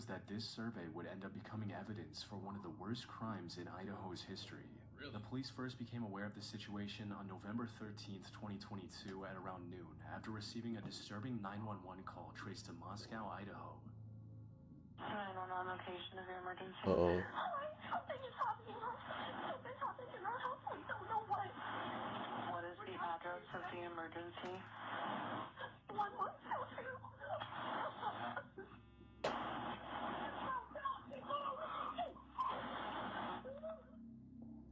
was that this survey would end up becoming evidence for one of the worst crimes in Idaho's history. Really? The police first became aware of the situation on November 13th, 2022 at around noon after receiving a disturbing 911 call traced to Moscow, Idaho. 911 location of your emergency. Uh-oh. Something is happening. Something's happening in our house. We don't know what. What is the address of the emergency? 1122.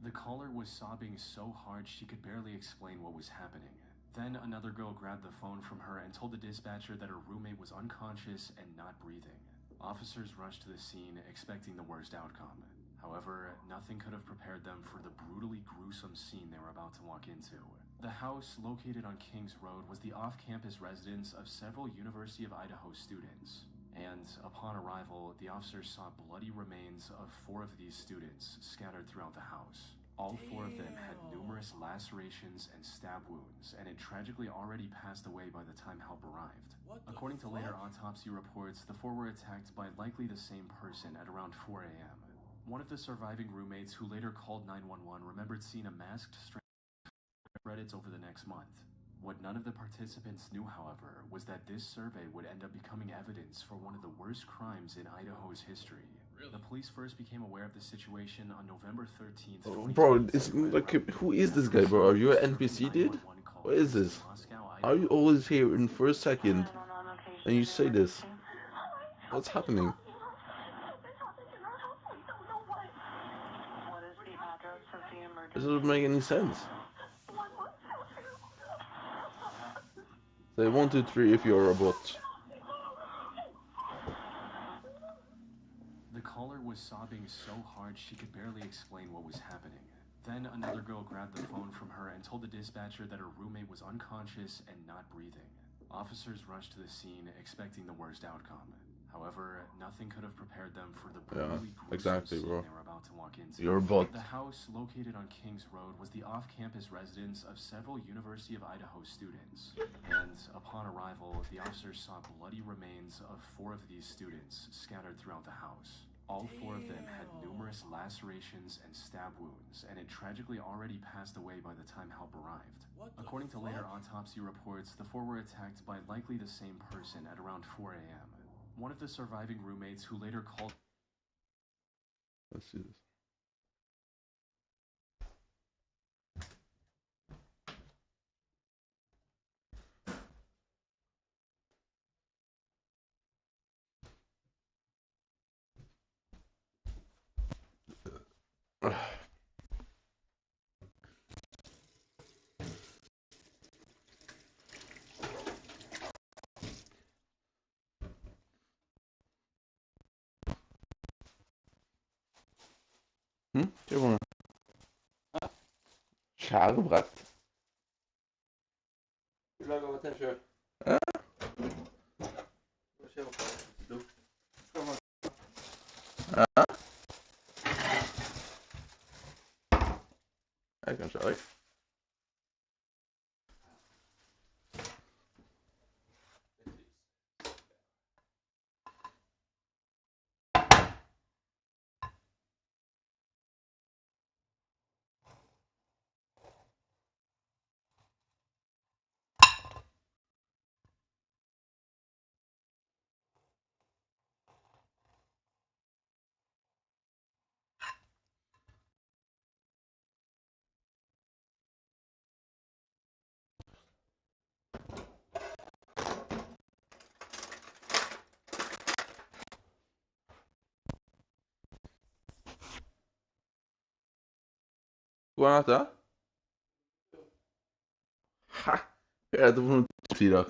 The caller was sobbing so hard she could barely explain what was happening. Then another girl grabbed the phone from her and told the dispatcher that her roommate was unconscious and not breathing. Officers rushed to the scene, expecting the worst outcome. However, nothing could have prepared them for the brutally gruesome scene they were about to walk into. The house, located on Kings Road, was the off-campus residence of several University of Idaho students. And upon arrival, the officers saw bloody remains of 4 of these students scattered throughout the house. All 4 of them had numerous lacerations and stab wounds, and had tragically already passed away by the time help arrived. According to later autopsy reports, the 4 were attacked by likely the same person at around 4 a.m. One of the surviving roommates, who later called 911, remembered seeing a masked stranger Reddit over the next month. What none of the participants knew, however, was that this survey would end up becoming evidence for one of the worst crimes in Idaho's history. Really? The police first became aware of the situation on November 13th. Oh, bro, it's like, who is this guy, bro? Are you an NPC, dude? What is this? Are you always here in for a second and you say this? What's happening? This doesn't make any sense. Say 1, 2, 3 if you're a bot. The caller was sobbing so hard she could barely explain what was happening. Then another girl grabbed the phone from her and told the dispatcher that her roommate was unconscious and not breathing. Officers rushed to the scene, expecting the worst outcome. However, nothing could have prepared them for the brutally gruesome scene they were about to walk into. You're a bot. The house, located on Kings Road, was the off-campus residence of several University of Idaho students. And upon arrival, the officers saw bloody remains of 4 of these students scattered throughout the house. All 4 of them had numerous lacerations and stab wounds, and had tragically already passed away by the time help arrived. According to later autopsy reports, the 4 were attacked by likely the same person at around 4 a.m. One of the surviving roommates, who later called... Let's see this. Kör på den. Kärvrätt. Du lagar vad jag kör. Jag kan köra. Går han äta? Ha! Jag äter på en 4.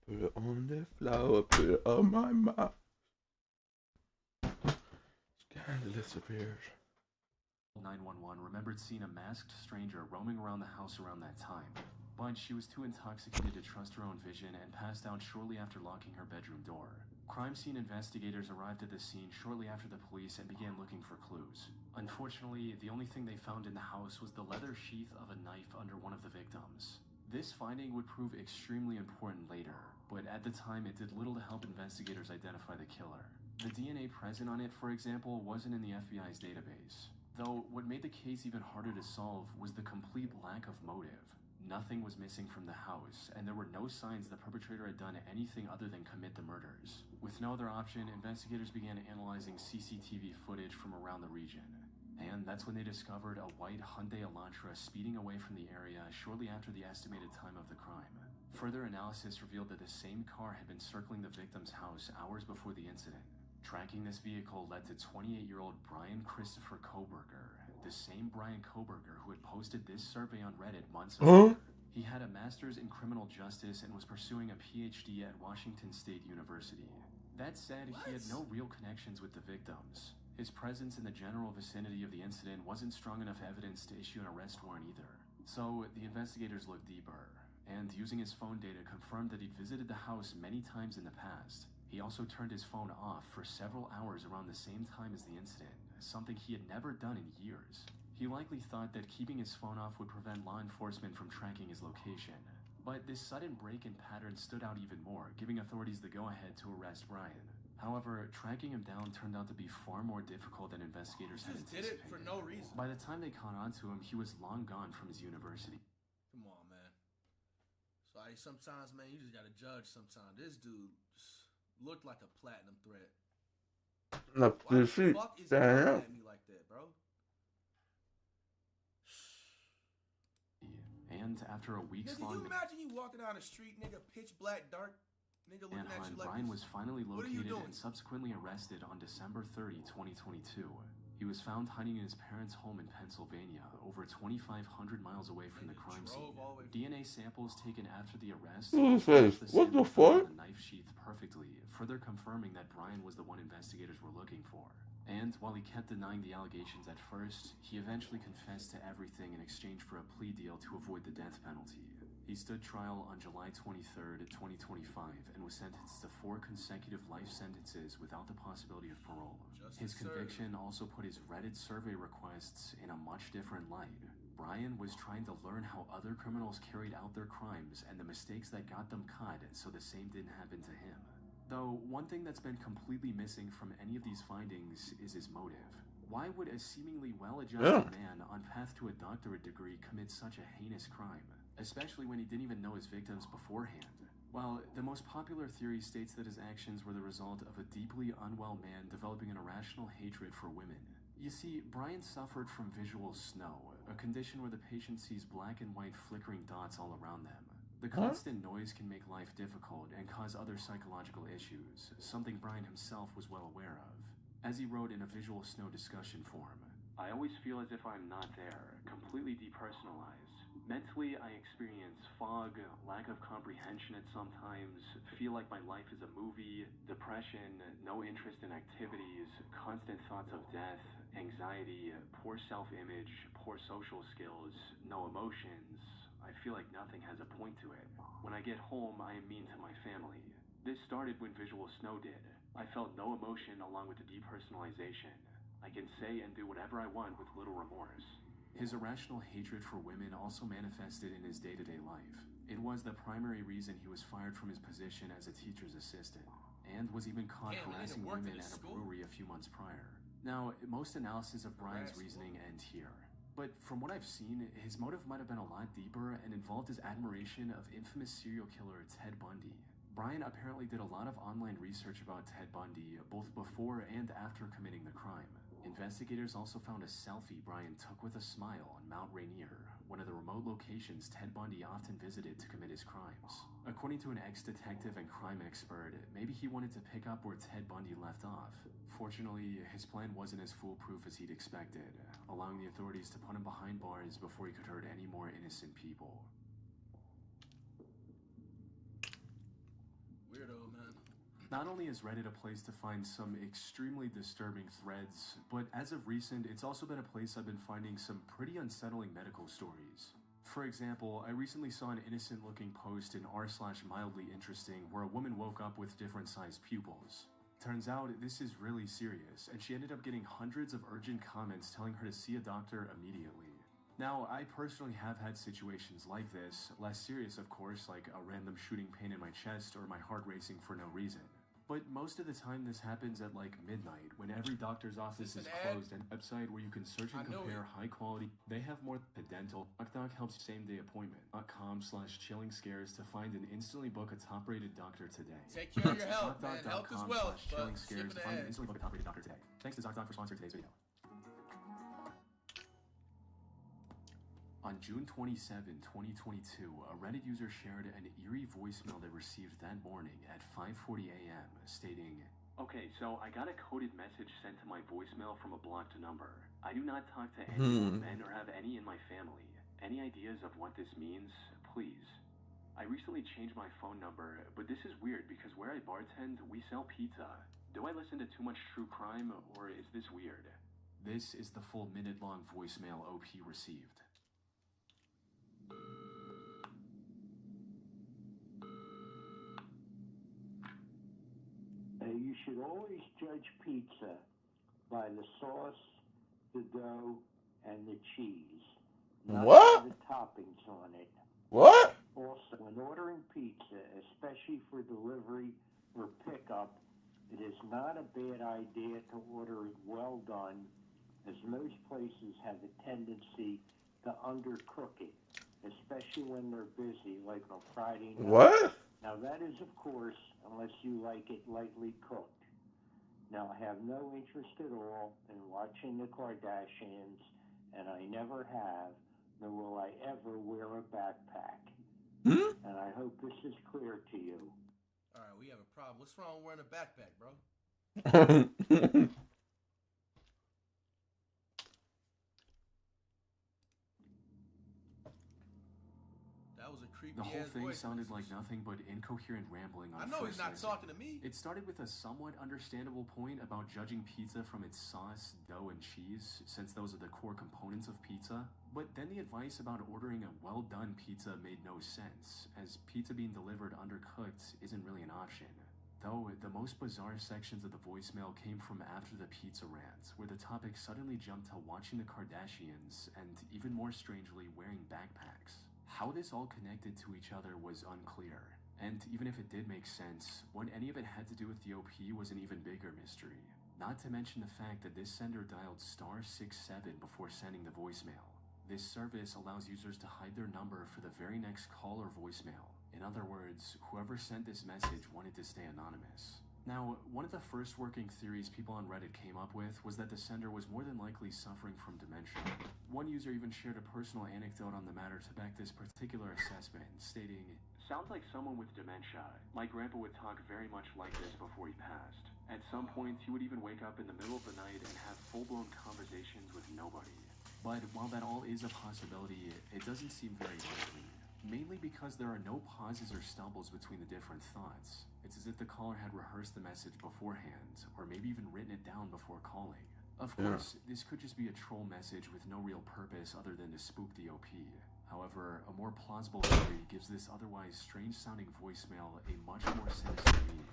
Put it on the flower, put it on my mouth. Scandalous affairs. 911 remembered seeing a masked stranger roaming around the house around that time, but she was too intoxicated to trust her own vision and passed out shortly after locking her bedroom door. Crime scene investigators arrived at the scene shortly after the police and began looking for clues. Unfortunately, the only thing they found in the house was the leather sheath of a knife under one of the victims. This finding would prove extremely important later, but at the time it did little to help investigators identify the killer. The DNA present on it, for example, wasn't in the FBI's database. Though, what made the case even harder to solve was the complete lack of motive. Nothing was missing from the house, and there were no signs the perpetrator had done anything other than commit the murders. With no other option, investigators began analyzing CCTV footage from around the region. And that's when they discovered a white Hyundai Elantra speeding away from the area shortly after the estimated time of the crime. Further analysis revealed that the same car had been circling the victim's house hours before the incident. Tracking this vehicle led to 28-year-old Brian Christopher Koberger, the same Brian Koberger who had posted this survey on Reddit months ago. He had a master's in criminal justice and was pursuing a PhD at Washington State University. That said, he had no real connections with the victims. His presence in the general vicinity of the incident wasn't strong enough evidence to issue an arrest warrant either. So the investigators looked deeper, and using his phone data confirmed that he'd visited the house many times in the past. He also turned his phone off for several hours around the same time as the incident, something he had never done in years. He likely thought that keeping his phone off would prevent law enforcement from tracking his location. But this sudden break in pattern stood out even more, giving authorities the go-ahead to arrest Brian. However, tracking him down turned out to be far more difficult than investigators had anticipated. Did it for no reason. By the time they caught on to him, he was long gone from his university. Come on, man. So sometimes, man, you just gotta judge sometimes. This dude looked like a platinum threat. Why the fuck is he looking at me like that, bro? And after a weeks-long... Can you imagine you walking down the street, nigga, pitch black, dark, nigga looking at you like Brian this? was finally located and subsequently arrested on December 30, 2022. He was found hiding in his parents' home in Pennsylvania, over 2,500 miles away from the crime scene. DNA samples taken after the arrest What the fuck? The knife sheath perfectly, further confirming that Brian was the one investigators were looking for. And while he kept denying the allegations at first, he eventually confessed to everything in exchange for a plea deal to avoid the death penalty. He stood trial on July 23rd, 2025, and was sentenced to 4 consecutive life sentences without the possibility of parole. His conviction also put his Reddit survey requests in a much different light. Brian was trying to learn how other criminals carried out their crimes and the mistakes that got them caught so the same didn't happen to him. Though, one thing that's been completely missing from any of these findings is his motive. Why would a seemingly well-adjusted man on path to a doctorate degree commit such a heinous crime? Especially when he didn't even know his victims beforehand. While the most popular theory states that his actions were the result of a deeply unwell man developing an irrational hatred for women. You see, Brian suffered from visual snow, a condition where the patient sees black and white flickering dots all around them. The constant noise can make life difficult and cause other psychological issues, something Brian himself was well aware of. As he wrote in a visual snow discussion forum, "I always feel as if I'm not there, completely depersonalized. Mentally, I experience fog, lack of comprehension at sometimes, feel like my life is a movie, depression, no interest in activities, constant thoughts of death, anxiety, poor self-image, poor social skills, no emotions. I feel like nothing has a point to it. When I get home, I am mean to my family. This started when visual snow did. I felt no emotion along with the depersonalization. I can say and do whatever I want with little remorse." His irrational hatred for women also manifested in his day-to-day life. It was the primary reason he was fired from his position as a teacher's assistant, and was even caught harassing women at a brewery a few months prior. Now, most analysis of Brian's reasoning end here. But from what I've seen, his motive might have been a lot deeper and involved his admiration of infamous serial killer Ted Bundy. Brian apparently did a lot of online research about Ted Bundy, both before and after committing the crime. Investigators also found a selfie Brian took with a smile on Mount Rainier, one of the remote locations Ted Bundy often visited to commit his crimes. According to an ex-detective and crime expert, maybe he wanted to pick up where Ted Bundy left off. Fortunately, his plan wasn't as foolproof as he'd expected, allowing the authorities to put him behind bars before he could hurt any more innocent people. Not only is Reddit a place to find some extremely disturbing threads, but as of recent, it's also been a place I've been finding some pretty unsettling medical stories. For example, I recently saw an innocent-looking post in r/mildly interesting where a woman woke up with different-sized pupils. Turns out this is really serious, and she ended up getting hundreds of urgent comments telling her to see a doctor immediately. Now, I personally have had situations like this, less serious of course, like a random shooting pain in my chest or my heart racing for no reason. But most of the time this happens at like midnight, when every doctor's office is closed, and a website where you can search and compare high quality. They have more than dental. ZocDoc helps same-day appointment.com/chilling scares to find and instantly book a top-rated doctor today. Take care of your health, man. Health is wealth, but chilling scares to find and instantly book a top-rated doctor today. Thanks to ZocDoc for sponsoring today's video. On June 27, 2022, a Reddit user shared an eerie voicemail they received that morning at 5:40 a.m. stating, "Okay, so I got a coded message sent to my voicemail from a blocked number. I do not talk to any men or have any in my family. Any ideas of what this means? Please. I recently changed my phone number, but this is weird because where I bartend, we sell pizza. Do I listen to too much true crime, or is this weird?" This is the full minute-long voicemail OP received. You should always judge pizza by the sauce, the dough, and the cheese. Not What? by the toppings on it. What? Also, when ordering pizza, especially for delivery or pickup, it is not a bad idea to order it well done, as most places have a tendency to undercook it, especially when they're busy, like on Friday night. What? Now that is, of course, unless you like it lightly cooked. Now I have no interest at all in watching the Kardashians, and I never have, nor will I ever wear a backpack. And I hope this is clear to you. Alright, we have a problem. What's wrong with wearing a backpack, bro? That was a creepy The whole ass thing voice sounded message. like nothing but incoherent rambling on I know first he's not listen. talking to me. It started with a somewhat understandable point about judging pizza from its sauce, dough, and cheese, since those are the core components of pizza. But then the advice about ordering a well-done pizza made no sense, as pizza being delivered undercooked isn't really an option. Though, the most bizarre sections of the voicemail came from after the pizza rant, where the topic suddenly jumped to watching the Kardashians, and even more strangely, wearing backpacks. How this all connected to each other was unclear, and even if it did make sense, what any of it had to do with the OP was an even bigger mystery. Not to mention the fact that this sender dialed *67 before sending the voicemail. This service allows users to hide their number for the very next call or voicemail. In other words, whoever sent this message wanted to stay anonymous. Now, one of the first working theories people on Reddit came up with was that the sender was more than likely suffering from dementia. One user even shared a personal anecdote on the matter to back this particular assessment, stating, "Sounds like someone with dementia. My grandpa would talk very much like this before he passed. At some point, he would even wake up in the middle of the night and have full-blown conversations with nobody." But while that all is a possibility, it doesn't seem very likely. Mainly because there are no pauses or stumbles between the different thoughts. It's as if the caller had rehearsed the message beforehand, or maybe even written it down before calling. Of course, this could just be a troll message with no real purpose other than to spook the OP. However, a more plausible theory gives this otherwise strange-sounding voicemail a much more sinister meaning.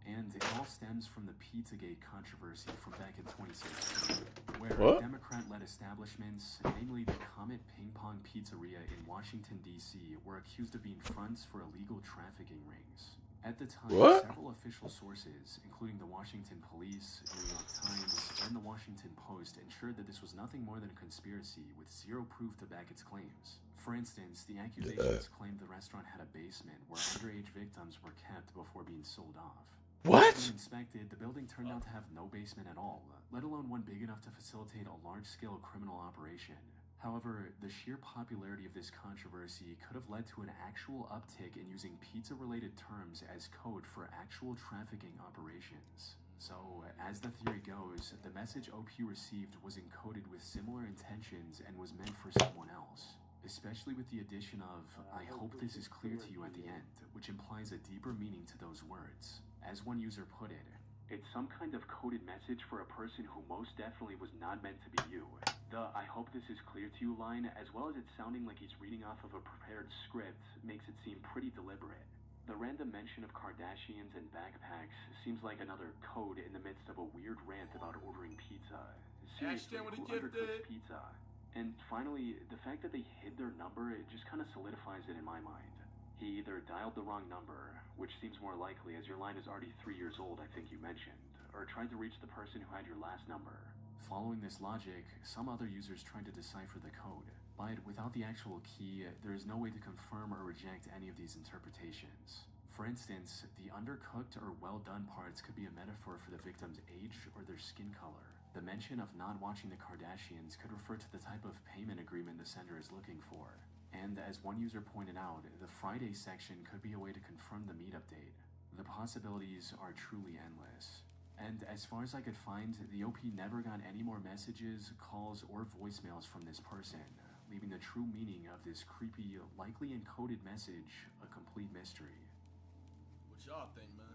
And it all stems from the Pizzagate controversy from back in 2016, where Democrat-led establishments, namely the Comet Ping Pong Pizzeria in Washington, D.C., were accused of being fronts for illegal trafficking rings. At the time, several official sources, including the Washington Police, New York Times, and the Washington Post, ensured that this was nothing more than a conspiracy with zero proof to back its claims. For instance, the accusations claimed the restaurant had a basement where underage victims were kept before being sold off. What? When inspected, the building turned out to have no basement at all, let alone one big enough to facilitate a large-scale criminal operation. However, the sheer popularity of this controversy could have led to an actual uptick in using pizza-related terms as code for actual trafficking operations. So, as the theory goes, the message OP received was encoded with similar intentions and was meant for someone else. Especially with the addition of, "I hope this is clear to you at the end," which implies a deeper meaning to those words. As one user put it, "It's some kind of coded message for a person who most definitely was not meant to be you." The "I hope this is clear to you" line, as well as it sounding like he's reading off of a prepared script, makes it seem pretty deliberate. The random mention of Kardashians and backpacks seems like another code in the midst of a weird rant about ordering pizza. Seriously, Hashtag what a who gift undercooks is. pizza? And finally, the fact that they hid their number, it just kind of solidifies it in my mind. He either dialed the wrong number, which seems more likely as your line is already 3 years old, I think you mentioned, or tried to reach the person who had your last number. Following this logic, some other users tried to decipher the code, but without the actual key, there is no way to confirm or reject any of these interpretations. For instance, the undercooked or well done parts could be a metaphor for the victim's age or their skin color. The mention of not watching the Kardashians could refer to the type of payment agreement the sender is looking for. And as one user pointed out, the Friday section could be a way to confirm the meetup date. The possibilities are truly endless. And as far as I could find, the OP never got any more messages, calls, or voicemails from this person, leaving the true meaning of this creepy, likely encoded message a complete mystery. What y'all think, man?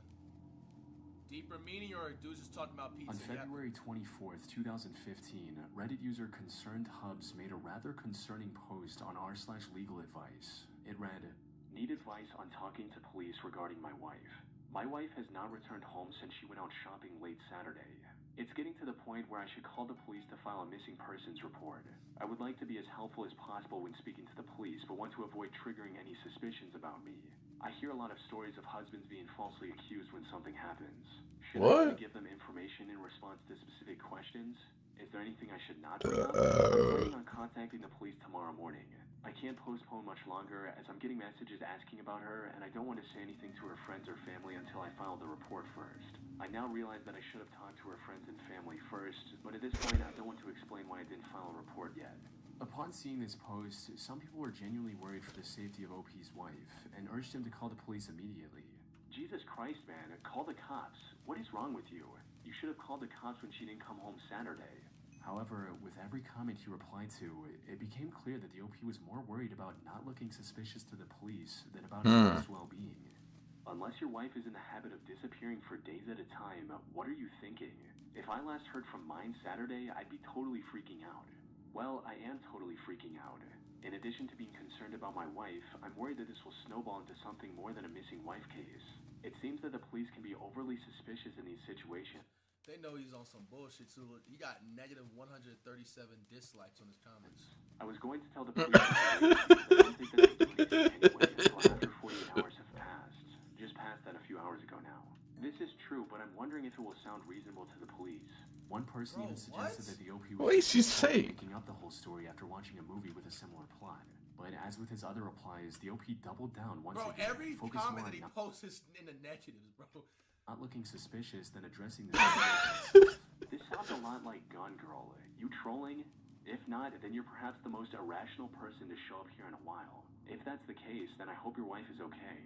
Deeper meaning, or dudes just talking about pizza? On February 24th, 2015, Reddit user Concerned Hubs made a rather concerning post on r/legal advice. It read, "Need advice on talking to police regarding my wife. My wife has not returned home since she went out shopping late Saturday. It's getting to the point where I should call the police to file a missing persons report. I would like to be as helpful as possible when speaking to the police, but want to avoid triggering any suspicions about me. I hear a lot of stories of husbands being falsely accused when something happens. Should I only give them information in response to specific questions? Is there anything I should not bring up? I'm planning on contacting the police tomorrow morning. I can't postpone much longer as I'm getting messages asking about her, and I don't want to say anything to her friends or family until I file the report first. I now realize that I should have talked to her friends and family first, but at this point I don't want to explain why I didn't file a report yet." Upon seeing this post, some people were genuinely worried for the safety of OP's wife, and urged him to call the police immediately. Jesus Christ, man, call the cops. What is wrong with you? You should have called the cops when she didn't come home Saturday. However, with every comment he replied to, it became clear that the OP was more worried about not looking suspicious to the police than about his wife's well-being. Unless your wife is in the habit of disappearing for days at a time, what are you thinking? If I last heard from mine Saturday, I'd be totally freaking out. Well, I am totally freaking out. In addition to being concerned about my wife, I'm worried that this will snowball into something more than a missing wife case. It seems that the police can be overly suspicious in these situations. They know he's on some bullshit too. He got negative 137 dislikes on his comments. I was going to tell the police, but I don't think that they do anything anyway until after 48 hours have passed. Just passed that a few hours ago now. This is true, but I'm wondering if it will sound reasonable to the police. One person even suggested that the OP was making up the whole story after watching a movie with a similar plot. But as with his other replies, the OP doubled down once again. Every comment that he posts is in the negatives, bro. Not looking suspicious, then addressing the situation. This sounds a lot like Gone Girl. You trolling? If not, then you're perhaps the most irrational person to show up here in a while. If that's the case, then I hope your wife is okay.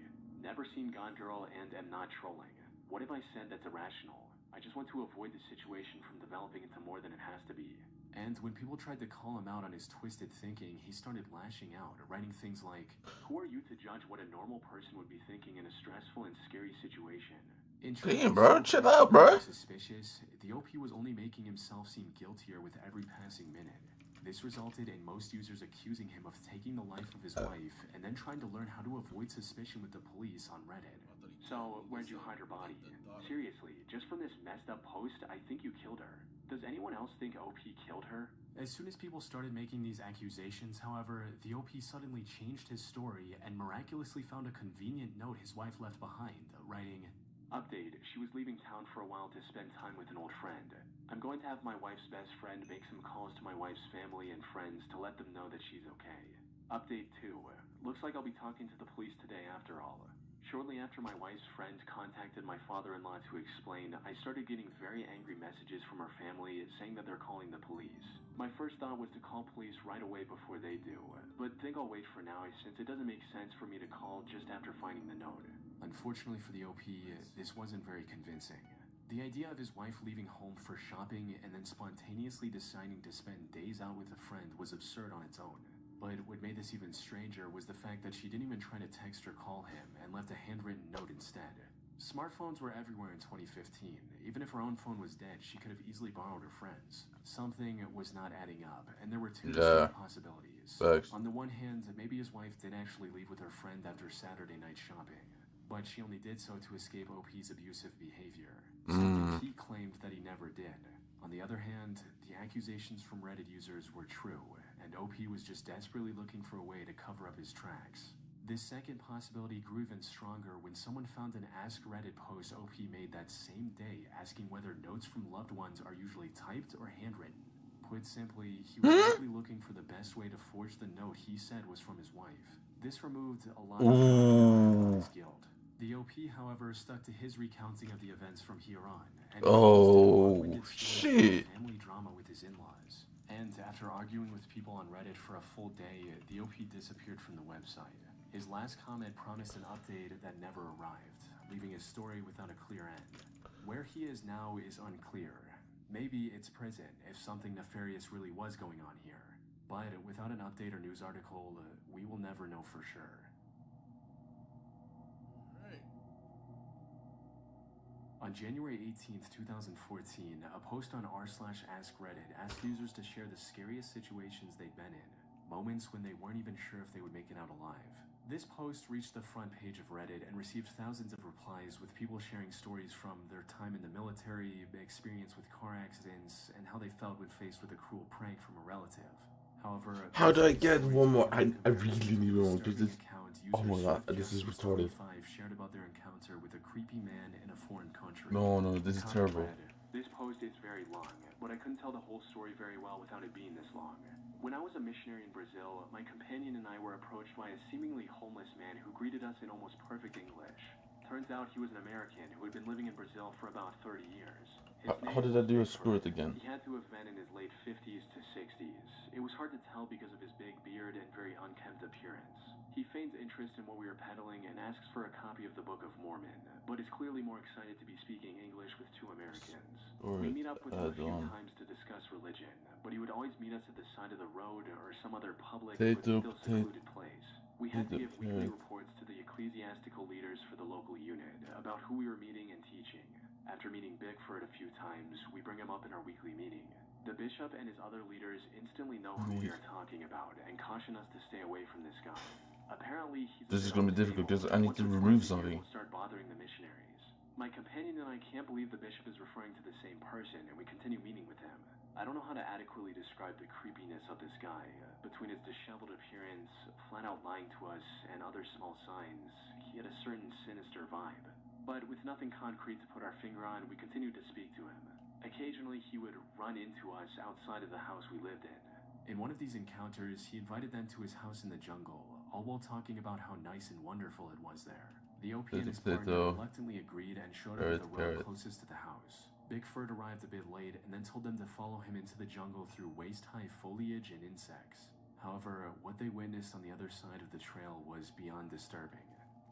Never seen Gone Girl and am not trolling. What have I said that's irrational? I just want to avoid the situation from developing into more than it has to be. And when people tried to call him out on his twisted thinking, he started lashing out, writing things like, "Who are you to judge what a normal person would be thinking in a stressful and scary situation?" Damn, bro, chill out, bro. Suspicious, the OP was only making himself seem guiltier with every passing minute. This resulted in most users accusing him of taking the life of his wife and then trying to learn how to avoid suspicion with the police on Reddit. So, where'd you hide her body? Seriously, just from this messed up post, I think you killed her. Does anyone else think OP killed her? As soon as people started making these accusations, however, the OP suddenly changed his story and miraculously found a convenient note his wife left behind, writing, "Update, she was leaving town for a while to spend time with an old friend. I'm going to have my wife's best friend make some calls to my wife's family and friends to let them know that she's okay. Update 2, looks like I'll be talking to the police today after all. Shortly after my wife's friend contacted my father-in-law to explain, I started getting very angry messages from her family saying that they're calling the police. My first thought was to call police right away before they do, but think I'll wait for now since it doesn't make sense for me to call just after finding the note." Unfortunately for the OP, this wasn't very convincing. The idea of his wife leaving home for shopping and then spontaneously deciding to spend days out with a friend was absurd on its own. But what made this even stranger was the fact that she didn't even try to text or call him and left a handwritten note instead. Smartphones were everywhere in 2015. Even if her own phone was dead, she could have easily borrowed her friend's. Something was not adding up, and there were two distinct possibilities. Facts. On the one hand, maybe his wife did actually leave with her friend after Saturday night shopping, but she only did so to escape OP's abusive behavior. Something he claimed that he never did. On the other hand, the accusations from Reddit users were true, and OP was just desperately looking for a way to cover up his tracks. This second possibility grew even stronger when someone found an Ask Reddit post OP made that same day asking whether notes from loved ones are usually typed or handwritten. Put simply, he was likely looking for the best way to forge the note he said was from his wife. This removed a lot of his guilt. The OP, however, stuck to his recounting of the events from here on, and shit. family drama with his in-laws. And after arguing with people on Reddit for a full day, the OP disappeared from the website. His last comment promised an update that never arrived, leaving his story without a clear end. Where he is now is unclear. Maybe it's prison, if something nefarious really was going on here. But without an update or news article, we will never know for sure. On January 18th, 2014, a post on r/AskReddit asked users to share the scariest situations they'd been in, moments when they weren't even sure if they would make it out alive. This post reached the front page of Reddit and received thousands of replies, with people sharing stories from their time in the military, experience with car accidents, and how they felt when faced with a cruel prank from a relative. However, how do I get one more? I really need one because this. Oh my god, this is retarded. Shared about their encounter with a creepy man in a foreign country. No, this is terrible. This post is very long, but I couldn't tell the whole story very well without it being this long. When I was a missionary in Brazil, my companion and I were approached by a seemingly homeless man who greeted us in almost perfect English. Turns out he was an American who had been living in Brazil for about 30 years. How did I do a spirit again? He had to have been in his late 50s to 60s. It was hard to tell because of his big beard and very unkempt appearance. He feigns interest in what we were peddling and asks for a copy of the Book of Mormon, but is clearly more excited to be speaking English with two Americans. We meet up with him a few times to discuss religion, but he would always meet us at the side of the road or some other public but still secluded place. We had to give weekly reports to the ecclesiastical leaders for the local unit about who we were meeting and teaching. After meeting Bigford a few times, we bring him up in our weekly meeting. The bishop and his other leaders instantly know who we are talking about and caution us to stay away from this guy. Apparently, this is going to be difficult because I need to remove something. Start bothering the missionaries. My companion and I can't believe the bishop is referring to the same person, and we continue meeting with him. I don't know how to adequately describe the creepiness of this guy. Between his disheveled appearance, flat-out lying to us, and other small signs, he had a certain sinister vibe. But with nothing concrete to put our finger on, we continued to speak to him. Occasionally, he would run into us outside of the house we lived in. In one of these encounters, he invited them to his house in the jungle, all while talking about how nice and wonderful it was there. The OP and his partner reluctantly agreed and showed up at the road closest to the house. Bigford arrived a bit late and then told them to follow him into the jungle through waist-high foliage and insects. However, what they witnessed on the other side of the trail was beyond disturbing.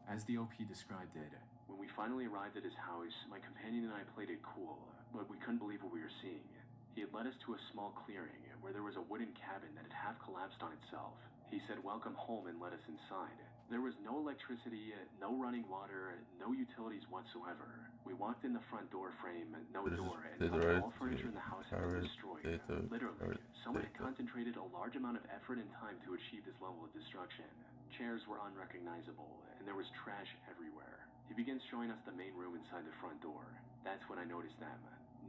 As the OP described it, when we finally arrived at his house, my companion and I played it cool, but we couldn't believe what we were seeing. He had led us to a small clearing where there was a wooden cabin that had half collapsed on itself. He said welcome home and let us inside. There was no electricity, no running water, no utilities whatsoever. We walked in the front door frame, no door, and found all furniture in the house had been destroyed. Literally, someone had concentrated a large amount of effort and time to achieve this level of destruction. Chairs were unrecognizable, and there was trash everywhere. He begins showing us the main room inside the front door. That's when I noticed them.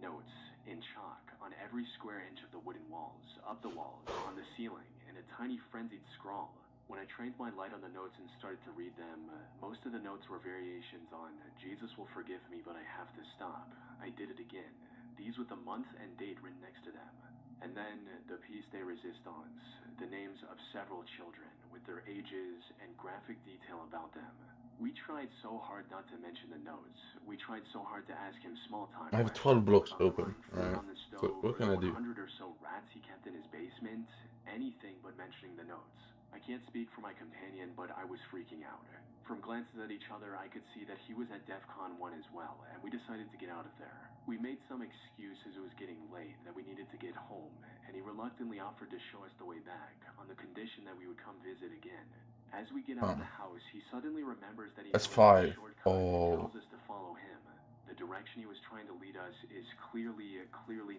Notes, in chalk, on every square inch of the wooden walls, up the walls, on the ceiling, and a tiny frenzied scrawl. When I trained my light on the notes and started to read them, most of the notes were variations on, Jesus will forgive me, but I have to stop. I did it again. These with the month and date written next to them. And then, the piece de resistance, the names of several children, with their ages and graphic detail about them. We tried so hard not to mention the notes. We tried so hard to ask him small talk. I have 12 blocks open. So what can I do? 100 or so rats he kept in his basement. Anything but mentioning the notes. I can't speak for my companion, but I was freaking out. From glances at each other, I could see that he was at DEF CON 1 as well, and we decided to get out of there. We made some excuse as it was getting late that we needed to get home, and he reluctantly offered to show us the way back, on the condition that we would come visit again. As we get out of the house, he suddenly remembers that he has a shortcut and tells us to follow direction he was trying to lead us is clearly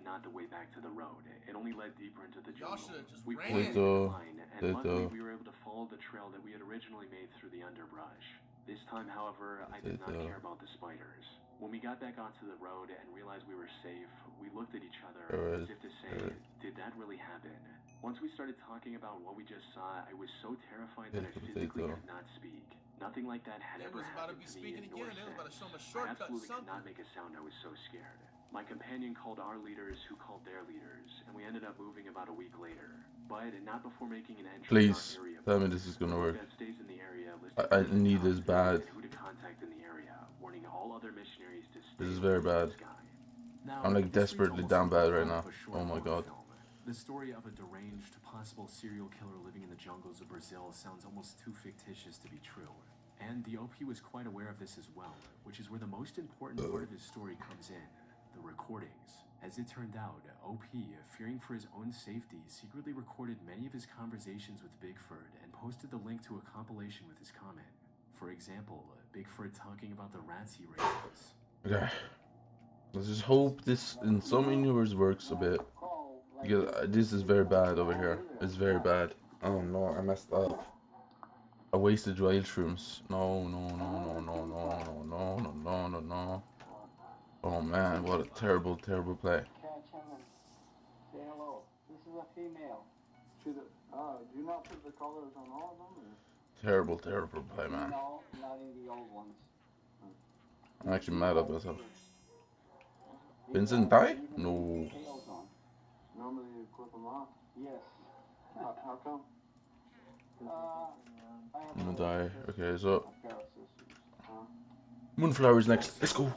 not the way back to the road. It only led deeper into the Y'all jungle. should've just We ran. pulled in the decline, and luckily we were able to follow the trail that we had originally made through the underbrush. This time, however, I did not care about the spiders. When we got back onto the road and realized we were safe, we looked at each other as if to say, did that really happen? Once we started talking about what we just saw, I was so terrified that I physically could not speak. Nothing like that had ever happened to me in North. I absolutely could not make a sound. I was so scared. My companion called our leaders, who called their leaders, and we ended up moving about a week later. But not before making an entry in our area. Tell me this is gonna work. That stays in the area, I need this bad. who to contact in the area, warning all other missionaries to stay. This is very bad. Now, I'm like desperately down bad right now. Oh my god. The story of a deranged, possible serial killer living in the jungles of Brazil sounds almost too fictitious to be true. And the OP was quite aware of this as well, which is where the most important part of his story comes in, the recordings. As it turned out, OP, fearing for his own safety, secretly recorded many of his conversations with Bigford and posted the link to a compilation with his comment. For example, Bigford talking about the rats he raises. Okay. Let's just hope this in some universe works a bit. Because this is very bad over here. It's very bad. Oh no, I messed up. I wasted rail shrooms. No. Oh man, what a terrible play. Catch him and say hello. This is a female. Do you not put the collars on all of them? Terrible play, man. No, not in the old ones. I'm actually mad at myself. Vincent die? No. Normally you clip them off? Yes. How come? I'm gonna die. Okay, so Moonflower's next. Let's go.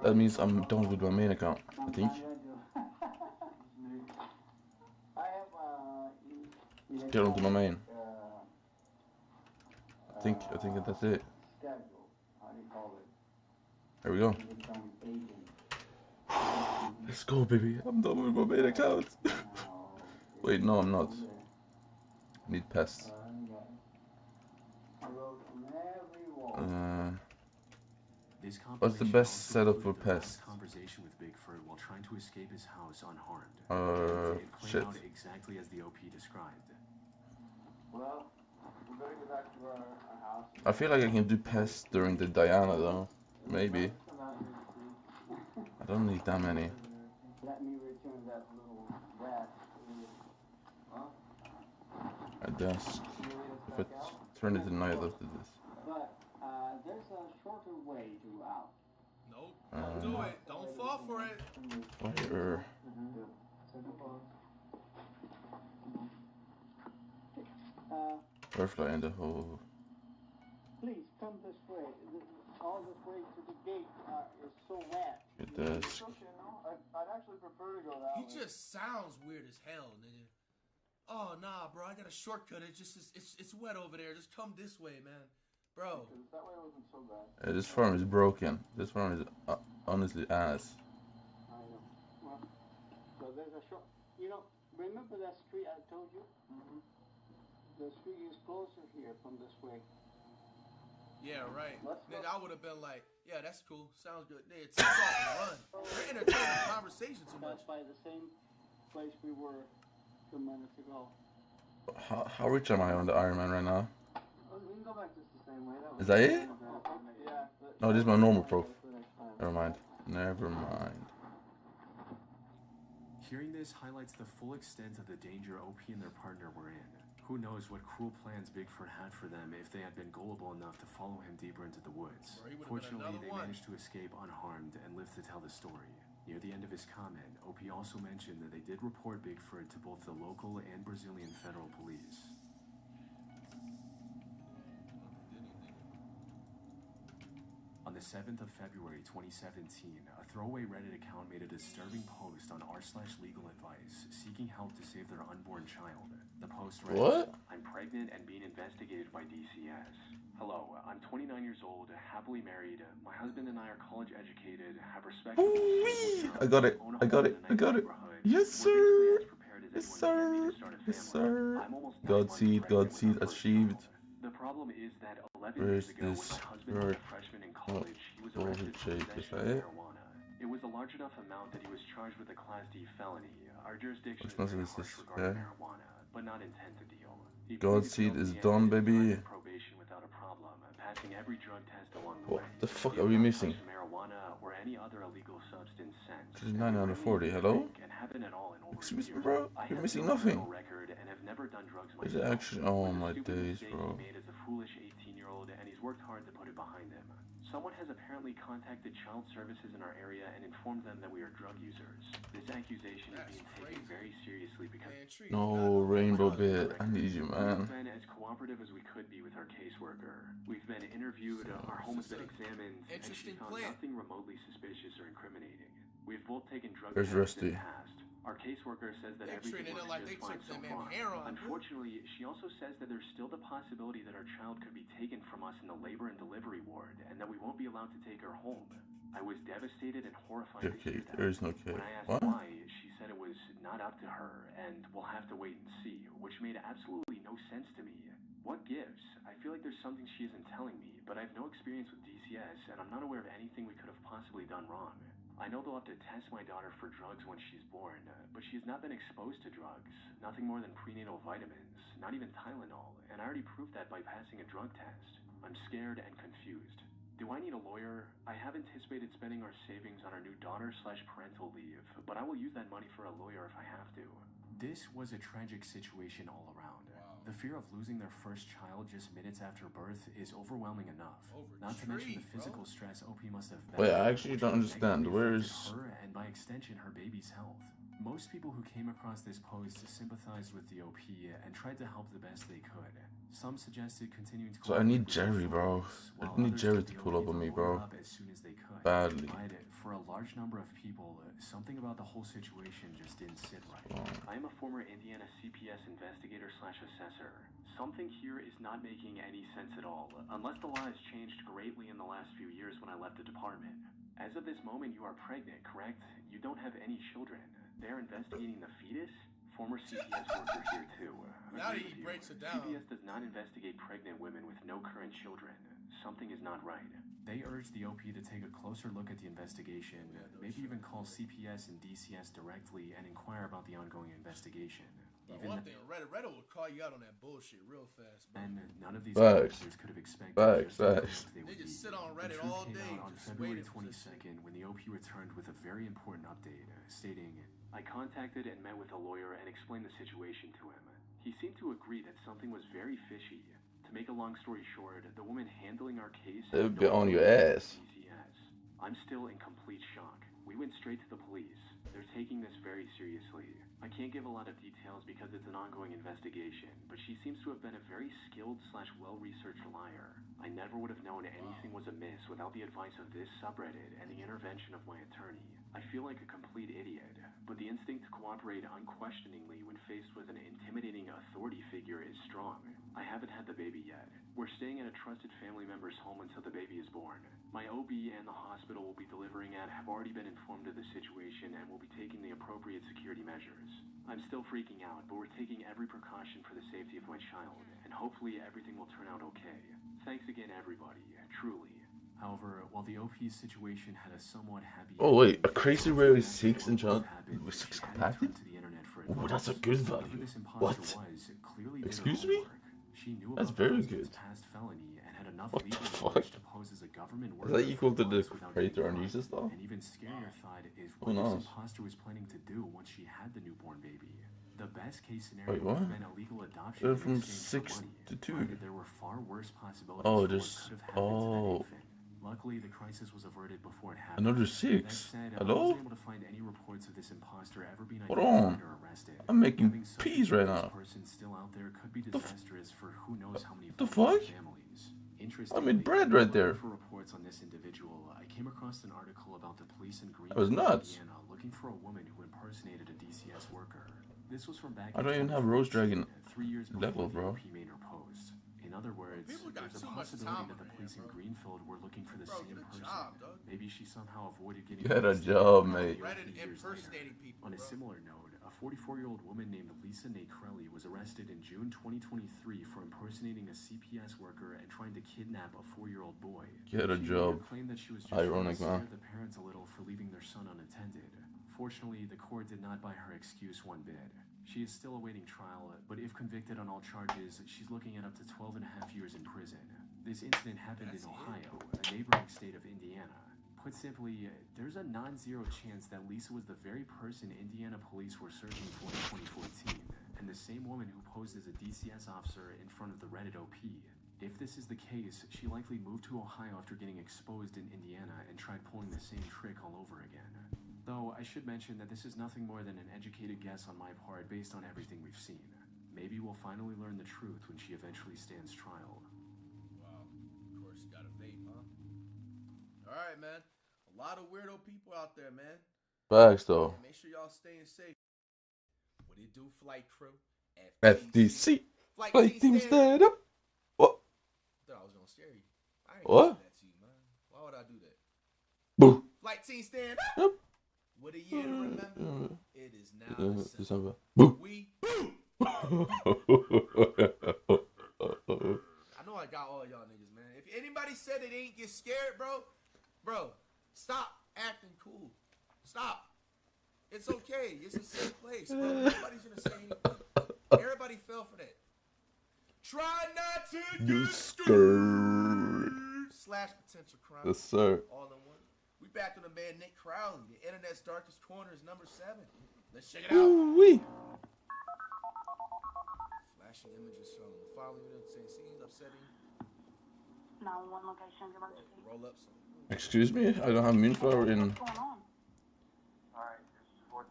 That means I'm done with my main account, I think. Get onto my main. I think that's it. There we go. Let's go, baby. I'm done with my main account. Wait, no, I'm not. I need pests. What's the best setup for pests? Conversation with Bigford while trying to escape his house unharmed. Shit. Out exactly as the OP described. Well, we better get back to our house. I feel like I can do pests during the Diana though. Maybe. I don't need that many. Let me return that little rat. A desk. If I turn it to night after this. But there's a shorter way to out. Nope. Don't do it. Don't fall for it. Fire. Butterfly in the hole. Please come this way. All this way to the gate is so wet. Good desk. I'd actually prefer to go that way. He just sounds weird as hell, nigga. Oh nah, bro. I got a shortcut. It's wet over there. Just come this way, man, bro. That way wasn't so bad. This farm is broken. This farm is honestly ass. I know. Well, so there's a short. You know, remember that street I told you? Mm-hmm. The street is closer here from this way. Yeah, right. Nigga, I would have been like, yeah, that's cool. Sounds good. Nigga, take off and run. You're entertaining the conversation too much. That's by the same place we were 2 minutes ago. How rich am I on the Iron Man right now? We can go back just the same way. Is that it? Yeah. No, this is my normal prof. Never mind. Hearing this highlights the full extent of the danger OP and their partner were in. Who knows what cruel plans Bigford had for them if they had been gullible enough to follow him deeper into the woods. Fortunately, they managed to escape unharmed and lived to tell the story. Near the end of his comment, OP also mentioned that they did report Bigford to both the local and Brazilian federal police. On the 7th of February 2017, a throwaway Reddit account made a disturbing post on r/legal advice seeking help to save their unborn child. The post read, What? I'm pregnant and being investigated by DCS. Hello, I'm 29 years old, happily married. My husband and I are college educated, have respectable I got it. Yes, sir. Yes, sir. Godseed achieved. problem is that 11 Where's years ago, when this my husband was word? a freshman in Oh, college, he was over arrested for shape. Is possession that of it? marijuana. It was a large enough amount that he was charged with a Class D felony. Our jurisdiction Which is very one is harsh this? regarding Okay. marijuana, but not intent to deal. He God's pleaded seed is guilty done, and did 5 baby. years probation without a problem, passing every drug test along the What way. the fuck He are has we not missing? touched marijuana or any other illegal substance since. This is 9 out of 40. And Hello? haven't at all in over a Excuse me, year. bro. I You're have missing no nothing. criminal record and have never done drugs Is it myself. actually? Oh It was a my stupid days, mistake bro. he made as a foolish 18-year-old, and he's worked hard to put it behind him. Someone has apparently contacted child services in our area and informed them that we are drug users. This accusation is being taken very seriously because No, Rainbow Bit. I need you, man. we've been as cooperative as we could be with our caseworker. We've been interviewed, our home has been examined, and she found nothing remotely suspicious or incriminating. We've both taken drug Where's tests Rusty? in the past. Our caseworker says that everything looks just fine so far. Unfortunately, she also says that there's still the possibility that our child could be taken from us in the labor and delivery ward, and that we won't be allowed to take her home. I was devastated and horrified to hear Okay, that. there is no cake. When I asked What? why, she said it was not up to her, and we'll have to wait and see, which made absolutely no sense to me. What gives? I feel like there's something she isn't telling me, but I have no experience with DCS, and I'm not aware of anything we could have possibly done wrong. I know they'll have to test my daughter for drugs when she's born, but she has not been exposed to drugs. Nothing more than prenatal vitamins, not even Tylenol, and I already proved that by passing a drug test. I'm scared and confused. Do I need a lawyer? I have anticipated spending our savings on our new daughter/parental leave, but I will use that money for a lawyer if I have to. This was a tragic situation all around. The fear of losing their first child just minutes after birth is overwhelming enough. Not to mention the physical stress OP must have been. Wait, I actually don't understand. Where's her and by extension her baby's health? Most people who came across this post sympathized with the OP and tried to help the best they could. Some suggested continuing to. So I need Jerry, bro. I need Jerry to pull up on me, bro. As soon as they could. Badly. But for a large number of people, something about the whole situation just didn't sit right. I am a former Indiana CPS investigator/assessor. Something here is not making any sense at all, unless the law has changed greatly in the last few years when I left the department. As of this moment, you are pregnant, correct? You don't have any children. They're investigating the fetus? Former CPS worker here too. Now he breaks it down. CPS does not investigate pregnant women with no current children. Something is not right. They urge the OP to take a closer look at the investigation, maybe even call CPS and DCS directly and inquire about the ongoing investigation. But one thing, Reddit will call you out on that bullshit real fast, bro. And none of these Facts. officers could have expected Facts, just how facts. corrupt they would They just be. sit on Reddit The truth all came day, out on just February waiting for this 22nd when the OP returned with a very important update, stating, I contacted and met with a lawyer and explained the situation to him. He seemed to agree that something was very fishy. To make a long story short, the woman handling our case They had would be no on your idea ass. DCS. I'm still in complete shock. We went straight to the police. They're taking this very seriously. I can't give a lot of details because it's an ongoing investigation, but she seems to have been a very skilled/well-researched liar. I never would have known anything was amiss without the advice of this subreddit and the intervention of my attorney. I feel like a complete idiot, but the instinct to cooperate unquestioningly when faced with an intimidating authority figure is strong. I haven't had the baby yet. We're staying at a trusted family member's home until the baby is born. My OB and the hospital we'll be delivering at have already been informed of the situation and will be taking the appropriate security measures. I'm still freaking out, but we're taking every precaution for the safety of my child, and hopefully everything will turn out okay. Thanks again, everybody, truly. However, while the OP's situation had a somewhat happy Oh wait, a ending, crazy something rare that 6 and would have child happened with if 6 she hadn't compacted? turned to the internet for Ooh, that's a advice. good Whoever value. this imposter What? was clearly did her Excuse me? homework. She knew That's about very the husband's good. past felony and had enough What the legal fuck? knowledge to pose as a government Is worker that equal to for the months without getting creator and caught. user stuff? An even scarier thought is Who what knows? this imposter was planning to do once she had the newborn baby. The best case scenario Wait, would what? have been a legal adoption They're in from exchange for 6 money, to 2. but there were far worse possibilities Oh, for what there's- could have happened to oh. that infant. Luckily, the crisis was averted before it happened. Another That 6? said, I Hello? wasn't able to find any reports of this imposter ever being Hold identified on. or arrested. I'm making Having such a peas right dangerous now. person still out there could be The f- disastrous for who knows how many the vulnerable fuck? families. I Interestingly, made bread right looking there. for reports on this individual, I came across an article about the police in That was Greenfield, nuts. Indiana, looking for a woman who impersonated a DCS worker. This was from back I in don't even have Rose 2014, Dragon 3 years level, before the bro. OP made her post. In other words, People got there's a too much possibility time that the on their police in hands, bro. Greenfield were looking for the Bro, same get a person. job, dog. Maybe she somehow avoided getting You had a arrested job, and mate. got the OP Reddit years later. impersonating people, On a bro. similar note, a 44-year-old woman named Lisa Nakrelli was arrested in June 2023 for impersonating a CPS worker and trying to kidnap a 4-year-old boy. Get a She job. later claimed that she was just Ironic, trying to man. scare the parents a little for leaving their son unattended. Fortunately, the court did not buy her excuse one bit. She is still awaiting trial, but if convicted on all charges, she's looking at up to 12 and a half years in prison. This incident happened in Ohio, a neighboring state of Indiana. Put simply, there's a non-zero chance that Lisa was the very person Indiana police were searching for in 2014, and the same woman who posed as a DCS officer in front of the Reddit OP. If this is the case, she likely moved to Ohio after getting exposed in Indiana and tried pulling the same trick all over again. Though I should mention that this is nothing more than an educated guess on my part based on everything we've seen. Maybe we'll finally learn the truth when she eventually stands trial. Wow. Of course, you got a vape, huh? All right, man. A lot of weirdo people out there, man. Facts though. Yeah, make sure y'all staying safe. What do you do, flight crew? FTC. Flight team stand up. What? I thought I was gonna scare you. I ain't What? gonna do that to you, man. Why would I do that? Boo. Flight team stand up. Yep. What a year to remember. It is now December. December. Boo. We. I know I got all y'all niggas, man. If anybody said it ain't get scared, bro, stop acting cool. Stop. It's okay. It's a safe place, bro. Nobody's gonna say anything. Everybody fell for that. Try not to You get scared. slash potential crime. Yes, sir. All in one. We back on the man Nick Crowley. The internet's darkest corner is number 7. Let's check it out. Ooh-wee. Flashing images showing the following units saying scenes upsetting. 911 location emergency. Roll up some. Excuse me? I don't have Moonflower in. What's going on? Alright, this is what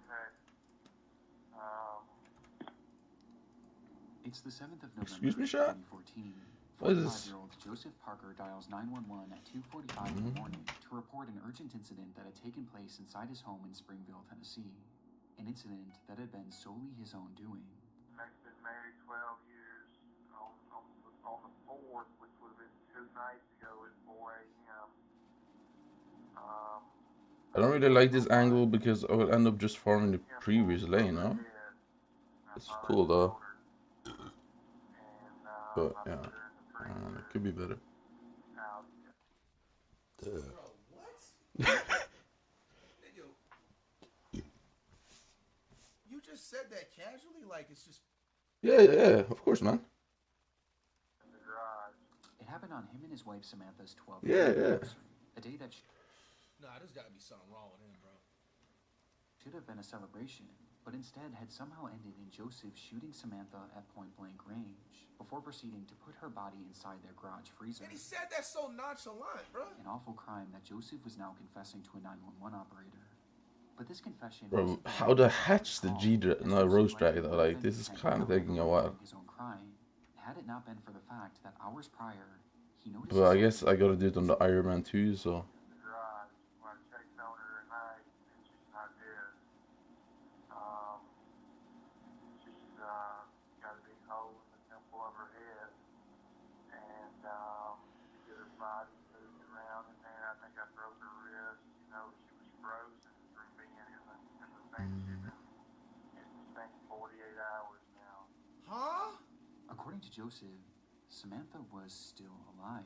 It's the 7th of November, Excuse me, Shaq? 2014. What is this? 45-year-old Joseph Parker dials 911 at 2:45 in the morning to report an urgent incident that had taken place inside his home in Springville, Tennessee. An incident that had been solely his own doing. I've been married 12 years on the 4th, which would have been 2 nights ago at 4 a.m. I don't really like this angle because I will end up just farming the previous lane, no? It's cool though. But yeah, it could be better. Bro, what? Nigga, you just said that casually, like it's just. Yeah, of course, man. It happened on him and his wife Samantha's 12th Yeah. anniversary. A day that Nah, there's gotta be something wrong with him, bro. should have been a celebration, but instead had somehow ended in Joseph shooting Samantha at point-blank range before proceeding to put her body inside their garage freezer. And he said that so nonchalant, bro. An awful crime that Joseph was now confessing to a 911 operator. But this confession Bro, wasn't how the heck's the all, no, as Rose Joseph Drag likely though? would Like, have this is been kind of taking a while. his own crime, had it not been for the fact that hours prior, he noticed. But I guess I gotta do it on the Iron Man 2, so. Huh? According to Joseph, Samantha was still alive.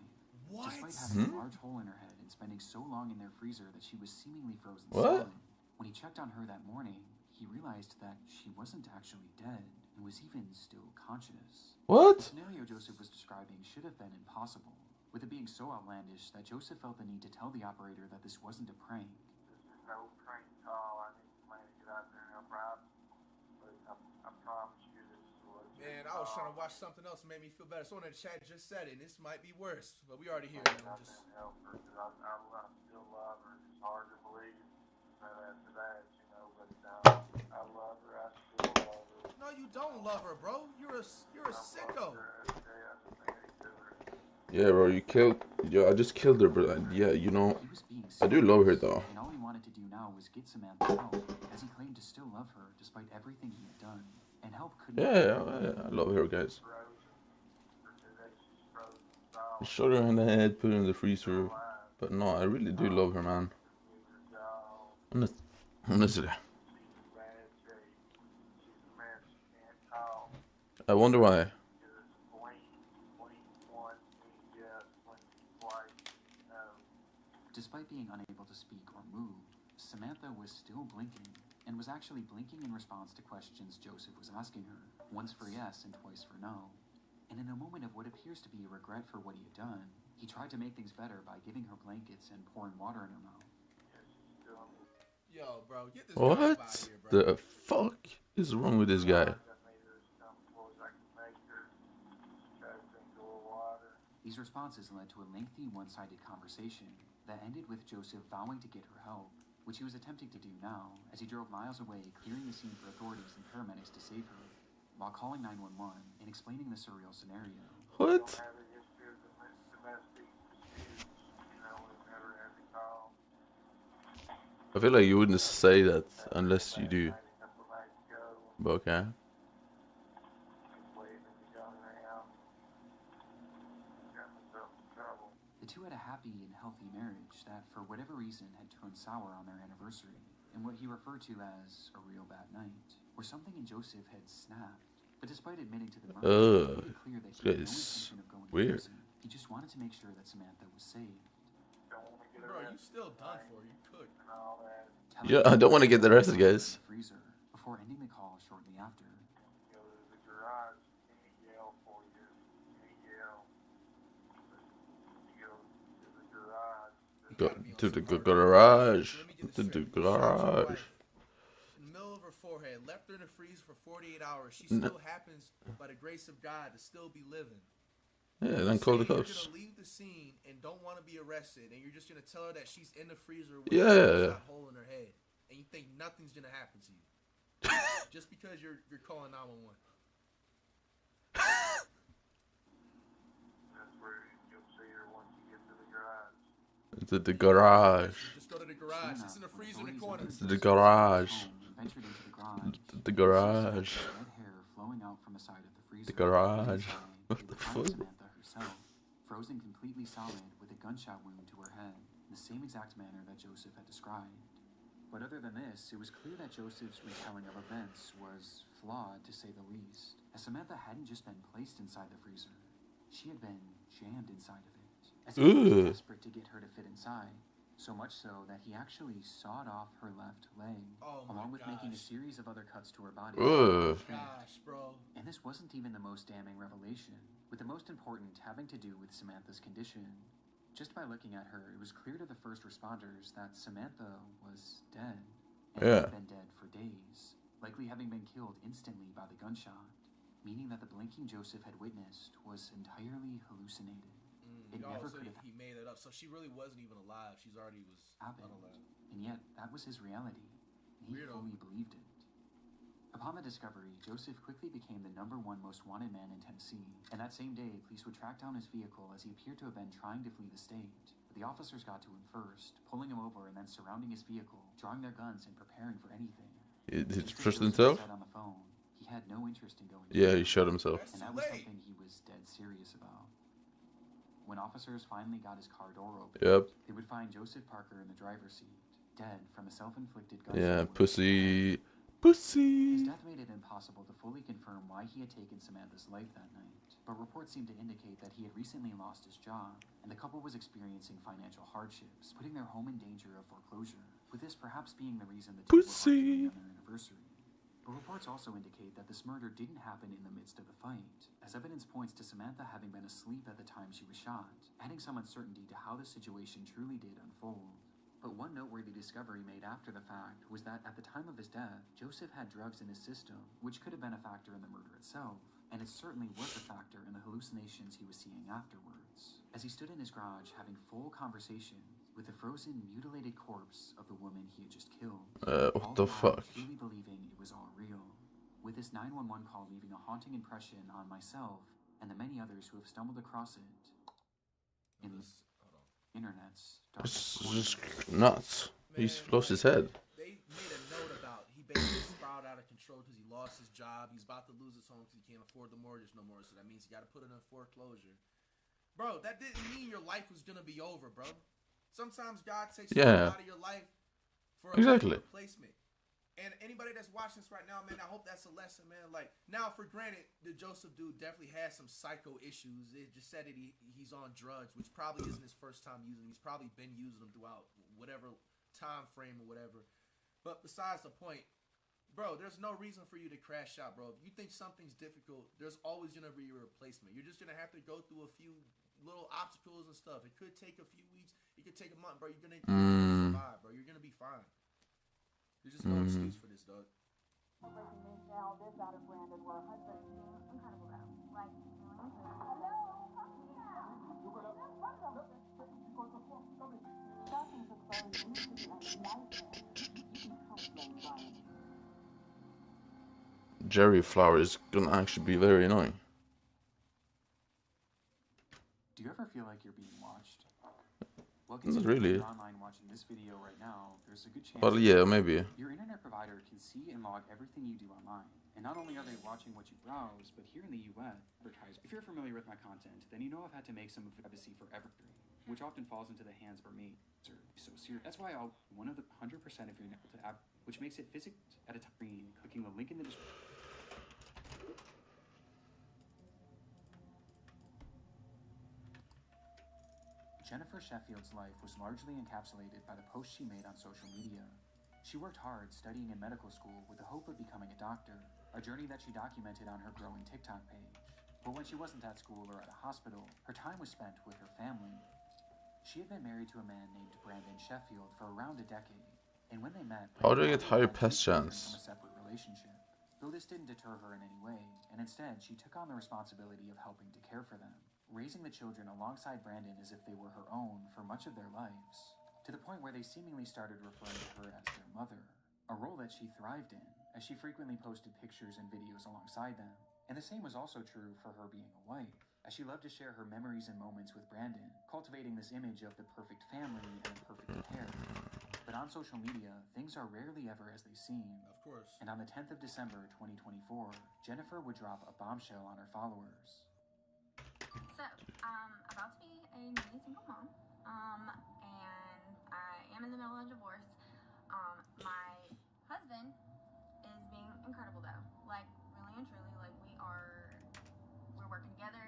What? Despite having a large hole in her head and spending so long in their freezer that she was seemingly frozen What? solid. When he checked on her that morning, he realized that she wasn't actually dead and was even still conscious. What? The scenario Joseph was describing should have been impossible, with it being so outlandish that Joseph felt the need to tell the operator that this wasn't a prank. This is no prank call. I need somebody to get out there and help out. But I promise you this is what. Man, I was trying to watch something else that made me feel better. Someone in the chat just said it, and this might be worse. But we already here, man. Just... help her, 'cause I still love her. It's hard to believe after that, you know. But I love her. I still love her. No, you don't love her, bro. You're a sicko. Yeah, bro, you killed. Yeah, I just killed her, but yeah, you know, He was being I do love her serious, though. and all he wanted to do now was get Samantha help, as he claimed to still love her despite everything he had done. And help couldn't. Yeah, I love her, guys. Shot her in the head, put her in the freezer. But no, I really do love her, man. Honestly. I wonder why. Despite being unable to speak or move, Samantha was still blinking, and was actually blinking in response to questions Joseph was asking her, once for yes and twice for no. And in a moment of what appears to be a regret for what he had done, he tried to make things better by giving her blankets and pouring water in her mouth. Yo, bro, get this What guy up out of here, bro. the fuck is wrong with this guy? These responses led to a lengthy, one-sided conversation that ended with Joseph vowing to get her help, which he was attempting to do now, as he drove miles away, clearing the scene for authorities and paramedics to save her, while calling 911 and explaining the surreal scenario. What? I feel like you wouldn't say that unless you do. But okay. The two had a happy and healthy marriage that, for whatever reason, had turned sour on their anniversary, in what he referred to as a real bad night, where something in Joseph had snapped. But despite admitting to the murder, it was clear that he had no intention of going to weird. prison. He just wanted to make sure that Samantha was saved. Bro, you still done for. You could. Yeah, I don't want to get arrested, guys. Freezer before ending the call shortly after. Go to the garage. To the garage. In the middle of her forehead, left her in the freezer for 48 hours. She still happens, by the grace of God, to still be living. Yeah, then call the cops. You're gonna leave the scene and don't want to be arrested, and you're just gonna tell her that she's in the freezer with Yeah. a shot hole in her head, and you think nothing's gonna happen to you, just because you're calling 911. That's where you'll see her once you get to the garage. To the garage. Just go to the garage. It's in the freezer in the corner. To the garage. Ventured into the garage. The garage. Red hair flowing out from the side of the freezer. The garage. Inside, What they the would find fuck? Samantha herself, frozen completely solid with a gunshot wound to her head, in the same exact manner that Joseph had described. But other than this, it was clear that Joseph's retelling of events was flawed, to say the least, as Samantha hadn't just been placed inside the freezer, she had been jammed inside of it, as if he was desperate to get her to fit inside. So much so that he actually sawed off her left leg, along with making a series of other cuts to her body. Gosh, bro. And this wasn't even the most damning revelation, with the most important having to do with Samantha's condition. Just by looking at her, it was clear to the first responders that Samantha was dead, and had been dead for days, likely having been killed instantly by the gunshot, meaning that the blinking Joseph had witnessed was entirely hallucinated. It never could have he made it up, so she really wasn't even alive. She's already was happened, unalive. and yet that was his reality. He fully believed it. Upon the discovery, Joseph quickly became the #1 most wanted man in Tennessee, and that same day, police would track down his vehicle as he appeared to have been trying to flee the state. But the officers got to him first, pulling him over and then surrounding his vehicle, drawing their guns and preparing for anything. Did he Just as trust Joseph himself? said on the phone, he had no interest in going. Yeah, he shot himself. And that was something he was dead serious about. When officers finally got his car door open, they would find Joseph Parker in the driver's seat, dead from a self-inflicted gunshot. Yeah, wound. pussy. His Pussy. death made it impossible to fully confirm why he had taken Samantha's life that night, but reports seemed to indicate that he had recently lost his job, and the couple was experiencing financial hardships, putting their home in danger of foreclosure, with this perhaps being the reason the two were arguing on their anniversary. But reports also indicate that this murder didn't happen in the midst of the fight, as evidence points to Samantha having been asleep at the time she was shot, adding some uncertainty to how the situation truly did unfold. But one noteworthy discovery made after the fact was that at the time of his death, Joseph had drugs in his system, which could have been a factor in the murder itself, and it certainly was a factor in the hallucinations he was seeing afterwards, as he stood in his garage having full conversation with the frozen, mutilated corpse of the woman he had just killed. What the fuck? Truly believing it was all real, with this 911 call leaving a haunting impression on myself and the many others who have stumbled across it in the internet's It's darkest just corners. nuts. He's lost his head. They made a note about he basically spiraled out of control because he lost his job. He's about to lose his home because he can't afford the mortgage no more. So that means he got to put it in foreclosure. Bro, that didn't mean your life was gonna be over, bro. Sometimes God takes something out of your life for a better replacement. And anybody that's watching this right now, man, I hope that's a lesson, man. Like, now, for granted, the Joseph dude definitely has some psycho issues. It just said that he's on drugs, which probably isn't his first time using them. He's probably been using them throughout whatever time frame or whatever. But besides the point, bro, there's no reason for you to crash out, bro. If you think something's difficult, there's always going to be a replacement. You're just going to have to go through a few little obstacles and stuff. It could take a few weeks. It could take a month, bro. You're going to survive, bro. You're going to be fine. There's just no excuse for this, dog. Breaking news now, this out of Brandon, where a husband is being incredible though. Like, thousands of phones used to be a nightmare. You can complain by it. Jerry Flower is gonna actually be very annoying. Do you ever feel like you're being watched? Well, Not really. you're online watching this video right now, there's a good chance Well, yeah, maybe. your internet provider can see and log everything you do online. And not only are they watching what you browse, but here in the US, if you're familiar with my content, then you know I've had to make some of the privacy for evergreen, which often falls into the hands of me. So serious. That's why I'll 100% of your network to app, which makes it physics at a time, clicking the link in the description. Jennifer Sheffield's life was largely encapsulated by the posts she made on social media. She worked hard studying in medical school with the hope of becoming a doctor, a journey that she documented on her growing TikTok page. But when she wasn't at school or at a hospital, her time was spent with her family. She had been married to a man named Brandon Sheffield for around a decade, and when they met, How do I get higher pest chance? from a separate relationship. Though this didn't deter her in any way, and instead she took on the responsibility of helping to care for them, raising the children alongside Brandon as if they were her own for much of their lives, to the point where they seemingly started referring to her as their mother, a role that she thrived in, as she frequently posted pictures and videos alongside them. And the same was also true for her being a wife, as she loved to share her memories and moments with Brandon, cultivating this image of the perfect family and the perfect pair. But on social media, things are rarely ever as they seem. Of course. And on the 10th of December, 2024, Jennifer would drop a bombshell on her followers. So, about to be a newly single mom, and I am in the middle of a divorce. My husband is being incredible though, like really and truly, like we're working together,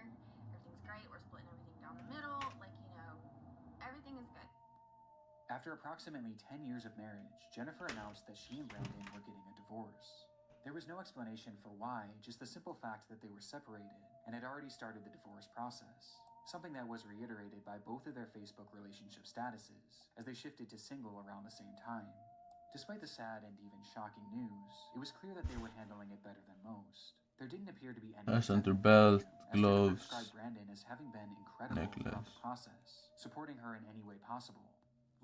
everything's great, we're splitting everything down the middle, like, you know, everything is good. After approximately 10 years of marriage, Jennifer announced that she and Brandon were getting a divorce. There was no explanation for why, just the simple fact that they were separated and had already started the divorce process, something that was reiterated by both of their Facebook relationship statuses as they shifted to single around the same time. Despite the sad and even shocking news, it was clear that they were handling it better than most. There didn't appear to be any Center belt, as Jennifer gloves, described Brandon as having been incredible throughout the necklace. process, supporting her in any way possible,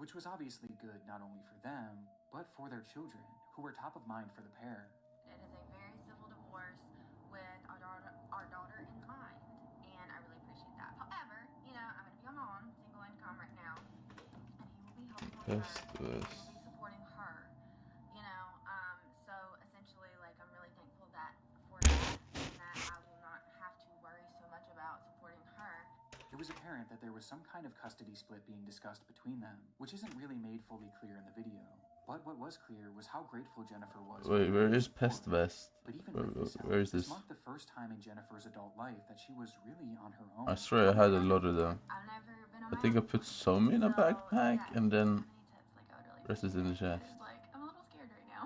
which was obviously good not only for them, but for their children, who were top of mind for the pair. It is a very civil divorce with our daughter in mind, and I really appreciate that. However, you know, I'm going to be a mom, single income right now, and he will be helping her, he will be supporting her, you know, so essentially, like, I'm really thankful that for that, and that I will not have to worry so much about supporting her. It was apparent that there was some kind of custody split being discussed between them, which isn't really made fully clear in the video. But what was clear was how grateful Jennifer was. Wait, where is Pest Vest? But even with this, Where is this this? marked the first time in Jennifer's adult life that she was really on her own. I swear I had a lot of them. I've never been on I my think I own. put some in a So, backpack yeah, and then if you have any tips, like, I would really rest is in the appreciate it, chest. 'cause, like, I'm a little scared right now.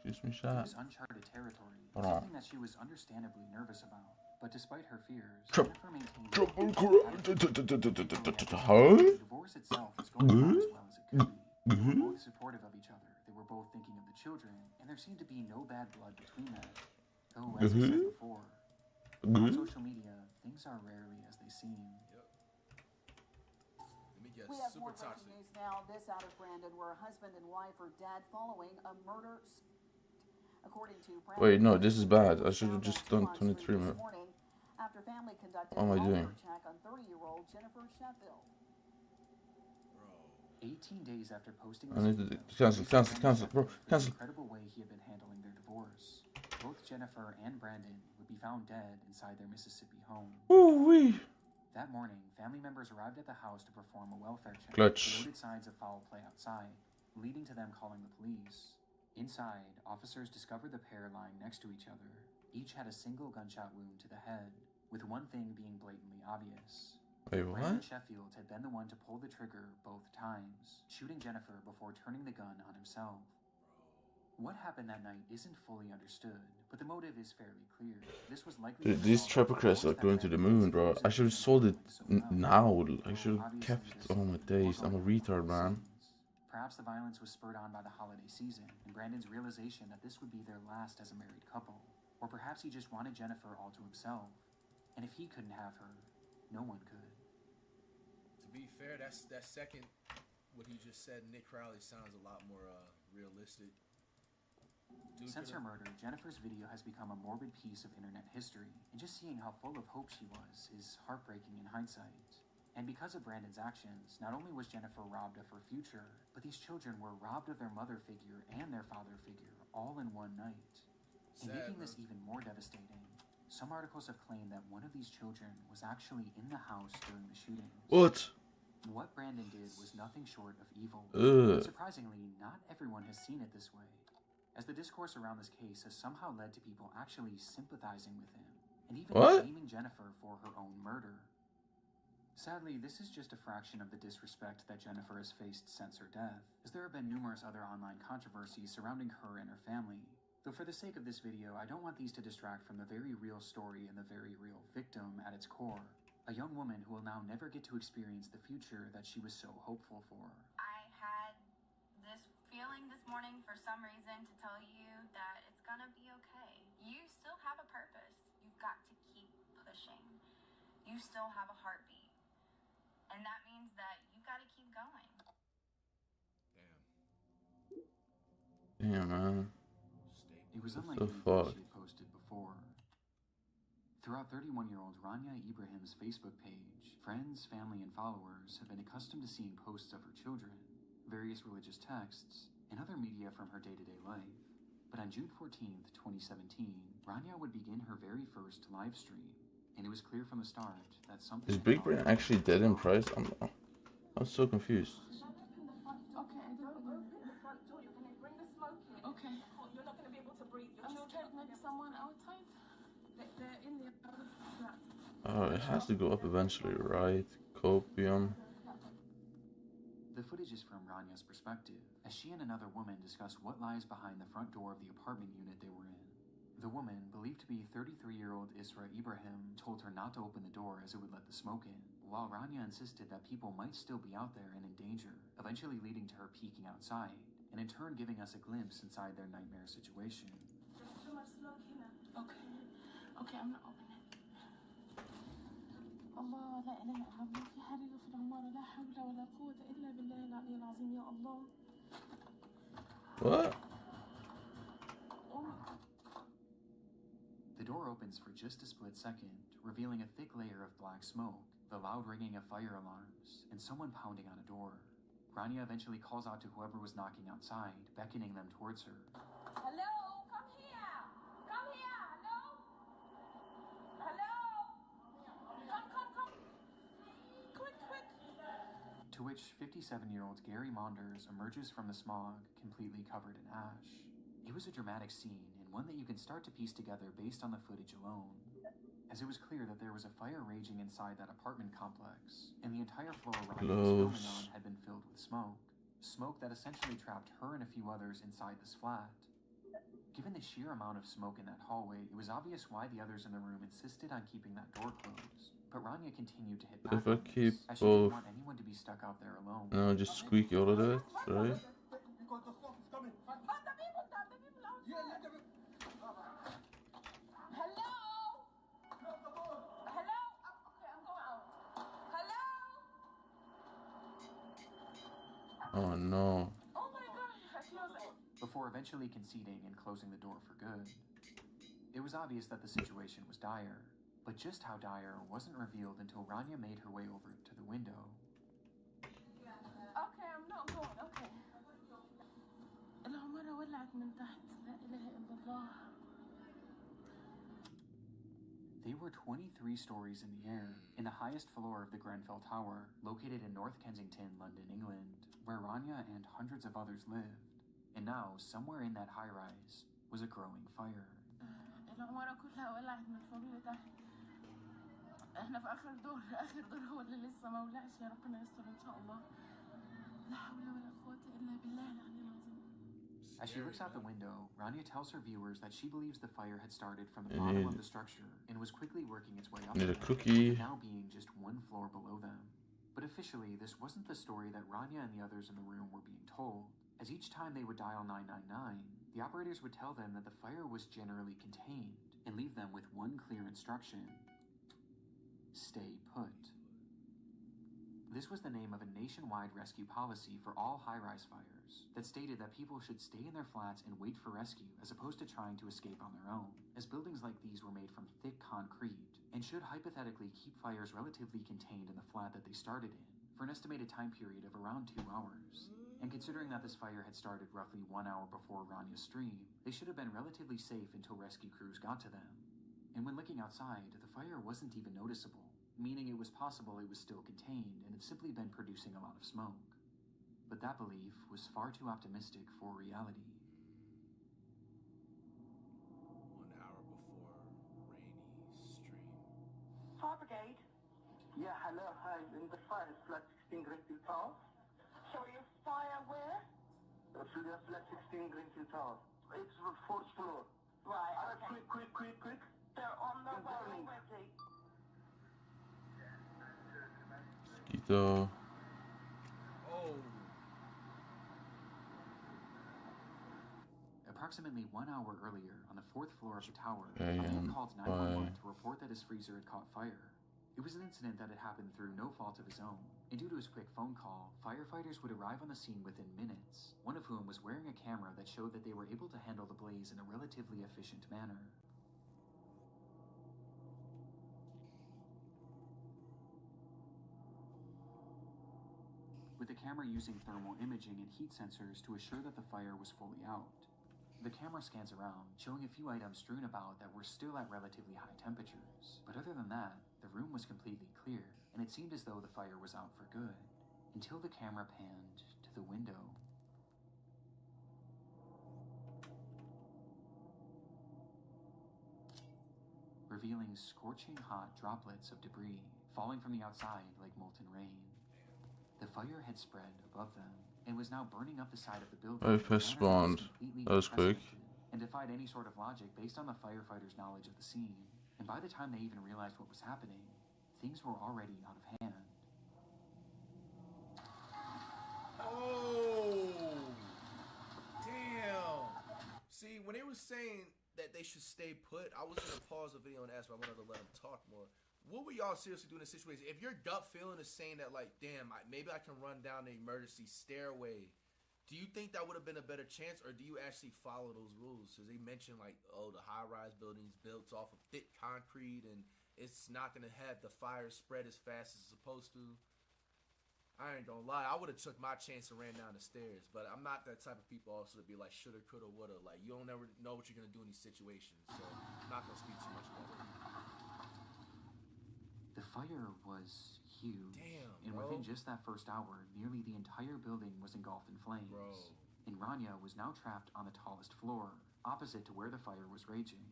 Excuse me, It chat. was uncharted territory, Hold on. something that she was understandably nervous about. But despite her fears, Trouble Jennifer maintained Trouble the Huh? divorce itself was going on as well as it could be. They were both supportive of each other. They were both thinking of the children, and there seemed to be no bad blood between them. Though, as I said before, on social media, things are rarely as they seem. Let me guess. We have Super more breaking toxic. news now. This out of Brandon, where a husband and wife are dead following a murder. According to Brandon, Wait, no, this is bad. I was should have found just at 2 done on Street 23 this minutes. morning after family conducted What am I a doing? welfare check on 30-year-old Jennifer Sheffield. Bro. 18 days after posting I this need video, to cancel, police cancel, began cancel, bro, checking for the cancel. incredible way he had been handling their divorce. Both Jennifer and Brandon would be found dead inside their Mississippi home. Ooh-wee. That morning, family members arrived at the house to perform a welfare check. Clutch. They noted signs of foul play outside. leading to them calling the police. Inside, officers discovered the pair lying next to each other. Each had a single gunshot wound to the head, with one thing being blatantly obvious. Wait, Brandon what? Sheffield had been the one to pull the trigger both times, shooting Jennifer before turning the gun on himself. What happened that night isn't fully understood, but the motive is fairly clear. This was likely Dude, these triple crests are going to the moon, bro. I should have sold it now. I should have kept it. Oh my days, I'm a retard, man. Perhaps the violence was spurred on by the holiday season and Brandon's realization that this would be their last as a married couple. Or perhaps he just wanted Jennifer all to himself. And if he couldn't have her, no one could. To be fair, that second, what he just said, Nick Crowley, sounds a lot more realistic. Since her murder, Jennifer's video has become a morbid piece of internet history, and just seeing how full of hope she was is heartbreaking in hindsight. And because of Brandon's actions, not only was Jennifer robbed of her future, but these children were robbed of their mother figure and their father figure all in one night. And making this even more devastating, some articles have claimed that one of these children was actually in the house during the shootings. What? What Brandon did was nothing short of evil. Ugh. Surprisingly, not everyone has seen it this way, as the discourse around this case has somehow led to people actually sympathizing with him, and even blaming Jennifer for her own murder. Sadly, this is just a fraction of the disrespect that Jennifer has faced since her death, as there have been numerous other online controversies surrounding her and her family. Though for the sake of this video, I don't want these to distract from the very real story and the very real victim at its core. A young woman who will now never get to experience the future that she was so hopeful for. I had this feeling this morning for some reason to tell you that it's gonna be okay. You still have a purpose. You've got to keep pushing. You still have a heartbeat. And that means that you gotta keep going. Damn, man. It was unlike anything she had posted before. Throughout 31-year-old Rania Ibrahim's Facebook page, friends, family, and followers have been accustomed to seeing posts of her children, various religious texts, and other media from her day-to-day life. But on June 14th, 2017, Rania would begin her very first live stream, and it was clear from the start that something... Is Big Brain actually dead in price? I'm so confused. Okay. You're not going to be able to breathe. Your children, maybe someone outside. They're in the flat. Oh, it has to go up eventually, right? Copium. The footage is from Rania's perspective, as she and another woman discuss what lies behind the front door of the apartment unit they were in. The woman, believed to be 33-year-old Isra Ibrahim, told her not to open the door as it would let the smoke in, while Rania insisted that people might still be out there and in danger, eventually leading to her peeking outside, and in turn giving us a glimpse inside their nightmare situation. There's too much smoke here. Okay, I'm not opening it. Allah, لا إله إلا الله في حريق في العمارة لا حول ولا قوة إلا بالله العلي العظيم يا الله. What? The door opens for just a split second, revealing a thick layer of black smoke, the loud ringing of fire alarms, and someone pounding on a door. Rania eventually calls out to whoever was knocking outside, beckoning them towards her. Hello, come here. Come here. Hello. Hello. Come. Quick. To which 57-year-old Gary Maunders emerges from the smog, completely covered in ash. It was a dramatic scene, and one that you can start to piece together based on the footage alone, as it was clear that there was a fire raging inside that apartment complex, and the entire floor Rania was filming on had been filled with smoke. Smoke that essentially trapped her and a few others inside this flat. Given the sheer amount of smoke in that hallway, it was obvious why the others in the room insisted on keeping that door closed. But Rania continued to hit back If I keep as she both... didn't want anyone to be stuck out there alone. No, just squeak all of it, right? Because the smoke is coming. But the people outside. Hello. Close the door. Hello. Okay, I'm going out. Hello. Oh no. Oh my God. Before eventually conceding and closing the door for good. It was obvious that the situation was dire, but just how dire wasn't revealed until Rania made her way over to the window. Okay, I'm not going. Okay. العمارة ولعت من تحت. لا إله إلا الله. They were 23 stories in the air, in the highest floor of the Grenfell Tower, located in North Kensington, London, England, where Rania and hundreds of others lived. And now, somewhere in that high-rise, was a growing fire. العمارة كلها ولعت من فوق لتحت. احنا في آخر دور هو اللي لسه ما ولعش. يا ربنا يستر إن شاء الله. لا حول ولا قوة إلا بالله العلي العظيم. As she looks out the window, Rania tells her viewers that she believes the fire had started from the bottom of the structure and was quickly working its way up, Need a cookie. now being just one floor below them. But officially, this wasn't the story that Rania and the others in the room were being told, as each time they would dial 999, the operators would tell them that the fire was generally contained and leave them with one clear instruction: stay put. This was the name of a nationwide rescue policy for all high-rise fires that stated that people should stay in their flats and wait for rescue as opposed to trying to escape on their own, as buildings like these were made from thick concrete and should hypothetically keep fires relatively contained in the flat that they started in for an estimated time period of around 2 hours. And considering that this fire had started roughly 1 hour before Rania's stream, they should have been relatively safe until rescue crews got to them. And when looking outside, the fire wasn't even noticeable, meaning it was possible it was still contained and had simply been producing a lot of smoke. But that belief was far too optimistic for reality. 1 hour before Rainey's stream. Fire brigade. Yeah, hello, hi. In the fire, flat 16 Greenfield Tower. Sorry, a fire where? Flat 16 Greenfield Tower. It's the 4th floor. Right, okay. Quick. They're on the It's way burning. already. Mosquito. Oh. Approximately 1 hour earlier, on the 4th floor of the tower, a Okay, man called 911 bye. to report that his freezer had caught fire. It was an incident that had happened through no fault of his own, and due to his quick phone call, firefighters would arrive on the scene within minutes, one of whom was wearing a camera that showed that they were able to handle the blaze in a relatively efficient manner. With the camera using thermal imaging and heat sensors to assure that the fire was fully out. The camera scans around, showing a few items strewn about that were still at relatively high temperatures. But other than that, the room was completely clear, and it seemed as though the fire was out for good, until the camera panned to the window. Revealing scorching hot droplets of debris falling from the outside like molten rain. The fire had spread above them and was now burning up the side of the building. I pressed spawned. That was quick. And defied any sort of logic based on the firefighters' knowledge of the scene. And by the time they even realized what was happening, things were already out of hand. Oh, damn. See, when they were saying that they should stay put, I was going to pause the video and ask, but I wanted to let them talk more. What would y'all seriously do in this situation? If your gut feeling is saying that, like, damn, maybe I can run down the emergency stairway, do you think that would have been a better chance, or do you actually follow those rules? Because they mentioned, like, oh, the high-rise buildings built off of thick concrete, and it's not going to have the fire spread as fast as it's supposed to. I ain't gonna lie, I would have took my chance and ran down the stairs, but I'm not that type of people also to be like shoulda, coulda, woulda. Like, you don't never know what you're gonna do in these situations, so I'm not gonna speak too much about it. The fire was huge. Damn, and bro. within just that first hour, nearly the entire building was engulfed in flames. Bro. And Rania was now trapped on the tallest floor, opposite to where the fire was raging.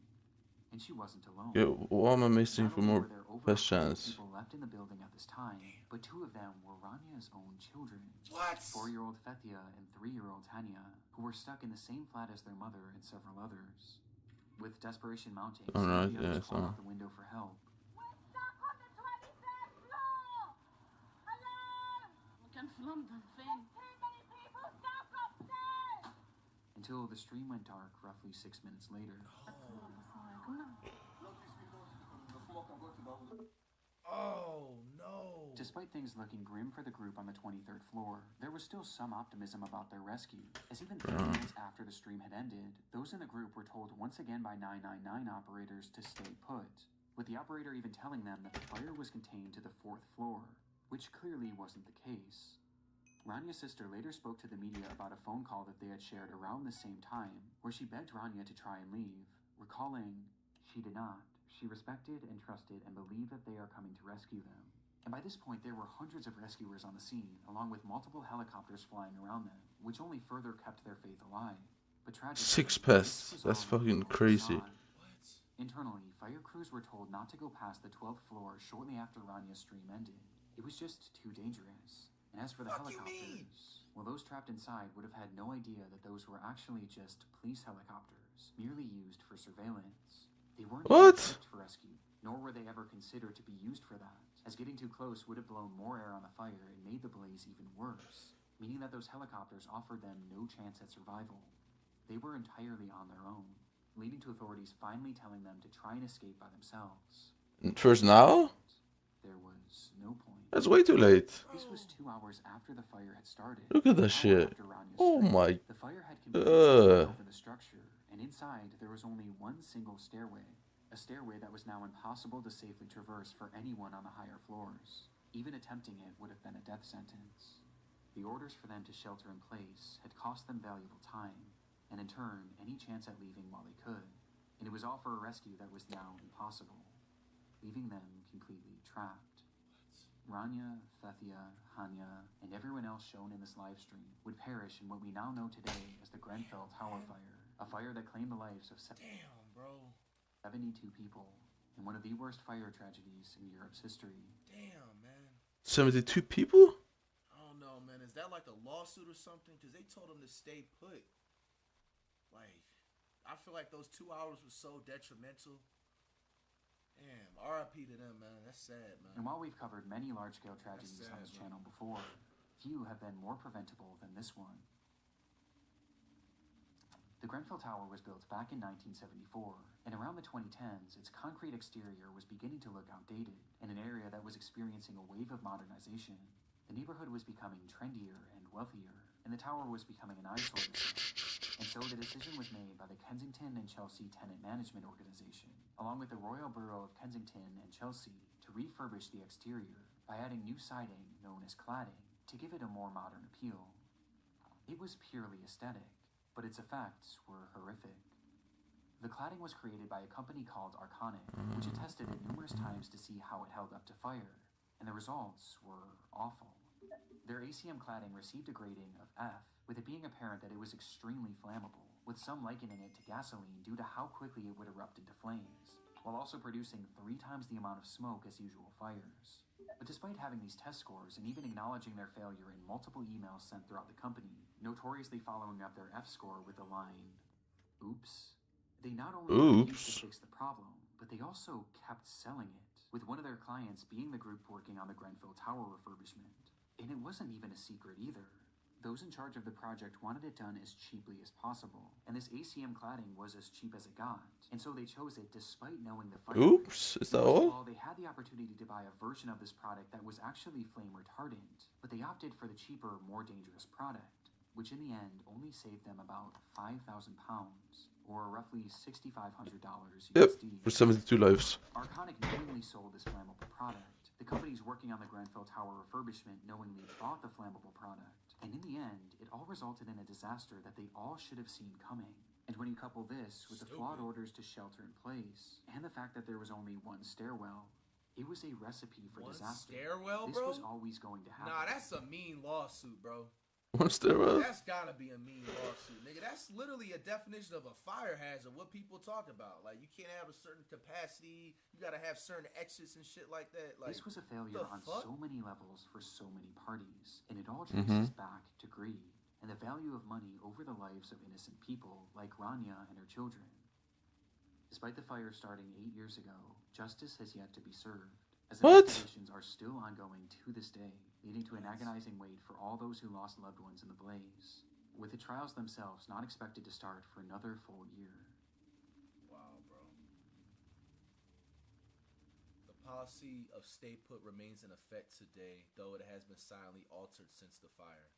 And she wasn't alone. Yeah, what am I missing Not for only more were there over best 100 chance? people left in the building at this time, but 2 of them were Rania's own children. What? 4-year-old Fethia and 3-year-old Tanya, who were stuck in the same flat as their mother and several others. With desperation mounting, some Alright, of the others yeah, called so. out the window for help. We're stuck on the 23rd floor! Hello! مكان في لندن فين؟ Too many people stuck upstairs! Until the stream went dark roughly 6 minutes later. Oh, no. Despite things looking grim for the group on the 23rd floor, there was still some optimism about their rescue, as even 30 minutes after the stream had ended, those in the group were told once again by 999 operators to stay put, with the operator even telling them that the fire was contained to the 4th floor, which clearly wasn't the case. Rania's sister later spoke to the media about a phone call that they had shared around the same time, where she begged Rania to try and leave, recalling she did not. she respected and trusted and believed that they are coming to rescue them. And by this point, there were hundreds of rescuers on the scene, along with multiple helicopters flying around them, which only further kept their faith alive. But tragically, 6 pests. That's fucking crazy. Internally, fire crews were told not to go past the 12th floor shortly after Ranya's stream ended. It was just too dangerous. And as for the helicopters, well, those trapped inside would have had no idea that those were actually just police helicopters, merely used for surveillance. They weren't equipped for rescue, nor were they ever considered to be used for that, as getting too close would have blown more air on the fire and made the blaze even worse, meaning that those helicopters offered them no chance at survival. They were entirely on their own, leading to authorities finally telling them to try and escape by themselves. First now? There was no point. That's way too late. This was 2 hours after the fire had started. Look at that shit. Oh my. The fire had completely taken over the structure, and inside there was only one single stairway. A stairway that was now impossible to safely traverse for anyone on the higher floors. Even attempting it would have been a death sentence. The orders for them to shelter in place had cost them valuable time, and in turn, any chance at leaving while they could. And it was all for a rescue that was now impossible, leaving them completely trapped. Rania, Thethia, Hanya, and everyone else shown in this live stream would perish in what we now know today as the Grenfell Tower fire, a fire that claimed the lives of 72 people, and one of the worst fire tragedies in Europe's history. Damn, man. 72 people? I don't know, man. Is that like a lawsuit or something? Because they told them to stay put. Like, I feel like those 2 hours was so detrimental. Damn, RIP to them, man. That's sad, man. And while we've covered many large-scale tragedies on this channel before, few have been more preventable than this one. The Grenfell Tower was built back in 1974, and around the 2010s, its concrete exterior was beginning to look outdated in an area that was experiencing a wave of modernization. The neighborhood was becoming trendier and wealthier, and the tower was becoming an eyesore to some. And so the decision was made by the Kensington and Chelsea Tenant Management Organization, along with the Royal Borough of Kensington and Chelsea, to refurbish the exterior by adding new siding known as cladding to give it a more modern appeal. It was purely aesthetic, but its effects were horrific. The cladding was created by a company called Arconic, which had tested it numerous times to see how it held up to fire, and the results were awful. Their ACM cladding received a grading of F, with it being apparent that it was extremely flammable, with some likening it to gasoline due to how quickly it would erupt into flames, while also producing 3 times the amount of smoke as usual fires. But despite having these test scores and even acknowledging their failure in multiple emails sent throughout the company, notoriously following up their F score with the line, "Oops," they not only refused to fix the problem, but they also kept selling it, with one of their clients being the group working on the Grenfell Tower refurbishment. And it wasn't even a secret either. Those in charge of the project wanted it done as cheaply as possible, and this ACM cladding was as cheap as it got, and so they chose it despite knowing the fire. Oops, is that all? They had the opportunity to buy a version of this product that was actually flame retardant, but they opted for the cheaper, more dangerous product, which in the end only saved them about £5,000, or roughly $6,500 USD. Yep, for 72 lives. Arconic knowingly sold this flammable product. The companies working on the Grenfell Tower refurbishment knowingly bought the flammable product. And in the end, it all resulted in a disaster that they all should have seen coming. And when you couple this with the flawed orders to shelter in place, and the fact that there was only one stairwell, it was a recipe for disaster. Stairwell, this bro? was always going to happen. Nah, that's a mean lawsuit, bro. One stairwell? That's gotta be a mean lawsuit, nigga. That's literally a definition of a fire hazard, what people talk about. Like, you can't have a certain capacity, you gotta have certain exits and shit like that. Like, this was a failure on so many levels for so many parties, and it all traces back to greed, and the value of money over the lives of innocent people like Rania and her children. Despite the fire starting 8 years ago, justice has yet to be served, as investigations are still ongoing to this day, leading to an agonizing wait for all those who lost loved ones in the blaze, with the trials themselves not expected to start for another full year. Wow, bro. The policy of stay put remains in effect today, though it has been silently altered since the fire.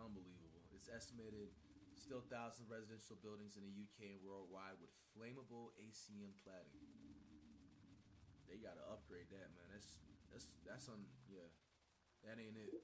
Unbelievable. It's estimated still thousands of residential buildings in the UK and worldwide with flammable ACM cladding. They gotta upgrade that, man. That's on, yeah. That ain't it.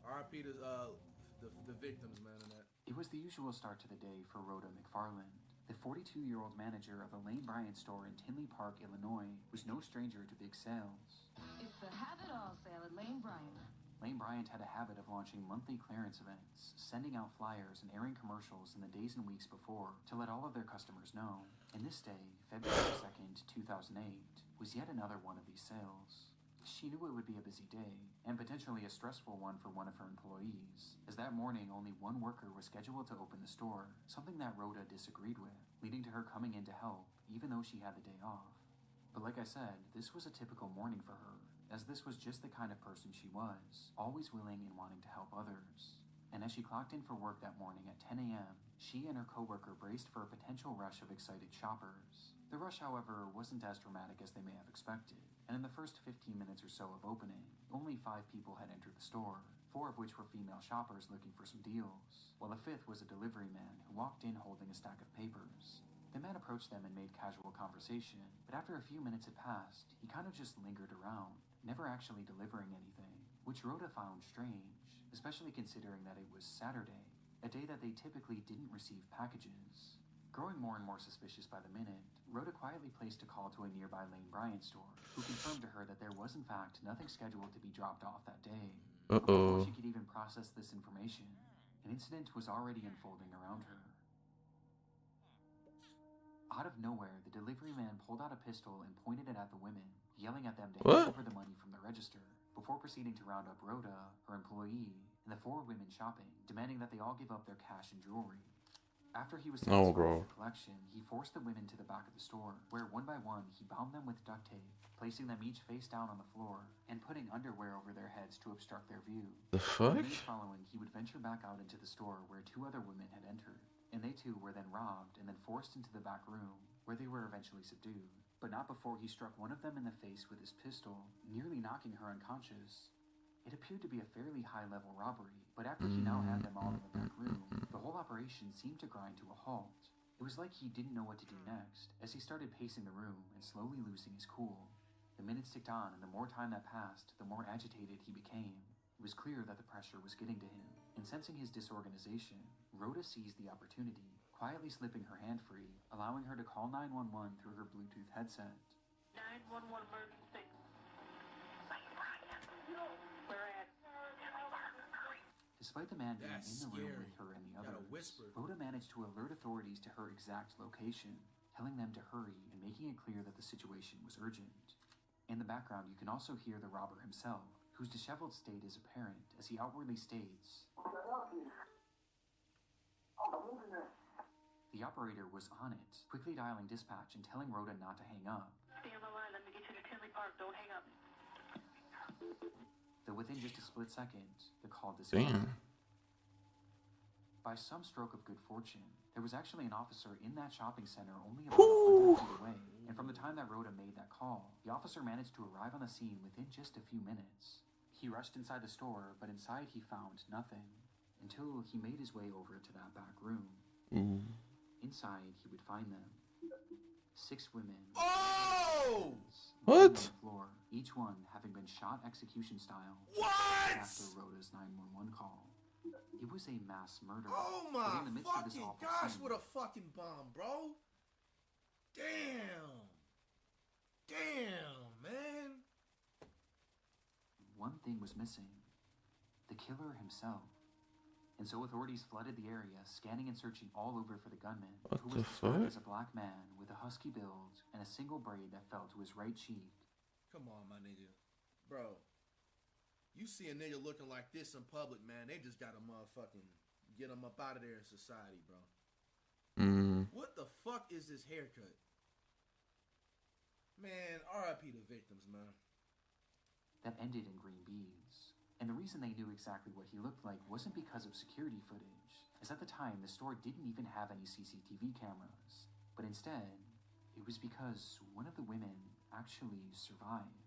RIP to the victims, man, on that. It was the usual start to the day for Rhoda McFarland. The 42-year-old manager of the Lane Bryant store in Tinley Park, Illinois, was no stranger to big sales. It's the Have It All sale at Lane Bryant. Lane Bryant had a habit of launching monthly clearance events, sending out flyers and airing commercials in the days and weeks before to let all of their customers know. And this day, February 2nd, 2008, was yet another one of these sales. She knew it would be a busy day, and potentially a stressful one for one of her employees, as that morning only one worker was scheduled to open the store, something that Rhoda disagreed with, leading to her coming in to help, even though she had the day off. But like I said, this was a typical morning for her, as this was just the kind of person she was, always willing and wanting to help others. And as she clocked in for work that morning at 10 a.m., she and her coworker braced for a potential rush of excited shoppers. The rush, however, wasn't as dramatic as they may have expected, and in the first 15 minutes or so of opening, only 5 people had entered the store, 4 of which were female shoppers looking for some deals, while the 5th was a delivery man who walked in holding a stack of papers. The man approached them and made casual conversation, but after a few minutes had passed, he kind of just lingered around, never actually delivering anything, which Rhoda found strange, especially considering that it was Saturday, a day that they typically didn't receive packages. Growing more and more suspicious by the minute, Rhoda quietly placed a call to a nearby Lane Bryant store, who confirmed to her that there was in fact nothing scheduled to be dropped off that day. Before she could even process this information, an incident was already unfolding around her. Out of nowhere, the delivery man pulled out a pistol and pointed it at the women, yelling at them to hand over the money from the register, before proceeding to round up Rhoda, her employee, and the 4 women shopping, demanding that they all give up their cash and jewelry. After he was satisfied with the collection, he forced the women to the back of the store, where one by one he bound them with duct tape, placing them each face down on the floor, and putting underwear over their heads to obstruct their view. The fuck? In the minutes following, he would venture back out into the store where 2 other women had entered, and they too were then robbed and then forced into the back room, where they were eventually subdued, but not before he struck one of them in the face with his pistol, nearly knocking her unconscious. It appeared to be a fairly high-level robbery, but after he now had them all in the back room, the whole operation seemed to grind to a halt. It was like he didn't know what to do next, as he started pacing the room and slowly losing his cool. The minutes ticked on, and the more time that passed, the more agitated he became. It was clear that the pressure was getting to him, and sensing his disorganization, Rhoda seized the opportunity, quietly slipping her hand free, allowing her to call 911 through her Bluetooth headset. 911 emergency. Despite the man being That's in the room scary. with her and the Gotta others, whisper. Rhoda managed to alert authorities to her exact location, telling them to hurry and making it clear that the situation was urgent. In the background, you can also hear the robber himself, whose disheveled state is apparent as he outwardly states, the operator was on it, quickly dialing dispatch and telling Rhoda not to hang up. Stay on the line. Let me get you to Tinley Park. Don't hang up. Though within just a split second, the call disconnected. Damn. By some stroke of good fortune, there was actually an officer in that shopping center only about 100 feet away, and from the time that Rhoda made that call, the officer managed to arrive on the scene within just a few minutes. He rushed inside the store, but inside he found nothing, until he made his way over to that back room. Inside, he would find them. 6 women. Oh! What? On the floor, each one having been shot execution style. What? After Rhoda's 911 call. It was a mass murder. Oh But my in the midst of this fucking awful gosh, scene, what a fucking bomb, bro. Damn. Damn, man. one thing was missing. The killer himself. And so authorities flooded the area, scanning and searching all over for the gunman, who was described as a black man with a husky build and a single braid that fell to his right cheek. Come on, my nigga. Bro, you see a nigga looking like this in public, man, they just gotta motherfucking get him up out of there in society, bro. What the fuck is this haircut? Man, RIP the victims, man. That ended in green beads. And the reason they knew exactly what he looked like wasn't because of security footage, as at the time the store didn't even have any CCTV cameras. But instead, it was because one of the women actually survived.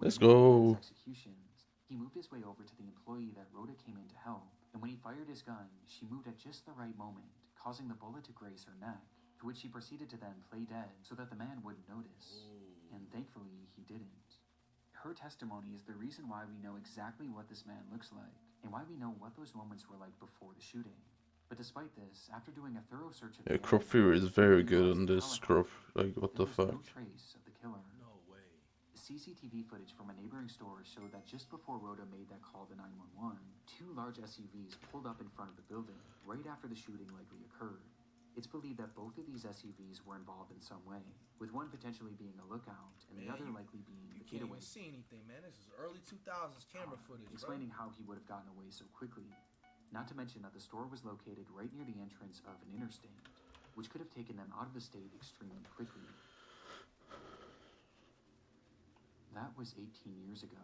Let's go. Executions, he moved his way over to the employee that Rhoda came in to help, and when he fired his gun, she moved at just the right moment, causing the bullet to graze her neck, to which she proceeded to then play dead so that the man wouldn't notice. And thankfully, he didn't. Her testimony is the reason why we know exactly what this man looks like, and why we know what those moments were like before the shooting. But despite this, after doing a thorough search of Yeah, the Crop area, Fever is very we good realized on that this Holocaust, Crop. Like, what there the was fuck? no trace of the killer. No way. CCTV footage from a neighboring store showed that just before Rhoda made that call to 911, two large SUVs pulled up in front of the building right after the shooting likely occurred. It's believed that both of these SUVs were involved in some way, with one potentially being a lookout and the other likely being You the can't getaway. even see anything, man. This is early 2000s camera footage, Explaining bro. how he would have gotten away so quickly. Not to mention that the store was located right near the entrance of an interstate, which could have taken them out of the state extremely quickly. That was 18 years ago,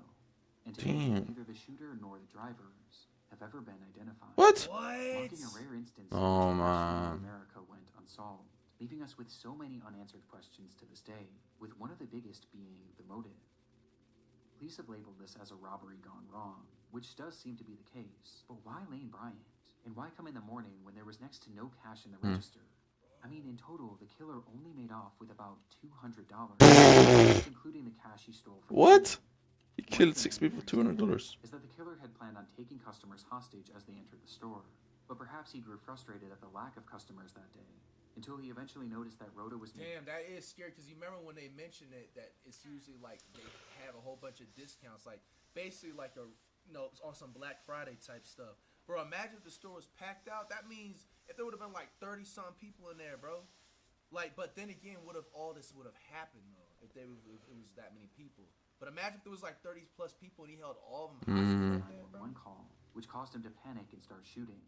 and today neither the shooter nor the drivers have ever been identified. What? Marking a rare instance in Oh, which a mass shooting man. in America went unsolved, leaving us with so many unanswered questions to this day, with one of the biggest being the motive. Police have labeled this as a robbery gone wrong, which does seem to be the case. But why Lane Bryant? And why come in the morning when there was next to no cash in the register? I mean, in total, the killer only made off with about $200, including the cash he stole from What? He One killed thing 6 people for $200. is that the killer had planned on taking customers hostage as they entered the store. But perhaps he grew frustrated at the lack of customers that day, until he eventually noticed that Rhoda was... Damn, that is scary, because you remember when they mentioned it, that it's usually like they have a whole bunch of discounts, like basically like a, you know, on some Black Friday type stuff. Bro, imagine if the store was packed out. That means if there would have been like 30-some people in there, bro. Like, but then again, what if all this would have happened, though, if it was that many people? But imagine if there was like 30-plus people and he held all of them hostage like that, bro. One call, which caused him to panic and start shooting.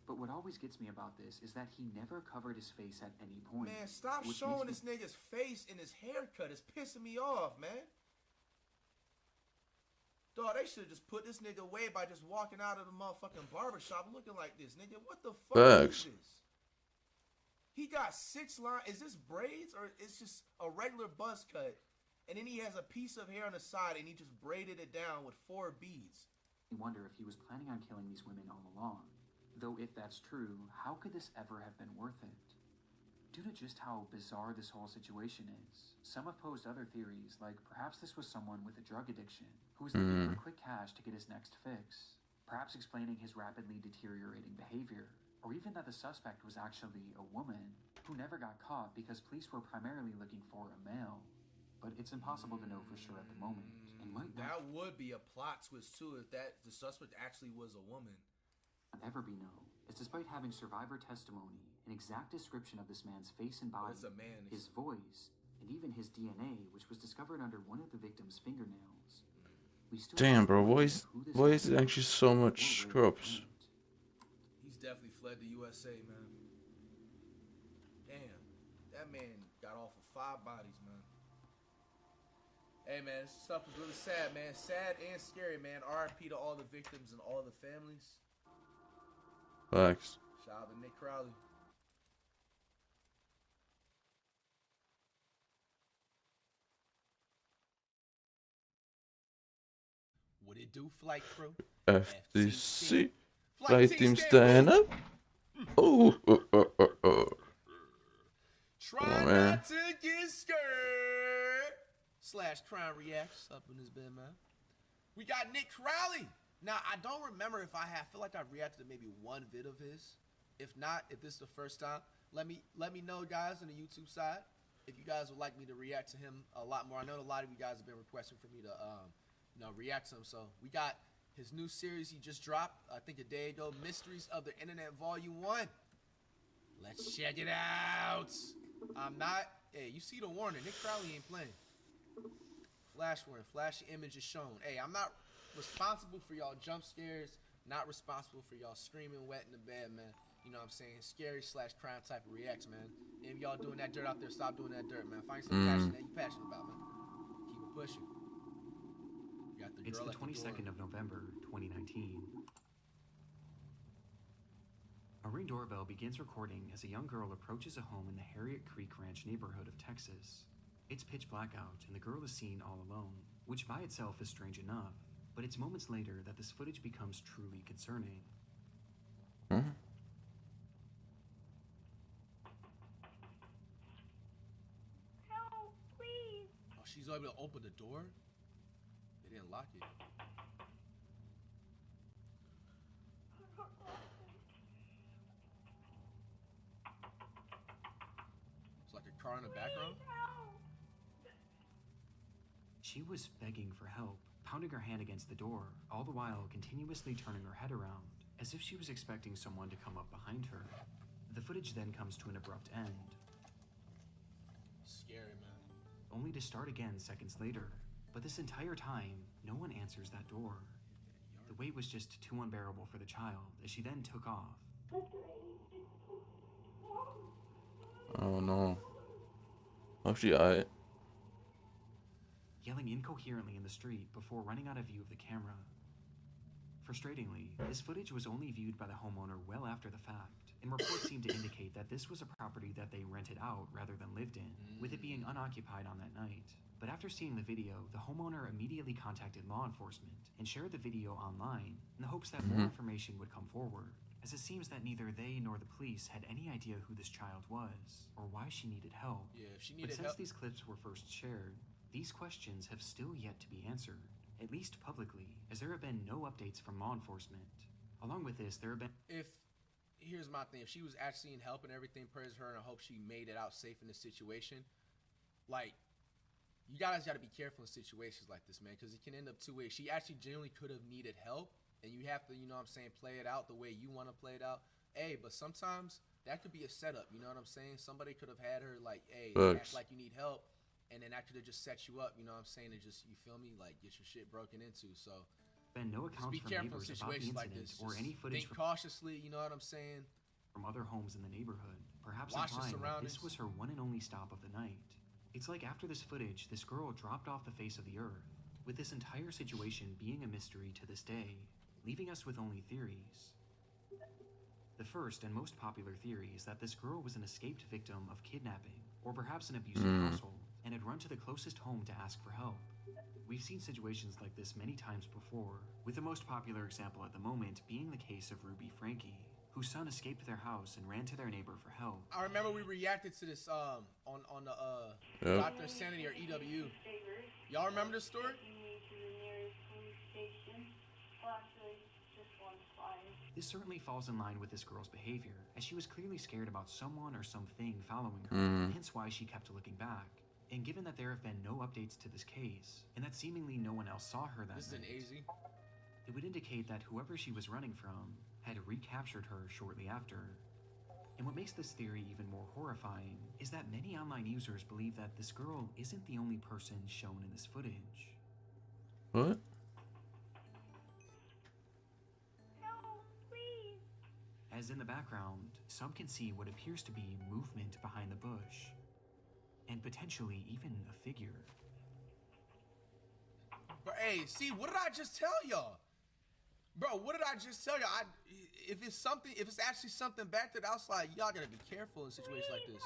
But what always gets me about this is that he never covered his face at any point. Man, stop showing this nigga's face and his haircut. It's pissing me off, man. Dog, they should have just put this nigga away by just walking out of the motherfucking barbershop looking like this, nigga. What the fuck is this? He got 6 lines. Is this braids or it's just a regular buzz cut? And then he has a piece of hair on the side and he just braided it down with 4 beads. I wonder if he was planning on killing these women all along. Though if that's true, how could this ever have been worth it? Due to just how bizarre this whole situation is, some have posed other theories, like perhaps this was someone with a drug addiction who was looking for quick cash to get his next fix, perhaps explaining his rapidly deteriorating behavior, or even that the suspect was actually a woman who never got caught because police were primarily looking for a male. But it's impossible to know for sure at the moment, and might not... That would be a plot twist too if that the suspect actually was a woman. Ever be known, is despite having survivor testimony, an exact description of this man's face and body, his voice, and even his DNA, which was discovered under one of the victim's fingernails. We still Damn, bro, why is it actually so much scrubs? He's definitely fled the USA, man. Damn, that man got off of 5 bodies, man. Hey, man, this stuff was really sad, man. Sad and scary, man. RIP to all the victims and all the families. Facts. Shout out to Nick Crowley. What it do, flight crew? FTC. Flight team stand up. Oh. Try not to get scared. / Crime Reacts up in this bed, man. We got Nick Crowley. Now, I don't remember if I feel like I've reacted to maybe one vid of his. If not, if this is the first time, let me know, guys, on the YouTube side, if you guys would like me to react to him a lot more. I know a lot of you guys have been requesting for me to, react to him. So we got his new series he just dropped, I think a day ago, Mysteries of the Internet Volume 1. Let's check it out. Hey, you see the warning. Nick Crowley ain't playing. Flash warning, flashy image is shown. Hey, I'm not responsible for y'all jump scares, not responsible for y'all screaming wet in the bed, man. You know what I'm saying? Scary / crime type of reacts, man. If y'all doing that dirt out there, stop doing that dirt, man. Find some passion that you passionate about, man. Keep it pushing. It's the 22nd of November, 2019. A Ring doorbell begins recording as a young girl approaches a home in the Harriet Creek Ranch neighborhood of Texas. It's pitch black out, and the girl is seen all alone, which by itself is strange enough, but it's moments later that this footage becomes truly concerning. Help, please. Oh, she's able to open the door? They didn't lock it. car in the background? She was begging for help, pounding her hand against the door, all the while continuously turning her head around, as if she was expecting someone to come up behind her. The footage then comes to an abrupt end, Scary, man. only to start again seconds later. But this entire time, no one answers that door. The wait was just too unbearable for the child, as she then took off. Oh no. Hope she alright. Yelling incoherently in the street before running out of view of the camera. Frustratingly, this footage was only viewed by the homeowner well after the fact, and reports seem to indicate that this was a property that they rented out rather than lived in, with it being unoccupied on that night. But after seeing the video, the homeowner immediately contacted law enforcement and shared the video online in the hopes that more information would come forward, as it seems that neither they nor the police had any idea who this child was or why she needed help. Yeah, if she But needed since help. these clips were first shared, these questions have still yet to be answered, at least publicly, as there have been no updates from law enforcement. Along with this, there have been... Here's my thing. If she was actually in help and everything, praise her, and I hope she made it out safe in this situation. Like, you guys got to be careful in situations like this, man, because it can end up two ways. She actually genuinely could have needed help, and you have to, you know what I'm saying, play it out the way you want to play it out. Hey, but sometimes that could be a setup, you know what I'm saying? Somebody could have had her like, hey, act like you need help, and then that could have just set you up, you know what I'm saying, and just, you feel me, like, get your shit broken into. So been no accounts be from careful in neighbors about the situations incident like this. or Just any footage think cautiously, you know what I'm saying? From other homes in the neighborhood, perhaps Watch the implying that surroundings. this was her one and only stop of the night. It's like after this footage, this girl dropped off the face of the earth, with this entire situation being a mystery to this day, leaving us with only theories. The first and most popular theory is that this girl was an escaped victim of kidnapping, or perhaps an abusive household, and had run to the closest home to ask for help. We've seen situations like this many times before, with the most popular example at the moment being the case of Ruby Frankie, whose son escaped their house and ran to their neighbor for help. I remember we reacted to this on the Dr. Sanity or EW. Y'all remember this story? This certainly falls in line with this girl's behavior, as she was clearly scared about someone or something following her, hence why she kept looking back. And given that there have been no updates to this case, and that seemingly no one else saw her that This is night, an AZ. it would indicate that whoever she was running from had recaptured her shortly after. And what makes this theory even more horrifying is that many online users believe that this girl isn't the only person shown in this footage. What? No, please. As in the background, some can see what appears to be movement behind the bush, and potentially even a figure. But hey, see, what did I just tell y'all? Bro, what did I just tell y'all? If it's actually something back there outside, y'all gotta be careful in situations like this.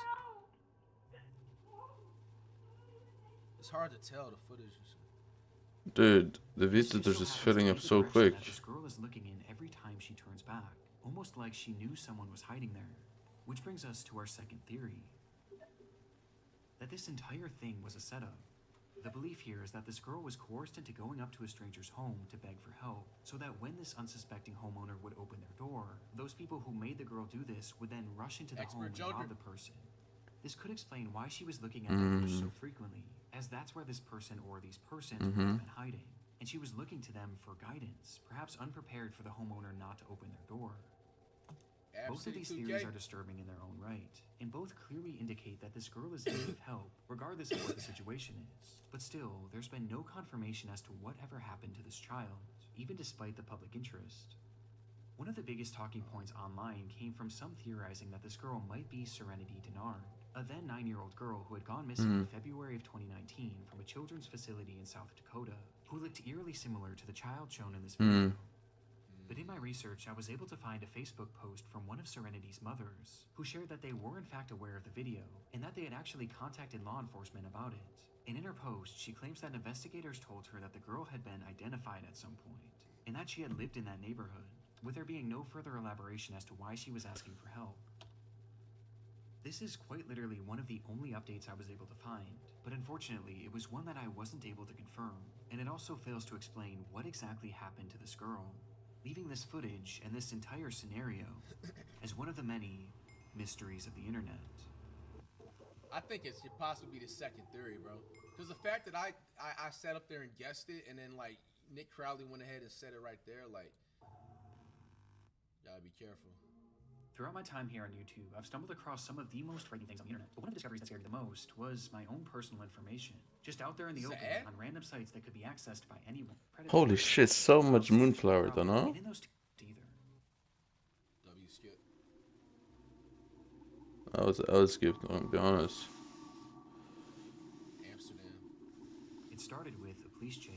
It's hard to tell the footage and shit. Dude, the This just visitors so is happens filling to up be the so direction quick. that this girl is looking in every time she turns back, almost like she knew someone was hiding there. Which brings us to our second theory, that this entire thing was a setup. The belief here is that this girl was coerced into going up to a stranger's home to beg for help, so that when this unsuspecting homeowner would open their door, those people who made the girl do this would then rush into the home and rob the person. This could explain why she was looking at the bush so frequently, as that's where this person or these persons would have been hiding, and she was looking to them for guidance, perhaps unprepared for the homeowner not to open their door. Both of these theories are disturbing in their own right, and both clearly indicate that this girl is in need of help, regardless of what the situation is. But still, there's been no confirmation as to whatever happened to this child, even despite the public interest. One of the biggest talking points online came from some theorizing that this girl might be Serenity Denard, a then 9-year-old girl who had gone missing in February of 2019 from a children's facility in South Dakota, who looked eerily similar to the child shown in this video. But in my research, I was able to find a Facebook post from one of Serenity's mothers, who shared that they were in fact aware of the video, and that they had actually contacted law enforcement about it. And in her post, she claims that investigators told her that the girl had been identified at some point, and that she had lived in that neighborhood, with there being no further elaboration as to why she was asking for help. This is quite literally one of the only updates I was able to find, but unfortunately it was one that I wasn't able to confirm, and it also fails to explain what exactly happened to this girl, leaving this footage and this entire scenario as one of the many mysteries of the internet. I think it should possibly be the second theory, bro. Because the fact that I sat up there and guessed it, and then like Nick Crowley went ahead and said it right there, like, gotta be careful. Throughout my time here on YouTube, I've stumbled across some of the most frightening things on the internet. But one of the discoveries that scared me the most was my own personal information. Just out there in the open, on random sites that could be accessed by anyone. Holy shit, so much moonflower though, no? And in those either. W skip. I was skipped, to be honest. Amsterdam. It started with a police chase.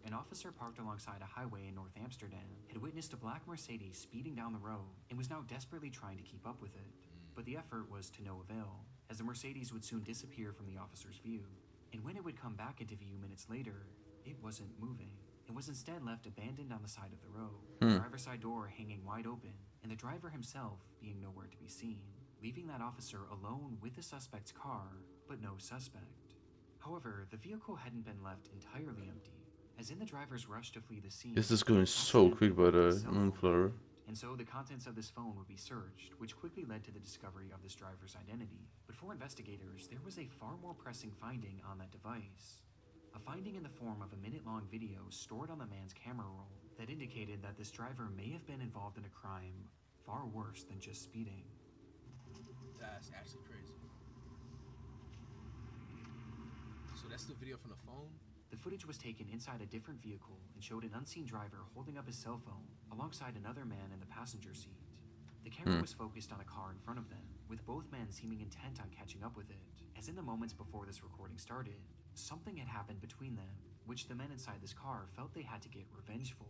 An officer parked alongside a highway in North Amsterdam had witnessed a black Mercedes speeding down the road and was now desperately trying to keep up with it. But the effort was to no avail, as the Mercedes would soon disappear from the officer's view. And when it would come back into view minutes later, it wasn't moving. It was instead left abandoned on the side of the road, the driver's side door hanging wide open, and the driver himself being nowhere to be seen, leaving that officer alone with the suspect's car, but no suspect. However, the vehicle hadn't been left entirely empty, as in the driver's rush to flee the scene. This is going so quick by the moonflower. And so the contents of this phone would be searched, which quickly led to the discovery of this driver's identity. But for investigators, there was a far more pressing finding on that device. A finding in the form of a minute-long video stored on the man's camera roll that indicated that this driver may have been involved in a crime far worse than just speeding. That's actually crazy. So that's the video from the phone? The footage was taken inside a different vehicle and showed an unseen driver holding up his cell phone alongside another man in the passenger seat. The camera was focused on a car in front of them, with both men seeming intent on catching up with it, as in the moments before this recording started, something had happened between them, which the men inside this car felt they had to get revenge for.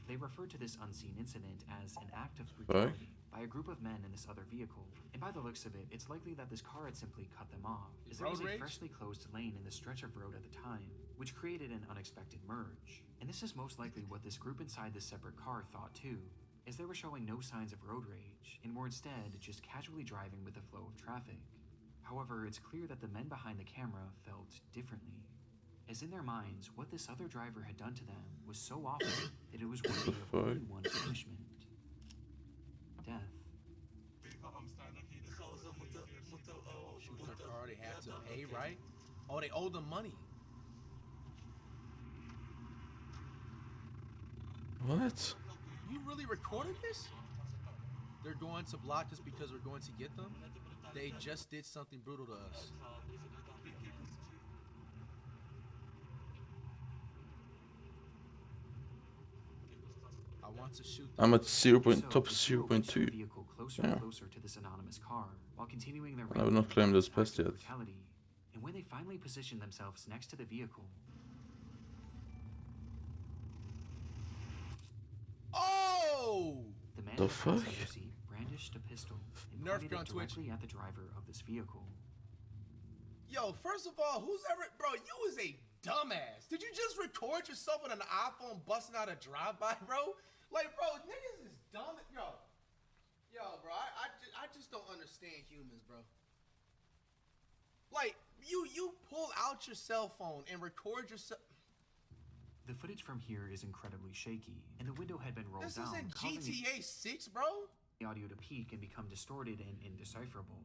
They referred to this unseen incident as an act of brutality by a group of men in this other vehicle, and by the looks of it, it's likely that this car had simply cut them off, as there was a freshly closed lane in the stretch of road at the time, which created an unexpected merge. And this is most likely what this group inside this separate car thought too, as they were showing no signs of road rage, and were instead just casually driving with the flow of traffic. However, it's clear that the men behind the camera felt differently, as in their minds, what this other driver had done to them was so awful that it was worthy of only one punishment. Death. Shoot their car, they had to pay, right? Oh, they owe them money. What? You really recorded this? They're going to block us because we're going to get them? They just did something brutal to us. I want to shoot them. I'm at top So, 0.2. vehicle closer and closer to this anonymous car, while continuing their I will not claim those pests yet. brutality. And when they finally positioned themselves next to the vehicle, oh! the man The in the fuck? passenger seat brandished a pistol and Nerf pointed gun it twitch. directly at the driver of this vehicle. Yo, first of all, who's ever... Bro, you is a dumbass. Did you just record yourself with an iPhone busting out a drive-by, bro? Like, bro, niggas is dumb. Yo, bro, I just don't understand humans, bro. Like, you pull out your cell phone and record yourself... The footage from here is incredibly shaky, and the window had been rolled This down, isn't causing GTA 6, bro? the audio to peak and become distorted and indecipherable.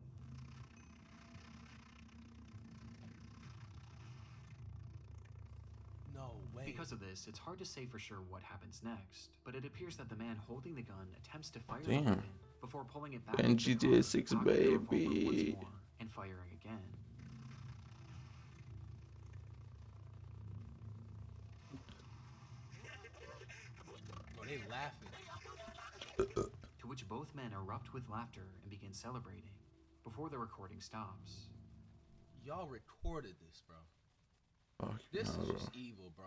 No way. Because of this, it's hard to say for sure what happens next, but it appears that the man holding the gun attempts to fire the Damn. weapon before pulling it back And into the GTA car, 6, cocking the revolver once baby. more, and firing again. Bro, they laughing. To which both men erupt with laughter and begin celebrating, before the recording stops. Y'all recorded this, bro. Fuck This no, is bro. just evil, bro.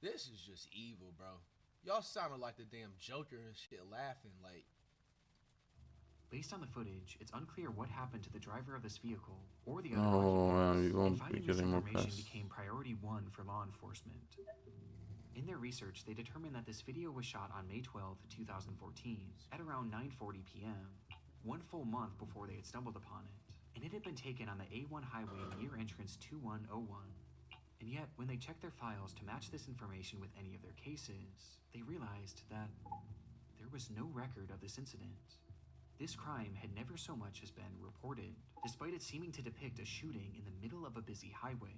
This is just evil, bro. Y'all sounded like the damn Joker and shit, laughing like... Based on the footage, it's unclear what happened to the driver of this vehicle or the other Oh man, occupants, we and won't be finding this getting more information press. became priority 1 for law enforcement. In their research, they determined that this video was shot on May 12, 2014, at around 9:40 p.m., 1 full month before they had stumbled upon it, and it had been taken on the A1 highway near entrance 2101. And yet, when they checked their files to match this information with any of their cases, they realized that there was no record of this incident. This crime had never so much as been reported, despite it seeming to depict a shooting in the middle of a busy highway.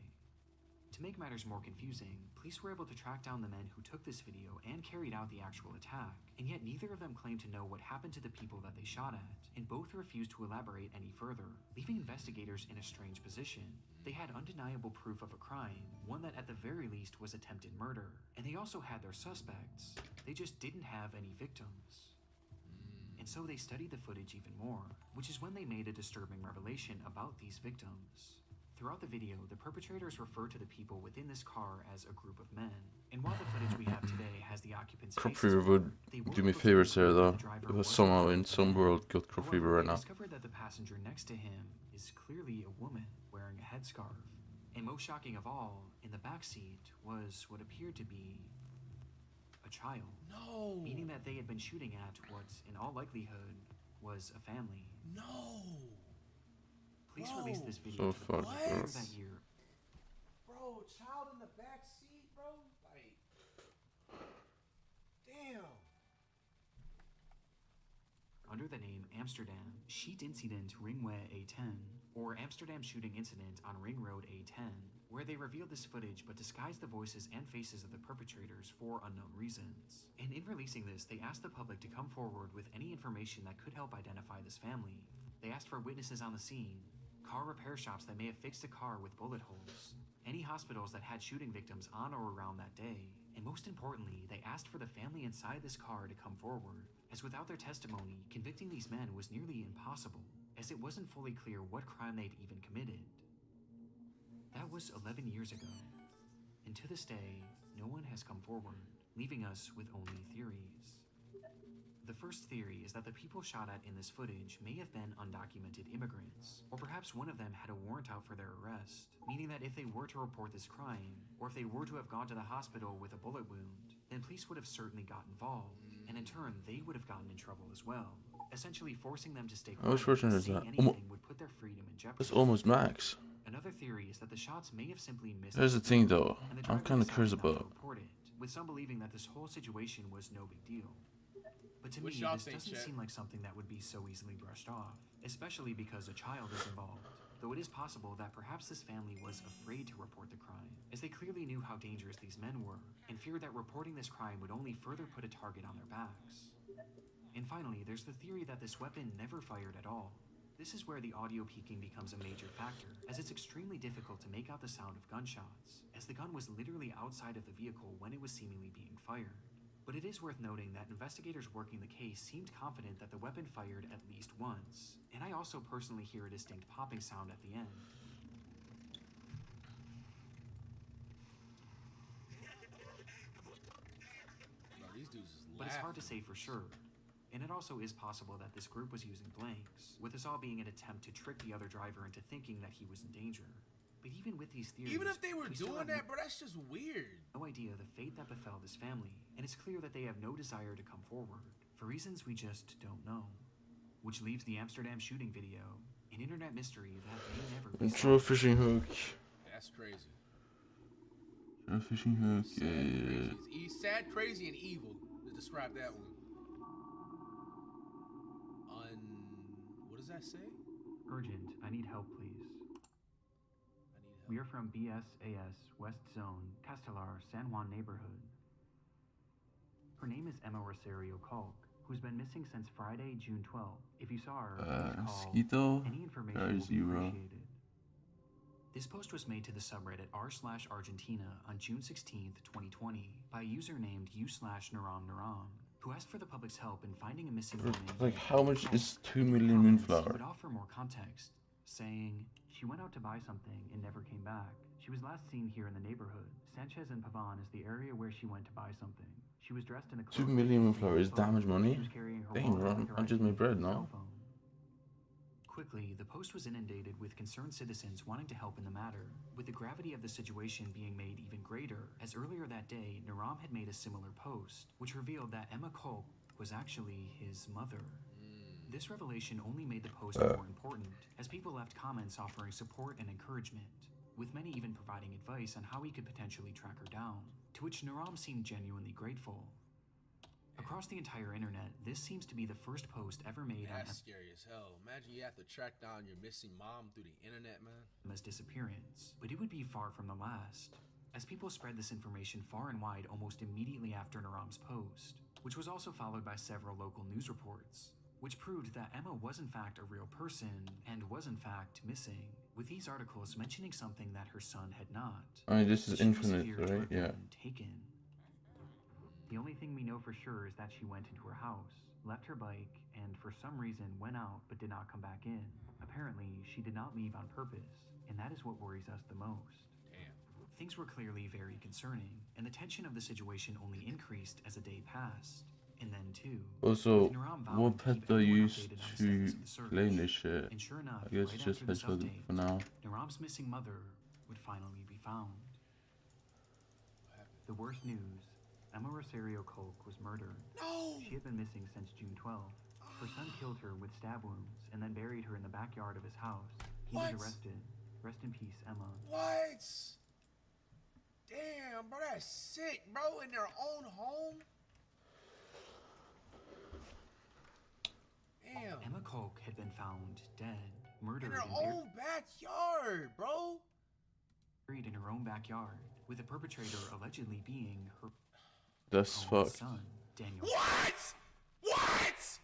To make matters more confusing, police were able to track down the men who took this video and carried out the actual attack, and yet neither of them claimed to know what happened to the people that they shot at, and both refused to elaborate any further, leaving investigators in a strange position. They had undeniable proof of a crime, one that at the very least was attempted murder, and they also had their suspects. They just didn't have any victims. And so they studied the footage even more, which is when they made a disturbing revelation about these victims. Throughout the video, the perpetrators refer to the people within this car as a group of men. And while the footage we have today has the occupants' Crop faces fever would blurred, they were do me able to favors here conclude though. that the driver If I was somehow the in some man. world got crop fever However, right they now. discovered that the passenger next to him is clearly a woman wearing a headscarf. And most shocking of all, in the back seat was what appeared to be a child. No. Meaning that they had been shooting at what, in all likelihood, was a family. No. Police Bro. released this video So to the public fucked earlier up. that year. Bro, child in the back seat, bro. Like, damn. Under the name Amsterdam Sheet Incident Ringway A10, or Amsterdam Shooting Incident on Ring Road A10, where they revealed this footage but disguised the voices and faces of the perpetrators for unknown reasons. And in releasing this, they asked the public to come forward with any information that could help identify this family. They asked for witnesses on the scene, car repair shops that may have fixed a car with bullet holes, any hospitals that had shooting victims on or around that day, and most importantly, they asked for the family inside this car to come forward, as without their testimony, convicting these men was nearly impossible, as it wasn't fully clear what crime they'd even committed. That was 11 years ago, and to this day, no one has come forward, leaving us with only theories. The first theory is that the people shot at in this footage may have been undocumented immigrants, or perhaps one of them had a warrant out for their arrest, meaning that if they were to report this crime, or if they were to have gone to the hospital with a bullet wound, then police would have certainly got involved, and in turn they would have gotten in trouble as well, essentially forcing them to stay quiet. Which version is saying that? anything would put their freedom in jeopardy. It's almost max. Another theory is that the shots may have simply missed. Here's the thing though, and the I'm driver kind of decided curious not to about. report it, with some believing that this whole situation was no big deal. But to What me, y'all this think, doesn't chat? seem like something that would be so easily brushed off, especially because a child is involved. Though it is possible that perhaps this family was afraid to report the crime, as they clearly knew how dangerous these men were, and feared that reporting this crime would only further put a target on their backs. And finally, there's the theory that this weapon never fired at all. This is where the audio peaking becomes a major factor, as it's extremely difficult to make out the sound of gunshots, as the gun was literally outside of the vehicle when it was seemingly being fired. But it is worth noting that investigators working the case seemed confident that the weapon fired at least once, and I also personally hear a distinct popping sound at the end. Bro, these dudes is But it's hard to laughing. say for sure. And it also is possible that this group was using blanks, with this all being an attempt to trick the other driver into thinking that he was in danger. But even with these theories, Even if they were we still doing have that, bro, that's just weird. no idea the fate that befell this family, and it's clear that they have no desire to come forward, for reasons we just don't know. Which leaves the Amsterdam shooting video an internet mystery that may never be Intro solved. fishing hook. That's crazy. Intro fishing hook. Sad, crazy. It's sad, crazy, and evil to describe that one. What does that say? Urgent, I need help, please. I need help. We are from BSAS West Zone, Castelar, San Juan neighborhood. Her name is Emma Rosario Kalk, who's been missing since Friday, June 12th. If you saw her, please call. Skito. Any information Where will is be you, bro? appreciated. This post was made to the subreddit r/Argentina on June 16th, 2020 by a user named u/Naram, who asked for the public's help in finding a missing woman. Like, how much is 2 In the million comments, he moonflower? would offer more context, saying, "She went out to buy something and never came back. She was last seen here in the neighborhood. Sanchez and Pavan is the area where she went to buy something. She was dressed in a 2 million moonflower is that much money? She was carrying her Dang, wallet bro, with her I just ID made bread and now. cell phone." Quickly, the post was inundated with concerned citizens wanting to help in the matter, with the gravity of the situation being made even greater, as earlier that day, Naram had made a similar post, which revealed that Emma Kolk was actually his mother. This revelation only made the post more important, as people left comments offering support and encouragement. with many even providing advice on how he could potentially track her down, to which Naram seemed genuinely grateful. Across the entire internet, this seems to be the first post ever made on That's scary as hell. Imagine you have to track down your missing mom through the internet, man. Emma's disappearance, but it would be far from the last, as people spread this information far and wide almost immediately after Naram's post, which was also followed by several local news reports, which proved that Emma was in fact a real person and was in fact missing, with these articles mentioning something that her son had not. I mean, this is She was infinite, feared to right? have Yeah. been taken. The only thing we know for sure is that she went into her house, left her bike, and for some reason went out but did not come back in. Apparently, she did not leave on purpose, and that is what worries us the most. Damn. Things were clearly very concerning, and the tension of the situation only increased as the day passed. And then too, Also, with Naram vowing what to pet keep do I everyone use updated on the to status of the search. claim this shit? And sure enough, I guess right it's just after this Hypixel update, for now. Naram's missing mother would finally be found. The worst news, Emma Rosario Kolk was murdered. No! She had been missing since June 12th. Her son killed her with stab wounds and then buried her in the backyard of his house. He was arrested. Rest in peace, Emma. What? Damn, bro, that's sick, bro. In their own home? Damn. Emma Kolk had been found dead, murdered In her and own backyard, bro. buried in her own backyard, with the perpetrator allegedly being her That's own fucked. son, Daniel What? What?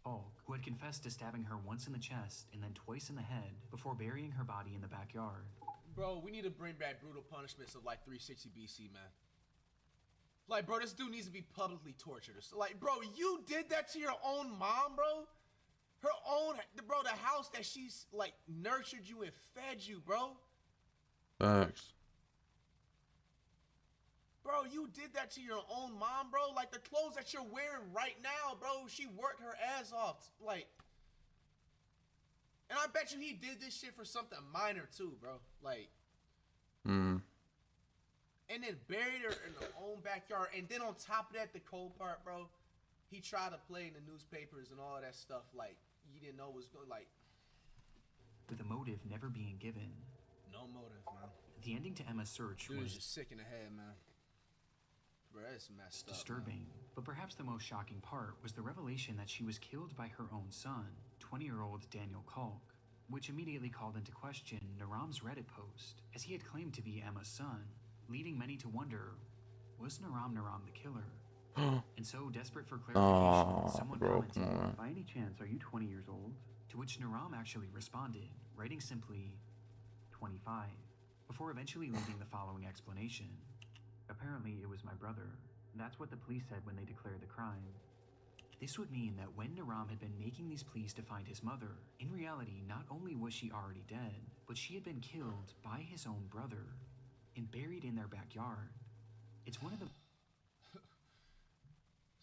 Kolk, who had confessed to stabbing her once in the chest and then twice in the head before burying her body in the backyard. Bro, we need to bring back brutal punishments of like 360 BC, man. Like, bro, this dude needs to be publicly tortured. So, like, bro, you did that to your own mom, bro? Her own, bro, the house that she's, like, nurtured you and fed you, bro. Facts. Bro, you did that to your own mom, bro. Like, the clothes that you're wearing right now, bro, she worked her ass off. Like, and I bet you he did this shit for something minor, too, bro. Like, and then buried her in her own backyard. And then on top of that, the cold part, bro, he tried to play in the newspapers and all of that stuff. Like, you didn't know was going, like, With a motive never being given. no motive, man. The ending to Emma's search Dude was was just sick in the head, man. Bro, that's messed up. disturbing, but perhaps the most shocking part was the revelation that she was killed by her own son, 20-year-old Daniel Kolk, which immediately called into question Naram's Reddit post, as he had claimed to be Emma's son, leading many to wonder, was Naram the killer? And so, desperate for clarification, someone commented, by any chance, are you 20 years old? To which Naram actually responded, writing simply, 25, before eventually leaving the following explanation. Apparently, it was my brother. That's what the police said when they declared the crime. This would mean that when Naram had been making these pleas to find his mother, in reality, not only was she already dead, but she had been killed by his own brother and buried in their backyard. It's one of the...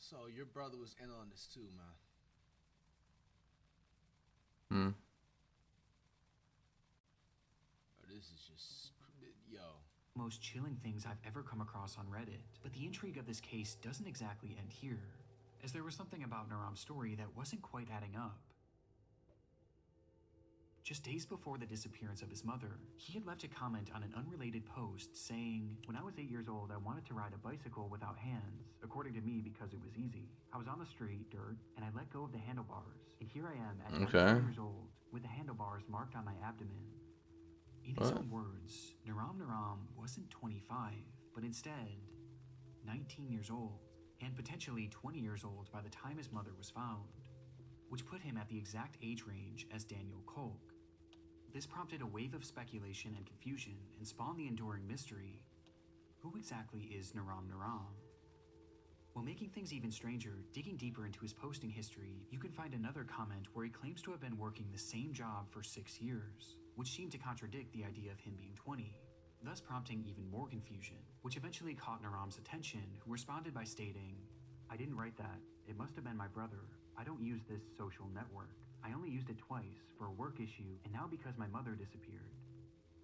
So, your brother was in on this too, man. Oh, this is just... Yo. most chilling things I've ever come across on Reddit. But the intrigue of this case doesn't exactly end here, as there was something about Naram's story that wasn't quite adding up. Just days before the disappearance of his mother, he had left a comment on an unrelated post saying, "When I was 8 years old, I wanted to ride a bicycle without hands, according to me because it was easy. I was on the street, dirt, and I let go of the handlebars, and here I am at 19 years old, with the handlebars marked on my abdomen." In his own words, Naram wasn't 25, but instead 19 years old, and potentially 20 years old by the time his mother was found, which put him at the exact age range as Daniel Kolk. This prompted a wave of speculation and confusion and spawned the enduring mystery: who exactly is Naram? While making things even stranger, digging deeper into his posting history, you can find another comment where he claims to have been working the same job for 6 years, which seemed to contradict the idea of him being 20, thus prompting even more confusion, which eventually caught Naram's attention, who responded by stating, "I didn't write that. It must have been my brother. I don't use this social network. I only used it twice for a work issue and now because my mother disappeared.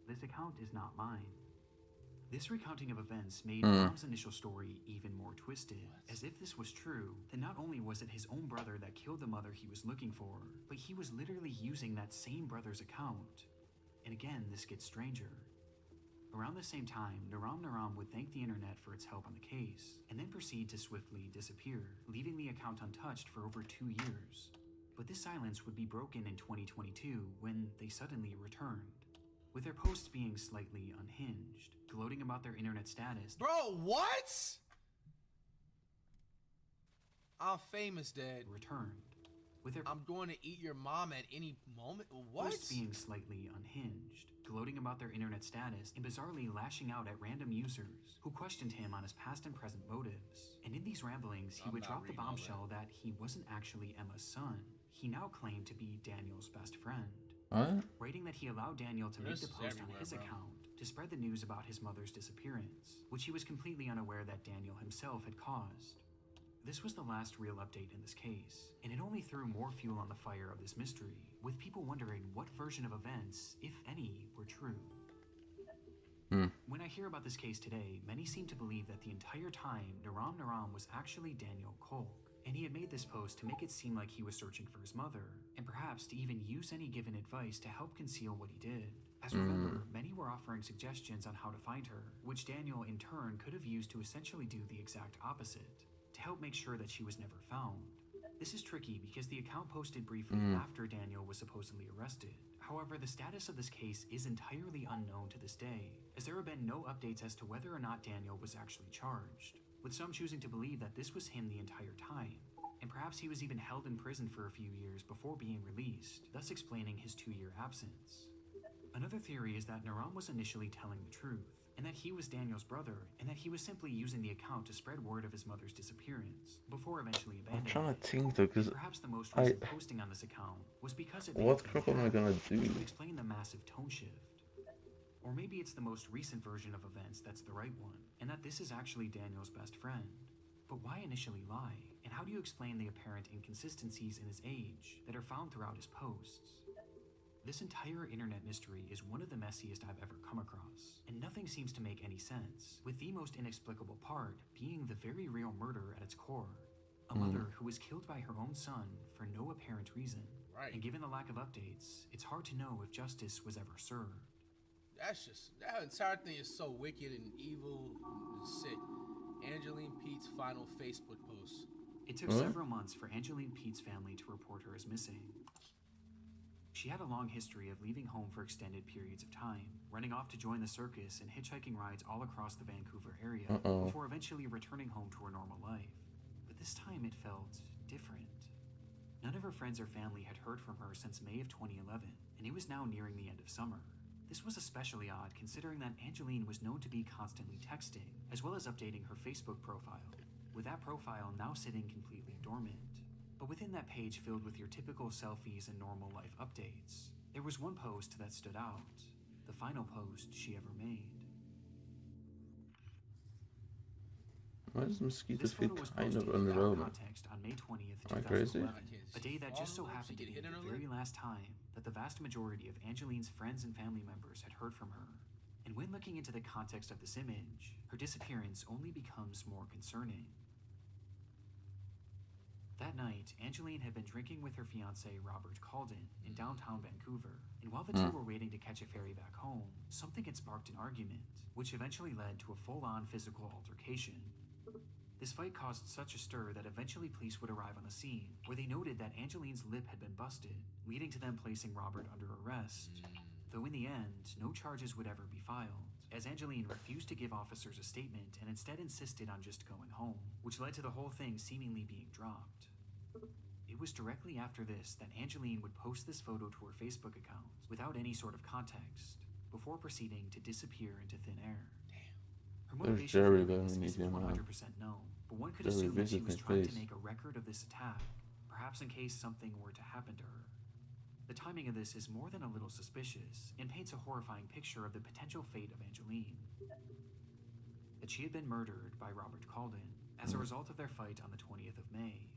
This account is not mine." This recounting of events made Naram's initial story even more twisted, as if this was true, then not only was it his own brother that killed the mother he was looking for, but he was literally using that same brother's account. And again, this gets stranger. Around the same time, Naram would thank the internet for its help on the case, and then proceed to swiftly disappear, leaving the account untouched for over 2 years. But this silence would be broken in 2022 when they suddenly returned, with their posts being slightly unhinged, gloating about their internet status. Bro, what? I'm famous, Dad. Returned. With their I'm going to eat your mom at any moment. What? posts being slightly unhinged, gloating about their internet status, and bizarrely lashing out at random users who questioned him on his past and present motives. And in these ramblings, he would drop the bombshell that he wasn't actually Emma's son. He now claimed to be Daniel's best friend. What? Writing that he allowed Daniel to make the post on his account to spread the news about his mother's disappearance, which he was completely unaware that Daniel himself had caused. This was the last real update in this case, and it only threw more fuel on the fire of this mystery, with people wondering what version of events, if any, were true. When I hear about this case today, many seem to believe that the entire time Naram was actually Daniel Kolk, and he had made this post to make it seem like he was searching for his mother, and perhaps to even use any given advice to help conceal what he did. As remember, many were offering suggestions on how to find her, which Daniel in turn could have used to essentially do the exact opposite, to help make sure that she was never found. This is tricky because the account posted briefly after Daniel was supposedly arrested. However, the status of this case is entirely unknown to this day, as there have been no updates as to whether or not Daniel was actually charged, with some choosing to believe that this was him the entire time, and perhaps he was even held in prison for a few years before being released, thus explaining his 2-year absence. Another theory is that Naram was initially telling the truth, and that he was Daniel's brother, and that he was simply using the account to spread word of his mother's disappearance, before eventually abandoning I'm trying it. to think though, because Perhaps the most recent posting on this account was because it what crap am I gonna do? which would explain the massive tone shift. Or maybe it's the most recent version of events that's the right one, and that this is actually Daniel's best friend. But why initially lie? And how do you explain the apparent inconsistencies in his age that are found throughout his posts? This entire internet mystery is one of the messiest I've ever come across, and nothing seems to make any sense, with the most inexplicable part being the very real murder at its core. A mother who was killed by her own son for no apparent reason. Right. And given the lack of updates, it's hard to know if justice was ever served. That entire thing is so wicked and evil and sick. Angeline Pete's final Facebook post. It took several months for Angeline Pete's family to report her as missing. She had a long history of leaving home for extended periods of time, running off to join the circus and hitchhiking rides all across the Vancouver area, before eventually returning home to her normal life. But this time it felt different. None of her friends or family had heard from her since May of 2011, and it was now nearing the end of summer. This was especially odd considering that Angeline was known to be constantly texting, as well as updating her Facebook profile, with that profile now sitting completely dormant. But within that page filled with your typical selfies and normal life updates, there was one post that stood out, the final post she ever made. Why does mosquito This feet photo was kind posted of without unrelated? context on May 20th, Am I crazy? 2011, a day that just so happened to be the very last time that the vast majority of Angeline's friends and family members had heard from her. And when looking into the context of this image, her disappearance only becomes more concerning. That night, Angeline had been drinking with her fiancé Robert Calden in downtown Vancouver, and while the two were waiting to catch a ferry back home, something had sparked an argument, which eventually led to a full-on physical altercation. This fight caused such a stir that eventually police would arrive on the scene, where they noted that Angeline's lip had been busted, leading to them placing Robert under arrest. Though in the end, no charges would ever be filed, as Angeline refused to give officers a statement and instead insisted on just going home, which led to the whole thing seemingly being dropped. It was directly after this that Angeline would post this photo to her Facebook account without any sort of context, before proceeding to disappear into thin air. Her motivation for doing this isn't 100% known, but one could assume that she was trying to make a record of this attack, perhaps in case something were to happen to her. The timing of this is more than a little suspicious, and paints a horrifying picture of the potential fate of Angeline. That she had been murdered by Robert Calden as a result of their fight on the 20th of May.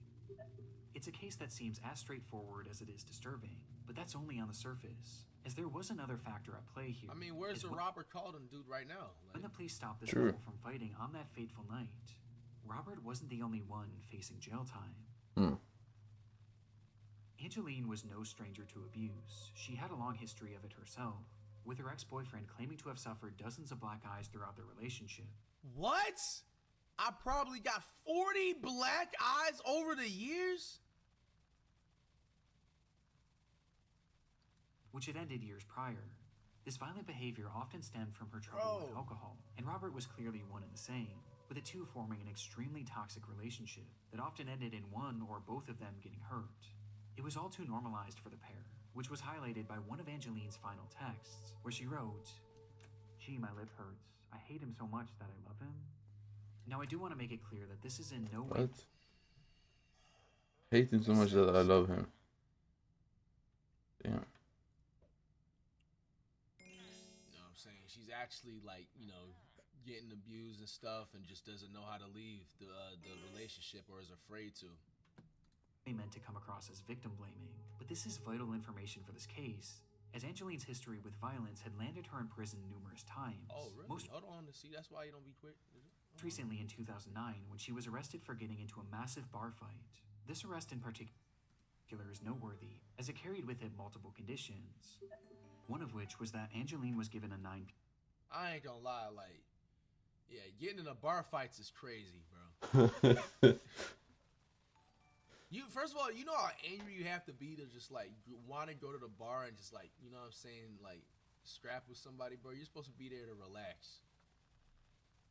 It's a case that seems as straightforward as it is disturbing, but that's only on the surface, as there was another factor at play here. I mean, where's the Robert Calden dude right now? When the police stopped this couple from fighting on that fateful night, Robert wasn't the only one facing jail time. Angeline was no stranger to abuse. She had a long history of it herself, with her ex-boyfriend claiming to have suffered dozens of black eyes throughout their relationship. What? I probably got 40 black eyes over the years? Which had ended years prior. This violent behavior often stemmed from her trouble with alcohol, and Robert was clearly one and the same, with the two forming an extremely toxic relationship that often ended in one or both of them getting hurt. It was all too normalized for the pair, which was highlighted by one of Angeline's final texts, where she wrote, "Gee, my lip hurts. I hate him so much that I love him." Now I do want to make it clear that this is in no way... What? Hate him so much that I love him. Damn. You know what I'm saying? She's actually like, you know, getting abused and stuff and just doesn't know how to leave the relationship or is afraid to. Meant to come across as victim blaming, but this is vital information for this case, as Angeline's history with violence had landed her in prison numerous times. Oh, really? Hold on to see. That's why you don't be quick. Recently in 2009, when she was arrested for getting into a massive bar fight. This arrest in particular is noteworthy, as it carried with it multiple conditions, one of which was that Angeline was given a 9. I ain't gonna lie, like, yeah, getting in a bar fights is crazy, bro. First of all, you know how angry you have to be to just like want to go to the bar and just like, you know what I'm saying, like scrap with somebody, bro. You're supposed to be there to relax.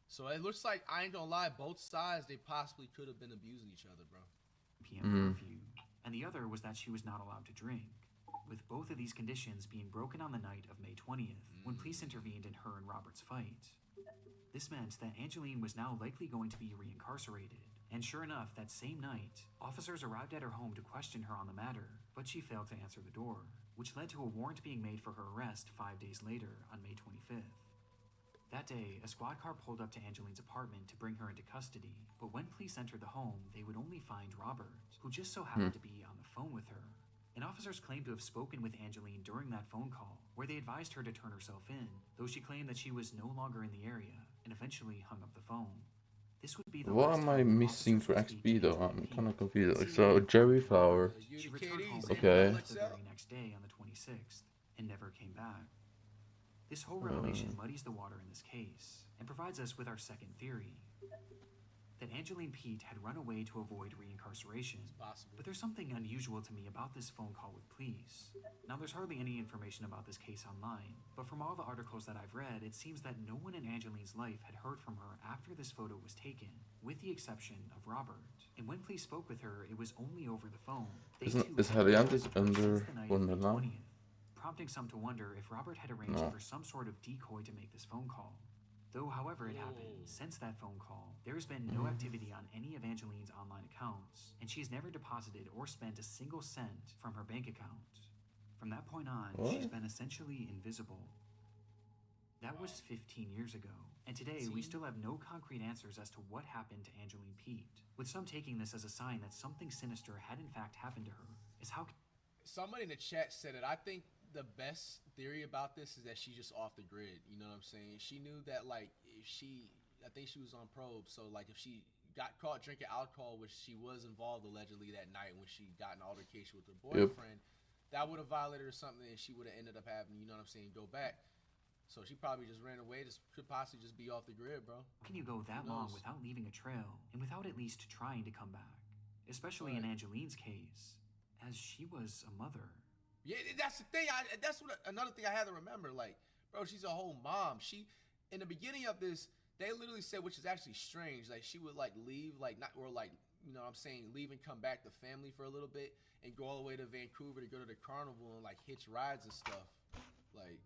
So it looks like, I ain't gonna lie, both sides, they possibly could have been abusing each other, bro. PM curfew, and the other was that she was not allowed to drink, with both of these conditions being broken on the night of May 20th, when police intervened in her and Robert's fight. This meant that Angeline was now likely going to be reincarcerated, and sure enough, that same night, officers arrived at her home to question her on the matter, but she failed to answer the door, which led to a warrant being made for her arrest 5 days later on May 25th. That day, a squad car pulled up to Angeline's apartment to bring her into custody, but when police entered the home, they would only find Robert, who just so happened to be on the phone with her. And officers claimed to have spoken with Angeline during that phone call, where they advised her to turn herself in, though she claimed that she was no longer in the area, and eventually hung up the phone. This would be the What am I missing for XP though? I'm kind of confused. Like, so Jerry Flower. She returned home okay. the very next day on the 26th, and never came back. This whole revelation muddies the water in this case, and provides us with our second theory, that Angeline Pete had run away to avoid reincarceration. But there's something unusual to me about this phone call with police. Now, there's hardly any information about this case online, but from all the articles that I've read, it seems that no one in Angeline's life had heard from her after this photo was taken, with the exception of Robert. And when police spoke with her, it was only over the phone. Is Heliantis under Wonderland? Prompting some to wonder if Robert had arranged for some sort of decoy to make this phone call. Though, however it happened, since that phone call, there has been no activity on any of Angeline's online accounts, and she has never deposited or spent a single cent from her bank account. From that point on, she's been essentially invisible. That was 15 years ago, and today we still have no concrete answers as to what happened to Angeline Pete, with some taking this as a sign that something sinister had in fact happened to her. Somebody in the chat said it. I think the best theory about this is that she's just off the grid. You know what I'm saying? She knew that, like, I think she was on probe, so like if she got caught drinking alcohol, which she was involved allegedly that night when she got an altercation with her boyfriend, that would have violated or something, and she would have ended up having, you know what I'm saying, go back. So she probably just ran away. This could possibly just be off the grid, bro. How can you go that long without leaving a trail, and without at least trying to come back? Especially in Angeline's case, as she was a mother. Yeah, that's the thing. That's another thing I had to remember. Like, bro, she's a whole mom. In the beginning of this, they literally said, which is actually strange, like she would like leave, like not, or like, you know what I'm saying, leave and come back to family for a little bit and go all the way to Vancouver to go to the carnival and like hitch rides and stuff. Like,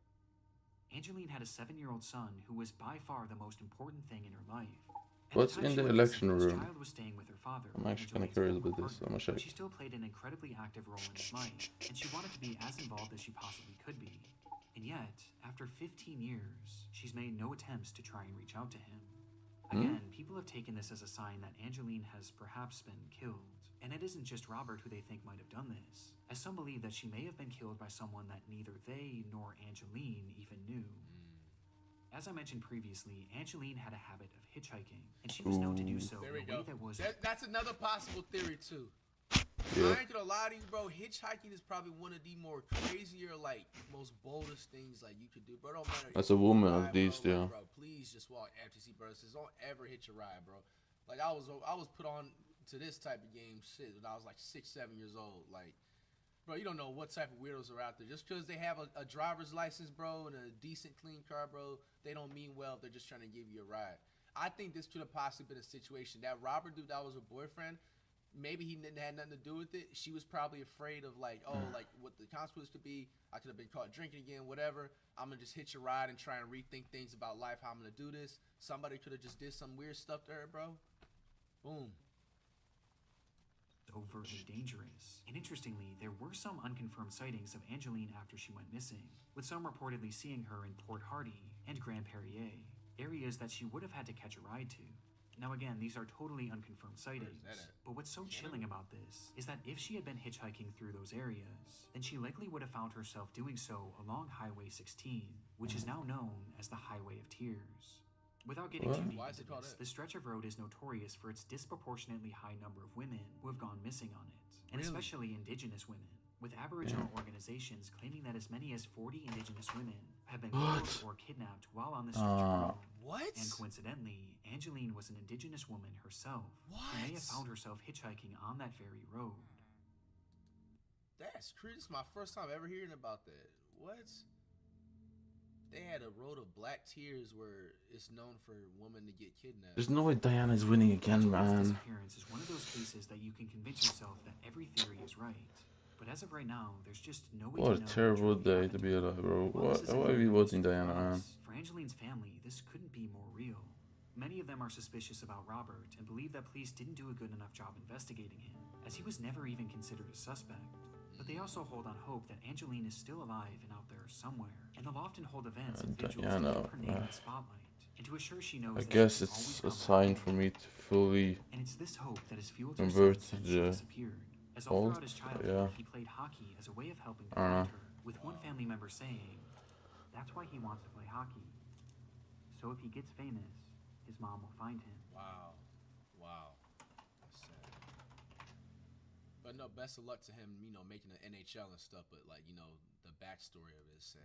Angeline had a 7-year-old son who was by far the most important thing in her life. What's in the election room? Child was staying with her father. I'm actually kind of curious about this. I'm gonna check. She still played an incredibly active role in his life, and she wanted to be as involved as she possibly could be. And yet, after 15 years, she's made no attempts to try and reach out to him. Again, people have taken this as a sign that Angeline has perhaps been killed. And it isn't just Robert who they think might have done this, as some believe that she may have been killed by someone that neither they nor Angeline even knew. As I mentioned previously, Angeline had a habit of hitchhiking, and she was known to do so in a way that was... That's another possible theory, too. Yeah. I ain't gonna lie to you, bro. Hitchhiking is probably one of the more crazier, like, most boldest things like you could do, bro. Don't matter. As a woman, ride, at least, bro, yeah. like, bro, please just walk FTC, bro. Says don't ever hitch a ride, bro. Like I was put on to this type of game shit when I was like 6, 7 years old. Like, bro, you don't know what type of weirdos are out there. Just because they have a driver's license, bro, and a decent, clean car, bro, they don't mean well if they're just trying to give you a ride. I think this could have possibly been a situation. That Robert dude that was her boyfriend, maybe he didn't have nothing to do with it. She was probably afraid of, like, oh, like, what the consequences could be. I could have been caught drinking again, whatever. I'm going to just hitch a ride and try and rethink things about life, how I'm going to do this. Somebody could have just did some weird stuff to her, bro. Boom. Overtly dangerous. And interestingly, there were some unconfirmed sightings of Angeline after she went missing, with some reportedly seeing her in Port Hardy and Grand Perrier, areas that she would have had to catch a ride to. Now again, these are totally unconfirmed sightings, but what's so chilling about this is that if she had been hitchhiking through those areas, then she likely would have found herself doing so along Highway 16, which is now known as the Highway of Tears. Without getting too deep into this, the stretch of road is notorious for its disproportionately high number of women who have gone missing on it, and especially Indigenous women, with Aboriginal organizations claiming that as many as 40 Indigenous women have been killed or kidnapped while on the stretch of road. What? And coincidentally, Angeline was an Indigenous woman herself, who may have found herself hitchhiking on that very road. That's crazy. This is my first time ever hearing about that. What? They had a road of black tears where it's known for women to get kidnapped. There's no way Diana's winning again, man. Disappearance is one of those cases that you can convince yourself that every theory is right. But as of right now, there's just no way What to a know terrible day to be alive, bro. Why are we voting Diana, man? For Angeline's family, this couldn't be more real. Many of them are suspicious about Robert and believe that police didn't do a good enough job investigating him, as he was never even considered a suspect. But they also hold on hope that Angeline is still alive and out there somewhere, and they'll often hold events and vigils to keep her name in the spotlight, and to assure she knows I that guess she can it's always a come sign for me to fully and it's this hope that has fueled her convert son since to she the disappeared. As all throughout his childhood, he played hockey as a way of helping to find her, with one family member saying, that's why he wants to play hockey. So if he gets famous, his mom will find him. Wow. Wow. That's sad. But no, best of luck to him, you know, making the NHL and stuff, but, like, you know, the backstory of it is sad.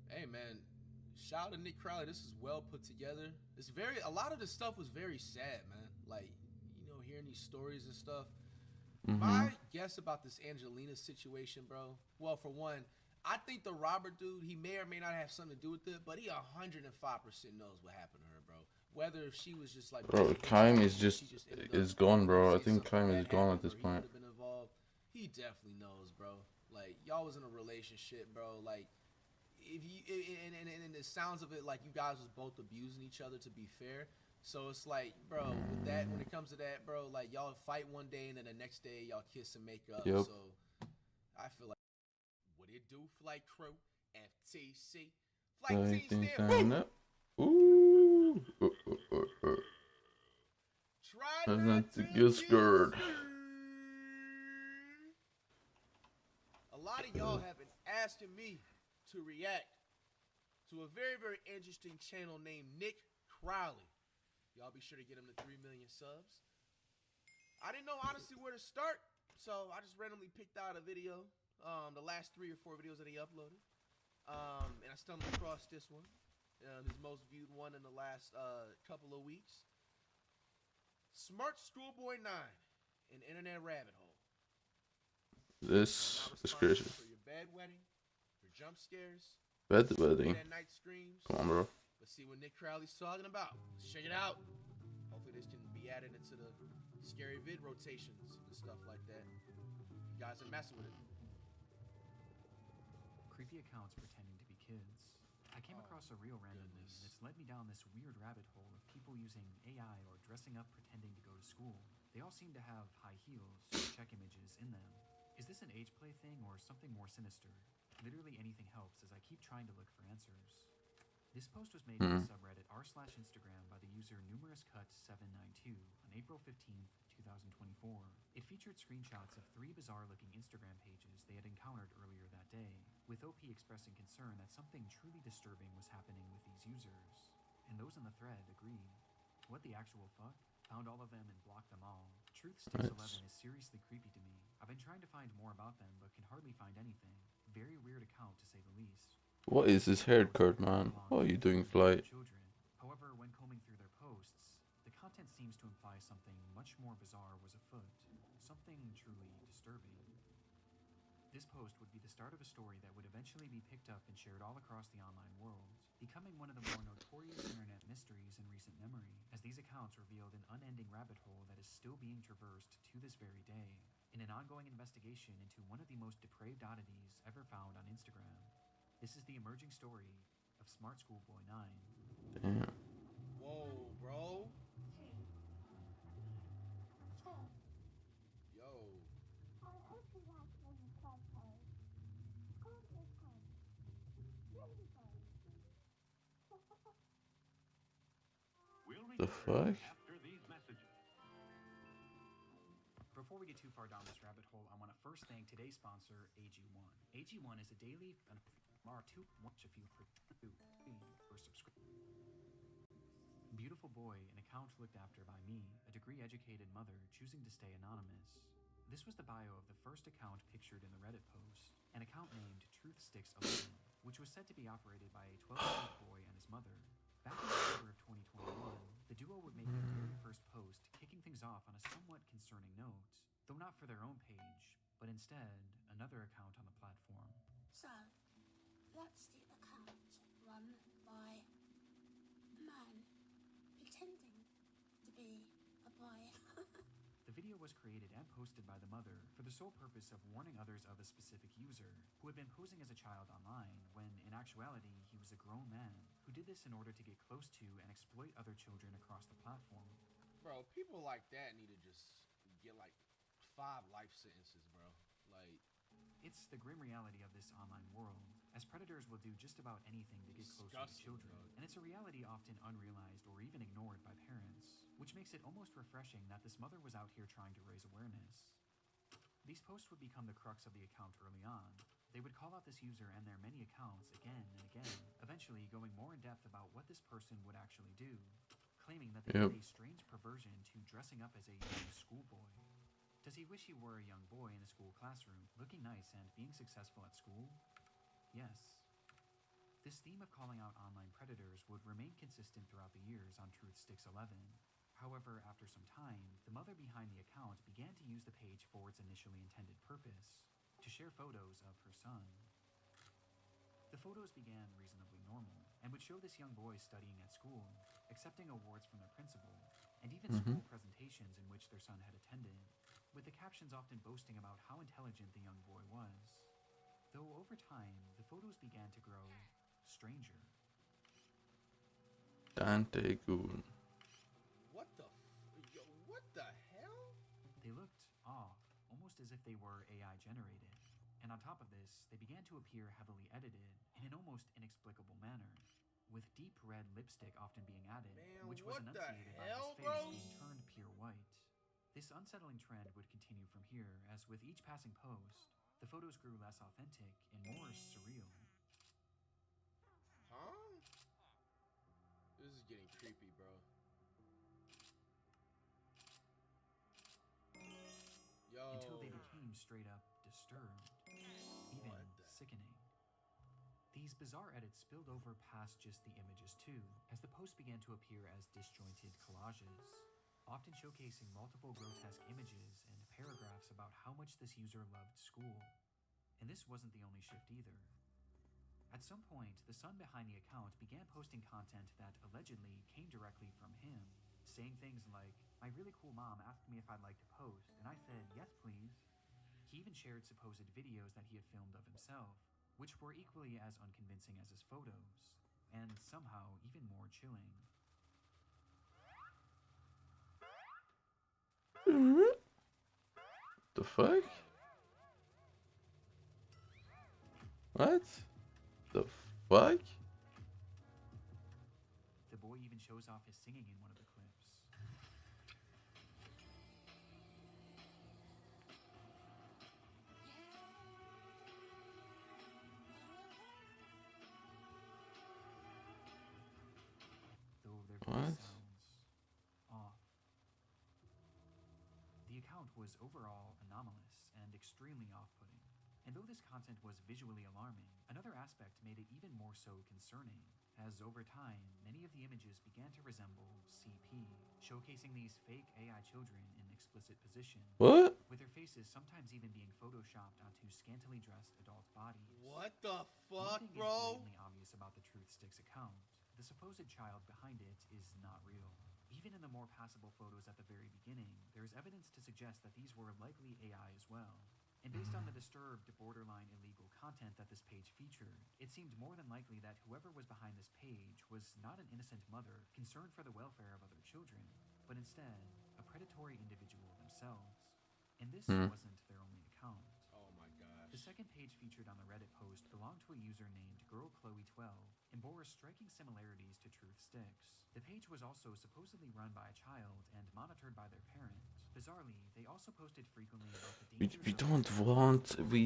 Hey man, shout out to Nick Crowley. This is well put together. It's a lot of the stuff was very sad, man. Like, you know, hearing these stories and stuff. My guess about this Angelina situation, bro. Well, for one, I think the Robert dude, he may or may not have something to do with it, but he 105% knows what happened to her, bro. Whether she was just like, bro, Kaim is gone, bro. I think Kaim is gone at this point. He definitely knows, bro. Like, y'all was in a relationship, bro. Like, if you and the sounds of it, like, you guys was both abusing each other, to be fair. So it's like, bro, with that, when it comes to that, bro, like, y'all fight one day and then the next day y'all kiss and make up. So I feel like, what it do, flight crew? FTC. Flight team stand up. Ooh. Try not to get scared. A lot of y'all have been asking me to react to a very, very interesting channel named Nick Crowley. Y'all be sure to get him to 3 million subs. I didn't know, honestly, where to start, so I just randomly picked out a video, the last 3 or 4 videos that he uploaded, and I stumbled across this one, his most viewed one in the last couple of weeks. Smart Schoolboy 9, an internet rabbit hole. This is crazy. For your bad wedding, your jump scares, Bad wedding. night screams. Come on, bro. Let's see what Nick Crowley's talking about. Let's check it out. Hopefully this can be added into the scary vid rotations and stuff like that. You guys are messing with it. Creepy accounts pretending to be kids. I came across a reel randomly that's led me down this weird rabbit hole of people using AI or dressing up pretending to go to school. They all seem to have high heels, check images in them. Is this an age play thing or something more sinister? Literally anything helps as I keep trying to look for answers. This post was made in the subreddit r/Instagram by the user numerouscut792 on April 15th, 2024. It featured screenshots of 3 bizarre-looking Instagram pages they had encountered earlier that day, with OP expressing concern that something truly disturbing was happening with these users. And those in the thread agreed. What the actual fuck? Found all of them and blocked them all. TruthSticks11 is seriously creepy to me. I've been trying to find more about them, but can hardly find anything. Very weird account to say the least. What is this haircut, man? What are you doing, Flight? However, when combing through their posts, the content seems to imply something much more bizarre was afoot. Something truly disturbing. This post would be the start of a story that would eventually be picked up and shared all across the online world, becoming one of the more notorious internet mysteries in recent memory, as these accounts revealed an unending rabbit hole that is still being traversed to this very day, in an ongoing investigation into one of the most depraved oddities ever found on Instagram. This is the emerging story of Smart Schoolboy 9. Damn. Whoa, bro. Yo. The fuck? Before we get too far down this rabbit hole, I want to first thank today's sponsor, AG1. AG1 is a daily and R2 watch if you for subscription. Beautiful boy, an account looked after by me, a degree-educated mother choosing to stay anonymous. This was the bio of the first account pictured in the Reddit post, an account named TruthSticks11, which was said to be operated by a 12-year-old boy and his mother. Back in October of 2021, the duo would make their very first post, kicking things off on a somewhat concerning note, though not for their own page, but instead another account on the platform. So, that's the account run by a man pretending to be a boy. The video was created and posted by the mother for the sole purpose of warning others of a specific user who had been posing as a child online when, in actuality, he was a grown man who did this in order to get close to and exploit other children across the platform. Bro, people like that need to just get like 5 life sentences, bro. Like, it's the grim reality of this online world, as predators will do just about anything to get closer to children, and it's a reality often unrealized or even ignored by parents, which makes it almost refreshing that this mother was out here trying to raise awareness. These posts would become the crux of the account early on. They would call out this user and their many accounts again and again, eventually going more in depth about what this person would actually do, claiming that they had a strange perversion to dressing up as a young schoolboy. Does he wish he were a young boy in a school classroom, looking nice and being successful at school? Yes. This theme of calling out online predators would remain consistent throughout the years on TruthSticks11. However, after some time, the mother behind the account began to use the page for its initially intended purpose, to share photos of her son. The photos began reasonably normal, and would show this young boy studying at school, accepting awards from their principal, and even school presentations in which their son had attended, with the captions often boasting about how intelligent the young boy was. Though over time, the photos began to grow stranger. Dante Goon. What the hell? They looked off, almost as if they were AI generated. And on top of this, they began to appear heavily edited in an almost inexplicable manner, with deep red lipstick often being added, which was enunciated by his face being turned pure white. This unsettling trend would continue from here, as with each passing post, the photos grew less authentic and more surreal. Huh? This is getting creepy, bro. Yo. Until they became straight up disturbed, even sickening. These bizarre edits spilled over past just the images too, as the posts began to appear as disjointed collages, often showcasing multiple grotesque images and paragraphs about how much this user loved school. And this wasn't the only shift either. At some point, the son behind the account began posting content that allegedly came directly from him, saying things like, "My really cool mom asked me if I'd like to post, and I said, yes please." He even shared supposed videos that he had filmed of himself, which were equally as unconvincing as his photos, and somehow even more chilling. The fuck? What? The fuck? shows off his singing in one of the clips. Though their voice sounds off. The account was overall anomalous and extremely off-putting. And though this content was visually alarming, another aspect made it even more so concerning, as over time, many of the images began to resemble CP, showcasing these fake AI children in explicit positions. What? With their faces sometimes even being photoshopped onto scantily dressed adult bodies. What the fuck, One thing bro? is blatantly obvious about the Truth Sticks account. The supposed child behind it is not real. Even in the more passable photos at the very beginning, there is evidence to suggest that these were likely AI as well. And based on the disturbed, borderline illegal content that this page featured, it seemed more than likely that whoever was behind this page was not an innocent mother concerned for the welfare of other children, but instead, a predatory individual themselves. And this wasn't their only account. Oh my gosh. The second page featured on the Reddit post belonged to a user named GirlChloe12 and bore striking similarities to Truth Sticks. The page was also supposedly run by a child and monitored by their parent. Bizarrely, they also posted frequently about the dangers We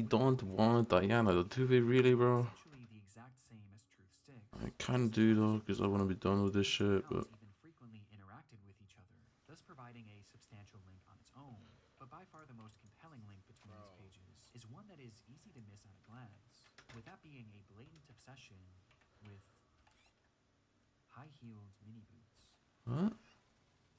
don't want Diana, do we really, bro? essentially the exact same as Truth Sticks. I kinda do though, because I want to be done with this shit, but... Even frequently interacted with each other, thus providing a substantial link on its own. But by far the most compelling link between these pages is one that is easy to miss at a glance, with that being a blatant obsession with high-heeled mini boots. What?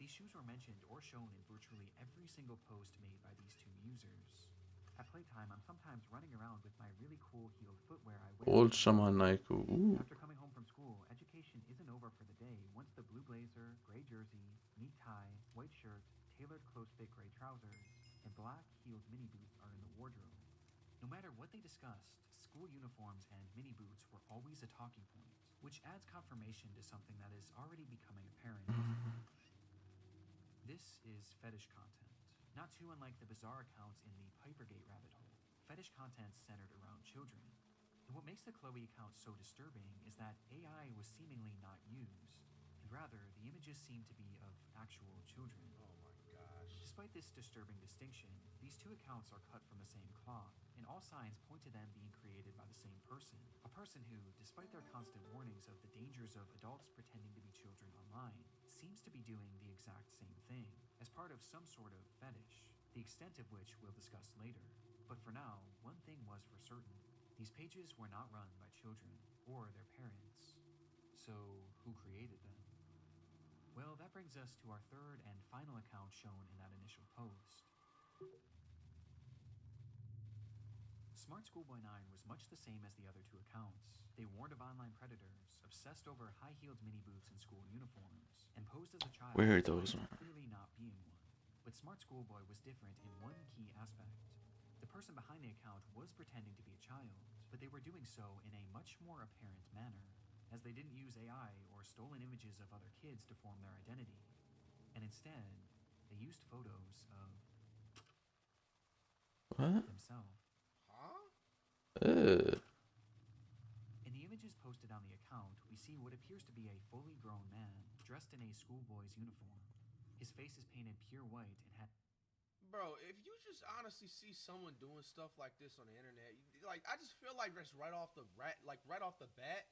These shoes were mentioned or shown in virtually every single post made by these two users. At playtime, I'm sometimes running around with my really cool heeled footwear I wear. Old Shaman Naiko. Ooh. After coming home from school, education isn't over for the day once the blue blazer, gray jersey, neat tie, white shirt, tailored close-fit gray trousers, and black heeled mini boots are in the wardrobe. No matter what they discussed, school uniforms and mini boots were always a talking point, which adds confirmation to something that is already becoming apparent. This is fetish content, not too unlike the bizarre accounts in the Pipergate rabbit hole. Fetish content centered around children. And what makes the Chloe account so disturbing is that AI was seemingly not used, and rather, the images seem to be of actual children. Oh my gosh. Despite this disturbing distinction, these two accounts are cut from the same cloth, and all signs point to them being created by the same person. A person who, despite their constant warnings of the dangers of adults pretending to be children online, seems to be doing the exact same thing, as part of some sort of fetish, the extent of which we'll discuss later. But for now, one thing was for certain. These pages were not run by children, or their parents. So, who created them? Well, that brings us to our third and final account shown in that initial post. Smart Schoolboy 9 was much the same as the other two accounts. They warned of online predators, obsessed over high-heeled mini boots and school uniforms, and posed as a child clearly not being one. But Smart Schoolboy was different in one key aspect. The person behind the account was pretending to be a child, but they were doing so in a much more apparent manner, as they didn't use AI or stolen images of other kids to form their identity. And instead, they used photos of themselves. In the images posted on the account, we see what appears to be a fully grown man, dressed in a schoolboy's uniform. His face is painted pure white and had... Bro, if you just honestly see someone doing stuff like this on the internet, like, I just feel like that's right off the bat,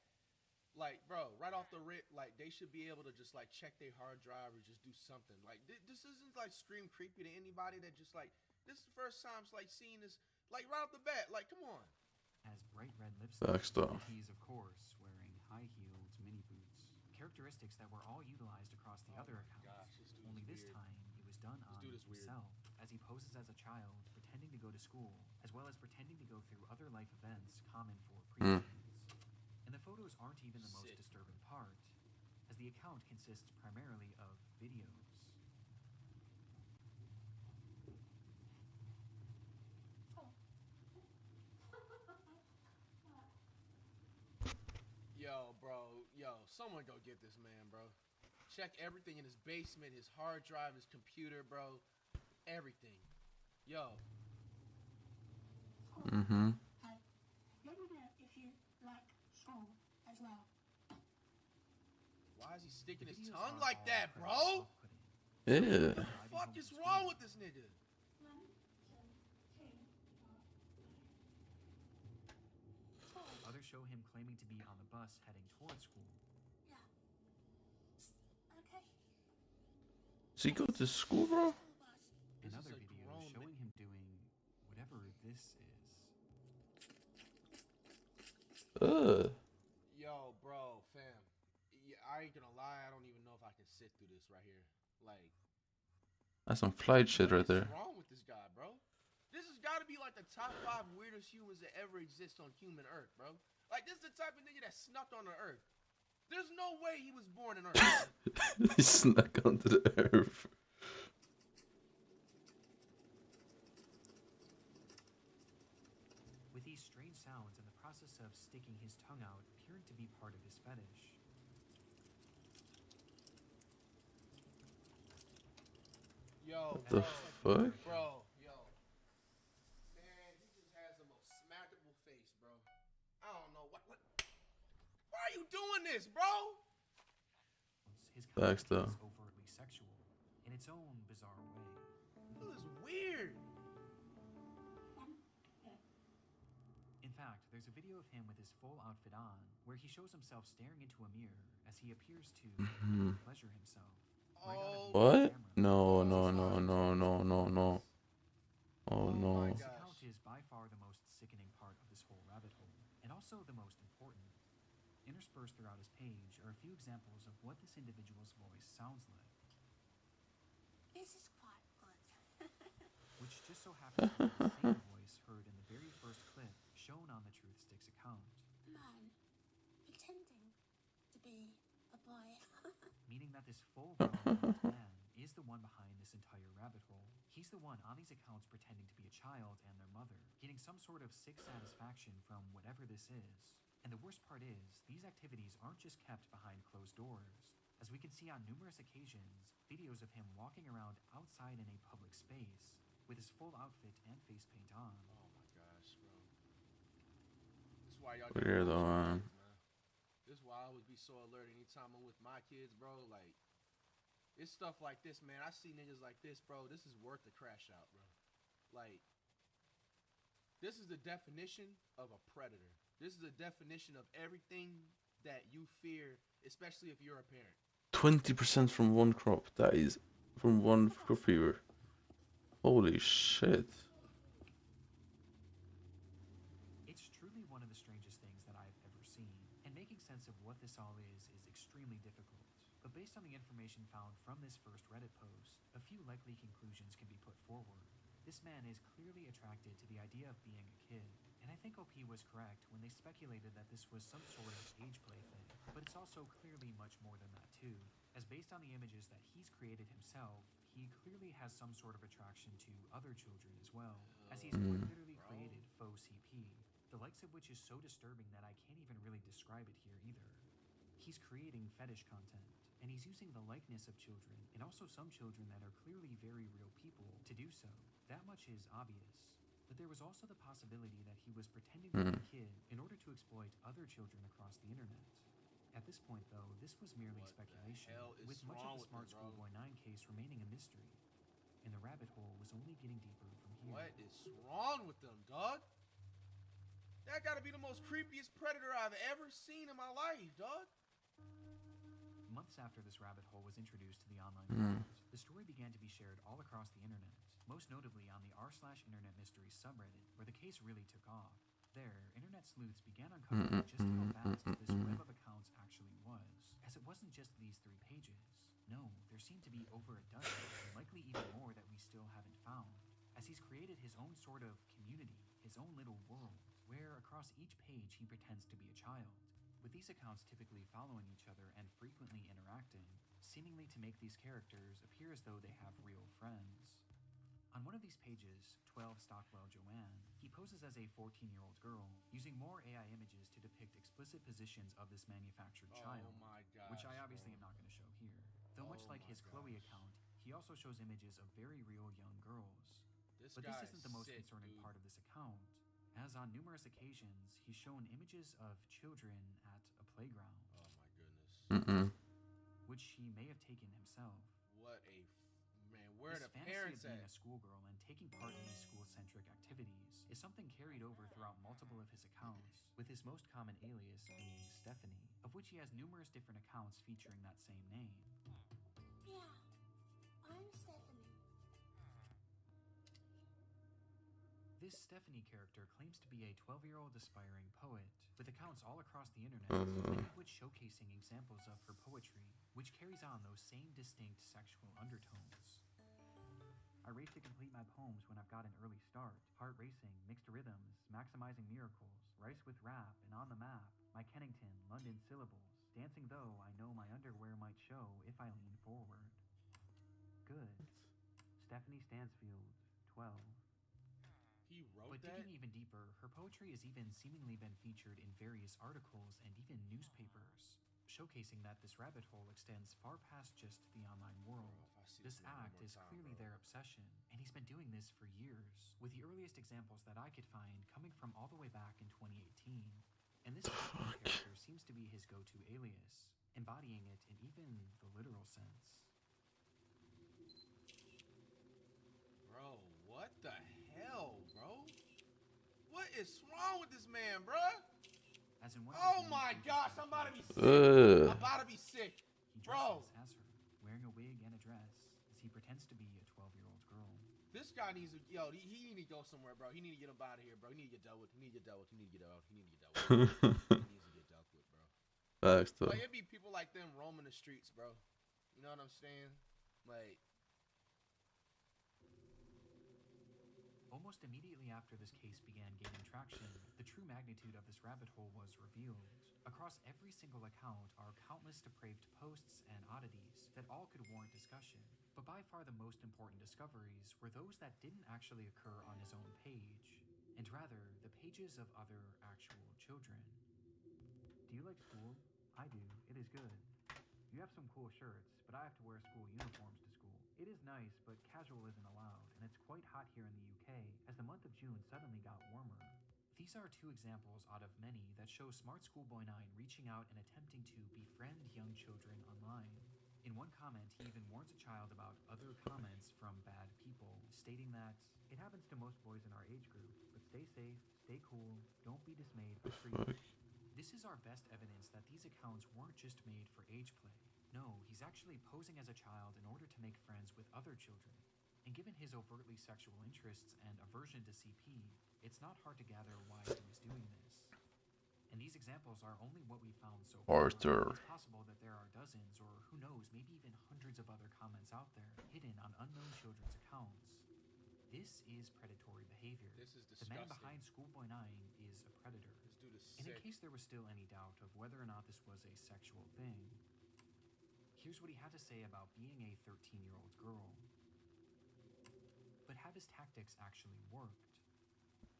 like, bro, right off the rip, like, they should be able to just, like, check their hard drive or just do something. Like, this isn't, like, scream creepy to anybody that just, like, this is the first time, like, seeing this, like, right off the bat. Like, come on. Has bright red lipstick, and he's, of course, wearing high-heeled mini boots. Characteristics that were all utilized across the other accounts. Only this time, it was done on himself, as he poses as a child, pretending to go to school, as well as pretending to go through other life events common for preteens. And the photos aren't even the most disturbing part, as the account consists primarily of videos. Yo, bro, someone go get this man, bro. Check everything in his basement, his hard drive, his computer, bro. Everything. Yo. Let me know if you like school as well. Why is he sticking The his videos tongue are like all that, incredibly bro? Yeah. What the fuck is wrong with this nigga? Others show him claiming to be on the bus heading towards school. Yeah. Okay. Does he go to school, bro? Another video showing him doing whatever this is. Yo, bro, fam. Yeah, I ain't gonna lie. I don't even know if I can sit through this right here. Like, That's some flight shit right what is there. wrong with this guy, bro? This has got to be like the top 5 weirdest humans that ever exist on human Earth, bro. Like, this is the type of nigga that snuck on the Earth. There's no way he was born on Earth. He snuck onto the earth. With these strange sounds and the process of sticking his tongue out appearing to be part of his fetish. Yo, What the fuck? Bro, yo. Man, he just has the most smackable face, bro. I don't know. What? Why are you doing this, bro? His Facts, though. is overtly sexual in its own bizarre way. This is weird. In fact, there's a video of him with his full outfit on, where he shows himself staring into a mirror as he appears to pleasure himself. Right out of the What? camera. No, no, no, no, no, no, no. Oh no. This account is by far the most sickening part of this whole rabbit hole, and also the most important. Interspersed throughout his page are a few examples of what this individual's voice sounds like. This is quite good. Which just so happens to be the same voice heard in the very first clip shown on the Truth Sticks account. Man pretending to be a boy. Meaning that this full-grown adult man is the one behind this entire rabbit hole. He's the one on these accounts pretending to be a child and their mother, getting some sort of sick satisfaction from whatever this is. And the worst part is, these activities aren't just kept behind closed doors. As we can see on numerous occasions, videos of him walking around outside in a public space with his full outfit and face paint on. Oh my gosh, bro. This is why y'all Weird though, man. This is why I always be so alert anytime I'm with my kids, bro. Like, it's stuff like this, man. I see niggas like this, bro. This is worth the crash out, bro. Like, this is the definition of a predator. This is the definition of everything that you fear, especially if you're a parent. 20% from one crop. That is from one crop fever. Holy shit. It's truly one of the strangest things that I've ever seen, and making sense of what this all is extremely difficult. But based on the information found from this first Reddit post, a few likely conclusions can be put forward. This man is clearly attracted to the idea of being a kid, and I think OP was correct when they speculated that this was some sort of age play thing. But it's also clearly much more than that too, as based on the images that he's created himself, he clearly has some sort of attraction to other children as well, as he's quite literally created faux CP, the likes of which is so disturbing that I can't even really describe it here either. He's creating fetish content, and he's using the likeness of children, and also some children that are clearly very real people, to do so. That much is obvious. But there was also the possibility that he was pretending to be a kid in order to exploit other children across the internet. At this point, though, this was merely speculation, with much of the Smart Schoolboy 9 case remaining a mystery. And the rabbit hole was only getting deeper from here. What is wrong with them, dog? That gotta be the most creepiest predator I've ever seen in my life, dog. Months after this rabbit hole was introduced to the online world, the story began to be shared all across the internet, most notably on the r/Internet Mysteries subreddit, where the case really took off. There, internet sleuths began uncovering just how vast this web of accounts actually was, as it wasn't just these 3 pages. No, there seemed to be over a dozen, and likely even more that we still haven't found, as he's created his own sort of community, his own little world, where across each page he pretends to be a child, with these accounts typically following each other and frequently interacting, seemingly to make these characters appear as though they have real friends. On one of these pages, 12 Stockwell Joanne, he poses as a 14-year-old girl, using more AI images to depict explicit positions of this manufactured child, which I obviously am not going to show here. Though much like his Chloe account, he also shows images of very real young girls. But this isn't the most concerning part of this account, as on numerous occasions, he's shown images of children at a playground. Oh my goodness. which he may have taken himself. What a man. Where This the fantasy parents of being at? a schoolgirl and taking part in these school-centric activities is something carried over throughout multiple of his accounts, with his most common alias being Stephanie, of which he has numerous different accounts featuring that same name. Yeah, I'm Stephanie. This Stephanie character claims to be a 12-year-old aspiring poet, with accounts all across the internet, many of which showcasing examples of her poetry, which carries on those same distinct sexual undertones. I race to complete my poems when I've got an early start. Heart racing, mixed rhythms, maximizing miracles, rice with rap, and on the map. My Kennington, London syllables. Dancing though I know my underwear might show if I lean forward. Good. Stephanie Stansfield, 12. He wrote But that? digging even deeper, her poetry has even seemingly been featured in various articles and even newspapers, showcasing that this rabbit hole extends far past just the online world. This act is clearly their obsession, and he's been doing this for years, with the earliest examples that I could find coming from all the way back in 2018. And this character seems to be his go-to alias, embodying it in even the literal sense. Bro, what the hell, bro? What is wrong with this man, bruh? As in one Oh my gosh, I'm about to be sick. I'm about to be sick. He Bro. dresses as her, wearing a wig and a dress, as he pretends to be a 12-year-old girl. This guy needs to, yo, he need to go somewhere, bro. He need to get him out of here, bro. He need to get dealt with. He need to get dealt with. He need to get out. He need to get dealt with. He needs to get dealt with, bro. Facts, though. Like, it'd be people like them roaming the streets, bro. You know what I'm saying? Like, almost immediately after this case began gaining traction, the true magnitude of this rabbit hole was revealed. Across every single account are countless depraved posts and oddities that all could warrant discussion. But by far the most important discoveries were those that didn't actually occur on his own page, and rather the pages of other actual children. Do you like school? I do. It is good. You have some cool shirts, but I have to wear school uniforms to school. It is nice, but casual isn't allowed, and it's quite hot here in the UK, as the month of June suddenly got warmer. These are two examples out of many that show Smart Schoolboy 9 reaching out and attempting to befriend young children online. In one comment, he even warns a child about other comments from bad people, stating that, "It happens to most boys in our age group, but stay safe, stay cool, don't be dismayed by streets." This is our best evidence that these accounts weren't just made for age play. No, he's actually posing as a child in order to make friends with other children. And given his overtly sexual interests and aversion to CP, it's not hard to gather why he was doing this. And these examples are only what we found so far. Arthur. It's possible that there are dozens, or who knows, maybe even hundreds of other comments out there, hidden on unknown children's accounts. This is predatory behavior. this is The man disgusting. behind Schoolboy 9 is a predator. This dude is And in sick. case there was still any doubt of whether or not this was a sexual thing, here's what he had to say about being a 13-year-old girl. But have his tactics actually worked?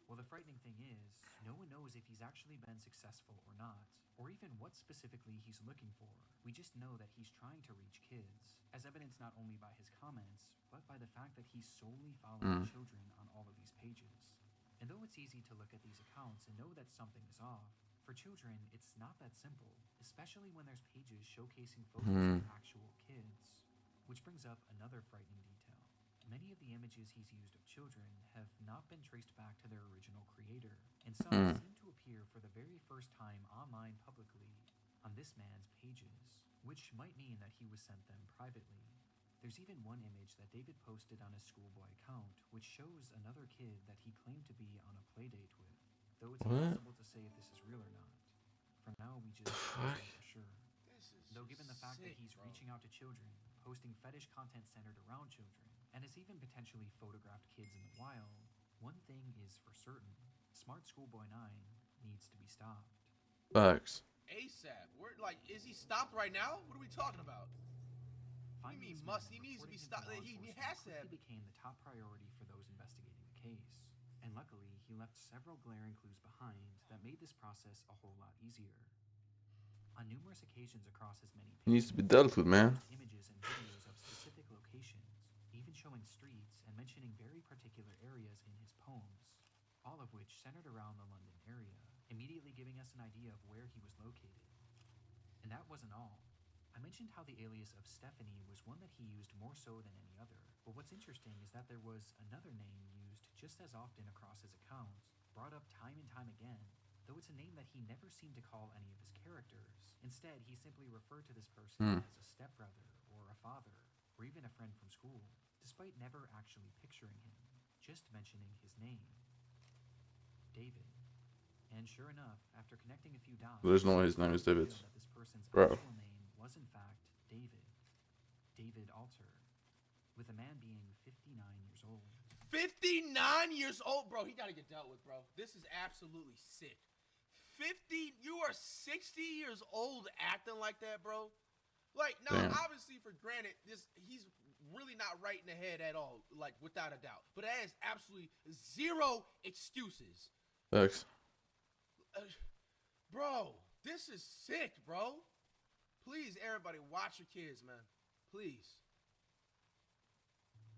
Well, the frightening thing is, no one knows if he's actually been successful or not, or even what specifically he's looking for. We just know that he's trying to reach kids, as evidenced not only by his comments, but by the fact that he's solely following children on all of these pages. And though it's easy to look at these accounts and know that something is off, for children, it's not that simple, especially when there's pages showcasing photos of actual kids. Which brings up another frightening detail. Many of the images he's used of children have not been traced back to their original creator, and some seem to appear for the very first time online publicly on this man's pages, which might mean that he was sent them privately. There's even one image that David posted on his Schoolboy account, which shows another kid that he claimed to be on a playdate with, though it's impossible to say if this is real or not. For now, we just don't know for sure. Though given the fact that he's reaching out to children, posting fetish content centered around children, and has even potentially photographed kids in the wild, one thing is for certain: Smart Schoolboy 9 needs to be stopped. Facts. ASAP. We're like, is he stopped right now? What are we talking about? Finding He this man, He needs to be reporting him stopped. law He enforcement has to quickly have. became the top priority for those investigating the case. And luckily, he left several glaring clues behind that made this process a whole lot easier. On numerous occasions across his many pages, He needs to be dealt with, man. images and videos of specific locations, even showing streets and mentioning very particular areas in his poems, all of which centered around the London area, immediately giving us an idea of where he was located. And that wasn't all. I mentioned how the alias of Stephanie was one that he used more so than any other, but what's interesting is that there was another name used just as often across his accounts, brought up time and time again, though it's a name that he never seemed to call any of his characters. Instead, he simply referred to this person as a stepbrother, or a father, or even a friend from school, despite never actually picturing him, just mentioning his name, David. And sure enough, after connecting a few dots, There's no way his name is David. that this person's Bro. actual name was in fact David Alter, with a man being 59 years old. 59 years old, bro. He gotta get dealt with, bro. This is absolutely sick. 50, you are 60 years old acting like that, bro. Like, now, obviously, for granted, he's really not right in the head at all, like, without a doubt. But that is absolutely zero excuses. Thanks. Bro, this is sick, bro. Please, everybody, watch your kids, man. Please.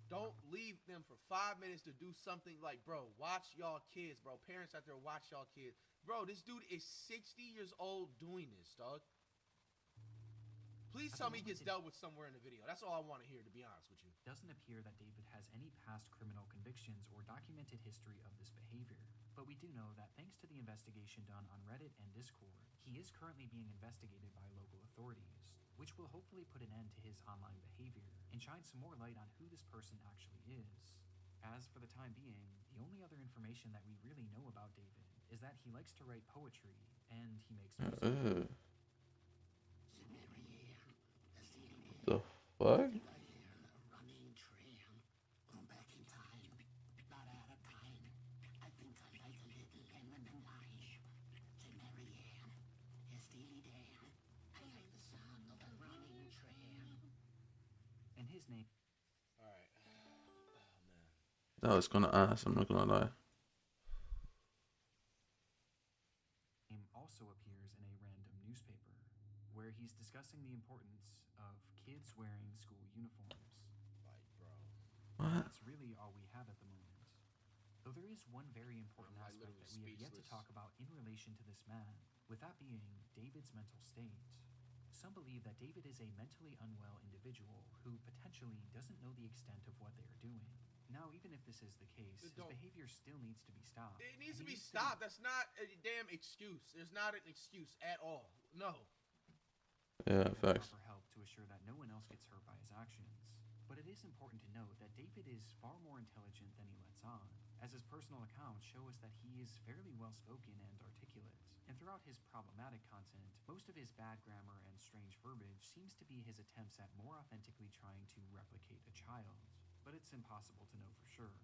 Don't leave them for 5 minutes to do something like, bro, watch y'all kids, bro. Parents out there, watch y'all kids. Bro, this dude is 60 years old doing this, dog. Please tell me he gets dealt with somewhere in the video. That's all I want to hear, to be honest with you. It doesn't appear that David has any past criminal convictions or documented history of this behavior, but we do know that thanks to the investigation done on Reddit and Discord, he is currently being investigated by local authorities, which will hopefully put an end to his online behavior and shine some more light on who this person actually is. As for the time being, the only other information that we really know about David is that he likes to write poetry and he makes music. The fuck? And his name. Alright. Oh, man. That was kind of ass, I'm not gonna lie. Also appears in a random newspaper, where he's discussing the importance of kids wearing school uniforms. Like, bro. What? That's really all we have at the moment. Though there is one very important aspect that we have yet to talk about in relation to this man, with that being David's mental state. Some believe that David is a mentally unwell individual who potentially doesn't know the extent of what they are doing. Now, even if this is the case, his behavior still needs to be stopped. It needs to be stopped. That's not a damn excuse. There's not an excuse at all. No. Yeah, facts. For help to assure that no one else gets hurt by his actions. But it is important to note that David is far more intelligent than he lets on, as his personal accounts show us that he is fairly well-spoken and articulate. And throughout his problematic content, most of his bad grammar and strange verbiage seems to be his attempts at more authentically trying to replicate a child. But it's impossible to know for sure.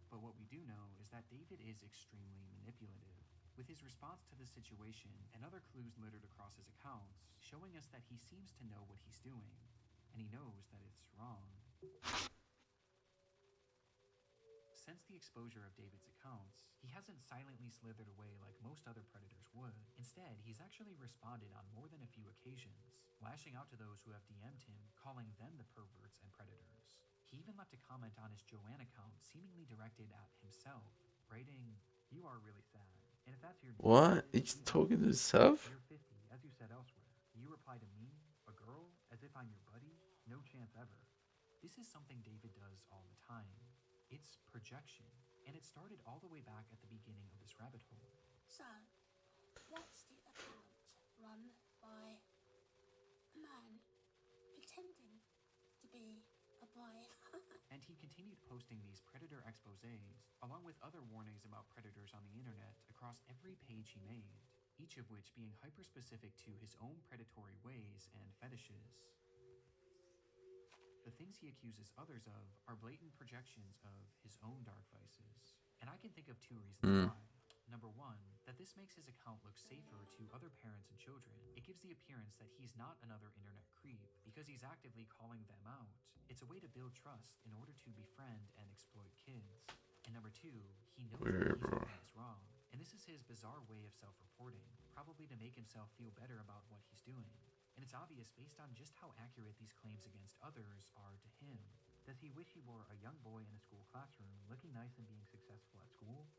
But what we do know is that David is extremely manipulative, with his response to the situation and other clues littered across his accounts, showing us that he seems to know what he's doing, and he knows that it's wrong. Since the exposure of David's accounts, he hasn't silently slithered away like most other predators would. Instead, he's actually responded on more than a few occasions, lashing out to those who have DM'd him, calling them the perverts and predators. He even left a comment on his Joanne account seemingly directed at himself, writing, "You are really sad. And if that's your name, What? He's talking to himself? You're 50, as you said elsewhere. You reply to me, a girl, as if I'm your buddy? No chance ever." This is something David does all the time. It's projection, and it started all the way back at the beginning of this rabbit hole. So, that's the account run by a man pretending to be a boy. And he continued posting these predator exposés, along with other warnings about predators on the internet across every page he made, each of which being hyper-specific to his own predatory ways and fetishes. The things he accuses others of are blatant projections of his own dark vices. And I can think of two reasons why. Number one, that this makes his account look safer to other parents and children. It gives the appearance that he's not another internet creep, because he's actively calling them out. It's a way to build trust in order to befriend and exploit kids. And number two, he knows that he's doing is wrong. And this is his bizarre way of self-reporting, probably to make himself feel better about what he's doing. And it's obvious based on just how accurate these claims against others are to him. Does he wish he were a young boy in a school classroom, looking nice and being successful at school?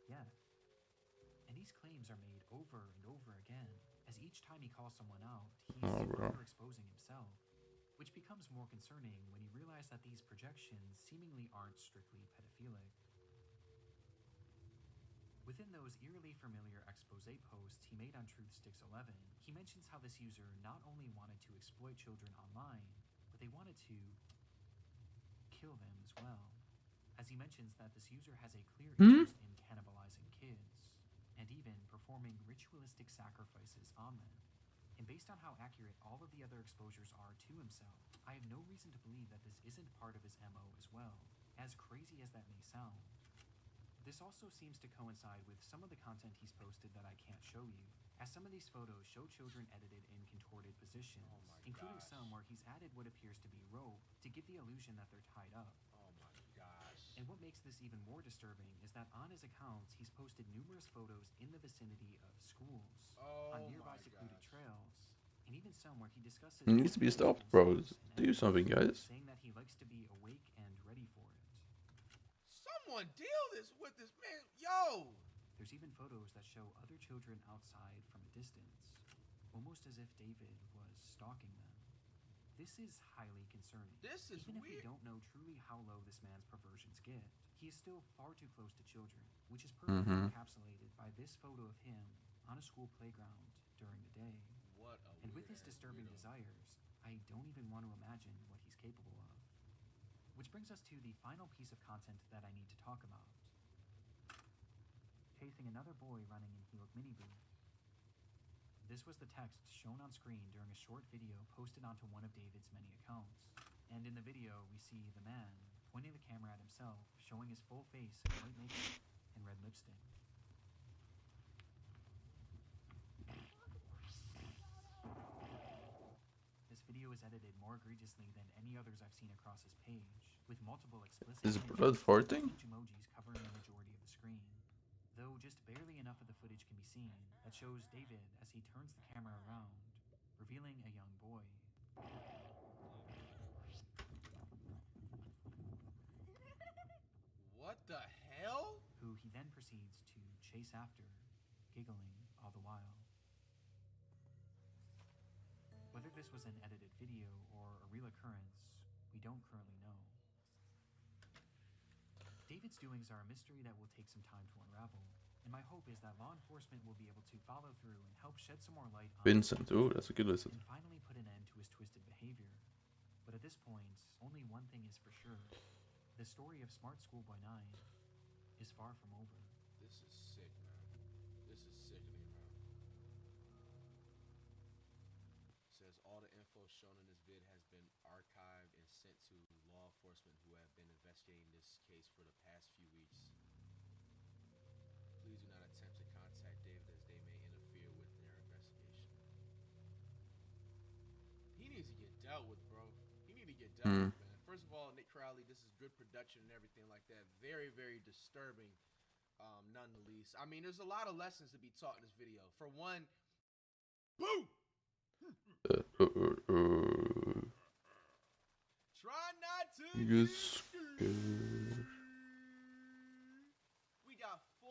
Yes. And these claims are made over and over again, as each time he calls someone out, he's Oh, bro. further exposing himself, which becomes more concerning when you realize that these projections seemingly aren't strictly pedophilic. Within those eerily familiar expose posts he made on TruthSticks11, he mentions how this user not only wanted to exploit children online, but they wanted to kill them as well. As he mentions that this user has a clear interest in cannibalizing kids, and even performing ritualistic sacrifices on them. And based on how accurate all of the other exposures are to himself, I have no reason to believe that this isn't part of his MO as well, as crazy as that may sound. This also seems to coincide with some of the content he's posted that I can't show you, as some of these photos show children edited in contorted positions, including some where he's added what appears to be rope to give the illusion that they're tied up. Oh my gosh. And what makes this even more disturbing is that on his accounts, he's posted numerous photos in the vicinity of schools, on nearby secluded trails, and even some where he discusses... He needs to be stopped, bro. Do something, guys. Saying that he likes to be awake and ready for it. Someone deal with this man, yo! There's even photos that show other children outside from a distance, almost as if David was stalking them. This is highly concerning. This is Even weird. if we don't know truly how low this man's perversions get, he is still far too close to children, which is perfectly encapsulated by this photo of him on a school playground during the day. What a And with his disturbing desires, I don't even want to imagine what he's capable of. Which brings us to the final piece of content that I need to talk about. Chasing another boy running in Helix Mini Booth. This was the text shown on screen during a short video posted onto one of David's many accounts. And in the video, we see the man pointing the camera at himself, showing his full face in white makeup and red lipstick. This video is edited more egregiously than any others I've seen across his page, with multiple explicit Is images blood farting? and huge emojis covering the majority of the screen. Though just barely enough of the footage can be seen that shows David as he turns the camera around, revealing a young boy. What the hell? Who he then proceeds to chase after, giggling all the while. Whether this was an edited video or a real occurrence, we don't currently know. David's doings are a mystery that will take some time to unravel, and my hope is that law enforcement will be able to follow through and help shed some more light on Vincent, oh, that's a good listen. and finally put an end to his twisted behavior. But at this point, only one thing is for sure. The story of Smart Schoolboy 9 is far from over. This is sick, man. This is sickening, man. Says all the info shown in this vid has been archived and sent to law enforcement who have been investigating this case for the past few weeks. Please do not attempt to contact David as they may interfere with their investigation. He needs to get dealt with, bro. He needs to get dealt with, man. First of all, Nick Crowley, this is good production and everything like that. Very, very disturbing, none the least. I mean, there's a lot of lessons to be taught in this video. For one, boo! Try not to get scared. We got 4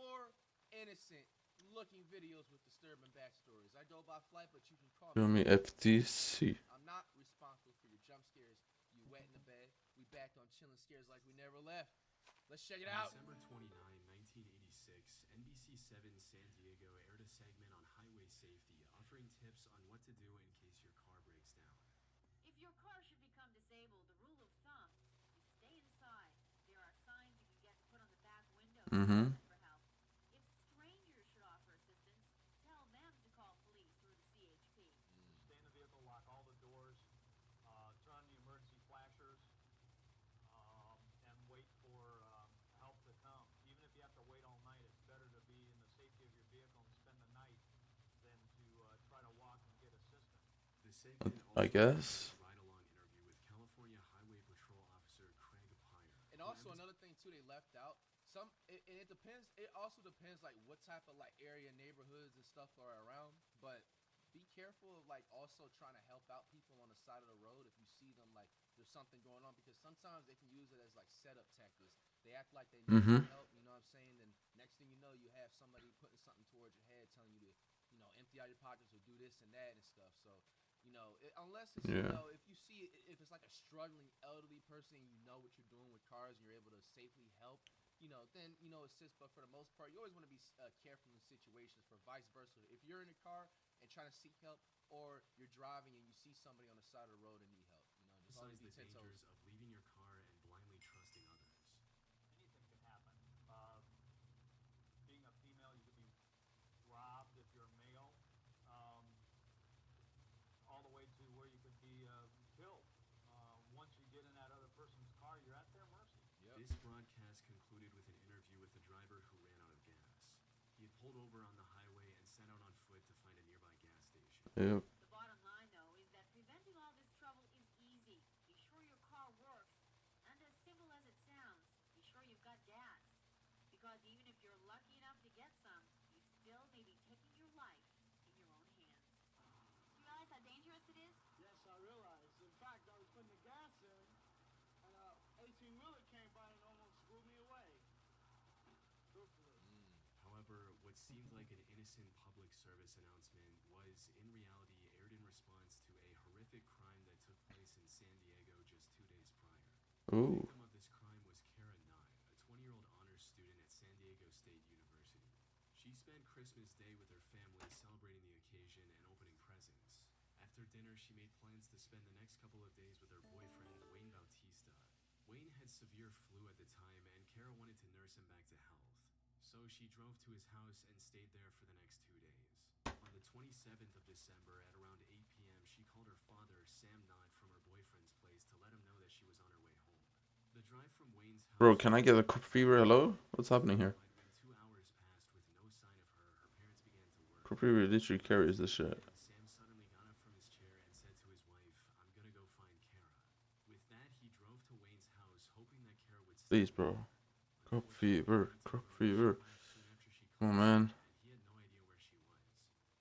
innocent looking videos with disturbing backstories. I go by flight, but you can call me FTC. I'm not responsible for your jump scares. You wet in the bed. We back on chilling scares like we never left. Let's check it out. December 29, 1986, NBC7 San Diego aired a segment on highway safety, offering tips on what to do in case your car breaks down. If your car should become disabled, the rule of thumb is stay inside. There are signs you can get put on the back window for help. If strangers should offer assistance, tell them to call police or the CHP. Stay in the vehicle, lock all the doors, turn on the emergency flashers, and wait for help to come. Even if you have to wait all night, it's better to be in the safety of your vehicle and spend the night than to try to walk and get assistance. The segment I guess. ride-along interview with California Highway Patrol Officer Craig Pyre. And also another thing too, they left out some. It depends. It also depends like what type of like area, neighborhoods and stuff are around. But be careful of like also trying to help out people on the side of the road if you see them like there's something going on, because sometimes they can use it as like setup tactics. They act like they need some help, you know what I'm saying? Then next thing you know, you have somebody putting something towards your head telling you to, you empty out your pockets or do this and that and stuff. So, unless it's, Yeah. if you see if it's like a struggling elderly person, you know what you're doing with cars and you're able to safely help, then assist. But for the most part, you always want to be careful in situations. For vice versa, if you're in a car and trying to seek help, or you're driving and you see somebody on the side of the road and need help, just always be the 10 toes. dangers of leaving your car and blindly trusting others. Anything can happen. Being a female, you could be robbed if you're a male, all the way to where you could be killed. Once you get in that other person's car, you're at their mercy. This broadcast concluded with an interview with the driver who ran out of gas. He had pulled over on the highway and set out on foot to find a nearby gas station. Yep. The bottom line, though, is that preventing all this trouble is easy. Be sure your car works, and as simple as it sounds, be sure you've got gas. Because even if you're lucky enough to get some, you still may be taking your life in your own hands. Do you realize how dangerous it is? Yes, I realize. In fact, I was putting the gas in, and a 18-wheeler came by and almost blew me away. Truthfully. However, what seemed like an innocent public service announcement was, in reality, aired in response to a horrific crime that took place in San Diego just 2 days prior. Ooh. The victim of this crime was Kara Nye, a 20-year-old honors student at San Diego State University. She spent Christmas Day with her family celebrating the occasion and opening presents. After dinner, she made plans to spend the next couple of days with her boyfriend, Wayne Bautista. Wayne had severe flu at the time, and Kara wanted to nurse him back to health. So she drove to his house and stayed there for the next 2 days. On the 27th of December at around 8 p.m., she called her father, Sam Knott, from her boyfriend's place to let him know that she was on her way home. The drive from Wayne's house... Bro, can I get a fever? Hello? What's happening here? When 2 hours passed with no sign of her, her parents began to worry. Fever literally carries this shit. Sam suddenly got up from his chair and said to his wife, "I'm gonna go find Kara." With that, he drove to Wayne's house, hoping that Kara would stay. Please, bro. Crook fever. Crook fever. Come on, man. He had no idea where she was.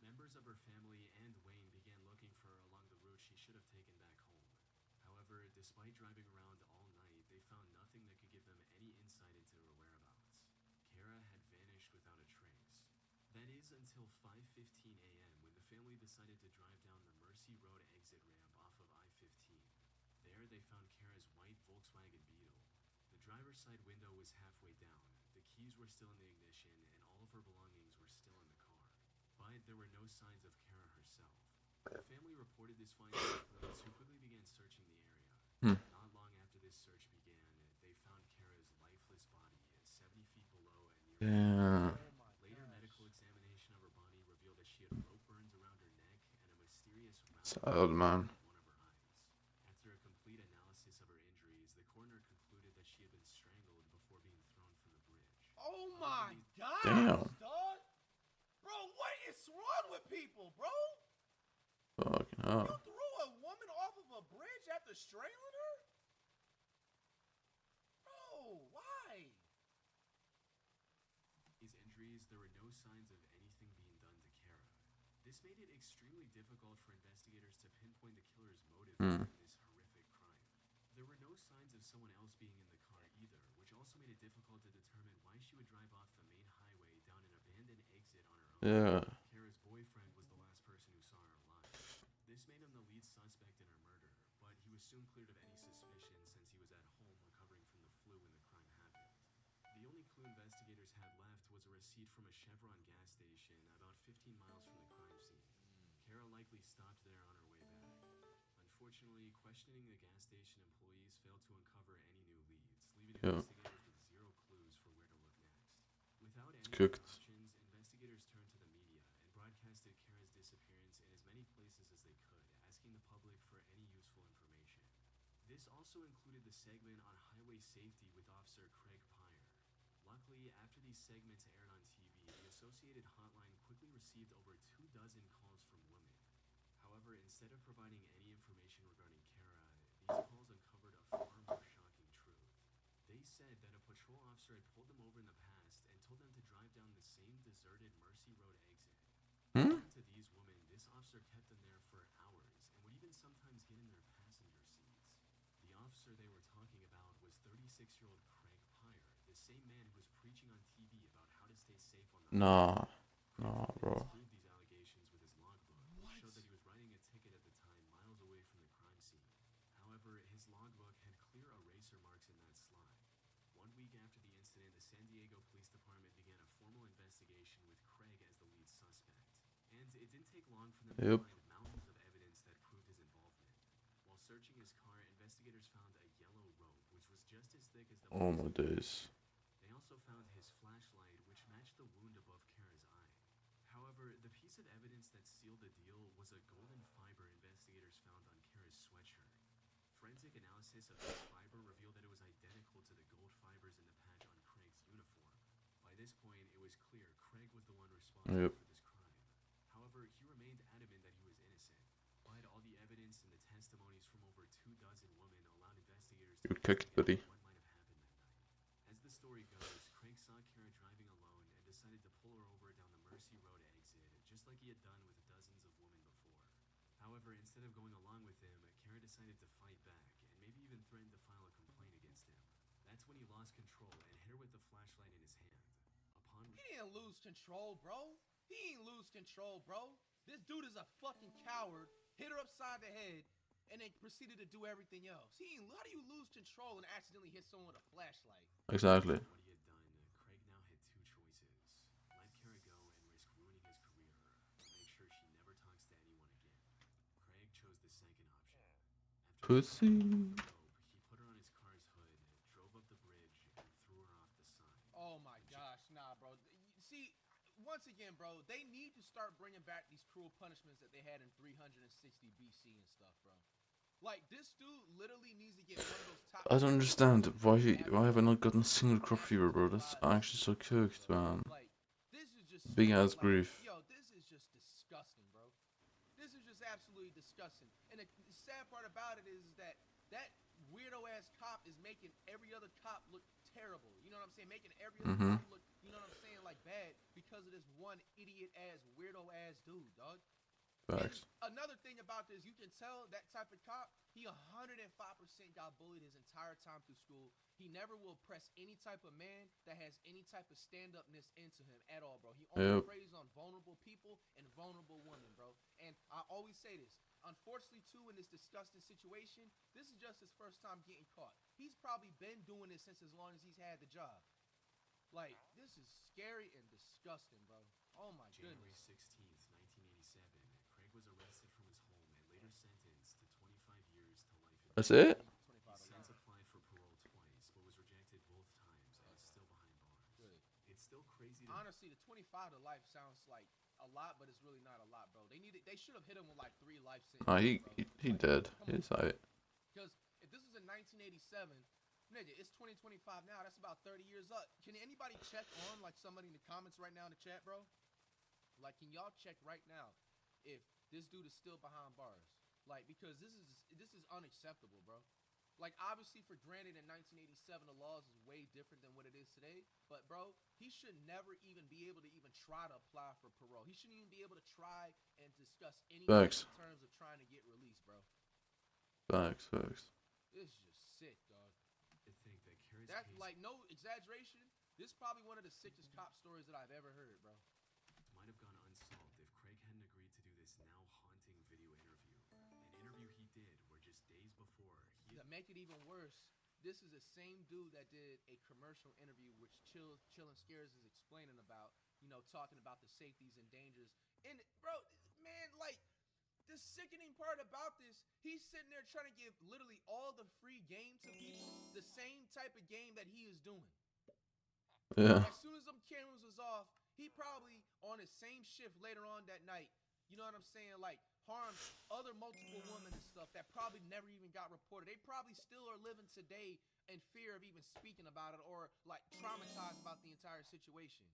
Members of her family and Wayne began looking for her along the route she should have taken back home. However, despite driving around all night, they found nothing that could give them any insight into her whereabouts. Kara had vanished without a trace. That is until 5:15 a.m. when the family decided to drive down the Mercy Road exit ramp off of I-15. There, they found Kara's white Volkswagen Beetle. The driver's side window was halfway down. The keys were still in the ignition, and all of her belongings were still in the car. But there were no signs of Kara herself. The family reported this finding to police, who quickly began searching the area. Not long after this search began, they found Kara's lifeless body 70 feet below and near Damn. Later medical examination of her body revealed that she had rope burns around her neck and a mysterious Sad, man. one of her eyes. After a complete analysis of her injuries, the coroner concluded that she had been strangled before being thrown from the bridge. Oh my God, Damn. dog! Bro, what is wrong with people, bro? Fucking hell. You threw a woman off of a bridge after strangling her? Bro, why? His injuries, there were no signs of anything being done to Kara. This made it extremely difficult for investigators to pinpoint the killer's motive in this horrific crime. There were no signs of someone else being in the car either, which also made it difficult to determine why she would drive off the main highway down an abandoned exit on her own. Yeah. Kara's boyfriend was the last person who saw her alive. This made him the lead suspect in her murder, but he was soon cleared of any suspicion since he was at home recovering from the flu when the crime happened. The only clue investigators had left was a receipt from a Chevron gas station about 15 miles from the crime scene. Kara likely stopped there on her way back. Unfortunately, questioning the gas station employees failed to uncover any new leads, leaving investigators with zero clues for where to look next. Without any Cooked. options, investigators turned to the media and broadcasted Kara's disappearance in as many places as they could, asking the public for any useful information. This also included the segment on highway safety with Officer Craig Pyre. Luckily, after these segments aired on TV, the Associated Hotline quickly received over 24 calls from women. However, instead of providing any information regarding Kara, these calls uncovered a far more shocking truth. They said that a patrol officer had pulled them over in the past and told them to drive down the same deserted Mercy Road exit. According to these women, this officer kept them there for hours and would even sometimes get in their passenger seats. The officer they were talking about was 36-year-old Craig Pyre, the same man who was preaching on TV about how to stay safe on the highway. Nah, bro. Proved these allegations his logbook had clear eraser marks in that slide. 1 week after the incident, the San Diego Police Department began a formal investigation with Craig as the lead suspect. And it didn't take long for them to find mountains of evidence that proved his involvement. While searching his car, investigators found a yellow rope, which was just as thick as the Oh my days. They also found his flashlight, which matched the wound above Kara's eye. However, the piece of evidence that sealed the deal was a golden fiber investigators found on Kara's sweatshirt. Forensic analysis of this fiber revealed that it was identical to the gold fibers in the patch on Craig's uniform. By this point, it was clear Craig was the one responsible for this crime. However, he remained adamant that he was innocent. But all the evidence and the testimonies from over 24 women allowed investigators to investigate what might have happened that night. As the story goes, Craig saw Kara driving alone and decided to pull her over down the Mercy Road exit, just like he had done with dozens of women before. However, instead of going along with him, Kara decided to fight back, and maybe even threatened to file a complaint against him. That's when he lost control and hit her with the flashlight in his hand. He didn't lose control, bro. He ain't lose control, bro. This dude is a fucking coward, hit her upside the head, and then proceeded to do everything else. How do you lose control and accidentally hit someone with a flashlight? Exactly. What he had done, Craig now had two choices. Let Kara go and risk ruining his career, or make sure she never talks to anyone again. Craig chose the second option. Pussy. He put her on his car's hood, drove up the bridge, and threw her off the side. Oh my gosh, nah, bro. See, once again, bro, they need to start bringing back these cruel punishments that they had in 360 BC and stuff, bro. Like, this dude literally needs to get one of those top... I don't understand why have I not gotten a single crop fever, bro? That's actually so cooked, man. Like, this is just Big ass grief. Yo, this is just disgusting, bro. This is just absolutely disgusting. And the sad part about it is that weirdo ass cop is making every other cop look terrible. You know what I'm saying? Making every other cop look, you know what I'm saying, like bad because of this one idiot ass weirdo ass dude, dog. Facts. Another thing about this, you can tell that type of cop, he 105% got bullied his entire time through school. He never will press any type of man that has any type of stand-upness into him at all, bro. He only preys on vulnerable people and vulnerable women, bro. And I always say this. Unfortunately, too, in this disgusting situation, this is just his first time getting caught. He's probably been doing this since as long as he's had the job. Like, this is scary and disgusting, bro. Oh, my January goodness. 16th, 1987, Craig was arrested from his home and later sentenced to 25 years to life in prison. That's it? He since applied for parole twice, but was rejected both times and is still behind bars. Good. It's still crazy to... Honestly, the 25 to life sounds like a lot, but it's really not a lot, bro. They should have hit him with like 3 life sentences. He did. He's alright. Because if this was in 1987, nigga, it's 2025 now. That's about 30 years up. Can anybody check on like somebody in the comments right now in the chat, bro? Like, can y'all check right now if this dude is still behind bars? Like, because this is unacceptable, bro. Like, obviously, for granted, in 1987, the laws is way different than what it is today. But, bro, he should never even be able to even try to apply for parole. He shouldn't even be able to try and discuss any in terms of trying to get released, bro. Facts. This is just sick, dog. To think that Kara's That's case... like, no exaggeration. This is probably one of the sickest cop stories that I've ever heard, bro. might have gone unsolved if Craig hadn't agreed to do this now haunting video interview. An interview he did where just days before To make it even worse, this is the same dude that did a commercial interview which Chill and Scares is explaining about, you know, talking about the safeties and dangers. And bro, man, like, the sickening part about this, he's sitting there trying to give literally all the free game to people, the same type of game that he is doing. Yeah. As soon as them cameras was off, he probably on his same shift later on that night, you know what I'm saying, like, harmed other multiple women and stuff that probably never even got reported. They probably still are living today in fear of even speaking about it or, like, traumatized about the entire situation.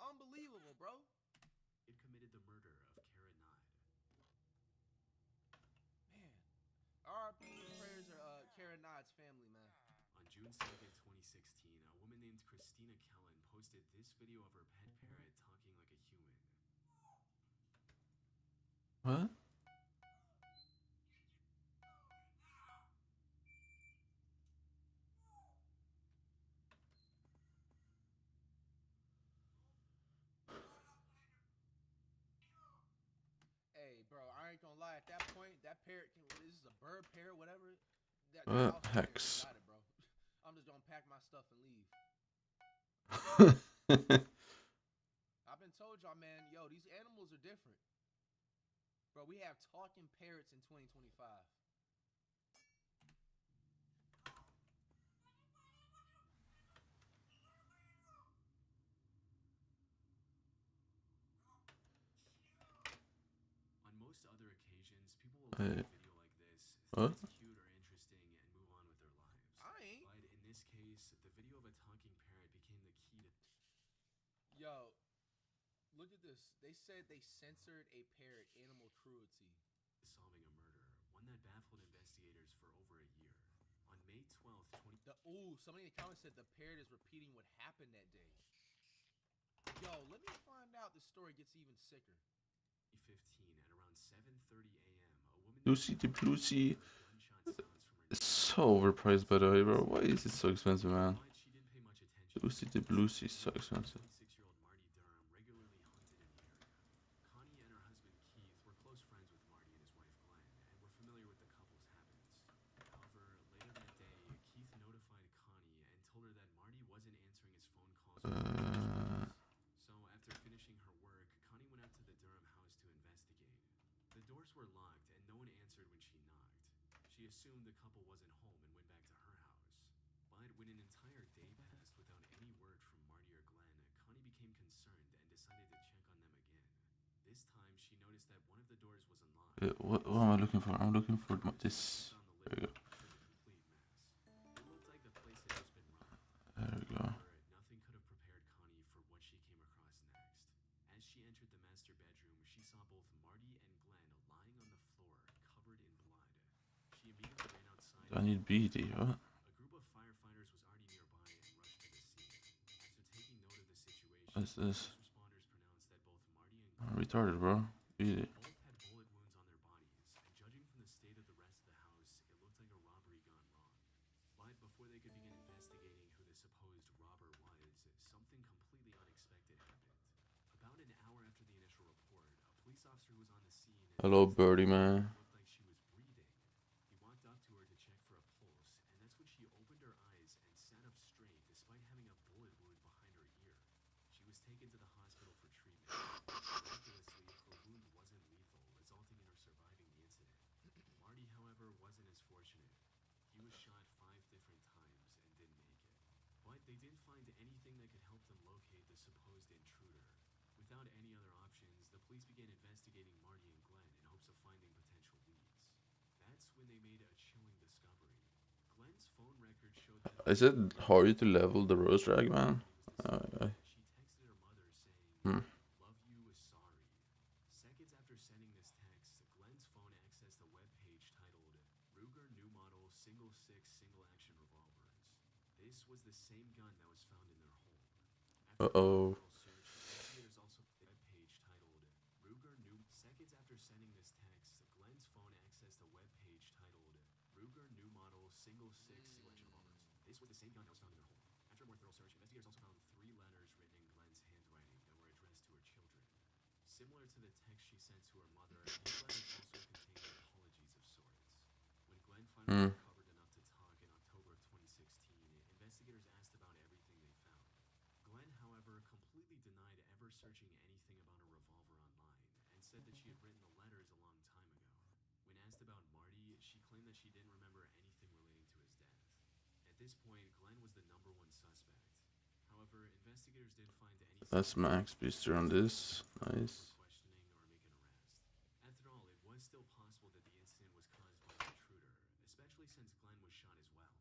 Unbelievable, bro. It committed the murder of Kara Nod. Man, RIP and prayers are Kara Nod's family, man. On June 2nd, 2016, a woman named Christina Kellen posted this video of her pet parrot talking like a human. What? Hey, bro, I ain't gonna lie. At that point, that parrot, this is a bird parrot, whatever. the What house is there. hex? Got it, bro. I'm just gonna pack my stuff and leave. I've been told y'all, man, yo, these animals are different. Bro, we have talking parrots in 2025. On most other occasions, people will look at a video like this, think it's cute or interesting, and move on with their lives. But in this case, the video of a talking parrot became the key to... Yo, look at this. They said they censored a parrot, animal cruelty. Solving a murder, one that baffled investigators for over a year. On May 12th, Somebody in the comments said the parrot is repeating what happened that day. Yo, let me find out the story gets even sicker. 2015, at around 7:30 a.m., a woman... Lucy the Lucy. It's so overpriced, by the way, bro. Why is it so expensive, man? Lucy the Lucy is so expensive. 26-year-old Marty Durham regularly hunted in the area. Connie and her husband Keith were close friends with Marty and his wife Glenn, and were familiar with the couple's habits. However, later that day, Keith notified Connie and told her that Marty wasn't answering his phone calls. So after finishing her work, Connie went out to the Durham house to investigate. The doors were locked and no one answered when she knocked. She assumed the couple wasn't home and went back to her house. But when an entire day passed without any word from Marty or Glenn, Connie became concerned and decided to check on them again. This time, she noticed that one of the doors was unlocked. What am I looking for? I'm looking for this. There we go. It looked like the place had just been robbed. There we go. Nothing could have prepared Connie for what she came across next. As she entered the master bedroom, she saw both Marty and Glenn lying on the floor, covered in blood. She immediately ran outside. I need BD, what? A group of firefighters was already nearby and rushed to the scene. After taking note of the situation, What's this? responders pronounced that both Marty and I'm retarded, bro. BD. both had bullet wounds on their bodies, and judging from the state of the rest of the house, it looked like a robbery gone wrong. But before they could begin investigating who the supposed robber was, something completely unexpected happened. About an hour after the initial report, a police officer was on the scene. Hello, birdie man. Looked like she was breathing. He walked up to her to check for a pulse, and that's when she opened her eyes and sat up straight despite having a bullet wound behind her ear. She was taken to the hospital for treatment. Miraculously, her wound wasn't lethal, resulting in her surviving the incident. Marty, however, wasn't as fortunate. He was shot 5 different times and didn't make it. But they didn't find anything that could help them locate the supposed intruder. Without any other options, the police began investigating Marty and Glenn in hopes of finding potential leads. That's when they made a chilling discovery. Glenn's phone record showed that... Is it hard to level the rose drag, man? She texted her mother saying, "Love you, sorry." Seconds after sending this text, Glenn's phone accessed a web page titled Ruger New Model Single 6 Single Action Revolvers. This was the same gun that was found in their home. Uh-oh. Investigators also found a web page titled Ruger New... Seconds after sending this text, Glenn's phone accessed a web page titled Ruger New Model Single 6 Single Action Revolvers. This was the same gun that was found in their home. After a more thorough search, investigators also found 3 letters written in Glenn's handwriting that were addressed to her children. Similar to the text she sent to her mother, these letters also contained apologies of sorts. When Glenn finally recovered enough to talk in October of 2016, investigators asked about everything they found. Glenn, however, completely denied ever searching anything about a revolver online, and said that she had written the letters a long time ago. When asked about Marty, she claimed that she didn't remember anything relating to his death. At this point, Glenn was the #1 suspect. However, investigators didn't find any... That's Max Booster on this. Nice. ...questioning or make an arrest. After all, it was still possible that the incident was caused by an intruder, especially since Glenn was shot as well.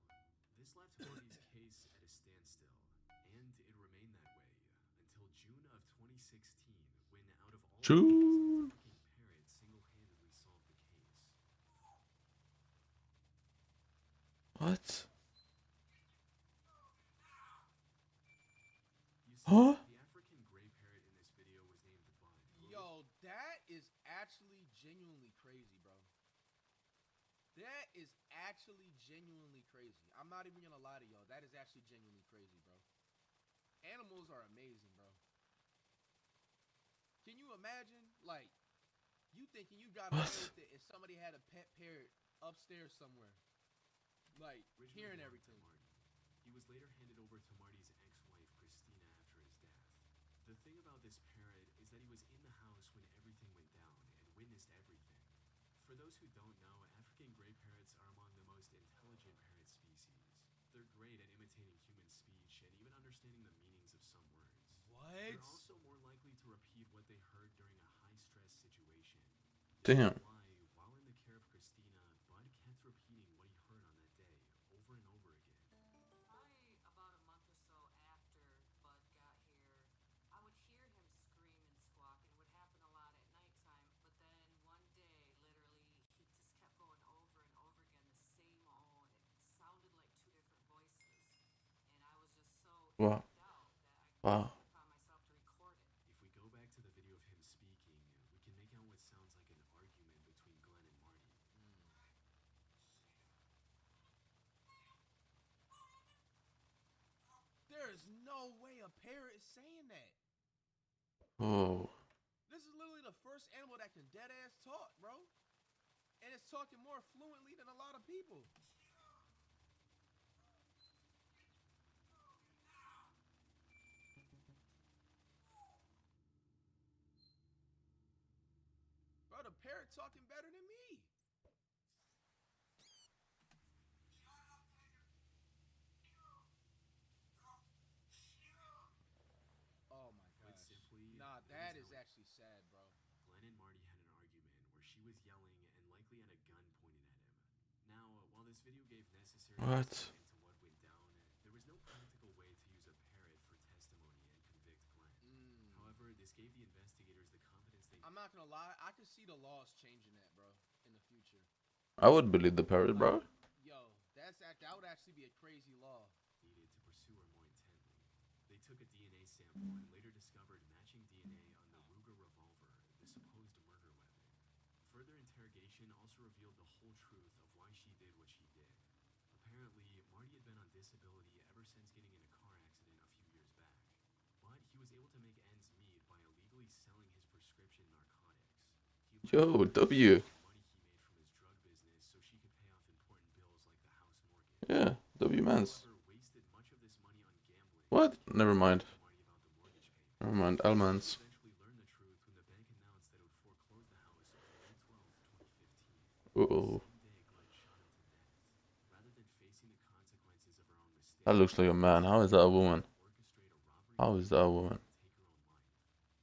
This left Marty's case at a standstill, and it remained that way until June of 2016, when out of all June. parrot single-handedly solved the case. What? Huh? The African gray parrot in this video was named Bud. Yo, that is actually genuinely crazy, bro. That is actually genuinely crazy. I'm not even gonna lie to y'all. That is actually genuinely crazy, bro. Animals are amazing, bro. Can you imagine, like, you thinking you got away with it if somebody had a pet parrot upstairs somewhere? Like, hearing belonged to everything. Marty. He was later handed over to Marty's ex-wife, Christina, after his death. The thing about this parrot is that he was in the house when everything went down and witnessed everything. For those who don't know, African gray parrots are among the most intelligent parrot species. They're great at imitating human speech and even understanding the meanings of some words. What? They're also more likely to repeat what they heard during a high-stress situation. Damn. This is why, while in the care of Christina, Bud kept repeating what he heard on that day, over and over again. Probably about a month or so after Bud got here, I would hear him scream and squawk, and it would happen a lot at nighttime. But then one day, literally, he just kept going over and over again, the same old. It sounded like two different voices, and I was just so Wow. freaked out that I Wow. took it upon myself to record it. If we go back to the video of him speaking, we can make out what sounds like an argument between Glenn and Marty. There is no way a parrot is saying that. Oh. This is literally the first animal that can dead ass talk, bro. And it's talking more fluently than a lot of people. Bro, the parrot talking better than me. Oh my Put gosh. simply, Nah, there that was is no actually sad, bro. Glenn and Marty had an argument where she was yelling and likely had a gun pointed at him. Now, while this video gave necessary What? insight into what went down, there was no practical way to use a parrot for testimony and convict Glenn. However, this gave the investigators the confidence they I'm not gonna lie, I could see the laws changing that, bro, in the future. I would believe the parrot, bro. Yo, that would actually be a crazy law. needed to pursue her more intently. They took a DNA sample and later discovered matching DNA on the Ruger revolver, the supposed murder weapon. Further interrogation also revealed the whole truth of why she did what she did. Apparently, Marty had been on disability ever since getting in a car accident a few years back. But he was able to make ends meet by illegally selling his prescription narcotics. Yo, W. Money he made from his drug business so she could pay off important bills like the house mortgage. Yeah, W mans. However, wasted much of this money on gambling. What? Never mind. Never mind, Almans. Eventually learned the truth when the bank announced that it would foreclose the house on May 12th, 2015. Uh-oh. Same day, Glenn shot him to death. Rather than facing the consequences of her own mistake, That looks like a man. How is that a woman? How is that a woman? take her own life.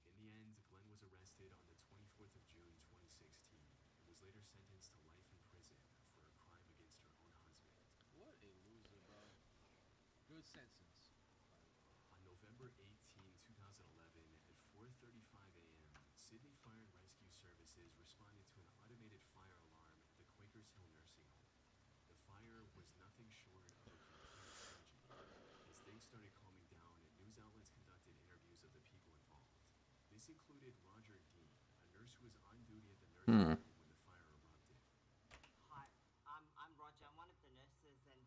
In the end, Glenn was arrested on the 24th of June, 2016, and was later sentenced to life in prison for a crime against her own husband. What a loser, bro. Good sentence. On November 18, 2011, at 4:35 a.m., Sydney Fire and Rescue Services responded to an automated fire alarm at the Quakers Hill Nursing Home. The fire was nothing short of a complete tragedy. As things started calming down, news outlets conducted interviews of the people involved. This included Roger Dean, a nurse who was on duty at the nursing home when the fire erupted. Hi, I'm Roger. I'm one of the nurses, and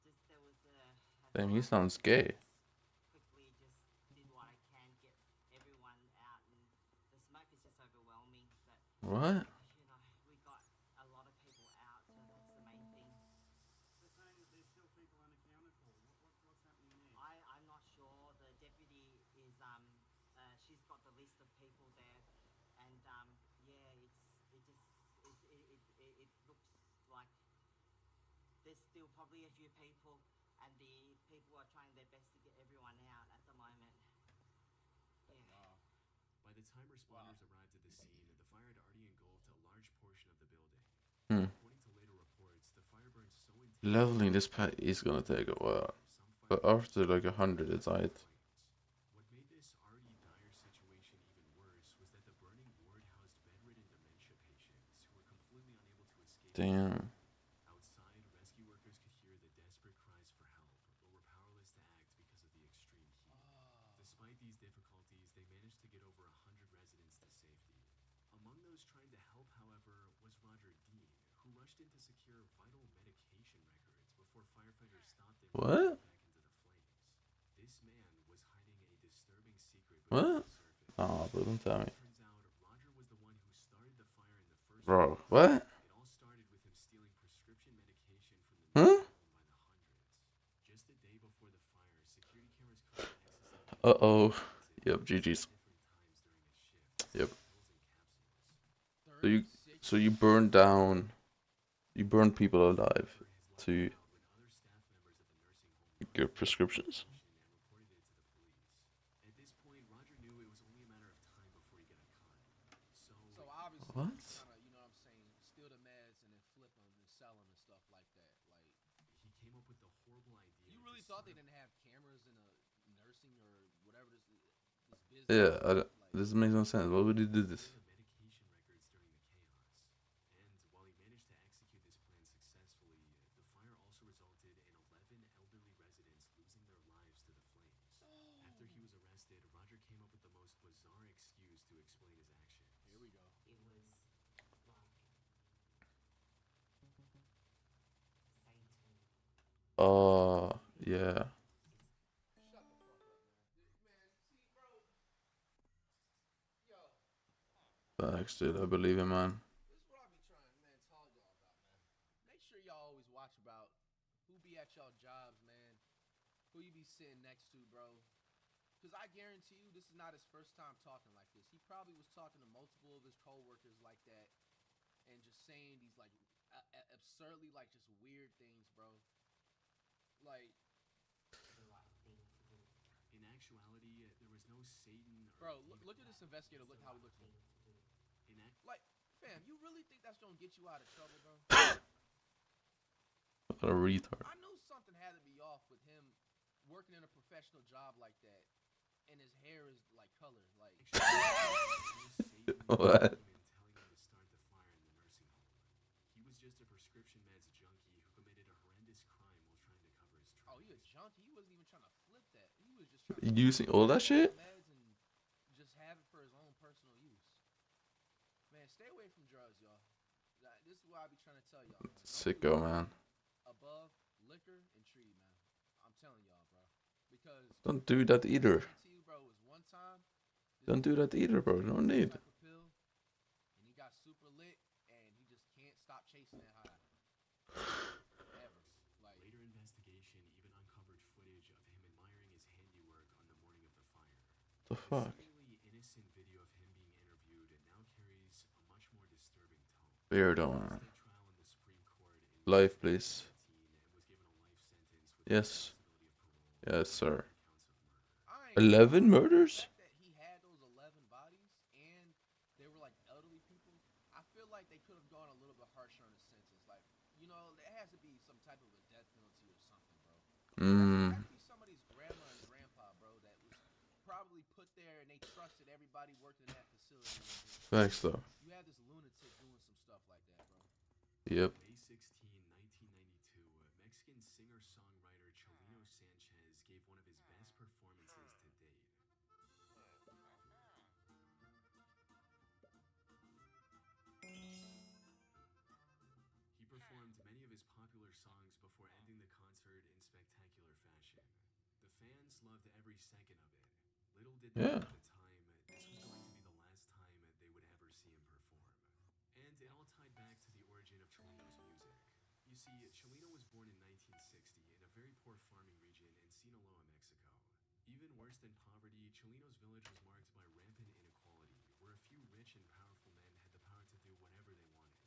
just there was a Damn, he sounds gay. quickly just did what I can, get everyone out, and the smoke is just overwhelming. But What? you know, we got a lot of people out, so that's the main thing. They're saying that there's still people unaccounted for. What's happening there? I'm not sure. The deputy is she's got the list of people there, and yeah, it looks like there's still probably a few people, and the people are trying their best to get everyone out at the moment. Yeah. Wow. By the time responders arrived at the scene, the fire had already engulfed a large portion of the building. According to later reports, the fire burned so intensely Leveling this pet is gonna take a while. But after like 100 it's alright. What made this already dire situation even worse was that the burning ward housed bedridden dementia patients who were completely unable to escape. Damn. Outside, rescue workers could hear the desperate cries for help, but were powerless to act because of the extreme heat. Despite these difficulties, they managed to get over 100 residents to safety. Among those trying to help, however, was Roger Dean, who rushed in to secure vital medication records before firefighters stopped him from What? going back into the flames. This man was hiding a disturbing secret What? beneath the surface. Oh, bro, don't tell me. Turns out, Roger was the one who started the fire in the first Bro, place. what? It all started with him stealing prescription medication from the Huh? nursing home Uh-oh. Yep, GG's. Yep. So you burn down, you burn people alive to get prescriptions? So obviously What? he's trying to, you know what I'm saying, steal the meds and then flip them and sell them and stuff like that. Like, He came up with the horrible idea. you really thought they didn't have cameras in a nursing or whatever this business? Yeah, this makes no sense. Why would he do this? Medication records during the chaos. And while he managed to execute this plan successfully, the fire also resulted in 11 elderly residents losing their lives to the flames. After he was arrested, Roger came up with the most bizarre excuse to explain his actions. Here we go. It was like Satan. Yeah. Shut the fuck up, man. Man, see, bro. Yo. Thanks, dude. I believe him, man. This is what I be trying, man, tell y'all about, man. Make sure y'all always watch about who be at y'all jobs, man. Who you be sitting next to, bro. Because I guarantee you this is not his first time talking like this. He probably was talking to multiple of his co-workers like that and just saying these, like, absurdly, like, just weird things, bro. Like, In actuality, there was no Satan or... Bro, look at this investigator. Look how he looks. Like, fam, you really think that's gonna get you out of trouble, bro? What a retard. I knew something had to be off with him working in a professional job like that, and his hair is like colored. Like, What? telling him to start the fire in the nursing home. He was just a prescription meds junkie who committed a horrendous crime while trying to cover his tracks. oh, he a junkie. He wasn't even trying to flip that. He was just trying to Using all that shit? meds and just have it for his own personal use. Man, stay away from drugs, y'all. This is what I be trying to tell y'all. Man. Sicko, man. Above liquor and tree, man. I'm telling y'all, bro. Because Don't do that either. I guarantee you, bro, it was one time. Don't do that either, bro. No need. Pill, and he got super lit, and he just can't stop chasing that high. Ever. Like, later investigation even uncovered footage of him admiring his handiwork on the morning of the fire. The fuck? The seemingly innocent video of him being interviewed now carries a much more disturbing tone. Weirdo, man. Life, please. Yes. Yes, sir. 11 murders? he had those 11 bodies, and they were like elderly people. I feel like they could have gone a little bit harsher on the sentence. Like, you know, there has to be some type of a death penalty or something, bro. There has to be somebody's grandma and grandpa, bro, that was probably put there and they trusted everybody working in that facility. Thanks, though. You have this lunatic doing some stuff like that, bro. Yep. May 16, 1992, Mexican singer-songwriter Chelino Sanchez gave one of his best performances to date. He performed many of his popular songs before ending the concert in spectacular fashion. The fans loved every second of it. Little did they know at the time, this was going to be the last time they would ever see him perform. And it all tied back to the origin of Chelino's music. You see, Chelino was born in 1960 in a very poor farming region in Sinaloa, Mexico. Even worse than poverty, Chelino's village was marked by rampant inequality, where a few rich and powerful men had the power to do whatever they wanted.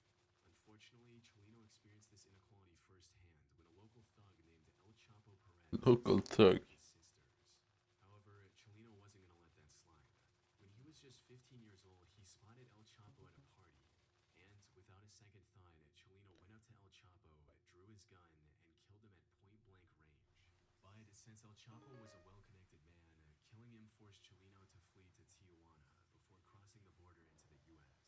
Unfortunately, Chelino experienced this inequality firsthand when a local thug named El Chapo Perez Local thug. his sisters. However, Chelino wasn't going to let that slide. When he was just 15 years old, he spotted El Chapo at a party. And without a second thought, Chelino went up to El Chapo, drew his gun, and killed him at point-blank range. But since El Chapo was a well-connected man, killing him forced Chelino to flee to Tijuana before crossing the border into the U.S.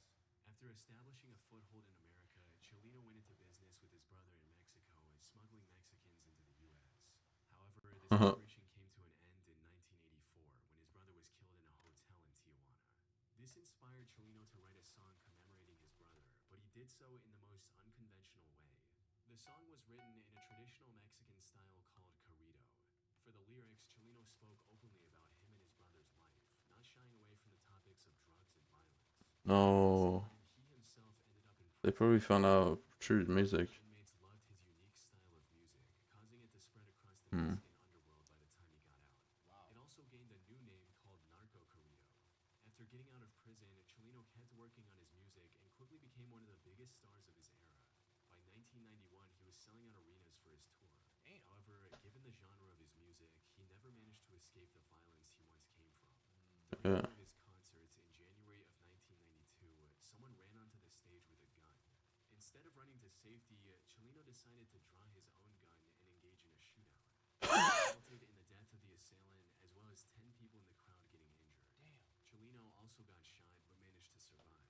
After establishing a foothold in America, Chelino went into business with his brother in Mexico, smuggling Mexicans into the U.S. However, this operation came to an end in 1984 when his brother was killed in a hotel in Tijuana. This inspired Chelino to write a song commemorating his brother, but he did so in the most unconventional way. The song was written in a traditional Mexican style called corrido. For the lyrics, Chelino spoke openly about him and his brother's life, not shying away from the topics of drugs and violence. No. He himself ended up in They probably found out through music. inmates loved his unique style of music, causing it to spread across the Mexican underworld working on his music and quickly became one of the biggest stars of his era. By 1991, he was selling out arenas for his tour. However, given the genre of his music, he never managed to escape the violence he once came from. During one of his concerts in January of 1992, someone ran onto the stage with a gun. Instead of running to safety, Chelino decided to draw his own gun and engage in a shootout. This resulted in the death of the assailant, as well as 10 people in the crowd getting injured. Chelino also got shot, but managed to survive.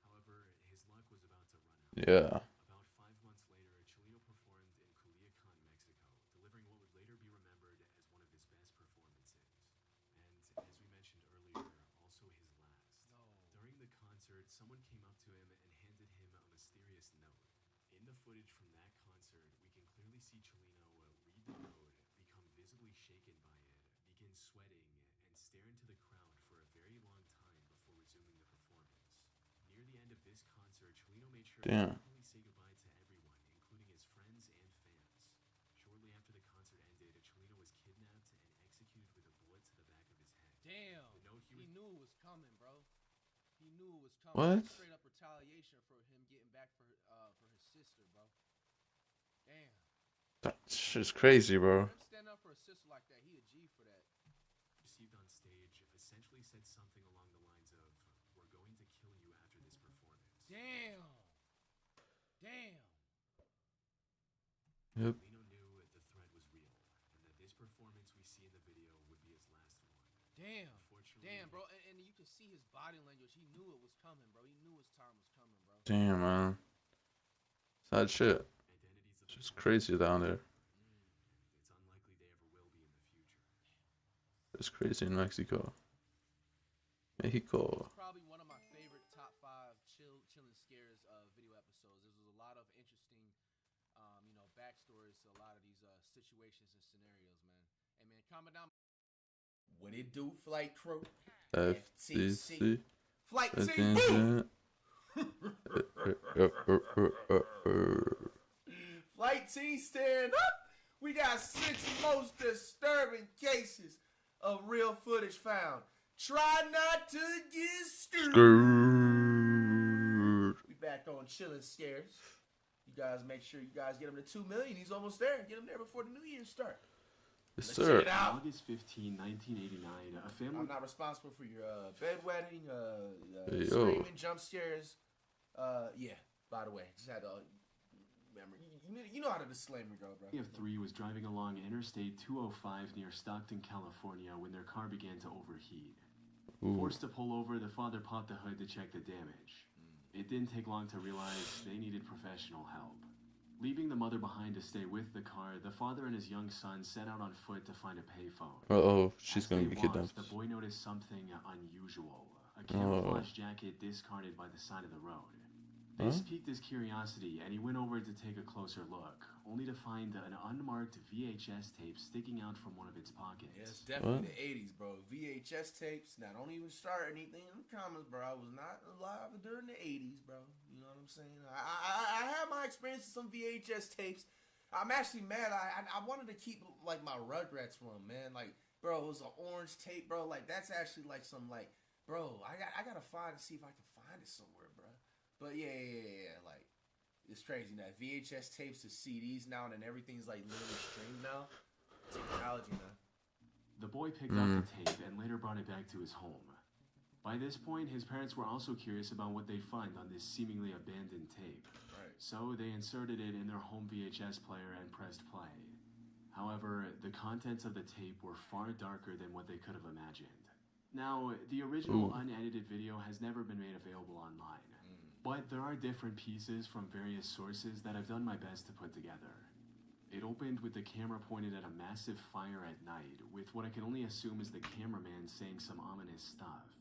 However, his luck was about to run out. Yeah. About 5 months later, Chelino performed in Culiacan, Mexico, delivering what would later be remembered as one of his best performances. And as we mentioned earlier, also his last. During the concert, someone came up to him and handed him a mysterious note. In the footage from that concert, we can clearly see Chelino read the note, become visibly shaken by it, begin sweating, and stare into the crowd for a very long time before resuming the performance. Near the end of this concert, Chelino made sure to publicly say goodbye to everyone, including his friends and fans. Shortly after the concert ended, Chelino was kidnapped and executed with a bullet to the back of his head. Damn. The note He knew it was coming, bro. He knew it was coming. What? That's straight up retaliation for him getting back for his sister, bro. Damn. That shit's crazy, bro. Him stand up for a sister like that, he a G for that. Received on stage essentially said something along the lines of, "We're going to kill you after this performance." Damn. Damn. Yep. Chelino knew the threat was real, and that this performance we see in the video would be his last one. Damn. Unfortunately, Damn, bro. And you can see his body language. He knew it was coming, bro. He knew his time was coming, bro. Damn, man. Sad shit. It's just crazy down there. It's unlikely they ever will be in the future. It's crazy in Mexico. Mexico. It's probably one of my favorite top 5 chilling scares video episodes. There's a lot of interesting, backstories to a lot of these situations and scenarios, man. Hey, man, comment down. What it do, flight crew? FTC. Flight team, boom! Flight team, stand up! We got 6 most disturbing cases of real footage found. Try not to get scared. We back on Chillin' Scares. You guys make sure you guys get him to 2 million. He's almost there. Get him there before the new year starts. Yes, Let's sir. check it out. August 15, 1989, a family... I'm not responsible for your bedwetting, Hey, yo. screaming, jump scares. Yeah, by the way, just had to remember. You know how the disclaimer go, bro. of 3 was driving along Interstate 205 near Stockton, California, when their car began to overheat. Ooh. Forced to pull over, the father popped the hood to check the damage. It didn't take long to realize they needed professional help. Leaving the mother behind to stay with the car, the father and his young son set out on foot to find a payphone. Uh-oh, she's As gonna they get walked, kidnapped. the boy noticed something unusual. A camouflage jacket discarded by the side of the road. This piqued his curiosity, and he went over to take a closer look, only to find an unmarked VHS tape sticking out from one of its pockets. Yeah, it's definitely the 80s, bro. VHS tapes. Now, don't even start anything in the comments, bro. I was not alive during the 80s, bro. You know what I'm saying? I had my experience with some VHS tapes. I'm actually mad. I wanted to keep, like, my Rugrats one, man. Like, bro, it was an orange tape, bro. Like, that's actually, like, some, like, bro, I gotta see if I can find it somewhere, bro. But yeah, like, it's crazy now. VHS tapes to CDs now, and everything's like literally streamed now. Technology now. The boy picked up the tape and later brought it back to his home. By this point, his parents were also curious about what they'd find on this seemingly abandoned tape. Right. So they inserted it in their home VHS player and pressed play. However, the contents of the tape were far darker than what they could have imagined. Now, the original unedited video has never been made available online. But there are different pieces from various sources that I've done my best to put together. It opened with the camera pointed at a massive fire at night, with what I can only assume is the cameraman saying some ominous stuff.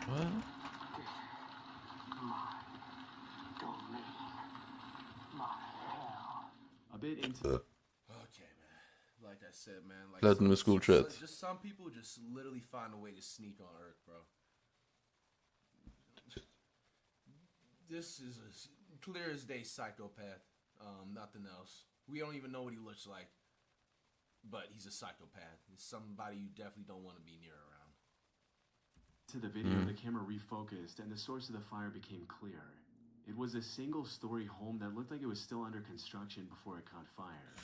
What? A bit into... Okay, man. Like I said, man. Like Let them school chat. Just some people just literally find a way to sneak on Earth, bro. This is a clear as day psychopath. Nothing else. We don't even know what he looks like. but he's a psychopath. He's somebody you definitely don't want to be near around. To the video, the camera refocused, and the source of the fire became clear. It was a single-story home that looked like it was still under construction before it caught fire.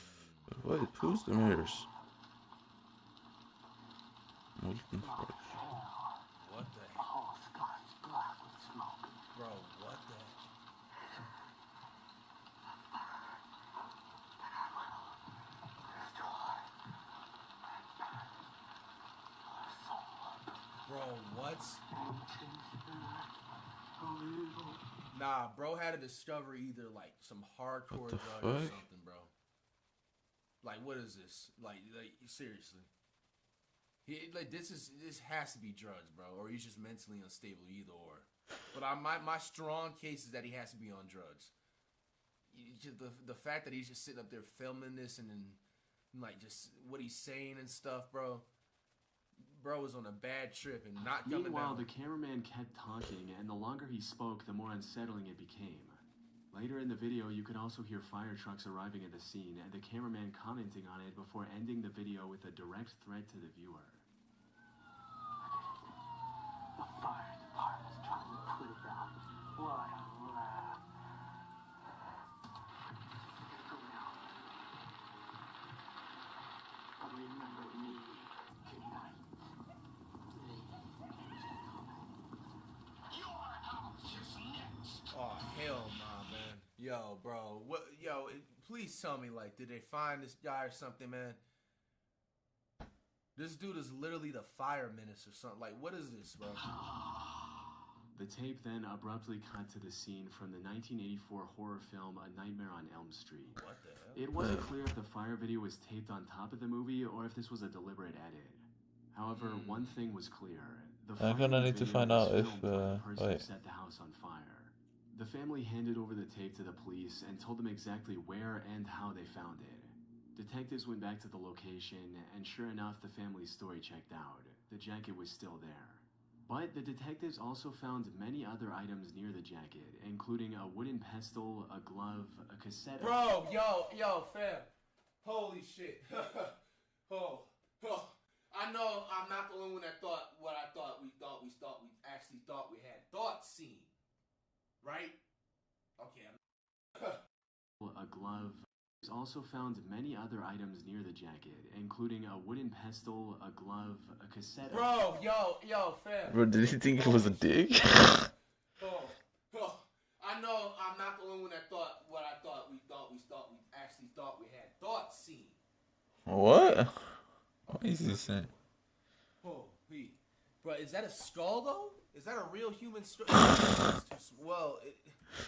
What? Who's the mirrors? I'm looking for it. What the heck? Bro, what the heck? Bro, what? Nah, bro had to discover either like some hardcore drug or something, bro. Like, what is this? Like seriously. This has to be drugs, bro, or he's just mentally unstable, either or. But my strong case is that he has to be on drugs. The fact that he's just sitting up there filming this and then like just what he's saying and stuff, bro. Bro was on a bad trip and not coming Meanwhile, down. the cameraman kept talking, and the longer he spoke, the more unsettling it became. Later in the video, you could also hear fire trucks arriving at the scene, and the cameraman commenting on it before ending the video with a direct threat to the viewer. The fire department's trying to put it out. What a laugh. Go now. But remember me tonight. Oh hell nah, man. Yo, bro. What? Yo, please tell me, like, did they find this guy or something, man? This dude is literally the fire menace or something. Like, what is this, bro? The tape then abruptly cut to the scene from the 1984 horror film A Nightmare on Elm Street. What the hell? It wasn't clear if the fire video was taped on top of the movie or if this was a deliberate edit. However, one thing was clear. I'm gonna need to find out if the person set the house on fire. The family handed over the tape to the police and told them exactly where and how they found it. Detectives went back to the location, and sure enough, the family's story checked out. The jacket was still there. But the detectives also found many other items near the jacket, including a wooden pestle, a glove, a cassette... Bro, yo, fam. Holy shit. oh. I know I'm not the only one that thought what I thought. We actually thought we had thoughts seen. Right? Okay. a glove. Also found many other items near the jacket, including a wooden pestle, a glove, a cassette... Bro, yo, fam. Bro, did he think it was a dig? I know I'm not the only one that thought what I thought. We actually thought we had thoughts seen. What? What is he saying? Bro, is that a skull though? Is that a real human skull? Well,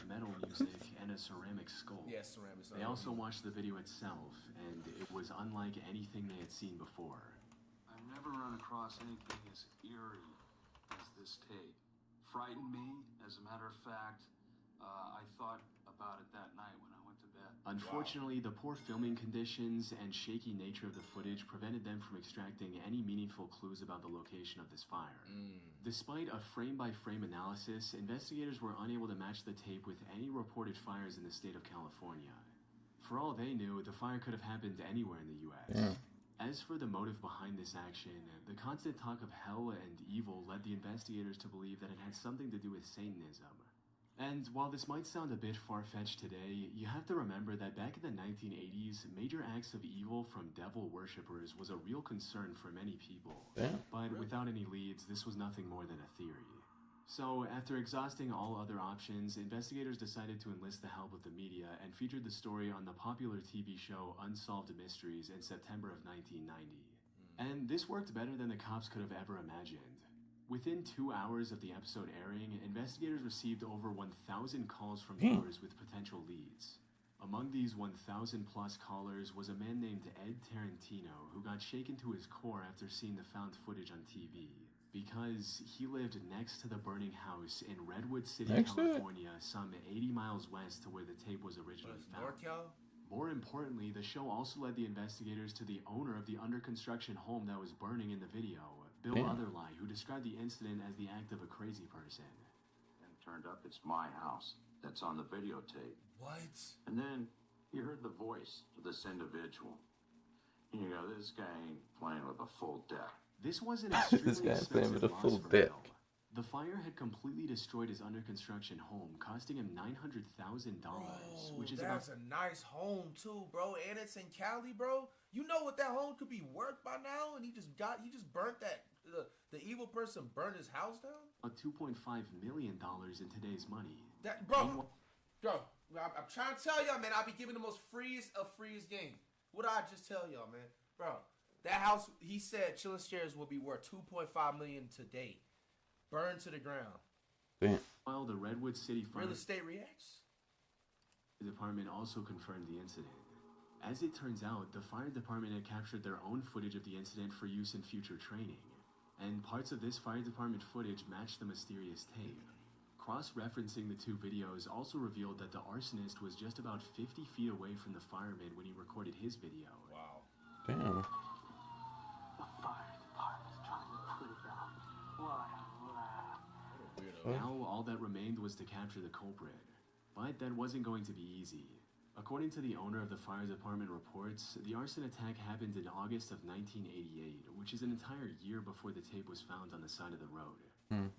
metal music and a ceramic skull. Yes, ceramic. They also watched the video itself, and it was unlike anything they had seen before. I've never run across anything as eerie as this tape. Frightened me, as a matter of fact. I thought about it that night when I went to bed. Unfortunately, the poor filming conditions and shaky nature of the footage prevented them from extracting any meaningful clues about the location of this fire. Despite a frame-by-frame analysis, investigators were unable to match the tape with any reported fires in the state of California. For all they knew, the fire could have happened anywhere in the U.S. Yeah. As for the motive behind this action, the constant talk of hell and evil led the investigators to believe that it had something to do with Satanism. And while this might sound a bit far-fetched today, you have to remember that back in the 1980s, major acts of evil from devil worshippers was a real concern for many people. Yeah. But without any leads, this was nothing more than a theory. So, after exhausting all other options, investigators decided to enlist the help of the media and featured the story on the popular TV show Unsolved Mysteries in September of 1990. And this worked better than the cops could have ever imagined. Within 2 hours of the episode airing, investigators received over 1,000 calls from viewers with potential leads. Among these 1,000 plus callers was a man named Ed Tarantino, who got shaken to his core after seeing the found footage on TV. Because he lived next to the burning house in Redwood City, California, some 80 miles west to where the tape was originally found. NorCal? More importantly, the show also led the investigators to the owner of the under-construction home that was burning in the video, Bill Otherly, who described the incident as the act of a crazy person. And it turned up it's my house that's on the videotape. What? And then he heard the voice of this individual. You know, this guy ain't playing with a full deck. This was an extremely This guy's playing with expensive a full loss for deck. Bill. The fire had completely destroyed his under-construction home, costing him $900,000, which is that's a nice home too, bro. And it's in Cali, bro. You know what that home could be worth by now, and he just burnt that. The evil person burnt his house down. about $2.5 million in today's money. That bro, I'm trying to tell y'all, man. I be giving the most freest of freest game. What I just tell y'all, man, bro. That house, he said, Chillin' Stairs will be worth $2.5 million today. Burned to the ground. Damn. While the Redwood City Fire Real estate reacts. Department also confirmed the incident. As it turns out, the fire department had captured their own footage of the incident for use in future training, and parts of this fire department footage matched the mysterious tape. Cross-referencing the two videos also revealed that the arsonist was just about 50 feet away from the fireman when he recorded his video. Wow. Damn. The fire department's trying to put it out. What a laugh. Now all that remained was to capture the culprit, but that wasn't going to be easy. According to the owner of the fire department reports, the arson attack happened in August of 1988, which is an entire year before the tape was found on the side of the road.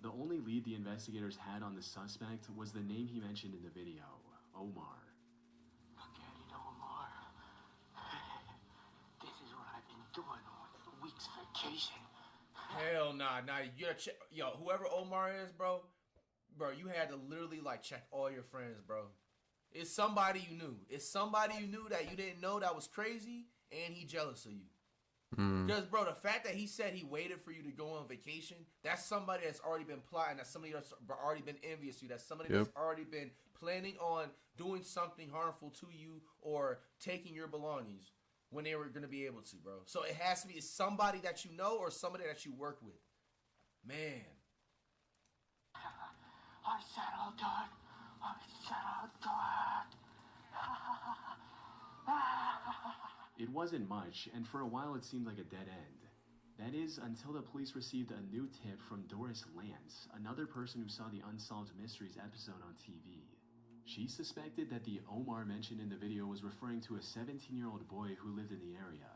The only lead the investigators had on the suspect was the name he mentioned in the video, Omar. Forget it, Omar. This is what I've been doing on the week's vacation. Hell nah. Yo, whoever Omar is, bro, you had to literally like check all your friends, bro. It's somebody you knew. It's somebody you knew that you didn't know that was crazy, and he jealous of you. Because, bro, the fact that he said he waited for you to go on vacation, that's somebody that's already been plotting. That's somebody that's already been envious of you. That's somebody that's already been planning on doing something harmful to you or taking your belongings when they were going to be able to, bro. So it has to be somebody that you know or somebody that you work with. Man. I said I'll do it. I said I'll do it. It wasn't much, and for a while it seemed like a dead end. That is, until the police received a new tip from Doris Lance, another person who saw the Unsolved Mysteries episode on TV. She suspected that the Omar mentioned in the video was referring to a 17-year-old boy who lived in the area.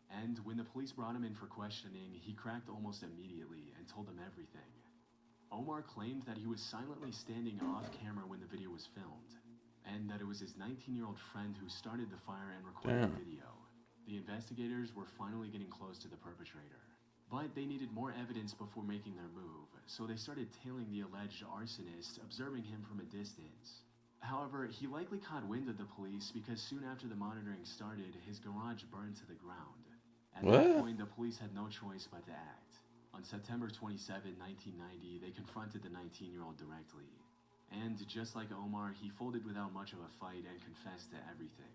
And when the police brought him in for questioning, he cracked almost immediately and told them everything. Omar claimed that he was silently standing off camera when the video was filmed, and that it was his 19-year-old friend who started the fire and recorded the video. The investigators were finally getting close to the perpetrator, but they needed more evidence before making their move, so they started tailing the alleged arsonist, observing him from a distance. However, he likely caught wind of the police because soon after the monitoring started, his garage burned to the ground. At that point, the police had no choice but to act. On September 27, 1990, they confronted the 19-year-old directly. And just like Omar, he folded without much of a fight and confessed to everything.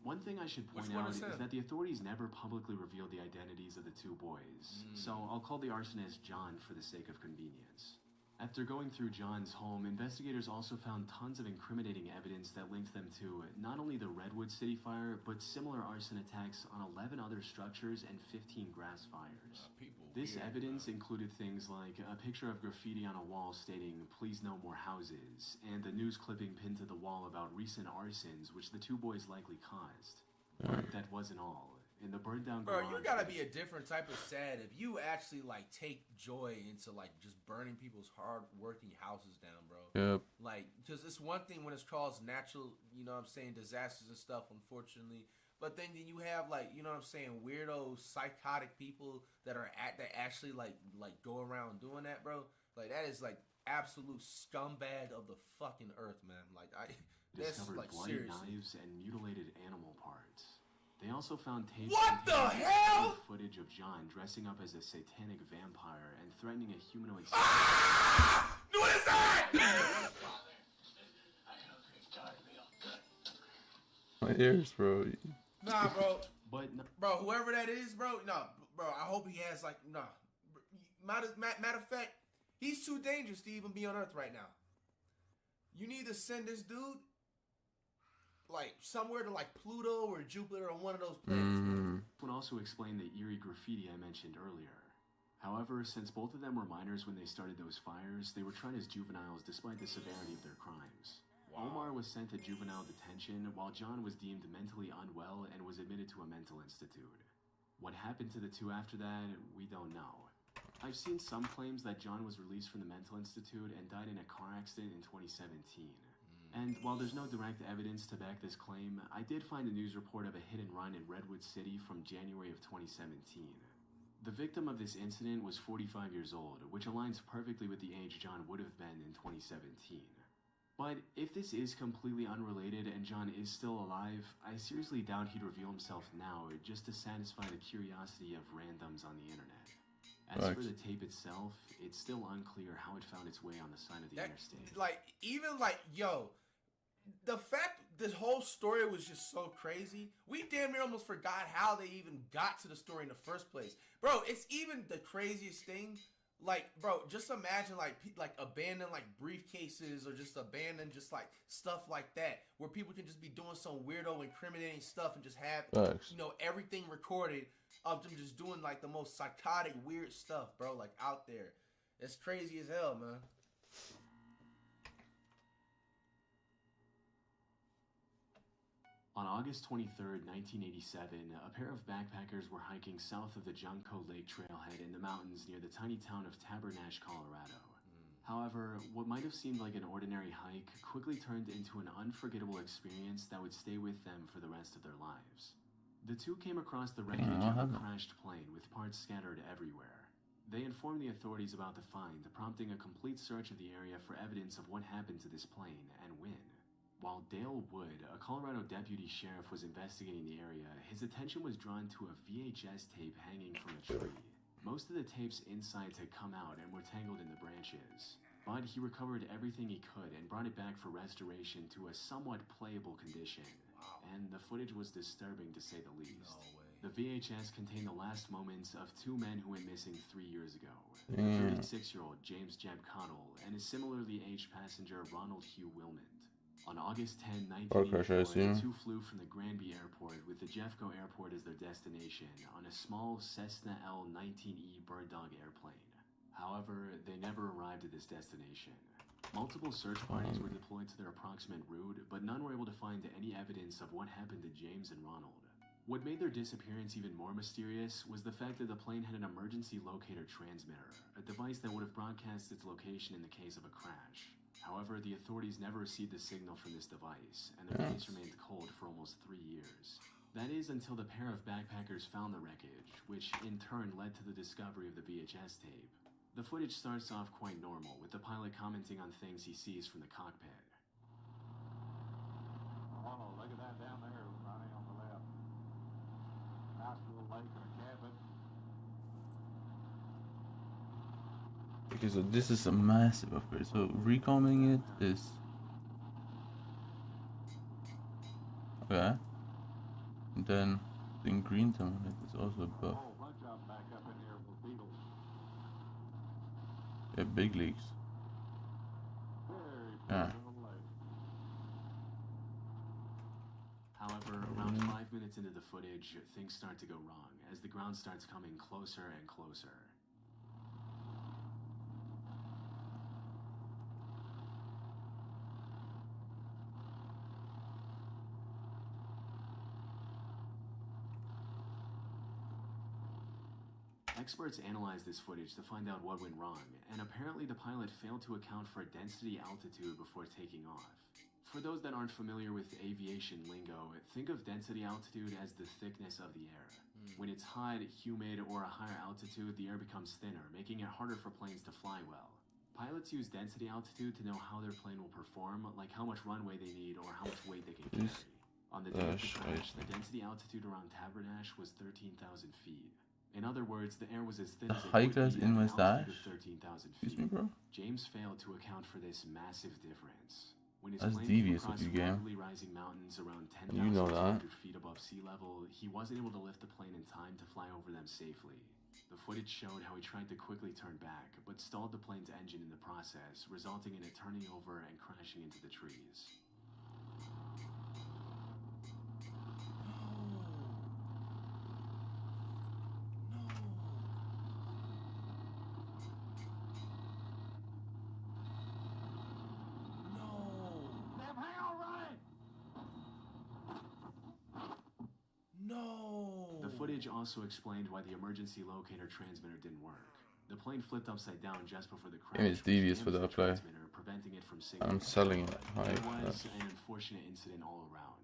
One thing I should point out is that the authorities never publicly revealed the identities of the two boys, so I'll call the arsonist John for the sake of convenience. After going through John's home, investigators also found tons of incriminating evidence that linked them to not only the Redwood City fire, but similar arson attacks on 11 other structures and 15 grass fires. This evidence included things like a picture of graffiti on a wall stating, "Please no more houses," and the news clipping pinned to the wall about recent arsons, which the two boys likely caused. But that wasn't all. In the burned down garage... Bro, you gotta be a different type of sad if you actually, like, take joy into, like, just burning people's hard-working houses down, bro. Yep. Like, because it's one thing when it's caused natural, you know what I'm saying, disasters and stuff, unfortunately. But then you have, like, you know what I'm saying, weirdo, psychotic people that actually, like go around doing that, bro. Like, that is, like, absolute scumbag of the fucking earth, man. Like, that's, discovered like, bloody seriously. knives and mutilated animal parts. They also found tapes What the hell? footage of John dressing up as a satanic vampire and threatening a humanoid. What is that? My ears, bro. Nah, bro. But bro, whoever that is, bro. No, bro. I hope he has like Matter of fact, he's too dangerous to even be on Earth right now. You need to send this dude like somewhere to like Pluto or Jupiter or one of those planets. Would also explain the eerie graffiti I mentioned earlier. However, since both of them were minors when they started those fires, they were tried as juveniles despite the severity of their crimes. Omar was sent to juvenile detention, while John was deemed mentally unwell and was admitted to a mental institute. What happened to the two after that, we don't know. I've seen some claims that John was released from the mental institute and died in a car accident in 2017. And while there's no direct evidence to back this claim, I did find a news report of a hit and run in Redwood City from January of 2017. The victim of this incident was 45 years old, which aligns perfectly with the age John would have been in 2017. But if this is completely unrelated and John is still alive, I seriously doubt he'd reveal himself now just to satisfy the curiosity of randoms on the internet. As for the tape itself, it's still unclear how it found its way on the side of the interstate. Like, even like, yo, the fact this whole story was just so crazy, we damn near almost forgot how they even got to the story in the first place. Bro, it's even the craziest thing. Like, bro, just imagine like abandoned like briefcases or just abandoned just like stuff like that, where people can just be doing some weirdo incriminating stuff and just have you know everything recorded of them just doing like the most psychotic weird stuff, bro, like out there. It's crazy as hell, man. On August 23rd, 1987, a pair of backpackers were hiking south of the Junco Lake trailhead in the mountains near the tiny town of Tabernash, Colorado. However, what might have seemed like an ordinary hike quickly turned into an unforgettable experience that would stay with them for the rest of their lives. The two came across the wreckage of a crashed plane with parts scattered everywhere. They informed the authorities about the find, prompting a complete search of the area for evidence of what happened to this plane and when. While Dale Wood, a Colorado deputy sheriff, was investigating the area, his attention was drawn to a VHS tape hanging from a tree. Most of the tape's insides had come out and were tangled in the branches, but he recovered everything he could and brought it back for restoration to a somewhat playable condition. And the footage was disturbing to say the least. The VHS contained the last moments of two men who went missing 3 years ago. The 36-year-old James Jeb Cottle and his similarly aged passenger Ronald Hugh Wilmot. On August 10, 1984, the two flew from the Granby Airport with the Jeffco Airport as their destination on a small Cessna L-19E Bird Dog airplane. However, they never arrived at this destination. Multiple search parties were deployed to their approximate route, but none were able to find any evidence of what happened to James and Ronald. What made their disappearance even more mysterious was the fact that the plane had an emergency locator transmitter, a device that would have broadcast its location in the case of a crash. However, the authorities never received a signal from this device, and the case remained cold for almost 3 years. That is until the pair of backpackers found the wreckage, which in turn led to the discovery of the VHS tape. The footage starts off quite normal, with the pilot commenting on things he sees from the cockpit. Oh, look at that down there, Ronnie, on the left. Nice little lake and a cabin. Okay, so this is a massive upgrade. So recalming it is okay. And then doing green tone on it is also a buff. Oh, bunch of them back up in here with beetles. Yeah, big leagues. Yeah. However, around 5 minutes into the footage, things start to go wrong as the ground starts coming closer and closer. Experts analyzed this footage to find out what went wrong, and apparently the pilot failed to account for density altitude before taking off. For those that aren't familiar with aviation lingo, think of density altitude as the thickness of the air. When it's hot, humid, or a higher altitude, the air becomes thinner, making it harder for planes to fly well. Pilots use density altitude to know how their plane will perform, like how much runway they need or how much weight they can carry. On the day of the crash, the density altitude around Tabernash was 13,000 feet. In other words, the air was as thin as it would be at an altitude of 13,000 feet. James failed to account for this massive difference. When his plane came across rapidly rising mountains around 10,200 feet above sea level, he wasn't able to lift the plane in time to fly over them safely. The footage showed how he tried to quickly turn back, but stalled the plane's engine in the process, resulting in it turning over and crashing into the trees. footage also explained why the emergency locator transmitter didn't work. The plane flipped upside down just before the crash. Game is devious for that play. Preventing it from And I'm selling it high. It was an unfortunate incident all around.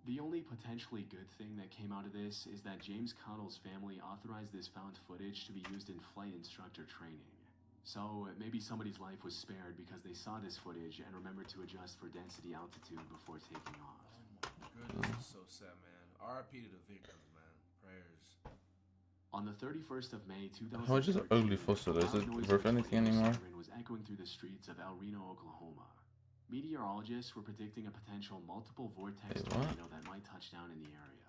The only potentially good thing that came out of this is that James Cottle's family authorized this found footage to be used in flight instructor training. So maybe somebody's life was spared because they saw this footage and remembered to adjust for density altitude before taking off. Goodness, it's so sad, man. RIP to the victims, man. Prayers. On the 31st of May 2013, how much is an ugly fossil? Is it worth anything anymore? Was echoing through the streets of El Reno, Oklahoma. Meteorologists were predicting a potential multiple vortex tornado that might touch down in the area.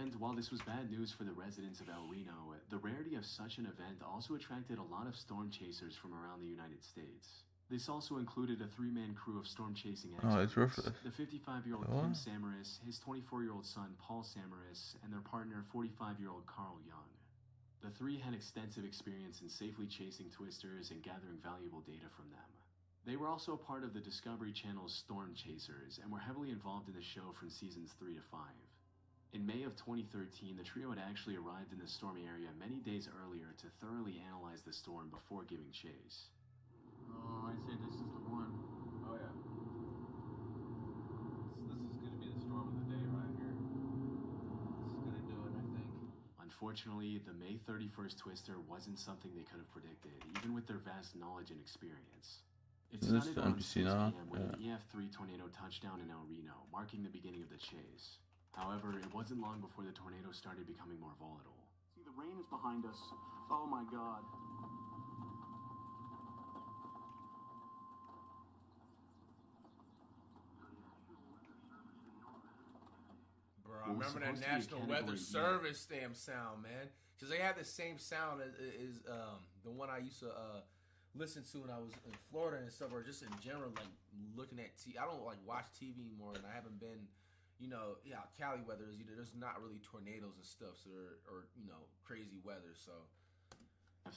And while this was bad news for the residents of El Reno, the rarity of such an event also attracted a lot of storm chasers from around the United States. This also included a 3-man crew of storm chasing experts. Oh, it's worthless. The 55-year-old Kim Samaras, his 24-year-old son Paul Samaras, and their partner 45-year-old Carl Young. The three had extensive experience in safely chasing twisters and gathering valuable data from them. They were also part of the Discovery Channel's Storm Chasers and were heavily involved in the show from seasons 3 to 5. In May of 2013, the trio had actually arrived in the stormy area many days earlier to thoroughly analyze the storm before giving chase. Oh, I'd say this is the one. Oh, yeah. This is going to be the storm of the day right here. This is going to do it, I think. Unfortunately, the May 31st twister wasn't something they could have predicted, even with their vast knowledge and experience. It started around 6 p.m. when an EF3 tornado touched down in El Reno, marking the beginning of the chase. However, it wasn't long before the tornado started becoming more volatile. See, the rain is behind us. Oh my God. Bro, I remember that National Weather Service damn sound, man. Because they had the same sound as the one I used to listen to when I was in Florida and stuff, or just in general, like looking at TV. I don't like watch TV anymore, and I haven't been, you know, yeah, Cali weather is either there's not really tornadoes and stuff, so or you know, crazy weather. So,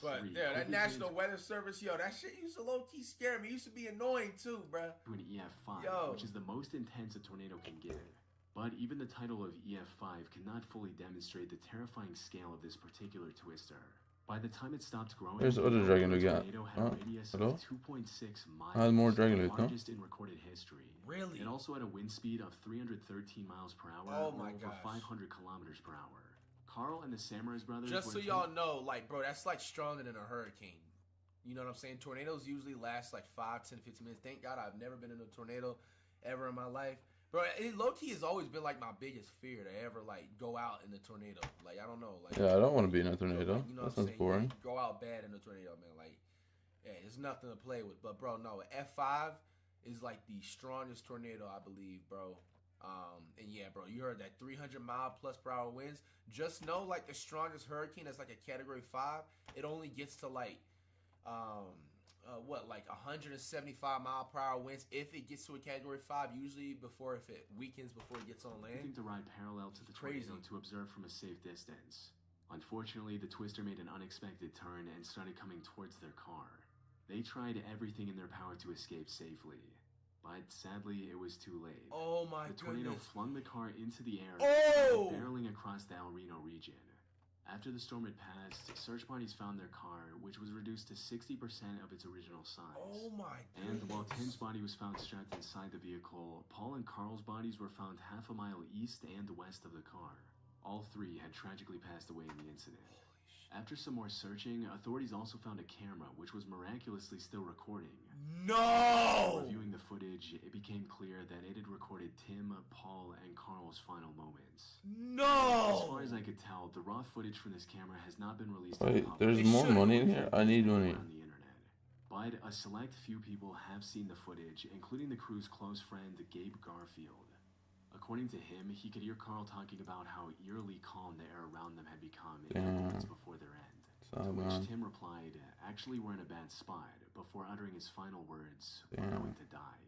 but yeah, that National Weather Service, yo, that shit used to low key scare me. It used to be annoying too, bro. To an EF5, which is the most intense a tornado can get. But even the title of EF5 cannot fully demonstrate the terrifying scale of this particular twister. By the time it stopped growing, there's the other dragon we got. Oh, hello? 2.6 miles, I had more dragon loot, the largest in recorded history. Really? It also had a wind speed of 313 miles per hour, oh or my over 500 kilometers per hour. Carl and the Samaras brothers. Just so y'all know, like, bro, that's like stronger than a hurricane. You know what I'm saying? Tornadoes usually last like 5, 10, 15 minutes. Thank God I've never been in a tornado ever in my life. Bro, low-key has always been like my biggest fear to ever like go out in a tornado. Like, I don't know. Like, yeah, I don't want to be in a tornado. Like, you know that sounds boring. Go out bad in a tornado, man. Like, yeah, there's nothing to play with. But bro, no, F5 is like the strongest tornado, I believe, bro. And yeah, bro, you heard that 300-mile-plus-per-hour winds. Just know, like, the strongest hurricane that's like a Category 5, it only gets to like, like 175-mile-per-hour winds if it gets to a Category 5. Usually if it weakens before it gets on land. To ride parallel to the tornado to observe from a safe distance. Unfortunately, the twister made an unexpected turn and started coming towards their car. They tried everything in their power to escape safely, but sadly, it was too late. Oh my goodness! The tornado flung the car into the air, barreling across the El Reno region. After the storm had passed, search parties found their car, which was reduced to 60% of its original size. Oh my goodness. And while Tim's body was found strapped inside the vehicle, Paul and Carl's bodies were found half a mile east and west of the car. All three had tragically passed away in the incident. After some more searching, authorities also found a camera, which was miraculously still recording. No! Reviewing the footage, it became clear that it had recorded Tim, Paul, and Carl's final moments. No! As far as I could tell, the raw footage from this camera has not been released. Wait, there's more money in here? I need money. On the internet. But a select few people have seen the footage, including the crew's close friend, Gabe Garfield. According to him, he could hear Carl talking about how eerily calm the air around them had become in the moments before their end. To which Tim replied, "Actually, we're in a bad spot," before uttering his final words, "We're going to die."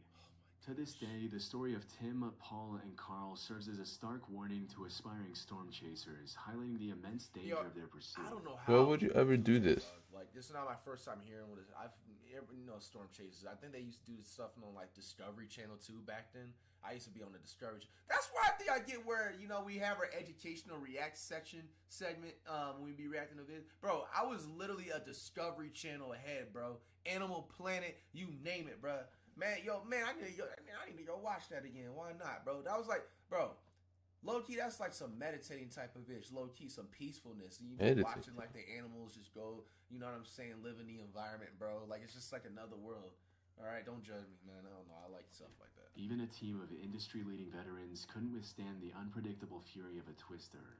To this day, the story of Tim, Paul, and Carl serves as a stark warning to aspiring storm chasers, highlighting the immense danger of their pursuit. I don't know how. Why would you ever do this? Like, this is not my first time hearing what I've storm chasers. I think they used to do stuff on like Discovery Channel too back then. I used to be on the Discovery. That's why I think I get where we have our educational react segment when we be reacting to this. Bro, I was literally a Discovery Channel ahead, bro. Animal Planet, you name it, bro. Man, I need to go watch that again. Why not, bro? That was like, bro, low key, that's like some meditating type of ish. Low key, some peacefulness. And you be watching like the animals just go, you know what I'm saying, live in the environment, bro. Like, it's just like another world. All right, don't judge me, man. I don't know. I like stuff like that. Even a team of industry-leading veterans couldn't withstand the unpredictable fury of a twister.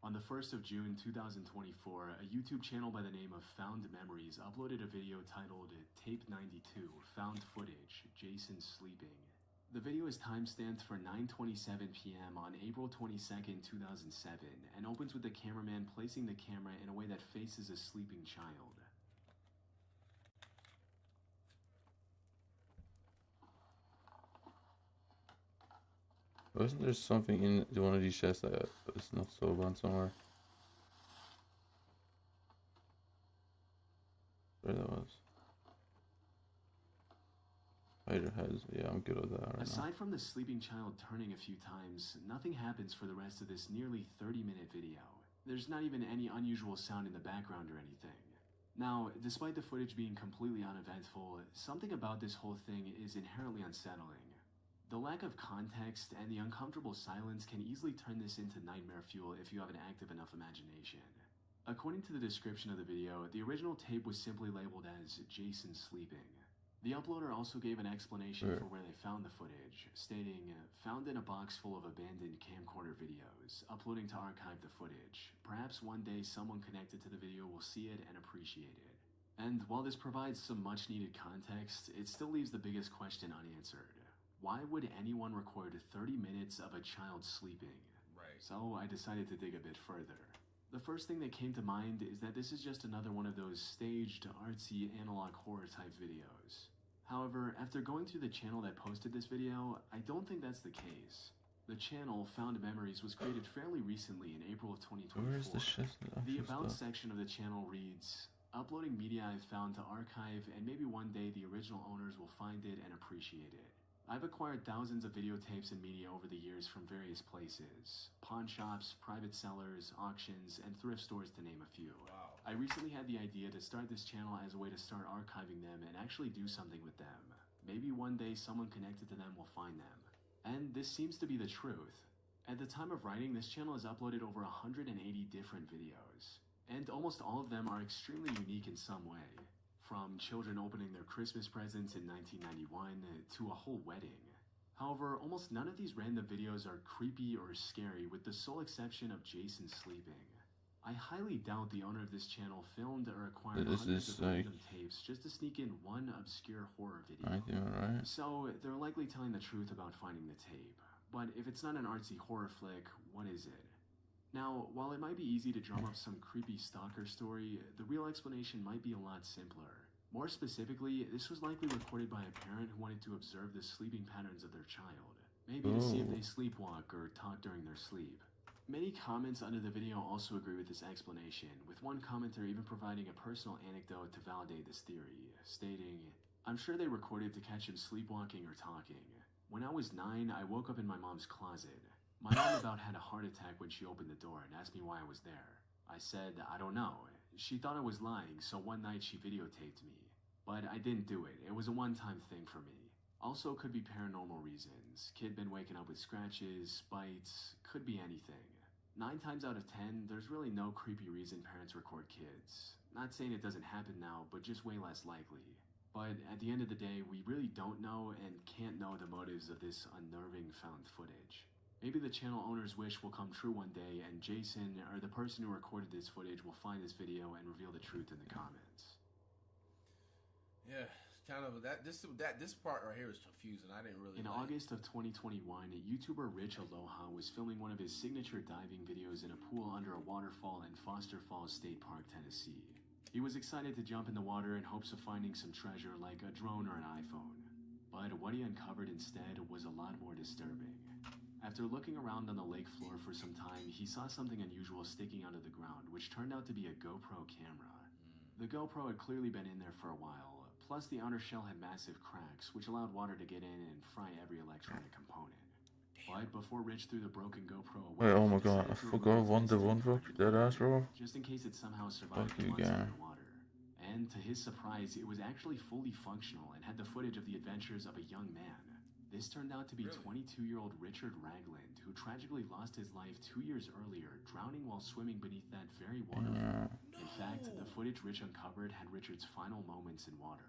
On the 1st of June 2024, a YouTube channel by the name of Found Memories uploaded a video titled Tape 92, Found Footage, Jason Sleeping. The video is timestamped for 9:27 p.m. on April 22nd, 2007, and opens with the cameraman placing the camera in a way that faces a sleeping child. Wasn't there something in one of these chests that is not so gone somewhere? Where that was? Spider heads. Yeah, I'm good with that right now. Aside from the sleeping child turning a few times, nothing happens for the rest of this nearly 30-minute video. There's not even any unusual sound in the background or anything. Now, despite the footage being completely uneventful, something about this whole thing is inherently unsettling. The lack of context and the uncomfortable silence can easily turn this into nightmare fuel if you have an active enough imagination. According to the description of the video, the original tape was simply labeled as Jason Sleeping. The uploader also gave an explanation for where they found the footage, stating, found in a box full of abandoned camcorder videos, uploading to archive the footage. Perhaps one day someone connected to the video will see it and appreciate it. And while this provides some much needed context, it still leaves the biggest question unanswered. Why would anyone record 30 minutes of a child sleeping? Right. So I decided to dig a bit further. The first thing that came to mind is that this is just another one of those staged, artsy, analog horror type videos. However, after going through the channel that posted this video, I don't think that's the case. The channel, Found Memories, was created fairly recently in April of 2024. Where is the shit? The About section of the channel reads, uploading media I've found to archive, and maybe one day the original owners will find it and appreciate it. I've acquired thousands of videotapes and media over the years from various places. Pawn shops, private sellers, auctions, and thrift stores to name a few. Wow. I recently had the idea to start this channel as a way to start archiving them and actually do something with them. Maybe one day someone connected to them will find them. And this seems to be the truth. At the time of writing, this channel has uploaded over 180 different videos. And almost all of them are extremely unique in some way. From children opening their Christmas presents in 1991 to a whole wedding. However, almost none of these random videos are creepy or scary, with the sole exception of Jason sleeping. I highly doubt the owner of this channel filmed or acquired hundreds of random tapes just to sneak in one obscure horror video. Right. So they're likely telling the truth about finding the tape. But if it's not an artsy horror flick, what is it? Now, while it might be easy to drum up some creepy stalker story, the real explanation might be a lot simpler. More specifically, this was likely recorded by a parent who wanted to observe the sleeping patterns of their child. Maybe to see if they sleepwalk or talk during their sleep. Many comments under the video also agree with this explanation, with one commenter even providing a personal anecdote to validate this theory, stating, I'm sure they recorded to catch him sleepwalking or talking. When I was 9, I woke up in my mom's closet. My mom about had a heart attack when she opened the door and asked me why I was there. I said, I don't know. She thought I was lying, so one night she videotaped me. But I didn't do it. It was a one-time thing for me. Also could be paranormal reasons. Kid been waking up with scratches, bites, could be anything. 9 times out of 10, there's really no creepy reason parents record kids. Not saying it doesn't happen now, but just way less likely. But at the end of the day, we really don't know and can't know the motives of this unnerving found footage. Maybe the channel owner's wish will come true one day and Jason, or the person who recorded this footage, will find this video and reveal the truth in the comments. Yeah, kind of this part right here is confusing. I didn't really In August of 2021, YouTuber Rich Aloha was filming one of his signature diving videos in a pool under a waterfall in Foster Falls State Park, Tennessee. He was excited to jump in the water in hopes of finding some treasure like a drone or an iPhone. But what he uncovered instead was a lot more disturbing. After looking around on the lake floor for some time, he saw something unusual sticking out of the ground, which turned out to be a GoPro camera. The GoPro had clearly been in there for a while, plus the outer shell had massive cracks, which allowed water to get in and fry every electronic component. But before Rich threw the broken GoPro away, Wait, oh my he god, I decided to forgot remove the one fuck dead ass bro. just in case it somehow survived Fuck the you months again. underwater. And to his surprise, it was actually fully functional and had the footage of the adventures of a young man. This turned out to be 22-year-old Richard Ragland, who tragically lost his life 2 years earlier, drowning while swimming beneath that very waterfall. In fact, the footage Rich uncovered had Richard's final moments in water.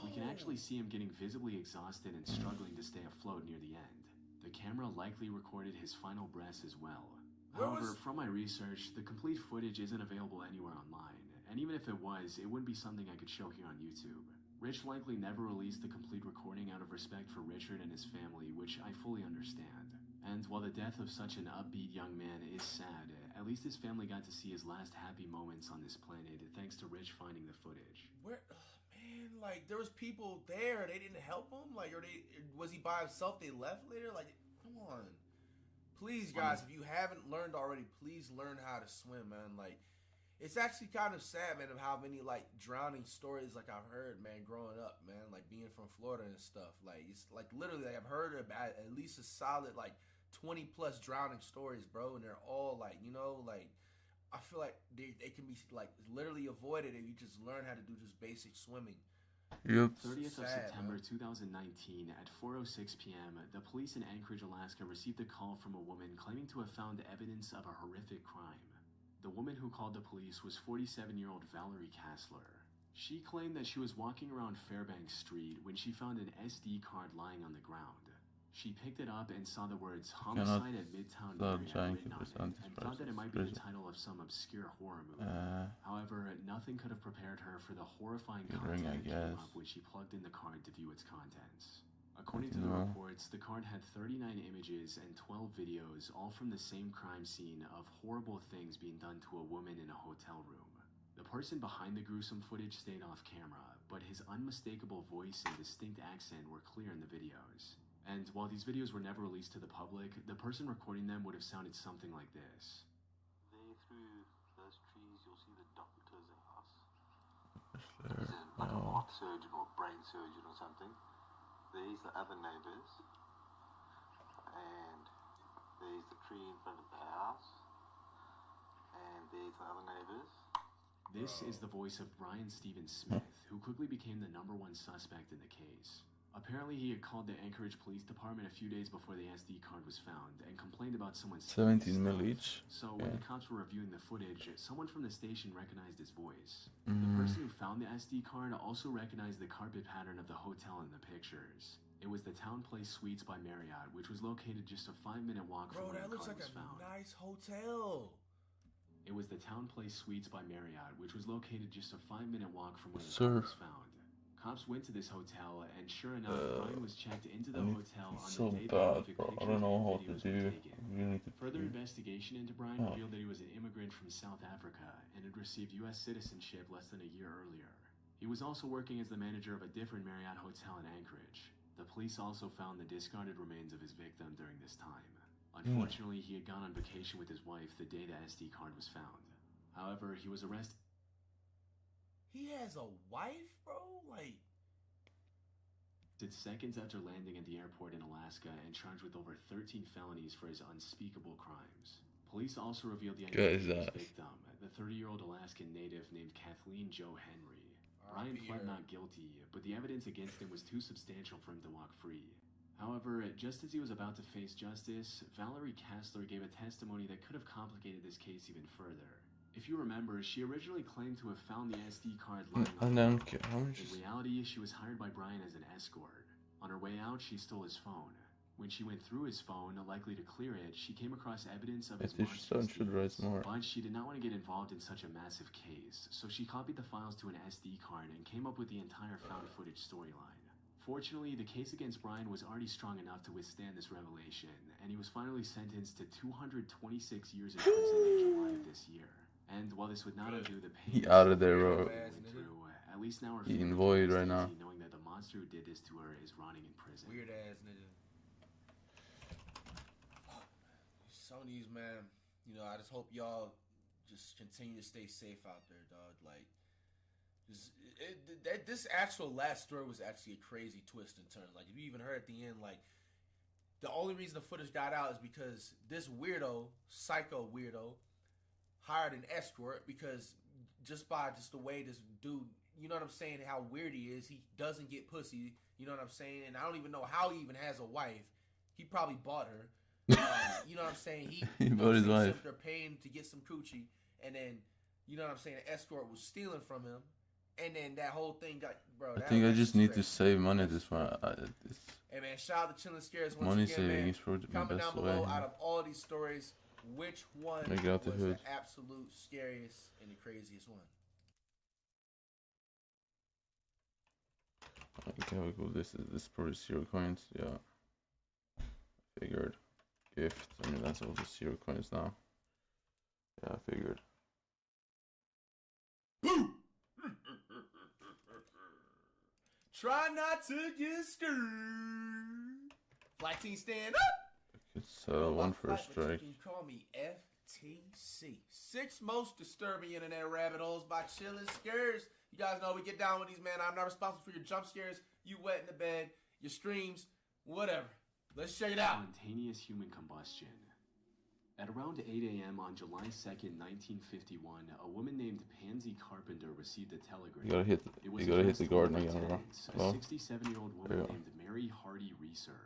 We can actually see him getting visibly exhausted and struggling to stay afloat near the end. The camera likely recorded his final breaths as well. However, from my research, the complete footage isn't available anywhere online, and even if it was, it wouldn't be something I could show here on YouTube. Rich likely never released the complete recording out of respect for Richard and his family, which I fully understand. And while the death of such an upbeat young man is sad, at least his family got to see his last happy moments on this planet thanks to Rich finding the footage. Where, man, like there was people there. They didn't help him. Like, was he by himself? They left later. Like, come on, please, guys. If you haven't learned already, please learn how to swim, man. Like, it's actually kind of sad, man, of how many like drowning stories like I've heard, man, growing up, man. Like being from Florida and stuff. Like it's like literally I've heard about at least a solid like 20 plus drowning stories, bro, and they're all like, you know, like I feel like they can be like literally avoided if you just learn how to do just basic swimming. Yep. 30th of September 2019 at 4:06 p.m., the police in Anchorage, Alaska received a call from a woman claiming to have found evidence of a horrific crime. The woman who called the police was 47-year-old Valerie Kassler. She claimed that she was walking around Fairbanks Street when she found an SD card lying on the ground. She picked it up and saw the words "Homicide at Midtown Marriott" written on it, and thought that it might be the title of some obscure horror movie. However, nothing could have prepared her for the horrifying content that came up when she plugged in the card to view its contents. According to the reports, the card had 39 images and 12 videos, all from the same crime scene of horrible things being done to a woman in a hotel room. The person behind the gruesome footage stayed off camera, but his unmistakable voice and distinct accent were clear in the videos. And while these videos were never released to the public, the person recording them would have sounded something like this. There through those trees, you'll see the doctor's house. He's like a heart surgeon or brain surgeon or something. There's the other neighbors, and there's the tree in front of the house, and there's the other neighbors. This is the voice of Brian Stephen Smith, who quickly became the #1 suspect in the case. Apparently, he had called the Anchorage Police Department a few days before the SD card was found and complained about someone 17 mil each. So when the cops were reviewing the footage, someone from the station recognized his voice. The person who found the SD card also recognized the carpet pattern of the hotel in the pictures. It was the Town Place Suites by Marriott, which was located just a 5-minute walk from where the card was found. Nice hotel. It was the Town Place Suites by Marriott, which was located just a 5-minute walk from where the card was found. Cops went to this hotel, and sure enough, Brian was checked into the hotel on the day the horrific pictures and videos were taken. Further investigation into Brian revealed that he was an immigrant from South Africa and had received U.S. citizenship less than a year earlier. He was also working as the manager of a different Marriott hotel in Anchorage. The police also found the discarded remains of his victim during this time. Unfortunately, he had gone on vacation with his wife the day the SD card was found. However, he was arrested. He has a wife, bro? Like, seconds after landing at the airport in Alaska and charged with over 13 felonies for his unspeakable crimes. Police also revealed the identity of his victim, the 30-year-old Alaskan native named Kathleen Joe Henry. Brian pled not guilty, but the evidence against him was too substantial for him to walk free. However, just as he was about to face justice, Valerie Kassler gave a testimony that could have complicated this case even further. If you remember, she originally claimed to have found the SD card lying on the ground. In reality, she was hired by Brian as an escort. On her way out, she stole his phone. When she went through his phone, likely to clear it, she came across evidence of his monstrous deeds. But she did not want to get involved in such a massive case, so she copied the files to an SD card and came up with the entire found footage storyline. Fortunately, the case against Brian was already strong enough to withstand this revelation, and he was finally sentenced to 226 years in prison in July of this year. And while this would not undo the pain, out of there, bro. least now her Eating family void can rest right now. easy knowing that the monster who did this to her is rotting in prison. Weird ass nigga. Some of these, man, you know, I just hope y'all just continue to stay safe out there, dog. Like, this actual last story was actually a crazy twist and turn. Like, if you even heard at the end, like, the only reason the footage got out is because this weirdo, psycho weirdo, hired an escort because just by the way this dude, you know what I'm saying, how weird he is, he doesn't get pussy, you know what I'm saying, and I don't even know how he even has a wife. He probably bought her. You know what I'm saying? He bought his wife. They're paying to get some coochie, and then, you know what I'm saying, the escort was stealing from him, and then that whole thing got, bro. I think I just need to save money this one. Hey man, shout out to Chillin' Scares once Money again, saving man. is probably my Comment best down way. below, out of all these stories, which one Make it out the was hood. the absolute scariest and the craziest one? Okay, we go. This is probably 0 coins. Yeah, figured. Gift. I mean, that's also 0 coins now. Yeah, I figured. Try not to get scared. Flight team stand up. It's one for a strike. You can call me FTC. 6 most disturbing internet rabbit holes by Chillin' Scares. You guys know we get down with these, man. I'm not responsible for your jump scares, you wet in the bed, your streams, whatever. Let's check it out. Spontaneous human combustion. At around 8 a.m. on July 2nd, 1951, a woman named Pansy Carpenter received a telegram. You gotta hit the garden again, bro. A 67-year-old woman named Mary Hardy Reeser.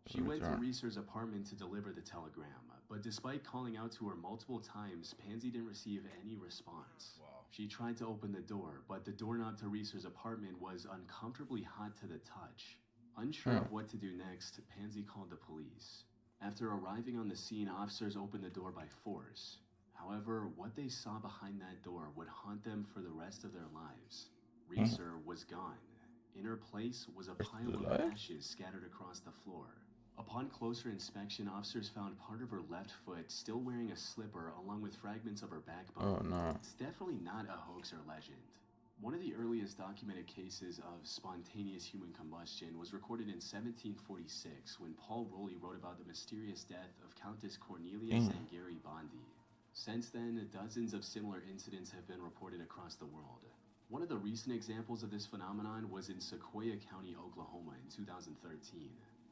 She went to Reeser's apartment to deliver the telegram, but despite calling out to her multiple times, Pansy didn't receive any response. Wow. She tried to open the door, but the doorknob to Reeser's apartment was uncomfortably hot to the touch. Unsure of what to do next, Pansy called the police. After arriving on the scene, officers opened the door by force. However, what they saw behind that door would haunt them for the rest of their lives. Reeser was gone. In her place was a pile of ashes scattered across the floor. Upon closer inspection, officers found part of her left foot still wearing a slipper along with fragments of her backbone. Oh no. It's definitely not a hoax or legend. One of the earliest documented cases of spontaneous human combustion was recorded in 1746 when Paul Rowley wrote about the mysterious death of Countess Cornelia Sangari Bondi. Since then, dozens of similar incidents have been reported across the world. One of the recent examples of this phenomenon was in Sequoia County, Oklahoma in 2013.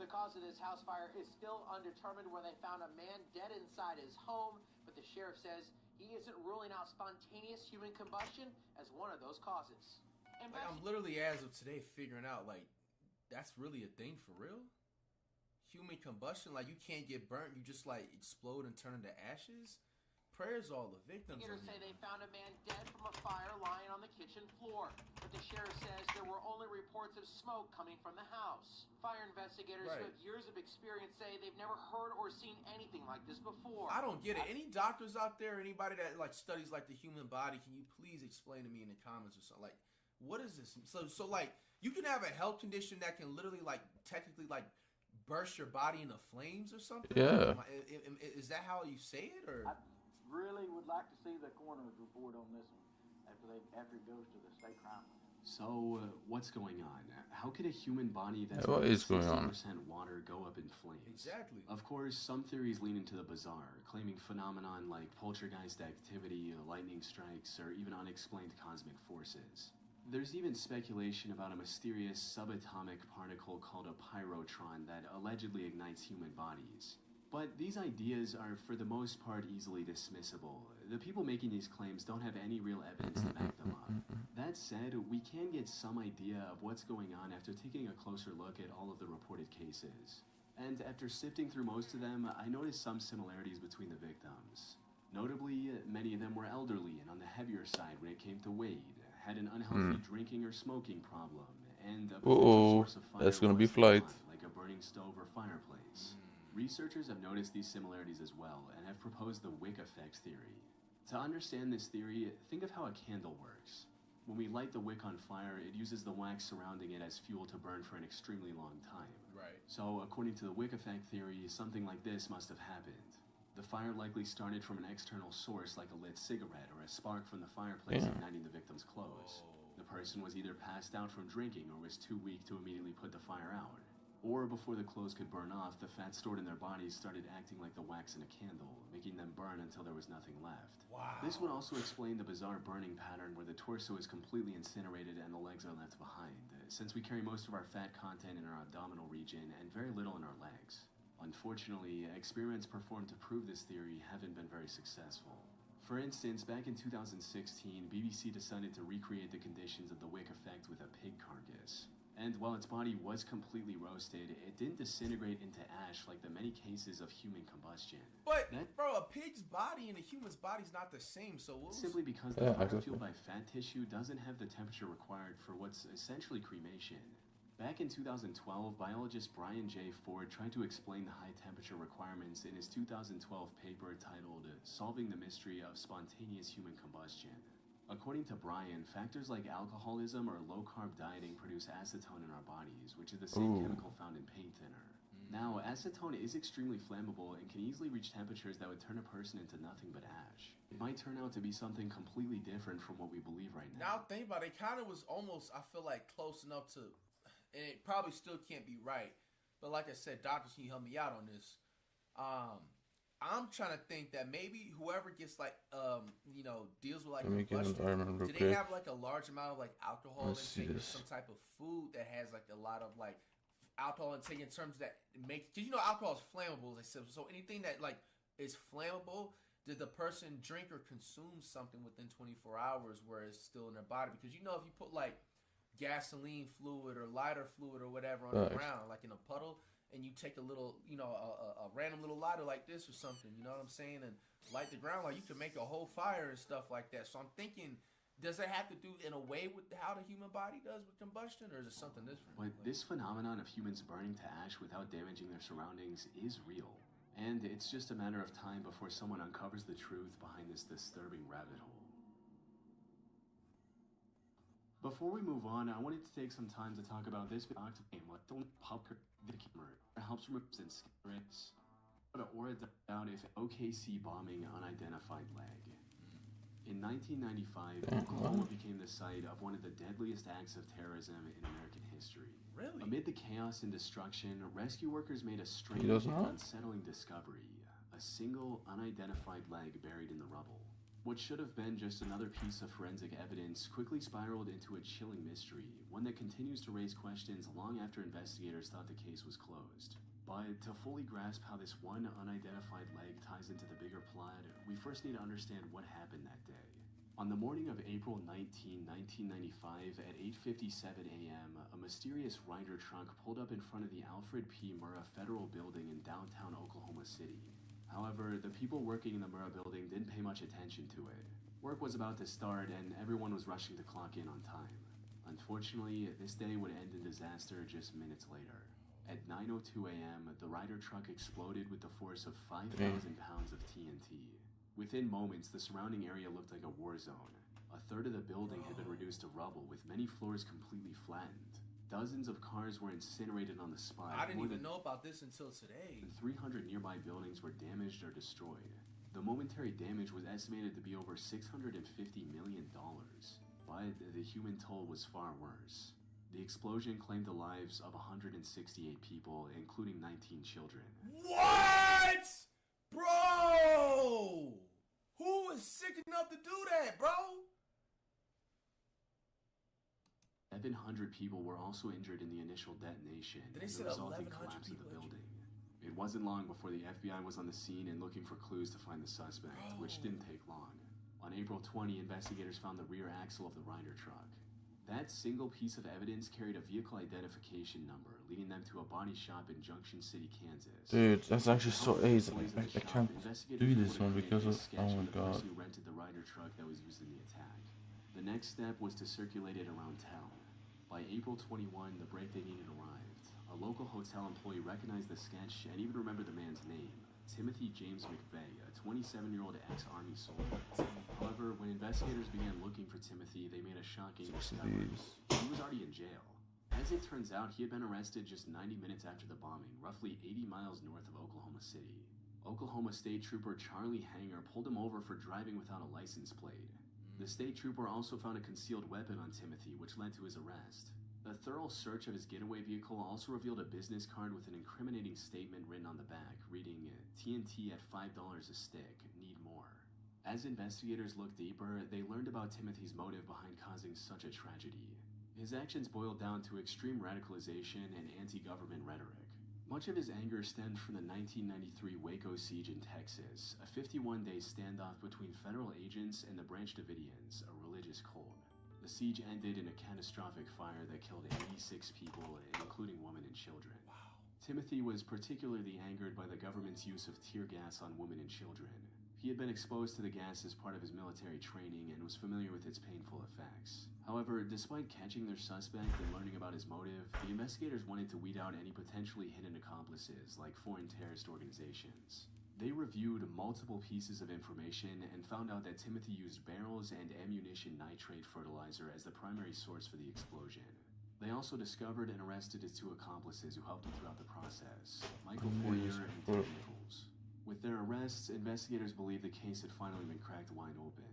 The cause of this house fire is still undetermined, where they found a man dead inside his home, but the sheriff says he isn't ruling out spontaneous human combustion as one of those causes. Like, I'm literally, as of today, figuring out, like, that's really a thing for real? Human combustion? Like, you can't get burnt, you just, like, explode and turn into ashes? Prayers all the victims. Investigators say they found a man dead from a fire lying on the kitchen floor, but the sheriff says there were only reports of smoke coming from the house. Fire investigators who have years of experience say they've never heard or seen anything like this before. I don't get it. Any doctors out there, anybody that like studies like the human body, can you please explain to me in the comments or something? Like, what is this? So like, you can have a health condition that can literally like technically like burst your body into flames or something? Yeah. Is that how you say it, or? Really would like to see the coroner's report on this one after it goes to the state crime. So, what's going on? How could a human body that's what is going on? 60% water go up in flames? Exactly. Of course, some theories lean into the bizarre, claiming phenomenon like poltergeist activity, lightning strikes, or even unexplained cosmic forces. There's even speculation about a mysterious subatomic particle called a pyrotron that allegedly ignites human bodies. But these ideas are, for the most part, easily dismissible. The people making these claims don't have any real evidence to back them up. That said, we can get some idea of what's going on after taking a closer look at all of the reported cases. And after sifting through most of them, I noticed some similarities between the victims. Notably, many of them were elderly and on the heavier side when it came to weight, had an unhealthy drinking or smoking problem, and a potential source of fire that's gonna be was flight. nearby, like a burning stove or fireplace. Researchers have noticed these similarities as well and have proposed the wick effect theory. To understand this theory, think of how a candle works. When we light the wick on fire, it uses the wax surrounding it as fuel to burn for an extremely long time. Right. So, according to the wick effect theory, something like this must have happened. The fire likely started from an external source like a lit cigarette or a spark from the fireplace igniting the victim's clothes. The person was either passed out from drinking or was too weak to immediately put the fire out. Or before the clothes could burn off, the fat stored in their bodies started acting like the wax in a candle, making them burn until there was nothing left. Wow. This would also explain the bizarre burning pattern where the torso is completely incinerated and the legs are left behind, since we carry most of our fat content in our abdominal region and very little in our legs. Unfortunately, experiments performed to prove this theory haven't been very successful. For instance, back in 2016, BBC decided to recreate the conditions of the wick effect with a pig carcass. And while its body was completely roasted, it didn't disintegrate into ash like the many cases of human combustion. But, bro, a pig's body and a human's body is not the same, so what was... Simply because the fire fueled by fat tissue doesn't have the temperature required for what's essentially cremation. Back in 2012, biologist Brian J. Ford tried to explain the high temperature requirements in his 2012 paper titled Solving the Mystery of Spontaneous Human Combustion. According to Brian, factors like alcoholism or low-carb dieting produce acetone in our bodies, which is the same chemical found in paint thinner. Now, acetone is extremely flammable and can easily reach temperatures that would turn a person into nothing but ash. It might turn out to be something completely different from what we believe right now. Now, think about it, it kind of was almost, I feel like, close enough to, and it probably still can't be right, but like I said, doctors, can you help me out on this? I'm trying to think that maybe whoever gets like, you know, deals with like combustion, do they have like a large amount of like alcohol intake or some type of food that has like a lot of like alcohol intake in terms that makes, because you know alcohol is flammable, as I said, so anything that like is flammable, did the person drink or consume something within 24 hours where it's still in their body? Because you know if you put like gasoline fluid or lighter fluid or whatever on the ground, like in a puddle, and you take a little, you know, a random little lighter like this or something, you know what I'm saying, and light the ground, like you can make a whole fire and stuff like that. So I'm thinking, does it have to do in a way with how the human body does with combustion, or is it something different? But this phenomenon of humans burning to ash without damaging their surroundings is real. And it's just a matter of time before someone uncovers the truth behind this disturbing rabbit hole. Before we move on, I wanted to take some time to talk about this game. Don't pop the camera. It helps remove scares. Or out if OKC bombing unidentified leg. In 1995, Oklahoma became the site of one of the deadliest acts of terrorism in American history. Really? Amid the chaos and destruction, rescue workers made a strange and unsettling discovery: a single unidentified leg buried in the rubble. What should have been just another piece of forensic evidence quickly spiraled into a chilling mystery, one that continues to raise questions long after investigators thought the case was closed. But to fully grasp how this one unidentified leg ties into the bigger plot, we first need to understand what happened that day. On the morning of April 19, 1995, at 8:57 a.m., a mysterious Ryder truck pulled up in front of the Alfred P. Murrah Federal Building in downtown Oklahoma City. However, the people working in the Murrah building didn't pay much attention to it. Work was about to start and everyone was rushing to clock in on time. Unfortunately, this day would end in disaster just minutes later. At 9:02 a.m., the Ryder truck exploded with the force of 5,000 pounds of TNT. Within moments, the surrounding area looked like a war zone. A third of the building had been reduced to rubble, with many floors completely flattened. Dozens of cars were incinerated on the spot. I didn't even know about this until today. 300 nearby buildings were damaged or destroyed. The momentary damage was estimated to be over $650 million, but the human toll was far worse. The explosion claimed the lives of 168 people, including 19 children. What? Bro! Who was sick enough to do that, bro? 1,100 people were also injured in the initial detonation and the resulting collapse of the building. It wasn't long before the FBI was on the scene and looking for clues to find the suspect, which didn't take long. On April 20, investigators found the rear axle of the Ryder truck. That single piece of evidence carried a vehicle identification number, leading them to a body shop in Junction City, Kansas. Dude, that's actually so easy. I can't do this one because of, oh my god. The person who rented the Ryder truck that was used in the attack. The next step was to circulate it around town. By April 21, the break they needed arrived. A local hotel employee recognized the sketch and even remembered the man's name, Timothy James McVeigh, a 27-year-old ex-Army soldier. However, when investigators began looking for Timothy, they made a shocking discovery. He was already in jail. As it turns out, he had been arrested just 90 minutes after the bombing, roughly 80 miles north of Oklahoma City. Oklahoma State Trooper Charlie Hanger pulled him over for driving without a license plate. The state trooper also found a concealed weapon on Timothy, which led to his arrest. A thorough search of his getaway vehicle also revealed a business card with an incriminating statement written on the back, reading, "TNT at $5 a stick, need more." As investigators looked deeper, they learned about Timothy's motive behind causing such a tragedy. His actions boiled down to extreme radicalization and anti-government rhetoric. Much of his anger stemmed from the 1993 Waco siege in Texas, a 51-day standoff between federal agents and the Branch Davidians, a religious cult. The siege ended in a catastrophic fire that killed 86 people, including women and children. Wow. Timothy was particularly angered by the government's use of tear gas on women and children. He had been exposed to the gas as part of his military training and was familiar with its painful effects. However, despite catching their suspect and learning about his motive, the investigators wanted to weed out any potentially hidden accomplices, like foreign terrorist organizations. They reviewed multiple pieces of information and found out that Timothy used barrels and ammunition nitrate fertilizer as the primary source for the explosion. They also discovered and arrested his two accomplices who helped him throughout the process, Michael Fourier and Ted Nichols. With their arrests, investigators believed the case had finally been cracked wide open.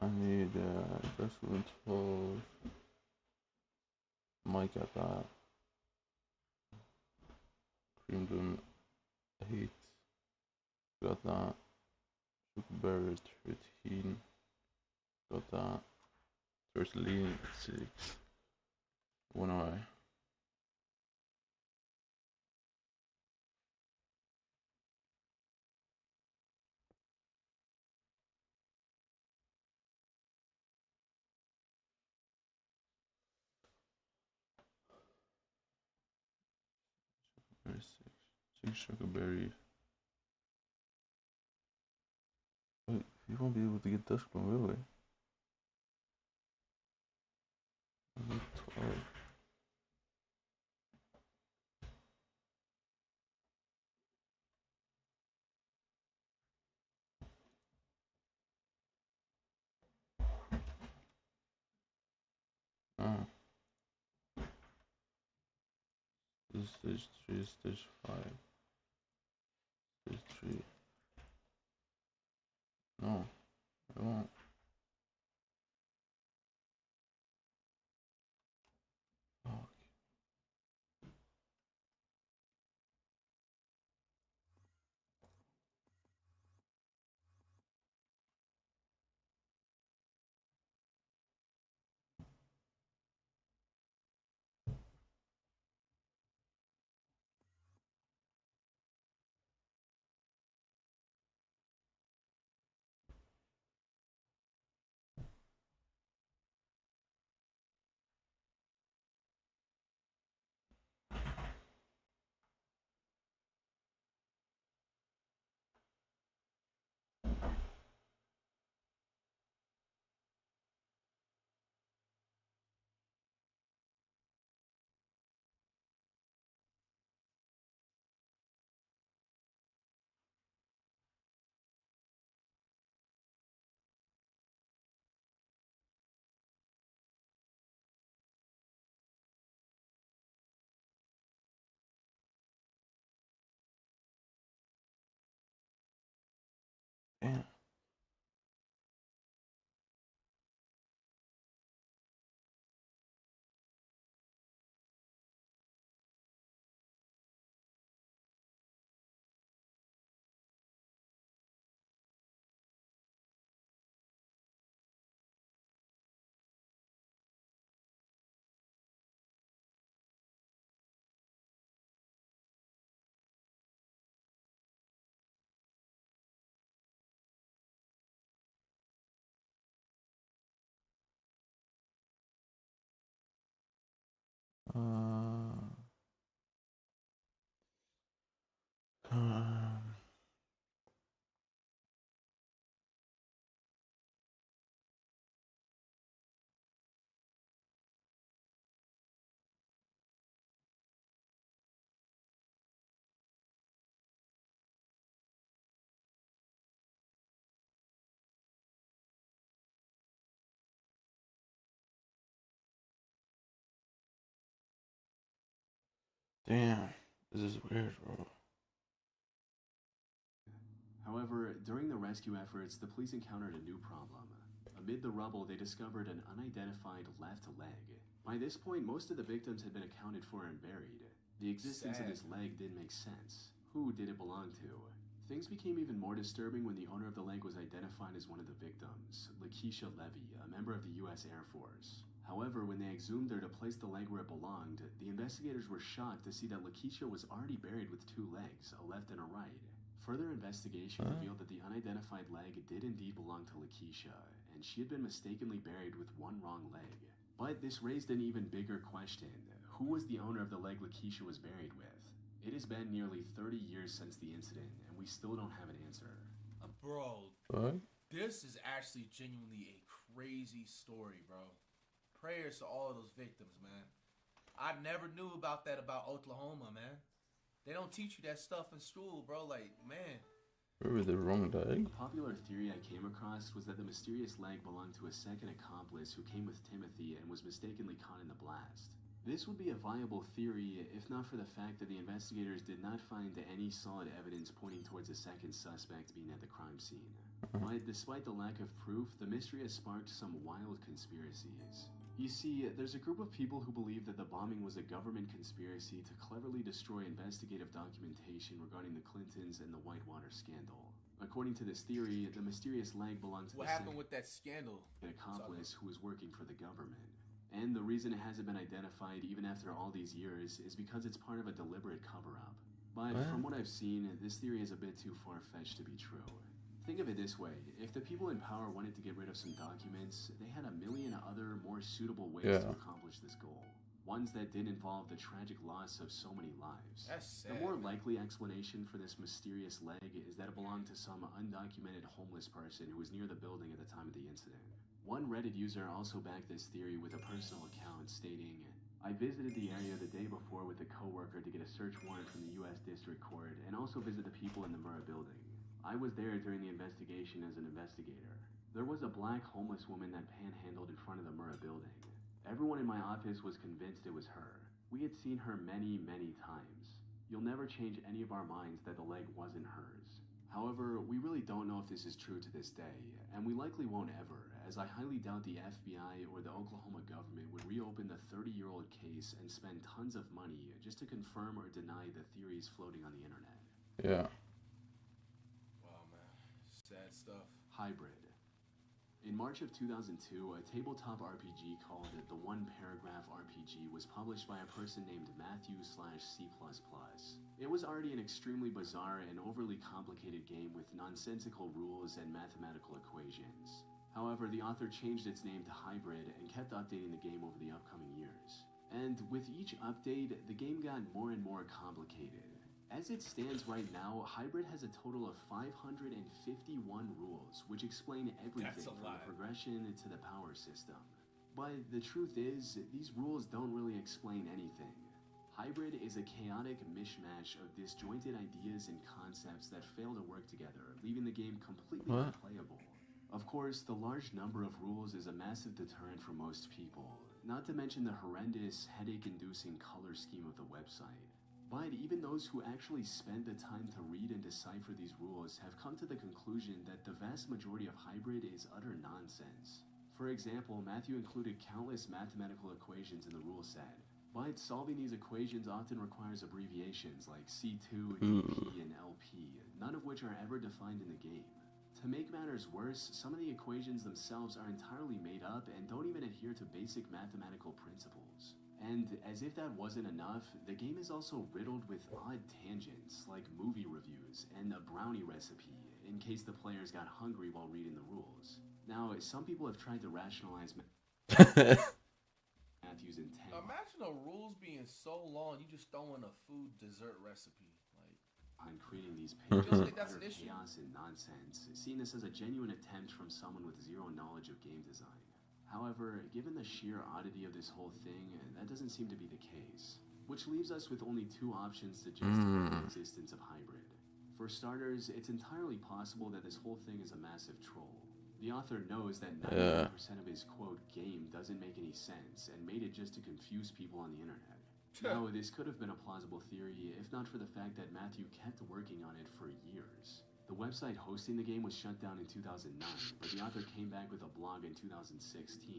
I need Investment 12. Mike got that. Cream Dune 8. Got that. Sugarberry 13. Got that. Turtleen 6. One eye. Sugarberry 6 Sugarberry. Wait, you won't be able to get Dusk Bloom, will we? 12. Oh. This is stage 3, stage 5. Stage 3. No, I won't. Oh. Damn. Um, Damn, this is weird, bro. However, during the rescue efforts, the police encountered a new problem. Amid the rubble, they discovered an unidentified left leg. By this point, most of the victims had been accounted for and buried. The existence of this leg didn't make sense. Who did it belong to? Things became even more disturbing when the owner of the leg was identified as one of the victims, Lakeisha Levy, a member of the U.S. Air Force. However, when they exhumed her to place the leg where it belonged, the investigators were shocked to see that Lakeisha was already buried with two legs, a left and a right. Further investigation revealed that the unidentified leg did indeed belong to Lakeisha, and she had been mistakenly buried with one wrong leg. But this raised an even bigger question. Who was the owner of the leg Lakeisha was buried with? It has been nearly 30 years since the incident, and we still don't have an answer. Bro, What? this is actually genuinely a crazy story, bro. Prayers to all of those victims, man. I never knew about that about Oklahoma, man. They don't teach you that stuff in school, bro. Like, man. Maybe the wrong leg? A popular theory I came across was that the mysterious leg belonged to a second accomplice who came with Timothy and was mistakenly caught in the blast. This would be a viable theory if not for the fact that the investigators did not find any solid evidence pointing towards a second suspect being at the crime scene. But despite the lack of proof, the mystery has sparked some wild conspiracies. You see, there's a group of people who believe that the bombing was a government conspiracy to cleverly destroy investigative documentation regarding the Clintons and the Whitewater scandal. According to this theory, the mysterious leg belonged to What happened with that scandal? An accomplice who was working for the government. And the reason it hasn't been identified even after all these years is because it's part of a deliberate cover-up. But from what I've seen, this theory is a bit too far-fetched to be true. Think of it this way, if the people in power wanted to get rid of some documents, they had a million other, more suitable ways to accomplish this goal. Ones that didn't involve the tragic loss of so many lives. That's sad. The more likely explanation for this mysterious leg is that it belonged to some undocumented homeless person who was near the building at the time of the incident. One Reddit user also backed this theory with a personal account stating, "I visited the area the day before with a coworker to get a search warrant from the U.S. District Court and also visit the people in the Murrah building. I was there during the investigation as an investigator. There was a black homeless woman that panhandled in front of the Murrah building. Everyone in my office was convinced it was her. We had seen her many, many times. You'll never change any of our minds that the leg wasn't hers. However, we really don't know if this is true to this day, and we likely won't ever, as I highly doubt the FBI or the Oklahoma government would reopen the 30-year-old case and spend tons of money just to confirm or deny the theories floating on the internet." Yeah. Wow, man. Sad stuff. Hybrid. In March of 2002, a tabletop RPG called The One Paragraph RPG was published by a person named Matthew/C++. It was already an extremely bizarre and overly complicated game with nonsensical rules and mathematical equations. However, the author changed its name to Hybrid and kept updating the game over the upcoming years. And with each update, the game got more and more complicated. As it stands right now, Hybrid has a total of 551 rules, which explain everything from the progression to the power system. But the truth is, these rules don't really explain anything. Hybrid is a chaotic mishmash of disjointed ideas and concepts that fail to work together, leaving the game completely unplayable. Of course, the large number of rules is a massive deterrent for most people, not to mention the horrendous, headache-inducing color scheme of the website. But even those who actually spend the time to read and decipher these rules have come to the conclusion that the vast majority of Hybrid is utter nonsense. For example, Matthew included countless mathematical equations in the rule set, but solving these equations often requires abbreviations like C2, DP, and LP, none of which are ever defined in the game. To make matters worse, some of the equations themselves are entirely made up and don't even adhere to basic mathematical principles. And as if that wasn't enough, the game is also riddled with odd tangents, like movie reviews and a brownie recipe, in case the players got hungry while reading the rules. Now, some people have tried to rationalize Matthew's intent. Imagine the rules being so long, you just throw in a food dessert recipe. On creating these pages of utter chaos and nonsense, seeing this as a genuine attempt from someone with zero knowledge of game design. However, given the sheer oddity of this whole thing, that doesn't seem to be the case. Which leaves us with only two options to justify the existence of Hybrid. For starters, it's entirely possible that this whole thing is a massive troll. The author knows that 99% of his, quote, game doesn't make any sense, and made it just to confuse people on the internet. Now, this could have been a plausible theory, if not for the fact that Matthew kept working on it for years. The website hosting the game was shut down in 2009, but the author came back with a blog in 2016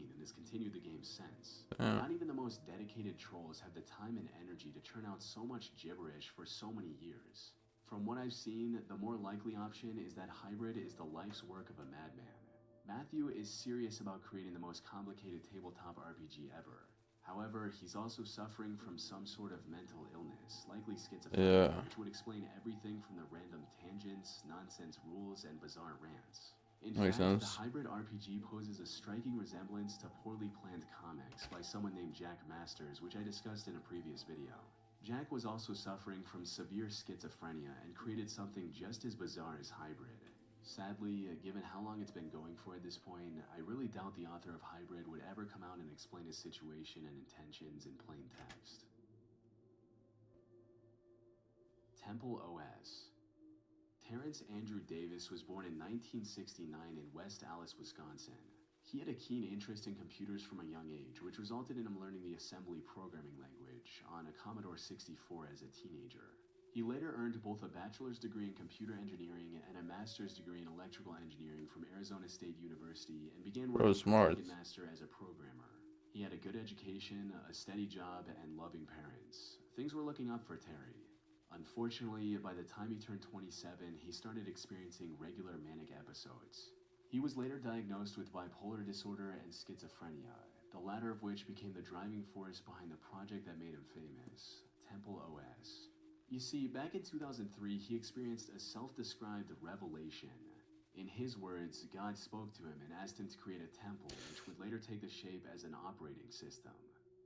and has continued the game since. Not even the most dedicated trolls have the time and energy to churn out so much gibberish for so many years. From what I've seen, the more likely option is that Hybrid is the life's work of a madman. Matthew is serious about creating the most complicated tabletop RPG ever. However, he's also suffering from some sort of mental illness, likely schizophrenia, which would explain everything from the random tangents, nonsense rules, and bizarre rants. In fact, the Hybrid RPG poses a striking resemblance to poorly planned comics by someone named Jack Masters, which I discussed in a previous video. Jack was also suffering from severe schizophrenia and created something just as bizarre as Hybrid. Sadly, given how long it's been going for at this point, I really doubt the author of Hybrid would ever come out and explain his situation and intentions in plain text. Temple OS. Terrence Andrew Davis was born in 1969 in West Allis, Wisconsin. He had a keen interest in computers from a young age, which resulted in him learning the assembly programming language on a Commodore 64 as a teenager. He later earned both a bachelor's degree in computer engineering and a master's degree in electrical engineering from Arizona State University and began working for Ticketmaster as a programmer. He had a good education, a steady job, and loving parents. Things were looking up for Terry. Unfortunately, by the time he turned 27, he started experiencing regular manic episodes. He was later diagnosed with bipolar disorder and schizophrenia, the latter of which became the driving force behind the project that made him famous, Temple OS. You see, back in 2003, he experienced a self-described revelation. In his words, God spoke to him and asked him to create a temple, which would later take the shape as an operating system.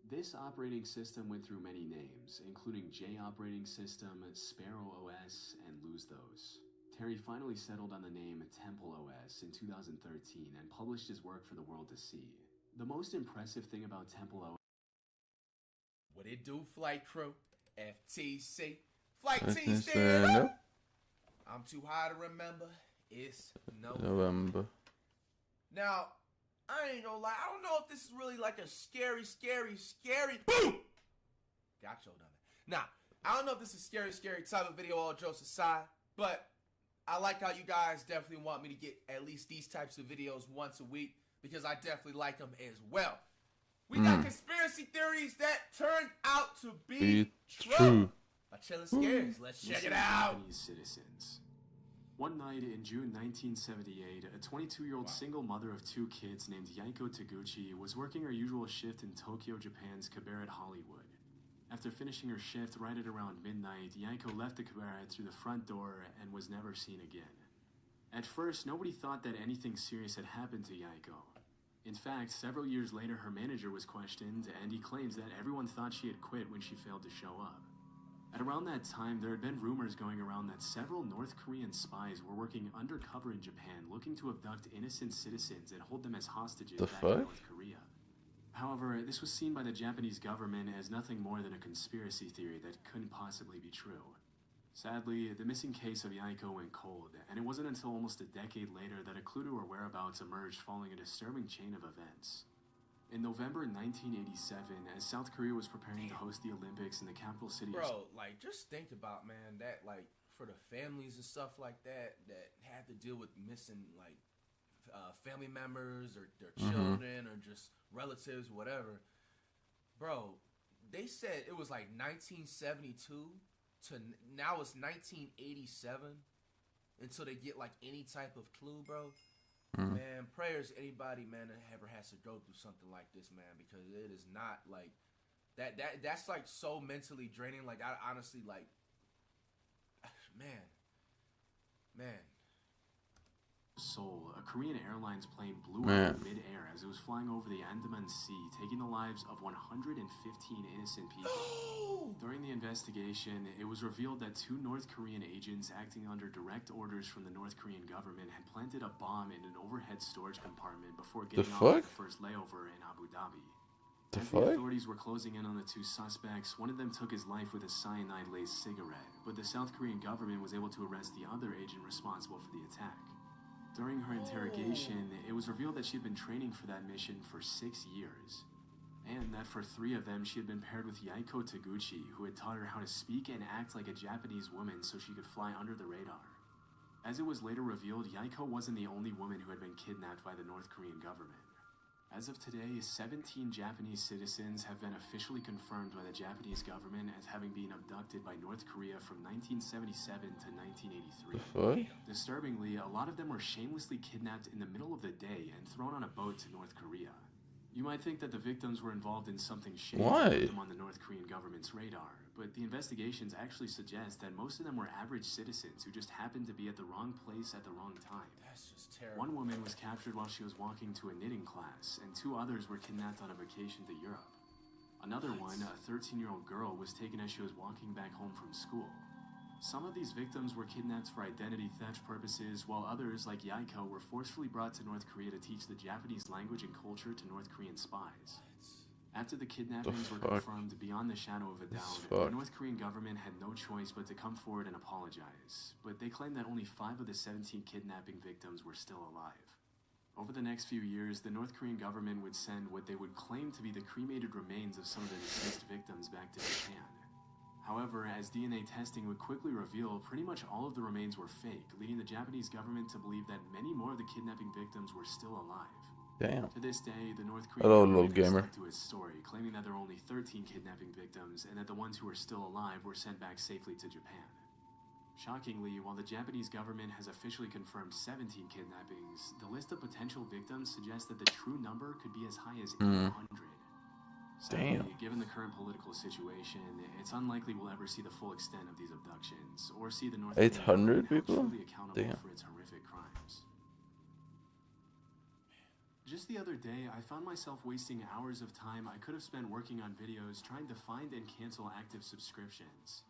This operating system went through many names, including J Operating System, Sparrow OS, and Lose Those. Terry finally settled on the name Temple OS in 2013 and published his work for the world to see. The most impressive thing about Temple OS... What it do, flight crew? FTC. Flight team stand up. I'm too high to remember. It's November. Now, I ain't gonna lie. I don't know if this is really like a scary. Boom! Got your number. Now, I don't know if this is scary type of video, all jokes aside, but I like how you guys definitely want me to get at least these types of videos once a week because I definitely like them as well. We got conspiracy theories that turned out to be true. Chilling scares. Let's check it out. Japanese citizens. One night in June 1978, a 22-year-old single mother of 2 kids named Yaiko Taguchi was working her usual shift in Tokyo, Japan's cabaret Hollywood. After finishing her shift right at around midnight, Yaiko left the cabaret through the front door and was never seen again. At first, nobody thought that anything serious had happened to Yaiko. In fact, several years later, her manager was questioned, and he claims that everyone thought she had quit when she failed to show up. At around that time, there had been rumors going around that several North Korean spies were working undercover in Japan looking to abduct innocent citizens and hold them as hostages back in North Korea. However, this was seen by the Japanese government as nothing more than a conspiracy theory that couldn't possibly be true. Sadly, the missing case of Yaiko went cold, and it wasn't until almost a decade later that a clue to her whereabouts emerged following a disturbing chain of events. In November 1987, as South Korea was preparing to host the Olympics in the capital city of... Bro, like, just think about, man, that, like, for the families and stuff like that had to deal with missing, like, family members or their children or just relatives, whatever. Bro, they said it was, like, 1972 to now it's 1987 until they get, like, any type of clue, bro. Man, prayers anybody, man, that ever has to go through something like this, man, because it is not like that's like so mentally draining. Like, I honestly, like, man. Seoul, a Korean Airlines plane blew up in mid-air as it was flying over the Andaman Sea, taking the lives of 115 innocent people. During the investigation, it was revealed that 2 North Korean agents acting under direct orders from the North Korean government had planted a bomb in an overhead storage compartment before getting off the first layover in Abu Dhabi. As the authorities were closing in on the 2 suspects, one of them took his life with a cyanide-laced cigarette, but the South Korean government was able to arrest the other agent responsible for the attack. During her interrogation, it was revealed that she had been training for that mission for 6 years, and that for 3 of them she had been paired with Yaiko Taguchi, who had taught her how to speak and act like a Japanese woman so she could fly under the radar. As it was later revealed, Yaiko wasn't the only woman who had been kidnapped by the North Korean government. As of today, 17 Japanese citizens have been officially confirmed by the Japanese government as having been abducted by North Korea from 1977 to 1983. What? Disturbingly, a lot of them were shamelessly kidnapped in the middle of the day and thrown on a boat to North Korea. You might think that the victims were involved in something shady that put them on the North Korean government's radar, but the investigations actually suggest that most of them were average citizens who just happened to be at the wrong place at the wrong time. That's just terrible. One woman was captured while she was walking to a knitting class, and 2 others were kidnapped on a vacation to Europe. Another one, a 13-year-old girl, was taken as she was walking back home from school. Some of these victims were kidnapped for identity theft purposes, while others, like Yaiko, were forcefully brought to North Korea to teach the Japanese language and culture to North Korean spies. After the kidnappings were confirmed beyond the shadow of a doubt, the North Korean government had no choice but to come forward and apologize. But they claimed that only 5 of the 17 kidnapping victims were still alive. Over the next few years, the North Korean government would send what they would claim to be the cremated remains of some of the deceased victims back to Japan. However, as DNA testing would quickly reveal, pretty much all of the remains were fake, leading the Japanese government to believe that many more of the kidnapping victims were still alive. Damn. To this day, the North Korean Hello, government little has gamer. stuck to its story, claiming that there are only 13 kidnapping victims and that the ones who are still alive were sent back safely to Japan. Shockingly, while the Japanese government has officially confirmed 17 kidnappings, the list of potential victims suggests that the true number could be as high as 800. Sadly, Damn. given the current political situation, it's unlikely we'll ever see the full extent of these abductions, or see the North Korean 800 government held people? truly accountable Damn. for its horrific crimes. Just the other day, I found myself wasting hours of time I could have spent working on videos trying to find and cancel active subscriptions.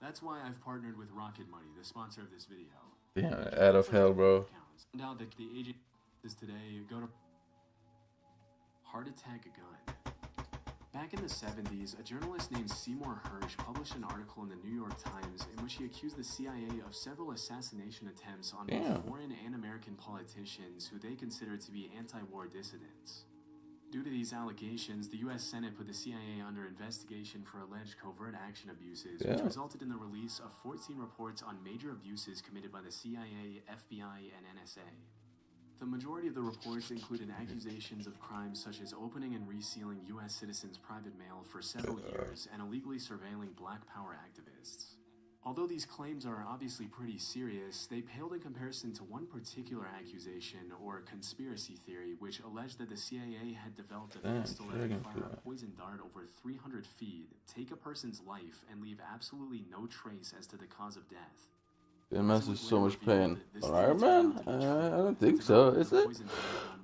That's why I've partnered with Rocket Money, the sponsor of this video. Yeah, out of hell, bro. Found out that the agent is today, go to Heart Attack Gun. Back in the 70s, a journalist named Seymour Hersh published an article in the New York Times in which he accused the CIA of several assassination attempts on both foreign and American politicians who they considered to be anti-war dissidents. Due to these allegations, the U.S. Senate put the CIA under investigation for alleged covert action abuses, which resulted in the release of 14 reports on major abuses committed by the CIA, FBI, and NSA. The majority of the reports included accusations of crimes such as opening and resealing U.S. citizens' private mail for several years and illegally surveilling Black Power activists. Although these claims are obviously pretty serious, they paled in comparison to one particular accusation, or conspiracy theory, which alleged that the CIA had developed a pistol that could fire a poison dart over 300 feet, take a person's life, and leave absolutely no trace as to the cause of death. It messes so much pain. Alright, man? I don't think so, is it?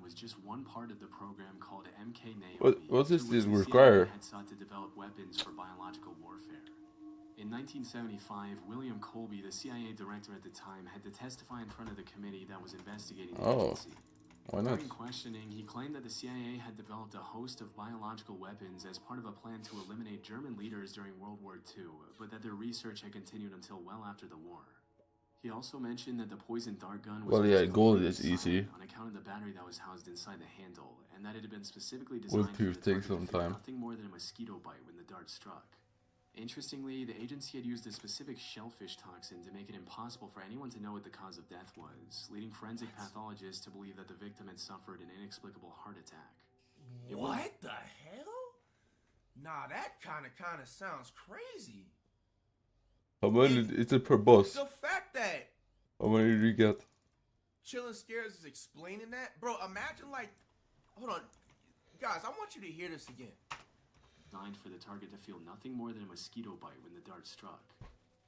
Was just one part of the program called MK Naomi. What does this CIA require? had sought to develop weapons for biological warfare. In 1975, William Colby, the CIA director at the time, had to testify in front of the committee that was investigating the agency. Why not? During questioning, he claimed that the CIA had developed a host of biological weapons as part of a plan to eliminate German leaders during World War II, but that their research had continued until well after the war. He also mentioned that the poison dart gun was gold is easy. on account of the battery that was housed inside the handle, and that it had been specifically designed With for the tooth target takes to some feel time. nothing more than a mosquito bite when the dart struck. Interestingly, the agency had used a specific shellfish toxin to make it impossible for anyone to know what the cause of death was, leading forensic pathologists to believe that the victim had suffered an inexplicable heart attack. What the hell? Nah, that kind of sounds crazy. How many is it per boss? The fact that How many do you get? Chillin' Scares is explaining that, bro. Imagine, like, hold on, guys. I want you to hear this again. Designed for the target to feel nothing more than a mosquito bite when the dart struck.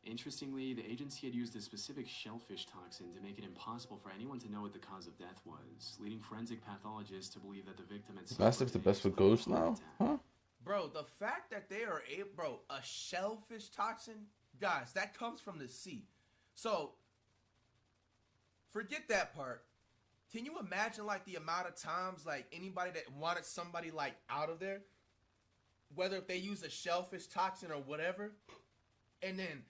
Interestingly, the agency had used a specific shellfish toxin to make it impossible for anyone to know what the cause of death was, leading forensic pathologists to believe that the victim had suffered Mastiff's the best for ghosts now? Huh? Bro, the fact that they are a shellfish toxin, guys, that comes from the sea. So, forget that part. Can you imagine, like, the amount of times, like, anybody that wanted somebody, like, out of there, whether if they use a shellfish toxin or whatever, and then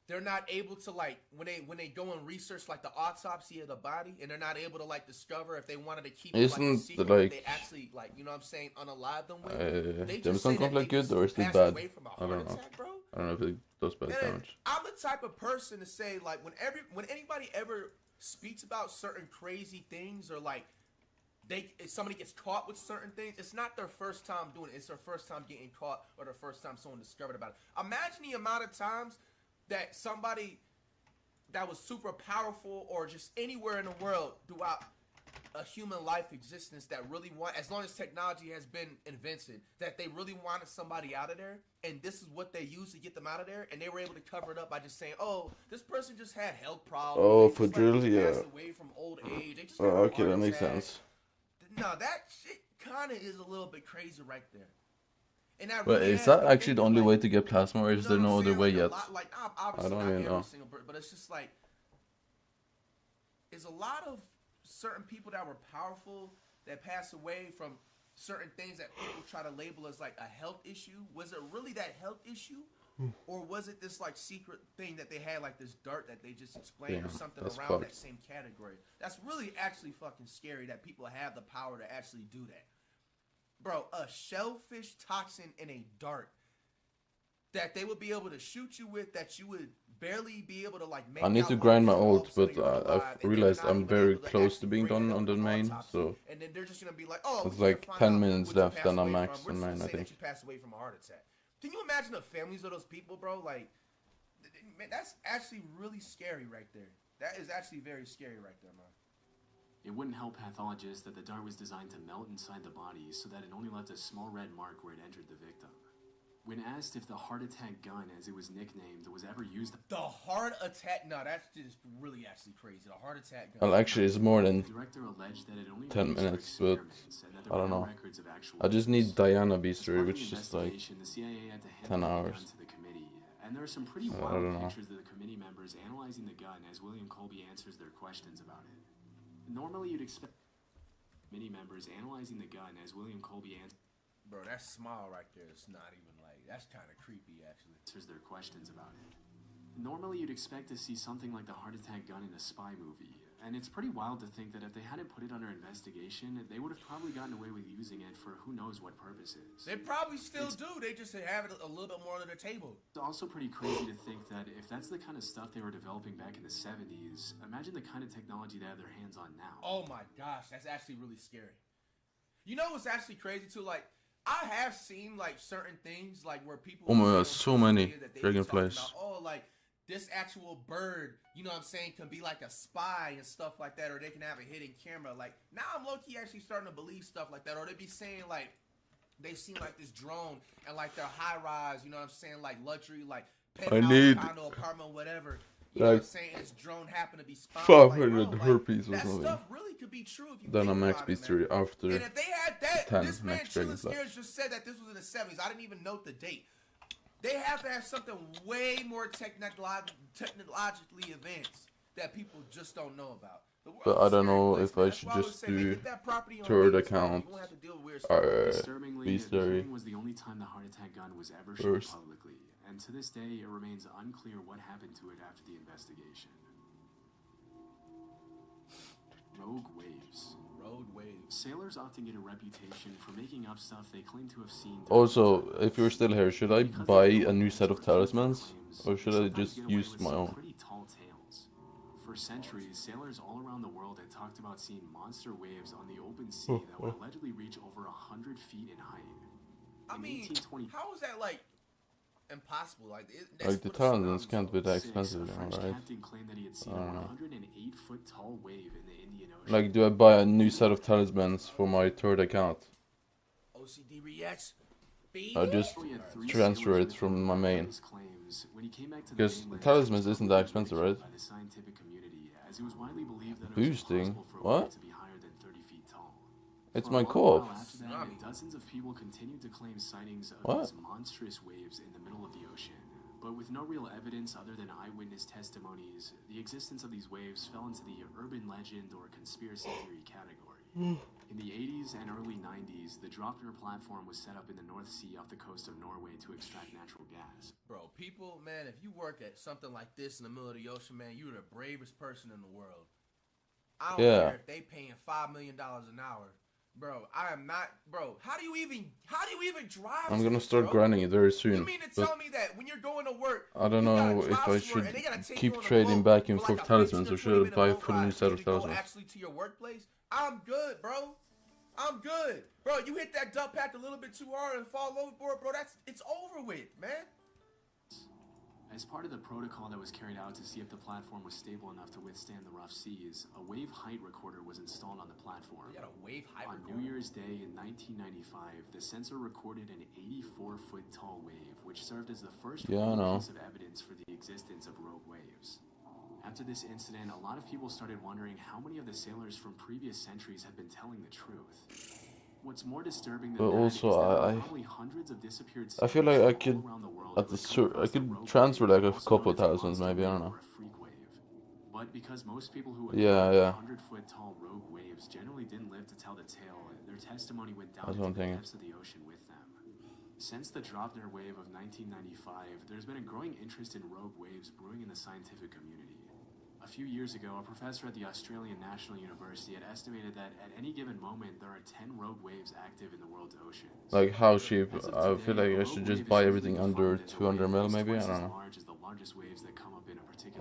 they're not able to, like, when they go and research, like, the autopsy of the body, and they're not able to, like, discover if they wanted to keep it, like, a secret, that they actually, like, you know what I'm saying, unalive them with. They just say that they good or is it passed bad? away from a I heart don't know. attack, bro. I don't know if it does bad And damage. I'm the type of person to say, like, when anybody ever speaks about certain crazy things, or like if somebody gets caught with certain things, it's not their first time doing it. It's their first time getting caught, or their first time someone discovered about it. Imagine the amount of times that somebody that was super powerful, or just anywhere in the world throughout a human life existence, that really want, as long as technology has been invented, that they really wanted somebody out of there, and this is what they used to get them out of there, and they were able to cover it up by just saying, oh, this person just had health problems. Oh, they for just, drill, like, yeah. passed away from old age. They just Oh, got a okay, heart that makes attack. sense. No, that shit kind of is a little bit crazy right there. And that But really is has that me actually the thinking, only like, way to get plasma, or is there what no I'm other saying? way Like, a yet? lot, like, I obviously don't not even every know. single person, but it's just like, is a lot of certain people that were powerful that pass away from certain things that people try to label as like a health issue. Was it really that health issue? Or was it this like secret thing that they had, like this dart that they just explained, or Damn, something that's around that fucked. same category? That's really actually fucking scary that people have the power to actually do that. Bro, a shellfish toxin in a dart that they would be able to shoot you with, that you would barely be able to like make I need out to what grind it my is, all of ult, a sudden but you're alive, I've and then they're realized not I'm even very able to close to actually being bring it done up on the with an main, autopsy, so and then they're just gonna be like, oh, it's we can't like find 10 out minutes what you left passed and I'm away max from. on We're main, just I gonna say think. that you passed away from a heart attack. Can you imagine the families of those people, bro? Like, man, that's actually really scary right there. That is actually very scary right there, man. It wouldn't help pathologists that the dart was designed to melt inside the body so that it only left a small red mark where it entered the victim. When asked if the heart attack gun, as it was nicknamed, was ever used... The heart attack? No, that's just really actually crazy. The heart attack gun. Well, actually, it's more than The director alleged that it only 10 was used for minutes, but experiments and that there I were don't no know. records of actual I just use. need Diana As B3, part of which the is like investigation, the CIA had to 10 hand the hours. gun to the committee, and there are some pretty I wild don't know. pictures of the committee members analyzing the gun as William Colby answers their questions about it. Normally, you'd expect committee members analyzing the gun as William Colby Bro, that smile right there is not even like, that's kind of creepy actually. answers their questions about it. Normally, you'd expect to see something like the heart attack gun in a spy movie, and it's pretty wild to think that if they hadn't put it under investigation, they would have probably gotten away with using it for who knows what purposes. They probably still do. They just have it a little bit more under the table. It's also pretty crazy to think that if that's the kind of stuff they were developing back in the 70s, imagine the kind of technology they have their hands on now. Oh my gosh, that's actually really scary. You know what's actually crazy too? Like, I have seen like certain things like where people Oh my say on god, so social many media that they be talking dragonflies. about, oh, like this actual bird, you know what I'm saying, can be like a spy and stuff like that, or they can have a hidden camera. Like, now I'm low-key actually starting to believe stuff like that, or they be saying like they've seen like this drone and like their high-rise, you know what I'm saying, like luxury, like penthouse, condo, apartment, whatever. You know what I'm saying? This drone happened to be spying. 500 like, herpes or that something. stuff really could be true if you Then think I'm max about it, B3 man. after And if they had that, 10 this man max Chillin' dragonflies. Scares just said that this was in the 70s. I didn't even note the date. They have to have something way more technologically advanced that people just don't know about. The world's But I a don't scary know place, if man. I That's should why I would just say, man, do get that property on third Vegas, man. account. You won't have to deal with weird stuff. Disturbingly, the B3 hearing was the only time the heart attack gun was ever shown first. publicly, and to this day, it remains unclear what happened to it after the investigation. Rogue waves. Rogue waves. Sailors often get a reputation for making up stuff they claim to have seen. Also, if you're still here, should I buy a new set of talismans? Or should I just use my own? Pretty tall tales. For centuries, sailors all around the world had talked about seeing monster waves on the open sea that would allegedly reach over 100 feet in height. I mean, how is that like impossible? Like, Like the talismans can't be that expensive now, right? Captain claimed that he had seen I a don't know. 108-foot tall wave in the Indian Ocean. Like, do I buy a new set of talismans for my third account? OCD reacts. I just transfer it from my main. Because talismans isn't that expensive, right? By the scientific community, as it was widely believed that it was Boosting? impossible for a wave What? to be higher than 30 feet tall. It's For my a long co-op. while after that, dozens of people continued to claim sightings of What? these monstrous waves in the middle of the ocean. But with no real evidence other than eyewitness testimonies, the existence of these waves fell into the urban legend or conspiracy theory category. In the 80s and early 90s, the Dropner platform was set up in the North Sea off the coast of Norway to extract natural gas. Bro, people, man, if you work at something like this in the middle of the ocean, man, you're the bravest person in the world. I don't care if they paying $5 million an hour. Bro, I am not, bro. How do you even drive? I'm gonna this, start bro? grinding it very soon. You mean to tell me that when you're going to work, I don't you gotta know if drive I somewhere should and they gotta take keep you on a trading boat back and for forth like a talismans, 15 or or should 20 I minute buy boat fully new ride set for you of to go talismans? actually to your workplace? I'm good, bro. I'm good, bro. You hit that dump pack a little bit too hard and fall overboard, bro. It's over with, man. As part of the protocol that was carried out to see if the platform was stable enough to withstand the rough seas, a wave height recorder was installed on the platform. You got a wave height recorder? On New Year's Day in 1995, the sensor recorded an 84-foot tall wave, which served as the first piece of evidence for the existence of rogue waves. After this incident, a lot of people started wondering how many of the sailors from previous centuries had been telling the truth. What's more disturbing than that is that there are probably hundreds of disappeared sailors I feel like I could all around the world I could transfer like a couple of thousands, maybe, I don't know. But because most people who Yeah. 100-foot tall rogue waves generally didn't live to tell the tale, their testimony went down That's what I'm into the thinking. depths of the ocean with them. Since the Dropner wave of 1995, there's been a growing interest in rogue waves brewing in the scientific community. A few years ago, a professor at the Australian National University had estimated that at any given moment there are 10 rogue waves active in the world's oceans. Like how cheap? I feel like I should just buy everything under 200 mil, maybe, I don't know.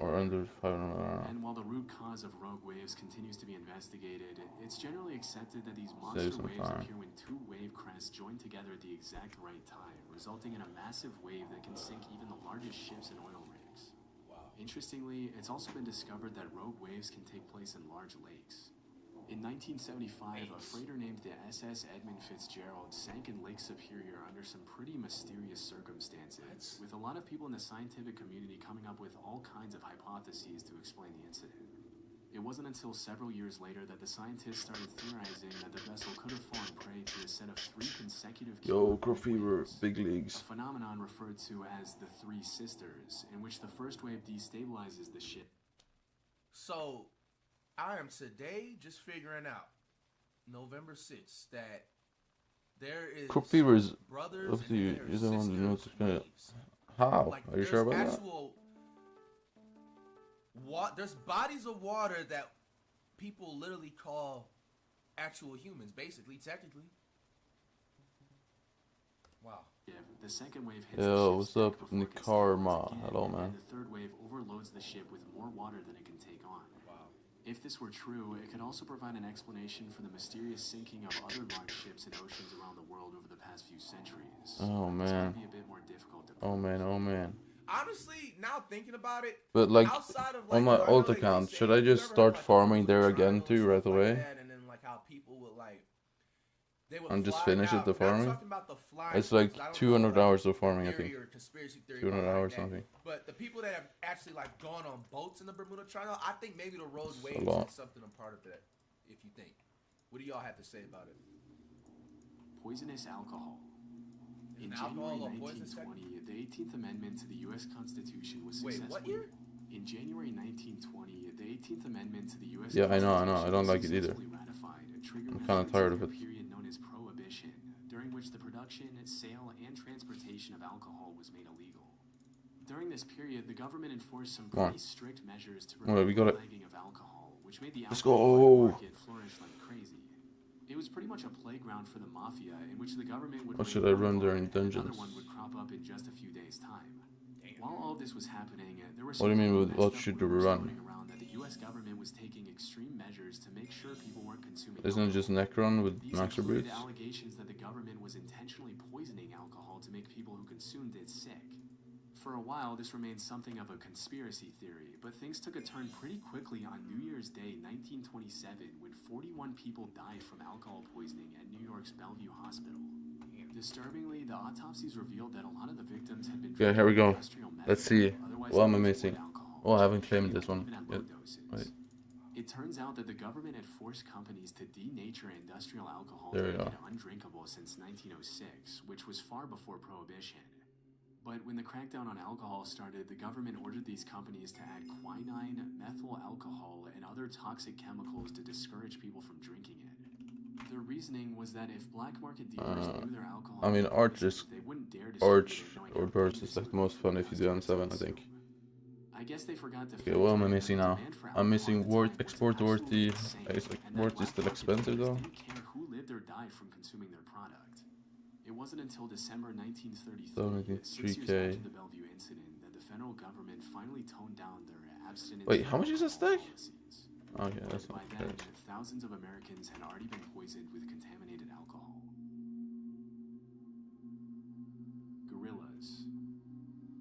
Or under 500 mil, I don't know. And while the root cause of rogue waves continues to be investigated, it's generally accepted that these monster waves appear when two wave crests join together at the exact right time, resulting in a massive wave that can sink even the largest ships and oil rigs. Interestingly, it's also been discovered that rogue waves can take place in large lakes. In 1975, a freighter named the SS Edmund Fitzgerald sank in Lake Superior under some pretty mysterious circumstances, with a lot of people in the scientific community coming up with all kinds of hypotheses to explain the incident. It wasn't until several years later that the scientists started theorizing that the vessel could have fallen prey to a set of 3 consecutive Crop Fever, big leagues. A phenomenon referred to as the Three Sisters, in which the first wave destabilizes the ship. So, I am today just figuring out, November 6th, that there is Crop Fever is brothers up to you. and You're the one who knows waves. How? Like, Are you sure about that? There's bodies of water that people literally call actual humans, basically, technically. Wow. Yeah, the second wave hits Yo, the what's ship's up, deck before it gets Nikarma? stabilized again, Hello, and man. the third wave overloads the ship with more water than it can take on. Wow. If this were true, it could also provide an explanation for the mysterious sinking of other large ships in oceans around the world over the past few centuries. Oh, This man. might be a bit more difficult to Oh man. Honestly, now thinking about it, But like, outside of, on my alt account, should I just start farming there again too right away? and then like how people would like, they would And just fly finish out. it, the Not farming? talking about the flying It's like because I don't 200 know, hours of farming, I theory think. or conspiracy theory 200 behind hours that. something. But the people that have actually like gone on boats in the Bermuda Triangle, I think maybe the road It's a waves lot. is something a part of that. If you think, what do y'all have to say about it? Poisonous alcohol. In alcohol January a poisonous 1920, the 18th Amendment to the U.S. Constitution was Wait, successfully... what year? In January 1920, the 18th Amendment to the U.S. Yeah, I know. Constitution I don't like it was either. successfully ratified, triggering I'm a kind of tired of 13-year it. period known as Prohibition, during which the production, sale, and transportation of alcohol was made illegal. During this period, the government enforced some Come on. pretty strict measures to Alright, we got it. bootlegging of alcohol, which made the Let's alcohol go. market flourish like crazy. It was pretty much a playground for the mafia, in which the government would Or raid should I one run bar during and another dungeons? one would crop up in just a few days' time. While all of this was happening, there were What do you mean with messed what up should we rumors run? floating around that the U.S. government was taking extreme measures to make sure people weren't consuming Isn't it just Necron with These Maxer included Boots? allegations that the government was intentionally poisoning alcohol to make people who consumed it sick. For a while, this remained something of a conspiracy theory, but things took a turn pretty quickly on New Year's Day 1927 when 41 people died from alcohol poisoning at New York's Bellevue Hospital. Disturbingly, the autopsies revealed that a lot of the victims had been Yeah, here we go. industrial Let's see. methanol, otherwise What am I known as missing? wood alcohol, Oh, I haven't which claimed fueled this one even at low yet. doses. Wait. It turns out that the government had forced companies to denature industrial alcohol There to we make go. it undrinkable since 1906, which was far before Prohibition. But when the crackdown on alcohol started, the government ordered these companies to add quinine, methyl alcohol, and other toxic chemicals to discourage people from drinking it. Their reasoning was that if black market dealers knew their alcohol, I mean, was Arch poisoned, is they wouldn't dare Arch distribute it knowing or how Burst dangerous is like it the Oh, most would fun be if to you do on 7, I customers. think. I guess they forgot to Okay, what am I factor in missing that the now? demand for I'm alcohol missing at the Wort, time was export absolutely worthy. insane, It's like and that Wort is black still market expensive dealers though. didn't care who lived or died died from consuming their product. It wasn't until December 1933, 6 years 3K. after the Bellevue incident, that the federal government finally toned down their abstinence. Wait, how much is a steak? Policies. Okay, that's By not then, fair. thousands of Americans had already been poisoned with contaminated alcohol. Gorillas.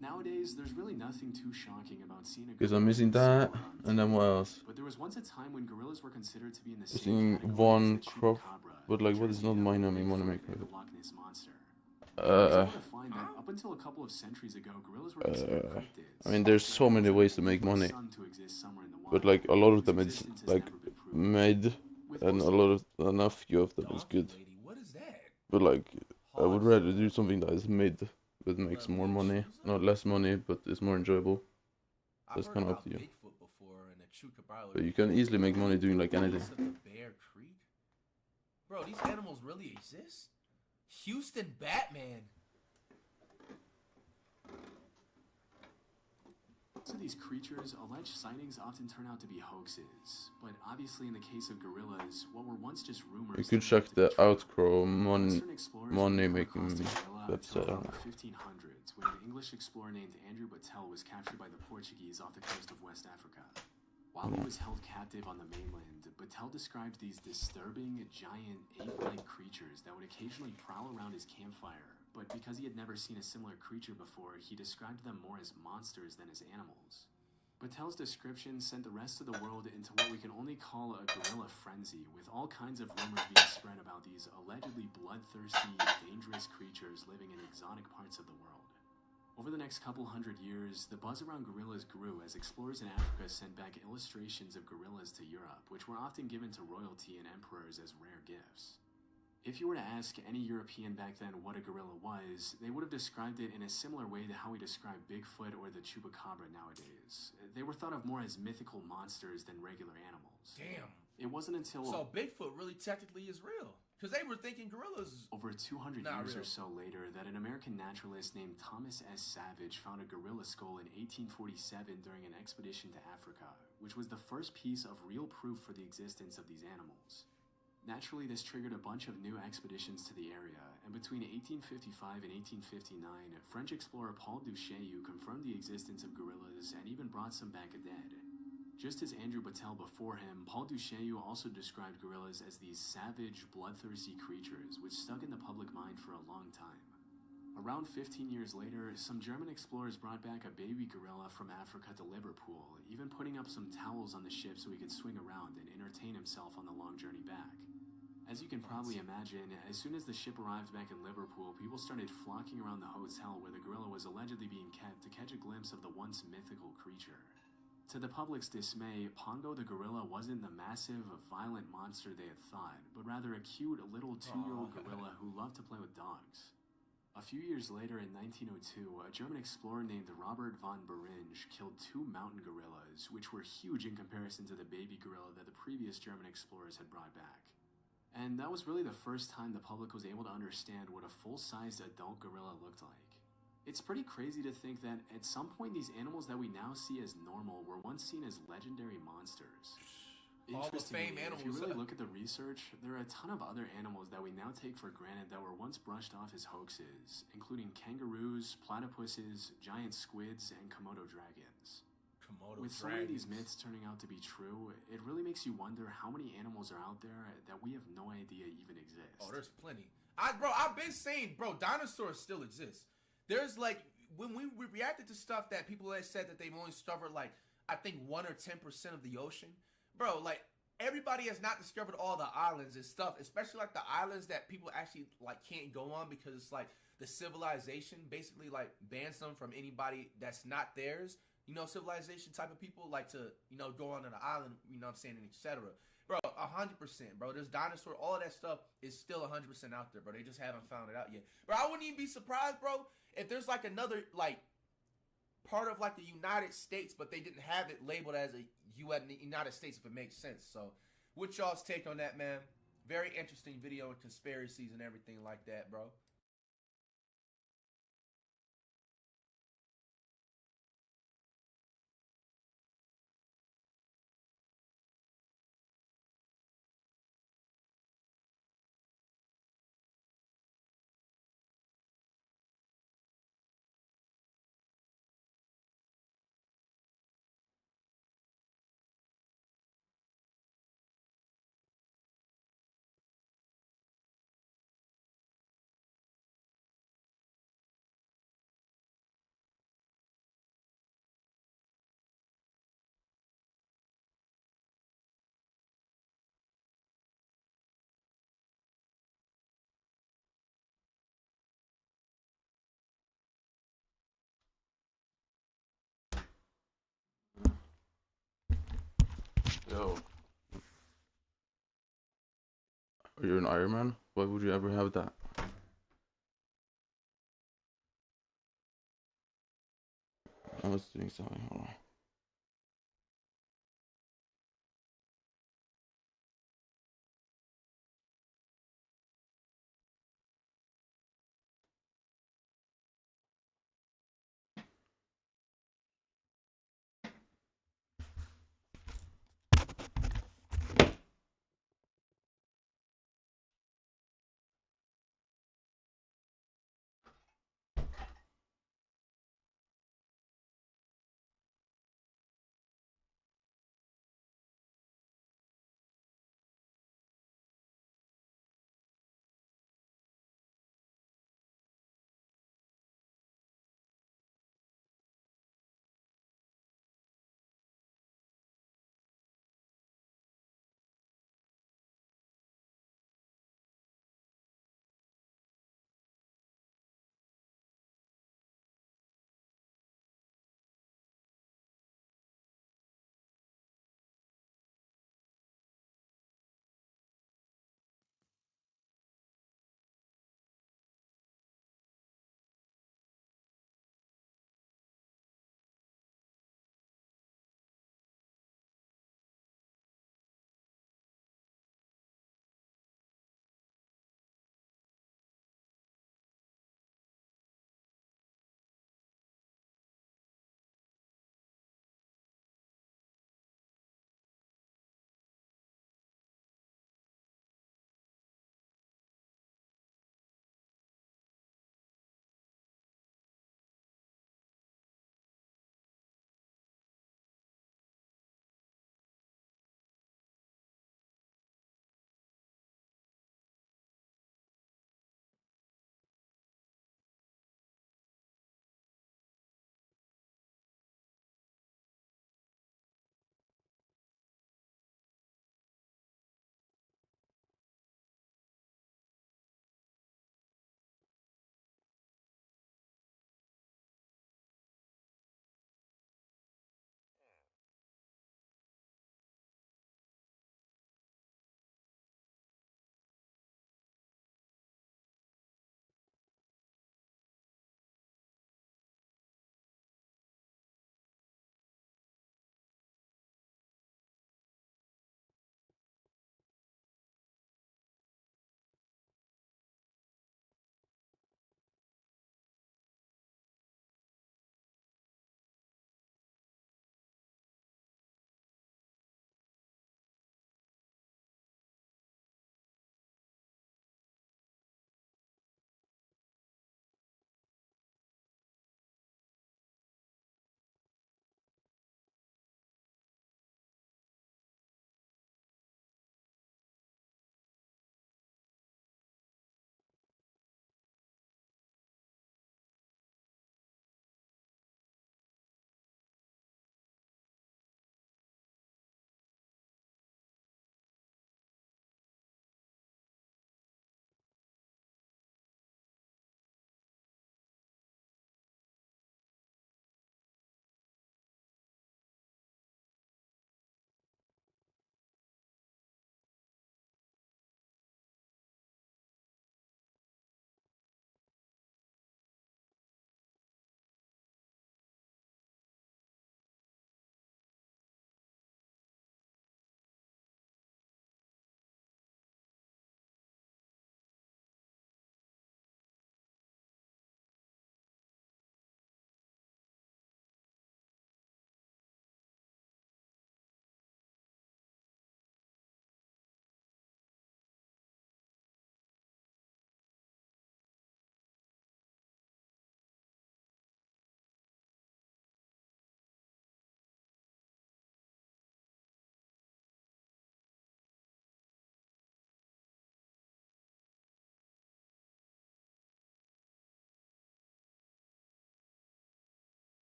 Nowadays, there's really nothing too shocking about seeing a gorilla. Because I'm missing that, and then what else? But there was once a time when gorillas were considered to be in the same Missing category one as the crop, chupacabra, but like, what is Jersey not mine? I devil, mean, want to Bigfoot, make and the it. Loch Ness monster. I was able to find that up until a couple of centuries ago, gorillas were considered cryptids. I mean, there's so many ways to make money, but like a lot of them it's like made, and a few of them is good. What is that? But like, I would rather do something that is made, but makes more money, not less money, but is more enjoyable. That's kind of up to you. Bigfoot before and the chupacabra. But you can easily make money doing like anything. Bear Creek? Bro, these animals really exist? Houston Batman. To these creatures, alleged sightings often turn out to be hoaxes. But obviously, in the case of gorillas, what were once just rumors. You could check the outcrow money making website. I don't know. The 1500s, when an English explorer named Andrew Battelle was captured by the Portuguese off the coast of West Africa. While he was held captive on the mainland, Battelle described these disturbing, giant, ape-like creatures that would occasionally prowl around his campfire, but because he had never seen a similar creature before, he described them more as monsters than as animals. Battelle's description sent the rest of the world into what we can only call a gorilla frenzy, with all kinds of rumors being spread about these allegedly bloodthirsty, dangerous creatures living in exotic parts of the world. Over the next couple hundred years, the buzz around gorillas grew as explorers in Africa sent back illustrations of gorillas to Europe, which were often given to royalty and emperors as rare gifts. If you were to ask any European back then what a gorilla was, they would have described it in a similar way to how we describe Bigfoot or the chupacabra nowadays. They were thought of more as mythical monsters than regular animals. Damn. It wasn't until... So Bigfoot really technically is real. Because they were thinking gorillas... Over 200 years or so later, that an American naturalist named Thomas S. Savage found a gorilla skull in 1847 during an expedition to Africa, which was the first piece of real proof for the existence of these animals. Naturally, this triggered a bunch of new expeditions to the area, and between 1855 and 1859, French explorer Paul Duchaillu confirmed the existence of gorillas and even brought some back dead. Just as Andrew Battelle before him, Paul Duchaillu also described gorillas as these savage, bloodthirsty creatures which stuck in the public mind for a long time. Around 15 years later, some German explorers brought back a baby gorilla from Africa to Liverpool, even putting up some towels on the ship so he could swing around and entertain himself on the long journey back. As you can probably imagine, as soon as the ship arrived back in Liverpool, people started flocking around the hotel where the gorilla was allegedly being kept to catch a glimpse of the once mythical creature. To the public's dismay, Pongo the gorilla wasn't the massive, violent monster they had thought, but rather a cute little 2-year-old gorilla who loved to play with dogs. A few years later, in 1902, a German explorer named Robert von Beringe killed 2 mountain gorillas, which were huge in comparison to the baby gorilla that the previous German explorers had brought back. And that was really the first time the public was able to understand what a full-sized adult gorilla looked like. It's pretty crazy to think that at some point these animals that we now see as normal were once seen as legendary monsters. Hall of Fame animals. If you really look at the research, there are a ton of other animals that we now take for granted that were once brushed off as hoaxes, including kangaroos, platypuses, giant squids, and Komodo dragons. With so many of these myths turning out to be true, it really makes you wonder how many animals are out there that we have no idea even exist. Oh, there's plenty. I've been saying, dinosaurs still exist. There's like, when we reacted to stuff that people had said that they've only discovered like, I think 1 or 10% of the ocean. Bro, like, everybody has not discovered all the islands and stuff, especially like the islands that people actually like can't go on because it's like the civilization basically like bans them from anybody that's not theirs. You know, civilization type of people like to, you know, go on an island, you know what I'm saying, and etc. Bro, 100%, bro. There's dinosaur, all of that stuff is still 100% out there, bro. They just haven't found it out yet. Bro, I wouldn't even be surprised, bro, if there's like another like part of like the United States, but they didn't have it labeled as a United States, if it makes sense. So, what's y'all's take on that, man? Very interesting video and conspiracies and everything like that, bro. Yo. You're an Iron Man? Why would you ever have that? I was doing something. Hold on.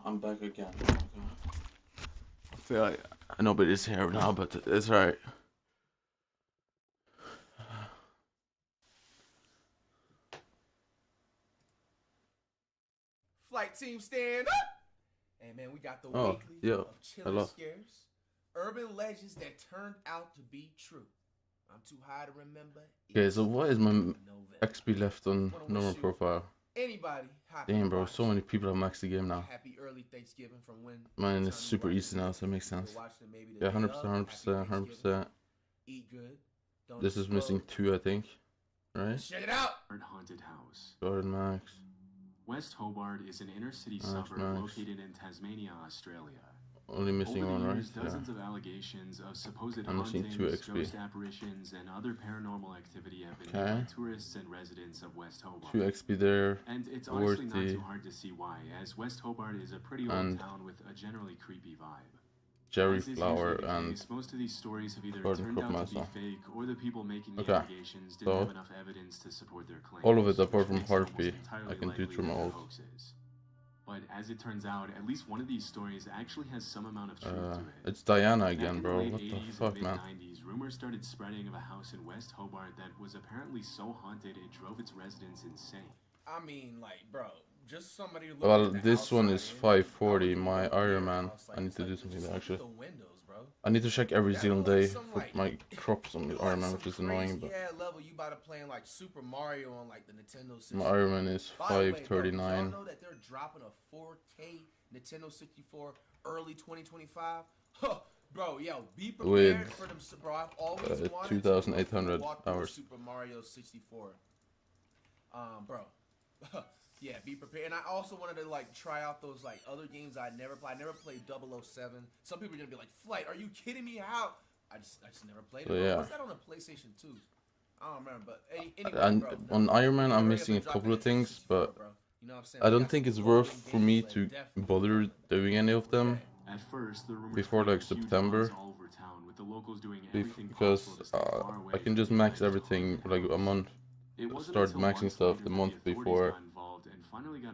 I'm back again. I feel like nobody's here now, but it's alright. Flight team, stand up! Hey man, we got the weekly of chilling scares, urban legends that turned out to be true. I'm too high to remember. Okay, so what is my XP left on normal profile? Anybody? Damn, bro, so many people have maxed the game now. Happy early Thanksgiving from when Mine is super easy now, so it makes sense. Yeah, 100%, 100%. Eat good. This is missing 2, I think. Right? Check it out. Haunted house. Garden Max. West Hobart is an inner city suburb located in Tasmania, Australia. Only missing one, right? Dozens of allegations of supposed I'm missing 2 XP. ghost apparitions, and other paranormal activity have been made by tourists and residents of West Hobart. 2 XP there. And it's honestly not too hard to see why, as West Hobart is a pretty old town with a generally creepy vibe. Cherry flower and most of these stories have either garden turned crop out to be massa. fake, or the people making the allegations didn't have enough evidence to support their claims. All of it apart from Heartbeat, I can do through my ult. But as it turns out, at least one of these stories actually has some amount of truth to it. It's Diana again, bro. What the fuck, man? Rumors started spreading of a house in West Hobart that was apparently so haunted it drove its residents insane. I mean, like, bro, just somebody. Well, this one is 540. My Iron Man. I need to do something there actually. I need to check every single day for my crops on the Iron Man, which is annoying. But level you about to playing like Super Mario on like the Nintendo 64. My Iron Man is 539. Y'all know that they're dropping a 4K Nintendo 64 early 2025. Huh, bro, yo, be prepared for them, bro. I've always wanted 2,800 to hours. Super Mario 64. Bro. Yeah, be prepared. And I also wanted to like try out those like other games I never played. I never played 007. Some people are gonna be like, "Flight, are you kidding me? How?" I just never played it. Yeah. Was that on a PlayStation 2? I don't remember. But anyway, bro, on Iron Man, I'm missing a couple of things, but you know what I'm saying? I don't think it's worth for me to bother doing any of them before like September, because I can just max everything for like a month. Start maxing stuff the month before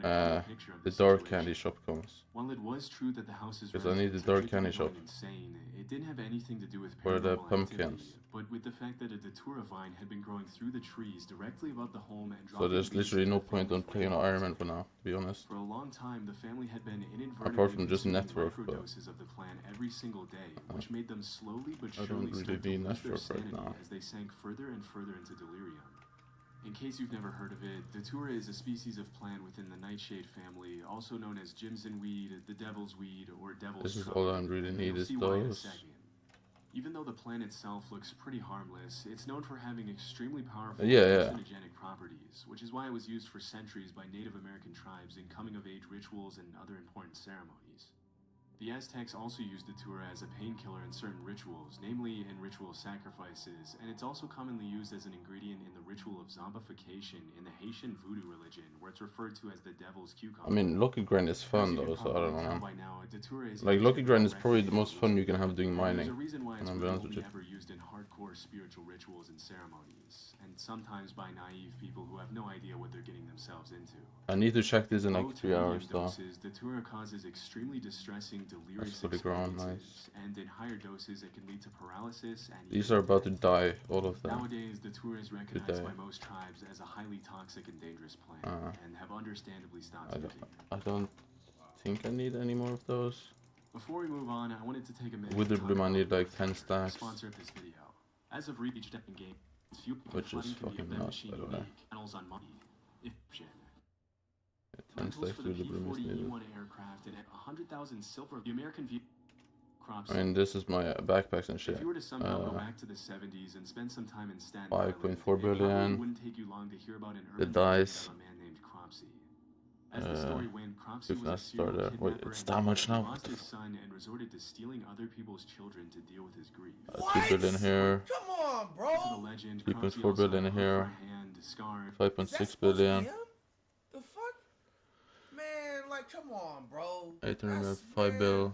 the dark candy shop comes. While it was true that the house's because I need the dark candy shop insane, it didn't have anything to do with for the paranormal pumpkins. activity, but with the fact that a datura vine had been growing through the trees directly above the home and so there's literally no point on playing on Iron Man for now, to be honest. For a long time, the family had been inadvertently apart from just network, microdoses of the plant every single day, which made them slowly but surely I don't really start to need lose their network sanity right now. as they sank further and further into delirium. In case you've never heard of it, datura is a species of plant within the nightshade family, also known as Jimson weed, the devil's weed, or devil's This is trumpet. all I really need is those. Even though the plant itself looks pretty harmless, it's known for having extremely powerful hallucinogenic properties, which is why it was used for centuries by Native American tribes in coming-of-age rituals and other important ceremonies. The Aztecs also used datura as a painkiller in certain rituals, namely in ritual sacrifices, and it's also commonly used as an ingredient in the ritual of zombification in the Haitian voodoo religion, where it's referred to as the devil's cucumber. I mean, Lucky Grind is fun though, so I don't know. Like Lucky Grind is probably the most fun you can have doing mining. There's a reason why it's and really only ever used in hardcore spiritual rituals and ceremonies, and sometimes by naive people who have no idea what they're getting themselves into. I need to check this in like 3 hours though. Datura causes extremely distressing delirious That's fully grown, nice. and in higher doses it can lead to paralysis and These are about to die, all of them. Nowadays, datura is recognized by most tribes as a highly toxic and dangerous plant, and have understandably stopped using it. I don't think I need any more of those. Before we move on, I wanted to take a minute Wither to talk Bloom, I about need like 10 stacks. sponsor of this video. As of reach in game, few people Which is fucking nuts, by the way. Channels on money. If 10 stacks with the Bloom is needed. aircraft and 100,000 silver. The American view crops. I mean, this is my backpacks and shit. If you were to somehow go back to the 70s and spend some time in Staten 5.4 billion. it wouldn't take you long to hear about an The urban dice. legend of a man named Cropsey. As the story went, Cropsey if was a that's serial started. Wait, kidnapper it's and that much now? lost his son and resorted to stealing other people's children to deal with his grief. 2 billion here. Come on, bro. 3.4 billion here. 5.6 billion. The fuck? Man, like, come on, bro. 800 5 bill.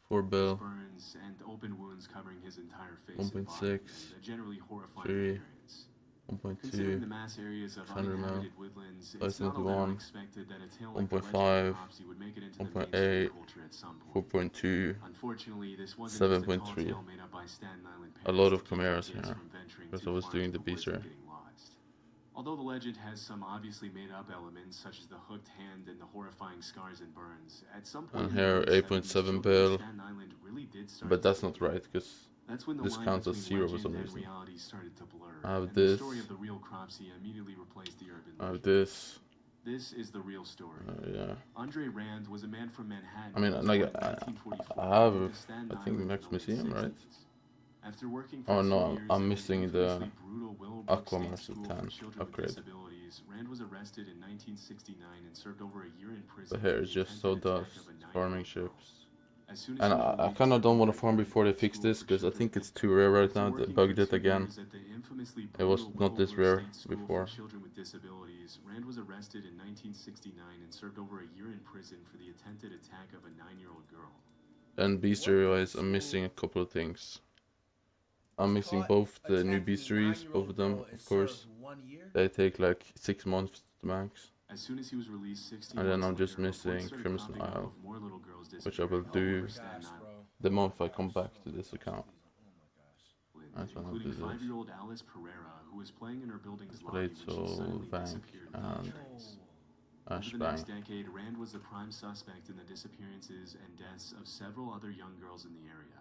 4 bill. Burns and open wounds covering his entire face 1.6. a generally horrifying 3. appearance. Considering 1.2, the mass areas of 600 mil, uninhabited woodlands, it's not all that 571, unexpected that a tale like the 1.5, Cropsey would make it into the 1.8, mainstream culture at some point. 4.2, Unfortunately, this wasn't just a tall 7.3. tale made up by Staten Island A parents lot to of keep their Chimeras kids here, from venturing because I too was far doing into the the woods beaster. and getting lost. Although the legend has some obviously made-up elements, such as the hooked hand and the horrifying scars and burns, at some point And in the here early 8.7 70s, children of bill, Staten Island really did start but to that's not disappear. right, because That's when the this line counts as between 0 for legend some and reason. reality started to blur, I have and this, the story of the real Cropsey immediately replaced the urban I have legend. this, This is the real story. yeah. Andre Rand was a man from Manhattan. I mean, who was like, born in 1944 I have, and moved to Staten I think, Island Max in the Museum, right? late-60s. After working for Oh 2 no, years I'm in missing an the infamously brutal Willowbrook State Aquamarine School for 10 children with upgrade. disabilities, Rand was arrested in 1969 and served over a year in prison But for here the it's just attempted so attack dust, of a 9-year-old farming girl. ships. As soon as And he was I released, kind he of don't served want over to a farm year in before they grade fix school this, for because I children think with it's too rare right After now. They working bugged for it 2 again. years at the infamously It was brutal not this Willowbrook rare State School before. for children with disabilities, Rand was arrested in 1969 and served over a year in prison for the attempted attack of a 9-year-old girl. And bestiary-wise, I'm missing a couple of things. I'm missing both the new bestiaries, both of them, of course. 1 year? They take like 6 months to max. As soon as he was released 16 And then months I'm just later, reports missing started Crimson cropping up Isle, of more little girls which I will disappearing all do over Staten Island, the month I come back to this account. That's when I'll do including this. 5-year-old Alice Pereira, who was playing in her building's lobby Blade when she Soul, suddenly Bank, disappeared and without trace. Over the Ashbang. next decade, Rand was the prime suspect in the disappearances and deaths of several other young girls in the area.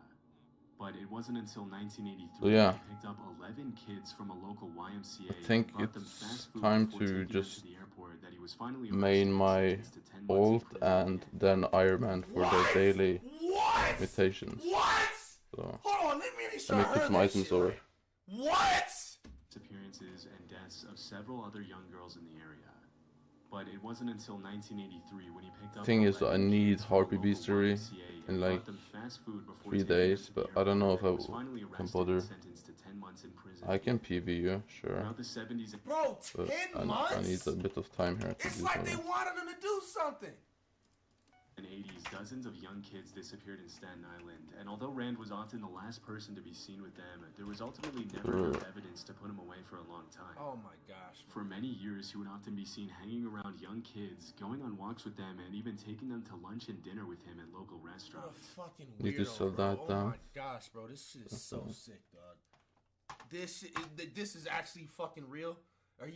But it wasn't until 1983 So yeah, that he picked up 11 kids from a local YMCA I think and brought them it's fast food time before to taking them just to the airport that he was finally main arrested and my sentenced to 10 months in alt prison and again. then Ironman for the daily What? mutations. What? So Hold on, let me make sure let I me put heard some that items shit over. right. What? Disappearances and deaths of several other young girls in the area. But it wasn't until 1983 when he picked up Thing is, I 11 need kids from a Harpy local Bestiary YMCA in and like brought them fast food before 3 taking them days, to the but I don't know airport if I that he was finally can arrested bother. and sentenced to 10 months in prison I can again. PV you, sure. Throughout the 70s, Bro, But 10 I months? need a bit of time here to It's do like they something. wanted him to do something. In the 80s, dozens of young kids disappeared in Staten Island, and although Rand was often the last person to be seen with them, there was ultimately never enough evidence to put him away for a long time. Oh my gosh. For many years, he would often be seen hanging around young kids, going on walks with them, and even taking them to lunch and dinner with him at local What a restaurants. fucking Need to weirdo, sell bro. that Oh down. my gosh, bro. This shit is so sick, dog. This shit, this is actually fucking real.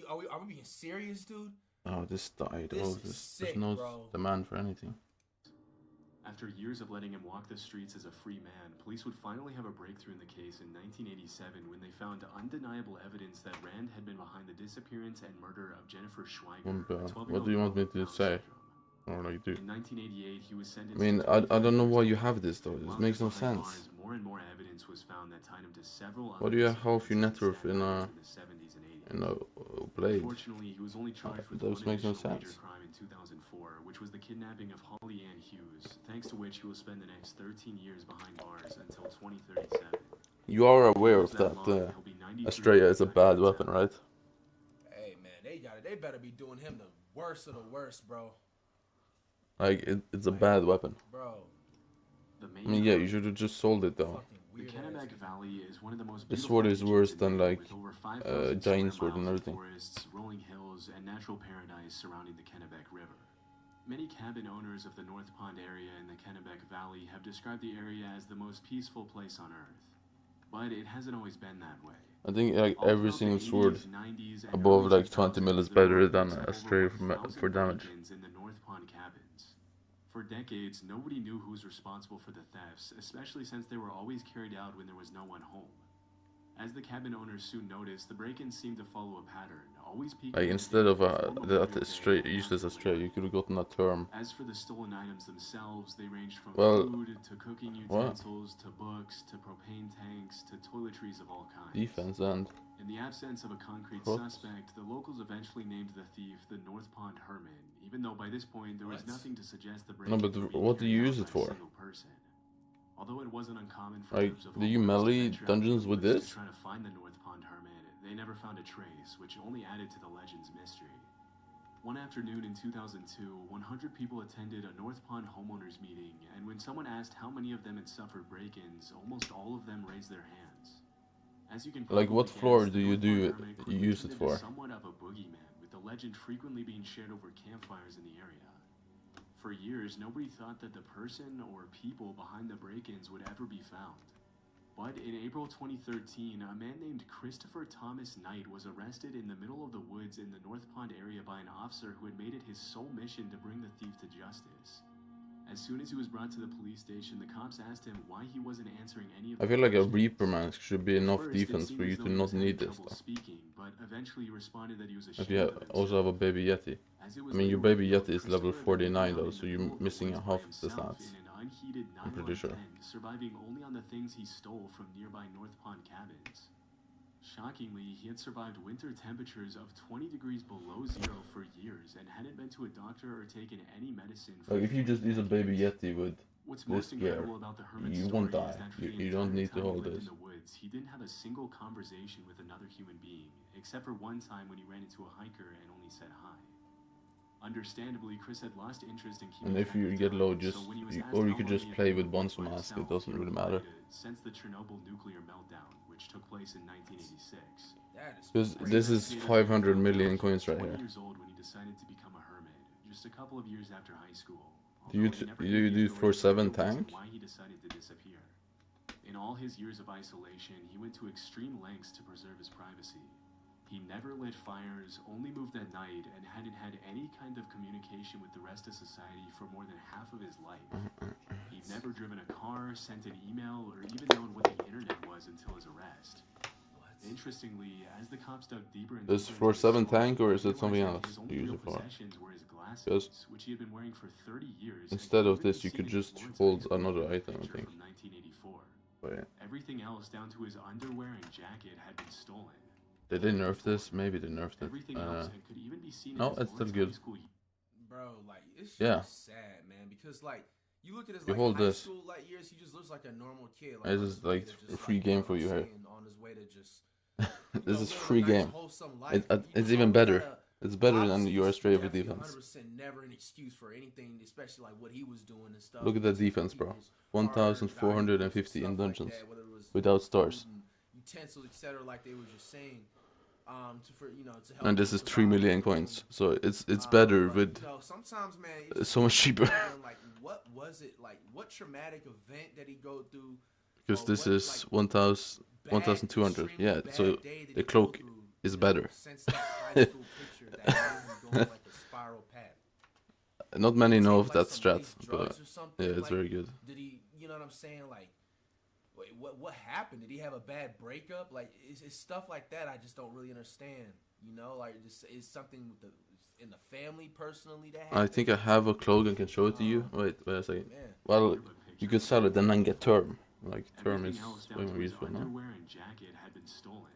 Are we being serious, dude? Oh, this died. This Oh, is there's sick, no bro. demand for anything. After years of letting him walk the streets as a free man, police would finally have a breakthrough in the case in 1987 when they found undeniable evidence that Rand had been behind the disappearance and murder of Jennifer Schweiger, a 12-year-old What do you want girl me with to Down say? syndrome. Or like do? In 1988, he was I sentenced mean, to I 25 don't know years why to you life. have this though. This While makes he no was behind sense. bars, more and more evidence was found that tied him to several Why other do you have half your net disappearances worth in a in the 70s and 80s. blade? Unfortunately, he was only charged with Those one makes no additional major sense. crime in 2004, which was the kidnapping of Holly Ann Hughes, thanks to which he will spend the next 13 years behind bars until 2037. You are If he aware lives of that that long, he'll be 93 Australia by is a the time he bad gets weapon, out. right? Hey man, they better be doing him the worst of the worst, bro. Like it's a bad weapon. Bro. I mean, yeah, you should have just sold it though. The Kennebec Valley is one of the most The beautiful sword is regions worse in than Maine, like with over 5,000 giant square sword and miles of everything. forests, rolling hills, and natural paradise surrounding the Kennebec River. Many cabin owners of the North Pond area in the Kennebec Valley have described the area as the most peaceful place on Earth. But it hasn't always been that way. I think like All every throughout single the sword 80s, 90s, and above early like 20 mil 2000s, is there were better than reports of a over stray 1,000 for damage. break-ins in the North Pond cabins. For decades, nobody knew who was responsible for the thefts, especially since they were always carried out when there was no one home. As the cabin owners soon noticed, the break-ins seemed to follow a pattern, always peeking Like in instead of before Memorial that Day stray and useless after stray, you could have gotten a term. As for the stolen items themselves, they ranged from Well, food to cooking what? utensils to books to propane tanks to toiletries of all kinds. Defense and In the absence of a concrete What? suspect, the locals eventually named the thief the North Pond Hermit, even though by this point there was nothing to suggest the break-in no, but could be what do you carried use out it by a for? single person. Although it wasn't uncommon for Like, groups of do you homeowners to melee venture out dungeons into the with woods this? to try to find the North Pond Hermit, they never found a trace, which only added to the legend's mystery. One afternoon in 2002, 100 people attended a North Pond homeowners meeting, and when someone asked how many of them had suffered break-ins, almost all of them raised their hands. As As you can Like, what probably floor guess, do the you Northpond hermit quickly use turned it into for? somewhat of a boogeyman, with the legend frequently being shared over campfires in the area. For years, nobody thought that the person or people behind the break-ins would ever be found. But in April 2013, a man named Christopher Thomas Knight was arrested in the middle of the woods in the North Pond area by an officer who had made it his sole mission to bring the thief to justice. As soon as he was brought to the police station, the cops asked him why he wasn't answering any of the I feel like a questions. Reaper mask should be At enough first, it defense seemed for you as to though he not was having need this trouble stuff. speaking, but eventually he responded that he was If ashamed you of himself. also have a baby Yeti. As it I was mean, your later baby revealed, Yeti is level Christopher had been 49 found though, in so the you're middle of the missing woods half by of the himself stats. in an unheated I'm pretty 911 sure. surviving only on the things he stole from nearby North Pond cabins. Shockingly, he had survived winter temperatures of 20 degrees below zero for years and hadn't been to a doctor or taken any medicine for Like, if you just use a baby Yeti with What's this most gear, incredible about the hermit's you story won't is die. that for You the don't entire need to time he hold lived this. in the woods, he didn't have a single conversation with another human being, except for one time when he ran into a hiker and only said hi. Understandably, Chris had lost interest in keeping And if track you of get time, low, so just when he was asked or you how could long just he had play been in with the woods Bonzo by mask. It himself, doesn't he really replied, matter. Since the Chernobyl nuclear meltdown, which took place in 1986. That is Because crazy. this is 500 million coins right 20 here. years old when he decided to become a hermit, just a couple of years after high school. Do you do floor 7 tank? Why he decided to disappear. In all his years of isolation, he went to extreme lengths to preserve his privacy. He never lit fires, only moved at night, and hadn't had any kind of communication with the rest of society for more than half of his life. He'd never driven a car, sent an email, or even known what the internet was until his arrest. Interestingly, as the cops dug deeper into Is floor 7 tank or is it something else you use it for? possessions were his glasses, Because which he had been wearing for 30 years. instead of this, you could just hold another item, I think. From 1984. Wait, Everything else, down to his underwear and jacket, had been stolen. did they nerf this? Maybe they nerfed it. Everything else and could even be seen in No, his it's still Lawrence good. High School. Bro, like, it's just Yeah. sad, man, because, like, you look at his, You like, hold high this. school, like, years, he just looks like a normal kid. Like, This on is his way like to a just, free like, game you know for what you I'm here. saying, on his way to just, This is live a free nice, game. wholesome life. It's So even we better. gotta- It's better than obviously, your it's strafe definitely defense. 100% never an excuse for anything, especially, like, what he was doing and stuff. Look at that taking defense, bro. people's 1,450 in stuff like dungeons that, whether it was without food stars. and utensils, etc., like they were just saying, to help And this them is 3 survive. million coins, so it's better But, with you know, sometimes, man, it's just so much like, cheaper. wondering, like, what was it like? What traumatic event did he go through? Because or this what, is like, 1,200. extremely Yeah, bad so day did the he go cloak through, is you know, better. since that high school picture that made him go like a spiral path. Not many Did he know take, of like, that some strat, laced but drugs or something? yeah, it's Like, very good. Did he, you know what I'm saying? Like, wait, what happened? Did he have a bad breakup? Like, it's stuff like that I just don't really understand. You know, like, just is something with in the family personally that happened. I think I have a cloak and can show it to you. Wait a second. man. Well, you could sell it and then get term. Like, term is Everything else down way to more his useful now. underwear and jacket had been stolen.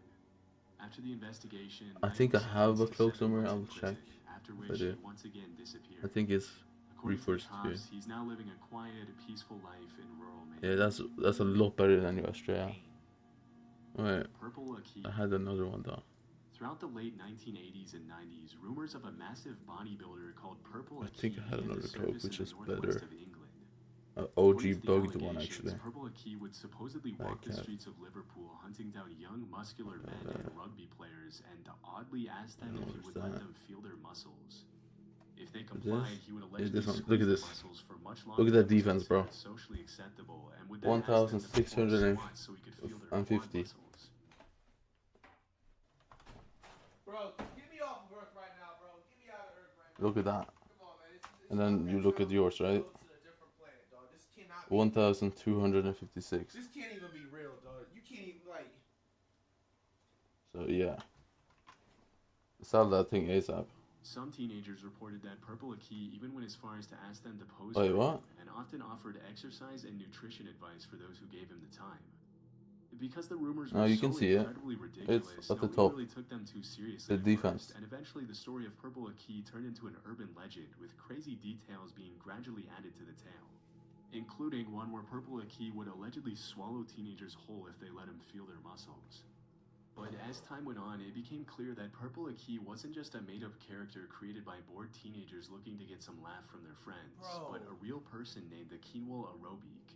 After the investigation, I Knight think I was have a sentenced to cloak 7 somewhere, months I'll in prison, check. after If I which do. he once again disappeared. I think it's According to the reforged too. cops, he's now living a quiet, peaceful life in rural Maine. Yeah, that's a lot better than your Australia. Wait, Purple Akey. I had another one though. Throughout the late 1980s and 90s, rumors of a massive bodybuilder called Purple I Akey think I had began to another cloak, surface which in is the northwest better. of England. OG According to the bugged one allegations, actually. Purple Akey would supposedly walk the streets of Liverpool, hunting down young, muscular men and rugby players, and oddly ask them if he would let them feel their muscles. If they complied, he would allegedly this one. squeeze Look at the this. muscles for much longer. Look at that than was defense, bro. considered socially acceptable, and would then ask them to perform squats so he could feel their quad 150. muscles. Bro, get me off of Earth right now, bro. Get me out of Earth right now. Look at that. Come on, man. And then you look at yours, right? Go to a different planet, dog. This cannot be. 1,256. This can't even be real, dog. You can't even, like. So yeah. Sell that thing ASAP. Some teenagers reported that Purple Akey even went as far as to ask them to pose Wait, for what? him, and often offered exercise and nutrition advice for those who gave him the time. Because the rumors Now were you so can see it. incredibly ridiculous, It's at the nobody top. really took them too seriously The at defense. first, and eventually the story of Purple Akey turned into an urban legend, with crazy details being gradually added to the tale, including one where Purple Akey would allegedly swallow teenagers whole if they let him feel their muscles. But as time went on, it became clear that Purple Akey wasn't just a made-up character created by bored teenagers looking to get some laugh from their friends, but a real person named Akinwal Arobic.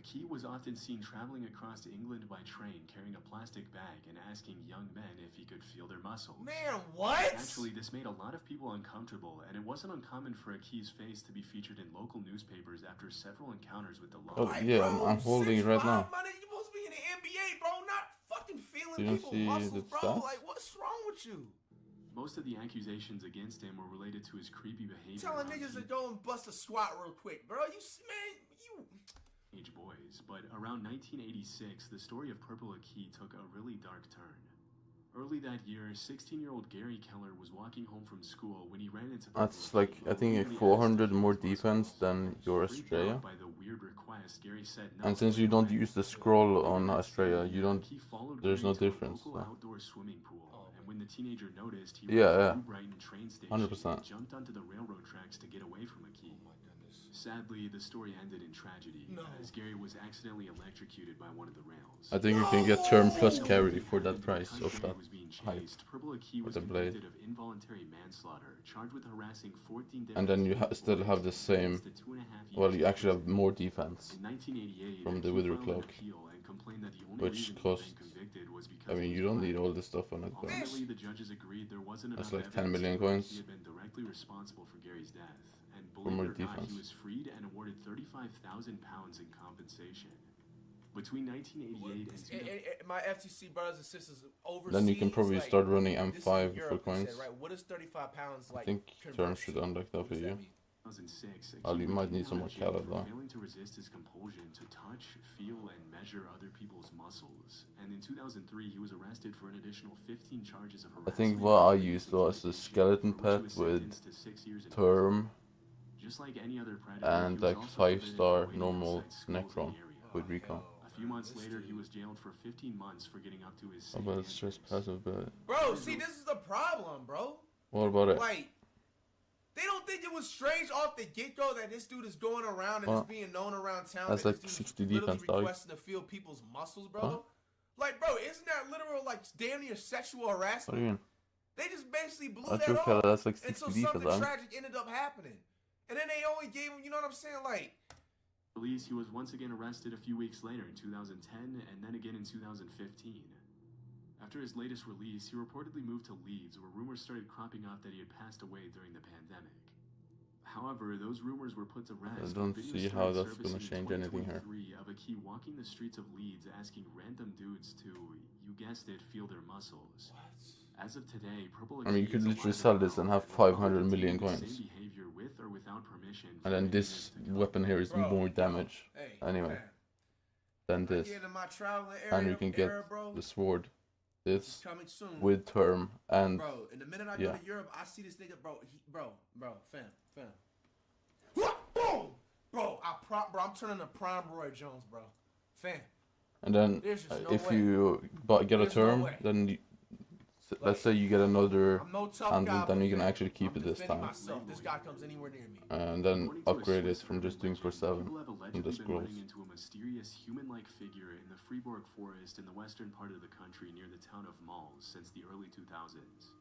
Aki was often seen traveling across England by train carrying a plastic bag and asking young men if he could feel their muscles. Man, what? Naturally, this made a lot of people uncomfortable, and it wasn't uncommon for Aki's face to be featured in local newspapers after several encounters with the law. Oh yeah, I'm holding it right now. Man, you're supposed to be in the NBA, bro, not fucking feeling You don't people's see muscles, the bro. stats? Like, what's wrong with you? Most of the accusations against him were related to his creepy behavior. Telling niggas to go and bust a squat real quick, bro. You. Teenage boys, but around 1986, the story of Purple Aki took a really dark turn. Early that year, 16-year-old Gary Keller was walking home from school when he ran into Purple That's like, Aki, I think, who 400 more defense than your freaked Australia. out by the weird request, Gary said no. And since you don't use the scroll on Australia, you don't. He followed There's Gary no to a difference. local So. outdoor swimming pool, and when the teenager noticed, he Yeah, ran yeah. to New Brighton train station 100%. and jumped onto the railroad tracks to get away from Aki. Sadly, the story ended in tragedy, as Gary was accidentally electrocuted by one of the rails. I think you can get term plus carry for that price of that hype. Purple Aki was With the blade. convicted of involuntary manslaughter, charged with harassing 14 different And then you still have the same. Well, you actually have more defense In 1988, from the Aki Wither filed an Cloak, appeal and complained that the only which reason he had costs. been convicted was because I mean, he you was don't black. need all this stuff on it, but Ultimately, the judges agreed there wasn't that's enough like 10 evidence million to prove coins he had been directly responsible for Gary's death. And for believe more it or not, defense. he was freed and awarded 35,000 pounds in compensation. Between 1988 and My FTC brothers and sisters overseas. Then you can probably like, start running this is M5 Europe, for you coins. said, right? What is 35 pounds I like? think terms should unlock that for you. 2006, Oh, you might need some more jail calories for though. failing to resist his compulsion to touch, feel, and measure other people's muscles. And in 2003, he was arrested for an additional 15 charges of I harassment. think what I used was a skeleton pet with term Just like any other predator, and he was like also 5-star forbidden from normal waiting outside schools in Necron the area. with recon. A few months later, he was jailed for 15 months for getting up to his Oh, but it's just passive, but Bro, see, this is the problem, bro. what about it? Like, they don't think it was strange off the get-go that this dude is going around and Well, is being known around town. that's that like this dude's 60 literally defense, dog. requesting to feel people's muscles, bro. Huh? Like, bro, isn't that literal, like, damn near sexual harassment? What do you mean? They just basically blew That's that your off. color, that's like and so 60 something defense, dog. tragic ended up happening. And then they only gave him, you know what I'm saying? Like, Release, he was once again arrested a few weeks later in 2010 and then again in 2015. After his latest release, he reportedly moved to Leeds, where rumors started cropping up that he had passed away during the pandemic. However, those rumors were put to rest. I don't when videos see how started that's gonna surfacing in change anything here. 2023 of Aki walking the streets of Leeds asking random dudes to, you guessed it, feel their muscles. As of today, Purple I mean, you Aki could is literally alive sell and this and well, have and will 500 continue million the same coins. behavior with or without permission for And then many this years to come. weapon here is Bro, more damage hey, anyway man. than this. Again, in my traveling And area, you can get bro, the sword, it's this coming soon. with term and Bro, and the minute I yeah. go to Europe, I see this nigga, bro, fam. Boom! Bro, I'm turning to Prime Roy Jones, bro. Fam. And then There's just no if way. you get a There's no term, way. then you, let's say you get another I'm no tough handle, guy, then but you can fam, actually keep I'm it this defending time. myself. This guy comes anywhere near me. And then According to a upgrade it Swiss from just doing urban for 7 legend, people have in allegedly the been scrolls. running into a mysterious human-like figure in the Fribourg forest in the western part of the country near the town of Mals since the early 2000s.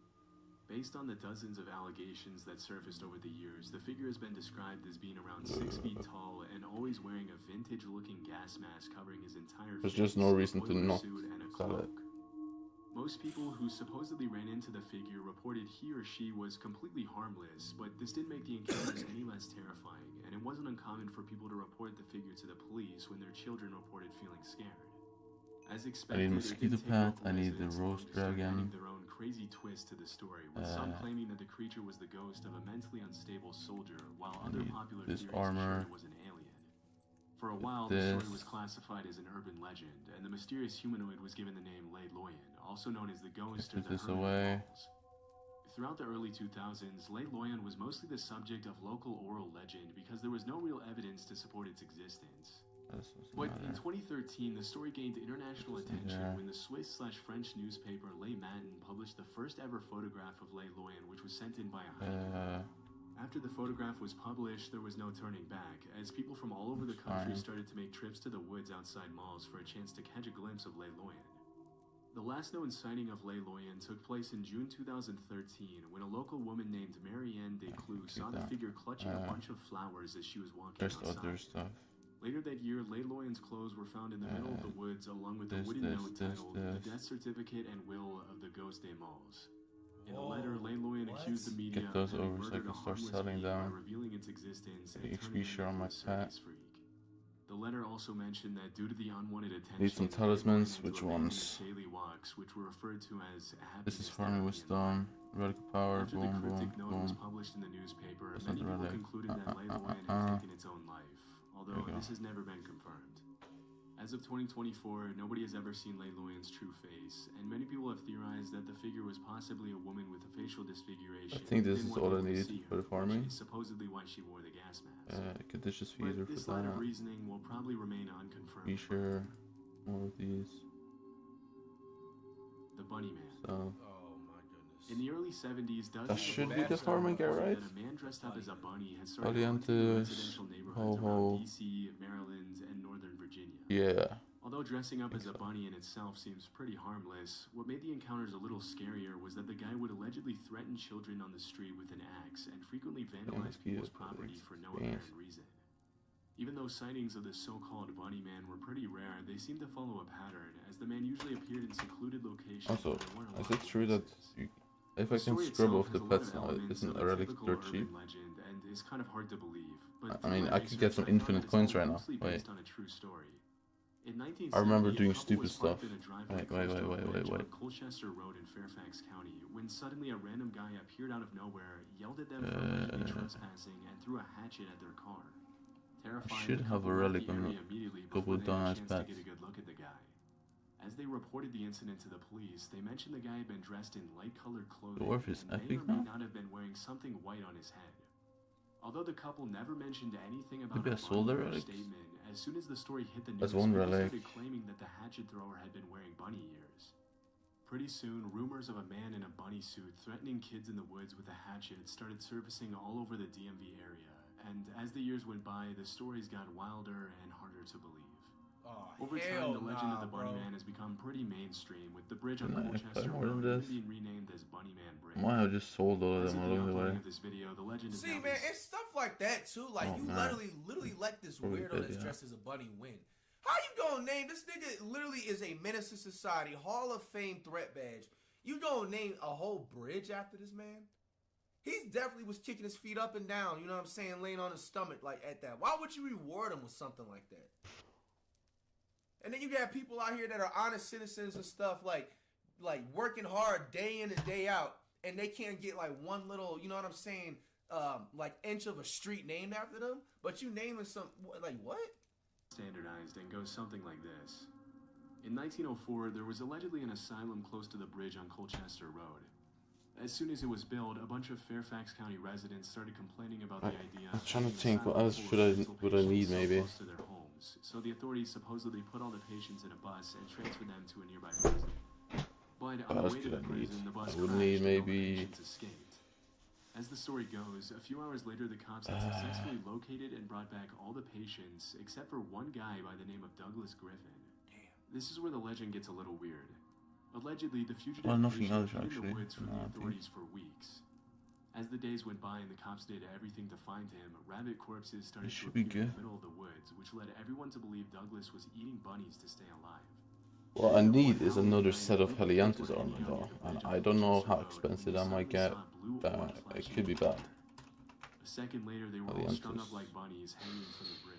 Based on the dozens of allegations that surfaced over the years, the figure has been described as being around 6 feet tall and always wearing a vintage-looking gas mask covering his entire There's face, just no a reason to boiler not suit, and a sell it. cloak. Most people who supposedly ran into the figure reported he or she was completely harmless, but this didn't make the encounters any less terrifying, and it wasn't uncommon for people to report the figure to the police when their children reported feeling scared. As I expected, need it mosquito didn't take pet, local I need the residents long roast to start adding dragon. their own crazy twist to the story, with some claiming that the creature was the ghost of a mentally unstable soldier, while other popular this theories armor, assured it was an alien. For a while, the this. story was classified as an urban legend, and the mysterious humanoid was given the name Lei Loyan, also known as the ghost or Put the this hermit away. of Falls. Throughout the early 2000s, Lei Loyan was mostly the subject of local oral legend because there was no real evidence to support its existence. But in 2013, the story gained international attention when the Swiss/French newspaper Le Matin published the first ever photograph of Lei Loyan, which was sent in by a hiker. After the photograph was published, there was no turning back, as people from all over the country started to make trips to the woods outside Mals for a chance to catch a glimpse of Lei Loyan. The last known sighting of Lei Loyan took place in June 2013 when a local woman named Marianne Desclous saw the figure clutching a bunch of flowers as she was walking There's outside. other stuff. Later that year, Layloyan's clothes were found in the middle of the woods along with a wooden note titled The Death Certificate and Will of the Ghost des Malls. In a letter, Layloyan accused the media Get those of having over so I murdered can a start harmless selling being by them. revealing its existence and HP turning share him on my into a pet. circus freak. The letter also mentioned that due to the unwanted attention, Need some talismans. Which ones? daily walks, which were referred to as This is happiness farming wisdom. Radical power. After the Boom, boom, cryptic note was boom. published in the newspaper, That's not many the people relic. concluded that Layloyan had taken its own life, although There you go. this has never been confirmed. As of 2024, nobody has ever seen Layloyan's true face, and many people have theorized that the figure was possibly a woman with a facial disfiguration. I think this who is didn't all want I people to need see for her, the farming. which is supposedly why she wore the gas mask. Conditions But feeder this for line of that. reasoning will probably remain unconfirmed. Be sure. More of these. The Bunny Man. So. Oh my goodness. In the early 70s, That should be the farming guy, right? that a man dressed up as a bunny had started haunting Valiantes. residential Ho neighborhoods ho. around DC, Maryland, and Northern Virginia. Yeah. Although dressing up as a bunny in itself seems pretty harmless, what made the encounters a little scarier was that the guy would allegedly threaten children on the street with an axe and frequently vandalize people's property for no apparent reason. Even though sightings of the so-called Bunny Man were pretty rare, they seemed to follow a pattern, as the man usually appeared in secluded locations. Also, where there weren't a is lot it of true that witnesses. if The I can story scrub itself off the has a lot pets of now, elements isn't of it a already typical dirt urban cheap? legend and is kind of hard to believe. But I mean, through my I could get research, some I found infinite that it's coins all right now. loosely Wait. based on a true story. In 1970, I remember a doing couple stupid was parked stuff. in a driveway Wait. close to a bridge on Colchester Road in Fairfax County when suddenly a random guy appeared out of nowhere, yelled at them for allegedly trespassing, and threw a hatchet at their car. Terrified, Should the have couple a left relic the on area it. immediately Couple before they had a nice chance pets. to get a good look at the guy. As they reported the incident to the police, they mentioned the guy had been dressed in light-colored clothing Dwarf is and may epic or may now? not have been wearing something white on his head. Although the couple never mentioned anything about Maybe I a sold bunny the or relics? statement, as soon as the story hit the news, That's one people relic. started claiming that the hatchet thrower had been wearing bunny ears. Pretty soon, rumors of a man in a bunny suit threatening kids in the woods with a hatchet started surfacing all over the DMV area, and as the years went by, the stories got wilder and harder to believe. Over time, the legend of the Bunny Man has become pretty mainstream, with the bridge on Can I Colchester buy more than Road this? being renamed as Bunny Man Bridge. Might have just sold all of As them of the along the way. uploading of this video, the legend is See, now man, this- it's stuff like that too. Like Oh, you man. literally let this Probably weirdo good, that's yeah. dressed as a bunny win. How you gonna name this nigga? Literally is a menace to society, Hall of Fame threat badge. You gonna name a whole bridge after this man? He definitely was kicking his feet up and down. You know what I'm saying? Laying on his stomach like at that. Why would you reward him with something like that? And then you got people out here that are honest citizens and stuff, like working hard day in and day out, and they can't get like one little, you know what I'm saying, like inch of a street named after them. But you naming some like what? Standardized and goes something like this. In 1904, there was allegedly an asylum close to the bridge on Colchester Road. As soon as it was built, a bunch of Fairfax County residents started complaining about the idea I'm of trying to having an think what asylum else full of mental would I need patients so maybe. close to their homes. So the authorities supposedly put all the patients in a bus and transferred them to a nearby prison. But on What the else way to could the I need? prison, the bus I would crashed need and all the maybe patients escaped. As the story goes, a few hours later, the cops had successfully located and brought back all the patients except for one guy by the name of Douglas Griffin. This is where the legend gets a little weird. Allegedly, the fugitive nothing patient else, hid in actually. the woods from No, I the think- authorities for weeks. As the days went by and the cops did everything to find him, rabbit corpses started It to should be appear in good. the middle of the woods, which led everyone to believe Douglas was eating bunnies to stay alive. What I need is another set of Helianthus armor though, and I don't know how expensive I might get. It could be bad. A second later, they were all strung up Helianthus. like bunnies hanging from the bridge.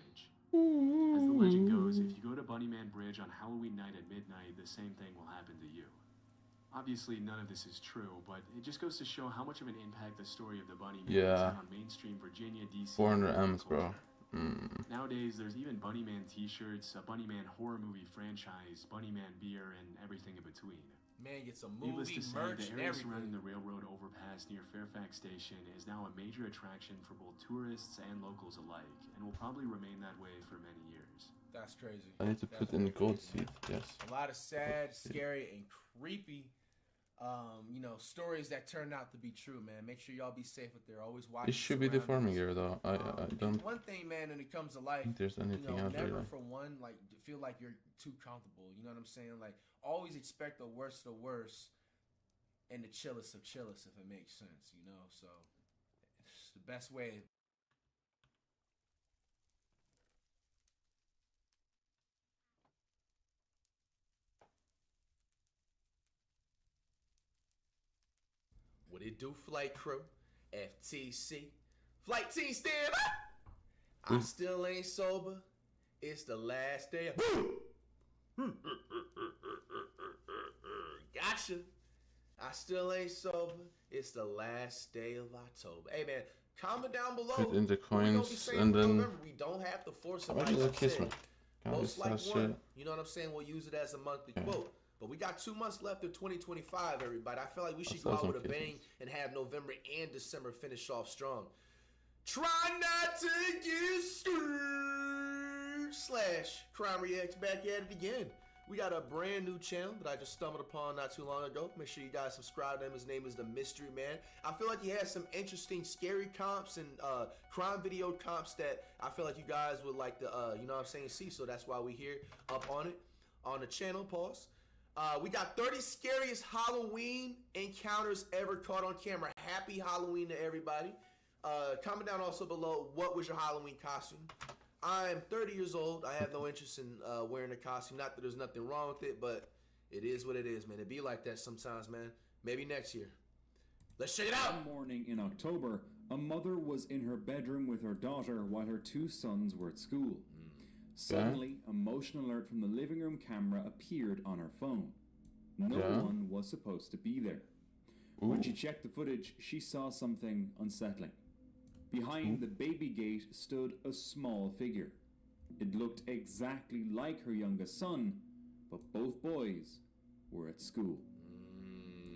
As the legend goes, if you go to Bunny Man Bridge on Halloween night at midnight, the same thing will happen to you. Obviously, none of this is true, but it just goes to show how much of an impact the story of the Bunny Man has had on mainstream Virginia, DC, 400 and M's, bro. Nowadays, there's even Bunny Man t-shirts, a Bunny Man horror movie franchise, Bunny Man beer, and everything in between. Man, get some Needless movie to say, merch the and area everything. surrounding the railroad overpass near Fairfax Station is now a major attraction for both tourists and locals alike, and will probably remain that way for many years. That's crazy. I need to put in gold seed, yes. A lot of sad, scary, and creepy, stories that turned out to be true, man. Make sure y'all be safe out there. Always watch. It should be the farming area though. I don't One thing, man, when it comes to life, think there's anything out there. never Like. for one like feel like you're too comfortable. You know what I'm saying? Like always expect the worst of the worst, and the chillest of chillest, if it makes sense. You know, so it's the best way. What it do, flight crew? FTC. Flight team stand up! I still ain't sober. It's the last day of... Gotcha. I still ain't sober. It's the last day of October. Hey, man, comment down below. Put in the What we gonna be coins saying and for then... November. We don't have to force it How much like is I a kiss, said. man? Can't Most waste like that one. shit. You know what I'm saying? We'll use it as a monthly quote. But we got 2 months left of 2025, everybody. I feel like we should go out with a bang and have November and December finish off strong. Try not to get screwed. / Crime Reacts back at it again. We got a brand new channel that I just stumbled upon not too long ago. Make sure you guys subscribe to him. His name is The Mystery Man. I feel like he has some interesting scary comps and crime video comps that I feel like you guys would like to, you know what I'm saying, see. So that's why we here up on it, on the channel. Pause. We got 30 scariest Halloween encounters ever caught on camera. Happy Halloween to everybody. Comment down also below, what was your Halloween costume? I'm 30 years old. I have no interest in wearing a costume. Not that there's nothing wrong with it, but it is what it is, man. It be like that sometimes, man. Maybe next year. Let's check it out. One morning in October, a mother was in her bedroom with her daughter while her 2 sons were at school. Suddenly, a motion alert from the living room camera appeared on her phone. No one was supposed to be there. When she checked the footage, she saw something unsettling. Behind the baby gate stood a small figure. It looked exactly like her youngest son, but both boys were at school.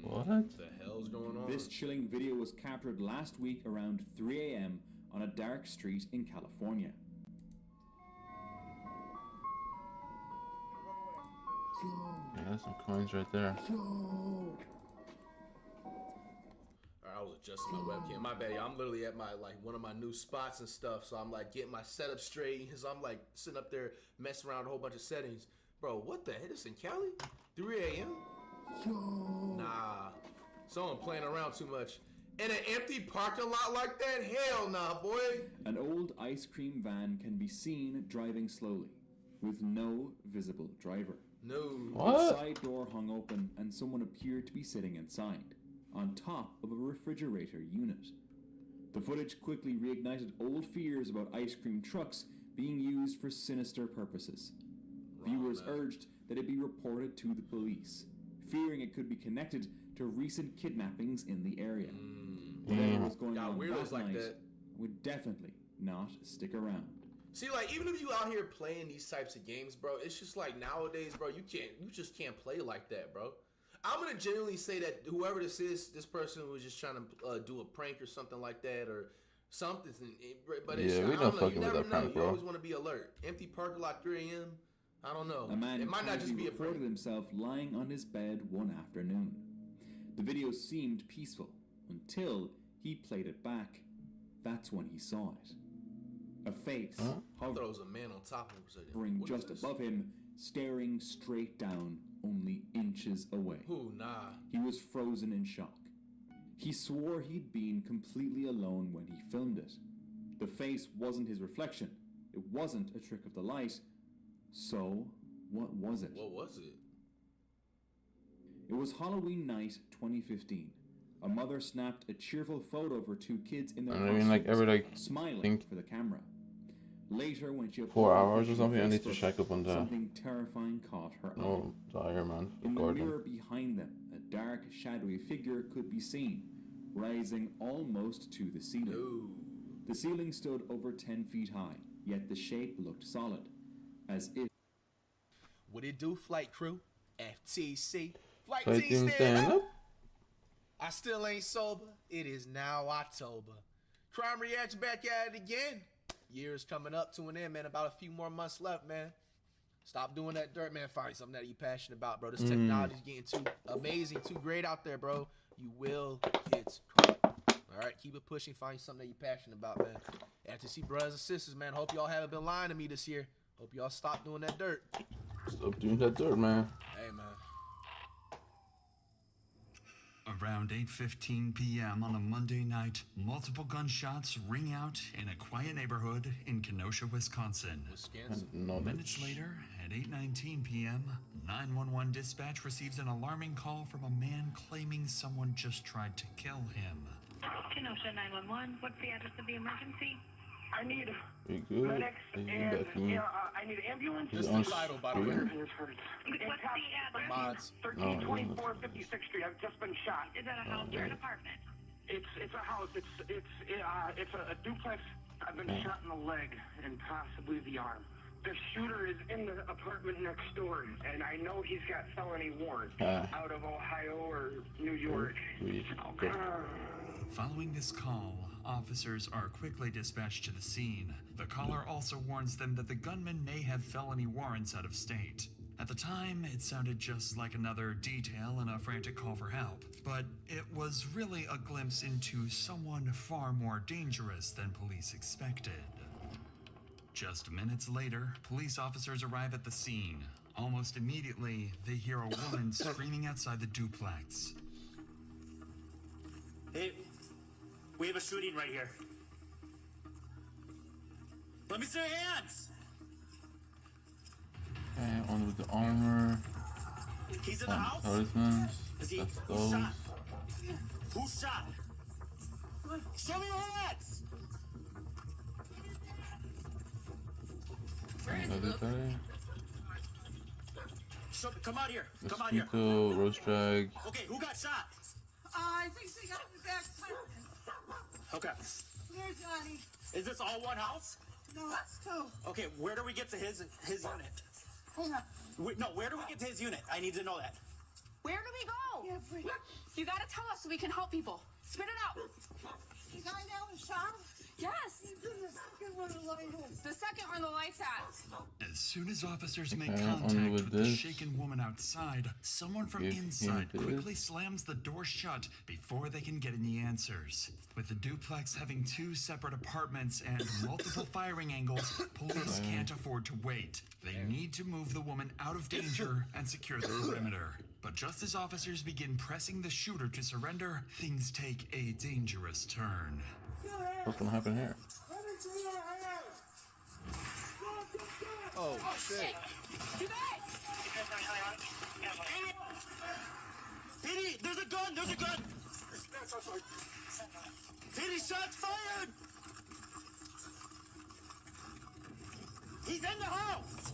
What the hell's going on? This chilling video was captured last week around 3 a.m. on a dark street in California. Yeah, that's some coins right there. I was adjusting my webcam. My bad. I'm literally at my one of my new spots and stuff. So I'm like getting my setup straight. So I'm like sitting up there messing around with a whole bunch of settings. Bro, what the heck? This in Cali? 3 a.m.? Nah. Someone playing around too much. In an empty parking lot like that? Hell nah, boy. An old ice cream van can be seen driving slowly, with no visible driver. No. What? The side door hung open and someone appeared to be sitting inside, on top of a refrigerator unit. The footage quickly reignited old fears about ice cream trucks being used for sinister purposes. Viewers urged that it be reported to the police, fearing it could be connected to recent kidnappings in the area. Whatever was going on that night would definitely not stick around. See, like, even if you out here playing these types of games, bro, it's just like nowadays, bro, you just can't play like that, bro. I'm gonna genuinely say that whoever this is, this person was just trying to do a prank or something like that, or something. But it's, yeah, we don't fucking with that prank, bro. You always want to be alert. Empty parking lot, 3 a.m. I don't know. A man it might not just be a prank. reported himself lying on his bed one afternoon. The video seemed peaceful until he played it back. That's when he saw it. A face hovering was a man on top of him, just above him, staring straight down, only inches away. Ooh, nah. He was frozen in shock. He swore he'd been completely alone when he filmed it. The face wasn't his reflection. It wasn't a trick of the light. So, what was it? What was it? It was Halloween night 2015. A mother snapped a cheerful photo of her 2 kids in their costumes, smiling for the camera. Later, when she 4 hours or something, I need to check up on that. Something terrifying caught her eye. Oh, Iron Man. In the mirror behind them, a dark, shadowy figure could be seen, rising almost to the ceiling. Ooh. The ceiling stood over 10 feet high, yet the shape looked solid, as if... What it do, flight crew? FTC. Flight Fighting team stand up. up. I still ain't sober. It is now October. Crime Reacts back at it again. Year's coming up to an end, man. About a few more months left, man. Stop doing that dirt, man. Find something that you're passionate about, bro. This technology's getting too amazing, too great out there, bro. You will get caught. All right, keep it pushing. Find something that you're passionate about, man. FTC brothers and sisters, man. Hope y'all haven't been lying to me this year. Hope y'all stop doing that dirt. Stop doing that dirt, man. Hey, man. Around 8:15 p.m. on a Monday night, multiple gunshots ring out in a quiet neighborhood in Kenosha, Wisconsin. Minutes later, at 8:19 p.m., 911 dispatch receives an alarming call from a man claiming someone just tried to kill him. Kenosha 911, what's the address of the emergency? I need medics and I need an ambulance. This is title, by the way. What's the address? Mods. 1324 56th Street. I've just been shot. Is that a house or an apartment? It's a house. It's a duplex. I've been shot in the leg and possibly the arm. The shooter is in the apartment next door, and I know he's got felony warrants out of Ohio or New York. Following this call, officers are quickly dispatched to the scene. The caller also warns them that the gunman may have felony warrants out of state. At the time, it sounded just like another detail in a frantic call for help, but it was really a glimpse into someone far more dangerous than police expected. Just minutes later, police officers arrive at the scene. Almost immediately, they hear a woman screaming outside the duplex. Hey, we have a shooting right here. Let me see your hands! Okay, one with the armor. He's in the house? Talismans. Is he? That's Who those. shot? Who shot? Show me your hands! Come out here. Come out here. Mosquito, roast drag. Okay, who got shot? I think they got the back part. Okay. Here, Johnny. Is this all one house? No, that's two. Okay, where do we get to his unit? Hang on. No, where do we get to his unit? I need to know that. Where do we go? Yeah, please. You gotta tell us so we can help people. Spit it out. The guy down the shop? Yes. He's in the second one of the light is. The second where the light's at. As soon as officers make Okay, contact on with with the this. shaken woman outside, someone from Give inside him quickly this. slams the door shut before they can get any answers. With the duplex having two separate apartments and multiple firing angles, police can't afford to wait. They need to move the woman out of danger and secure the perimeter. But just as officers begin pressing the shooter to surrender, things take a dangerous turn. What's gonna happen here? Oh, shit. You guys! Petey, there's a gun! There's a gun! Petey, shots fired! He's in the house!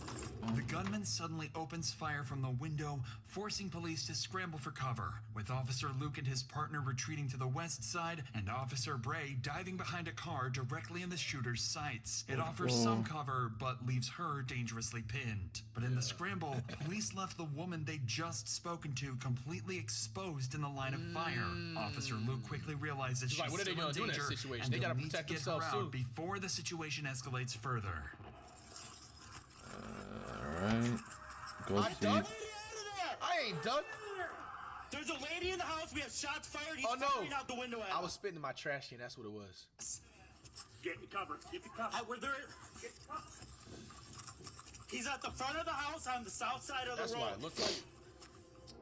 The gunman suddenly opens fire from the window, forcing police to scramble for cover, with Officer Luke and his partner retreating to the west side and Officer Bray diving behind a car directly in the shooter's sights. It offers some cover, but leaves her dangerously pinned. But in the scramble, police left the woman they'd just spoken to completely exposed in the line of fire. Officer Luke quickly realizes she's Like, what are they still in gonna do in that danger, situation? and They they'll gotta need to protect get her themselves, out too. before the situation escalates further. Alright. Go I'm done. see. I ain't done. There's a lady in the house. We have shots fired. He's Oh, no. firing out the window at I us. was spitting in my trash can. That's what it was. Get the cover. Get the cover. We're there. He's at the front of the house on the south side of That's the what road. it looked like.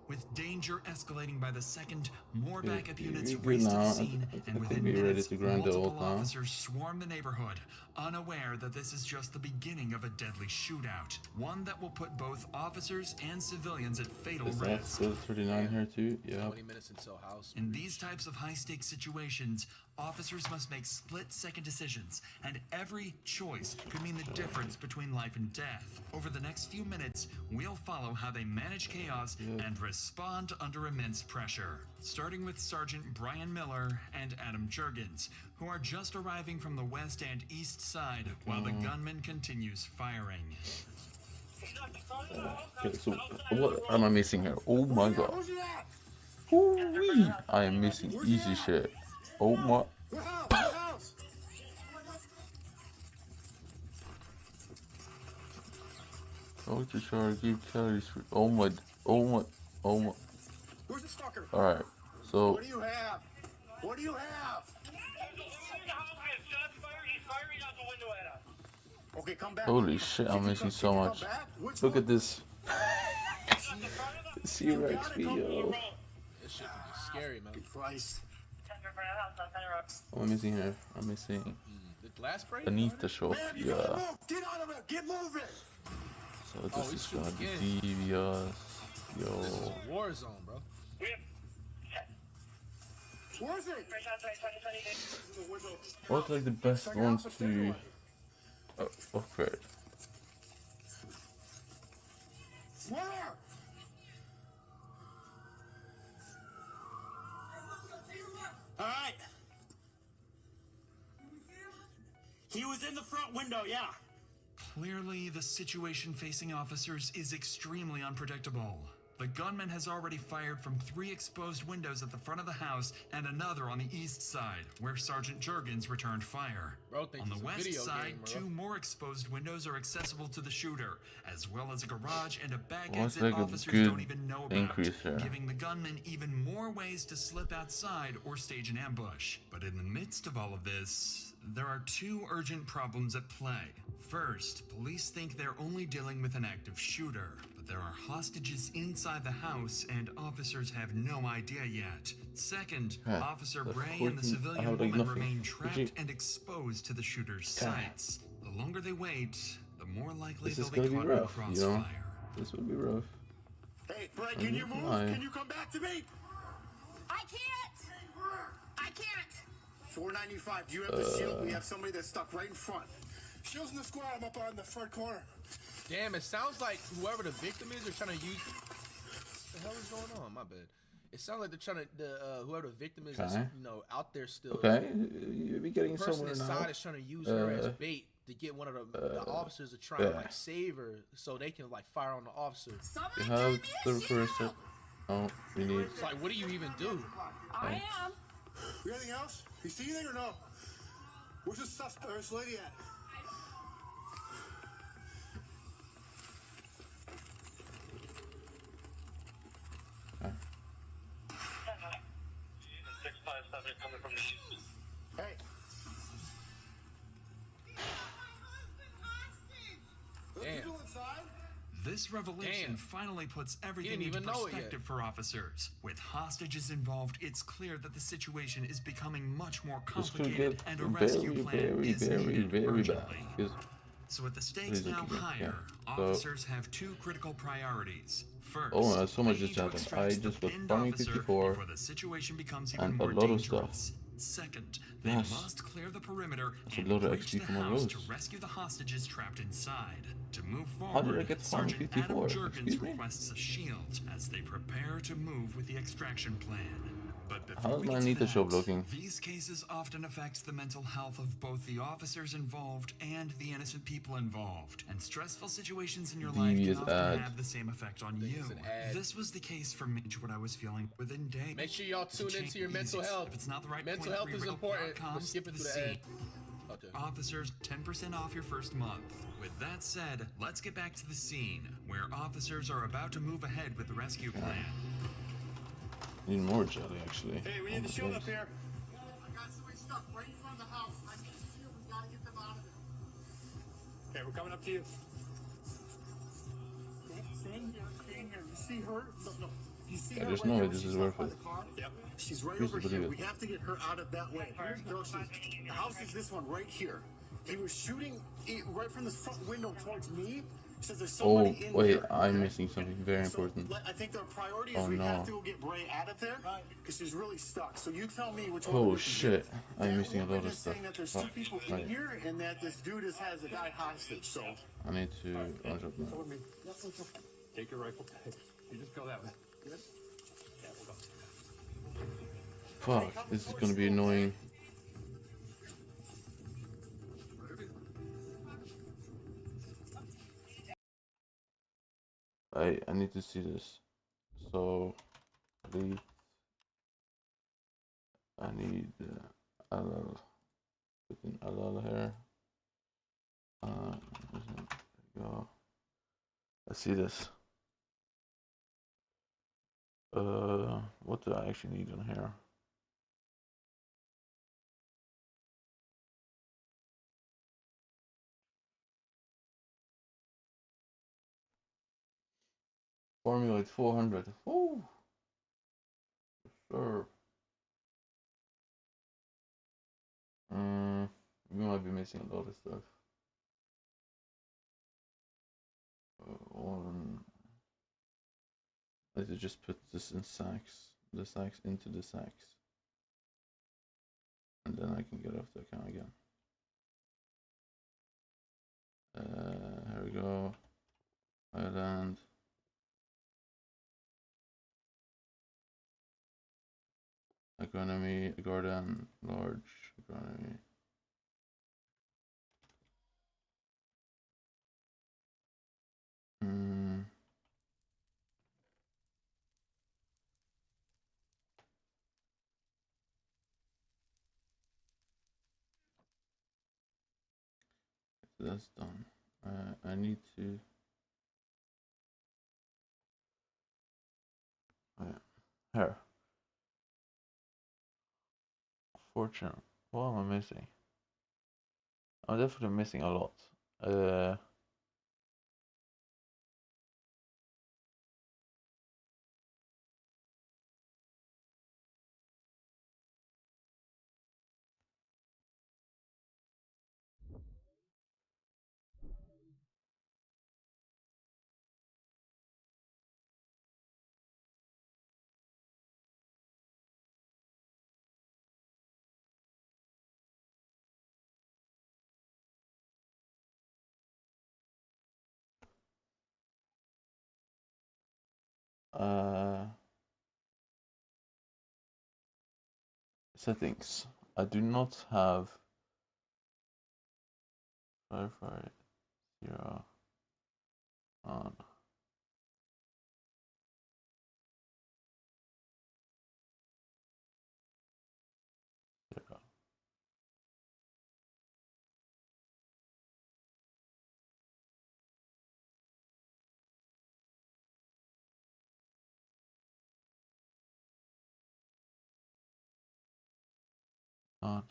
With danger escalating by the second, more backup units you're good race to the now. scene, I and think within we're ready minutes, to grind the multiple old now. officers swarm the neighborhood, unaware that this is just the beginning of a deadly shootout, one that will put both officers and civilians at fatal Is that risk. still 39 here too? Yeah. 20 minutes until house. In these types of high-stakes situations, officers must make split-second decisions, and every choice could mean the difference between life and death. Over the next few minutes, we'll follow how they manage chaos and respond under immense pressure. Starting with Sergeant Brian Miller and Adam Jurgens, who are just arriving from the west and east side, while the gunman continues firing. Okay, so what am I missing here? Oh my god. Ooh-wee. I am missing easy shit. Oh my. Go to charge, give calories for. Oh my. Oh my. Oh my. Where's the stalker? Alright, so. What do you have? What do you have? Okay, come back. Holy shit, I'm missing so much. Look at this. C-Rex video. This shit is scary, man. Christ. What am I missing here? I'm missing The glass break? beneath the shop. Yeah. Get out of it. Get moving. So Oh, this we is shoot gonna be again. devious. This is Yo. a war zone, bro. Where is it? What's like the best one to upgrade? Where? All right. He was in the front window, yeah. Clearly, the situation facing officers is extremely unpredictable. The gunman has already fired from 3 exposed windows at the front of the house and another on the east side, where Sergeant Jurgens returned fire. On the west side, 2 more exposed windows are accessible to the shooter, as well as a garage and a back exit like a officers good don't even know about, increase here? giving the gunman even more ways to slip outside or stage an ambush. But in the midst of all of this, there are 2 urgent problems at play. First, police think they're only dealing with an active shooter, but there are hostages inside the house and officers have no idea yet. Second, Officer Bray and the civilian woman remain trapped and exposed to the shooter's sights. The longer they wait, the more likely This they'll is be gonna be caught in the rough, you know? crossfire. This will be rough. Hey, Bray, can you move? Can you come back to me? I can't. I can't. 495, do you have the shield? We have somebody that's stuck right in front. Shield's in the squad. I'm up on the front corner. Damn, it sounds like whoever the victim is, they're trying to use. What the hell is going on? My bad. It sounds like they're trying to whoever the victim is, that's, you know, out there still. Okay, you'll be getting the person somewhere inside now. is trying to use her as bait to get one of the officers to try and like save her, so they can like fire on the officer. You have the person. Oh, we need. It's like, what do you even do? I am. You anything else? You see anything or no? Where's the suspect? Where's this lady at? Okay. 657 coming from the east. Hey. Damn. This revelation finally puts everything into even know it perspective for officers. With hostages involved, it's clear that the situation is becoming much more This could complicated get and a rescue plan is needed very urgently. bad. So with the stakes now higher, officers have 2 critical priorities. First, Oh, so much they just need to happened. extract I the just got pinned farming officer 54 before the situation becomes even and a more lot of dangerous. stuff. Second, they Nice. must clear the perimeter That's a and lot of breach XP the for my house rose. to rescue the hostages trapped inside. To move How did I forward, get farming Sergeant Adam 54? Jurgens Excuse me? requests a shield as they prepare to move with the extraction plan. But How before does we my get to Anita show that, blocking? these cases often affect the mental health of both the officers involved and the innocent people involved. And stressful situations in your life can Devious often ad. have the same effect on you. This was the case for me, what I was feeling within days. Make sure y'all tune into your mental Easy. health. If it's not the right Mental point health for is your important. outcome, We're skipping the through the scene. ad. Okay. Officers, 10% off your first month. With that said, let's get back to the scene, where officers are about to move ahead with the rescue plan. Need more jelly, actually. Hey, we need the shield up here. I got somebody stuck right in front of the house. I need the shield. We gotta get them out of there. Okay, we're coming up to you. Staying here. You see her? No. You see I her just right know here? this She's is up worth by it. the car? Yep. She's right Please over believe here. it. We have to get her out of that way. No, the house is this one right here. He was shooting right from the front window towards me. Says there's Oh, somebody in wait, there. I'm missing something very So, important. I think the priority is Oh, we have no. to go get Bray out of there because she's really stuck. So you tell me which one. Oh, we should shit. do. I'm That missing a woman lot of is stuff. saying that there's Fuck. 2 people in Right. here and that this dude has a guy hostage. So I need to unshot now. follow me. Take your rifle. You just go that way. Good. Yeah, we'll go. Fuck, this is gonna be annoying. I need to see this. So, please, I need LL. Put in LL here. There we go. Let's see this. What do I actually need on here? Formulate 400. Oh, sure. We might be missing a lot of stuff. I need to just put this in sacks. The sacks into the sacks. And then I can get off the account again. Here we go. Island. Economy, garden, large economy. That's done. I need to. Oh, yeah. Here. Fortune. What am I missing? I'm definitely missing a lot. Settings. I do not have Firefight 0 on. Zero. On.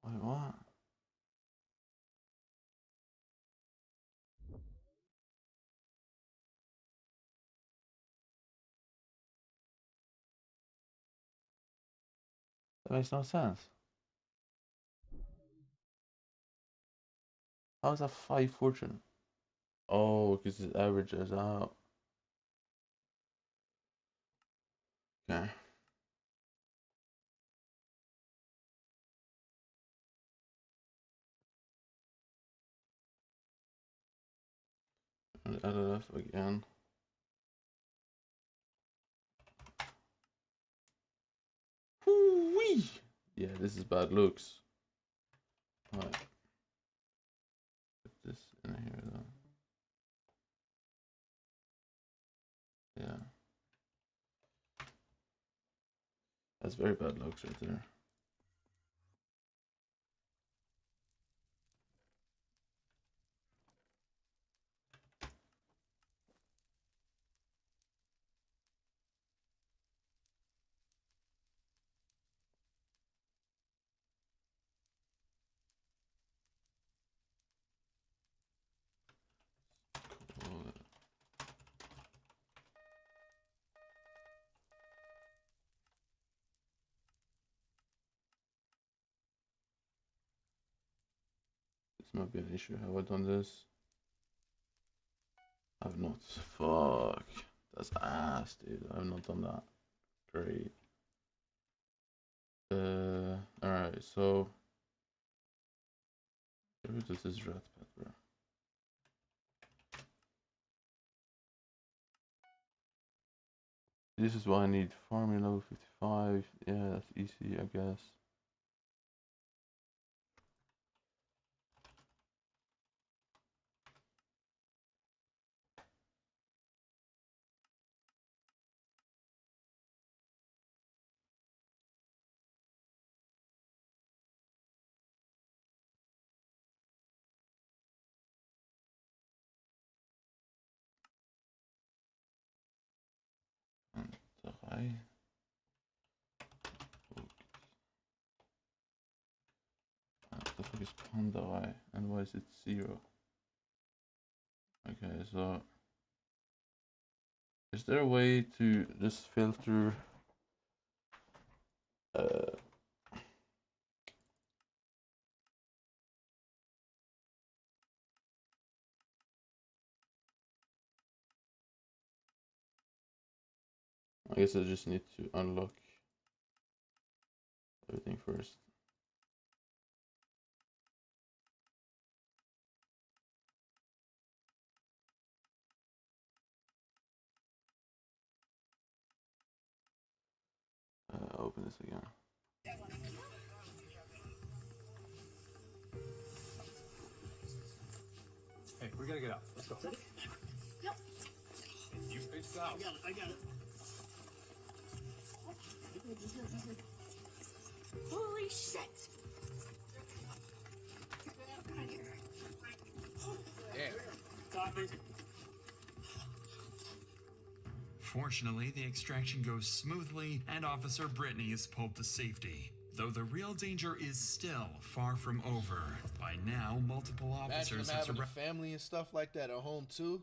Wait, what? That makes no sense. How is that 5 fortune? Oh, because it averages out. Okay. And add it up again. Whoo-wee! Yeah, this is bad looks. Right. Put this in here though. Yeah. That's very bad looks right there. Cool. This might be an issue. Have I done this? I've not. Fuck. That's ass, dude. I've not done that. Great. Alright, so get rid of this rat pepper. This is why I need farming level 55. Yeah, that's easy, I guess. Y. What the fuck is Panda Y? And why is it 0? Okay, so is there a way to just filter I guess I just need to unlock everything first. Open this again. Hey, we gotta get out. Let's go. Yep. You face out. I got it. Holy shit! Damn. Copy. Fortunately, the extraction goes smoothly, and Officer Brittany is pulled to safety. Though the real danger is still far from over. By now, multiple officers Imagine have having a family and stuff like that at home too.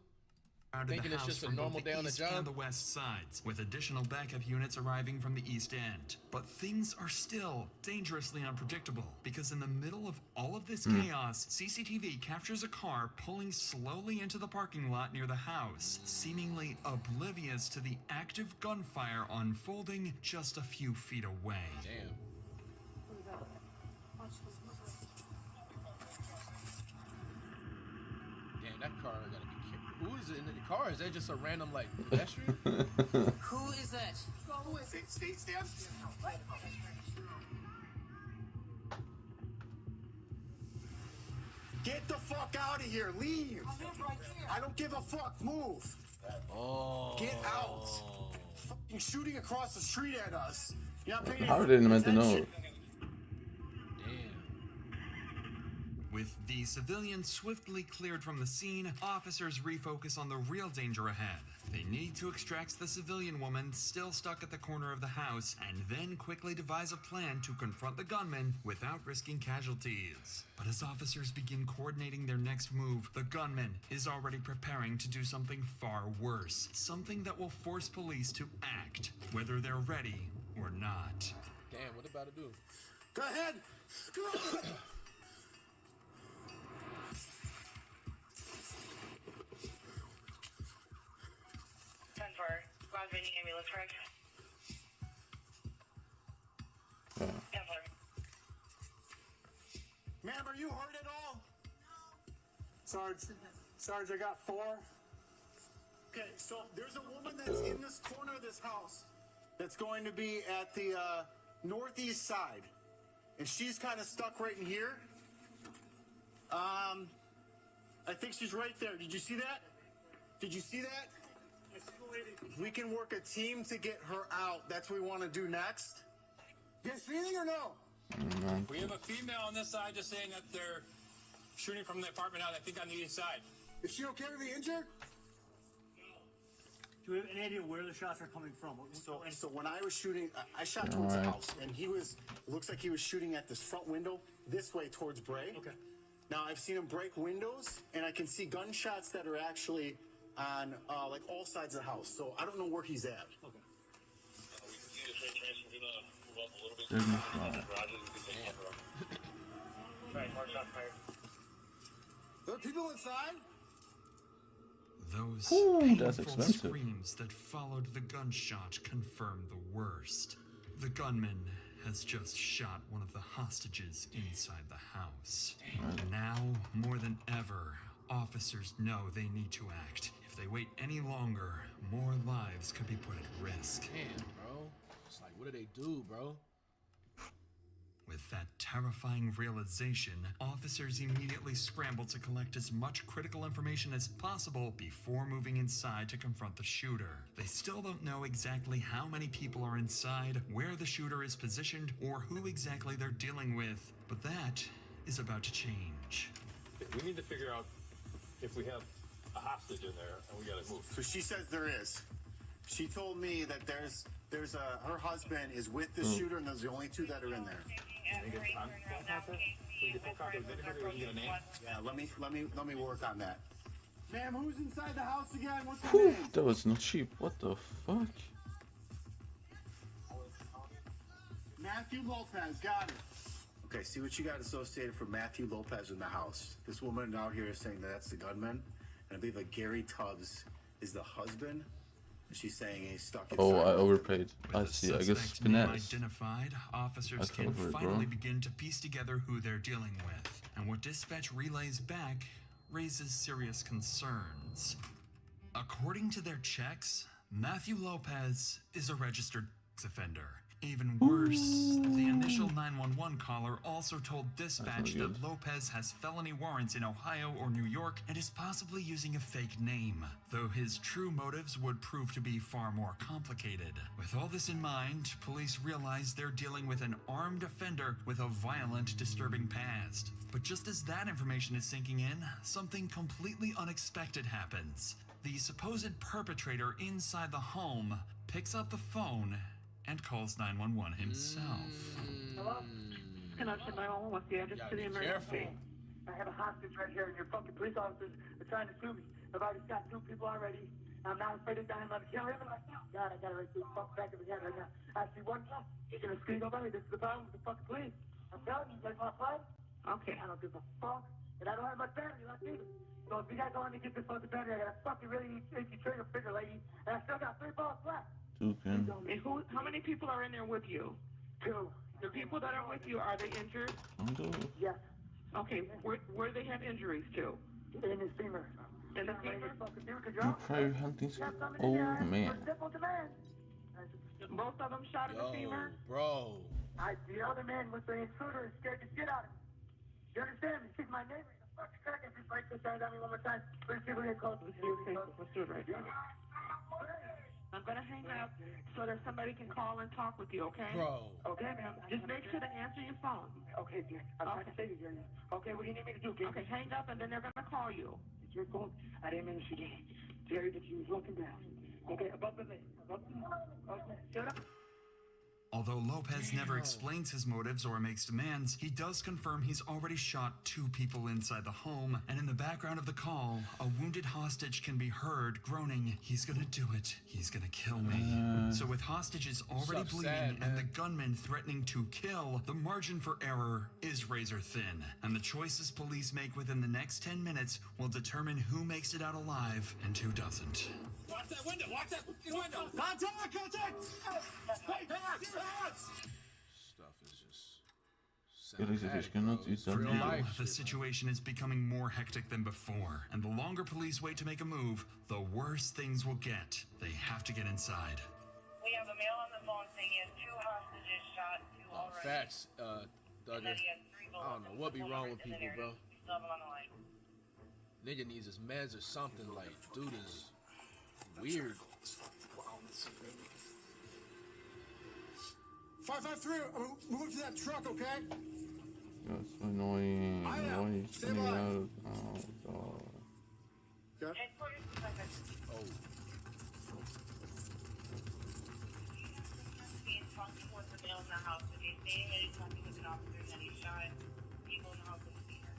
surrounded Thinking the it's house just a from normal both day the on the east job. and the west sides, with additional backup units arriving from the east end. But things are still dangerously unpredictable, because in the middle of all of this chaos, CCTV captures a car pulling slowly into the parking lot near the house, seemingly oblivious to the active gunfire unfolding just a few feet away. Damn. Damn, that car gotta be careful. Who is it in the car? Is that just a random like pedestrian? Who is that? Who is it? Stay down. Get the fuck out of here. Leave. I don't give a fuck. Move. Oh. Get out. Fucking shooting across the street at us. You're not paying How are they meant to know? attention. With the civilians swiftly cleared from the scene, officers refocus on the real danger ahead. They need to extract the civilian woman still stuck at the corner of the house, and then quickly devise a plan to confront the gunman without risking casualties. But as officers begin coordinating their next move, the gunman is already preparing to do something far worse. Something that will force police to act, whether they're ready or not. Damn, what about to do? Go ahead. Go. 10-4. Squad waiting ambulance, correct? 10-4. Ma'am, are you hurt at all? Sarge, I got 4. Okay, so there's a woman that's in this corner of this house that's going to be at the northeast side. And she's kind of stuck right in here. I think she's right there. Did you see that? Did you see that? We can work a team to get her out. That's what we want to do next. You guys see anything or no? We have a female on this side just saying that they're shooting from the apartment out, I think on the east side. Is she okay to be injured? Do we have any idea where the shots are coming from? So when I was shooting, I shot towards the house, and he was, it looks like he was shooting at this front window, this way towards Bray. Okay. Now I've seen him break windows, and I can see gunshots that are actually on like all sides of the house. So I don't know where he's at. Okay. Right, more shots fired. There are people inside? Those that's painful expensive. screams that followed the gunshot confirm the worst. The gunman has just shot one of the hostages inside the house. Now, more than ever, officers know they need to act. If they wait any longer, more lives could be put at risk. Damn, bro. It's like, what do they do, bro? With that terrifying realization, officers immediately scramble to collect as much critical information as possible before moving inside to confront the shooter. They still don't know exactly how many people are inside, where the shooter is positioned, or who exactly they're dealing with, but that is about to change. We need to figure out if we have a hostage in there, and we gotta move. So she says there is. She told me that her husband is with the shooter, and those are the only two that are in there. Yeah, let me work on that. Ma'am, who's inside the house again? What's her name? That was not cheap. What the fuck? Matthew Lopez, got it. Okay, see what you got associated for Matthew Lopez in the house. This woman out here is saying that that's the gunman, and I believe that Gary Tubbs is the husband. She's saying he's stuck inside. Oh, I overpaid. I see. I guess Suspect name finesse. identified, officers I can covered, finally bro. begin to piece together who they're dealing with. And what dispatch relays back raises serious concerns. According to their checks, Matthew Lopez is a registered sex offender. Even worse, the initial 911 caller also told dispatch that Lopez has felony warrants in Ohio or New York and is possibly using a fake name, though his true motives would prove to be far more complicated. With all this in mind, police realize they're dealing with an armed offender with a violent, disturbing past. But just as that information is sinking in, something completely unexpected happens. The supposed perpetrator inside the home picks up the phone and calls 911 himself. Hello? Can I send 911? What's the address to the emergency? I have a hostage right here, and your fucking police officers are trying to sue me. I've already shot 2 people already. I'm not afraid of dying. I'm killing him right now. God, I got it right through the fucking back of his head right now. I see one guy. He's gonna scream over me. This is the problem with the fucking police. I'm telling you, you guys want to play? Okay. I don't give a fuck. And I don't have much battery left either. So if you guys don't let me get this fucking battery, I got a fucking really itchy trigger finger, lady. And I still got 3 balls left. Okay. And how many people are in there with you? 2. The people that are with you, are they injured? Yes. Okay, where they have injuries to? In his femur. In the femur? You private hunting school? Oh man. Both of them shot in the femur? Bro. The other man was the intruder and scared the shit out of me. You understand me? She's my neighbor. He's a fucking crack. If you break this down on me one more time, please people get close. Let's do it right now. I'm gonna hang up so that somebody can call and talk with you, okay? Bro. Okay, ma'am. Just make sure to answer your phone. Okay, dear. I'm trying to save you, dear. Okay, what do you need me to do, dear? Okay, hang up and then they're gonna call you. It's your phone. I didn't mean to shoot you. Jerry, but you was looking down. Okay, above the list. Okay, shut up. Although Lopez never explains his motives or makes demands, he does confirm he's already shot 2 people inside the home, and in the background of the call, a wounded hostage can be heard groaning, "He's gonna do it. He's gonna kill me." So with hostages already bleeding and the gunman threatening to kill, the margin for error is razor thin, and the choices police make within the next 10 minutes will determine who makes it out alive and who doesn't. Watch that window! Watch that fucking window! Contact! Contact! Hey, hands! Stuff is just... For now, the situation is becoming more hectic than before, and the longer police wait to make a move, the worse things will get. They have to get inside. We have a male on the phone saying he has 2 hostages shot, 2 already. Facts, Duggar. And then he has 3 bullets. I don't know what be wrong with people, bro. Still have him on the line. Nigga needs his meds or something. Like, dude is weird. 553, move to that truck, okay? That's annoying. Why are you sending out? Oh god. Okay. Oh. He's talking with the male in the house. He's saying that he's talking with an officer and that he shot people in the house with a fever.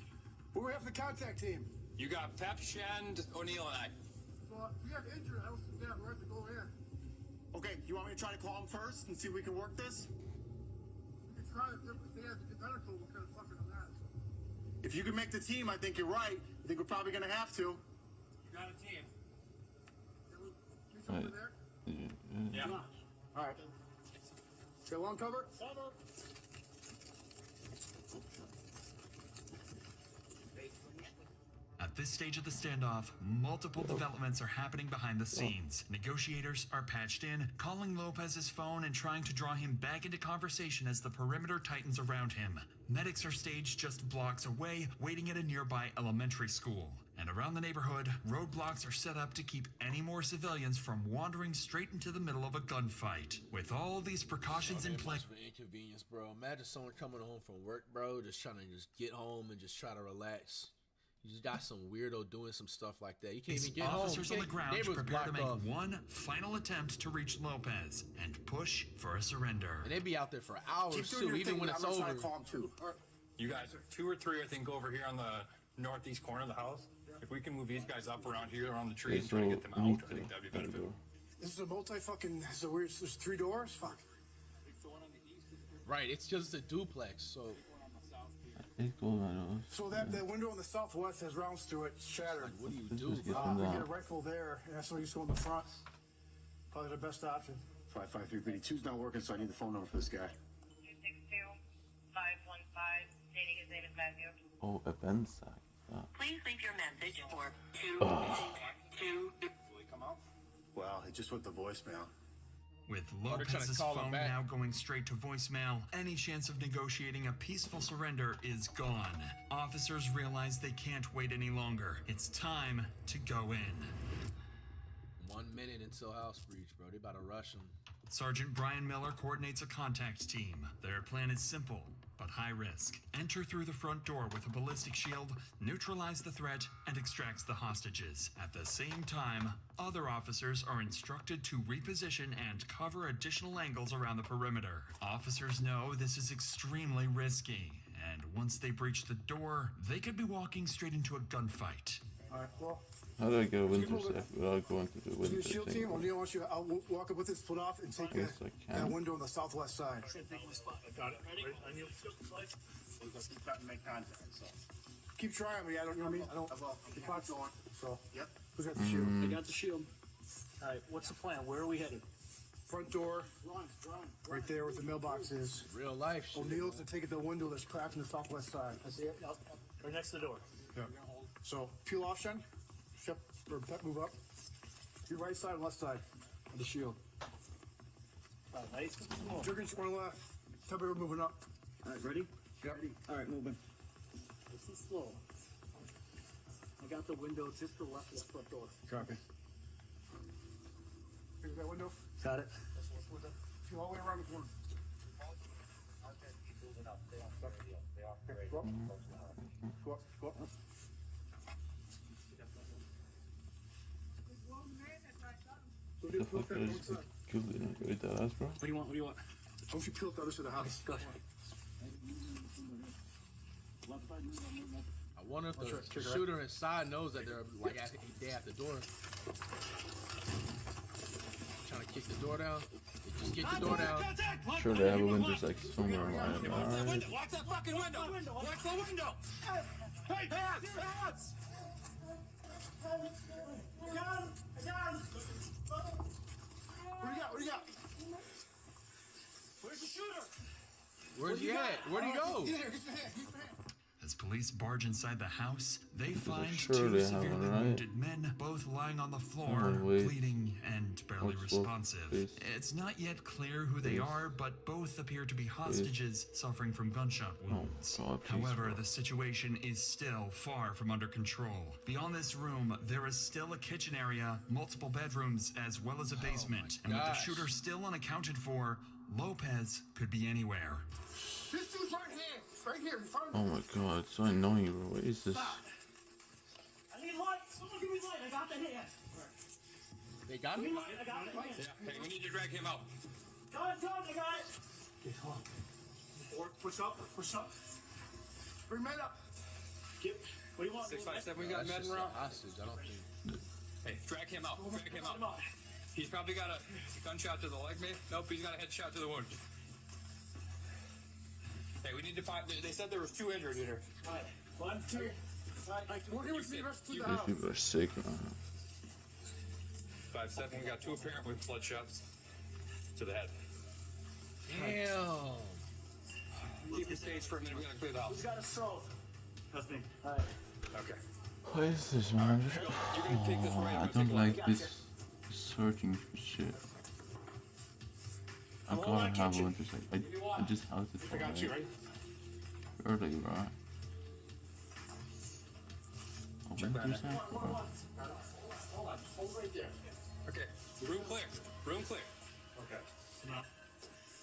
Who we have the contact team? You got Pep, Shand, O'Neill, and I. Well, if we have injured, I don't see that. We're have to go in. Okay, you want me to try to call him first and see if we can work this? We can try it. If they have to get medical, we're kind of fucking on that. If you can make the team, I think you're right. I think we're probably gonna have to. You got a team. You over there? Yeah. All right. Got one cover? Cover. At this stage of the standoff, multiple developments are happening behind the scenes. Negotiators are patched in, calling Lopez's phone and trying to draw him back into conversation as the perimeter tightens around him. Medics are staged just blocks away, waiting at a nearby elementary school. And around the neighborhood, roadblocks are set up to keep any more civilians from wandering straight into the middle of a gunfight. With all these precautions in place... Inconvenience, bro. Imagine someone coming home from work, bro, just trying to just get home and just try to relax. You just got some weirdo doing some stuff like that. You can't These even get home. officers on the ground Neighbors prepare to blocked make off. one final attempt to reach Lopez and push for a surrender. And they be out there for hours Keep doing too, your even thing, when it's I'm gonna over. try to call him too. You guys, 2 or 3, I think, over here on the northeast corner of the house. If we can move these guys up around here on the trees and try to get them out, I think that'd be beneficial. This is a multi-fucking. This is a weird. There's 3 doors. Fuck. Right, it's just a duplex, so. So that window on the southwest has rounds through it. It's shattered. Like, what do you do? We get a rifle there, and that's why you just go in the front. Probably the best option. 553 BD 2's not working, so I need the phone number for this guy. 262-515, stating his name is Matthew. Oh, a Ben sack. Please leave your message for 262. Will he come out? Well, it just went to voicemail. With they're trying to Lopez's call him phone back. now going straight to voicemail, any chance of negotiating a peaceful surrender is gone. Officers realize they can't wait any longer. It's time to go in. 1 minute until house breach, bro. They about to rush him. Sergeant Brian Miller coordinates a contact team. Their plan is simple, but high risk. Enter through the front door with a ballistic shield, neutralize the threat, and extract the hostages. At the same time, other officers are instructed to reposition and cover additional angles around the perimeter. Officers know this is extremely risky, and once they breach the door, they could be walking straight into a gunfight. All right. Well. How do I get a winter sack without going to the Do winter your shield thing? team. O'Neill wants you. I'll walk up with this split off and take Yes, I that can. window on the southwest side. Got it. Ready? I need to keep trying to make contact. So. Keep trying, but I don't. You know what I mean? I don't. The clock's going. So. Yep. Who's got the shield? I got the shield. All right, what's the plan? Where are we headed? Front door. Right there where the mailbox is. Real life shit. O'Neill's to take it the window that's cracked on the southwest side. I see it. Yep. Right next to the door. Yeah. So peel off, Shen. Step or move up. Your right side, left side of the shield. All right. Jurgens, one left. Tell me we're moving up. All right, ready? Yep. All right, moving. This is slow. I got the window just to the left of the front door. Copy. Here's that window. Got it. Peel all the way around the corner. Go up. Go up. Go up. What the fuck is kill the with that ass, bro? What do you want? What do you want? Don't you peel up the other side of the house? Go ahead. I wonder if the shooter inside knows that they're like they at the door. Trying to kick the door down. They just kick the door down. Sure, they have a winter sack somewhere around. Alright. Watch that fucking window! Watch the window! Hey, hands! What do you got? What do you got? Where's the shooter? Where's he at? Where'd he go? Get in here. Get your hand. Get your hand. As police barge inside the house, they find sure two they have severely one, right? wounded men, both lying on the floor, Oh, wait. bleeding and barely What's responsive. this? It's not yet clear who they are, but both appear to be hostages suffering from gunshot wounds. God, please, However, bro. the situation is still far from under control. Beyond this room, there is still a kitchen area, multiple bedrooms, as well as a basement. And with the gosh. shooter still unaccounted for, Lopez could be anywhere. This dude's right here. Right here in front of Oh me. my god, it's so annoying, bro. What is this? I need light. Someone give me light. I got the hand. They got Give me? me light. I got the hand. Hey, we need to drag him out. Got it. I got it. Okay, hold on. Or push up. Push up. Bring men up. Get. What do you want? 657, we got That's men just a around. hostage. I don't think. Hey, drag him out. Drag him out. He's probably got a gunshot to the leg, maybe? Nope, he's got a headshot to the wound. Hey, we need to find. They said there was 2 injured here. All right. 1, 2. All right, we're here with me. Rest to the These house. people are sick, man. 5-7, we got 2 apparent with bloodshots to the head. Damn. Keep the stage for a minute. We gotta clear the house. Who's got a stroke? That's me. All right. Okay. What is this, man? You're gonna take this right. I don't like this searching for shit. I gotta have a winter sack. I just have to I try got you, right? early, right? A winter sack? Or... Hold on. Hold right there. Okay. Room clear. Room clear. Okay.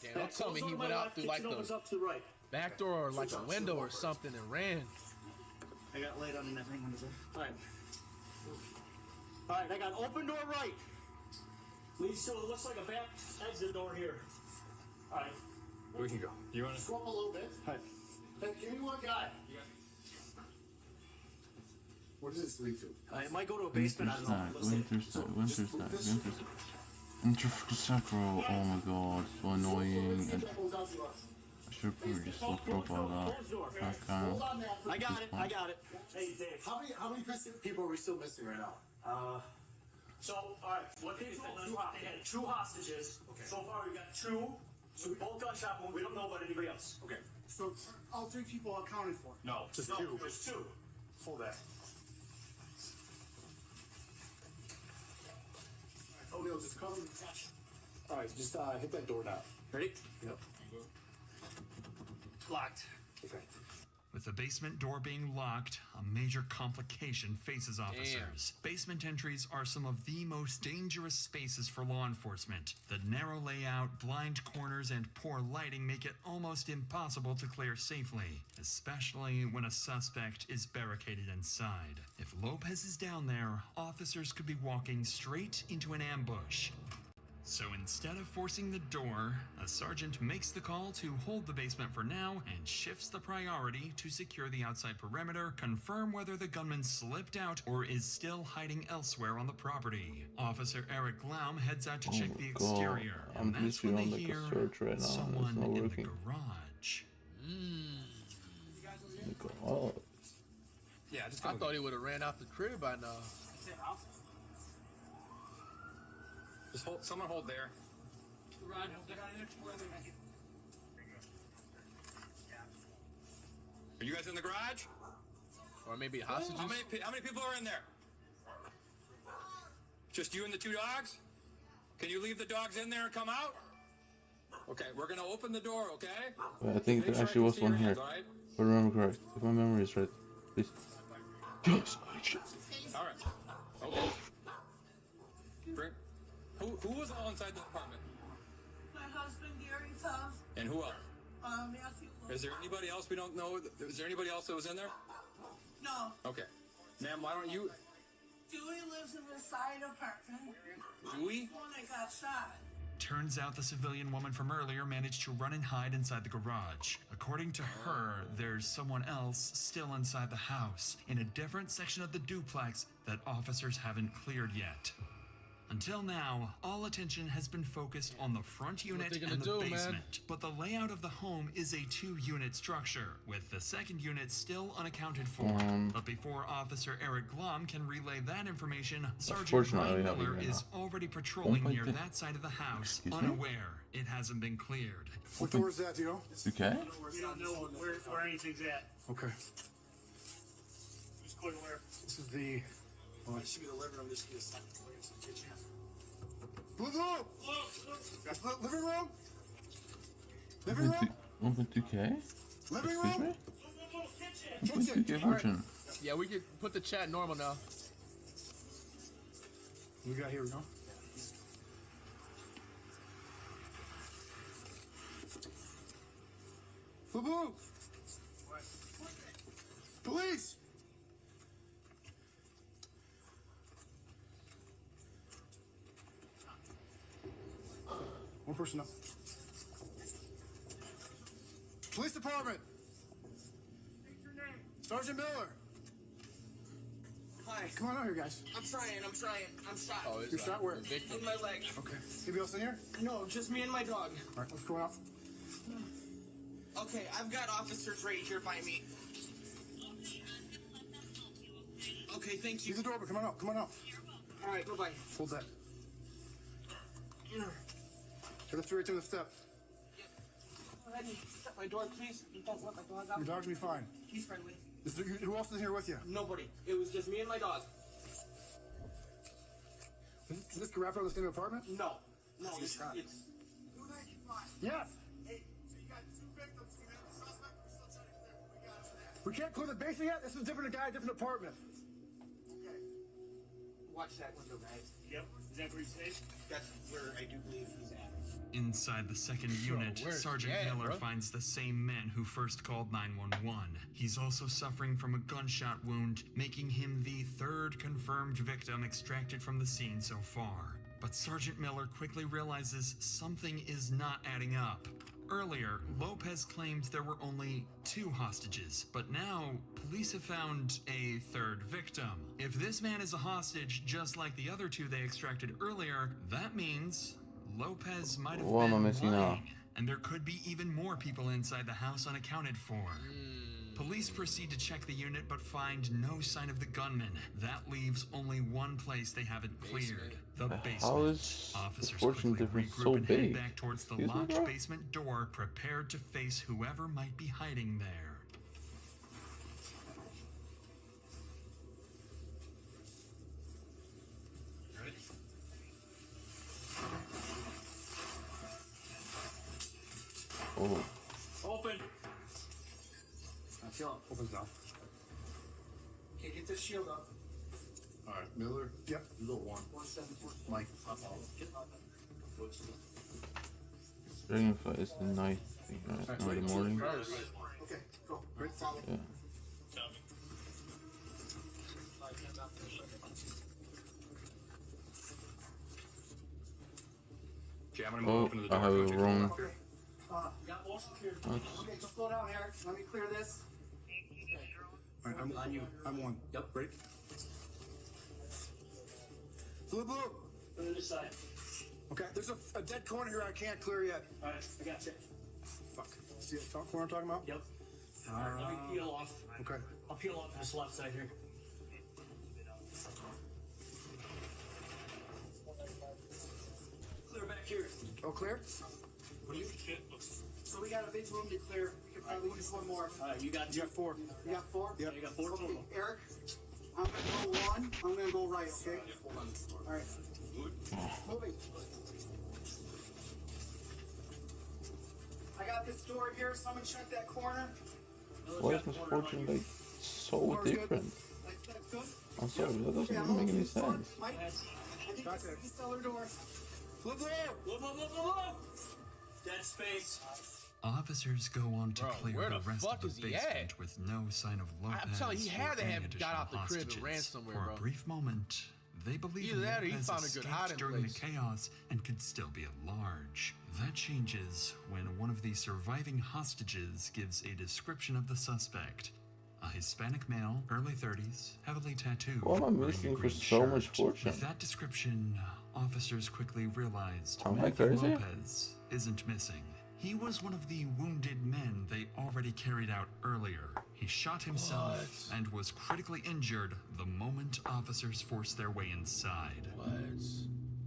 Damn, don't tell me he went out through like Kitchen opens the up to the right. back door or like a window or something and ran. I got light right on that thing under there. Alright. Alright, I got open door right. Leads to it looks like a back exit door here. Alright. We can go. You want to Scroll up a little bit. Alright. Hey, give me one guy. Where does this lead to? It might go to a basement, I don't know. Intersacral, oh my god, so annoying. I should probably just look up all that. I got it. Hey, Dave. How many people are we still missing right now? So, alright, what they told us, they had 2 hostages. Okay. So far, we got 2. So we both gunshot wound. We don't know about anybody else. Okay. So all 3 people are accounted for? No, just 2. There's 2. Hold that. O'Neal, just cover the attach. Alright, just hit that door now. Ready? Yep. Locked. Okay. With the basement door being locked, a major complication faces officers. Basement entries are some of the most dangerous spaces for law enforcement. The narrow layout, blind corners, and poor lighting make it almost impossible to clear safely, especially when a suspect is barricaded inside. If Lopez is down there, officers could be walking straight into an ambush. So instead of forcing the door, a sergeant makes the call to hold the basement for now and shifts the priority to secure the outside perimeter, confirm whether the gunman slipped out or is still hiding elsewhere on the property. Officer Eric Glaum heads out to check the exterior, and that's when they hear someone in the garage. Yeah, I thought he would have ran out the crib by now. Just hold, someone hold there. Are you guys in the garage? Or maybe hostages? How many people are in there? Just you and the 2 dogs? Can you leave the dogs in there and come out? Okay, we're gonna open the door, okay? I think there actually was one here. If I remember correct. If my memory is right. Please. Yes. Alright. Okay. Bring. Who was all inside the apartment? My husband, Gary Tuff. And who else? Matthew. Is there anybody else we don't know? Is there anybody else that was in there? No. Okay. Ma'am, why don't you... Dewey lives in the side apartment. Dewey? When I got shot. Turns out the civilian woman from earlier managed to run and hide inside the garage. According to her, there's someone else still inside the house, in a different section of the duplex that officers haven't cleared yet. Until now, all attention has been focused on the front unit and the basement. But the layout of the home is a 2-unit structure, with the second unit still unaccounted for. But before Officer Eric Glom can relay that information, Sergeant Brian Miller is already patrolling near that side of the house, unaware it hasn't been cleared. What door is that, do you know? Okay. We don't know where anything's at. Okay. Just clear where. This is the... Well, it should be the living room. This should be the second floor. Kitchen. Blue room! That's the living room? Living room? 1.2K? Living room? 1.2K version. Yeah, we could put the chat normal now. We got here, we go. Boo-boo! Police! One person up. Police department. What's your name? Sergeant Miller. Hi. Come on out here, guys. I'm trying. I'm shot. Oh, You're shot where? In my leg. Okay. Anybody else in here? No, just me and my dog. All right, let's go out. Okay, I've got officers right here by me. Okay, thank you. Use the door, but come on out. Come on out. All right, bye-bye. Hold that. Okay, let's do right to the step. Shut my door, please. Don't let my dog out. Your dog's gonna be fine. He's friendly. Who else is here with you? Nobody. It was just me and my dog. Is this wrapped around the same apartment? No. No, it's... Yes. Hey, so you got 2 victims. You have the suspect. We're still trying to clear. We got him there. We can't clear the basement yet. This is a different guy, different apartment. Okay. watch that window, guys. Yep. Is that where he's safe? That's where I do believe he's at. Inside the second unit, Sergeant Miller finds the same man who first called 911. He's also suffering from a gunshot wound, making him the third confirmed victim extracted from the scene so far. But Sergeant Miller quickly realizes something is not adding up. Earlier, Lopez claimed there were only 2 hostages, but now police have found a third victim. If this man is a hostage just like the other 2 they extracted earlier, that means Lopez might have been lying, and there could be even more people inside the house unaccounted for. Police proceed to check the unit but find no sign of the gunman. That leaves only one place they haven't cleared, the basement. How is Officers fortune quickly difference regroup so and head big? back towards the Excuse me, locked bro? basement door, prepared to face whoever might be hiding there. Ready? Oh. Open. Feel it. Opens up. Okay, get this shield up. All right, Miller. Yep. You go 174. Mike. Dragonfly is the night thing, right? Not the morning. Okay, go. Great. Follow. Yeah. Okay, I'm gonna move open to the door. I have Don't it you wrong. go up here. Got motion cleared. What? Okay, just slow down, Eric. Let me clear this. All right, I'm on you. I'm one. Yep. Ready? Blue. On this side. Okay, there's a dead corner here I can't clear yet. All right, I got you. Fuck. See the top corner I'm talking about? Yep. All right, let me peel off. Okay. I'll peel off this left side here. Clear back here. Oh, clear? What do you? So we got a big room to clear. We can probably use one more. All right, you got You got 4. You got 4? Yep. You got 4 Okay, total. Eric, I'm gonna go 1. I'm gonna go right, okay? All right. Moving. I got this door here. Someone check that corner. Why is Miss Fortune like so different? That's good. I'm sorry, that doesn't even make any sense. Mike, I think this is the cellar door. Look. Dead space. Officers go on to Bro, clear where the the rest fuck of is the he basement at? with no sign of Lopez. I'm telling you, he had or to any have additional got out the crib and hostages. ran somewhere, For bro. a brief moment, they believe Either that or he Lopez found a good escaped hiding during place. the chaos and could still be at large. That changes when one of the surviving hostages gives a description of the suspect. A Hispanic male, early 30s, heavily tattooed. What am I wearing a missing for green so much shirt. fortune? With that description, officers quickly realized Am I Matthew crazy? Lopez isn't missing. He was one of the wounded men they already carried out earlier. He shot himself and was critically injured the moment officers forced their way inside.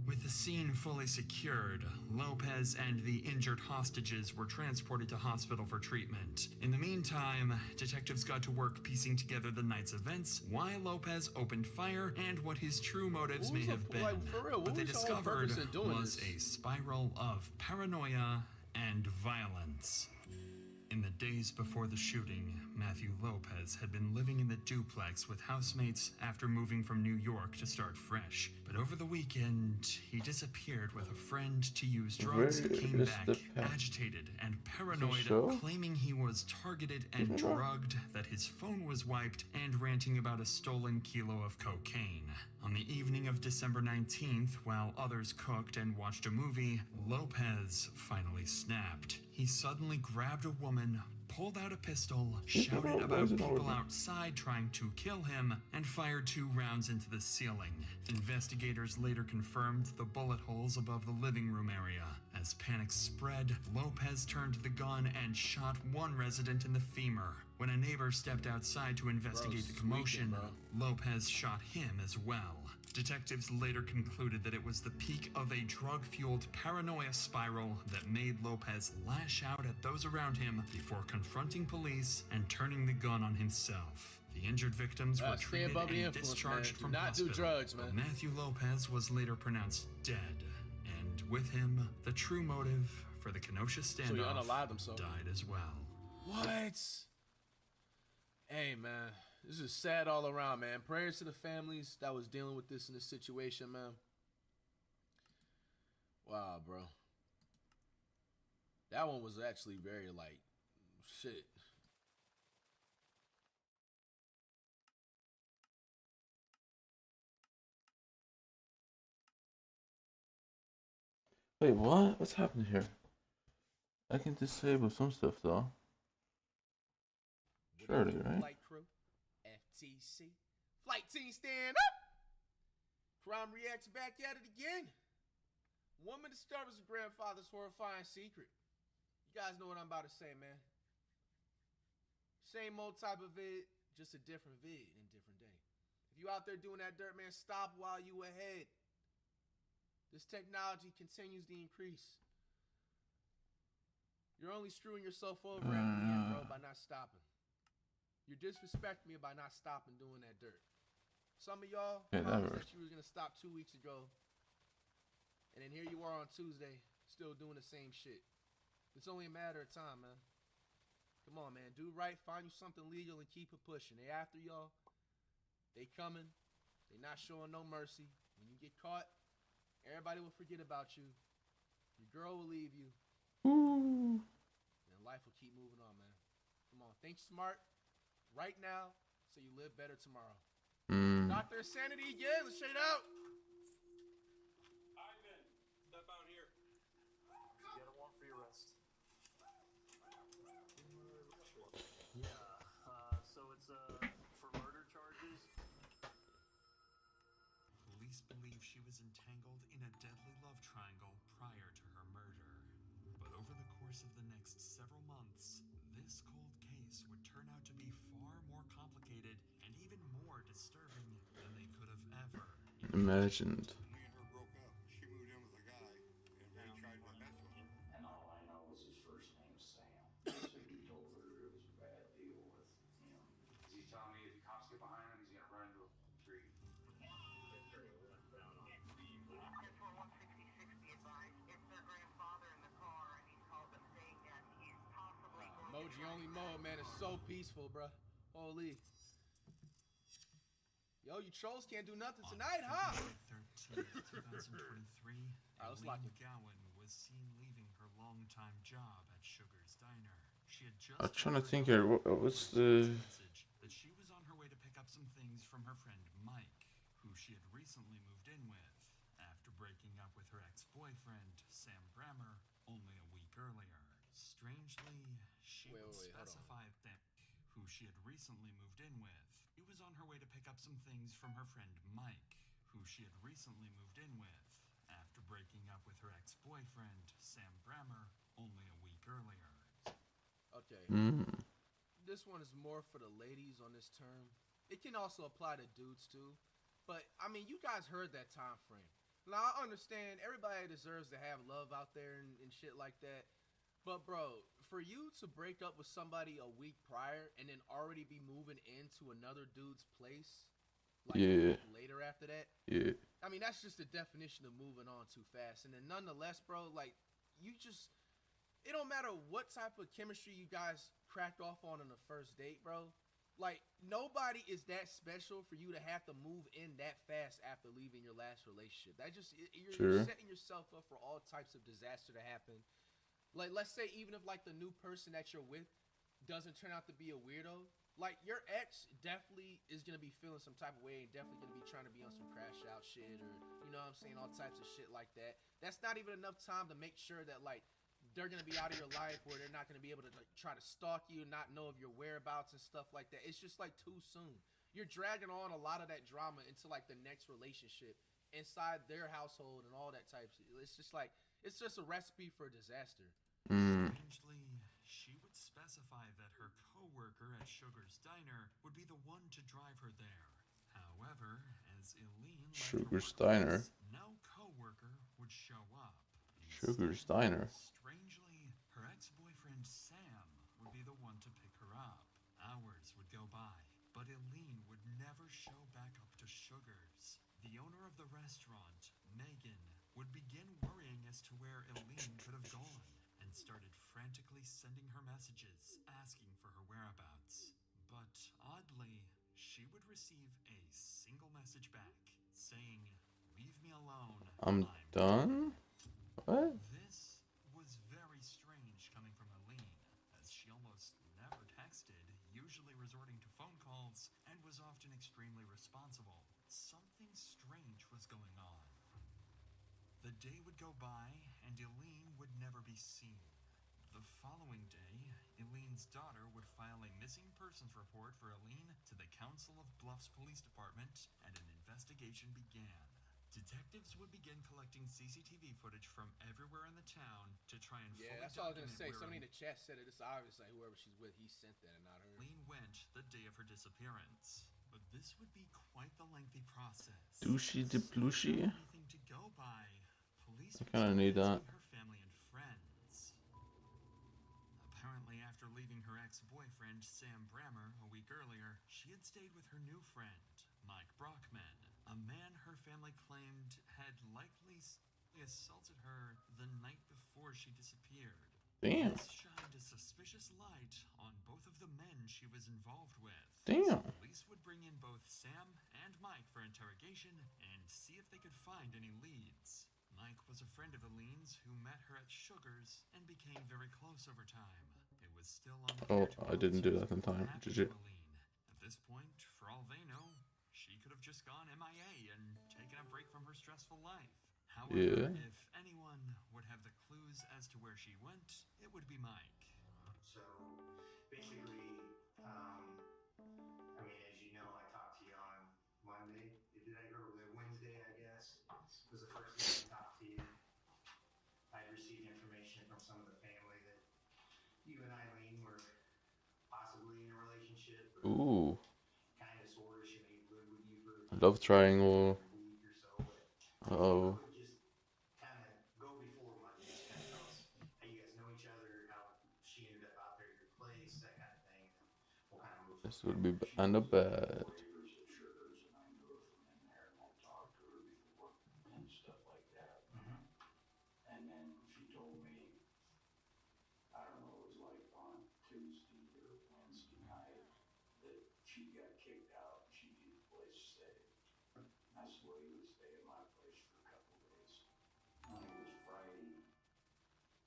With the scene fully secured, Lopez and the injured hostages were transported to hospital for treatment. In the meantime, detectives got to work piecing together the night's events, why Lopez opened fire, and what his true motives may have been. What they discovered was a spiral of paranoia and violence. In the days before the shooting, Matthew Lopez had been living in the duplex with housemates after moving from New York to start fresh. But over the weekend, he disappeared with a friend to use drugs and came back agitated and paranoid, claiming he was targeted and drugged, that his phone was wiped, and ranting about a stolen kilo of cocaine. On the evening of December 19th, while others cooked and watched a movie, Lopez finally snapped. He suddenly grabbed a woman, pulled out a pistol, shouted about people outside trying to kill him, and fired 2 rounds into the ceiling. Investigators later confirmed the bullet holes above the living room area. As panic spread, Lopez turned the gun and shot one resident in the femur. When a neighbor stepped outside to investigate the commotion, Lopez shot him as well. Detectives later concluded that it was the peak of a drug-fueled paranoia spiral that made Lopez lash out at those around him before confronting police and turning the gun on himself. The injured victims were treated and discharged from hospital. Do drugs, man. But Matthew Lopez was later pronounced dead, and with him, the true motive for the Kenosha standoff died as well. What? Hey, man. This is sad all around, man. Prayers to the families that was dealing with this in this situation, man. Wow, bro. That one was actually very, like, shit. Wait, what? What's happening here? I can disable some stuff though. Surely, right? Flight crew, FTC, flight team stand up. Crime reacts back at it again. Woman discovers her grandfather's horrifying secret. You guys know what I'm about to say, man. Same old type of vid, just a different vid and different day. If you out there doing that dirt, man, stop while you ahead. This technology continues to increase. You're only screwing yourself over at the end, bro, by not stopping. You're disrespecting me by not stopping doing that dirt. Some of y'all promised that you were going to stop 2 weeks ago. And then here you are on Tuesday, still doing the same shit. It's only a matter of time, man. Come on, man. Do right, find you something legal, and keep it pushing. They after y'all. They coming. They not showing no mercy. When you get caught, everybody will forget about you. Your girl will leave you. Ooh. And life will keep moving on, man. Come on, think smart right now so you live better tomorrow. Dr. Insanity again, let's shade out. Ivan, step out here. Get a warrant for your arrest. Yeah, so it's for murder charges. Police believe she was entangled in a deadly love triangle prior to her murder. But over the course of the next several months, this cold case would turn out to be far more complicated and even more disturbing than they could have ever imagined. Me and her broke up. She moved in with a guy, and he tried to mess with her. And all I know is his first name's Sam. So he told her it was a bad deal with him. He's telling me if the cops get behind him, he's gonna run into a tree. Emoji only mode, man. It's so peaceful, bruh. Holy. Yo, you trolls can't do nothing tonight, huh? 13th, 2023, Eileen Gowan was seen leaving her longtime job at Sugar's Diner. She had just I'm trying to think here. What's the message that she was on her way to pick up some things from her friend Mike, who she had recently moved in with after breaking up with her ex-boyfriend Sam Brammer only a week earlier. Strangely, she would specify that who she had recently moved in with. She was on her way to pick up some things from her friend Mike, who she had recently moved in with after breaking up with her ex-boyfriend Sam Brammer only a week earlier. Okay. This one is more for the ladies on this term. It can also apply to dudes too. But, I mean, you guys heard that time frame. Now, I understand everybody deserves to have love out there and shit like that. But, bro, for you to break up with somebody a week prior and then already be moving into another dude's place, like a week later after that, I mean, that's just the definition of moving on too fast. And then nonetheless, bro, like, you just, it don't matter what type of chemistry you guys cracked off on the first date, bro. Like, nobody is that special for you to have to move in that fast after leaving your last relationship. That just, you're setting yourself up for all types of disaster to happen. Like, let's say even if, like, the new person that you're with doesn't turn out to be a weirdo, like, your ex definitely is going to be feeling some type of way and definitely going to be trying to be on some crash out shit or, you know what I'm saying, all types of shit like that. That's not even enough time to make sure that, like, they're going to be out of your life where they're not going to be able to, like, try to stalk you and not know of your whereabouts and stuff like that. It's just, like, too soon. You're dragging on a lot of that drama into, like, the next relationship inside their household and all that type of shit. It's just, like, it's just a recipe for disaster. Strangely, she would specify that her co-worker at Sugar's Diner would be the one to drive her there. However, as Eileen Sugar's Diner. no co-worker would show up. Sugar's Diner. Strangely, her ex-boyfriend Sam would be the one to pick her up. Hours would go by, but Eileen would never show back up to Sugar's. The owner of the restaurant, Megan, would begin worrying as to where Eileen could have gone and started frantically sending her messages asking for her whereabouts. But oddly, she would receive a single message back saying, "Leave me alone. I'm done? What? This was very strange coming from Eileen, as she almost never texted, usually resorting to phone calls, and was often extremely responsible. Something strange was going on. The day would go by, and Eileen would never be seen. The following day, Eileen's daughter would file a missing persons report for Eileen to the Council of Bluffs Police Department, and an investigation began. Detectives would begin collecting CCTV footage from everywhere in the town to try and fully that's all I was gonna document say. where Somebody in the chat said it. It's obvious like whoever she's with, he sent that and not her. Eileen went the day of her disappearance. But this would be quite the lengthy process. Douchey de plushy. Anything to go by. Police I kind of need that. her family and friends. Apparently, after leaving her ex-boyfriend, Sam Brammer, a week earlier, she had stayed with her new friend, Mike Brockman, a man her family claimed had likely assaulted her the night before she disappeared. Damn. This shined a suspicious light on both of the men she was involved with. Damn. So police would bring in both Sam and Mike for interrogation and see if they could find any leads. Mike was a friend of Eileen's who met her at Sugar's and became very close over time. It was still Oh, unclear to I didn't do that in time. what happened GG. to Eileen. At this point, for all they know, she could have just gone MIA and taken a break from her stressful life. However, Yeah. if anyone would have the clues as to where she went, it would be Mike. So basically, I mean, as you know, I talked to you on Monday. Did I go to Wednesday? I guess was the first day I talked to you. I received information from some of the family that you and Eileen were possibly in a relationship. Ooh. Kind of, sort of. She may live with you for Love triangle. a week or so. Uh-oh. Just kind of go before Monday. Just kind of tell us how you guys know each other, how she ended up out there at your place, that kind of thing. And we'll kind of move. This would be kind of bad. And stuff like that. And then she told me, I don't know, it was like on Tuesday or Wednesday night that she got kicked out and she needed a place to stay. I said, well, you would stay at my place for a couple of days. And it was Friday.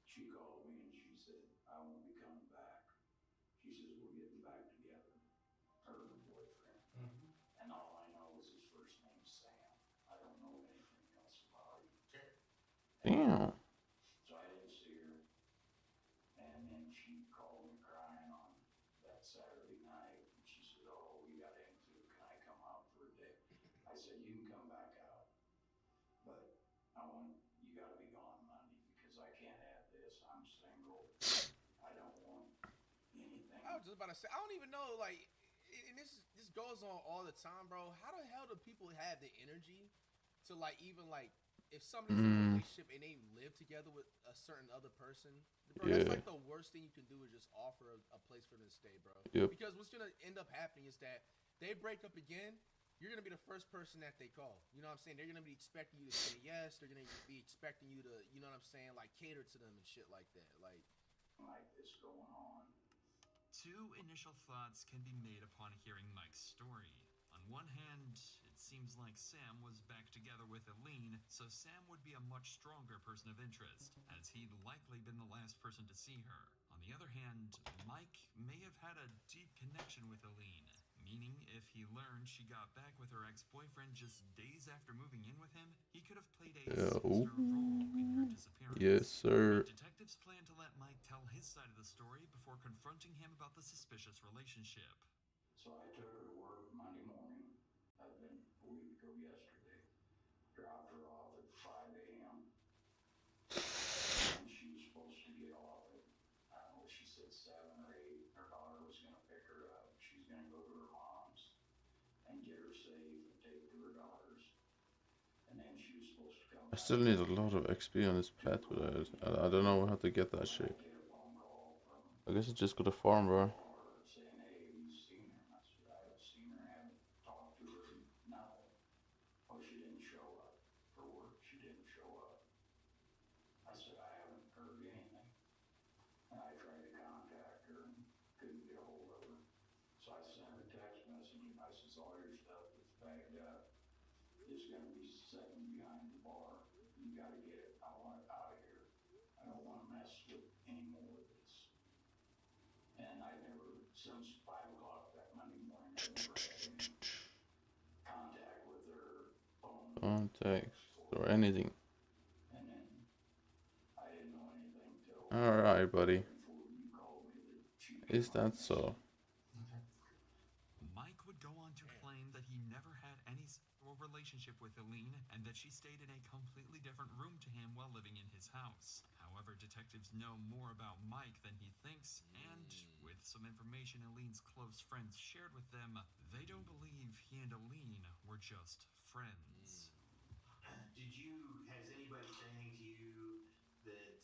She called me and she said, I won't be coming back. She says, we're getting back together. Her and her boyfriend. And all I know is his first name's Sam. I don't know anything else about him. Damn. So I didn't see her. And then she called me crying on that Saturday night. And she said, oh, we got into it. Can I come out for a day? I said, you can come back out. But you got to be gone Monday because I can't have this. I'm single. I don't want anything. I was just about to say, I don't even know, like, and this goes on all the time, bro. How the hell do people have the energy to, like, even, like, if somebody's in a relationship and they live together with a certain other person, bro, that's like the worst thing you can do is just offer a place for them to stay, bro. Yep. Because what's gonna end up happening is that they break up again, you're gonna be the first person that they call. You know what I'm saying? They're gonna be expecting you to say yes. They're gonna be expecting you to, you know what I'm saying, like cater to them and shit like that. Like this going on. Two initial thoughts can be made upon hearing Mike's story. On one hand, it seems like Sam was back together with Eileen, so Sam would be a much stronger person of interest, as he'd likely been the last person to see her. On the other hand, Mike may have had a deep connection with Eileen, meaning if he learned she got back with her ex-boyfriend just days after moving in with him, he could have played a sinister role in her disappearance. Yes, sir. Detectives plan to let Mike tell his side of the story before confronting him about the suspicious relationship. So I took her to work Monday morning. I've been a week ago yesterday. Dropped her off at 5 a.m. And she was supposed to get off at, I don't know, she said 7 or 8. Her daughter was going to pick her up. She's going to go to her mom's and get her safe and take to her daughter's. And then she was supposed to come. I still need a lot of XP on this pet, but I don't know how to get that shit. I guess I just got a farm, bro. So I sent her a text message and I said, is going to be sitting behind the bar. You got to get it. I want it out of here. I don't want to mess with any more of this. And I never, since 5 o'clock that Monday morning, I never had any contact with her phone. Contact or anything. And then I didn't know anything till. Alright, buddy. Is that so? Mike would go on to claim that he never had any sexual relationship with Eileen and that she stayed in a completely different room to him while living in his house. However, detectives know more about Mike than he thinks, and with some information Eileen's close friends shared with them, they don't believe he and Eileen were just friends. Has anybody said anything to you that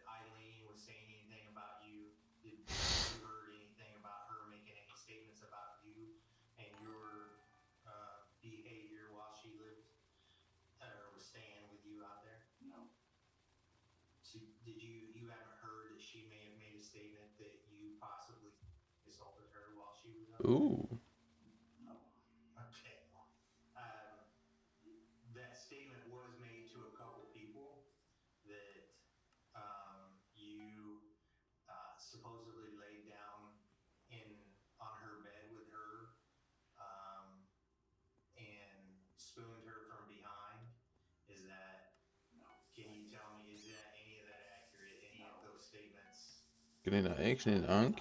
Eileen was saying anything about you? Did you heard anything about her making any statements about you and your behavior while she lived or was staying with you out there? No. So you haven't heard that she may have made a statement that you possibly assaulted her while she was out there? Ooh. No. Okay. That statement was made to a couple people that you supposedly laid down on her bed with her and spooned her from behind. Is that? No. Can you tell me, is that any of that accurate? Any of those statements? Getting an action in Unk.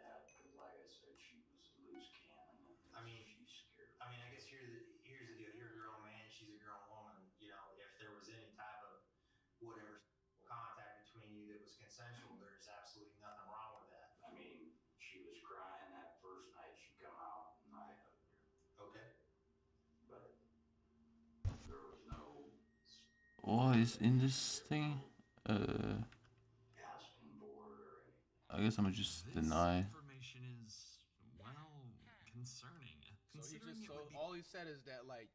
That, because like I said, she was a loose cannon. I mean, she's scared. I mean, I guess here's the deal. You're a grown man. She's a grown woman. You know, if there was any type of whatever contact between you that was consensual, there's absolutely nothing wrong with that. I mean, she was crying that first night she come out and I hugged her. Okay. But there was no What is in this thing? asking for it or anything. I guess I'm gonna just deny. Information is, well, concerning. All he said is that, like,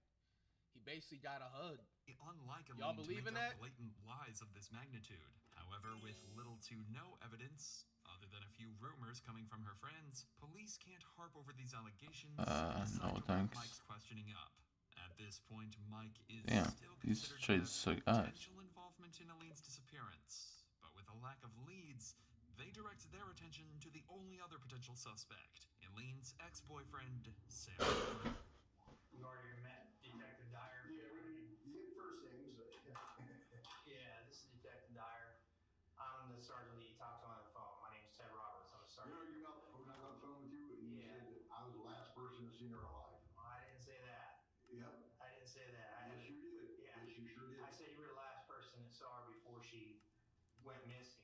he basically got a hug. Unlike Y'all Eileen believe to in make that? up blatant lies of this magnitude. However, with little to no evidence, other than a few rumors coming from her friends, police can't harp over these allegations and decide no to wrap thanks. Mike's questioning up. At this point, Mike is Damn, still these considered trades to suck have ass. potential involvement in Eileen's disappearance. But with a lack of leads, they direct their attention to the only other potential suspect, Eileen's ex-boyfriend, Sam. You already met Detective Dyer. Yeah, first names. Yeah, this is Detective Dyer. I'm the sergeant that you talked to on the phone. My name's Ted Roberts. I'm a sergeant. You know, when I got on the phone with you, and you said that I was the last person to see her alive. Well, I didn't say that. Yep. I didn't say that. Yes, you did. Yeah. Yes, you sure did. I said you were the last person that saw her before she went missing.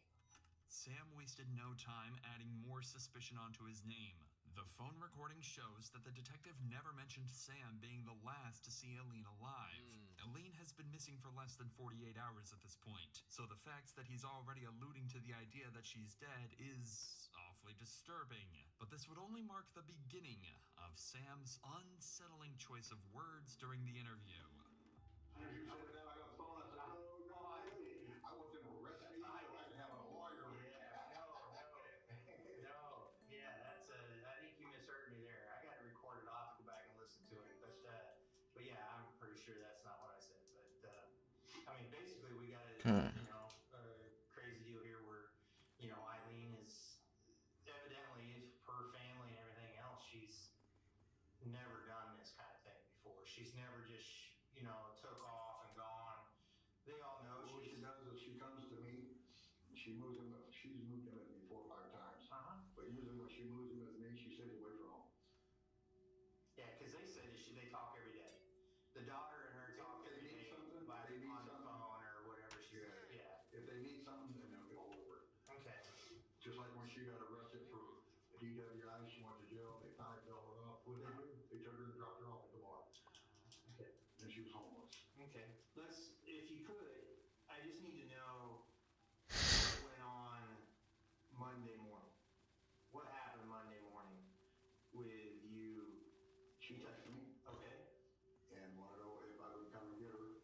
Sam wasted no time adding more suspicion onto his name. The phone recording shows that the detective never mentioned Sam being the last to see Eileen alive. Eileen has been missing for less than 48 hours at this point, so the fact that he's already alluding to the idea that she's dead is awfully disturbing. But this would only mark the beginning of Sam's unsettling choice of words during the interview. As you said that, I got the phone. I said, no, I want them to arrest me so I can have a lawyer. No. Yeah, that's I think you misheard me there. I got it recorded. I'll have to go back and listen to it. But yeah, I'm pretty sure that's not what I said. But I mean, basically, we got a crazy deal here where Eileen is evidently, her family and everything else, she's never done this kind of thing before. She's never just took off and gone. They all know What she does is she comes to me. She moves him. She's moved him with me 4 or 5 times. But usually when she moves him with me, she stays away from home. Yeah, because they say that they talk every day. The daughter and her talk every day on the phone or whatever she says. Yeah. If they need something, then they'll get hold of her. Okay. Just like when she got arrested for DWI, she went to jail. They finally fell her off. What they do? They took her and dropped her off at the bar. Okay. And she was homeless. Okay. If you could, I just need to know what went on Monday morning. What happened Monday morning with you? She texted me. Okay. And wanted to know if I would come and get her.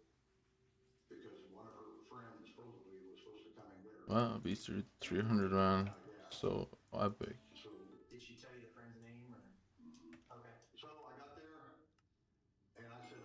Because one of her friends supposedly was supposed to come and get her. Wow, beats are 300 round. So epic. So, did she tell you the friend's name or? Okay. So I got there and I said,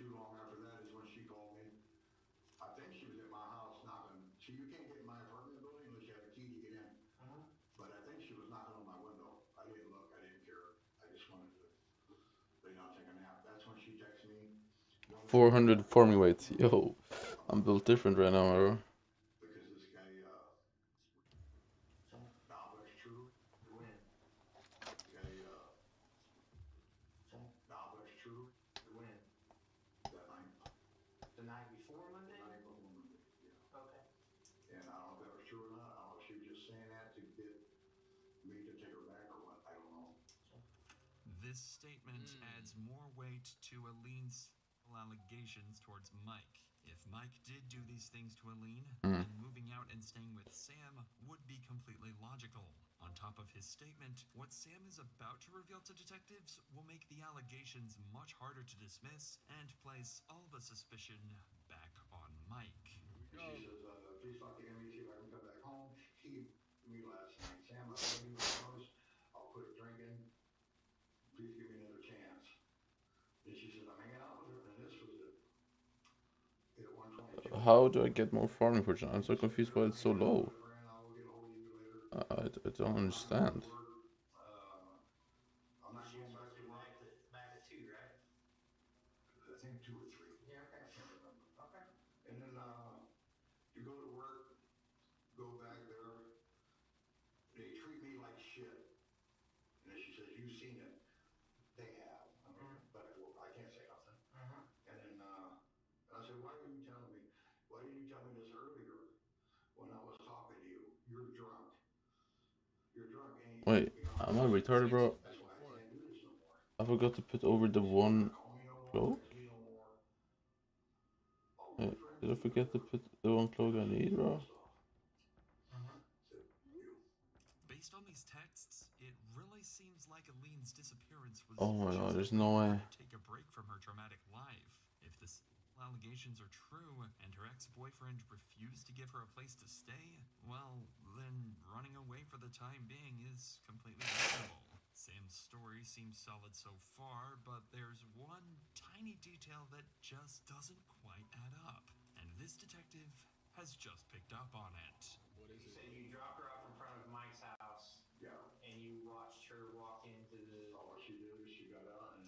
too long after that is when she called me. I think she was at my house knocking. See, you can't get in my apartment building unless you have a key to get in. But I think she was knocking on my window. I didn't look. I didn't care. I just wanted to lay down, take a nap. That's when she texted me. 400 forming weights. Yo, I'm built different right now, bro. Because this guy, nah, but it's true. When? This guy, nah, but it's true. When? That night. The night before Monday? The night before Monday, yeah. Okay. And I don't know if that was true or not. I don't know if she was just saying that to get me to take her back or what. I don't know. This statement adds more weight to Aline's allegations towards Mike. If Mike did do these things to Aline, then moving out and staying with Sam would be completely logical. On top of his statement, what Sam is about to reveal to detectives will make the allegations much harder to dismiss and place all the suspicion back on Mike. She says, please talk to Emmy, see if I can come back home. He me last night. Sam, I love you, I promise. I'll quit drinking. Please give me another chance. And she says, I'm hanging out with her, and this was it. At 1:22. How do I get more farming footage? I'm so confused why it's so low. I don't understand. I'm not going back to work. Back at 2, right? I think 2 or 3. Yeah, okay. I can't remember. Okay. And then you go to work, go back there. They treat me like shit. And then she says, you've seen it. They have. I mean, but I can't say nothing. And then I said, why didn't you tell me? Why didn't you tell me this earlier when I was talking to you? You're drunk. You're drunk. And Wait, am I retarded, bro? that's why I can't do this no more. I forgot to put over the one cloak? Wait, did I forget to put the one cloak I need, bro? Based on these texts, it really seems like Aline's disappearance was Oh my god, there's just a no way way. to take a break from her traumatic life. If the allegations are true and her ex-boyfriend refused to give her a place to stay, well, then running away for the time being is completely reasonable. Sam's story seems solid so far, but there's one tiny detail that just doesn't quite add up. And this detective has just picked up on it. What is it? You said you dropped her off in front of Mike's house. Yeah. And you watched her walk into the... All she did is she got out and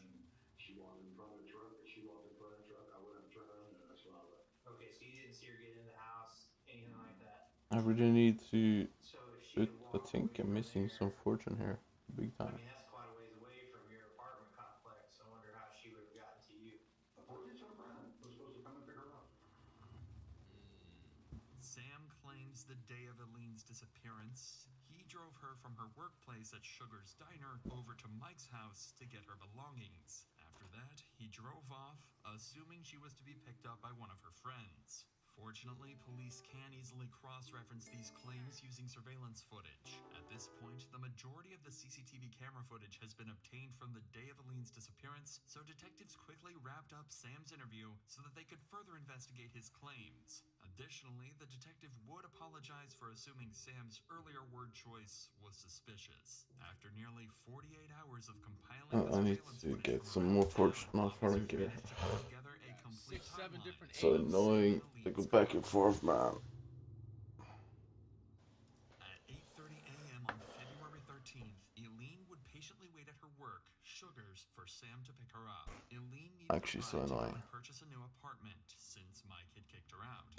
she walked in front of the truck. She walked in front of the truck. I went and turned around and that's when I left. Okay, so you didn't see her get in the house, anything like that? I really need to So if she put, I think I'm missing some fortune here. Big I time. mean, that's quite a ways away from your apartment complex. I wonder how she would have gotten to you. I told you her friend was supposed to come and pick her up. Sam claims the day of Aline's disappearance, he drove her from her workplace at Sugar's Diner over to Mike's house to get her belongings. After that, he drove off, assuming she was to be picked up by one of her friends. Fortunately, police can easily cross-reference these claims using surveillance footage. At this point, the majority of the CCTV camera footage has been obtained from the day of Aline's disappearance, so detectives quickly wrapped up Sam's interview so that they could further investigate his claims. Additionally, the detective would apologize for assuming Sam's earlier word choice was suspicious. After nearly 48 hours of compiling the I need surveillance to footage get from some around more town, fortune, not farming gear. managed to put together a complete 6-7 timeline. different So angles. annoying to go back and forth, man. At 8:30 a.m. on February 13th, Eileen would patiently wait at her work, Sugar's, for Sam to pick her up. Eileen needed Actually, so a ride to go annoying. and purchase a new apartment since Mike had kicked her out.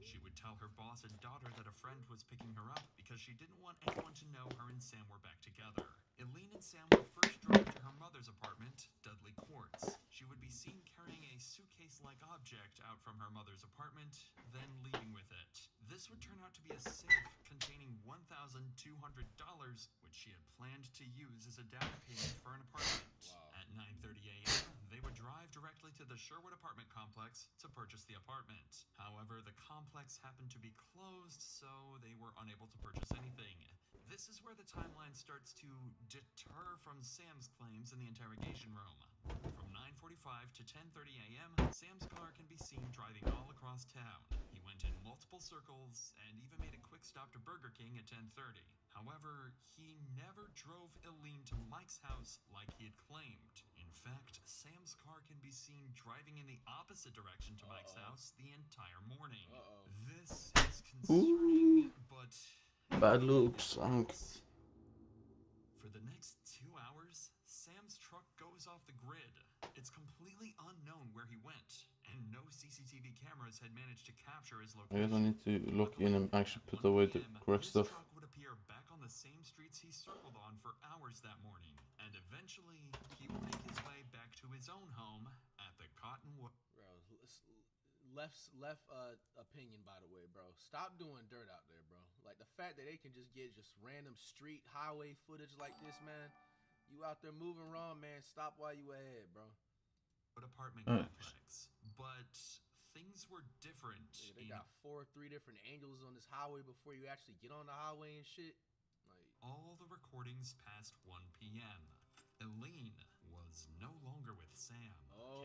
She would tell her boss and daughter that a friend was picking her up because she didn't want anyone to know her and Sam were back together. Eileen and Sam would first drive to her mother's apartment, Dudley Courts. She would be seen carrying a suitcase-like object out from her mother's apartment, then leaving with it. This would turn out to be a safe containing $1,200, which she had planned to use as a down payment for an apartment. At 9:30 a.m., they would drive directly to the Sherwood apartment complex to purchase the apartment. However, the complex happened to be closed, so they were unable to purchase anything. This is where the timeline starts to deter from Sam's claims in the interrogation room. From 9:45 to 10:30 a.m., Sam's car can be seen driving all across town. He went in multiple circles and even made a quick stop to Burger King at 10:30. However, he never drove Eileen to Mike's house like he had claimed. In fact, Sam's car can be seen driving in the opposite direction to Mike's house the entire morning. This is concerning, but bad looks. For the next 2 hours, Sam's truck goes off the grid. It's completely unknown where he went, and no CCTV cameras had managed to capture his I guess I location. need to look in and actually put away the correct His stuff. truck would appear back on the same streets he circled on for hours that morning, and eventually he would make his way back to his own home at the Cottonwood. Bro, left opinion, by the way, bro. Stop doing dirt out there, bro. Like, the fact that they can just get just random street highway footage like this, man. You out there moving wrong, man. Stop while you ahead, bro. Apartment complex, but things were different. Yeah, they got 3 different angles on this highway before you actually get on the highway and shit. Like, all the recordings past 1 p.m. Eileen was no longer with Sam.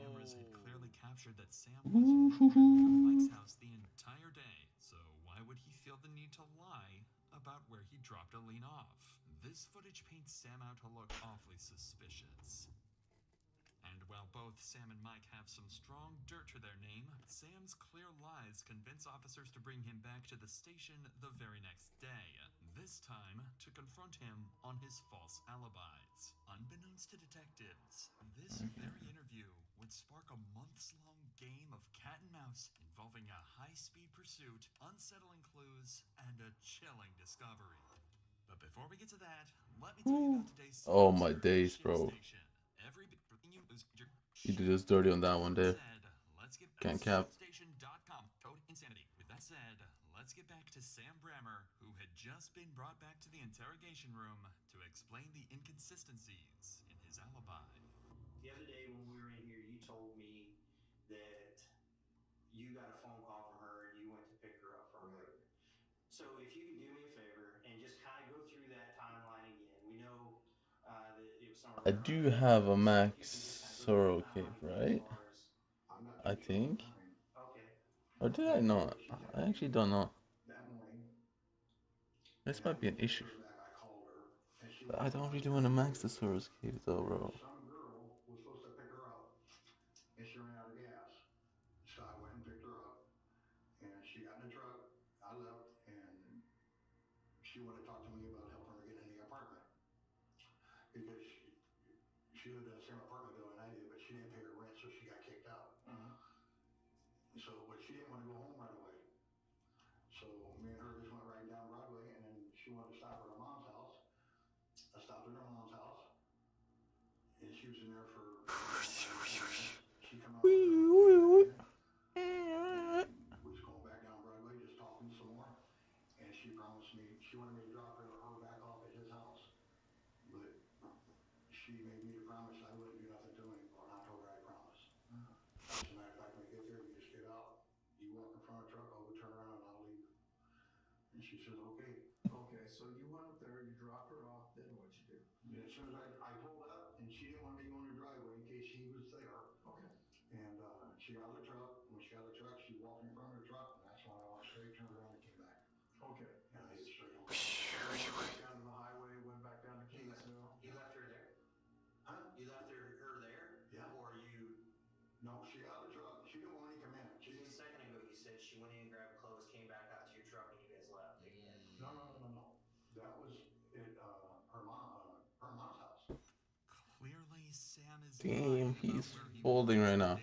Cameras had clearly captured that Sam was nowhere near Mike's house the entire day, so why would he feel the need to lie about where he dropped Eileen off? This footage paints Sam out to look awfully suspicious. And while both Sam and Mike have some strong dirt to their name, Sam's clear lies convince officers to bring him back to the station the very next day, this time to confront him on his false alibis. Unbeknownst to detectives, this very interview would spark a months-long game of cat and mouse involving a high-speed pursuit, unsettling clues, and a chilling discovery. But before we get to that, let me tell you about today's Oh my days, bro. You did us dirty on that one there. Can't cap. Code insanity. With that said, let's get back to Sam Brammer, who had just been brought back to the interrogation room to explain the inconsistencies in his alibi. The other day when we were in here, you told me that you got a phone call from her and you went to pick her up from her. So if you could do me a favor and just kind of go through that timeline again. We know that it was somewhere. I do have a Max Sorrow cape, right? I think. Or did I not? I actually don't know. This might be an issue. But I don't really want to max the Soros cape though, bro. Some girl was supposed to pick her up, and she ran out of gas. So I went and picked her up, and she got in the truck. I left, and she wanted to talk to me about helping her get in the apartment because she lived in the same apartment building I did, but she didn't pay her rent, so she got kicked out. So, but she didn't want to go home right away. So me and her just went right down Broadway, and then she wanted to stop at her mom's house. I stopped at her mom's house, and she was in there for 5 minutes. She come out and was going back down Broadway, just talking some more. And she promised me, she wanted me to drop her back off at his house. But she made me to promise I wouldn't do nothing to him anymore, and I told her I promised. As a matter of fact, when we get there, we just get out. You walk in front of the truck, I'll turn around and I'll leave. And she says, okay. Okay, so you went up there, you dropped her off, then what'd you do? And as soon as I pulled up, and she didn't want me to go in the driveway in case he was there. Okay. And she got out of the truck. When she got out of the truck, she walked in front of the truck, and that's when I walked straight, turned around, and came back. Okay. And I hit straight over. So you went back down to the highway, went back down to Kingsville. You left her there? Huh? You left her there? Yeah. Or you... No, she got out of the truck. She didn't want me to come in. Just a second ago, you said she went in, grabbed clothes, came back out to your truck, and you guys left again. No. That was at her mom's house. Clearly, Sam is Damn, he's folding right now.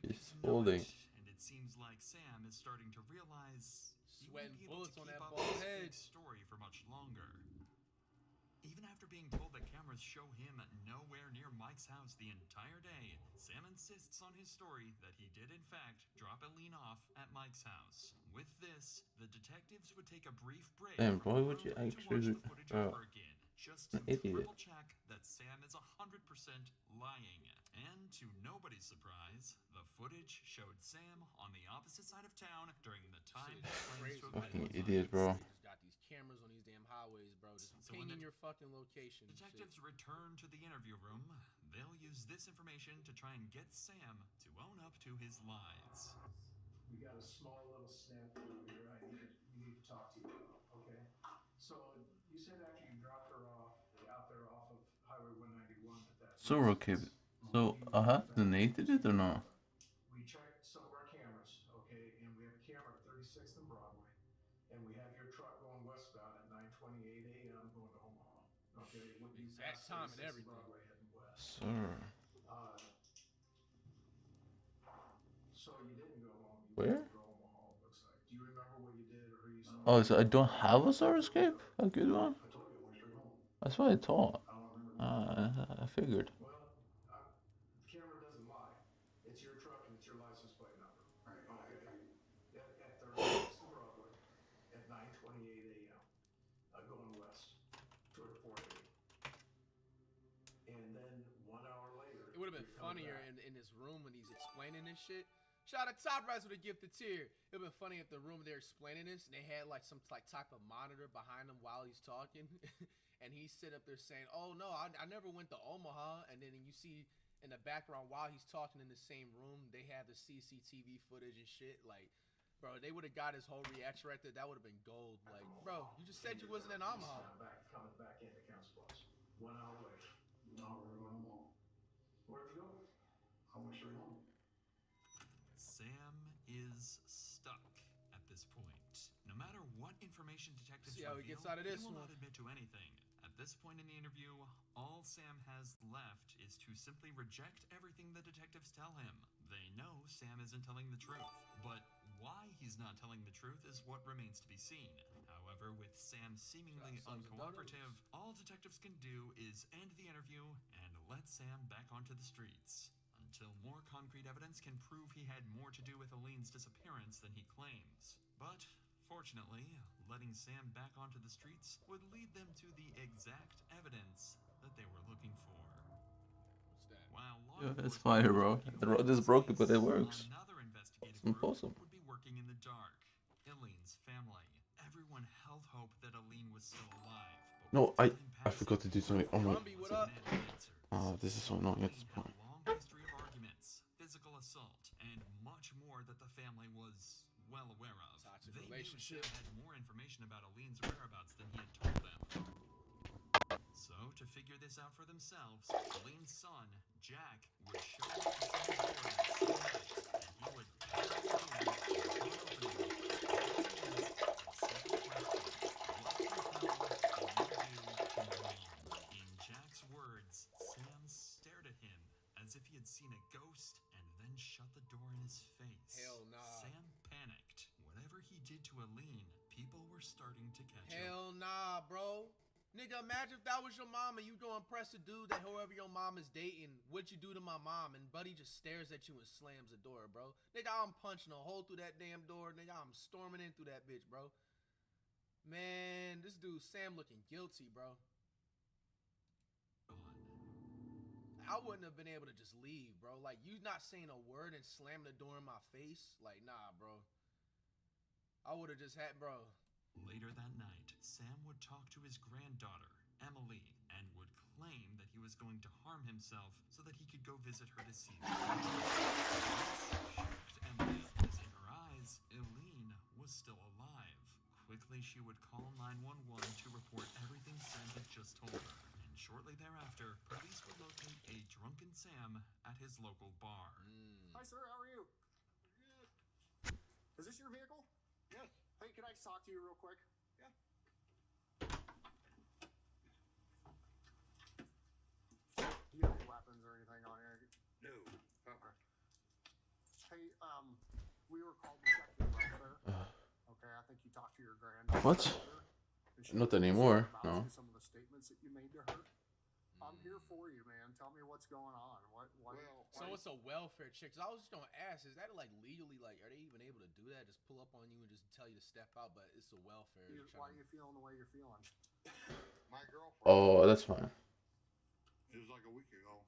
He's folding. And it seems like Sam is starting to realize he won't sweating be able to bullets on keep that up bald his head. fake story for much longer. Even after being told that cameras show him nowhere near Mike's house the entire day, Sam insists on his story that he did in fact drop Eileen off at Mike's house. With this, the detectives would take a brief break Damn, why would you to watch actually? the footage over again, just to An idiot. triple check that Sam is 100% lying. And to nobody's surprise, the footage showed Sam on the opposite side of town during the time he claims to have been Fucking idiot, bro. Just got these cameras on these damn highways, bro. Just pinging your fucking location. Detectives return to the interview room. They'll use this information to try and get Sam to own up to his lies. We got a small little snafu here we need to talk to you about, okay? So you said after you dropped her off out there off of Highway 191 that So okay, so I have donated it or not? We checked some of our cameras, okay, and we have a camera at 36th and Broadway, and we have your truck going westbound at 9:28 a.m. going to Omaha, okay, with you past 36th and Broadway heading west. Sir. So you didn't go home. You Where? went to Omaha, it looks like. Do you remember what you did or who you saw? Oh, so I don't have a Solar Escape? A good one? I told you I went straight home. That's what I thought. I don't remember. I figured. Well, the camera doesn't lie. It's your truck and it's your license plate number. Right. Okay. At 36th and Broadway at 9:28 a.m. Going west toward 480. And then 1 hour later, It would have been funnier in his room when he's explaining this shit. Shout out to Top Rise with a gifted tear. It would have been funny if the room they're explaining this and they had like some type of monitor behind him while he's talking. And he's sitting up there saying, oh no, I never went to Omaha. And then you see in the background while he's talking in the same room, they have the CCTV footage and shit. Like, bro, they would have got his whole reaction right there. That would have been gold. Like, bro, you just said you wasn't in Omaha. Coming back into Council Bluffs. 1 hour later. No, we're going home. Where'd you go? I went straight home. Sam is stuck at this point. No matter what information detectives See how he reveal, gets out of this he will one. not admit to anything. At this point in the interview, all Sam has left is to simply reject everything the detectives tell him. They know Sam isn't telling the truth, but why he's not telling the truth is what remains to be seen. However, with Sam seemingly uncooperative, all detectives can do is end the interview and let Sam back onto the streets. Until more concrete evidence can prove he had more to do with Aline's disappearance than he claims. But, fortunately, letting Sam back onto the streets would lead them to the exact evidence that they were looking for. While law Yeah, it's fire, bro. The road is broken, but it works. another investigative Impossible. group would be working in the dark. Aline's family. Everyone held hope that Aline was still alive. No, I forgot to do something. Oh my. Oh, this is so annoying at this point. History of arguments, physical assault, and much more that the family was well aware of. They relationship had more information about Aline's whereabouts than he had told them. So, to figure this out for themselves, Aline's son, Jack, would show up to Sam's door that same night, and he would in Jack's words, Sam stared at him as if he had seen a ghost and then shut the door in his face. Hell nah. Sam panicked. Whatever he did to Aline, people were starting to catch up. Hell nah, bro. Nigga, imagine if that was your mom and you go impress a dude that whoever your mom is dating, what you do to my mom, and buddy just stares at you and slams the door, bro. Nigga, I'm punching a hole through that damn door. Nigga, I'm storming in through that bitch, bro. Man, this dude Sam looking guilty, bro. I wouldn't have been able to just leave, bro. Like, you not saying a word and slamming the door in my face? Like, nah, bro. I would have just had, bro. Later that night, Sam would talk to his granddaughter, Emily, and would claim that he was going to harm himself so that he could go visit her deceased. Shocked Emily, as in her eyes, Aline was still alive. Quickly, she would call 911 to report everything Sam had just told her. And shortly thereafter, police would locate a drunken Sam at his local bar. Hi, sir. How are you? Is this your vehicle? Yes. Hey, can I talk to you real quick? Yeah. Do you have any weapons or anything on here? No. Okay. Hey, we were called to check your welfare. Okay, I think you talked to your granddaughter. What? Not anymore. No. Some of the statements that you made to her. I'm here for you, man. Tell me what's going on. So it's a welfare check. So I was just gonna ask, is that like legally, like, are they even able to do that? Just pull up on you and just tell you to step out, but it's a welfare. Why are you feeling the way you're feeling? My girlfriend. Oh, that's fine. It was like a week ago.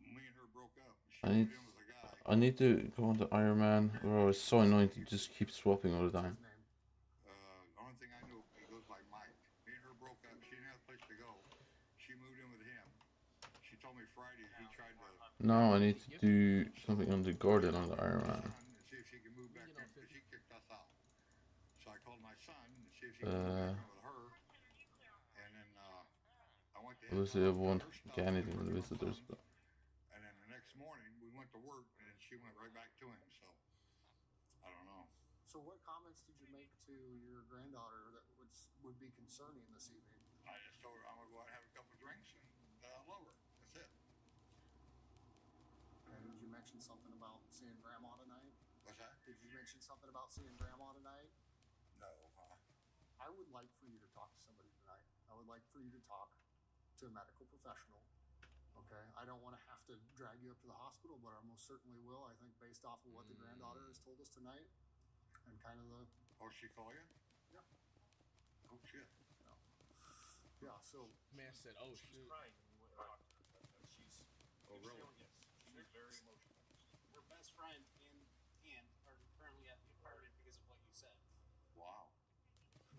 Me and her broke up. I need to go on to Iron Man. Bro, it's so annoying to just keep swapping all the time. The only thing I knew, he goes by Mike. Me and her broke up. She didn't have a place to go. She moved in with him. She told me Friday he tried to... Now I need to do something on the garden on the Iron Man. See if she can move back in, because she kicked us out. So I called my son to see if she could move back in with her. And then I went Obviously, it won't get anything with the visitors, but. And then the next morning, we went to work, and then she went right back to him. So I don't know. So what comments did you make to your granddaughter that would be concerning this evening? I just told her I'm gonna go out and have a couple of drinks and love her. That's it. Okay. Did you mention something about seeing Grandma tonight? What's that? Did you mention something about seeing Grandma tonight? No. I would like for you to talk to somebody tonight. I would like for you to talk to a medical professional. Okay, I don't want to have to drag you up to the hospital, but I most certainly will. I think based off of what the granddaughter has told us tonight, and kind of the. Oh, she call you? Yeah. Oh shit. No. Yeah. So. Man said, "Oh shit." She's crying when we went to talk to her. She's. Oh really? Yes. She's very emotional. Her best friend and are currently at the apartment because of what you said. Wow.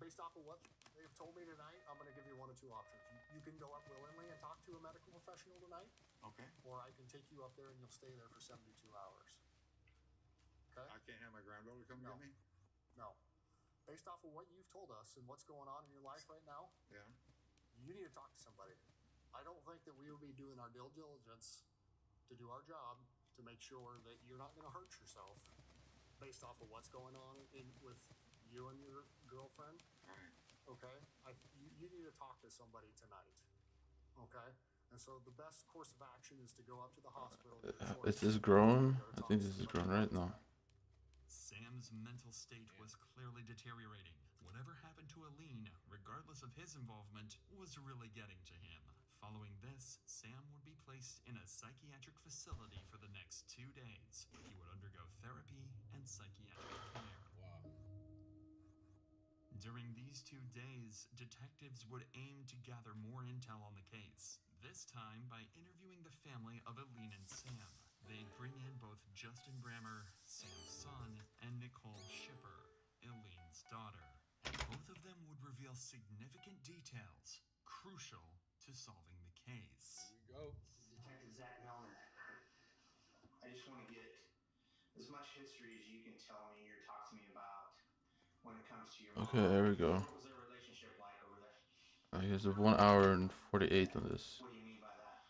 Based off of what they've told me tonight, I'm going to give you one of two options. You can go up willingly and talk to a medical professional tonight. Okay. Or I can take you up there and you'll stay there for 72 hours. Okay? I can't have my granddaughter come get me? No. Based off of what you've told us and what's going on in your life right now, Yeah. you need to talk to somebody. I don't think that we would be doing our due diligence to do our job to make sure that you're not going to hurt yourself based off of what's going on with you and your girlfriend. All right. Okay? You need to talk to somebody tonight. Okay? And so the best course of action is to go up to the hospital. Is this grown? I think this is grown right now. Sam's mental state was clearly deteriorating. Whatever happened to Aline, regardless of his involvement, was really getting to him. Following this, Sam would be placed in a psychiatric facility for the next 2 days. He would undergo therapy and psychiatric care. Wow. During these 2 days, detectives would aim to gather more intel on the case, this time by interviewing the family of Aline and Sam. They'd bring in both Justin Brammer, Sam's son, and Nicole Shipper, Aline's daughter. Both of them would reveal significant details, crucial to solving the case. Here we go. Detective Zach Melner. I just want to get as much history as you can tell me or talk to me about when it comes to your mom. Okay, there we go. What was their relationship like over there? I guess 1 hour and 48 on this. What do you mean by that?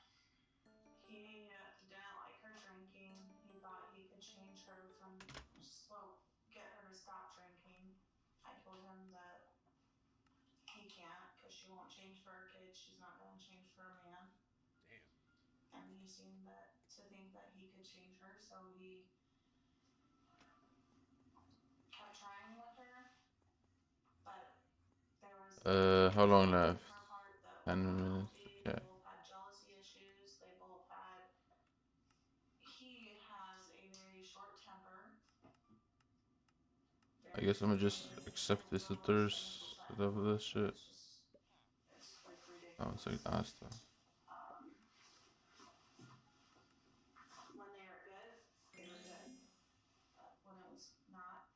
He didn't like her drinking. He thought he could change her from get her to stop drinking. I told him that he can't because she won't change for her kids. She's not going to change for a man. Damn. And he seemed to think that he could change her, so he kept trying with her. But there was How long left? 10 minutes. Okay. They both had jealousy issues. They both had. He has a very short temper. I guess I'm gonna just accept visitors whatever this shit. Oh, it's like ass though. When they were good, they were good. But when it was not,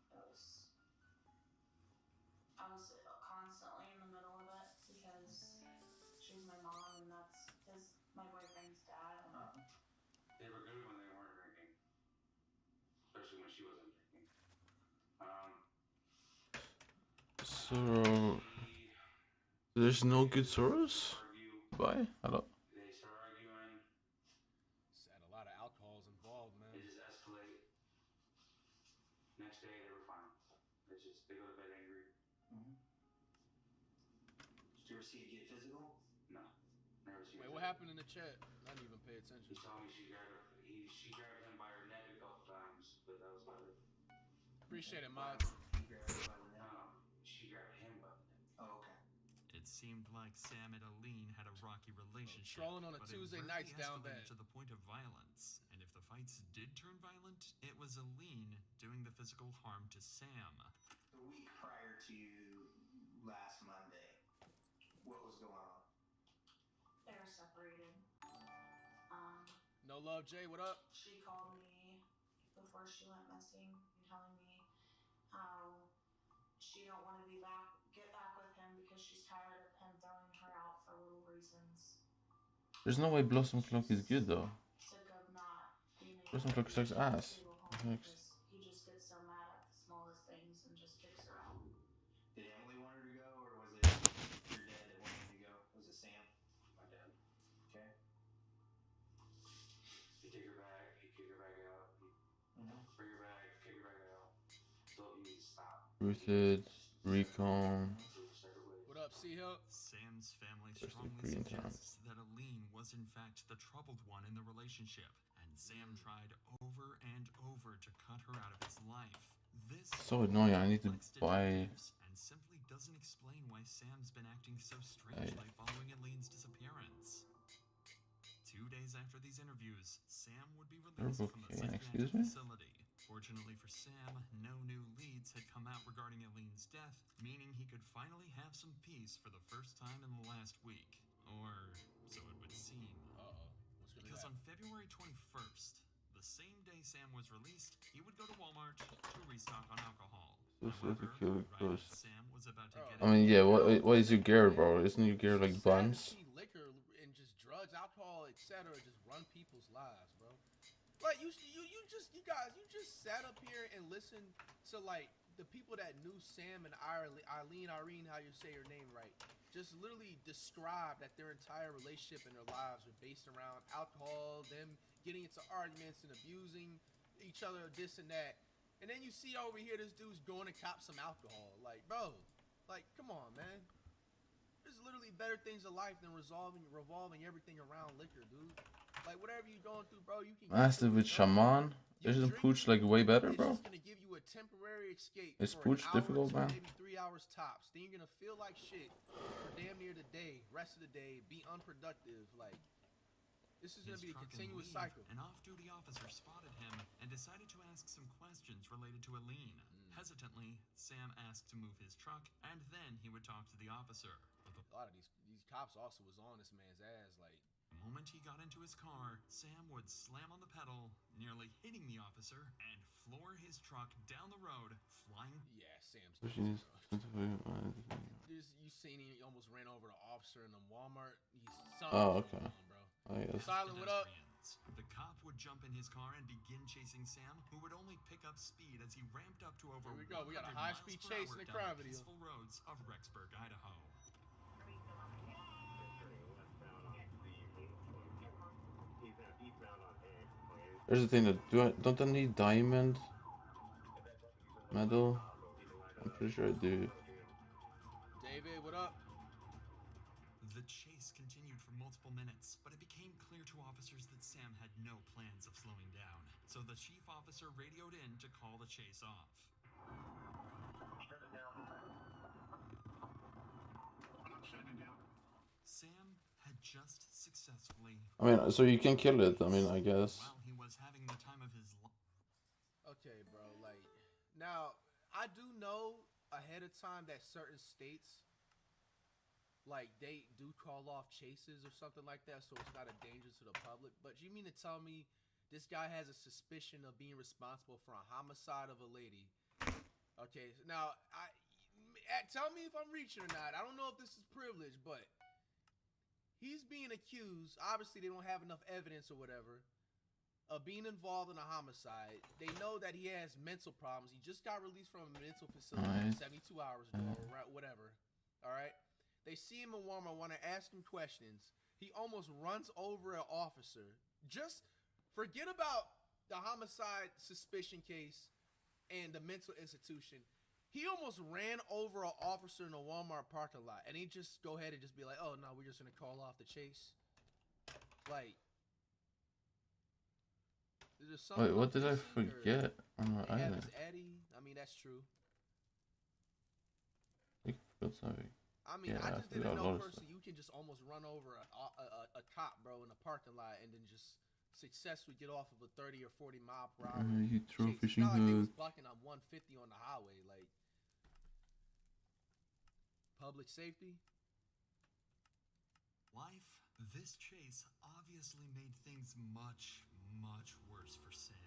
I was constantly in the middle of it because she's my mom and that's my boyfriend's dad. And They were good when they weren't drinking, especially when she wasn't drinking. So there's no good source? Bye. Hello. They start arguing. Sad, a lot of alcohol's involved, man. They just escalate. Next day they were fine. They go to bed angry. Mm-hmm. Did you ever see it get physical? No, never seen. Wait, what happened in the chat? I didn't even pay attention. He told me she grabbed him by her neck a couple times, but that was about it. Appreciate it, Mods. He grabbed her by the neck. She grabbed him by the neck. Oh, okay. It seemed like Sam and Aline had a rocky relationship. Trolling on a but Tuesday it nights rarely down escalated bad. to the point of violence. And if the fights did turn violent, it was Aline doing the physical harm to Sam. The week prior to last Monday, what was going on? they were separated. No love, Jay. What up? She called me before she went missing, telling me how she don't want to get back with him because she's tired of him throwing her out for little reasons. There's no way Blossom Clock is good though. Sick of not being able Blossom Clock sucks ass. he just gets so mad at the smallest things and just kicks her out. Did Emily want her to go, or was it your dad that wanted her to go? Was it Sam? My dad. Rooted, Recon. What up, C-Hill? Sam's family Where's the strongly green town? suggests that Aline was in fact the troubled one in the relationship, and Sam tried over and over to cut her out of his life. This So annoying. I need to reflects buy. detectives and simply doesn't explain why Sam's been acting so strangely following Aline's disappearance. 2 days after these interviews, Sam would be released from the psychiatric facility. Fortunately for Sam, no new leads had come out regarding Aline's death, meaning he could finally have some peace for the first time in the last week. Or so it would seem. Because on February 21st, the same day Sam was released, he would go to Walmart to restock on alcohol. However, right as Sam was about to get I mean, yeah. What is your gear, bro? Isn't your gear like buns? Liquor and just drugs, alcohol, etc. just run people's lives, bro. Like you guys sat up here and listened to like the people that knew Sam and Irene, how you say her name right, just literally described that their entire relationship and their lives were based around alcohol, them getting into arguments and abusing each other, this and that. And then you see over here this dude's going to cop some alcohol. Like, bro, like, come on, man. There's literally better things in life than revolving everything around liquor, dude. Like, whatever you're going through, bro, you can Master with Shaman? Isn't Pooch like way better, bro? It's just gonna give you a temporary escape. Is for Pooch difficult, man? Maybe 3 hours tops. Then you're gonna feel like shit for damn near the day, rest of the day, be unproductive. Like, this is gonna be a continuous cycle. An off-duty officer spotted him and decided to ask some questions related to Aline. Hesitantly, Sam asked to move his truck, and then he would talk to the officer. A lot of these cops also was on this man's ass, like. The moment he got into his car, Sam would slam on the pedal, nearly hitting the officer, and floor his truck down the road, flying. Yeah, Sam's. You seen he almost ran over the officer in the Walmart. Oh, okay. I guess. Silent, what up? The cop would jump in his car and begin chasing Sam, who would only pick up speed as he ramped up to over. Here we go. We got a high-speed chase in the crime video. Peaceful roads of Rexburg, Idaho. Here's the thing that don't I need diamond medal? I'm pretty sure I do. David, what up? The chase continued for multiple minutes, but it became clear to officers that Sam had no plans of slowing down. So the chief officer radioed in to call the chase off. Sam had just successfully. I mean, so you can kill it. I mean, I guess. While he was having the time of his life. Okay, bro. Like, now I do know ahead of time that certain states, like, they do call off chases or something like that, so it's not a danger to the public. But you mean to tell me this guy has a suspicion of being responsible for a homicide of a lady? Okay, now tell me if I'm reaching or not. I don't know if this is privilege, but he's being accused. Obviously, they don't have enough evidence or whatever of being involved in a homicide. They know that he has mental problems. He just got released from a mental facility 72 hours ago or whatever. All right. They see him in Walmart, want to ask him questions. He almost runs over an officer. Just forget about the homicide suspicion case and the mental institution. He almost ran over an officer in a Walmart parking lot, and he just go ahead and just be like, "Oh no, we're just gonna call off the chase." Like, wait, what did I forget on my island? Eddie, I mean, that's true. I forgot something. I mean, I just didn't know personally you can just almost run over a cop, bro, in a parking lot, and then just successfully get off of a 30 or 40 mile per hour. You throw chase. fishing It's not like they was hook. blocking on 150 on the highway, like public safety. Life, this chase obviously made things much, much worse for Sam.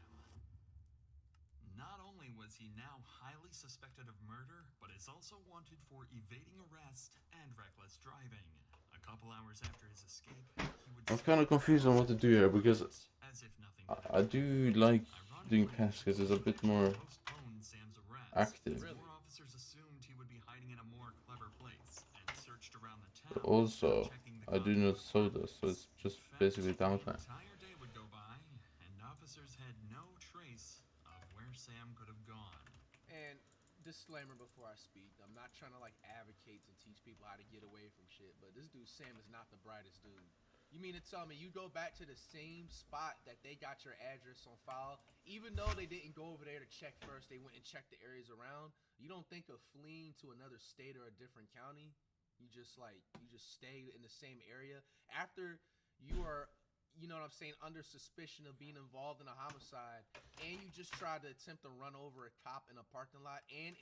Not only was he now highly suspected of murder, but is also wanted for evading arrest and reckless driving. A couple hours after his escape, he would. I'm kind of confused on what to do here because I do like doing tests because it's a bit more active. More officers assumed he would be hiding in a more clever place and searched around the town. But also, I do not soda, so it's just basically downtime. An entire day would go by, and officers had no trace of where Sam could have gone. And disclaimer before I speak, I'm not trying to like advocate to teach people how to get away from shit, but this dude Sam is not the brightest dude. You mean to tell me you go back to the same spot that they got your address on file, even though they didn't go over there to check first, they went and checked the areas around? You don't think of fleeing to another state or a different county? You just stay in the same area after you are, you know what I'm saying, under suspicion of being involved in a homicide, and you just tried to attempt to run over a cop in a parking lot and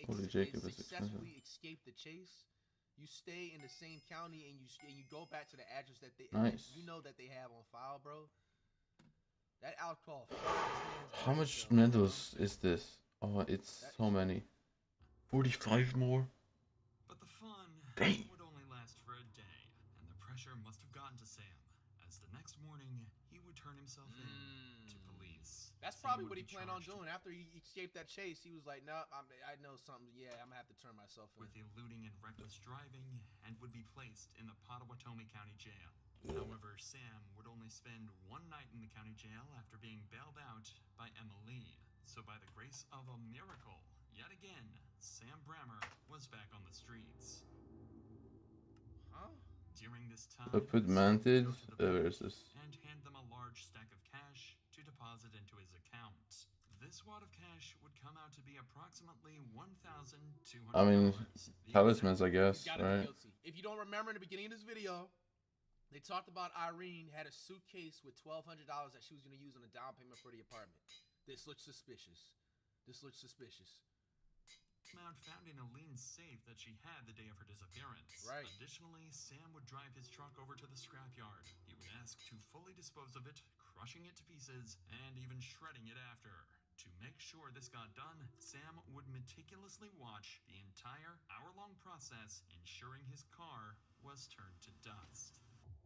successfully escape the chase. You stay in the same county and you go back to the address that they that you know that they have on file, bro. That alcohol. How much medals is this? Oh, it's so many. 45 more. But the fun Dang. would only last for a day, and the pressure must have gotten to Sam, as the next morning he would turn himself in to police. That's probably what he planned on doing. After he escaped that chase, he was like, "No, I know something. Yeah, I'm gonna have to turn myself in." With eluding and reckless driving, and would be placed in the Potawatomi County Jail. However, Sam would only spend one night in the county jail after being bailed out by Emily. So by the grace of a miracle, yet again, Sam Brammer was back on the streets. Huh? During this time, I put Manted. Where is this? And hand them a large stack of cash to deposit into his account. This wad of cash would come out to be approximately $1,200. I mean, talismans, I guess, He's gotta right? be guilty. If you don't remember in the beginning of this video, they talked about Irene had a suitcase with $1,200 that she was gonna use on a down payment for the apartment. This looks suspicious. Amount found in Eileen's safe that she had the day of her disappearance. Right. Additionally, Sam would drive his truck over to the scrapyard. He would ask to fully dispose of it, crushing it to pieces, and even shredding it after. To make sure this got done, Sam would meticulously watch the entire hour-long process, ensuring his car was turned to dust.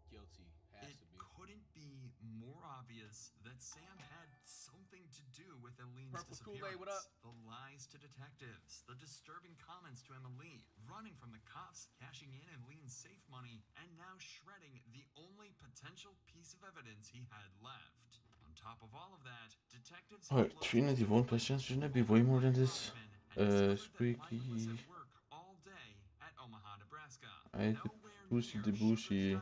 Guilty. Has to be. Couldn't be more obvious that Sam had something to do with Eileen's Purple disappearance. Kool-Aid, what up? The lies to detectives, the disturbing comments to Emily, running from the cops, cashing in Eileen's safe money, and now shredding the only potential piece of evidence he had left. On top of all of that, detectives... Alright, 391 questions. Shouldn't it be way more than this? Squeaky. All day at Omaha, Nebraska. I Bushy the Bushy.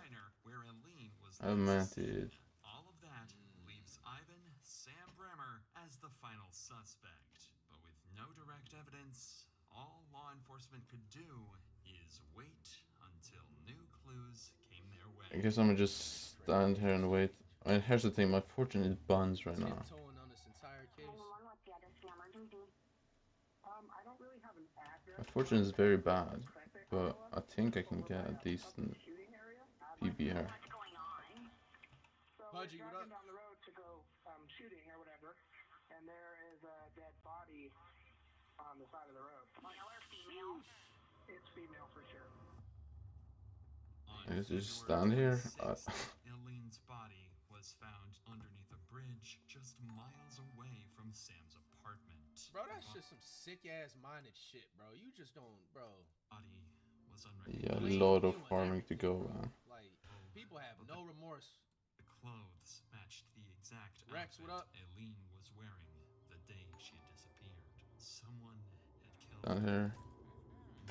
Manted. All of that leaves Ivan Sam Brammer as the final suspect. But with no direct evidence, all law enforcement could do is wait until new clues came their way. I guess I'm gonna just stand here and wait. I mean, here's the thing, my fortune is buns right now. My fortune is very bad, but I think I can get a decent PB here. Pudgy, what up? Down the road to go shooting or whatever, and there is a dead body on the side of the road. Male or female? It's female for sure. I guess just stand here. Eileen's body was found underneath a bridge just miles away from Sam's apartment. Bro, that's just some sick ass minded shit, bro. You just don't, bro. Body was Yeah, a lot of farming to go, man. Like, people have no remorse. Clothes matched the exact Rex, outfit what up? Eileen was wearing the day she disappeared. Someone had killed Down here.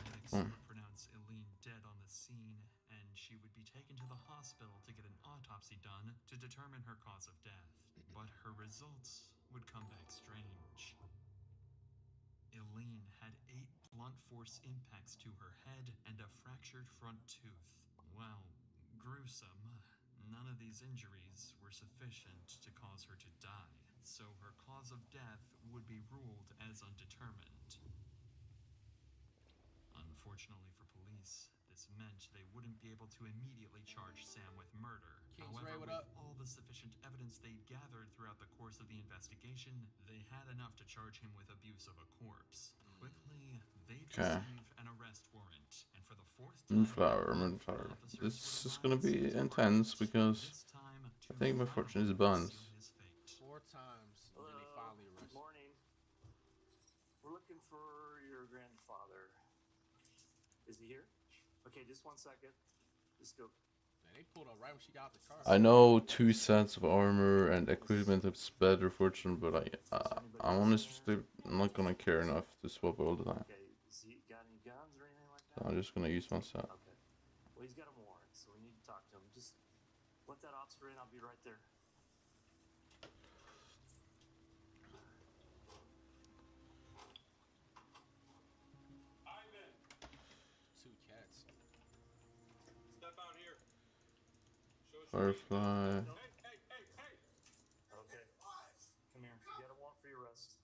Medics would pronounce Eileen dead on the scene, and she would be taken to the hospital to get an autopsy done to determine her cause of death. But her results would come back strange. Eileen had 8 blunt force impacts to her head and a fractured front tooth. Well, gruesome. None of these injuries were sufficient to cause her to die, so her cause of death would be ruled as undetermined. Unfortunately for police, this meant they wouldn't be able to immediately charge Sam with murder. However, with all the sufficient evidence they'd gathered throughout the course of the investigation, they had enough to charge him with abuse of a corpse. Quickly, they'd receive an arrest warrant, and for the 4th time... Moonflower. This is gonna be intense because I think my fortune is buns. 4 times, and then they finally arrest. Good morning. We're looking for your grandfather. Is he here? Okay, just 1 second. Just go. They pulled up right when she got out the car. I know 2 sets of armor and equipment is better fortune, but I'm honestly not gonna care enough to swap all the time. Okay, has he got any guns or anything like So that? I'm just gonna use my set. Okay. Well, he's got a warrant, so we need to talk to him. Just let that officer in. I'll be right there. Ivan. 2 cats. Step out here. Show us Firefly. Hey. Okay. Come here. You got a warrant for your arrest.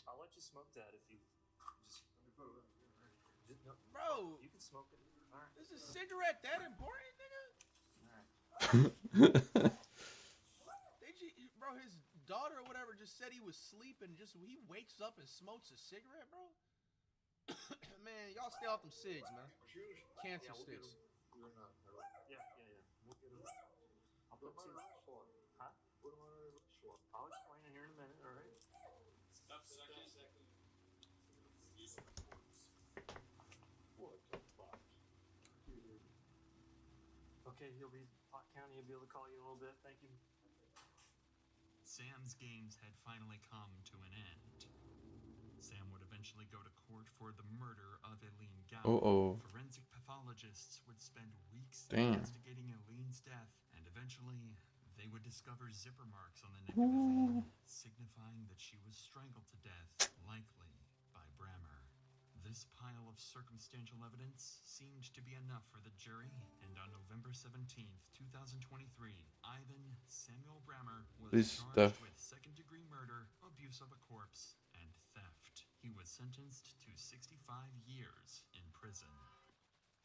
I'll let you smoke that if you just. No, Bro, you can smoke it. All right. is a cigarette that important, nigga? Bro, his daughter or whatever just said he was sleeping. He wakes up and smokes a cigarette, bro. Man, y'all stay off them cigs, man. Cancer sticks. Yeah. We'll get him. I'll put two. Huh? What am I going to rush for? I'll explain it here in a minute, all right? Second. Use of force. What the fuck? Okay, Pot County will be able to call you in a little bit. Thank you. Sam's games had finally come to an end. Sam would eventually go to court for the murder of Eileen Gowan. Forensic pathologists would spend weeks investigating Eileen's death, and eventually they would discover zipper marks on the neck of Eileen, signifying that she was strangled to death, likely by Brammer. This pile of circumstantial evidence seemed to be enough for the jury, and on November 17th, 2023, Ivan Samuel Brammer was charged with second-degree murder, abuse of a corpse, and theft. He was sentenced to 65 years in prison.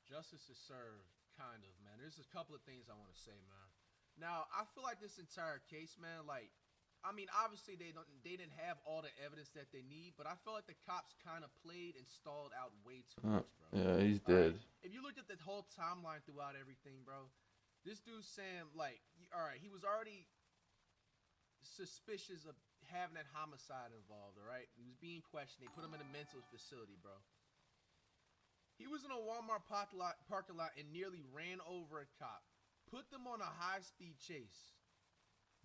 Justice is served, kind of, man. There's a couple of things I want to say, man. Now, I feel like this entire case, man, obviously they didn't have all the evidence that they need, but I feel like the cops kind of played and stalled out way too much, bro. Yeah, he's dead. Right? If you looked at the whole timeline throughout everything, bro, this dude Sam, he was already suspicious of having that homicide involved, all right? He was being questioned. They put him in a mental facility, bro. He was in a Walmart parking lot and nearly ran over a cop. Put them on a high-speed chase.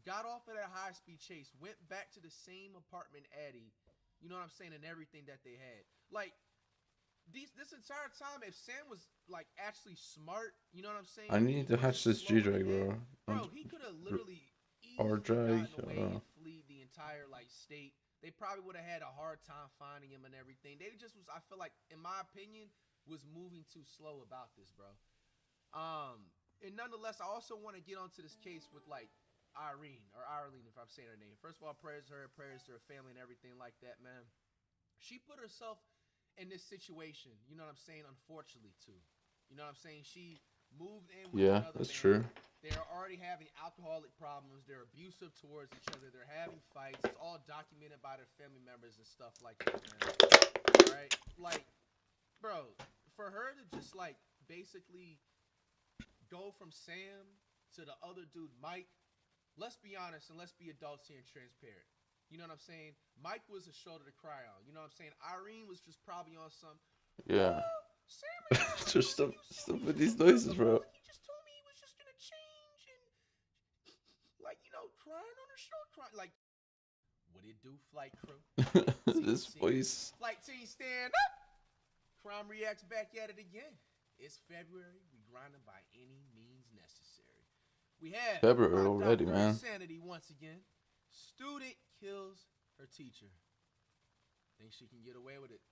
Got off of that high-speed chase. Went back to the same apartment Addy. You know what I'm saying? And everything that they had. This entire time, if Sam was, actually smart, you know what I'm saying? I need to hatch this G-Drag, bro. Bro, he could have literally or drag, gotten away and flee the entire, state. They probably would have had a hard time finding him and everything. They just was, I feel like, in my opinion, was moving too slow about this, bro. And nonetheless, I also want to get onto this case with, Irene, if I'm saying her name. First of all, prayers to her family and everything like that, man. She put herself in this situation, you know what I'm saying, unfortunately, too. You know what I'm saying? She moved in with another man. True. They're already having alcoholic problems. They're abusive towards each other. They're having fights. It's all documented by their family members and stuff like that, man. All right? Bro, for her to just, basically go from Sam to the other dude, Mike, let's be honest and let's be adults here and transparent. You know what I'm saying? Mike was a shoulder to cry on. You know what I'm saying? Irene was just probably on some... Yeah. Sam, just stop with these noises, bro. He just told me he was just gonna change and... crying on her shoulder. What it do, flight crew? This voice. Flight team, stand up! Crime reacts back at it again. It's February. We grinding by any means necessary. We have February already, man. Insanity once again. Student kills her teacher. Think she can get away with it?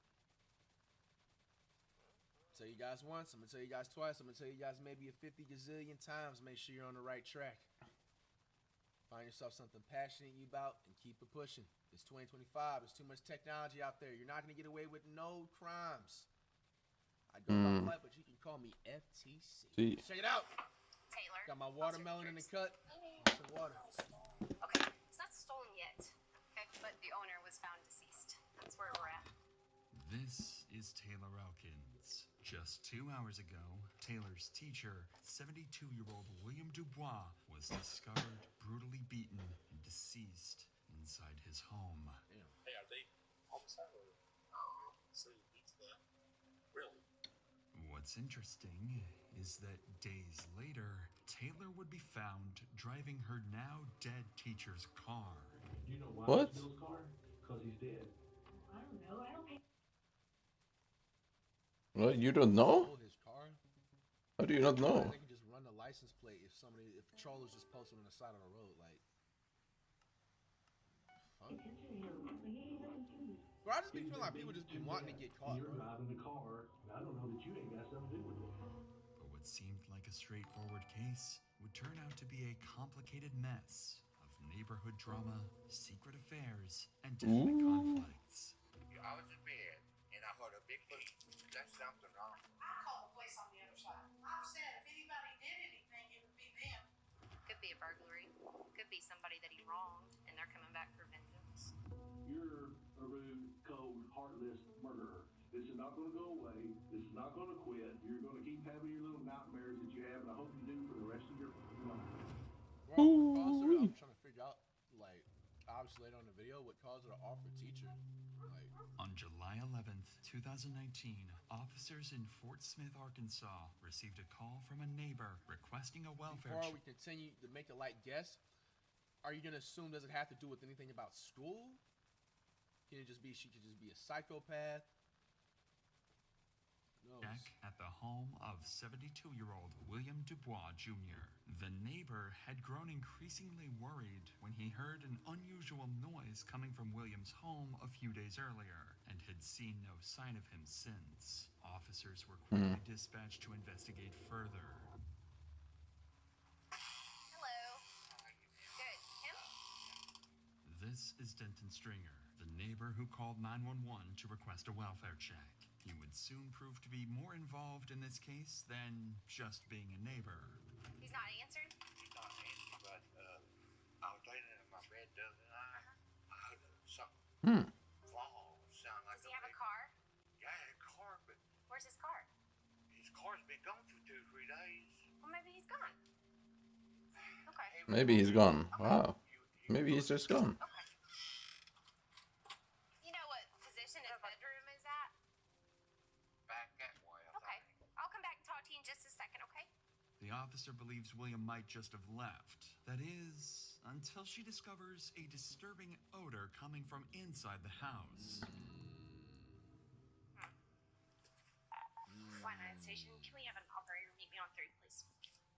Tell you guys once. I'm gonna tell you guys twice. I'm gonna tell you guys maybe 50 gazillion times. Make sure you're on the right track. Find yourself something passionate you about and keep it pushing. It's 2025. There's too much technology out there. You're not gonna get away with no crimes. I go by flight, but you can call me FTC. Check it out. Taylor. Got my watermelon in the cut. Some water. Okay, it's not stolen yet. Okay, but the owner was found deceased. That's where we're at. This is Taylor Elkins. Just 2 hours ago, Taylor's teacher, 72-year-old William Dubois, was discovered brutally beaten and deceased inside his home. Damn. Hey, are they homicide or so you beat to that? Really? What What's interesting is that days later, Taylor would be found driving her now dead teacher's car. You know why What? it's Bill's car? Because he's dead. I don't know. I don't pay. What? You don't know? Stole his car. How do you not know? They can just run the license plate if patrollers just post them on the side of the road, like. Fuck. Bro, I just be feeling like people just be wanting to get caught, You're bro. driving the car, and I don't know that you ain't got something to do with it. But what seemed like a straightforward case would turn out to be a complicated mess of neighborhood drama, secret affairs, and deadly conflicts. I was in bed, and I heard a big boom. That's something wrong. I called the police on the other side. I've said if anybody did anything, it would be them. Could be a burglary. Could be somebody that he wronged, and they're coming back for vengeance. You're a rude, cold, heartless murderer. This is not going to go away. This is not going to quit. You're going to keep having your little nightmares that you have, and I hope you do for the rest of your life. Bro, I'm trying to figure out, like, obviously later on in the video, what caused her to offer teacher. Like, on July 11th, 2019, officers in Fort Smith, Arkansas received a call from a neighbor requesting a welfare before we continue to make a light guess, are you going to assume does it have to do with anything about school? Can it just be she could just be a psychopath? check at the home of 72-year-old William Dubois Jr. The neighbor had grown increasingly worried when he heard an unusual noise coming from William's home a few days earlier and had seen no sign of him since. Officers were quickly dispatched to investigate further. Hello. Good. Him? This is Denton Stringer, the neighbor who called 911 to request a welfare check. He would soon prove to be more involved in this case than just being a neighbor. He's not answered? He's not answering, but I was laying in my bed the other night. I heard something fall. Sound like Does he have a car? Yeah, a car, but Where's his car? his car's been gone for 2 or 3 days. Well, maybe he's gone. Okay. Maybe he's gone. Wow. Maybe he's just gone. Okay. You know what position his bedroom is at? Back that way. Okay. I'll come back and talk to you in just a second, okay? The officer believes William might just have left. That is, until she discovers a disturbing odor coming from inside the house. 19 station. Can we have an operator meet me on 3, please?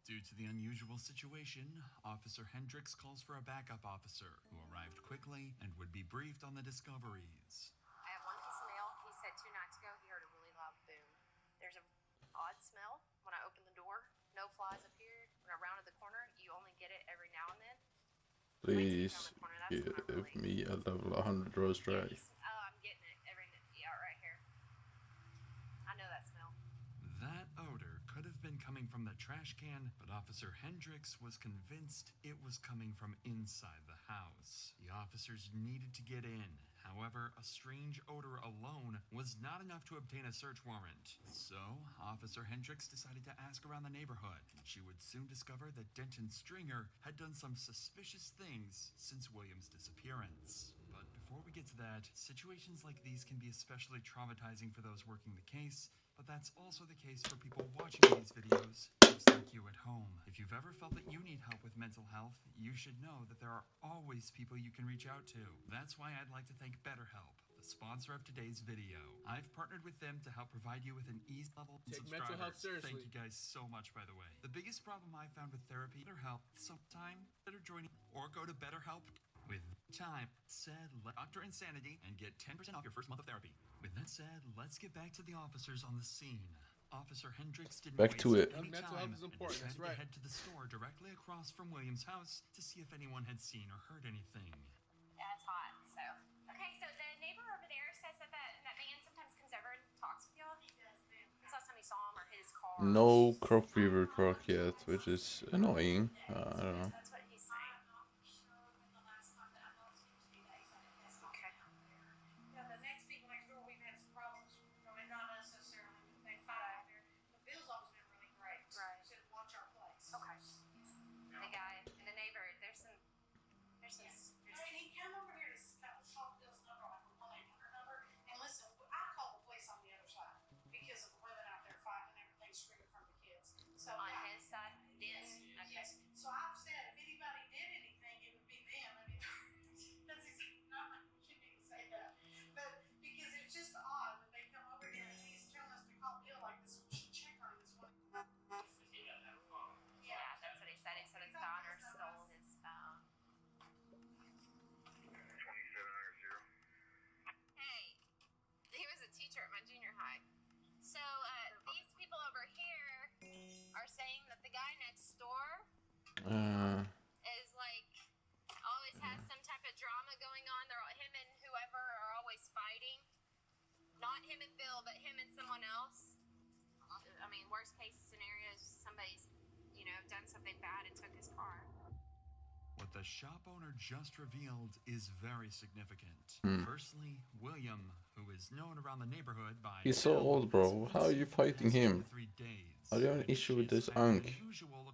Due to the unusual situation, Officer Hendricks calls for a backup officer, who arrived quickly and would be briefed on the discoveries. I have one piece of mail. He said 2 nights ago he heard a really loud boom. There's an odd smell when I open the door. No flies up here. When I rounded the corner, you only get it every now and then. Please give me a level 100 rose drag. Oh, I'm getting it right here. I know that smell. That odor could have been coming from the trash can, but Officer Hendricks was convinced it was coming from inside the house. The officers needed to get in. However, a strange odor alone was not enough to obtain a search warrant. So, Officer Hendricks decided to ask around the neighborhood. She would soon discover that Denton Stringer had done some suspicious things since William's disappearance. But before we get to that, situations like these can be especially traumatizing for those working the case, but that's also the case for people watching these videos, just like you at home. If you've ever felt that you need help with mental health, you should know that there are always people you can reach out to. That's why I'd like to thank BetterHelp, the sponsor of today's video. I've partnered with them to help provide you with an ease level Take subscribers. mental health seriously. Thank you guys so much, by the way. The biggest problem I found with therapy, BetterHelp, sometime better joining or go to BetterHelp. With time said, Dr. Insanity and get 10% off your first month of therapy. With that said, let's get back to the officers on the scene. Officer Hendricks didn't Back to waste it. any Mental time health is important, and that's decided right. to head to the store directly across from William's house to see if anyone had seen or heard anything. Yeah, it's hot, so. Okay, so the neighbor over there says that that man sometimes comes over and talks with y'all. He does, man. When's the last time you saw him or his car? No crop fever croc yet, which is annoying. I don't know. That's what he's saying. Okay. Yeah, the next people next door, we've had some problems. I mean, not us necessarily, but they fight out there. But Bill's always been really great. Right. He said, watch our place. Okay. The guy and the neighbor, there's some. Hey, he come over here to shop Bill's number, like a 1-800 number. And listen, I called the police on the other side because of the women out there fighting and everything. is like always has some type of drama going on. Him and whoever are always fighting. Not him and Bill, but him and someone else. I mean, worst case scenario is somebody's, done something bad and took his car. What the shop owner just revealed is very significant. Hmm. Firstly, William, who is known around the neighborhood by He's so old, bro. How are you fighting him? 3 days. How do you have an issue with this unk?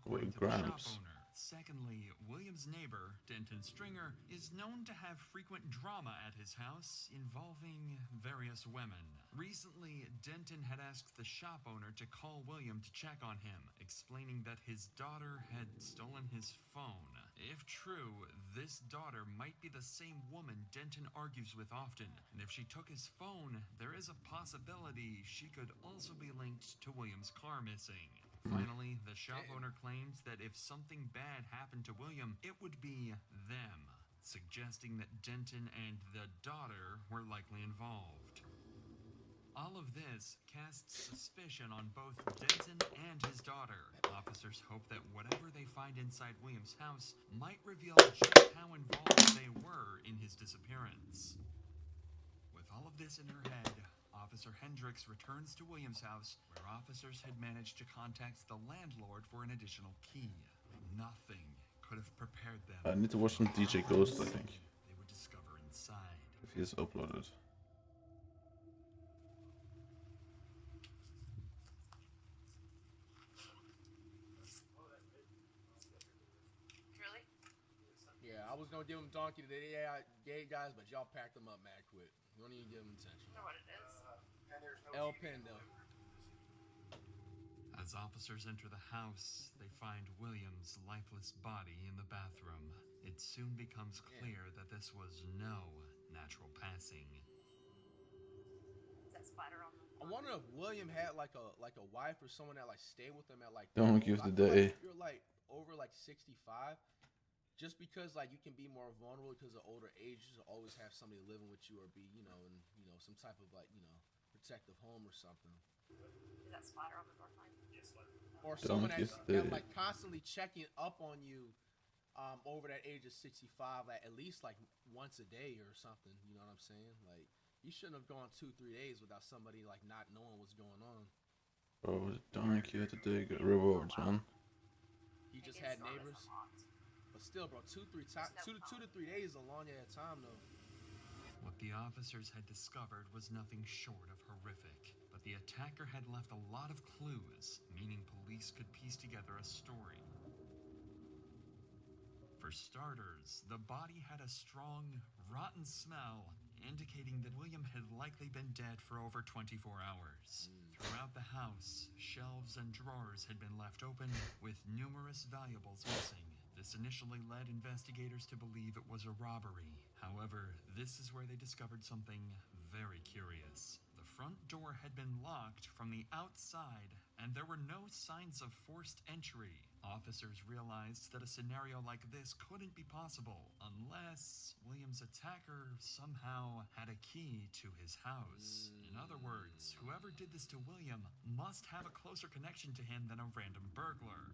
With Gramps. Secondly, William's neighbor, Denton Stringer, is known to have frequent drama at his house involving various women. Recently, Denton had asked the shop owner to call William to check on him, explaining that his daughter had stolen his phone. If true, this daughter might be the same woman Denton argues with often, and if she took his phone, there is a possibility she could also be linked to William's car missing. Finally, the shop owner claims that if something bad happened to William, it would be them, suggesting that Denton and the daughter were likely involved. All of this casts suspicion on both Denton and his daughter. Officers hope that whatever they find inside William's house might reveal just how involved they were in his disappearance. With all of this in her head, Officer Hendricks returns to William's house, where officers had managed to contact the landlord for an additional key. Nothing could have prepared them. I need to watch some DJ Ghost, I think. They would discover inside. If he is uploaded. Really? Yeah, I was gonna give him donkey to the gay guys, but y'all packed them up mad quick. You don't even give him attention. I know what it is. El Pendo. As officers enter the house, they find William's lifeless body in the bathroom. It soon becomes clear that this was no natural passing. Is that splatter on the I wonder if William had like a wife or someone that like stayed with him at like. Don't give the day. If you're like over like 65, just because like you can be more vulnerable because of older age, you should always have somebody living with you or be in some type of like protective home or something. Is that splatter on the door frame? Yes, Or someone that's like constantly checking up on you over that age of 65, like at least like once a day or something. You know what I'm saying? Like you shouldn't have gone 2-3 days without somebody like not knowing what's going on. Bro, darn you had to dig rewards, man. He just had neighbors. But still, bro, 2 to 3 days is a long ass time though. What the officers had discovered was nothing short of horrific, but the attacker had left a lot of clues, meaning police could piece together a story. For starters, the body had a strong, rotten smell, indicating that William had likely been dead for over 24 hours. Throughout the house, shelves and drawers had been left open, with numerous valuables missing. This initially led investigators to believe it was a robbery. However, this is where they discovered something very curious. The front door had been locked from the outside, and there were no signs of forced entry. Officers realized that a scenario like this couldn't be possible unless William's attacker somehow had a key to his house. In other words, whoever did this to William must have a closer connection to him than a random burglar.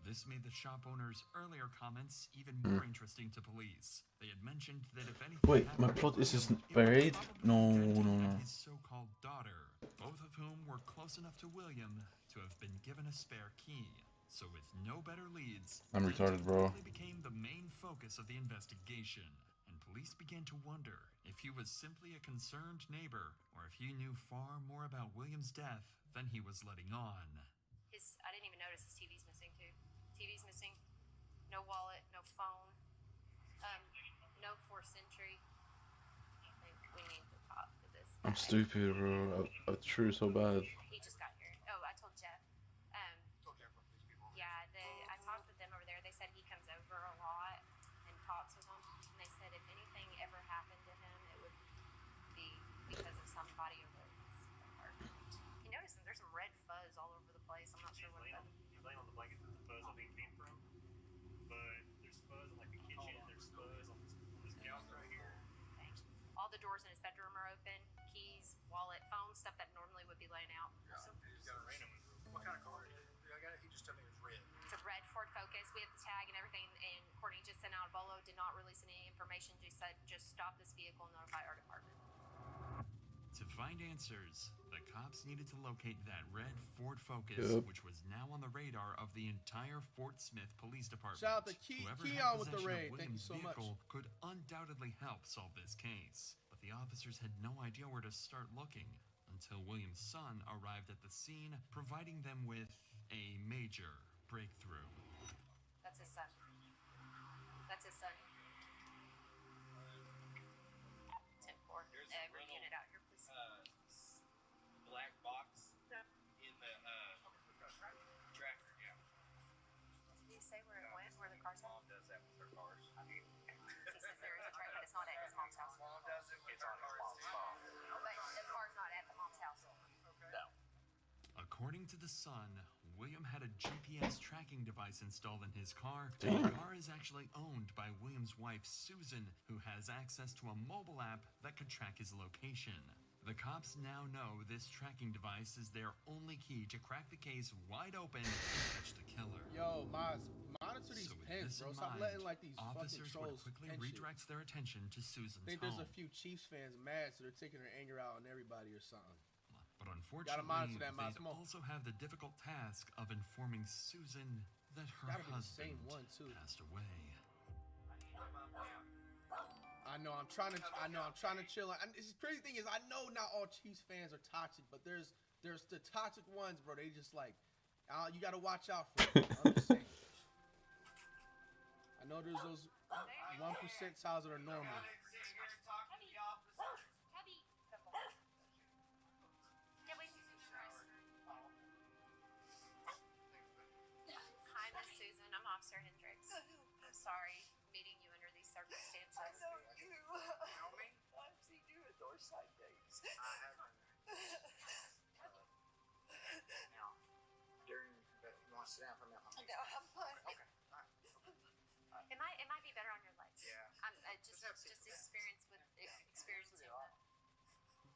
This made the shop owner's earlier comments even more interesting to police. They had mentioned that if anything Wait, my plot is buried? No. His so-called daughter, both of whom were close enough to William to have been given a spare key. So with no better leads, I'm retarded, bro. He became the main focus of the investigation, and police began to wonder if he was simply a concerned neighbor or if he knew far more about William's death than he was letting on. I didn't even notice his TV's missing too. TV's missing. No wallet, no phone. No forced entry. I think we need to talk to this. I'm stupid, bro. I threw so bad. He just got here. Oh, I told Jeff. Yeah, I talked with them over there. They said he comes over a lot and talks with them. And they said if anything ever happened to him, it would be because of somebody over his apartment. He noticed there's some red fuzz all over the place. I'm not sure what it is. He's laying on the blanket that the fuzz I think came from. But there's fuzz in like the kitchen. There's fuzz on this couch right here. All the doors in his bedroom are open. Keys, wallet, phone, stuff that normally would be laying out. He's got a random. What kind of car is it? He just told me it was red. It's a red Ford Focus. focus. We have the tag and everything, and Courtney just sent out a bolo, did not release any information, just said just stop this vehicle and notify our department. To find answers, the cops needed to locate that red Ford Focus, which was now on the radar of the entire Fort Smith Police Department. Shout out to Whoever Keon had with the possession raid. of Thank you Williams' so much. vehicle could undoubtedly help solve this case, but the officers had no idea where to start looking until Williams' son arrived at the scene, providing them with a major breakthrough. That's his son. That's his son. 10-4. Every unit out here, please. Black box in the tracker, yeah. Did you say where it went? Where the car's at? Mom does that with her cars. He says there is a track, but it's not at his mom's house. Mom does it with her cars. But the car's not at the mom's house. No. According to the son, William had a GPS tracking device installed in his car, and the car is actually owned by William's wife, Susan, who has access to a mobile app that could track his location. The cops now know this tracking device is their only key to crack the case wide open and catch the killer. Yo, Maz, monitor these pens, bro. Stop letting like these officers fucking trolls quickly pen shit. redirects their attention to Susan's I think there's home. a few Chiefs fans mad, so they're taking their anger out on everybody or something. But Gotta monitor unfortunately, that, Maz. they Come on. also have the difficult task of informing Susan that her Gotta be the husband same one, too. passed away. I know I'm trying to chill. And this crazy thing is, I know not all Chiefs fans are toxic, but there's the toxic ones, bro. They just like, you gotta watch out for them. I'm just saying. I know there's those 1 percentiles that are normal. Hi, Miss Susan. I'm Officer Hendricks. I'm sorry meeting you under these circumstances. I know you. You know me? I've seen you at Northside days. I have. Now, during the, you want to sit down for a minute? No, I'm fine. Okay. All right. It might be better on your legs. Yeah. Just experience with experiencing that.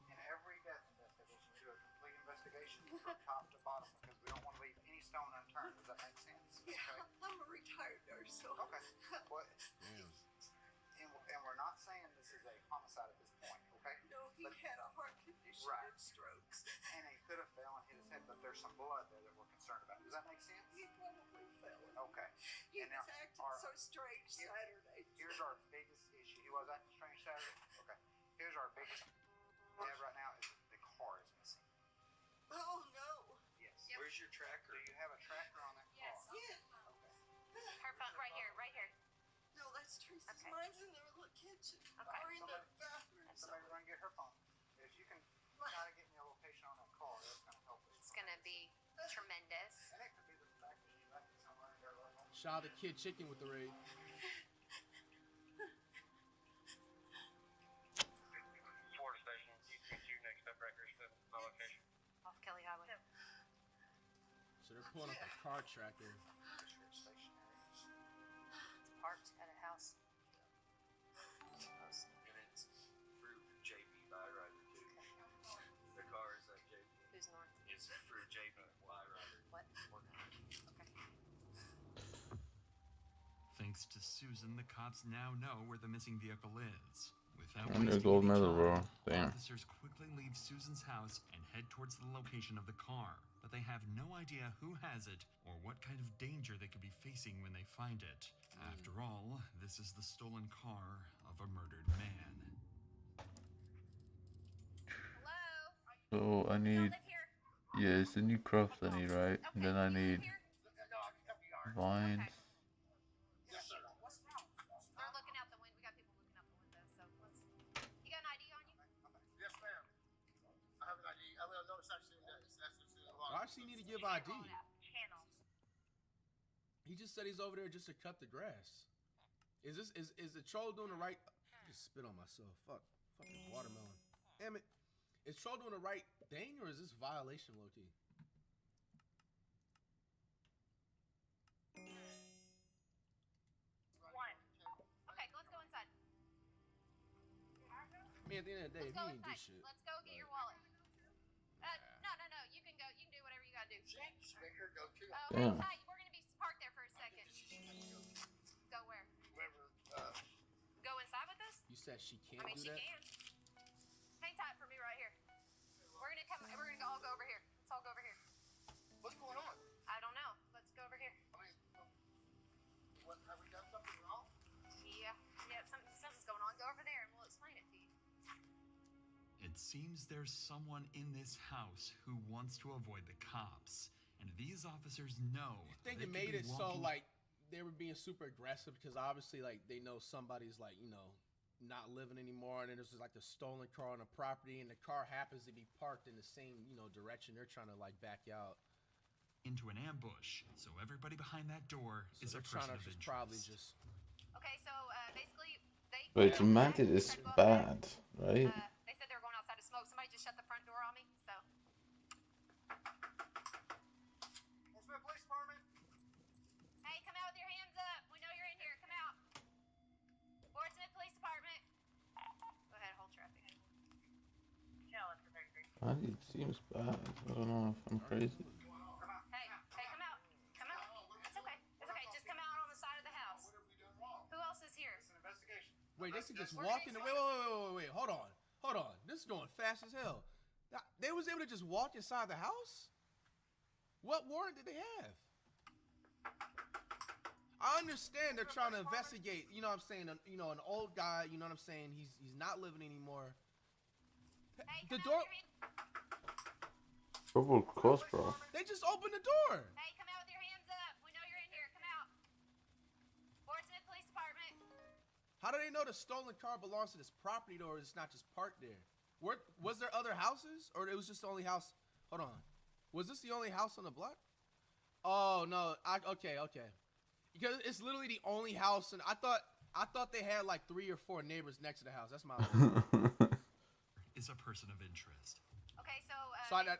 In every death investigation, we do a complete investigation from top to bottom because we don't want to leave any stone unturned. Does that make sense? Yeah, Okay. I'm a retired nurse, so. Okay. Well, and we're not saying this is a homicide at this point, okay? No, he had a heart condition Right. and strokes. And he could have fell and hit his head, but there's some blood there that we're concerned about. Does that make sense? He probably fell. Okay. He And was now, acting so strange Saturday. Here's our biggest issue. He was acting strange Saturday? Okay. Here's our biggest we have right now is the car is missing. Oh, no. Yes. Yep. Where's your tracker? Do you have a tracker on that Yes. car? Yeah. Okay. Her phone right here, right here. No, that's Teresa's. Okay. Mine's in the little kitchen. Okay. Or in the bathroom. Somebody run get her phone. If you can try to get me a location on that car, that's going to help us. It's gonna be tremendous. And it could be the fact that she left it somewhere in her life. Shout out to Kid Chicken with the raid. Florida Station, UT2, next up records to my location. Off Kelly Highway. So they're pulling up a car tracker. It's parked at a house. And it's through JB Byrider too. The car is JB. Who's north? Is through JB Byrider. What? Okay. Thanks to Susan, the cops now know where the missing vehicle is. Without And their wasting gold any medal, time, bro. Damn. officers quickly leave Susan's house and head towards the location of the car, but they have no idea who has it or what kind of danger they could be facing when they find it. After all, this is the stolen car of a murdered man. So I need, yeah, it's the new crafts I need, right? And then I need vines. They're looking out the window. We got people looking out the window. So let's. You got an ID on you? Yes, ma'am. I have an ID. I will notice actually that it's Why does he need to give ID? He just said he's over there just to cut the grass. Is the troll doing the right? I just spit on myself. Fucking watermelon. Damn it. Is troll doing the right thing or is this violation, low key? Okay, let's go inside. I mean, at the end of the day, if Let's go he ain't do inside. shit. Let's go get your wallet. No. You can go. You can do whatever you gotta do. Make her go too. Hang tight. We're gonna be parked there for a second. said she can't I mean, do she that? can. Hang tight for me right here. We're gonna all go over here. Let's all go over here. What's going on? I don't know. Let's go over here. I mean, what, have we done something wrong? Yeah, something's going on. Go over there and we'll explain it to you. It seems there's someone in this house who wants to avoid the cops, and these officers know. I think it made it so like they were being super aggressive because obviously like they know somebody's like, you know, not living anymore, and then there's just like the stolen car on the property, and the car happens to be parked in the same, you know, direction they're trying to like back out into an ambush. So everybody behind that door is a person of interest. Probably just. Okay, so basically they. Wait, so Matted is bad, right? They said they were going outside to smoke. Somebody just shut the front door on me, so. Portsmouth Police Department. Hey, come out with your hands up. We know you're in here. Come out. Portsmouth Police Department. Go ahead, hold traffic. Matted seems bad. I don't know if I'm crazy. Hey, come out. Come out. It's okay. It's okay. Just come out on the side of the house. What have we done wrong? Who else is here? It's an investigation. Wait, they could just walk in. Wait. Hold on. This is going fast as hell. They was able to just walk inside the house? What warrant did they have? I understand they're trying to investigate. You know what I'm saying? You know, an old guy. You know what I'm saying? He's not living anymore. Hey, The door. Probable cause, bro. They just opened the door. Hey, come out with your hands up. We know you're in here. Come out. Portsmouth Police Department. How do they know the stolen car belongs to this property or it's not just parked there? Was there other houses, or it was just the only house? Hold on. Was this the only house on the block? Oh no. Okay. Because it's literally the only house, and I thought they had like 3 or 4 neighbors next to the house. That's my fault. Is a person of interest. Okay, so.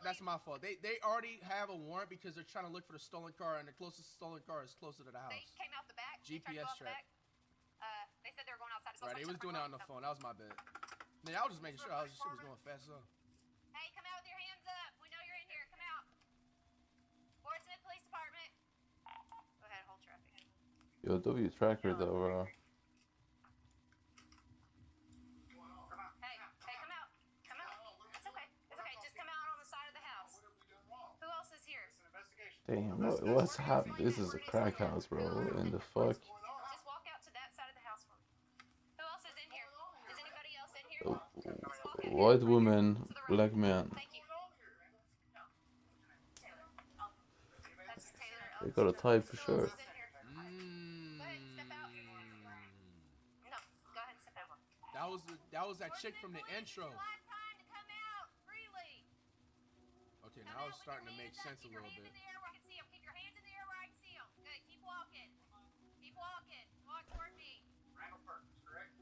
That's my fault. They already have a warrant because they're trying to look for the stolen car, and the closest stolen car is closer to the house. They came out the back. GPS track. They said they were going outside to smoke. Right, they was doing that on the phone. That was my bad. I was just making sure shit was going fast up. Hey, come out with your hands up. We know you're in here. Come out. Portsmouth Police Department. Go ahead, hold traffic. Yo, W tracker though, bro. Hey, come out. Come out. It's okay. Just come out on the side of the house. Who else is here? It's an investigation. Damn, what's happening? This is a crack house, bro. What in the fuck? Just walk out to that side of the house for me. Who else is in here? Is anybody else in here? White woman, black man. Thank you. That's Taylor. They got a type for sure. Go ahead and step out. No, go ahead and step out. That was that chick from the intro. Last time to come out freely. Okay, now it's starting to make sense a little bit. Keep your hands in the air where I can see them. Keep your hands in the air where I can see them. Good. Keep walking. Keep walking. Walk toward me. Randall Perkins, correct?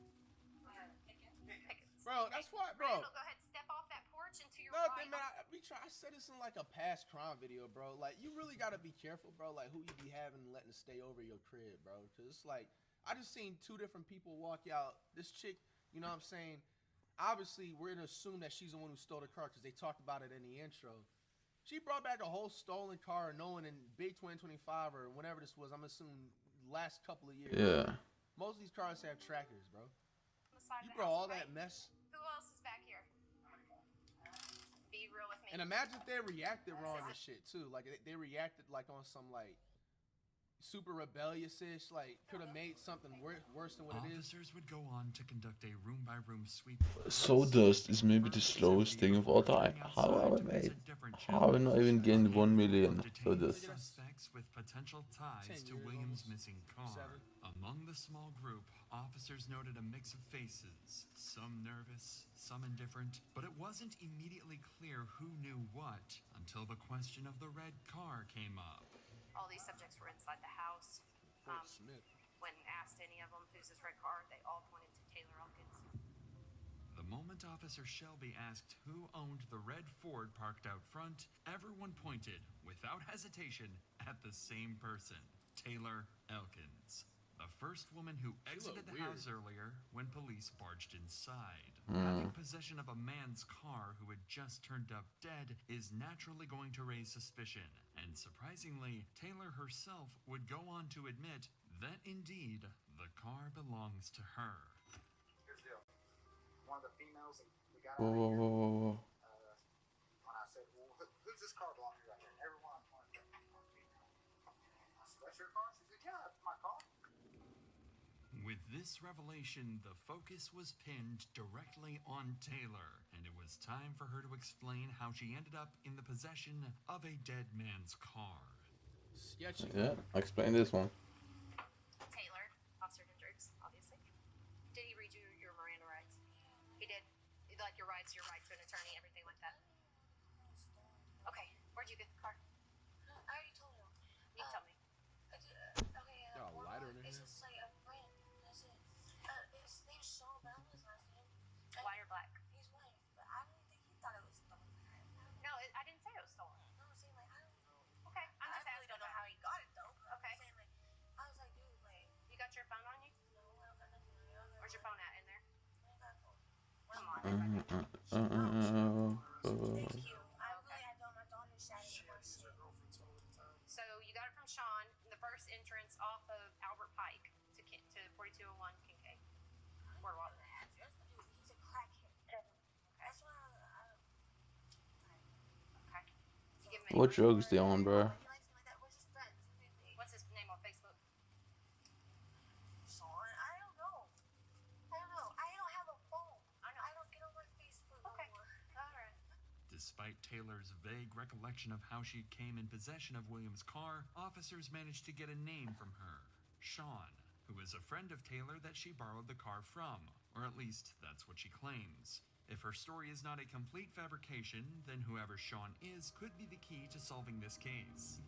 Pickens. Bro, that's why, bro. Randall, go ahead. Step off that porch into your No, right. man, I said this in like a past crime video, bro. Like, you really gotta be careful, bro. Like, who you be having letting stay over your crib, bro. Cause it's like, I just seen 2 different people walk out. This chick, you know what I'm saying? Obviously, we're gonna assume that she's the one who stole the car because they talked about it in the intro. She brought back a whole stolen car, knowing in big 2025 or whenever this was, I'm assuming last couple of years. Yeah. Most of these cars have trackers, bro. On the side You of the brought house, all that right? mess. Who else is back here? Be real with me. And imagine if they reacted wrong to shit too. Like they reacted like on some like super rebellious-ish, like could have made something worse than what it is. Officers would go on to conduct a room-by-room sweep. Sawdust is maybe the slowest thing of all time. How have I made? How have I not even gained 1 million Sawdust? Suspects with potential ties to Williams' missing car. Among the small group, officers noted a mix of faces, some nervous, some indifferent, but it wasn't immediately clear who knew what until the question of the red car came up. All these subjects were inside the house. When asked any of them who's this red car, they all pointed to Taylor Elkins. The moment Officer Shelby asked who owned the red Ford parked out front, everyone pointed, without hesitation, at the same person, Taylor Elkins. The first woman who exited the house earlier when police barged inside. Having possession of a man's car who had just turned up dead is naturally going to raise suspicion. And surprisingly, Taylor herself would go on to admit that indeed, the car belongs to her. Here's the deal. one of the females, and we got Whoa, out whoa, of here. whoa, whoa, whoa. When I said, well, who's this car belong to right here? Everyone pointed to me. I said, that's your car? She said, yeah, that's my car. With this revelation, the focus was pinned directly on Taylor, and it was time for her to explain how she ended up in the possession of a dead man's car. Sketchy. Yeah, explain this one. Taylor, Officer Hendricks, obviously. Did he read you your Miranda rights? He did. Like your rights to an attorney, everything like that. Okay, where'd you get the car? I already told him. You tell me. Got a lighter in It's here. just like a friend. That's it. His name's Sean, but I don't know his last name. White or black? He's white, but I really think he thought it was stolen. No, I didn't say it was stolen. No, I'm saying like I don't know. Okay, I'm just I really don't know how he got it though. But Okay. I'm saying like I was like, dude, like You got your phone on you? no, I don't got nothing on you. Where's your phone at in there? I got a phone. Come on. Thank you. I really had on my daughter's side of my shit. So you got it from Sean, the first entrance off of Albert Pike to 4201 Kincaid. Boardwalk. Dude, he's a crackhead. That's why Okay. You give him What drugs they on, bro? he likes me like that. We're just friends. What's his name on Facebook? Sean, I don't know. I don't have a phone. I don't get on my Facebook no more. Alright. Despite Taylor's vague recollection of how she came in possession of William's car, officers managed to get a name from her, Sean, who is a friend of Taylor that she borrowed the car from, or at least that's what she claims. If her story is not a complete fabrication, then whoever Sean is could be the key to solving this case.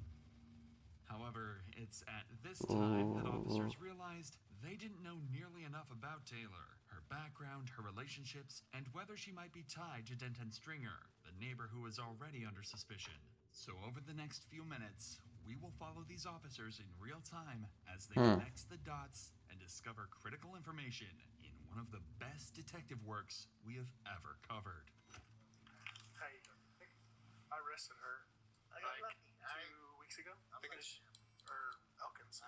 However, it's at this time that officers realized they didn't know nearly enough about Taylor, her background, her relationships, and whether she might be tied to Denton Stringer, the neighbor who is already under suspicion. So over the next few minutes, we will follow these officers in real time as they connect the dots and discover critical information in one of the best detective works we have ever covered. Hey, I arrested her like 2 weeks ago. Or Elkins.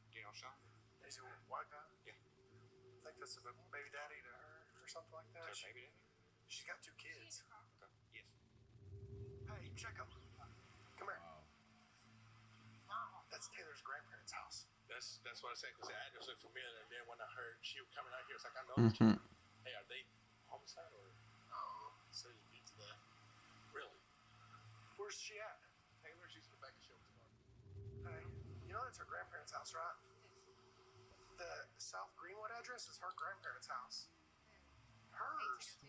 Do you know Sean? He's a white guy. Yeah. I think that's a baby daddy to her or something like that. Is her baby daddy? She's got 2 kids. Okay. Yes. Hey, check him. Come here. That's Taylor's grandparents' house. That's what I said, because the address looked familiar, and then when I heard she was coming out here, it's like, I know this chick. Hey, are they homicide or so you beat to death? Really? Where's she at? Taylor, she's in the back of the car. Hey, you know that's her grandparents' house, right? The South Greenwood address is her grandparents' house. Hers.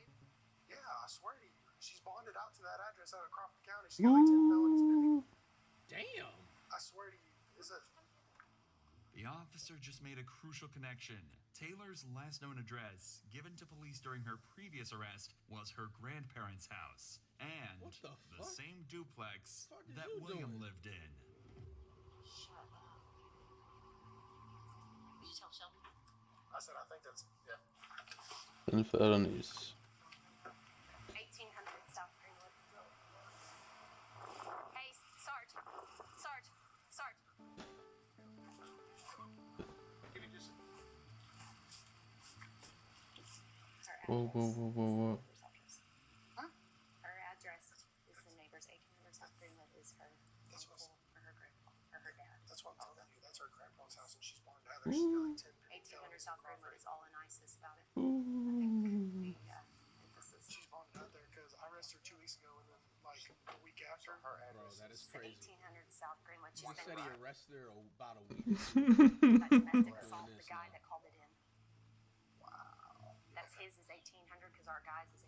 Yeah, I swear to you. She's bonded out to that address out of Crawford County. She got like 10 felonies pending. Damn. I swear to you. Is it? The officer just made a crucial connection. Taylor's last known address, given to police during her previous arrest, was her grandparents' house. And What the the fuck? same duplex Fuck is that you William doing? lived in. Shut up. Did you tell Sheldon? I said I think that's yeah. And felonies. 1800 South Greenwood. Hey, Sarge. Give me just Whoa, whoa, whoa, whoa, whoa. Her address is the neighbor's 1800 South Greenwood is her uncle or her grandpa or her dad. That's what I'm telling you. That's her grandpa's house, and she's bonded out there. She's got like 10 1800 South Greenwood is all in ISIS about it. She's bonded out there because I arrested her 2 weeks ago, and then like a week after, her Bro, address. that is It's crazy. 1800 South Greenwood. You She's said been he arrested her about a week. That's domestic assault. The guy that called it in. Wow. That's his is 1800 because our guy's is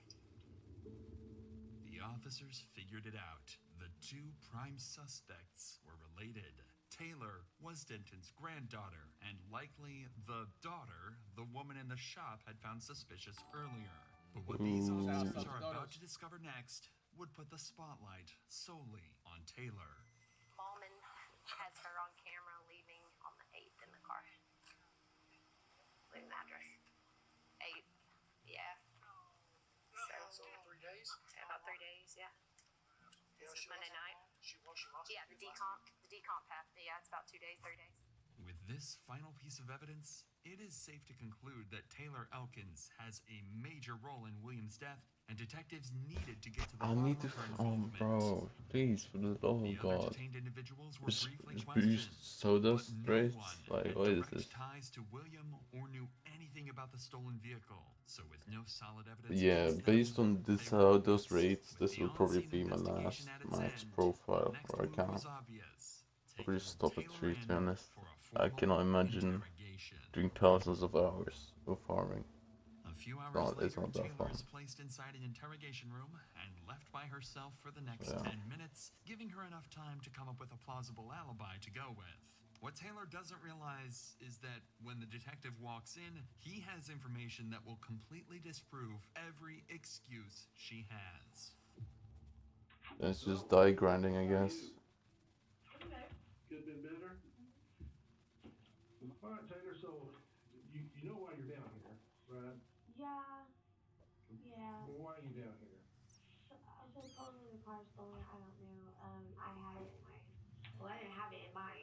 1800. The officers figured it out. The two prime suspects were related. Taylor was Denton's granddaughter, and likely the daughter the woman in the shop had found suspicious earlier. But what these officers are about to discover next would put the spotlight solely on Taylor. Ballman has her on camera leaving on the 8th in the car. Leaving the address. 8th. Yeah. So 3 days. About 3 days, yeah. Is it Monday night? She lost. Yeah, the decomp path. Yeah, it's about 2 days, 3 days. With this final piece of evidence, it is safe to conclude that Taylor Elkins has a major role in William's death, and detectives needed to get to the I bottom need to. of her Oh, involvement. bro, please, for the love The of other God. detained individuals were Just briefly use questioned, soda but no sprays? one Like, had what is direct this? ties to William or knew anything about the stolen vehicle. So with no solid evidence Yeah, against based them, on this, they were those released. rates, With this the will probably on-scene be my investigation last at its max end, profile the next or move account. was obvious. Probably Taking stop at Taylor 3, to be in honest. for a I formal cannot imagine interrogation. doing thousands of hours of farming. A few hours It's later, not that Taylor fun. is placed inside an interrogation room and left by herself for the next Yeah. 10 minutes, giving her enough time to come up with a plausible alibi to go with. What Taylor doesn't realize is that when the detective walks in, he has information that will completely disprove every excuse she has. It's just die grinding, I guess. Could have been better. All right, Taylor. So you know why you're down here, right? Yeah. Yeah. Well, why are you down here? So supposedly the car stolen. I don't know. I had it in my. Well, I didn't have it in my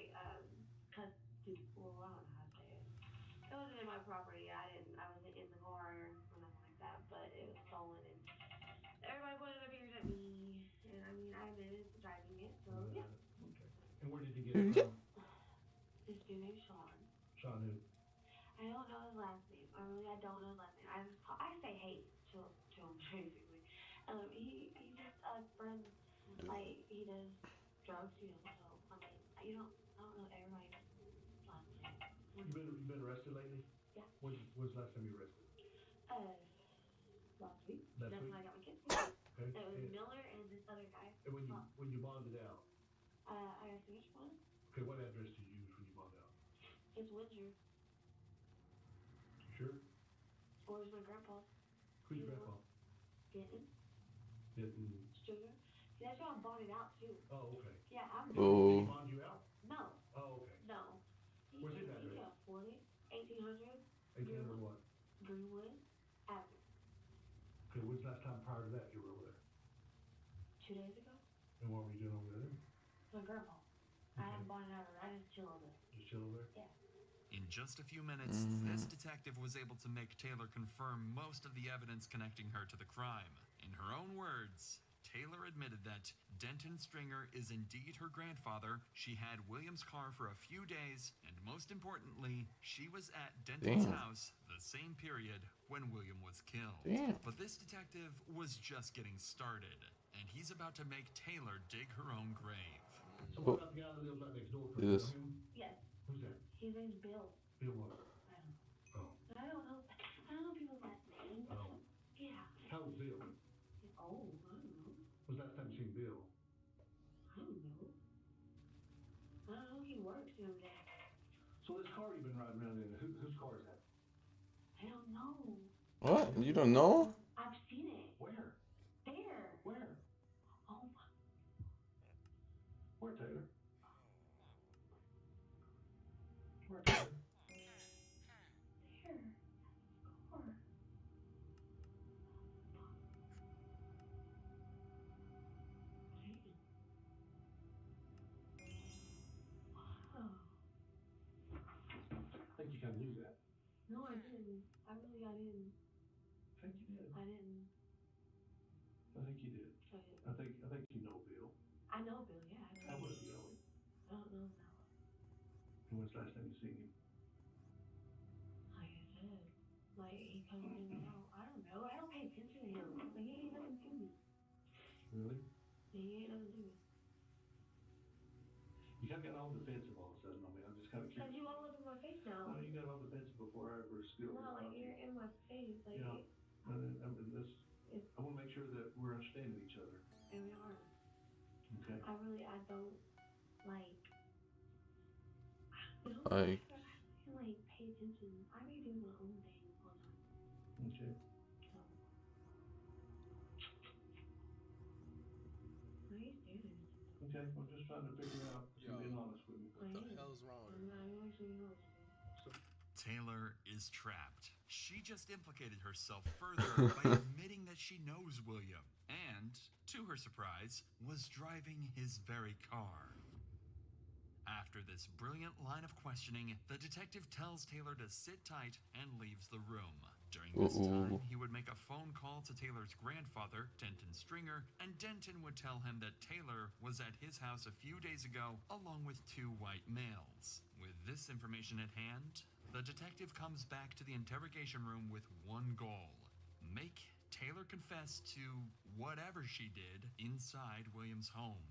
custody. Well, I don't know how to say it. It wasn't in my property. I wasn't in the car or nothing like that. But it was stolen, and everybody pointed their fingers at me. And I mean, I admitted to driving it. So yeah. Okay. And where did you get it from? This dude named Sean. Sean who? I don't know his last name. I don't know his last name. I say hey to him basically. He's just a friend. Like he does drugs, you know. So I mean, I don't know everybody's last name. You've been arrested lately? Yeah. When's the last time you were arrested? Last week. Last That's week? when I got my kids. Okay. It was Miller and this other guy. And when you bonded out? I got finished one. Okay, what address did you use when you bonded out? It's Windsor. Sure. Where's my grandpa? Who's your grandpa? Denton. Denton. Sugar. See, that's why I bought it out too. Oh, okay. Yeah, I'm. Did he bond you out? No. Oh, okay. No. Where's his address? He can afford it. 1800. 1800 what? Greenwood Avenue. Okay, when's the last time prior to that you were over there? 2 days ago. And what were you doing over there? My grandpa. I haven't bought it out. I just chill over there. Just chill over there? Yeah. In just a few minutes, this detective was able to make Taylor confirm most of the evidence connecting her to the crime. In her own words, Taylor admitted that Denton Stringer is indeed her grandfather. She had William's car for a few days, and most importantly, she was at Denton's house the same period when William was killed. But this detective was just getting started, and he's about to make Taylor dig her own grave. So what about the guy that lives right next door to you? Yes. Yes. Who's that? His name's Bill. Bill what? I don't know. Oh. But I don't know people's last names. Oh. Yeah. How old's Bill? He's old. I don't know. When's the last time you seen Bill? I don't know. He works every day. So this car you've been riding around in, whose car is that? I don't know. What? You don't know? I've seen it. Where? There. Where? Oh my. Where, Taylor? Where, Taylor? There. Car. Wow. I think you kind of knew that. No, I didn't. I really got in. I think you did. I didn't. I think you did. I I didn't. think you know Bill. I know Bill, yeah. How well do you know him? I don't know now. And when's the last time you seen him? Like I said, like he comes in and out. I don't know. I don't pay attention to him. Like he ain't nothing to me. Really? He ain't nothing to me. You kind of got all defensive all of a sudden on me. I'm just kind of Cause curious. you all up in my face now. No, you got all defensive before I ever skilled. No, like you're in my face. Like yeah. I want to make sure that we're understanding each other. And we are. Okay. I don't like. I don't Like. like pay attention. I be doing my own thing all the time. Okay. So. Why are you staring? Okay, I'm just trying to figure out if you're being honest with me. What the hell's wrong? I'm actually honest. Taylor is trapped. She just implicated herself further by admitting that she knows William and, to her surprise, was driving his very car. After this brilliant line of questioning, the detective tells Taylor to sit tight and leaves the room. During this time, he would make a phone call to Taylor's grandfather, Denton Stringer, and Denton would tell him that Taylor was at his house a few days ago along with 2 white males. With this information at hand, the detective comes back to the interrogation room with one goal: make Taylor confess to whatever she did inside William's home.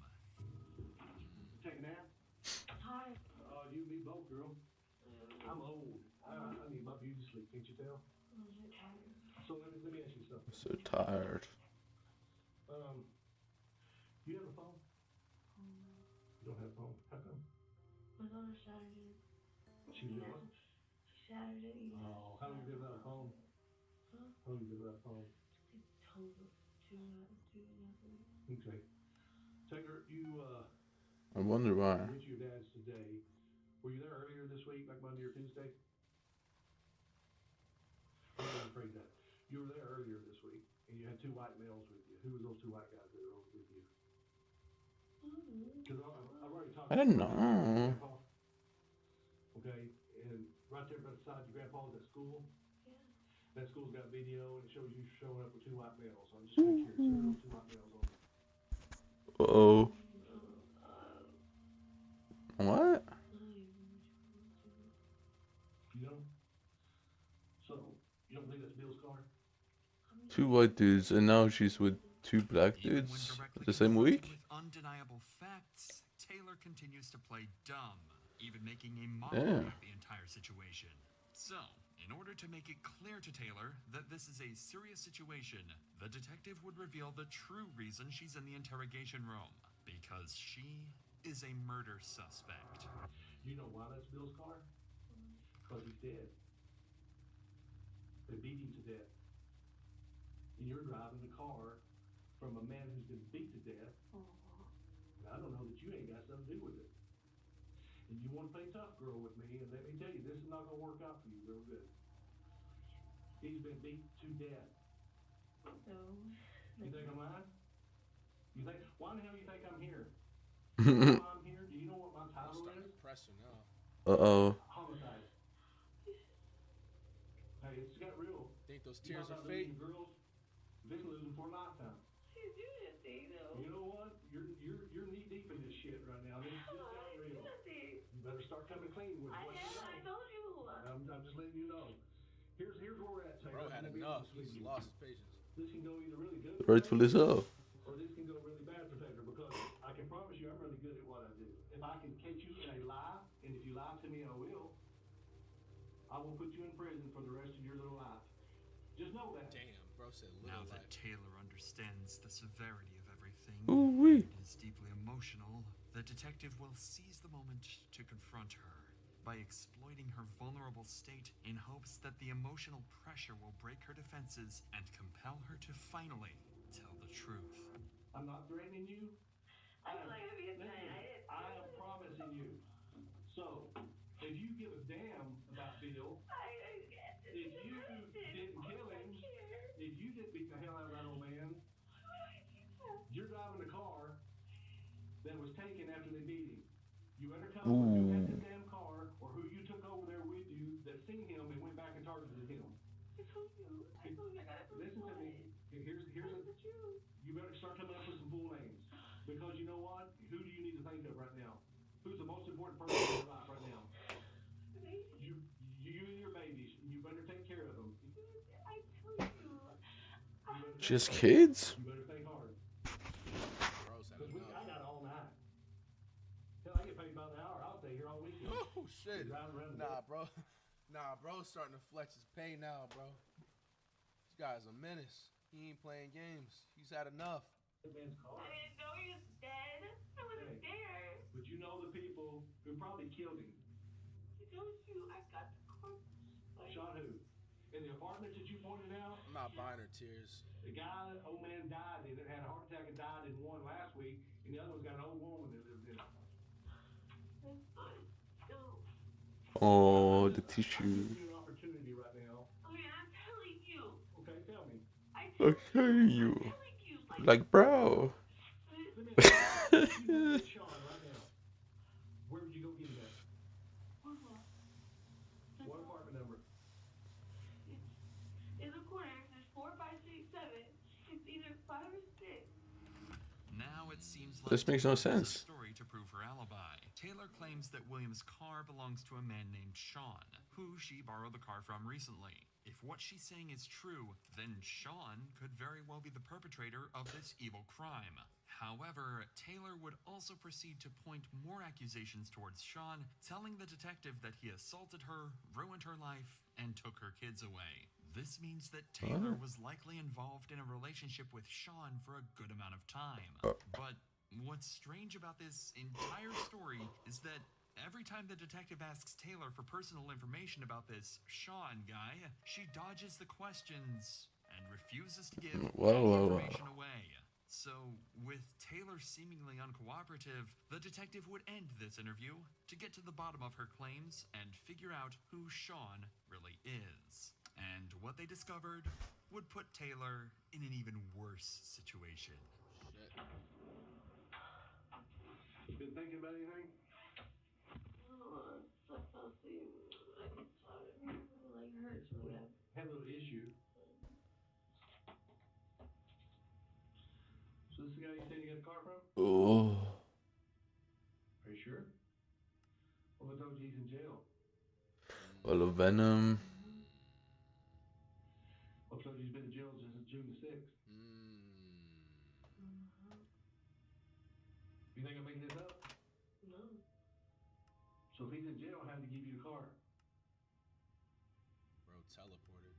Take a nap? Hi. You and me both, girl. I'm old. I need my beauty sleep, can't you tell? So let me ask you something. So tired. You have a phone? You don't have a phone? How come? My daughter Saturday. She did what? Saturday. Oh, how long you been without a phone? Huh? How long you been without a phone? October. 2.5 weeks. Okay. Taylor, you I wonder why. went to your dad's today. Were you there earlier this week, like Monday or Tuesday? I'm not afraid of that. You were there earlier this week, and you had 2 white males with you. Who were those 2 white guys that were with you? Because I've already talked I to don't your know. grandpa. Okay, and right there beside your grandpa's at school. Yeah. That school's got video, and it shows you showing up with 2 white males. So I'm just kind of curious. Who are those 2 white males on there? Uh-oh. What? You know? So, you don't believe that's Bill's car? 2 white dudes, and now she's with 2 black dudes the same week? With undeniable facts, Taylor continues to play dumb, even making a mockery of the entire situation. So, in order to make it clear to Taylor that this is a serious situation, the detective would reveal the true reason she's in the interrogation room. Because she is a murder suspect. You know why that's Bill's car? Because he's dead. They beat him to death. And you're driving the car from a man who's been beat to death. And I don't know that you ain't got something to do with it. And you want to play tough girl with me, and let me tell you, this is not going to work out for you real good. He's been beat to death. No. You think I'm lying? You think, why in the hell you think I'm here? You know why I'm here? Do you know what my title is? Pressing now. Uh-oh. Homicide. Hey, it's got real. Think those tears are fake? Girls, this losing for a lifetime. You do that thing though. You know what? You're knee deep in this shit right now. This just got real. You better start coming clean with what you know. I told you. I'm just letting you know. Here's where we're at, Taylor. Bro had enough. He's lost his patience. This can go either really good, Rightfully so. or this can go really bad for Taylor, because I can promise you I'm really good at what I do. If I can catch you in a lie, and if you lie to me, I will put you in prison for the rest of your little life. Just know that. Damn, bro said little Now life. that Taylor understands the severity of everything Ooh-wee. and is deeply emotional, the detective will seize the moment to confront her by exploiting her vulnerable state in hopes that the emotional pressure will break her defenses and compel her to finally tell the truth. I'm not threatening you. I feel like I'm being I am promising you. So, if you give a damn about Bill, if you didn't kill him, if you didn't beat the hell out of that old man, you're driving the car that was taken after they beat him. You better tell me who had this damn car, or who you took over there with you that seen him and went back and targeted him. I told you. I gotta Listen to me. Here's the truth. You better start coming up with some full names. Because you know what? Who do you need to think of right now? Who's the most important person in your life right now? You and your babies. You better take care of them. I told you. Just kids? You better think hard. Bro said Because I got all night. Hell, I get paid by the hour. I'll stay here all weekend. Oh shit. Nah, bro. Nah, bro's starting to flex his pay now, bro. This guy's a menace. He ain't playing games. He's had enough. I didn't know he was dead. I wasn't there. But you know the people who probably killed him. I told you. I got the corpse. Shot who? In the apartment that you pointed out? I'm not buying her tears. The guy, old man, died in it, had a heart attack and died in one last week, and the other one's got an old woman that lives in it. Oh, the tissue. I'm giving you an opportunity right now. Okay, I'm telling you. Okay, tell me. Okay, you. Like, bro. Let me ask you, Sean, right now. Where would you go get it at? What apartment number? It's a corner. There's 4, 5, 6, 7. It's either 5 or 6. Now it seems like This makes no Taylor has a sense. story to prove her alibi. Taylor claims that William's car belongs to a man named Sean, who she borrowed the car from recently. If what she's saying is true, then Sean could very well be the perpetrator of this evil crime. However, Taylor would also proceed to point more accusations towards Sean, telling the detective that he assaulted her, ruined her life, and took her kids away. This means that Taylor was likely involved in a relationship with Sean for a good amount of time. But what's strange about this entire story is that every time the detective asks Taylor for personal information about this Sean guy, she dodges the questions and refuses to give any information away. So, with Taylor seemingly uncooperative, the detective would end this interview to get to the bottom of her claims and figure out who Sean really is. And what they discovered would put Taylor in an even worse situation. Shit. Been thinking about anything? I fell asleep. I'm tired. My leg hurts really bad. Had a little issue. So this is the guy you said you got a car from? Oh. Are you sure? Well, I told you he's in jail. Well, Venom. I told you he's been in jail since June the 6th. You think I'm making this up? No. So if he's in jail, how did he give you the car? Bro, teleported.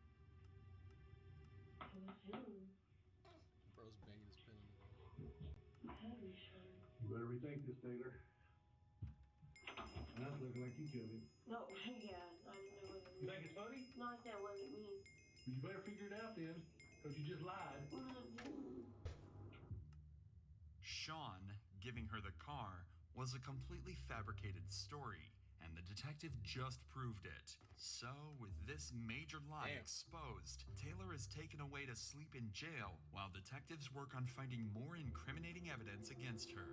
It was him. Bro's banging his pen on the wall. Heavy, sure. You better rethink this, Taylor. Now it's looking like you killed him. No, yeah, I didn't know what it You meant. think it's funny? No, I said what it means. You better figure it out then, because you just lied. Sean giving her the car was a completely fabricated story, and the detective just proved it. So, with this major lie exposed, Taylor is taken away to sleep in jail while detectives work on finding more incriminating evidence against her.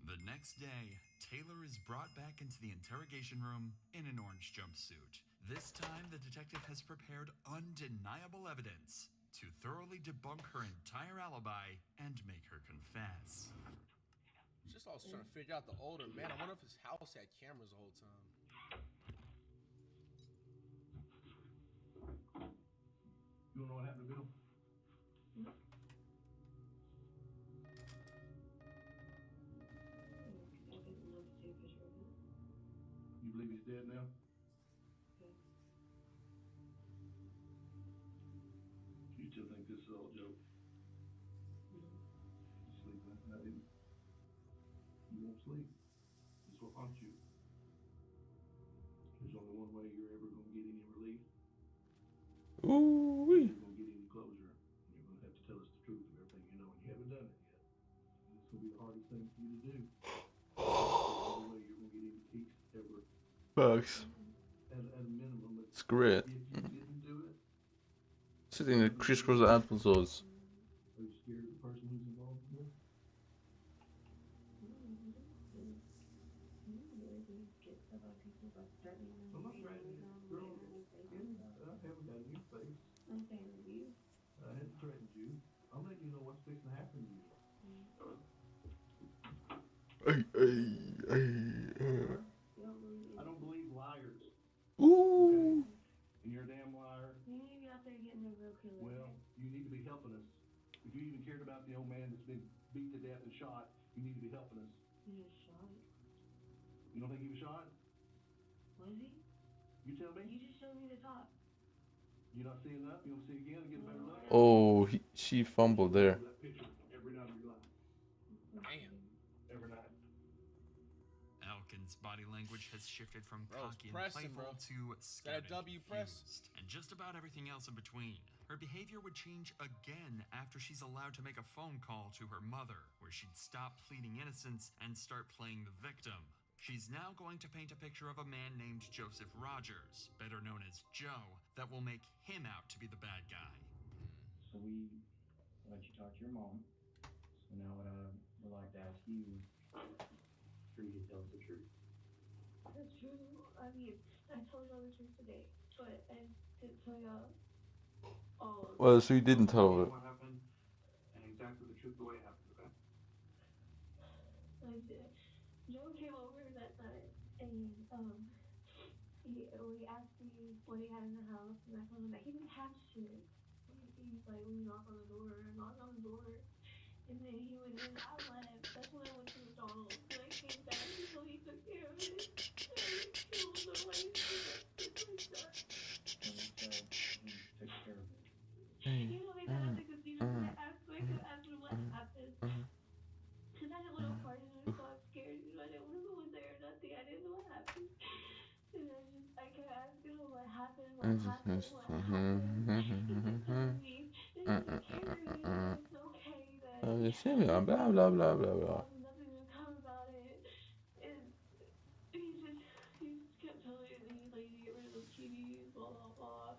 The next day, Taylor is brought back into the interrogation room in an orange jumpsuit. This time, the detective has prepared undeniable evidence to thoroughly debunk her entire alibi and make her confess. Just also trying to figure out the older man. I wonder if his house had cameras the whole time. You wanna know what happened to Bill? You believe he's dead now? You still think this is all a joke? You sleep last night, didn't you? You won't sleep. This will haunt you. There's only one way you're ever gonna get any relief. Ooh-wee. You're gonna get any closure. You're gonna have to tell us the truth of everything you know, and you haven't done it yet. And this will be the hardest thing for you to do. The only way you're gonna get any peace ever. Bugs. At a minimum, It's great. if you didn't do it, Sitting in the crisscross applesauce. are you scared of the person who's involved in this? I'm not threatening you. Girl, I haven't got in your face. I'm saying to you. I haven't threatened you. I'm letting you know what's fixing to happen to you. I don't believe liars. Ooh. Okay? And you're a damn liar. You need to be out there getting a real killer. Well, you need to be helping us. If you even cared about the old man that's been beat to death and shot, you need to be helping us. He was shot. You don't think he was shot? Was he? You tell me. You just showed me the top. You not seeing enough? You want to see again and get a better look? Oh, she fumbled there. That picture every night of your life. Damn. Every night. Elkin's body language has shifted from Bro, cocky and pressing, playful bro. to scared Got a W and press. confused, and just about everything else in between. Her behavior would change again after she's allowed to make a phone call to her mother, where she'd stop pleading innocence and start playing the victim. She's now going to paint a picture of a man named Joseph Rogers, better known as Joe, that will make him out to be the bad guy. So we let you talk to your mom. So now what I would like to ask you for you to tell us the truth. That's true. I mean, I told y'all the truth today, but I didn't tell y'all all of Well, it. so you didn't tell her. What happened and exactly the truth the way it happened, okay? I did. Joe came over that night and he asked me what he had in the house, and I told him that he didn't have shit. He's like, "Will you knock on the door?" I knocked on the door, and then he went in. I left. That's when I went to McDonald's. When I came back, he told me he took care of it. I didn't kill him. No, I didn't do nothing like that. So he said he took care of it. You know, they met at the casino, and I asked him what happened. Because I didn't want to party, and I was so scared. You know, I didn't want to go in there or nothing. I didn't know what happened. And I kept asking him what happened, what happened, what happened. He kept telling me that he took care of it, that it's okay, that Blah blah blah blah blah. nothing to come about it. And he just kept telling me that he's like, you get rid of those TVs, blah, blah, blah.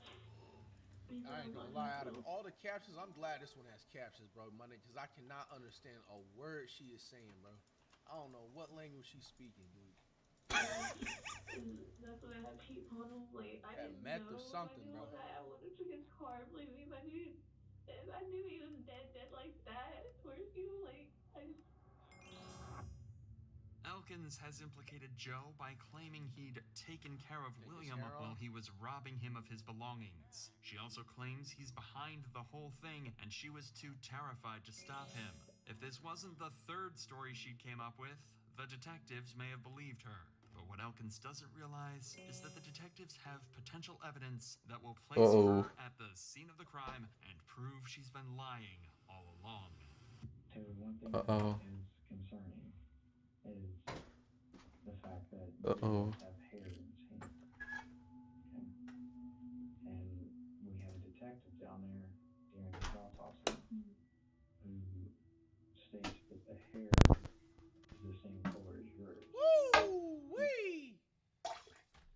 I ain't gonna lie, out of all the captions, I'm glad this one has captions, bro, money, because I cannot understand a word she is saying, bro. I don't know what language she's speaking, dude. That's what I had peep on him. Like, I That didn't meth know. or something, I bro. would have took his car, believe me. If I knew he was dead like that, or like, I just. Elkins has implicated Joe by claiming he'd taken care of William while he was robbing him of his belongings. She also claims he's behind the whole thing and she was too terrified to stop him. If this wasn't the third story she came up with, the detectives may have believed her. But what Elkins doesn't realize is that the detectives have potential evidence that will place her at the scene of the crime and prove she's been lying all along. Taylor, one thing that is concerning is the fact that you both have hair in his hand. Okay? And we had a detective down there during his autopsy who states that the hair is the same color as yours. Woo-wee!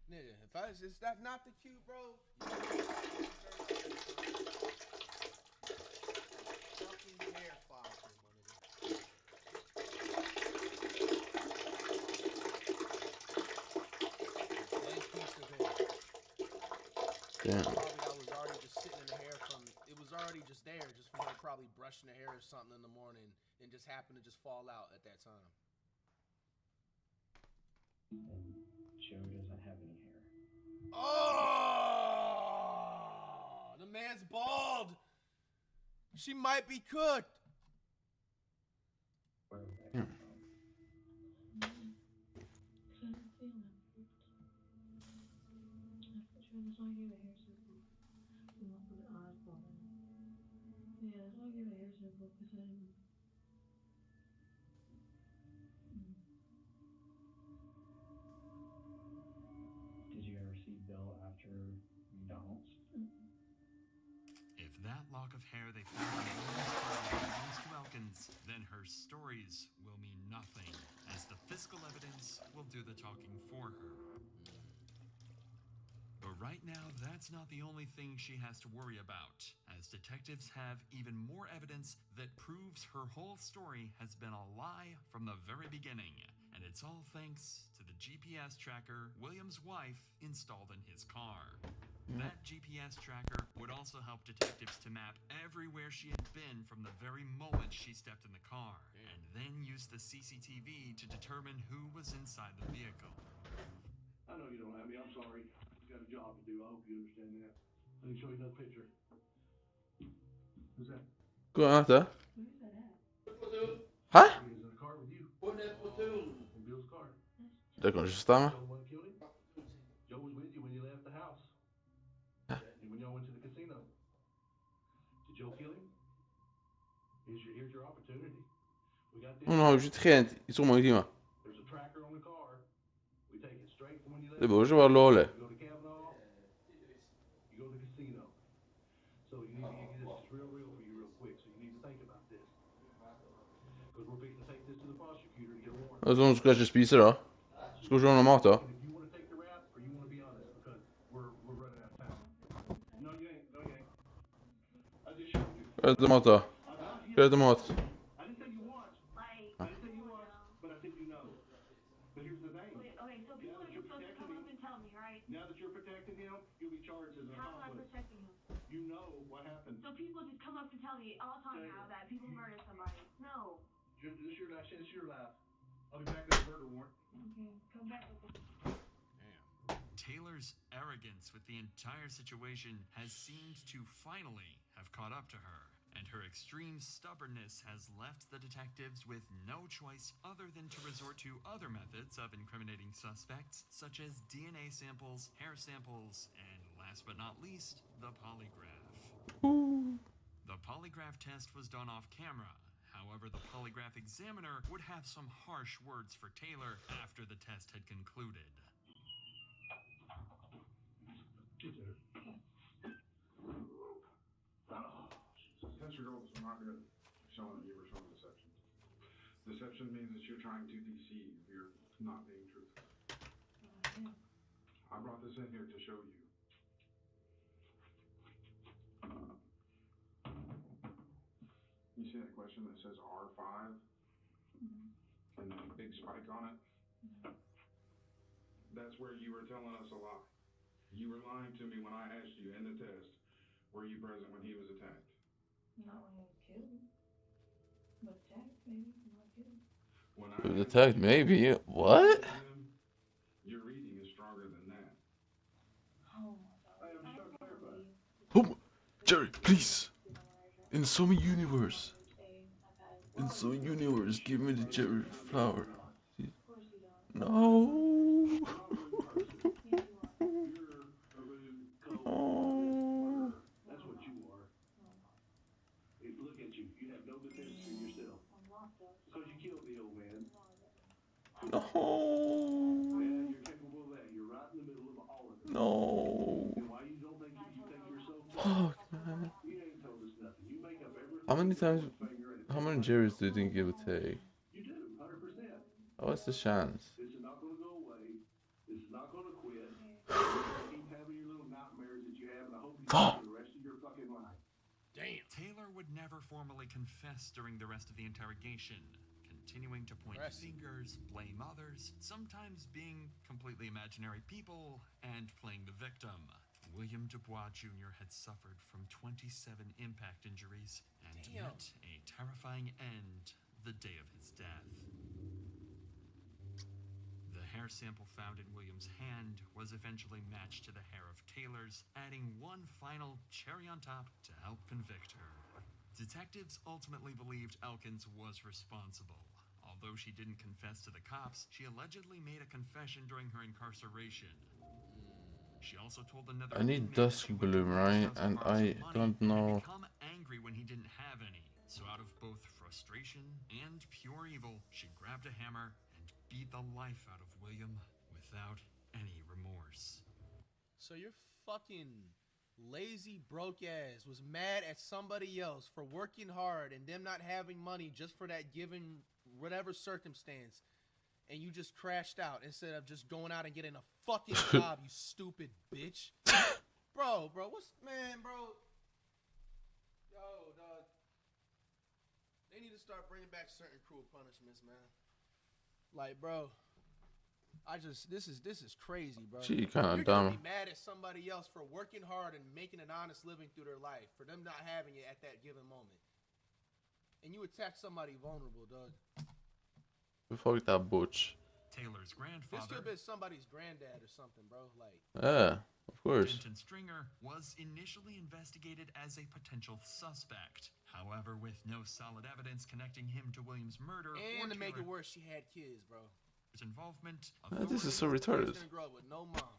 Nigga, is that not the cute, bro? Fucking hair follicle, my nigga. Blank piece of hair. Damn. Probably that was already just sitting in the hair it was already just there, just from her probably brushing the hair or something in the morning and just happened to just fall out at that time. And Joe doesn't have any hair. Oh! The man's bald! She might be cooked! Where would that come from? That's why I gave a hair sample. Yeah, that's why I gave a hair sample, because I didn't. Did you ever see Bill after McDonald's? If that lock of hair they found on William's body belongs to Elkins, then her stories will mean nothing, as the physical evidence will do the talking for her. But right now, that's not the only thing she has to worry about, as detectives have even more evidence that proves her whole story has been a lie from the very beginning, and it's all thanks to the GPS tracker William's wife installed in his car. That GPS tracker would also help detectives to map everywhere she had been from the very moment she stepped in the car, and then use the CCTV to determine who was inside the vehicle. I know you don't have me. I'm sorry. You got a job to do. I hope you understand that. Let me show you another picture. Who's that? Go on after. Where's that at? Huh? He is in the car with you. In Bill's car. Det kanske stämmer. Joe the one that killed him? Joe was with you when you left the house. And when y'all went to the casino. Did Joe kill him? Here's your opportunity. We got this. Hon har ju tränat i så många timmar. There's a tracker on the car. We take it straight from when you left. Det borde vara låligt. You go to Kavanaugh. You go to the casino. So you need to get this real for you real quick. So you need to think about this. Because we're fixing to take this to the prosecutor to get a warrant. Alltså hon ska inte spisa då. Ska du köra mat då? And if you want to take the rap or you want to be honest, because we're running out of time. No, you ain't. No, you ain't. I just showed you. Äta mat då. Ska du äta mat? I didn't say you want. I didn't say you want, but I said you know. Wait, I'll talk now that people murder somebody. No. This is your last chance of your life. I'll be back with a murder warrant. Okay, come back with it. Taylor's arrogance with the entire situation has seemed to finally have caught up to her, and her extreme stubbornness has left the detectives with no choice other than to resort to other methods of incriminating suspects, such as DNA samples, hair samples, and last but not least, the polygraph. The polygraph test was done off camera. However, the polygraph examiner would have some harsh words for Taylor after the test had concluded. Test results are not good, showing that you were showing deception. Deception means that you're trying to deceive. You're not being truthful. I brought this in here to show you. You see that question that says R5 and that big spike on it? That's where you were telling us a lie. You were lying to me when I asked you in the test, were you present when he was attacked? Not when he was killed. But attacked, maybe. Not killed. When I It attacked, maybe. What? Your reading is stronger than that. Oh my god. I can't believe. Oh, Jerry, please. In some universe. In some universe, give me the Jerry flower. No. No. That's what you are. Hey, look at you. You have no defense for yourself. Because you killed the old man. No. Yeah, you're capable of that. You're right in the middle of all of it. No. And why you don't think you're so Fuck, man. You ain't told us nothing. You make up everything. How many times, how many Jerrys do you think it would take? You do, 100%. What's the chance? This is not going to go away. This is not going to quit. You're going to keep having your little nightmares that you have, and I hope you do for the rest of your fucking life. Damn. Taylor would never formally confess during the rest of the interrogation, continuing to point fingers, blame others, sometimes being completely imaginary people, and playing the victim. William Dubois Jr. had suffered from 27 impact injuries and met a terrifying end the day of his death. The hair sample found in William's hand was eventually matched to the hair of Taylor's, adding one final cherry on top to help convict her. Detectives ultimately believed Elkins was responsible. Although she didn't confess to the cops, she allegedly made a confession during her incarceration. She also told another I need Dusk Bloom, right? And I don't know. Become angry when he didn't have any. So out of both frustration and pure evil, she grabbed a hammer and beat the life out of William without any remorse. So your fucking lazy broke ass was mad at somebody else for working hard and them not having money just for that given whatever circumstance, and you just crashed out instead of just going out and getting a fucking job, you stupid bitch. Bro, bro, yo, dog. They need to start bringing back certain cruel punishments, man. Like, bro, this is crazy, bro. She kinda You're dumb. gonna be mad at somebody else for working hard and making an honest living through their life, for them not having it at that given moment. And you attack somebody vulnerable, dog. Fuck that butch. Taylor's This grandfather, could be somebody's granddad or something, bro. Like, Yeah, of course. Denton Stringer, was initially investigated as a potential suspect. However, with no solid evidence connecting him to William's murder and or to make it Taylor's worse, she had kids, bro. involvement, This is so authorities retarded. Didn't grow up with no mom.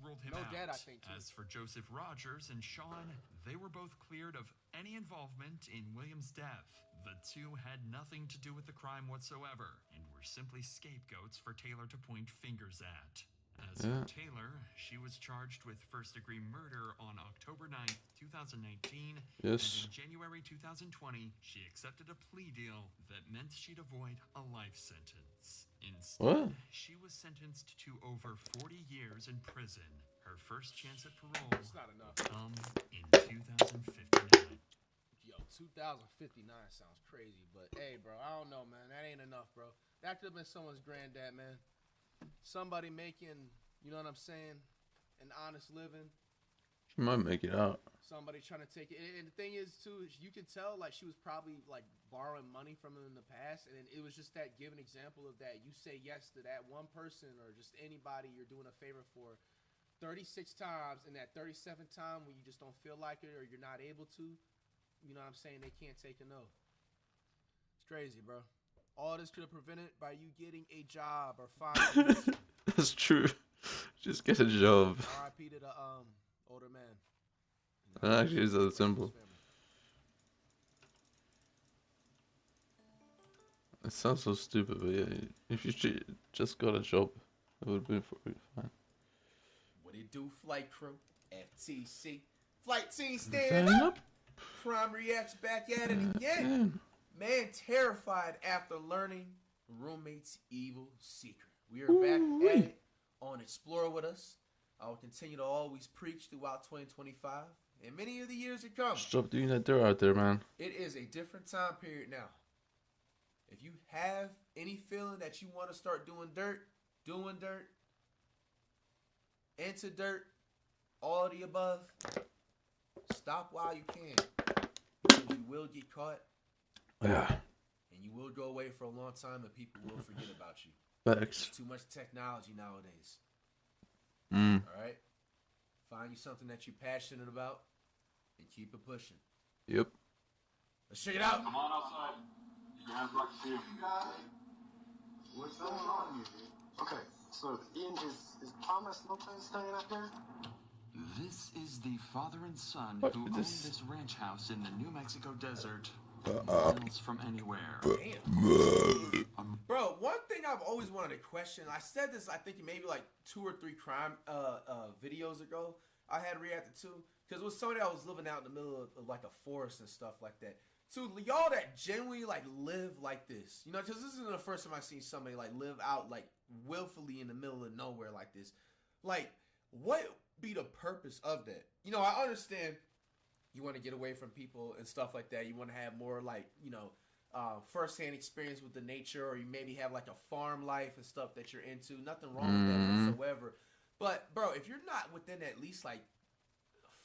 ruled him No out. dad, I think, too. As for Joseph Rogers and Sean, they were both cleared of any involvement in William's death. The two had nothing to do with the crime whatsoever, and were simply scapegoats for Taylor to point fingers at. As for Taylor, she was charged with first-degree murder on October 9th, 2019, Yes. and in January 2020, she accepted a plea deal that meant she'd avoid a life sentence. Instead, What? she was sentenced to over 40 years in prison. Her first chance at parole It's not enough. come in 2059. Yo, 2059 sounds crazy, but hey, bro, I don't know, man. That ain't enough, bro. That could have been someone's granddad, man. Somebody making, you know what I'm saying, an honest living. She might make it out. Somebody trying to take it. And the thing is, too, is you can tell, like, she was probably, like, borrowing money from him in the past. And it was just that given example of that. You say yes to that one person or just anybody you're doing a favor for 36 times. And that 37th time when you just don't feel like it or you're not able to, you know what I'm saying? They can't take a no. It's crazy, bro. All this could have prevented by you getting a job or finding. That's true. Just get a job. R.I.P. to the older man. That actually is that simple. It sounds so stupid, but yeah, if you just got a job, it would be fine. What it do, flight crew? FTC. Flight team stand up. Crime reacts back at it again. Man terrified after learning roommate's evil secret. We are back at it on Explore With Us. I will continue to always preach throughout 2025 and many of the years to come. Stop doing that dirt out there, man. It is a different time period now. If you have any feeling that you want to start doing dirt, into dirt, all of the above, stop while you can. Because you will get caught. Yeah. And you will go away for a long time and people will forget about you. Facts. There's too much technology nowadays. Alright? Find you something that you're passionate about and keep it pushing. Yep. Let's check it out. Come on outside. Your hands like to see. What's going on here, dude? Okay, so Ian, is Thomas Lopez staying up there? This is the father and son who own this ranch house in the New Mexico desert, miles from anywhere. Damn. Bro, one thing I've always wanted to question, I said this I think maybe like 2 or 3 crime videos ago I had reacted to, because it was somebody that was living out in the middle of like a forest and stuff like that. So y'all that genuinely like live like this, you know, because this isn't the first time I've seen somebody like live out like willfully in the middle of nowhere like this. Like, what be the purpose of that? You know, I understand you want to get away from people and stuff like that. You want to have more like, you know, first-hand experience with the nature, or you maybe have like a farm life and stuff that you're into. Nothing wrong with that whatsoever. But bro, if you're not within at least like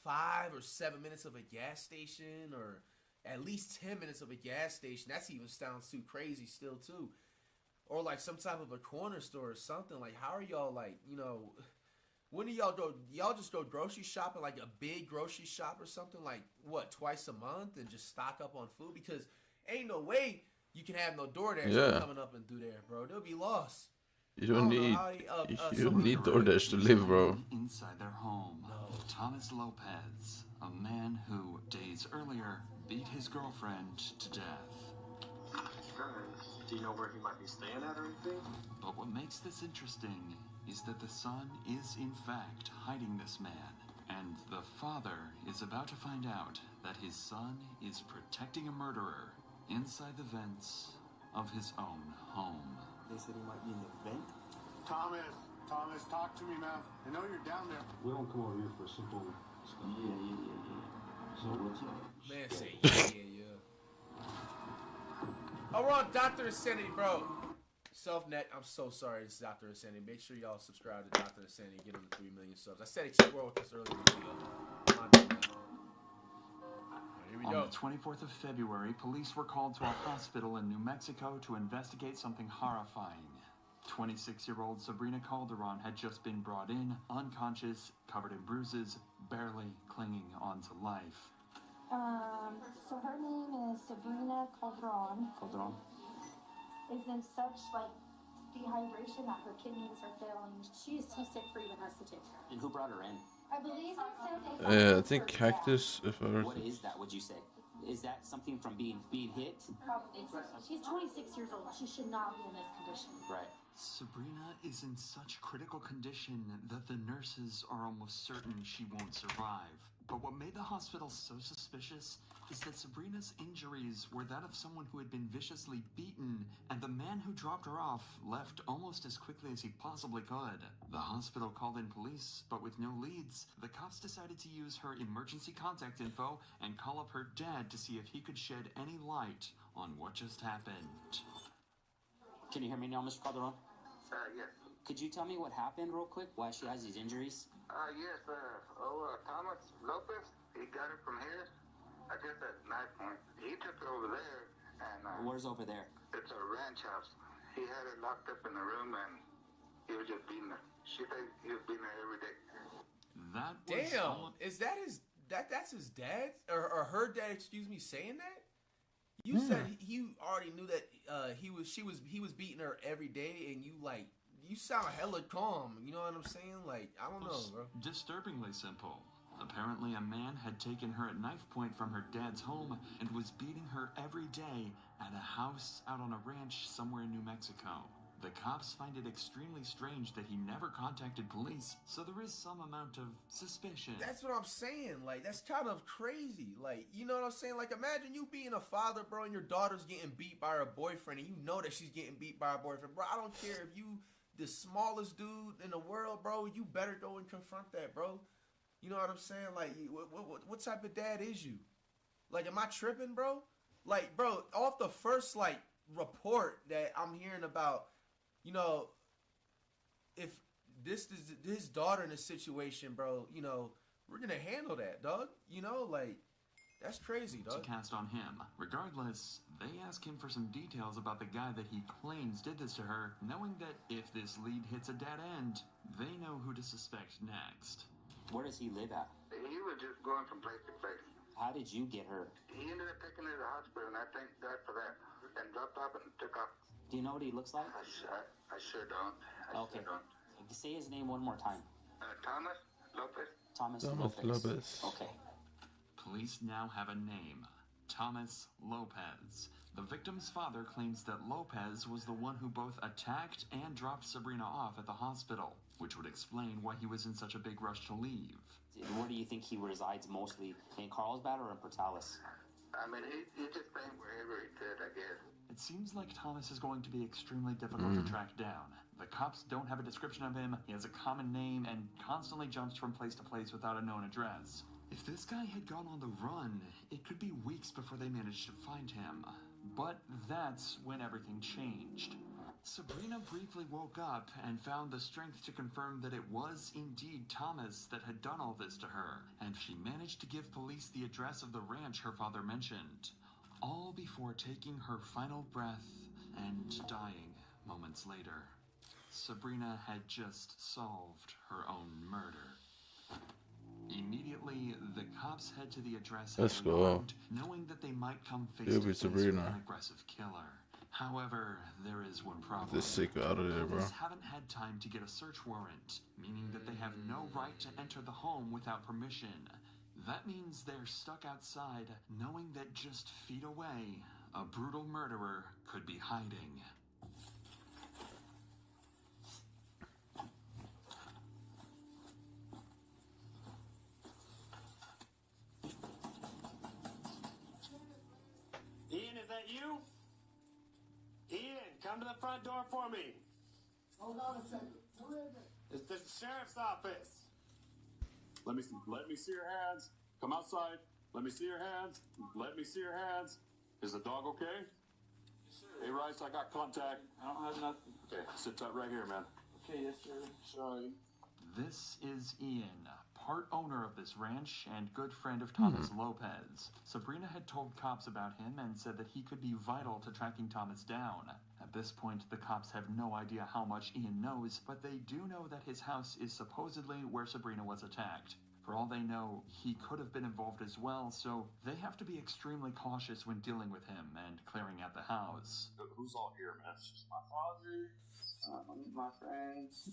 5 or 7 minutes of a gas station, or at least 10 minutes of a gas station, that's even sounds too crazy still too. Or like some type of a corner store or something. Like, how are y'all like, you know, when do y'all go? Y'all just go grocery shopping, like a big grocery shop or something, like what, twice a month, and just stock up on food? Because ain't no way you can have no DoorDash coming up and through there, bro. They'll be lost. You don't need DoorDash to live, bro. Inside their home, Thomas Lopez, a man who days earlier beat his girlfriend to death. Do you know where he might be staying at or anything? But what makes this interesting is that the son is in fact hiding this man, and the father is about to find out that his son is protecting a murderer inside the vents of his own home. They said he might be in the vent. Thomas, talk to me, man. I know you're down there. We don't come over here for simple stuff. Yeah. So what's up? Man, say yeah. Oh, we're on Dr. Insanity, bro. Selfnet, I'm so sorry. It's Dr. Insanity. Make sure y'all subscribe to Dr. Insanity and get him to 3 million subs. I said explore with this earlier in the video. Here we go. On the 24th of February, police were called to a hospital in New Mexico to investigate something horrifying. 26-year-old Sabrina Calderon had just been brought in, unconscious, covered in bruises, barely clinging on to life. So her name is Sabrina Calderon. Is in such like dehydration that her kidneys are failing. She is too sick for even us to take her. And who brought her in? I believe it says I think Cactus, if I were What is that, would you say? Is that something from being hit? probably. She's 26 years old. She should not be in this condition. Right. Sabrina is in such critical condition that the nurses are almost certain she won't survive. But what made the hospital so suspicious is that Sabrina's injuries were that of someone who had been viciously beaten, and the man who dropped her off left almost as quickly as he possibly could. The hospital called in police, but with no leads, the cops decided to use her emergency contact info and call up her dad to see if he could shed any light on what just happened. Can you hear me now, Mr. Calderon? Yes. Could you tell me what happened real quick? Why she has these injuries? Yes, Thomas Lopez, he got it from here. I guess at knife point. He took it over there, and Where's over there? it's a ranch house. He had her locked up in the room, and he was just beating her. She thinks he was beating her every day. That was Damn, is that his? That's his dad or her dad? Excuse me, saying that. You said he already knew that he was beating her every day, and you sound hella calm. You know what I'm saying? Like, I don't know, bro. Disturbingly simple. Apparently, a man had taken her at knife point from her dad's home and was beating her every day at a house out on a ranch somewhere in New Mexico. The cops find it extremely strange that he never contacted police, so there is some amount of suspicion. That's what I'm saying. Like, that's kind of crazy. Like, you know what I'm saying? Like, imagine you being a father, bro, and your daughter's getting beat by her boyfriend, and you know that she's getting beat by her boyfriend. Bro, I don't care if you the smallest dude in the world, bro. You better go and confront that, bro. You know what I'm saying? Like, what type of dad is you? Like, am I tripping, bro? Like, bro, off the first, like, report that I'm hearing about, you know, if this is his daughter in a situation, bro, you know, we're going to handle that, dog. You know, like, that's crazy, dog. To cast on him. Regardless, they ask him for some details about the guy that he claims did this to her, knowing that if this lead hits a dead end, they know who to suspect next. Where does he live at? He was just going from place to place. How did you get her? He ended up taking her to the hospital, and I thank God for that. And dropped off and took off. Do you know what he looks like? I sure don't. Okay. Say his name one more time. Thomas Lopez. Thomas Lopez. Okay. Police now have a name. Thomas Lopez. The victim's father claims that Lopez was the one who both attacked and dropped Sabrina off at the hospital, which would explain why he was in such a big rush to leave. Where do you think he resides mostly? In Carlsbad or in Portales? I mean, he just went wherever he could, I guess. It seems like Thomas is going to be extremely difficult to track down. The cops don't have a description of him, he has a common name, and constantly jumps from place to place without a known address. If this guy had gone on the run, it could be weeks before they managed to find him. But that's when everything changed. Sabrina briefly woke up and found the strength to confirm that it was indeed Thomas that had done all this to her, and she managed to give police the address of the ranch her father mentioned, all before taking her final breath and dying moments later. Sabrina had just solved her own murder. Immediately, the cops head to the address Let's go. knowing that they might come face It'll to be face with Sabrina. an aggressive killer. However, there is one problem. This sick out of there, bro. Police haven't had time to get a search warrant, meaning that they have no right to enter the home without permission. That means they're stuck outside, knowing that just feet away, a brutal murderer could be hiding. Ian, is that you? Ian, come to the front door for me. Hold on a second. Who is it? It's the sheriff's office. Let me see your hands. Come outside. Let me see your hands. Let me see your hands. Is the dog okay? Yes, sir. Hey, Rice, I got contact. I don't have nothing. Okay, sit tight right here, man. Okay, yes, sir. Sorry. This is Ian, part owner of this ranch and good friend of Thomas Lopez. Sabrina had told cops about him and said that he could be vital to tracking Thomas down. At this point, the cops have no idea how much Ian knows, but they do know that his house is supposedly where Sabrina was attacked. For all they know, he could have been involved as well, so they have to be extremely cautious when dealing with him and clearing out the house. Who's all here, man? My father, my friends,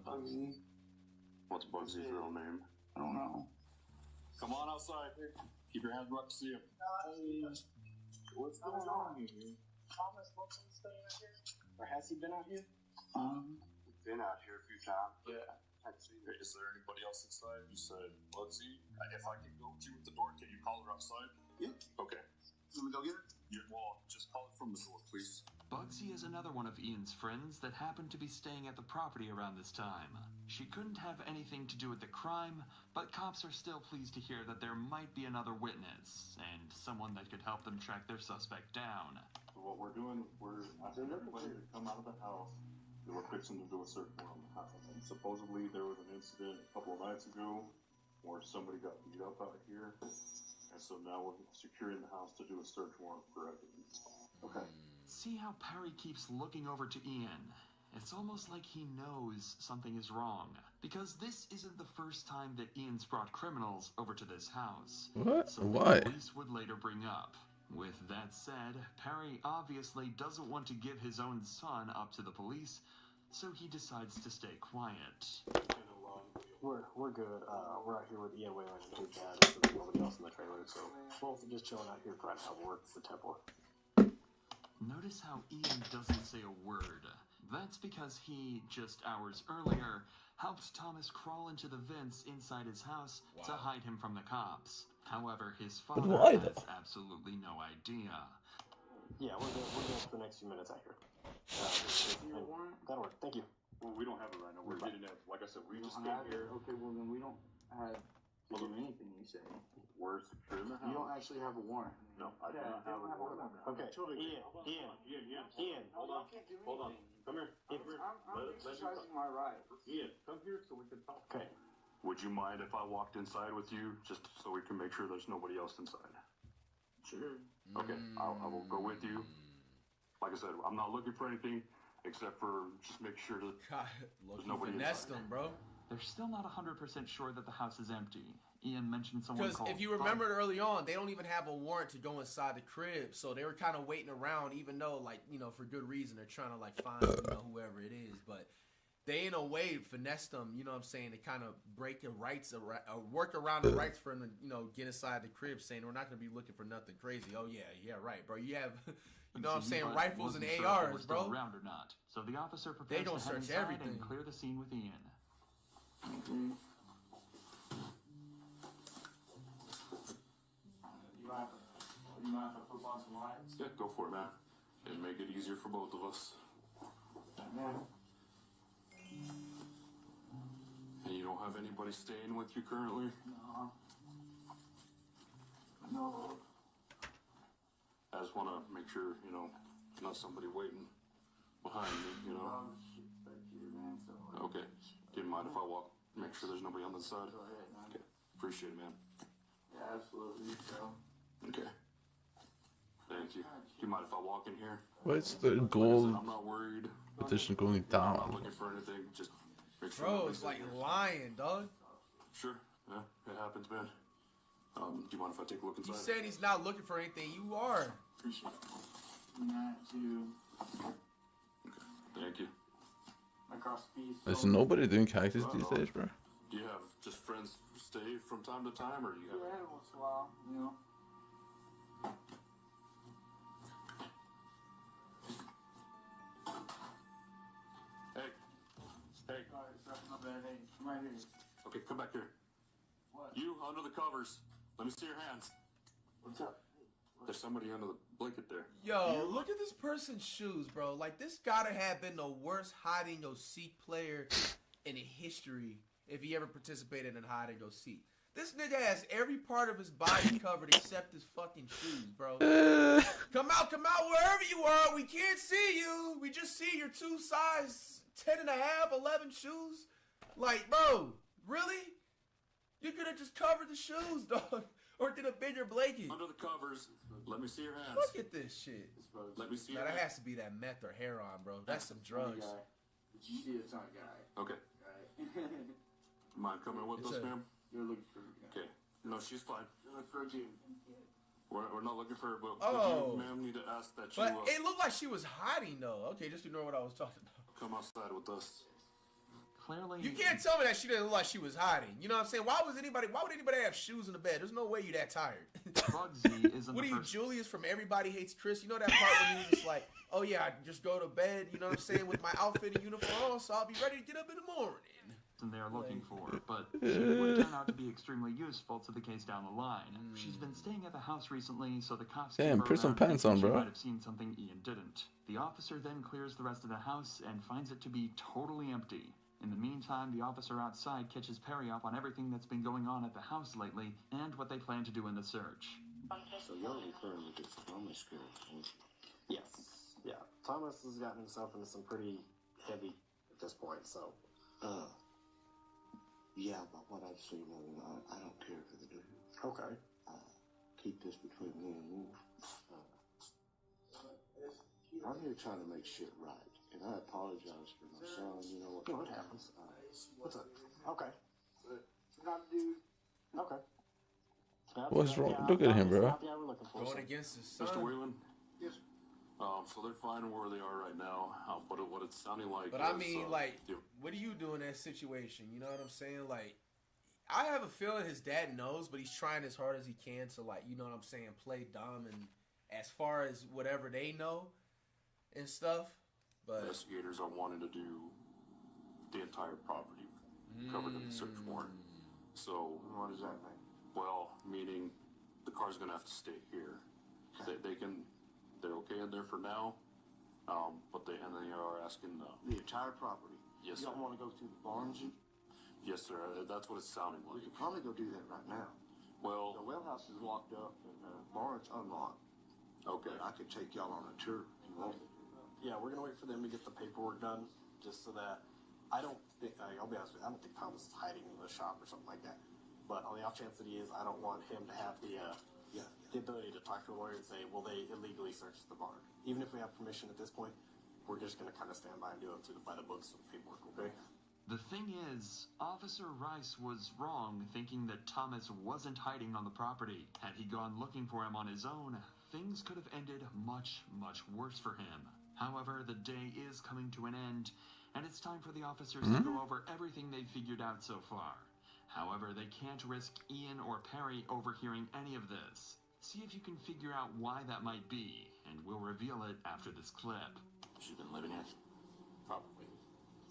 Bugsy. What's Bugsy's real name? I don't know. Come on outside. Keep your hands where I can see him. Hey, what's going on here? Thomas Lopez staying out here? Or has he been out here? Been out here a few times. Yeah. Is there anybody else inside? You said Bugsy. If I can go with you at the door, can you call her outside? Yeah. Okay. Can we go get her? Yeah, well, just call it from the door, please. Bugsy is another one of Ian's friends that happened to be staying at the property around this time. She couldn't have anything to do with the crime, but cops are still pleased to hear that there might be another witness, and someone that could help them track their suspect down. So what we're doing, we're asking everybody to come out of the house They were fixing to do a search warrant on the house. And supposedly there was an incident a couple of nights ago where somebody got beat up out here. And so now we're securing the house to do a search warrant for evidence. Okay. See how Perry keeps looking over to Ian? It's almost like he knows something is wrong. Because this isn't the first time that Ian's brought criminals over to this house. What? Something Why? police would later bring up. With that said, Perry obviously doesn't want to give his own son up to the police, so he decides to stay quiet. We're good. We're out here with Ian Whalen and his dad. So there's nobody else in the trailer, so we're just chilling out here trying to have work for Temple. Notice how Ian doesn't say a word. That's because he, just hours earlier, helped Thomas crawl into the vents inside his house to hide him from the cops. However, his father why, has though? absolutely no idea. Yeah, we're good for the next few minutes out here. That'll work. Thank you. Well, we don't have it right now. We're getting it. Like I said, we just came here. Okay, well then we don't have to do anything you say. We're securing the house. You don't actually have a warrant. No, I do not have a warrant. Okay, Ian. Hold on. Come here. I'm exercising my right. Ian, come here so we can talk. Okay. Would you mind if I walked inside with you, just so we can make sure there's nobody else inside? Sure. Okay, I will go with you. Like I said, I'm not looking for anything except for just make sure that there's nobody finessed inside. them, bro. They're still not 100% sure that the house is empty. Ian mentioned someone Because called if you remembered early on, they don't even have a warrant to go inside the crib, so they were kind of waiting around, even though, like, you know, for good reason, they're trying to, like, find, you know, whoever it is, but they, in a way, finessed them, you know what I'm saying, to kind of break the rights, work around the rights for them to, you know, get inside the crib, saying we're not going to be looking for nothing crazy. Oh, yeah, right, bro. You have, you know what I'm saying, rifles and ARs, bro. Around or not. So the officer prepares They gonna to head search inside everything. and clear the scene with Ian. You mind if I flip on some lines? Yeah, go for it, man. It'd make it easier for both of us. Man. And you don't have anybody staying with you currently? No. I just want to make sure, you know, not somebody waiting behind me, you know. Okay. Do you mind if I walk, make sure there's nobody on the side? Go ahead, man. Okay. Appreciate it, man. Yeah, absolutely, bro. Okay. Thank you. Do you mind if I walk in here? What's the Like I goal? said, I'm not worried. Petition going I'm not down. looking for anything. Just make sure. Bro, nobody's it's like in here. lying, dog. Sure. Yeah, it happens, man. Do you mind if I take a look inside? He's saying he's not looking for anything. You are. Appreciate it. Not to Thank you. across the piece. There's nobody doing cactus these days, bro. Do you have just friends stay from time to time, or do you have? Yeah, once in a while, you know. Hey. Alright, sorry, my bad. Hey, I'm right here. Okay, come back here. What? You under the covers. Let me see your hands. What's up? There's somebody under the blanket there. Yo, look at this person's shoes, bro. Like, this gotta have been the worst hide-and-go-seek player in history if he ever participated in hide-and-go-seek. This nigga has every part of his body covered except his fucking shoes, bro. Come out, wherever you are. We can't see you. We just see your 2 size 10.5, 11 shoes. Like, bro, really? You could have just covered the shoes, dog. Or did a bigger blanket. Under the covers. Let me see your hands. Look at this shit. Let me see Now, your that hands. has to be that meth or heroin, bro. That's some drugs. You see it's not a guy. Okay. Right? Mind coming with us, ma'am? You're looking for a guy. Okay. No, she's fine. You're looking for a dude. We're not looking for her, but Oh. you, ma'am, need to ask that But you it looked like she was hiding, though. Okay, just ignore what I was talking about. come outside with us. Clearly, You can't tell me that she didn't look like she was hiding. You know what I'm saying? Why would anybody have shoes in the bed? There's no way you that tired. Bugsy isn't What the are you, first. Julius from Everybody Hates Chris? You know that part when he was just like, oh yeah, I just go to bed, you know what I'm saying, with my outfit and uniform on, so I'll be ready to get up in the morning. They are looking for, but she would turn out to be extremely useful to the case down the line. She's been staying at the house recently, so the cops Damn, keep her put some around pants thinking on, she bro. might have seen something Ian didn't. The officer then clears the rest of the house and finds it to be totally empty. In the meantime, the officer outside catches Perry up on everything that's been going on at the house lately and what they plan to do in the search. So you're referring to this Thomas girl, aren't you? Yes. Yeah. Thomas has gotten himself into some pretty heavy at this point, so. Yeah, but what I've seen, I don't care for the dude. Okay. Keep this between me and you. I'm here trying to make shit right, and I apologize for my son. You know what? Yeah, what happens? What's up? Okay. Okay. What's wrong? Look at him, bro. Going against his son. Mr. Whalen? Yes. So they're fine where they are right now, but what it's sounding like But I mean, like, what do you do in that situation? You know what I'm saying? Like, I have a feeling his dad knows, but he's trying as hard as he can to, like, you know what I'm saying, play dumb and as far as whatever they know and stuff. But investigators are wanting to do the entire property covered in the search warrant. So what does that mean? Well, meaning the car's gonna have to stay here. They're okay in there for now, but they are asking the entire property. Yes, you don't want to go through the barns? Yes, sir. That's what it's sounding like. We could probably go do that right now. Well, the well house is locked up and the barn's unlocked. Okay, I could take y'all on a tour if you want. Yeah, we're gonna wait for them to get the paperwork done, just so that I don't think. I'll be honest with you. I don't think Thomas is hiding in the shop or something like that. But on the off chance that he is, I don't want him to have the ability to talk to a lawyer and say, well, they illegally searched the barn. Even if we have permission at this point, we're just going to kind of stand by and do it by the books of the paperwork, okay? The thing is, Officer Rice was wrong thinking that Thomas wasn't hiding on the property. Had he gone looking for him on his own, things could have ended much, much worse for him. However, the day is coming to an end, and it's time for the officers to go over everything they've figured out so far. However, they can't risk Ian or Perry overhearing any of this. See if you can figure out why that might be, and we'll reveal it after this clip. She's been living here? Probably.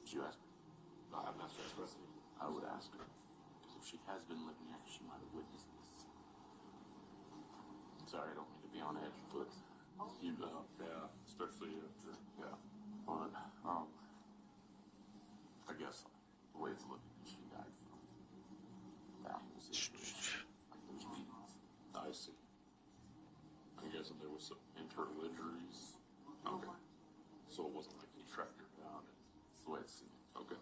Did you ask her? No, I haven't asked her expressly. I would ask her. Because if she has been living here, she might have witnessed this. Sorry, I don't mean to be on edge, but you know, yeah, especially after, yeah. But, I guess the way it's looking, she died from that whole situation. Like those beatings. I see. I'm guessing there was some internal injuries. Okay. So it wasn't like he tracked her down. It's the way it seemed. Okay.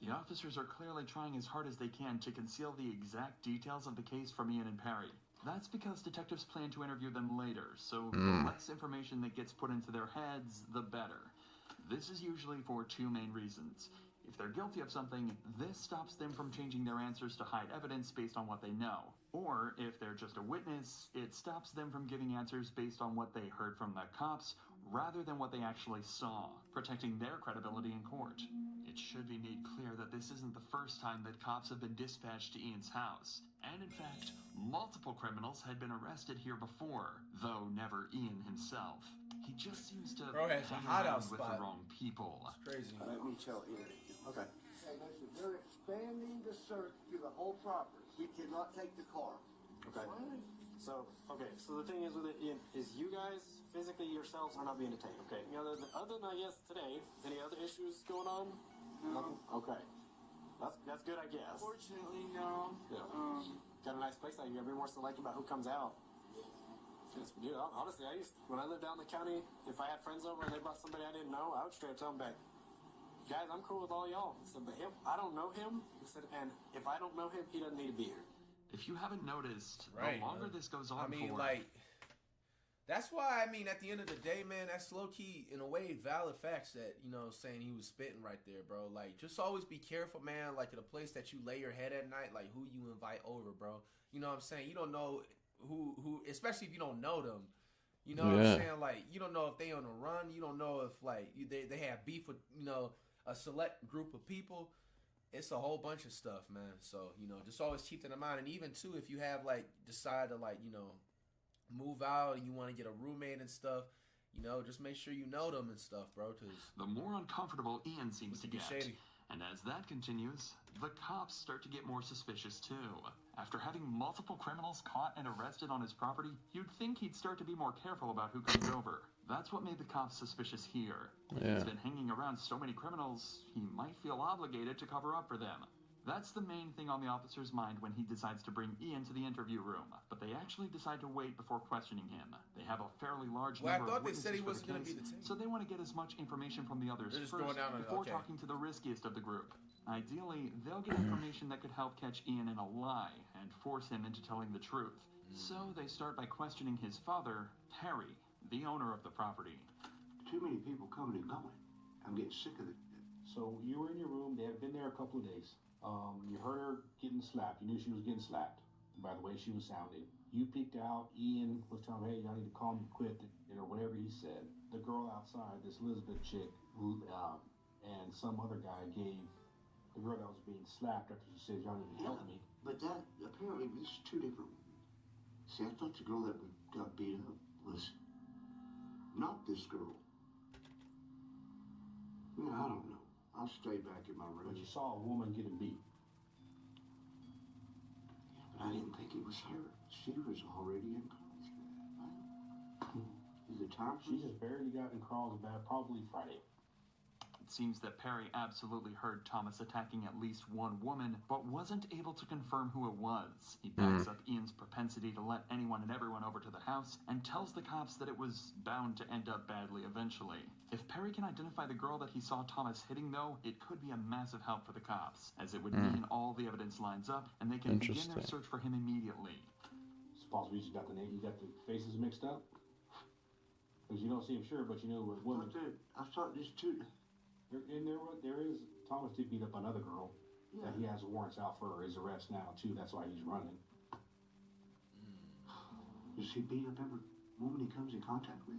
The officers are clearly trying as hard as they can to conceal the exact details of the case from Ian and Perry. That's because detectives plan to interview them later, so the less information that gets put into their heads, the better. This is usually for two main reasons. If they're guilty of something, this stops them from changing their answers to hide evidence based on what they know. Or, if they're just a witness, it stops them from giving answers based on what they heard from the cops, rather than what they actually saw, protecting their credibility in court. It should be made clear that this isn't the first time that cops have been dispatched to Ian's house. And in fact, multiple criminals had been arrested here before, though never Ian himself. He just seems to hang around with the wrong people. It's crazy. Let me tell Ian. Okay. Hey, listen, they're expanding the search to the whole property. We cannot take the car. Okay. So the thing is with it, Ian, is you guys, physically yourselves, are not being detained, okay? You know, other than, I guess, today, any other issues going on? No. Okay. That's good, I guess. Fortunately, no. Yeah. Got a nice place out here. Everyone wants to like about who comes out. Dude, honestly, when I lived out in the county, if I had friends over and they brought somebody I didn't know, I would straight up tell them back, guys, I'm cool with all y'all. I said, but him, I don't know him. I said, and if I don't know him, he doesn't need to be here. If you haven't noticed, right, the longer this goes on that's why, at the end of the day, man, that's low-key, in a way, valid facts that, saying he was spitting right there, bro. Like, just always be careful, man, like, at a place that you lay your head at night, like, who you invite over, bro. You know what I'm saying? You don't know who especially if you don't know them. You know what I'm saying? Like, you don't know if they on the run. You don't know if, like, they have beef with, a select group of people. It's a whole bunch of stuff, man. So, just always keep that in mind. And even, too, if you have, like, decide to, like, move out and you want to get a roommate and stuff, just make sure you know them and stuff, bro. Cause the more uncomfortable Ian seems to get. Shady. And as that continues, the cops start to get more suspicious too. After having multiple criminals caught and arrested on his property, you'd think he'd start to be more careful about who comes over. That's what made the cops suspicious here. If he's been hanging around so many criminals, he might feel obligated to cover up for them. That's the main thing on the officer's mind when he decides to bring Ian to the interview room. But they actually decide to wait before questioning him. They have a fairly large number of witnesses said he for wasn't the gonna case, be the team. so they want to get as much information from the others They're just first going down on it, before okay. talking to the riskiest of the group. Ideally, they'll get information that could help catch Ian in a lie and force him into telling the truth. So they start by questioning his father, Perry, the owner of the property. Too many people coming and going. I'm getting sick of it. So you were in your room. They had been there a couple of days. You heard her getting slapped. You knew she was getting slapped by the way she was sounding. You peeked out. Ian was telling her, hey, y'all need to calm and quit, or whatever he said. The girl outside, this Elizabeth chick, and some other guy gave the girl that was being slapped after she said, y'all need to help me. But that, apparently, this is two different. See, I thought the girl that got beat up was not this girl. Yeah, I don't know. I'll stay back in my room. But you saw a woman getting beat. Yeah, but I didn't think it was her. She was already in Carlsbad. Is it time? She just barely got in Carlsbad, probably Friday. It seems that Perry absolutely heard Thomas attacking at least one woman, but wasn't able to confirm who it was. He backs up Ian's propensity to let anyone and everyone over to the house, and tells the cops that it was bound to end up badly eventually. If Perry can identify the girl that he saw Thomas hitting, though, it could be a massive help for the cops, as it would mean all the evidence lines up, and they can begin their search for him immediately. It's possible you got the name, you got the faces mixed up? Because you don't see him sure, but you know what woman. I thought this too. And there is, Thomas did beat up another girl that he has warrants out for his arrest now, too. That's why he's running. Does he beat up every woman he comes in contact with?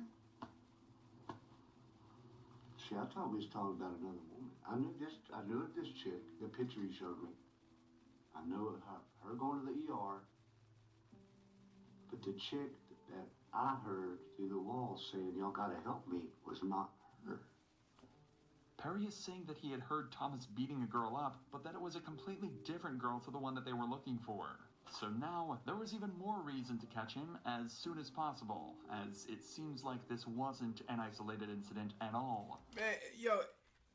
See, I thought we was talking about another woman. I knew of this chick, the picture he showed me. I know of her going to the ER. But the chick that I heard through the wall saying, y'all gotta help me, was not her. Perry is saying that he had heard Thomas beating a girl up, but that it was a completely different girl to the one that they were looking for. So now, there was even more reason to catch him as soon as possible, as it seems like this wasn't an isolated incident at all. Man, yo,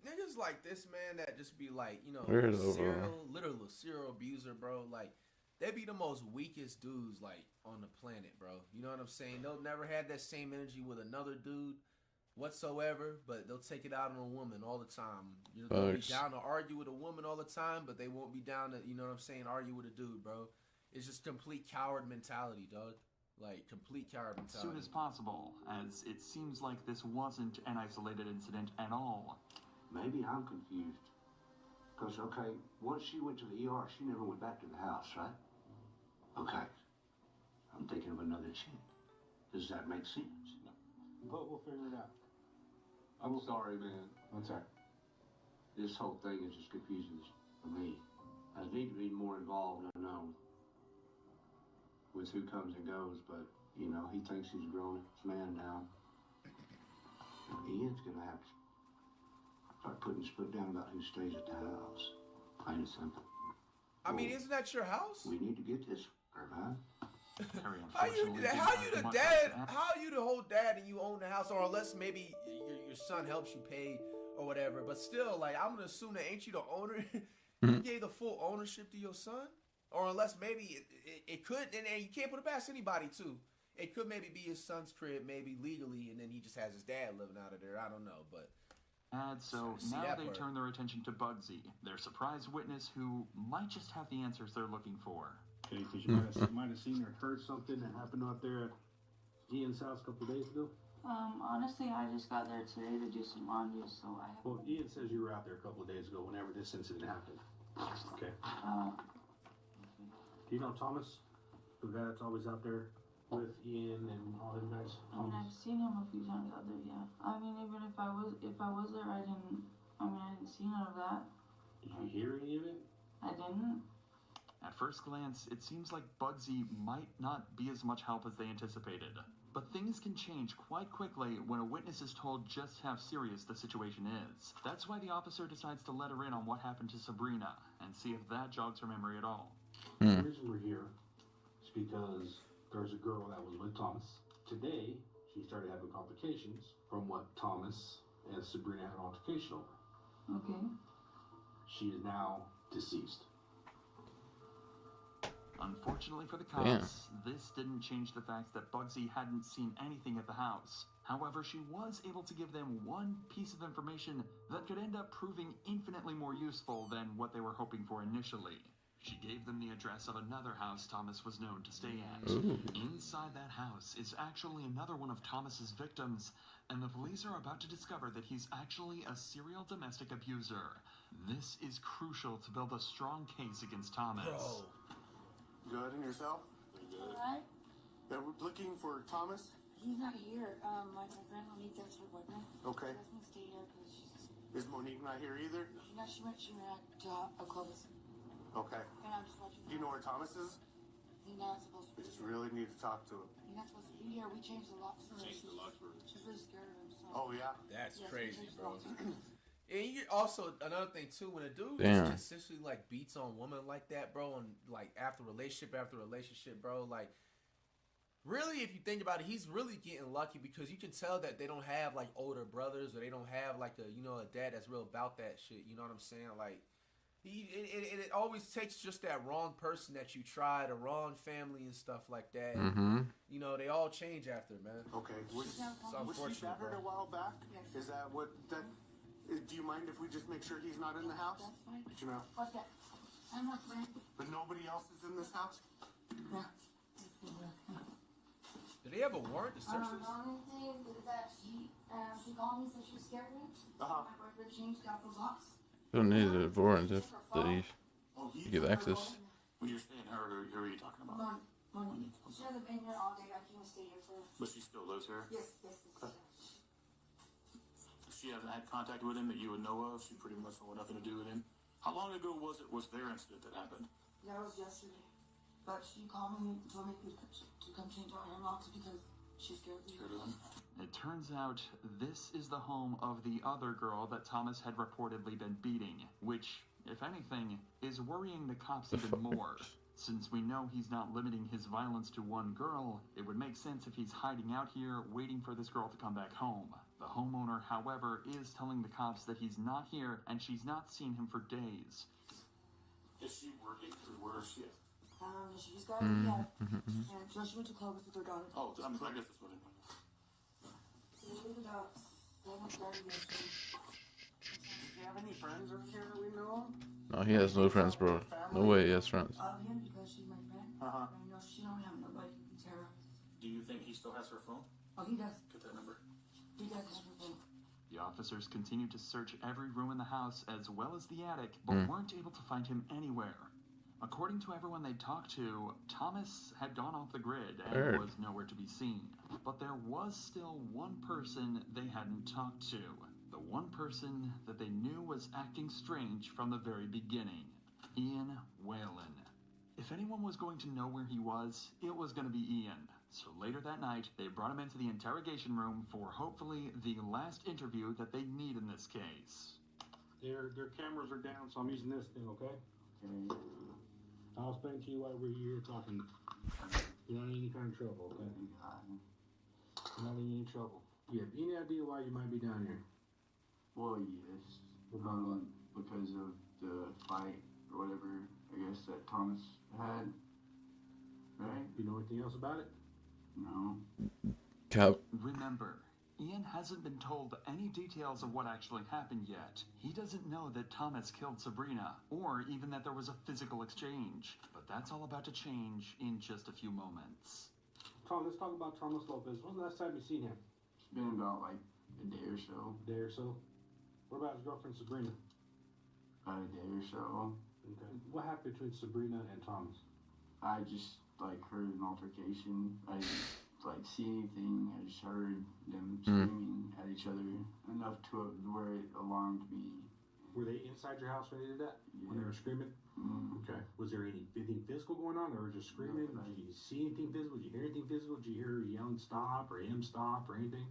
niggas like this, man, that just be like, you know, literal serial abuser, bro. Like, they be the most weakest dudes, like, on the planet, bro. You know what I'm saying? They'll never have that same energy with another dude whatsoever, but they'll take it out on a woman all the time. You know, they'll be down to argue with a woman all the time, but they won't be down to, you know what I'm saying, argue with a dude, bro. It's just complete coward mentality, dog. Like, complete coward mentality. As soon as possible, as it seems like this wasn't an isolated incident at all. Maybe I'm confused. Because, okay, once she went to the ER, she never went back to the house, right? Okay. I'm thinking of another chick. Does that make sense? No. But we'll figure it out. I'm sorry, man. That's all right. This whole thing is just confusing for me. I need to be more involved, I know, with who comes and goes, but, you know, he thinks he's a grown man now. Ian's gonna have to start putting his foot down about who stays at the house. Plain and simple. I mean, isn't that your house? We need to get this, man. How you the dad? How you the whole dad and you own the house, or unless maybe your son helps you pay or whatever. But still, like, I'm gonna assume that ain't you the owner? You gave the full ownership to your son, or unless maybe it could, and you can't put it past anybody too. It could maybe be his son's crib, maybe legally, and then he just has his dad living out of there. I don't know, but. So now they turn their attention to Bugsy, their surprise witness who might just have the answers they're looking for. Okay, because you might have seen or heard something that happened out there at Ian's house a couple of days ago. Honestly, I just got there today to do some laundry, so I. Well, Ian says you were out there a couple of days ago whenever this incident happened. Okay. Do you know Thomas, the guy that's always out there with Ian and all them guys? I mean, I've seen him a few times out there. Yeah. I mean, even if I was there, I didn't see none of that. Did you hear any of it? I didn't. At first glance, it seems like Bugsy might not be as much help as they anticipated. But things can change quite quickly when a witness is told just how serious the situation is. That's why the officer decides to let her in on what happened to Sabrina, and see if that jogs her memory at all. The reason we're here is because there's a girl that was with Thomas. Today, she started having complications from what Thomas and Sabrina had an altercation over. Okay. She is now deceased. Unfortunately for the cops, this didn't change the fact that Bugsy hadn't seen anything at the house. However, she was able to give them one piece of information that could end up proving infinitely more useful than what they were hoping for initially. She gave them the address of another house Thomas was known to stay at. Ooh. Inside that house is actually another one of Thomas's victims, and the police are about to discover that he's actually a serial domestic abuser. This is crucial to build a strong case against Thomas. Bro. Good, and yourself? Alright. Yeah, we're looking for Thomas. He's not here. My friend Monique, that's her boyfriend. Okay. She doesn't stay here because she's... Is Monique not here either? No, she went to a Clovis. Okay. And I'm just watching. Do you know where Thomas is? He's not supposed to We be just here. really need to talk to him. He's not supposed to be here. We changed the locks for her. She's really scared of him. So. Oh, yeah? That's Yes, we crazy, changed the bro. locks. And you also, another thing too, when a dude Damn. just consistently like beats on women like that, bro, and like after relationship, bro, like really, if you think about it, he's really getting lucky because you can tell that they don't have like older brothers or they don't have like a dad that's real about that shit. You know what I'm saying? Like it always takes just that wrong person that you tried, a wrong family and stuff like that. Mm-hmm. You know, they all change after, man. Okay. Was she unfortunate, battered bro. a while back? Is that what that... Do you mind if we just make sure he's not in the house? That's fine. But, you know, What's that? I'm not playing. but nobody else is in this house? Yeah. Do they have a warrant to search this? The only thing is that she called me, said she was scared of me. Uh-huh. My boyfriend changed out the locks. You don't need a warrant if they get access. When you're saying her, who are you talking about? Monique. She hasn't been here all day. I can't stay here for... But she still lives here? Yes. Okay. She hasn't had contact with him that you would know of? She pretty much wanted nothing to do with him? How long ago was their incident that happened? That was yesterday. But she called me and told me to come change out her locks because she's scared of me. It turns out this is the home of the other girl that Thomas had reportedly been beating, which, if anything, is worrying the cops even more. Since we know he's not limiting his violence to one girl, it would make sense if he's hiding out here waiting for this girl to come back home. The homeowner, however, is telling the cops that he's not here and she's not seen him for days. Is she working? Where is she at? She just got out of the attic. And so she went to Clovis with her daughter. Oh, I guess that's what it was. She was with the dogs. They went to garden yesterday. Do you have any friends over here that we know? No, he has no friends, bro. No way he has friends. Of him because she's my friend. Uh-huh. I know she don't have nobody. Sarah. Do you think he still has her phone? Oh, he does. Get that number. He does have her phone. The officers continued to search every room in the house as well as the attic, but weren't able to find him anywhere. According to everyone they talked to, Thomas had gone off the grid and was nowhere to be seen. But there was still one person they hadn't talked to. The one person that they knew was acting strange from the very beginning. Ian Whalen. If anyone was going to know where he was, it was going to be Ian. So later that night, they brought him into the interrogation room for hopefully the last interview that they need in this case. Their cameras are down, so I'm using this thing, okay? I'll explain to you why we're here talking. You're not in any kind of trouble, okay? You're not in any trouble. You have any idea why you might be down here? Well, yes. Because of the fight or whatever, I guess, that Thomas had. Right? You know anything else about it? No. Cap. Remember, Ian hasn't been told any details of what actually happened yet. He doesn't know that Thomas killed Sabrina, or even that there was a physical exchange. But that's all about to change in just a few moments. Tom, let's talk about Thomas Lopez. When's the last time you seen him? It's been about like a day or so. A day or so? What about his girlfriend Sabrina? About a day or so. Okay. What happened between Sabrina and Thomas? I just like heard an altercation. I didn't like see anything. I just heard them screaming at each other enough to where it alarmed me. Were they inside your house when they did that? Yeah. When they were screaming? Okay. Was there anything physical going on, or just screaming? Did you see anything physical? Did you hear anything physical? Did you hear her yelling stop or him stop or anything?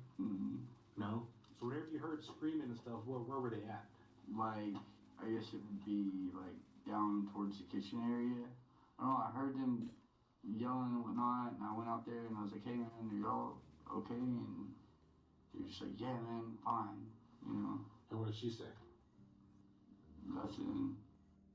No? So whenever you heard screaming and stuff, where were they at? Like, I guess it would be like down towards the kitchen area. I don't know, I heard them yelling and whatnot, and I went out there and I was like, hey man, are y'all okay? And they were just like, yeah man, fine, you know. And what did she say? Nothing.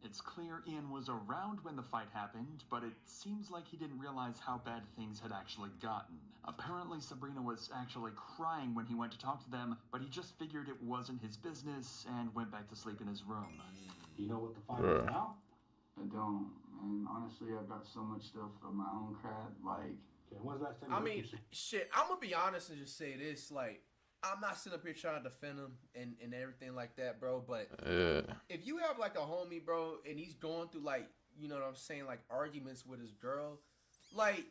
It's clear Ian was around when the fight happened, but it seems like he didn't realize how bad things had actually gotten. Apparently, Sabrina was actually crying when he went to talk to them, but he just figured it wasn't his business and went back to sleep in his room. You know what the fight is about? I don't. And honestly, I've got so much stuff of my own crap. Like, okay, when's the last time? I mean, shit. I'm gonna be honest and just say this. Like, I'm not sitting up here trying to defend him and everything like that, bro. But if you have like a homie, bro, and he's going through like, you know what I'm saying, like arguments with his girl, like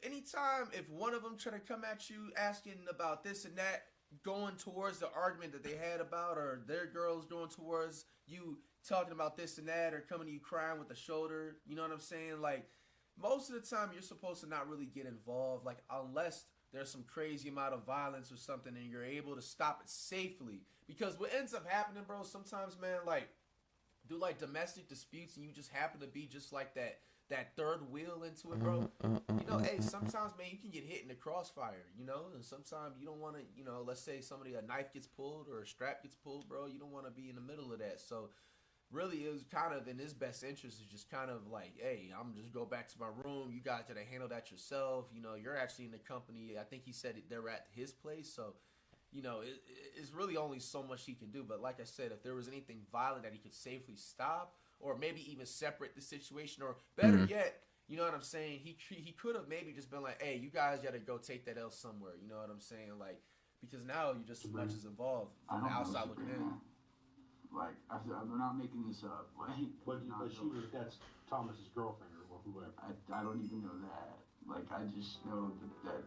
anytime if one of them try to come at you asking about this and that, going towards the argument that they had about, or their girl's going towards you talking about this and that, or coming to you crying with the shoulder, you know what I'm saying? Like, most of the time you're supposed to not really get involved, like unless there's some crazy amount of violence or something and you're able to stop it safely. Because what ends up happening, bro, sometimes, man, like, do like domestic disputes and you just happen to be just like that third wheel into it, bro. You know, hey, sometimes, man, you can get hit in the crossfire, you know, and sometimes you don't want to, you know, let's say a knife gets pulled or a strap gets pulled, bro, you don't want to be in the middle of that. So really, it was kind of in his best interest to just kind of like, hey, I'm just go back to my room. You guys gotta handle that yourself. You know, you're actually in the company. I think he said they're at his place. So, you know, it's really only so much he can do. But like I said, if there was anything violent that he could safely stop, or maybe even separate the situation, or better yet, you know what I'm saying, he could have maybe just been like, hey, you guys gotta go take that L somewhere. You know what I'm saying? Like, because now you're just as much as involved from the outside looking in. Like, I'm not making this up. Like, but that's Thomas's girlfriend or whoever. I don't even know that. Like, I just know that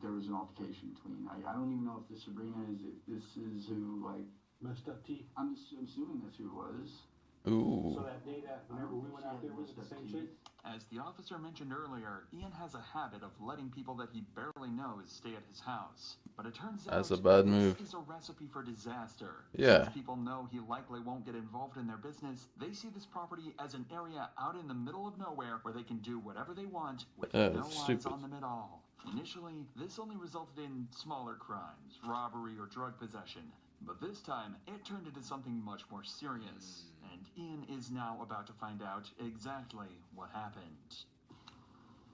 there was an altercation between. I don't even know if this Sabrina is. If this is who, like, messed up T. I'm assuming that's who it was. Ooh. So that day that whenever we went out there, was it the same chick? As the officer mentioned earlier, Ian has a habit of letting people that he barely knows stay at his house. But it turns out that's a bad move. This is a recipe for disaster. Yeah. Since people know he likely won't get involved in their business, they see this property as an area out in the middle of nowhere where they can do whatever they want with no eyes on them at all. Initially, this only resulted in smaller crimes, robbery or drug possession. But this time, it turned into something much more serious. And Ian is now about to find out exactly what happened.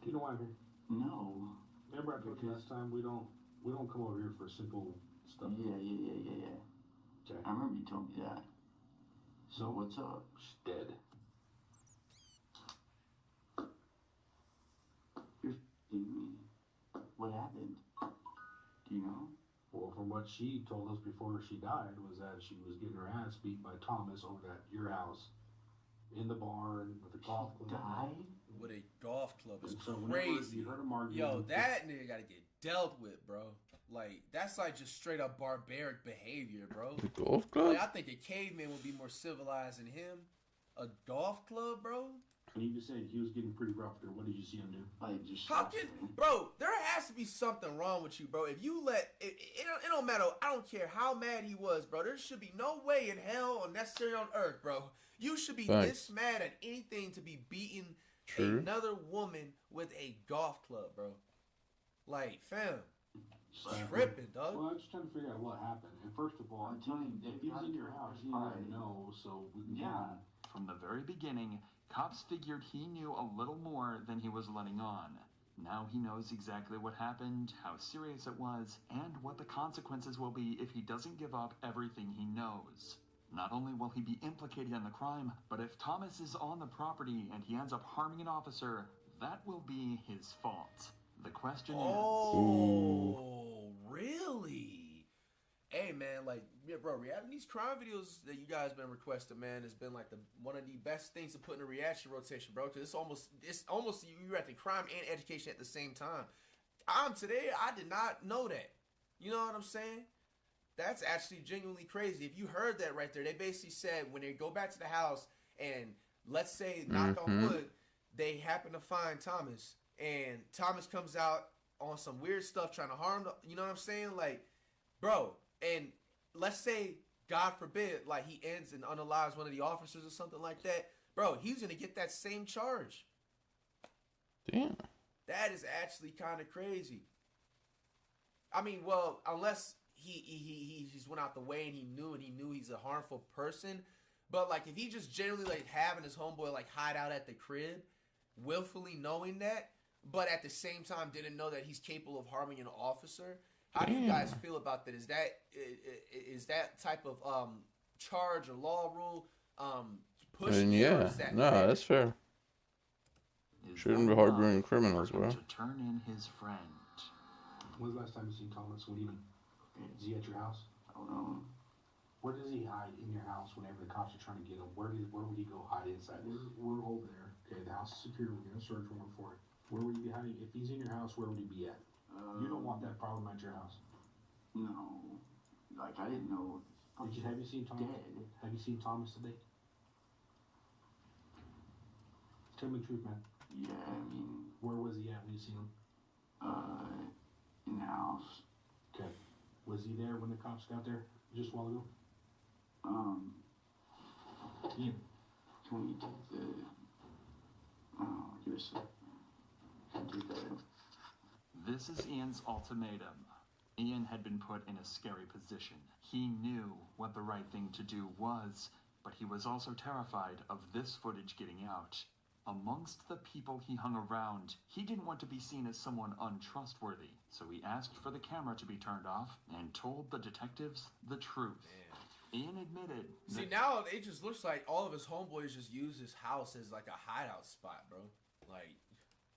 Do you know why I'm here? No. Remember I told you last time we don't come over here for simple stuff. Yeah. Okay. I remember you told me that. So what's up? She's dead. You're kidding me. What happened? Do you know? Well, from what she told us before she died was that she was getting her ass beat by Thomas over at your house in the barn with the golf club. Died? With a golf club is so crazy. You heard him argue. Yo, that nigga gotta get dealt with, bro. Like, that's like just straight up barbaric behavior, bro. The golf club? Like, I think a caveman would be more civilized than him. A golf club, bro? And he just said he was getting pretty rough there. What did you see him do? Like, just how can, bro? There has to be something wrong with you, bro. If you let it don't matter. I don't care how mad he was, bro. There should be no way in hell or necessarily on earth, bro. You should be this mad at anything to be beating another woman with a golf club, bro. Like, fam, tripping, dog. Well, I'm just trying to figure out what happened. And first of all, I'm telling you, if he's in your house, you didn't know, so we can. From the very beginning, cops figured he knew a little more than he was letting on. Now he knows exactly what happened, how serious it was, and what the consequences will be if he doesn't give up everything he knows. Not only will he be implicated in the crime, but if Thomas is on the property and he ends up harming an officer, that will be his fault. The question is... Oh, really? Hey, man, like, yeah, bro, reacting these crime videos that you guys been requesting, man, has been like one of the best things to put in a reaction rotation, bro. Because it's almost you're at the crime and education at the same time. Today, I did not know that. You know what I'm saying? That's actually genuinely crazy. If you heard that right there, they basically said when they go back to the house and let's say, knock on wood, they happen to find Thomas and Thomas comes out on some weird stuff trying to harm you know what I'm saying? Like, bro, and let's say, God forbid, like he ends and unalives one of the officers or something like that, bro, he's going to get that same charge. Damn. That is actually kind of crazy. I mean, well, unless he just went out the way and he knew he's a harmful person. But like if he just generally like having his homeboy like hide out at the crib, willfully knowing that, but at the same time didn't know that he's capable of harming an officer. How do you guys feel about that? Is that type of charge or law rule pushing it, or is that fair? That's fair. Shouldn't be harboring criminals, bro. To turn in his friend. When's the last time you seen Thomas? What do you mean? Is he at your house? I don't know. Where does he hide in your house whenever the cops are trying to get him? Where would he go hide inside? We're over there. Okay, the house is secure. We're gonna search warrant for it. Where would he be hiding? If he's in your house, where would he be at? You don't want that problem at your house. No. Like, I didn't know. Have you seen Thomas? Dead. Have you seen Thomas today? Tell me the truth, man. Yeah, I mean... Where was he at when you seen him? In the house. Okay. Was he there when the cops got there just a while ago? Ian. Can we take the... Oh, give us a... Can't do that. This is Ian's ultimatum. Ian had been put in a scary position. He knew what the right thing to do was, but he was also terrified of this footage getting out. Amongst the people he hung around, he didn't want to be seen as someone untrustworthy, so he asked for the camera to be turned off and told the detectives the truth. Man. Ian admitted. See, now it just looks like all of his homeboys just use his house as like a hideout spot, bro. Like,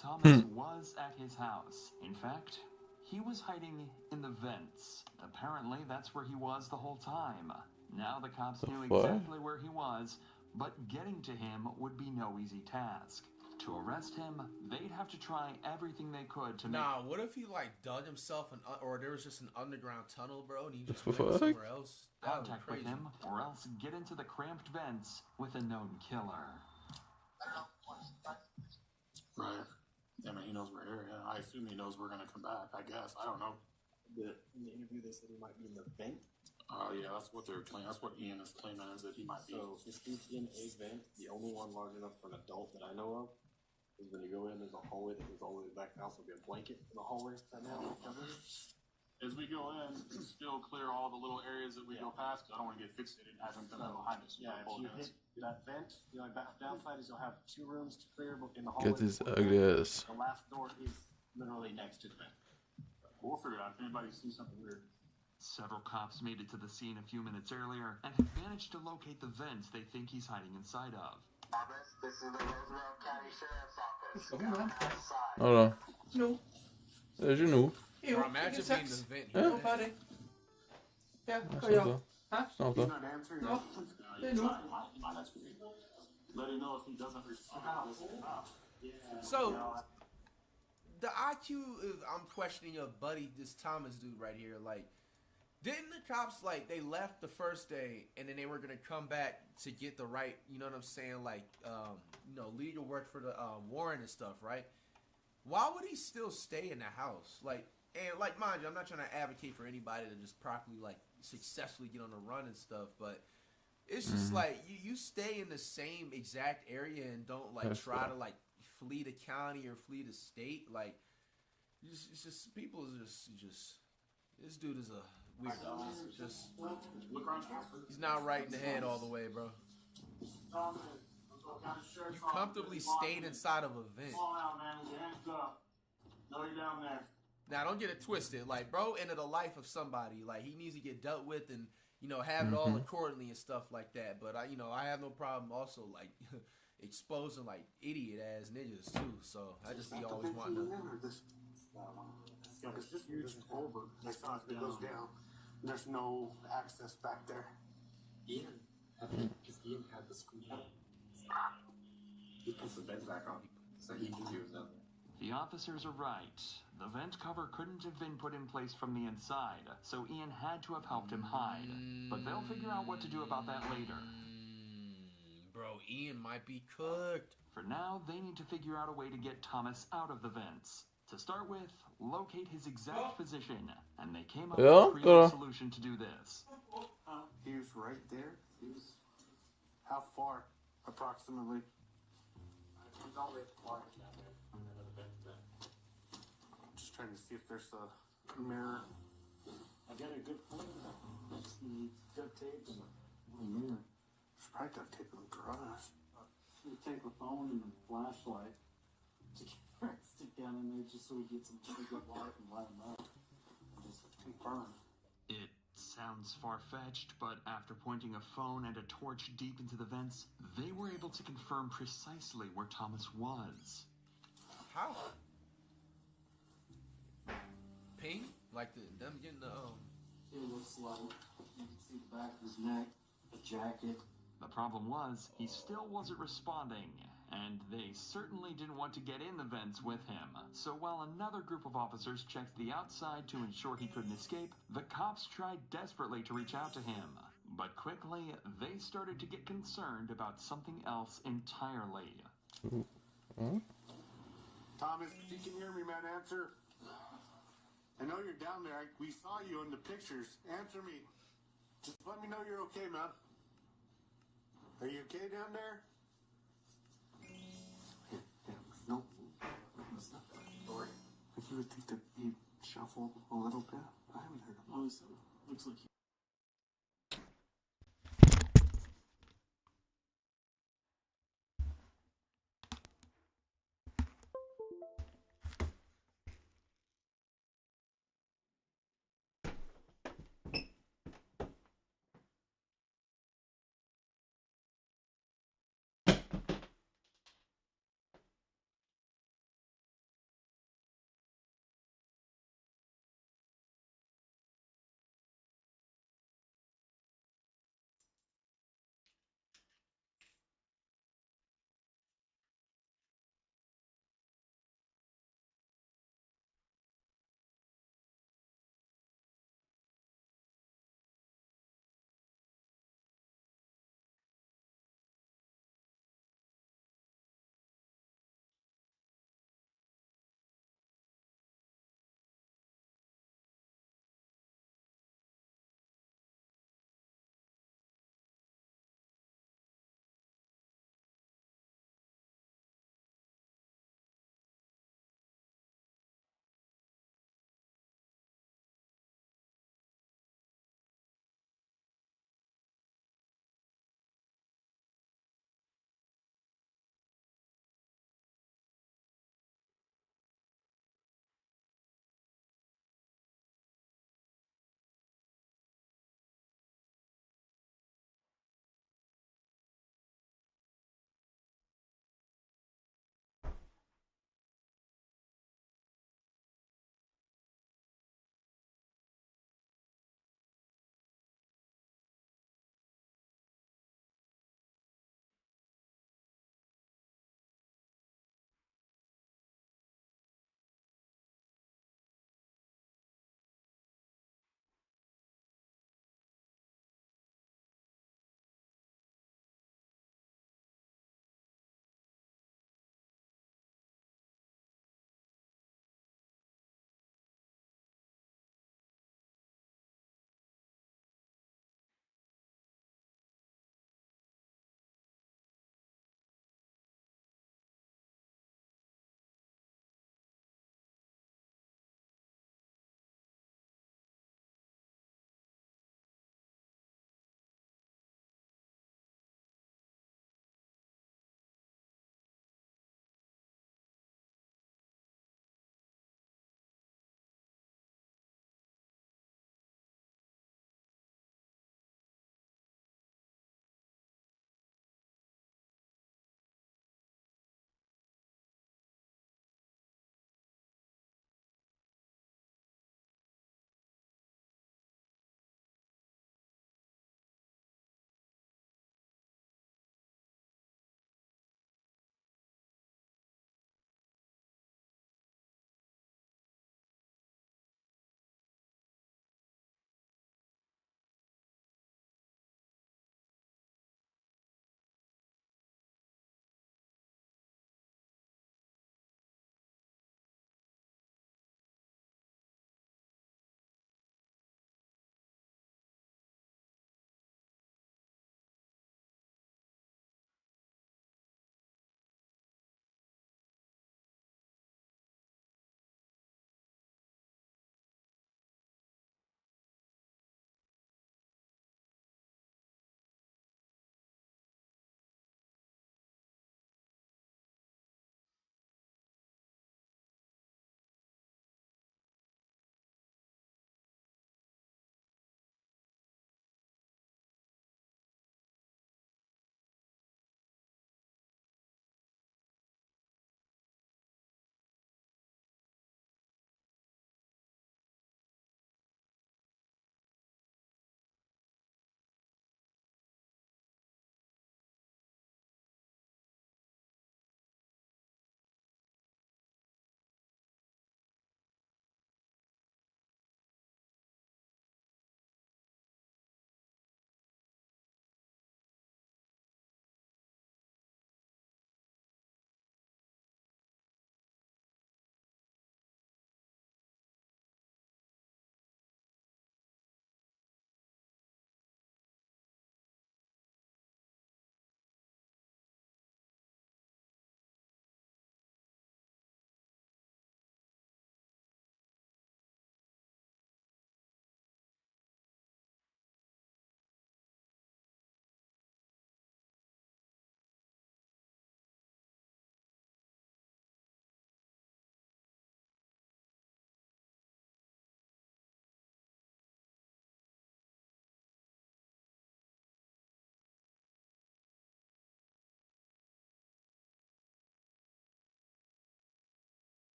Thomas was at his house. In fact, he was hiding in the vents. Apparently, that's where he was the whole time. Now the cops knew exactly where he was, but getting to him would be no easy task. To arrest him, they'd have to try everything they could to make... Nah, what if he like dug himself or there was just an underground tunnel, bro, and he just went somewhere else? Contact with him, or else get into the cramped vents with a known killer. Right. I mean, he knows we're here. Yeah. I assume he knows we're gonna come back. I guess. I don't know. In the interview, they said he might be in the vent. Yeah, that's what they're claiming. That's what Ian is claiming, is that he might be. So if he's in a vent, the only one large enough for an adult that I know of is when you go in. There's a hallway that goes all the way back. There'll also be a blanket in the hallway right now. As we go in, still clear all the little areas that we go past. I don't want to get fixated and have them come behind us. Yeah, if you hit that vent, the only downside is you'll have 2 rooms to clear in the hallway. Get this ugly ass. The last door is literally next to the vent. We'll figure it out if anybody sees something weird. Several cops made it to the scene a few minutes earlier and have managed to locate the vents they think he's hiding inside of. This is the Roosevelt County Sheriff's Office. Hold on. No. There's your new. Bro, imagine being the vent Yeah. here. Nobody. Yeah, That's go not on. bad. Huh? It's not He's bad. not answering. No. They know. Let him know if he doesn't respond. So, the IQ is, I'm questioning your buddy, this Thomas dude right here. Like, didn't the cops, like, they left the first day and then they were going to come back to get the right, you know what I'm saying? Like, legal work for the warrant and stuff, right? Why would he still stay in the house? Like, and like, mind you, I'm not trying to advocate for anybody to just properly, like, successfully get on the run and stuff, but it's just like, you stay in the same exact area and don't, like, try to, like, flee the county or flee the state. Like, it's just people is just this dude is a weirdo. It's just he's not right in the head all the way, bro. You comfortably stayed inside of a vent. Come on out, man. With your hands up. No, you're down there. Now, don't get it twisted. Like, bro, into the life of somebody. Like, he needs to get dealt with and, have it all accordingly and stuff like that. But, I have no problem also, like, exposing, like, idiot-ass niggas, too. So, I just be always wanting to... It's just over. Next time it goes down, there's no access back there. Ian had the screen. He puts the vent back on so he knew he was down there. The officers are right. The vent cover couldn't have been put in place from the inside, so Ian had to have helped him hide. But they'll figure out what to do about that later. Bro, Ian might be cooked. For now, they need to figure out a way to get Thomas out of the vents. To start with, locate his exact position, and they came up with a creative solution to do this. He was right there. He was how far, approximately? He's always quiet down there. Just trying to see if there's a mirror. I got a good point. Just need duct tape and a mirror. Just probably got to take them garage. We take the phone and the flashlight to stick down in there just so we get some pretty good light and light them up. And just confirm. It sounds far-fetched, but after pointing a phone and a torch deep into the vents, they were able to confirm precisely where Thomas was. How? Pain? Like them getting the It looks like you can see the back of his neck, the jacket. The problem was, he still wasn't responding, and they certainly didn't want to get in the vents with him. So while another group of officers checked the outside to ensure he couldn't escape, the cops tried desperately to reach out to him. But quickly, they started to get concerned about something else entirely. Thomas, if you can hear me, man, answer. I know you're down there. We saw you in the pictures. Answer me. Just let me know you're okay, man. Are you okay down there? No. It's not that story. If you would think that he'd shuffle a little bit, I haven't heard him. Looks like he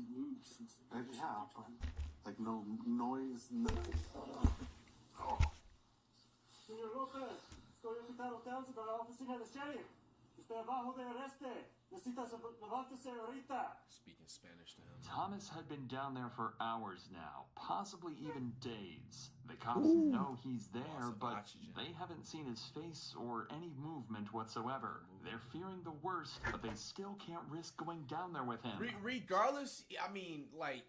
moves. Yeah, but like no noise, nothing. Señor López, estoy invitado a la oficina del sheriff. Usted abajo de arreste. Necesita levántese ahorita. Speaking Spanish to him. Thomas had been down there for hours now, possibly even days. The cops know he's there, but they haven't seen his face or any movement whatsoever. They're fearing the worst, but they still can't risk going down there with him. Regardless, I mean, like,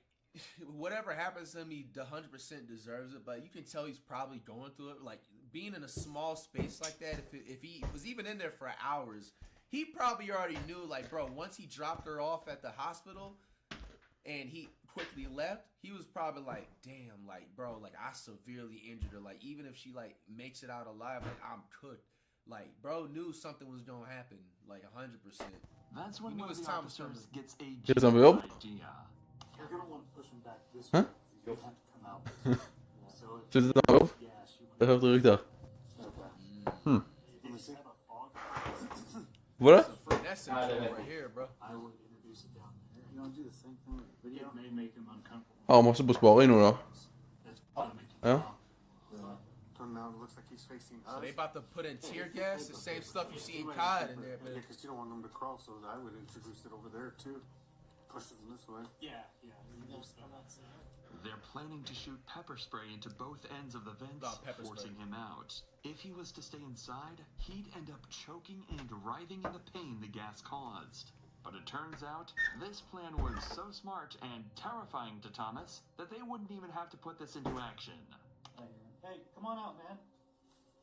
whatever happens to him, he 100% deserves it, but you can tell he's probably going through it. Like, being in a small space like that, if he was even in there for hours, he probably already knew, like, bro, once he dropped her off at the hospital and he quickly left, he was probably like, damn, like, bro, like, I severely injured her. Like, even if she, like, makes it out alive, like, I'm cooked. Like, bro knew something was going to happen, like, 100%. That's when one of the officers gets a Here's some milk. idea. You're gonna want to push him back this Huh? way. You'll have to come out this way. So Zit het nou op? Dat helpt er ook daar. What? That's it right here, bro. I would introduce it down there. You want to do the same thing with the video? It may make him uncomfortable. Oh, maar ze besparen in hoor. Ja? Turn now, it looks like he's facing us. So they about to put in tear gas, the same stuff you see in COD in there, man. Yeah, because you don't want them to cross, so I would introduce it over there too. Push them this way. Yeah. They're planning to shoot pepper spray into both ends of the vents, forcing him out. If he was to stay inside, he'd end up choking and writhing in the pain the gas caused. But it turns out, this plan was so smart and terrifying to Thomas that they wouldn't even have to put this into action. Hey, come on out, man.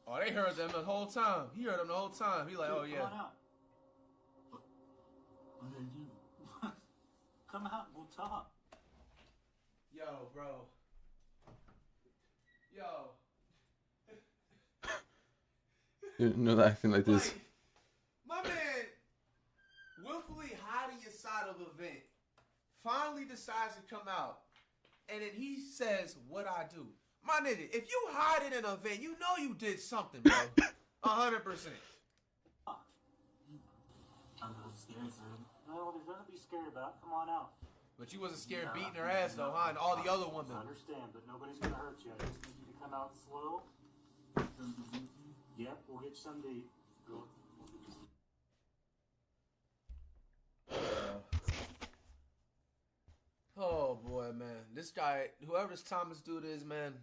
Oh, they heard them the whole time. He heard them the whole time. He like, oh, yeah. Come on out. What did I do? Come out, we'll talk. Yo, bro. Yo. You're not acting like this. My man, willfully hiding inside of a vent, finally decides to come out, and then he says, what I do. My nigga, if you hide in an vent, you know you did something, bro. 100%. I'm not scared, sir. No, there's nothing to be scared about. Come on out. But you wasn't scared beating her ass, though, huh? And all the other women. I understand, but nobody's gonna hurt you. I just need you to come out slow. Yep, we'll get you something to eat. Go. Oh, boy, man. This guy, whoever this Thomas dude is, man,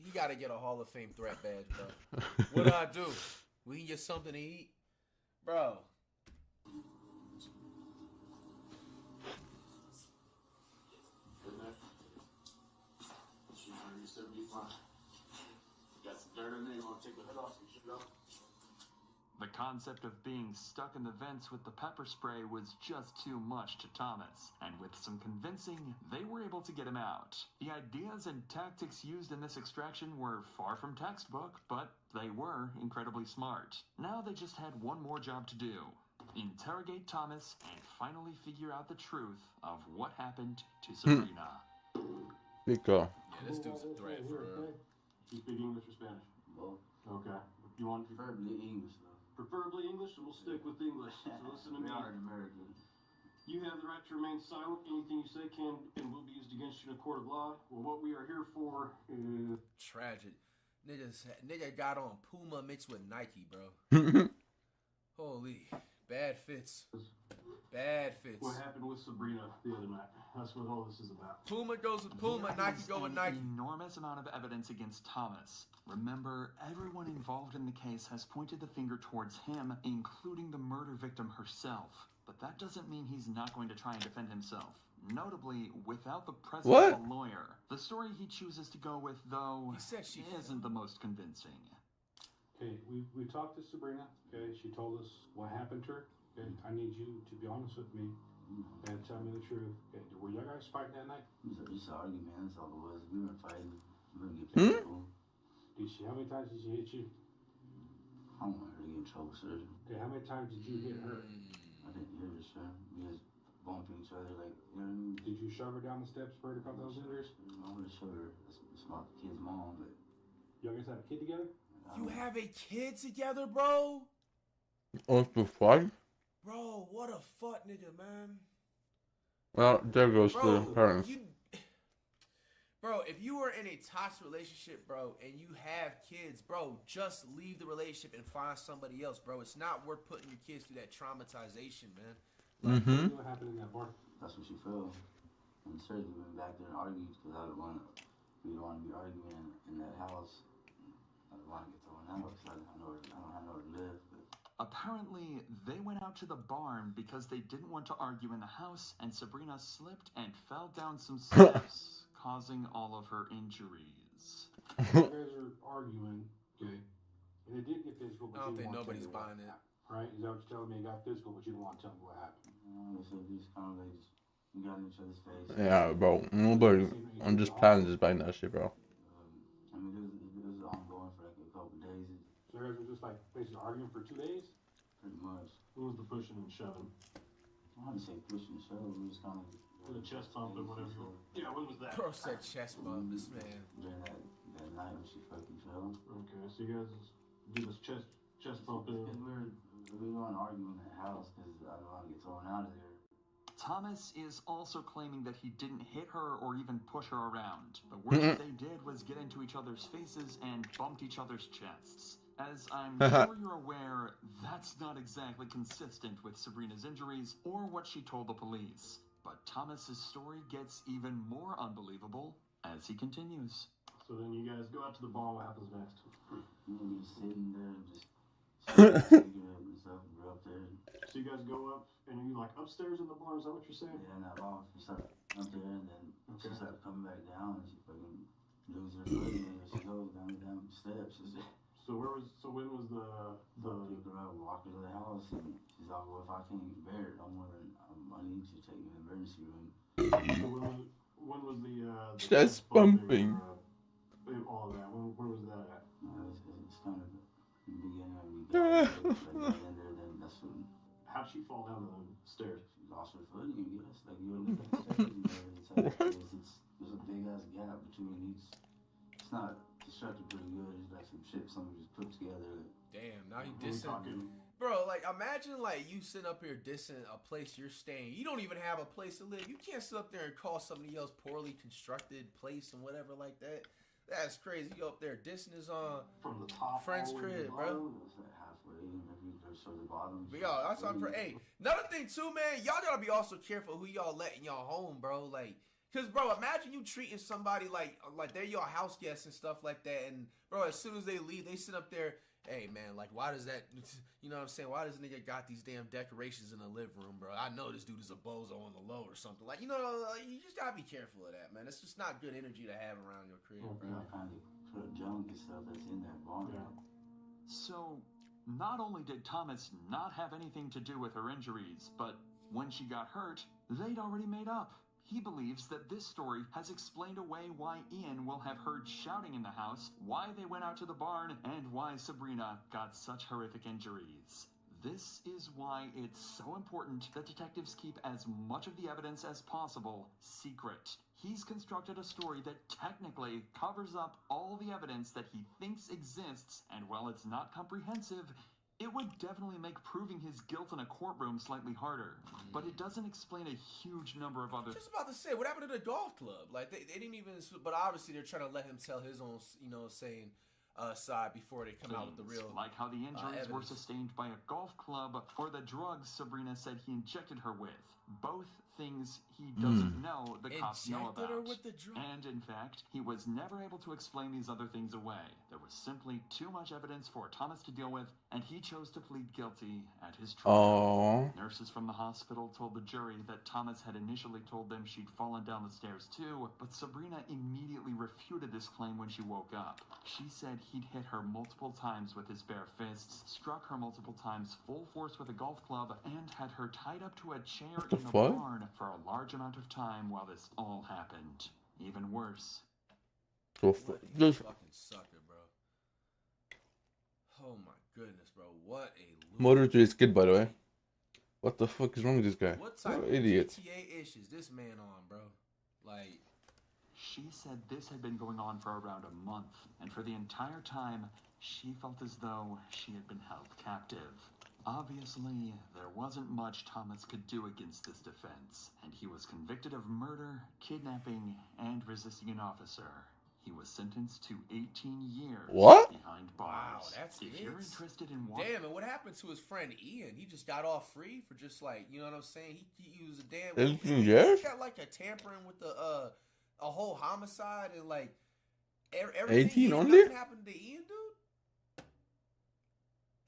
he got to get a Hall of Fame threat badge, bro. What do I do? We can get something to eat? Bro. The concept of being stuck in the vents with the pepper spray was just too much to Thomas, and with some convincing, they were able to get him out. The ideas and tactics used in this extraction were far from textbook, but they were incredibly smart. Now they just had one more job to do. Interrogate Thomas and finally figure out the truth of what happened to Sabrina. Big girl. Yeah, this dude's a threat for real. You speak English or Spanish? Both. Okay. You want preferably English, though. Preferably English? We'll stick with English. So listen to me. We are Americans. You have the right to remain silent. Anything you say can and will be used against you in a court of law. Well, what we are here for is... Tragic. Nigga got on Puma mixed with Nike, bro. Holy. Bad fits. Bad fits. What happened with Sabrina the other night. That's what all this is about. Puma goes with Puma, Nike go with Nike. An enormous amount of evidence against Thomas. Remember, everyone involved in the case has pointed the finger towards him, including the murder victim herself. But that doesn't mean he's not going to try and defend himself. Notably, without the presence of a lawyer. The story he chooses to go with, though, isn't the most convincing. Okay, we talked to Sabrina. Okay, she told us what happened to her. Okay, I need you to be honest with me and tell me the truth. Okay, were you guys fighting that night? It was just an argument, man. That's all it was. We weren't fighting. We were gonna get people. How many times did she hit you? I don't want her to get in trouble, sir. Okay, how many times did you hit her? I didn't hit her, sir. We just bumping each other, like, you know what I mean? Did you shove her down the steps for her to come those injuries? I would have shoved her. It's my kid's mom, but... You guys have a kid together? You have a kid together, bro? Oh, for fun? Bro, what a fuck nigga, man. Well, there goes the parents. Bro, if you were in a toxic relationship, bro, and you have kids, bro, just leave the relationship and find somebody else, bro. It's not worth putting your kids through that traumatization, man. Like, what happened in that bar? That's what she felt. And certainly went back there and argued because we don't want to be arguing in that house. I don't want to get thrown out because I don't have nowhere to live. But apparently, they went out to the barn because they didn't want to argue in the house, and Sabrina slipped and fell down some steps, causing all of her injuries. You guys are arguing, okay? And it did get physical, but I don't you think didn't want to nobody's tell me buying it. Right? Is that what you're telling me? It got physical, but you didn't want to tell me what happened. So just kind of like we got in each other's face. Yeah, bro. Nobody. I'm just planning just buying that shit, bro. I mean, it was ongoing for like a couple of days. So you guys were just like basically arguing for 2 days? Pretty much. What was the pushing and shoving? I wouldn't say pushing and shoving. We was kind of the chest bump and whatever. Yeah, when was that? Bro said chest bump. This man. During that night when she fucking fell. Okay, so you guys do this chest bumping. We don't want to argue in that house because I don't want to get thrown out of there. Thomas is also claiming that he didn't hit her or even push her around. The worst they did was get into each other's faces and bumped each other's chests. As I'm sure you're aware, that's not exactly consistent with Sabrina's injuries or what she told the police. But Thomas's story gets even more unbelievable as he continues. So then you guys go out to the bar. What happens next? You're just sitting there and just cigarette and stuff. We're up there. So you guys go up and you like upstairs in the bar. Is that what you're saying? Yeah, not long. We started up there and then she started coming back down and she fucking loses her footing and she goes down the damn steps. So when was the pick her up, walk her to the house, and she's like, well, if I can't bear it no more, then I need you to take me to the emergency room. So when was the chest bumping? All that. Where was that at? It's kind of the beginning when we got in there. Then that's when. How'd she fall down the stairs? She lost her footing, I guess. Like you look at the stairs, and there's a big ass gap between each. It's not constructed pretty good. It's like some shit somebody just put together. Damn, now you dissing. Bro, like, imagine, like, you sitting up here dissing a place you're staying. You don't even have a place to live. You can't sit up there and call somebody else poorly constructed place and whatever like that. That's crazy. You go up there dissing his from the top friend's crib, bro. It's like halfway, maybe just the bottom. But y'all, that's what I'm for. Hey, another thing too, man. Y'all gotta be also careful who y'all letting y'all home, bro. Like, cause bro, imagine you treating somebody like they're your house guests and stuff like that, and bro, as soon as they leave, they sit up there. Hey man, like why does that? You know what I'm saying? Why does this nigga got these damn decorations in the living room, bro? I know this dude is a bozo on the low or something. Like, you know, you just gotta be careful of that, man. It's just not good energy to have around your crib, bro. Kind of put junk and stuff that's in that barn. So, not only did Thomas not have anything to do with her injuries, but when she got hurt, they'd already made up. He believes that this story has explained away why Ian will have heard shouting in the house, why they went out to the barn, and why Sabrina got such horrific injuries. This is why it's so important that detectives keep as much of the evidence as possible secret. He's constructed a story that technically covers up all the evidence that he thinks exists, and while it's not comprehensive, it would definitely make proving his guilt in a courtroom slightly harder, but it doesn't explain a huge number of other... Just about to say, what happened to the golf club? Like, they didn't even... But obviously, they're trying to let him tell his own, you know, saying side before they come out with the real like how the injuries were evidence. Sustained by a golf club or the drugs Sabrina said he injected her with. Both things he doesn't know the cops know Injected about. her with the drug? And in fact, he was never able to explain these other things away. There was simply too much evidence for Thomas to deal with, and he chose to plead guilty at his trial. Nurses from the hospital told the jury that Thomas had initially told them she'd fallen down the stairs too, but Sabrina immediately refuted this claim when she woke up. She said he'd hit her multiple times with his bare fists, struck her multiple times full force with a golf club, and had her tied up to a chair in the barn for a large amount of time while this all happened. Even worse. Fucking sucker, bro. Oh my goodness, bro. What a Motor to his kid, by the way. What the fuck is wrong with this guy? What type of idiot. GTA ish is this man on, bro? Like, she said this had been going on for around a month, and for the entire time, she felt as though she had been held captive. Obviously, there wasn't much Thomas could do against this defense, and he was convicted of murder, kidnapping, and resisting an officer. He was sentenced to 18 years What? behind bars. Wow, that's if it. you're interested in Damn, and what happened to his friend Ian? He just got off free for just like, you know what I'm saying? He was a damn. 18 He years? got like a tampering with the a whole homicide and like everything. 18 only? Nothing happened to Ian, dude.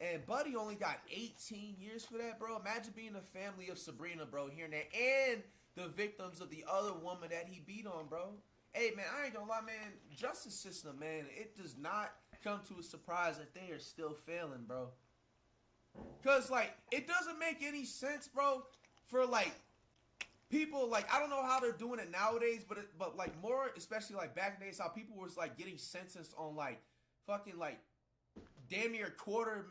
And Buddy only got 18 years for that, bro. Imagine being a family of Sabrina, bro, hearing that, and the victims of the other woman that he beat on, bro. Hey, man, I ain't gonna lie, man. Justice system, man, it does not come to a surprise that they are still failing, bro. Because, like, it doesn't make any sense, bro, for, like, people, like, I don't know how they're doing it nowadays, but like, more, especially, like, back in the days, how people was, like, getting sentenced on, like, fucking, like, damn near a quarter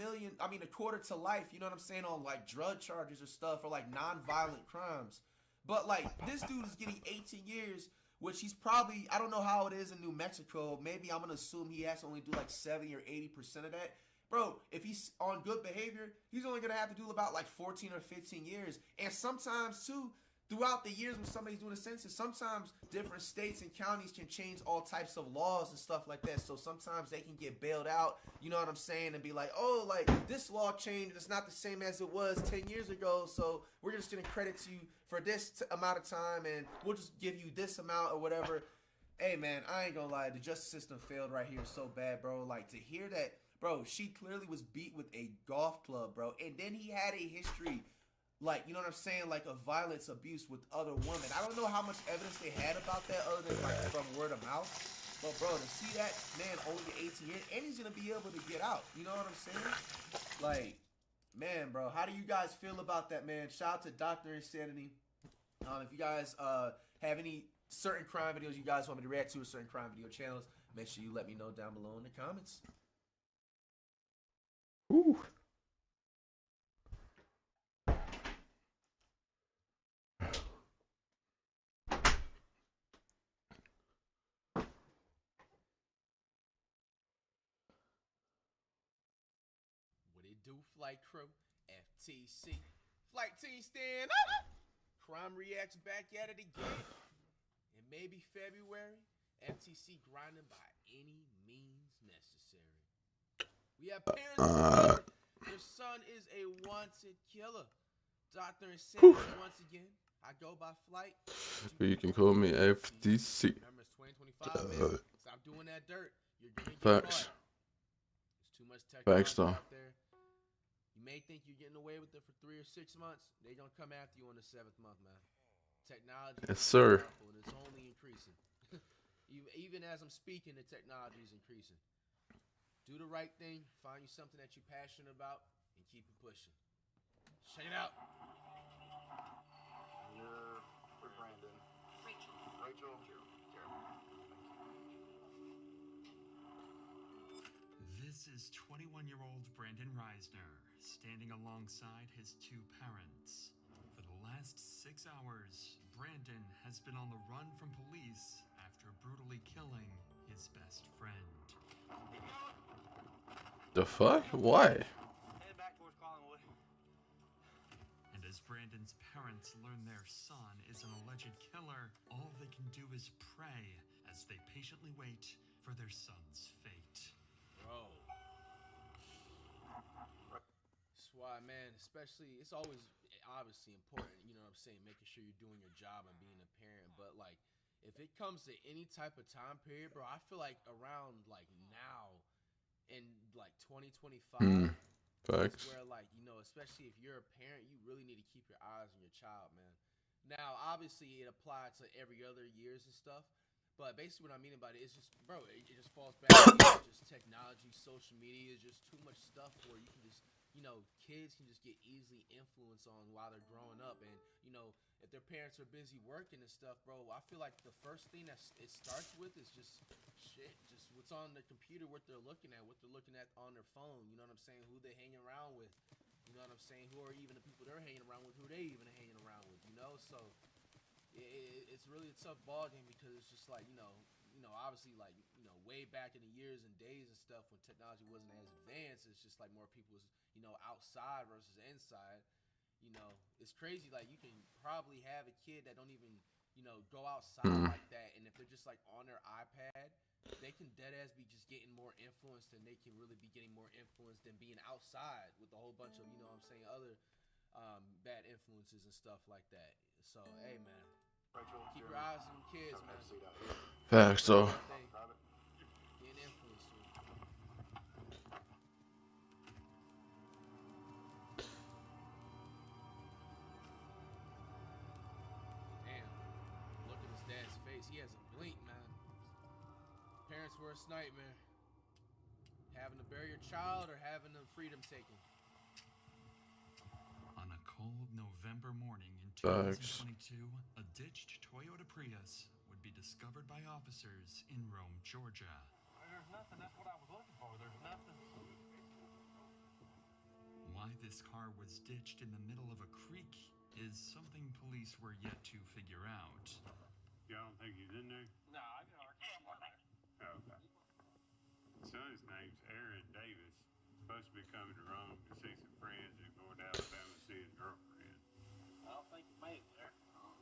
to life, you know what I'm saying, on, like, drug charges or stuff, or, like, non-violent crimes. But, like, this dude is getting 18 years, which he's probably, I don't know how it is in New Mexico. Maybe I'm going to assume he has to only do like 70 or 80% of that. Bro, if he's on good behavior, he's only going to have to do about like 14 or 15 years. And sometimes, too, throughout the years when somebody's doing a census, sometimes different states and counties can change all types of laws and stuff like that. So sometimes they can get bailed out, you know what I'm saying, and be like, oh, like, this law changed. It's not the same as it was 10 years ago, so we're just going to credit you for this amount of time, and we'll just give you this amount or whatever. Hey, man, I ain't going to lie. The justice system failed right here so bad, bro. Like, to hear that, bro, she clearly was beat with a golf club, bro. And then he had a history, like, you know what I'm saying, like, of violence, abuse with other women. I don't know how much evidence they had about that other than, like, from word of mouth. But, bro, to see that man only 18 years, and he's going to be able to get out. You know what I'm saying? Like, man, bro, how do you guys feel about that, man? Shout out to Dr. Insanity. If you guys have any certain crime videos you guys want me to react to, or certain crime video channels, make sure you let me know down below in the comments. Ooh. What it do, flight crew? FTC. Flight team stand up! Crime reacts back at it again. In maybe February, FTC grinding by any means necessary. We have parents their son is a wanted killer. Dr. Insanity once again. I go by Flight. You can call me FTC. Remember, it's 2025, man. Stop doing that dirt. You're gonna get Facts. caught. There's too much technology Facts, though. out there. You may think you're getting away with it for 3 or 6 months. They're gonna come after you on the 7th month, man. Technology Yes, is sir. powerful, and it's only increasing. Even as I'm speaking, the technology is increasing. Do the right thing. Find you something that you're passionate about, and keep it pushing. Check it out. You're with Brandon. Rachel. This is 21-year-old Brandon Reisner, standing alongside his 2 parents. For the last 6 hours, Brandon has been on the run from police after brutally killing his best friend. The fuck? Why? And as Brandon's parents learn their son is an alleged killer, all they can do is pray as they patiently wait for their son's fate. Bro. That's why, man, especially, it's always obviously important, you know what I'm saying, making sure you're doing your job and being a parent, but, like, if it comes to any type of time period, bro, I feel like around, like, now, in, like, 2025, Facts. where, like, you know, especially if you're a parent, you really need to keep your eyes on your child, man. Now, obviously, it applies to every other years and stuff, but basically what I mean about it is just, bro, it just falls back to just technology, social media, is just too much stuff where you can just, you know, kids can just get easily influenced on while they're growing up, and, you know, if their parents are busy working and stuff, bro, I feel like the first thing that it starts with is just just what's on the computer, what they're looking at on their phone, you know what I'm saying, who they're hanging around with, you know what I'm saying, who are even the people they're hanging around with, who they even hanging around with, you know, so it's really a tough ballgame because it's just like, you know, obviously, like, you know, way back in the years and days and stuff when technology wasn't as advanced, it's just like more people was, you know, outside versus inside. You know, it's crazy. Like, you can probably have a kid that don't even, you know, go outside like that, and if they're just like on their iPad, they can dead ass be just getting more influenced than they can really be getting more influence than being outside with a whole bunch of, you know what I'm saying, other bad influences and stuff like that. So, hey, man, keep your eyes on them kids, man. Facts, so. Getting influenced with. Damn, look at his dad's face. He has a blink, man. Parents' worst nightmare. Having to bury your child or having the freedom taken. On a cold November morning in 2022, a ditched Toyota Prius would be discovered by officers in Rome, Georgia. There's nothing. That's what I was looking for. There's nothing. Why this car was ditched in the middle of a creek is something police were yet to figure out. Y'all don't think he's in there? No, I got our car there. Oh, okay. Son's name's Aaron Davis. Supposed to be coming to Rome to see some friends and going to Alabama to see his girlfriend. I don't think he made it there.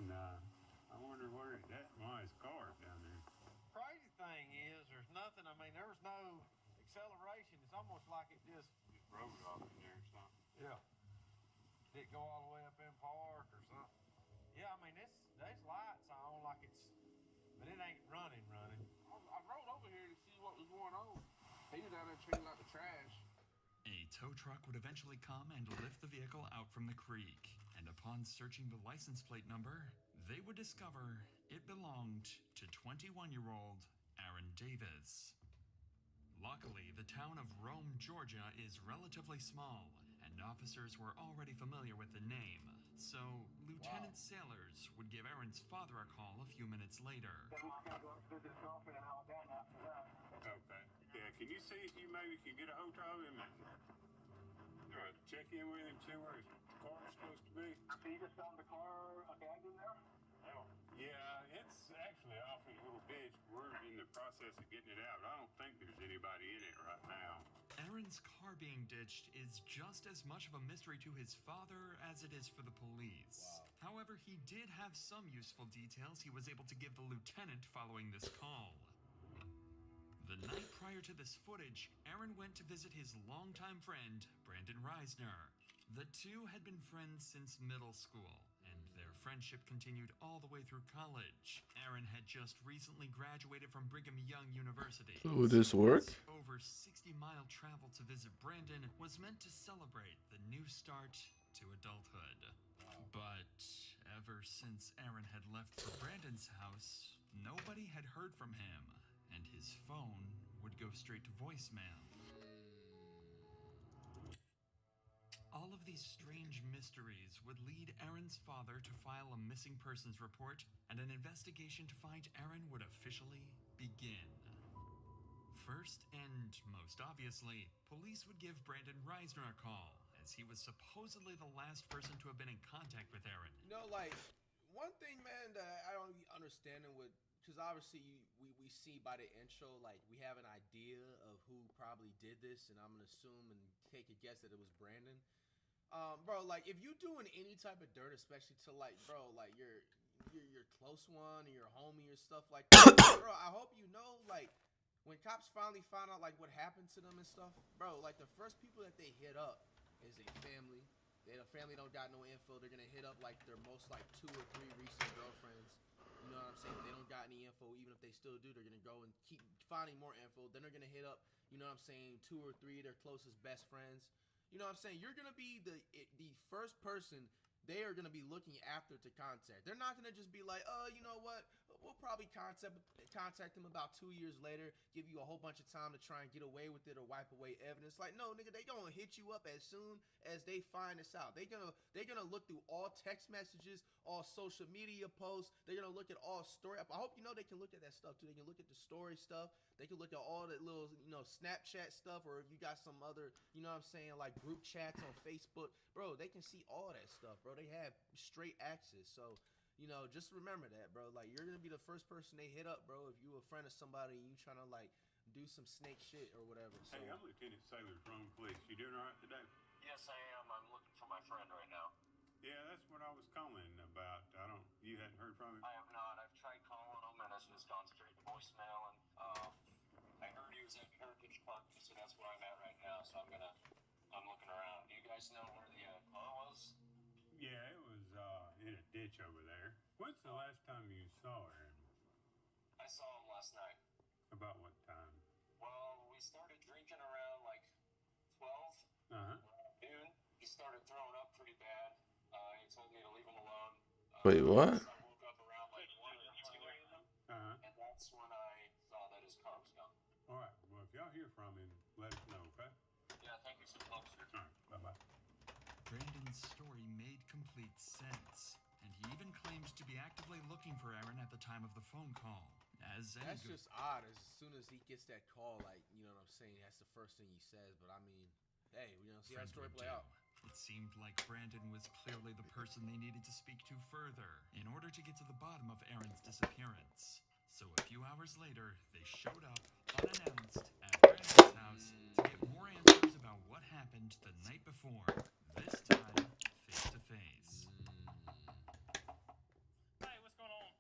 Nah. I wonder where he's at. Why his car's down there. Crazy thing is, there's nothing. I mean, there was no acceleration. It's almost like it just Rode off in there or something. Yeah. Did it go all the way up in park or something? Yeah, I mean, there's lights on like it's, but it ain't running. I rode over here to see what was going on. He was down there cleaning out the trash. A tow truck would eventually come and lift the vehicle out from the creek, and upon searching the license plate number, they would discover it belonged to 21-year-old Aaron Davis. Luckily, the town of Rome, Georgia is relatively small, and officers were already familiar with the name, so Lieutenant Sailors would give Aaron's father a call a few minutes later. Okay. Yeah, can you see if you maybe can get a hotel of him? Check in with him, see where his car's supposed to be. So you just found the car abandoned there? Yeah, it's actually off in a little ditch. We're in the process of getting it out. I don't think there's anybody in it right now. Aaron's car being ditched is just as much of a mystery to his father as it is for the police. Wow. However, he did have some useful details he was able to give the lieutenant following this call. The night prior to this footage, Aaron went to visit his longtime friend, Brandon Reisner. The two had been friends since middle school, and their friendship continued all the way through college. Aaron had just recently graduated from Brigham Young University. So would this work? Over 60-mile travel to visit Brandon was meant to celebrate the new start to adulthood. But ever since Aaron had left for Brandon's house, nobody had heard from him, and his phone would go straight to voicemail. All of these strange mysteries would lead Aaron's father to file a missing persons report, and an investigation to find Aaron would officially begin. First, and most obviously, police would give Brandon Reisner a call, as he was supposedly the last person to have been in contact with Aaron. You know, like, one thing, man, that I don't be understanding with, because obviously we see by the intro, like, we have an idea of who probably did this, and I'm going to assume and take a guess that it was Brandon. Bro, like, if you doing any type of dirt, especially to, like, bro, like, your close one or your homie or stuff like that, bro, I hope you know, like, when cops finally find out, like, what happened to them and stuff, bro, like, the first people that they hit up is a family. The family don't got no info. They're gonna hit up, like, their most, like, 2 or 3 recent girlfriends. You know what I'm saying? They don't got any info. Even if they still do, they're gonna go and keep finding more info. Then they're gonna hit up, you know what I'm saying, 2 or 3 of their closest best friends. You know what I'm saying? You're gonna be the first person they are gonna be looking after to contact. They're not gonna just be like, you know what? We'll probably contact them about 2 years later, give you a whole bunch of time to try and get away with it or wipe away evidence. Like, no, nigga, they gonna hit you up as soon as they find this out. They're gonna look through all text messages, all social media posts. They're gonna look at all story. I hope you know they can look at that stuff too. They can look at the story stuff. They can look at all that little, you know, Snapchat stuff, or if you got some other, you know what I'm saying, like group chats on Facebook, bro, they can see all that stuff, bro. They have straight access. So, you know, just remember that, bro. Like, you're gonna be the first person they hit up, bro. If you a friend of somebody and you trying to, like, do some snake shit or whatever. So. Hey, I'm Lieutenant Sailor's Rome Police. You doing all right today? Yes, I am. I'm looking for my friend right now. Yeah, that's what I was calling about. You hadn't heard from him? I have not. I've tried calling him, and it's just gone straight to voicemail. And I heard he was at Heritage Park, so that's where I'm at right now. So I'm looking around. Do you guys know where the car was? Yeah, it was in a ditch over there. When's the last time you saw Aaron? I saw him last night. About what time? Well, we started drinking around like 12. Noon. He started throwing up pretty bad. He told me to leave him alone. Wait, what? So I woke up around like 1 or 2 a.m. And that's when I saw that his car was gone. All right. Well, if y'all hear from him, let us know, okay? Yeah, thank you so much. All right. Bye-bye. Brandon's story made complete sense, and he even claimed to be actively looking for Aaron at the time of the phone call. That's just odd. As soon as he gets that call, like, you know what I'm saying, that's the first thing he says. But I mean, hey, you know, see how the story play out. It seemed like Brandon was clearly the person they needed to speak to further in order to get to the bottom of Aaron's disappearance. So a few hours later, they showed up unannounced at Brandon's house to get more answers about what happened the night before, this time face to face. Hey, what's going on?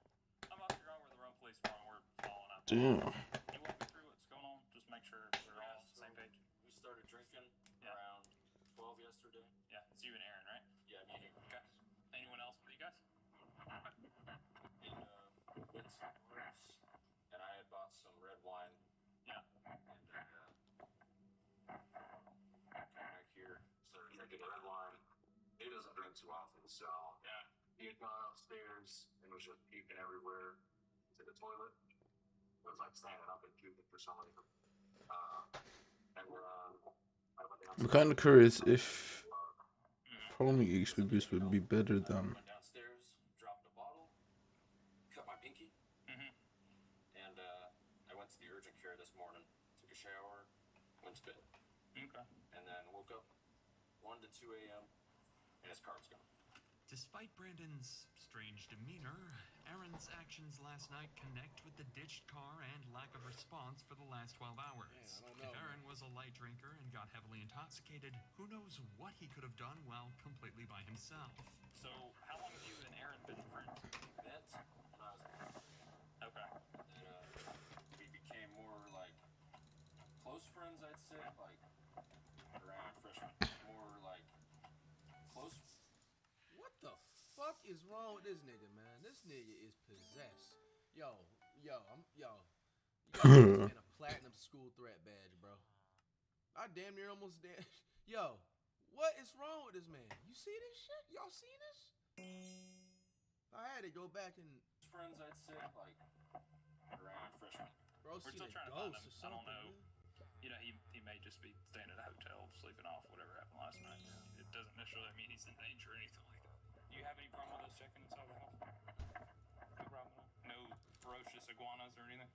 I'm not sure where the Rome Police are. We're following up. Damn. Can you walk me through what's going on? Just make sure we're all on the same page. We started drinking around 12 yesterday. Yeah, it's you and Aaron, right? Yeah, me and Aaron. Okay. Anyone else but you guys? And went to bars, and I had bought some red wine. Yeah. And came back here, started drinking red wine. He doesn't drink too often, so yeah. He had gone upstairs and was just puking everywhere to the toilet. It was like standing up and puking for some reason. And I went downstairs. I'm kind of curious if following Exodus would be better than. Went downstairs, dropped a bottle, cut my pinky, and I went to the urgent care this morning, took a shower, went to bed. Okay. And then woke up 1 to 2 a.m. and his car was gone. Despite Brandon's strange demeanor, Aaron's actions last night connect with the ditched car and lack of response for the last 12 hours. Man, If Aaron was a light drinker and got heavily intoxicated, who knows what he could have done while completely by himself. So, how long have you and Aaron been friends? Met when I was in fifth grade. Okay. And we became more like close friends, I'd say, like around freshman. More like close. What the fuck is wrong with this nigga, man? This nigga is possessed. Yo, you got a platinum school threat badge, bro. I damn near almost dead. Yo, what is wrong with this man? You see this shit? Y'all see this? I had to go back and Friends, I'd say, like around freshman. Bro, We're still trying to find him. I don't know. You know, he may just be staying at a hotel, sleeping off whatever happened last night. It doesn't necessarily mean he's in danger or anything like that. Do you have any problem with us checking inside the house? No problem at all? No ferocious iguanas or anything?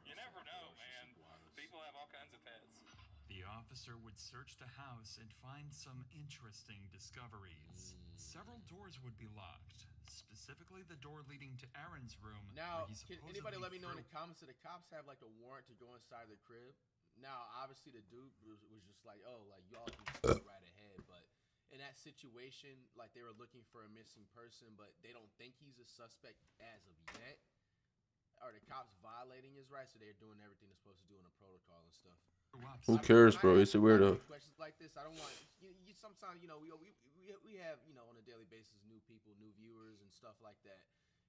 You never know, man. People have all kinds of pets. The officer would search the house and find some interesting discoveries. Several doors would be locked, specifically the door leading to Aaron's room. Now, where he can supposedly anybody let me know in threw- the comments, did the cops have like a warrant to go inside the crib? Now, obviously the dude was just like, oh, like y'all can just go right ahead. But in that situation, like they were looking for a missing person, but they don't think he's a suspect as of yet. Are the cops violating his rights, or they're doing everything they're supposed to do in the protocol and stuff? Who cares, bro? It's a weirdo. Questions like this, I don't want. You sometimes, you know, we have, you know, on a daily basis, new people, new viewers, and stuff like that.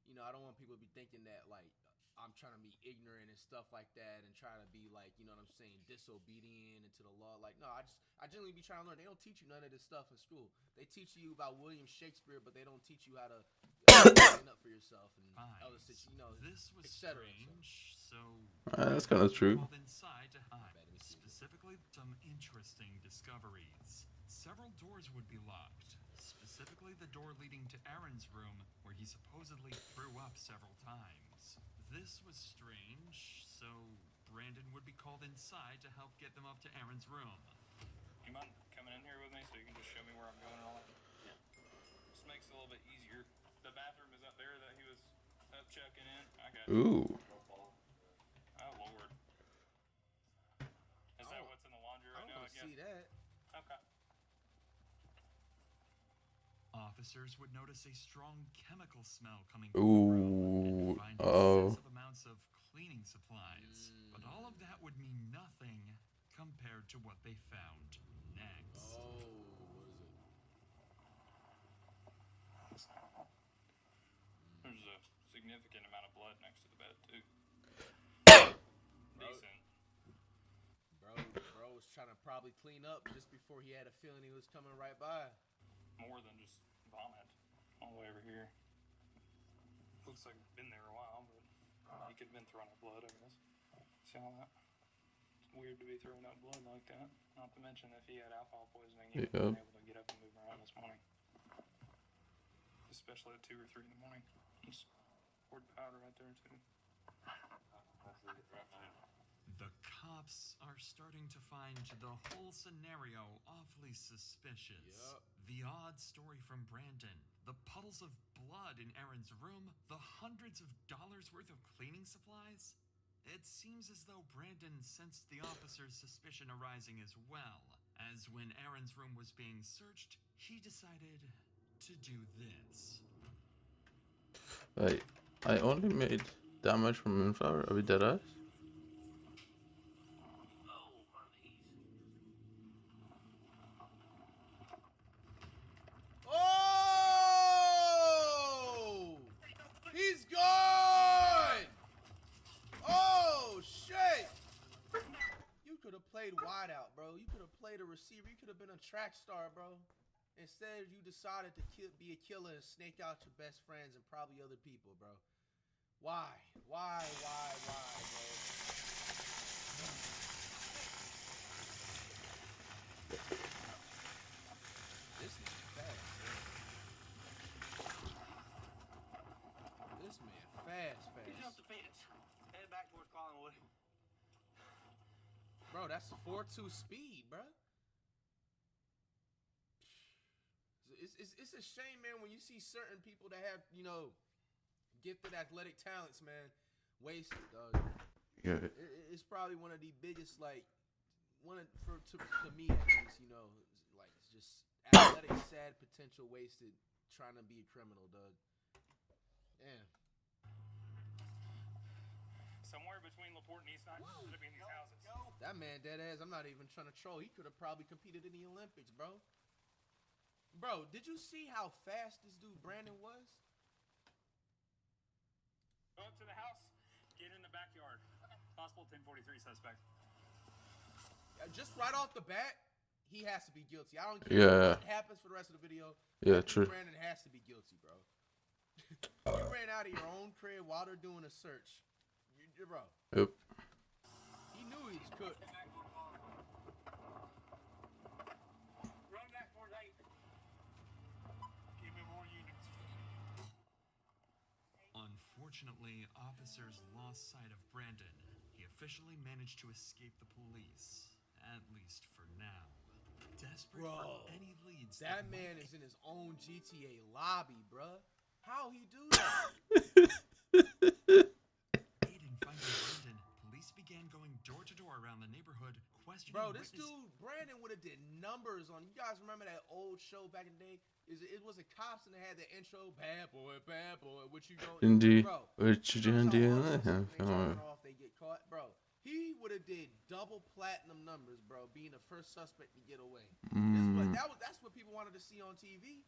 You know, I don't want people to be thinking that like I'm trying to be ignorant and stuff like that, and trying to be like, you know what I'm saying, disobedient into the law. Like, no, I generally be trying to learn. They don't teach you none of this stuff in school. They teach you about William Shakespeare, but they don't teach you how to stand up for yourself and other situations. You know, this was strange. So That's kind of true. called inside to hide. Specifically, some interesting discoveries. Several doors would be locked. Specifically, the door leading to Aaron's room, where he supposedly threw up several times. This was strange, so Brandon would be called inside to help get them up to Aaron's room. You mind coming in here with me so you can just show me where I'm going and all that? Yeah. This makes it a little bit easier. The bathroom is up there that he was up checking in. I got you. Ooh. Oh, Lord. see that. Okay. Officers would notice a strong chemical smell coming from the Ooh. room and find excessive amounts of cleaning supplies. But all of that would mean nothing compared to what they found next. Oh, what is it? There's a significant amount of blood next to the bed, too. Decent. Bro was trying to probably clean up just before he had a feeling he was coming right by. More than just vomit all the way over here. Looks like it's been there a while, but he could have been throwing up blood, I guess. See all that? It's weird to be throwing up blood like that. Not to mention if he had alcohol poisoning, he would have been able to get up and move around this morning. Especially at 2 or 3 in the morning. He's poured powder right there, too. The cops are starting to find the whole scenario awfully suspicious. Yep. The odd story from Brandon, the puddles of blood in Aaron's room, the hundreds of dollars worth of cleaning supplies. It seems as though Brandon sensed the officer's suspicion arising as well, as when Aaron's room was being searched, he decided to do this. Wait, I only made damage from Moonflower. Are we dead eyes? Oh! He's gone! Oh, shit! You could have played wide out, bro. You could have played a receiver. You could have been a track star, bro. Instead, you decided to be a killer and snake out your best friends and probably other people, bro. Why? Why, bro? This man fast, bro. This man fast. He jumped the fence. Headed back towards Collingwood. Bro, that's 4.2 speed, bro. It's a shame, man, when you see certain people that have, you know, gifted athletic talents, man, wasted, dog. Yeah. It's probably one of the biggest, like, to me at least, you know, like, just athletic, sad potential wasted trying to be a criminal, dog. Damn. Somewhere between LaPorte and East Nine should be in these houses. That man, dead ass, I'm not even trying to troll. He could have probably competed in the Olympics, bro. Bro, did you see how fast this dude Brandon was? Go up to the house, get in the backyard. Possible 1043 suspect. Just right off the bat, he has to be guilty. I don't care what happens for the rest of the video. Yeah, true. Brandon has to be guilty, bro. You ran out of your own crib while they're doing a search. Bro. Yep. He knew he was cooked. Run that towards 8. Give me more units. Unfortunately, officers lost sight of Brandon. He officially managed to escape the police, at least for now. Desperate for any leads. That man is in his own GTA lobby, bruh. How he do that? Aiden finding Brandon, police began going door to door around the neighborhood, questioning Bro, this dude, Brandon, would have did numbers on. You guys remember that old show back in the day? It was a cops and they had the intro, bad boy, what you going? Indeed. Bro, What you doing? they turn off, they get caught, bro. He would have did double platinum numbers, bro, being the first suspect to get away. That's what people wanted to see on TV.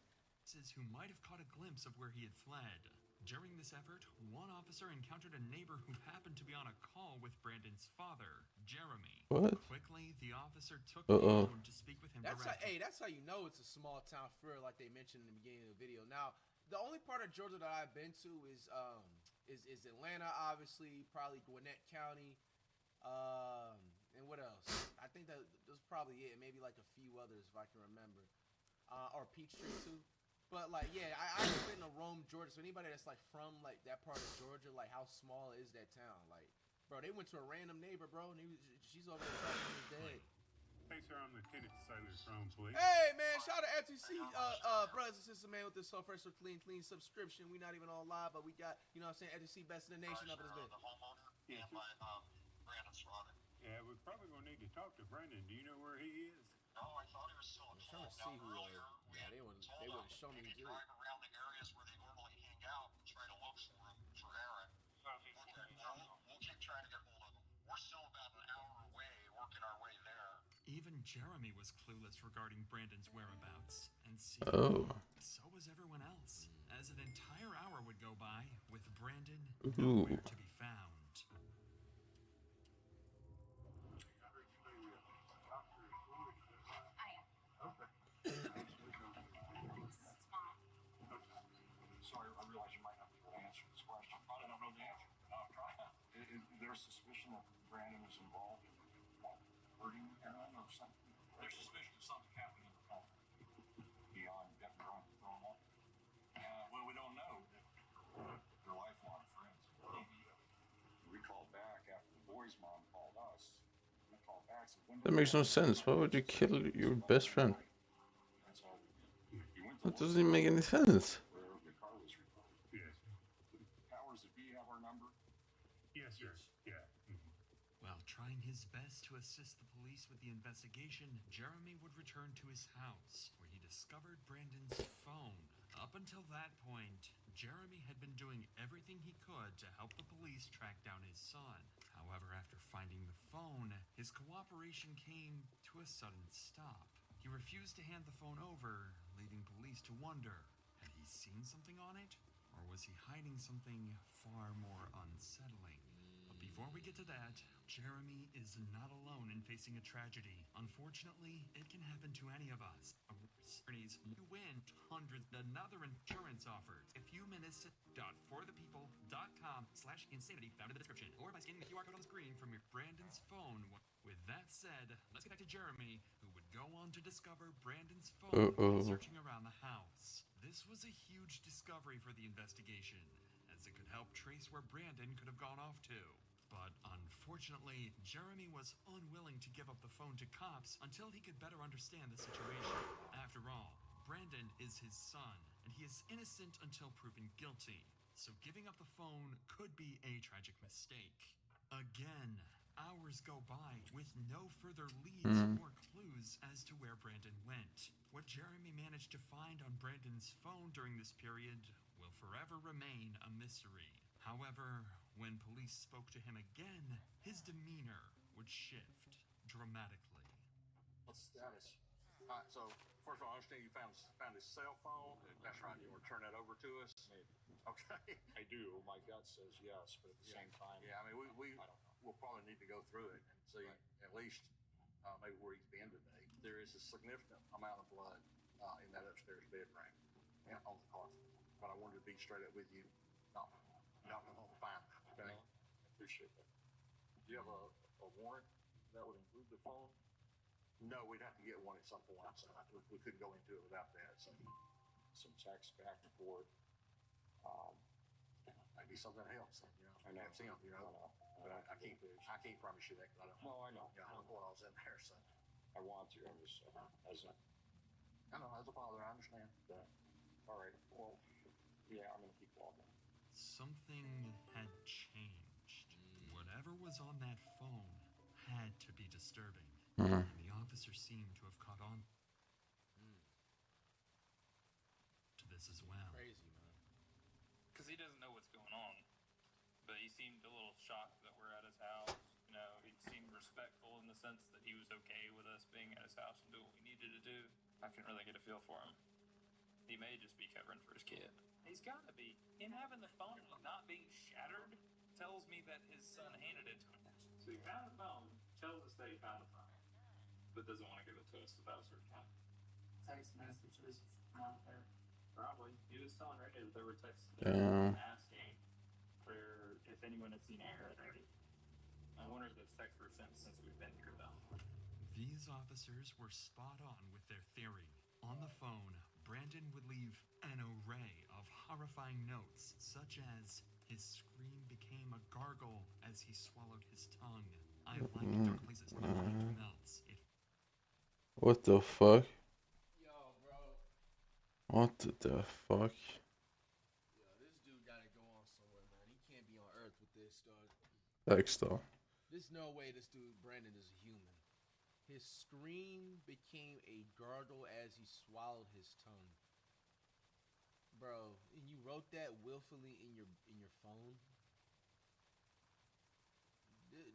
Who might have caught a glimpse of where he had fled. During this effort, one officer encountered a neighbor who happened to be on a call with Brandon's father, Jeremy. What? Quickly, the officer took the phone to speak with him directly. That's how you know it's a small town for, like they mentioned in the beginning of the video. Now, the only part of Georgia that I've been to is Atlanta, obviously, probably Gwinnett County, and what else? I think that was probably it. Maybe like a few others if I can remember, or Peachtree too. But like, yeah, I've been to Rome, Georgia. So anybody that's like from like that part of Georgia, like how small is that town? Like, bro, they went to a random neighbor, bro, and she's over there talking to his dad. Hey, sir, I'm Lieutenant Sailors from Police. Hey, man, shout out to FTC, brothers and sisters, man, with this first for clean subscription. We not even on live, but we got, you know what I'm saying, FTC best in the nation up in this bit. The homeowner and my Brandon's father. Yeah, we're probably gonna need to talk to Brandon. Do you know where he is? No, I thought he was still I'm at trying to see who. Yeah, they wouldn't show me who did it. drive around the areas where they normally hang out and try to look for him, for Aaron. We'll keep trying to get hold of him. We're still about an hour away, working our way there. Even Jeremy was clueless regarding Brandon's whereabouts, and so was everyone else, as an entire hour would go by with Brandon nowhere to be found. Sorry, I realize you might not be able to answer this question. I don't know the answer, but I'll try. Is there suspicion that Brandon was involved in hurting Aaron or something? There's suspicion of something happening in the home. Beyond getting drunk and throwing up? Well, we don't know. They're lifelong friends. We called back after the boy's mom called us. We called back. That makes no sense. Why would you kill your best friend? That doesn't even make any sense. Yes. Powers that be have our number? Yes, sir. Yeah. While trying his best to assist the police with the investigation, Jeremy would return to his house, where he discovered Brandon's phone. Up until that point, Jeremy had been doing everything he could to help the police track down his son. However, after finding the phone, his cooperation came to a sudden stop. He refused to hand the phone over, leaving police to wonder, had he seen something on it? Or was he hiding something far more unsettling? But before we get to that, Jeremy is not alone in facing a tragedy. Unfortunately, it can happen to any of us. You win hundreds another insurance offers. A few minutes .forthepeople.com/insanity found in the description, or by scanning the QR code on the screen from your Brandon's phone. With that said, let's get back to Jeremy, who would go on to discover Brandon's phone while searching around the house. This was a huge discovery for the investigation, as it could help trace where Brandon could have gone off to. But unfortunately, Jeremy was unwilling to give up the phone to cops until he could better understand the situation. After all, Brandon is his son, and he is innocent until proven guilty. So giving up the phone could be a tragic mistake. Again, hours go by with no further leads or clues as to where Brandon went. What Jeremy managed to find on Brandon's phone during this period will forever remain a mystery. However, when police spoke to him again, his demeanor would shift dramatically. What's the status? So, first of all, I understand you found his cell phone. That's right. You want to turn that over to us? Okay. I do. My gut says yes, but at the same time, yeah. I mean, we'll probably need to go through it and see at least maybe where he's been today. There is a significant amount of blood in that upstairs bedroom and on the carpet. But I wanted to be straight up with you. Not fine. Okay. Appreciate that. Do you have a warrant that would include the phone? No, we'd have to get one at some point. So we couldn't go into it without that. So some text back and forth. Maybe something helps. You know, I know. Him, you know. But I can't promise you that because I don't. No, I know. Yeah, I don't know what I was in there. So I want to. I'm just I know as a father, I understand. All right. Well, yeah, I'm gonna keep walking. Something had changed. Whatever was on that phone had to be disturbing. And the officer seemed to have caught on to this as well. Crazy, man. Because he doesn't know what's going on. But he seemed a little shocked that we're at his house. You know, he seemed respectful in the sense that he was okay with us being at his house and doing what we needed to do. I couldn't really get a feel for him. He may just be covering for his kid. He's got to be. Him having the phone not being shattered tells me that his son handed it to him. So he found the phone, tells us that he found the phone, but doesn't want to give it to us without a search warrant. Text messages not there. Probably. He was telling Ray that there were texts asking for if anyone had seen Aaron already. I wonder if those texts were sent since we've been here, though. These officers were spot on with their theory. On the phone, Brandon would leave an array of horrifying notes, such as, his scream became a gargle as he swallowed his tongue. I like dark places, my mind melts. What the fuck? Yo, bro. What the fuck? Yo, this dude gotta go on somewhere, man. He can't be on Earth with this, dog. Thanks, though. There's no way this dude Brandon is a human. His scream became a gurgle as he swallowed his tongue. Bro, and you wrote that willfully in your phone?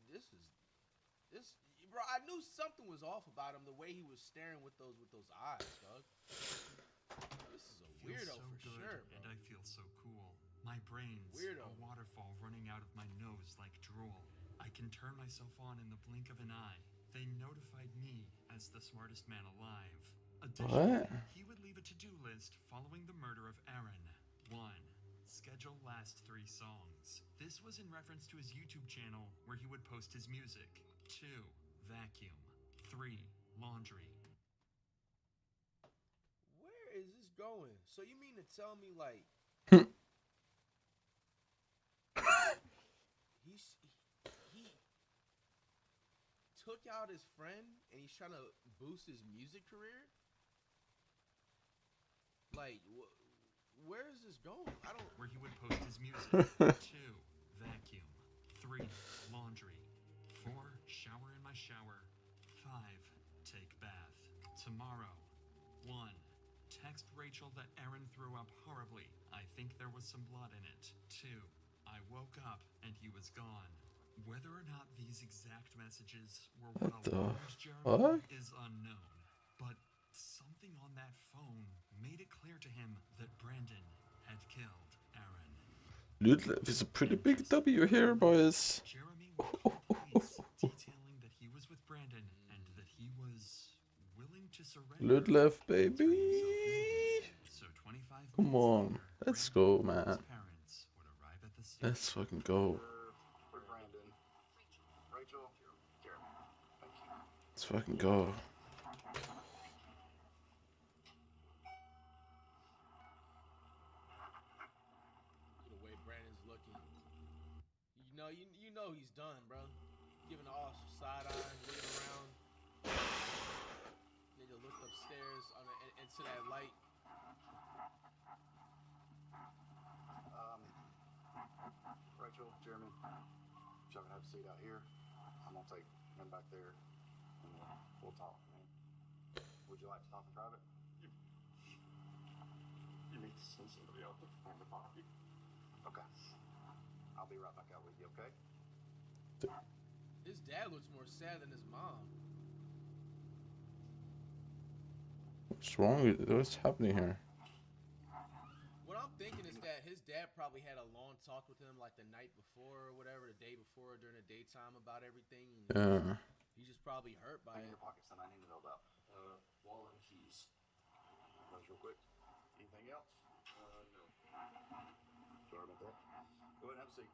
This bro, I knew something was off about him the way he was staring with those eyes, dog. This is a weirdo so for good, sure, bro. and I feel so cool. My brain's Weirdo. a waterfall running out of my nose like drool. I can turn myself on in the blink of an eye. They notified me as the smartest man alive. Additionally, he would leave a to-do list following the murder of Aaron. 1. Schedule last 3 songs. This was in reference to his YouTube channel where he would post his music. 2. Vacuum. 3. Laundry. Where is this going? So you mean to tell me like he took out his friend and he's trying to boost his music career? Like, where is this going? I don't. Where he would post his music. 2. Vacuum. 3. Laundry. 4. Shower in my shower. 5. Take bath. Tomorrow. 1. Text Rachel that Aaron threw up horribly. I think there was some blood in it. 2. I woke up and he was gone. Whether or not these exact messages were what alarmed Jeremy is unknown. But something on that phone made it clear to him that Brandon had killed Aaron. Ludlev is a pretty big W here, boys. Jeremy would call police, detailing that he was with Brandon and that he was willing to surrender. Ludlev, baby. So 25 Come on, let's go, man. parents would arrive at the scene. Let's fucking go. We're Brandon. Rachel. Jeremy. Thank you. Let's fucking go. The way Brandon's looking, you know he's done, bro. Giving all side eye, looking around. Nigga looked upstairs into that light. Rachel, Jeremy, if y'all can have a seat out here, I'm gonna take him back there and we'll talk, man. Would you like to talk in private? You need to send somebody out to find the body. Okay. I'll be right back out with you, okay? His dad looks more sad than his mom. What's wrong with it? What's happening here? What I'm thinking is that his dad probably had a long talk with him like the night before or whatever, the day before, during the daytime about everything. Yeah. He's just probably hurt by it. Your pockets that I need to know about. Wallet and keys. Those real quick. Anything else? No. Sorry about that. Go ahead and have a seat.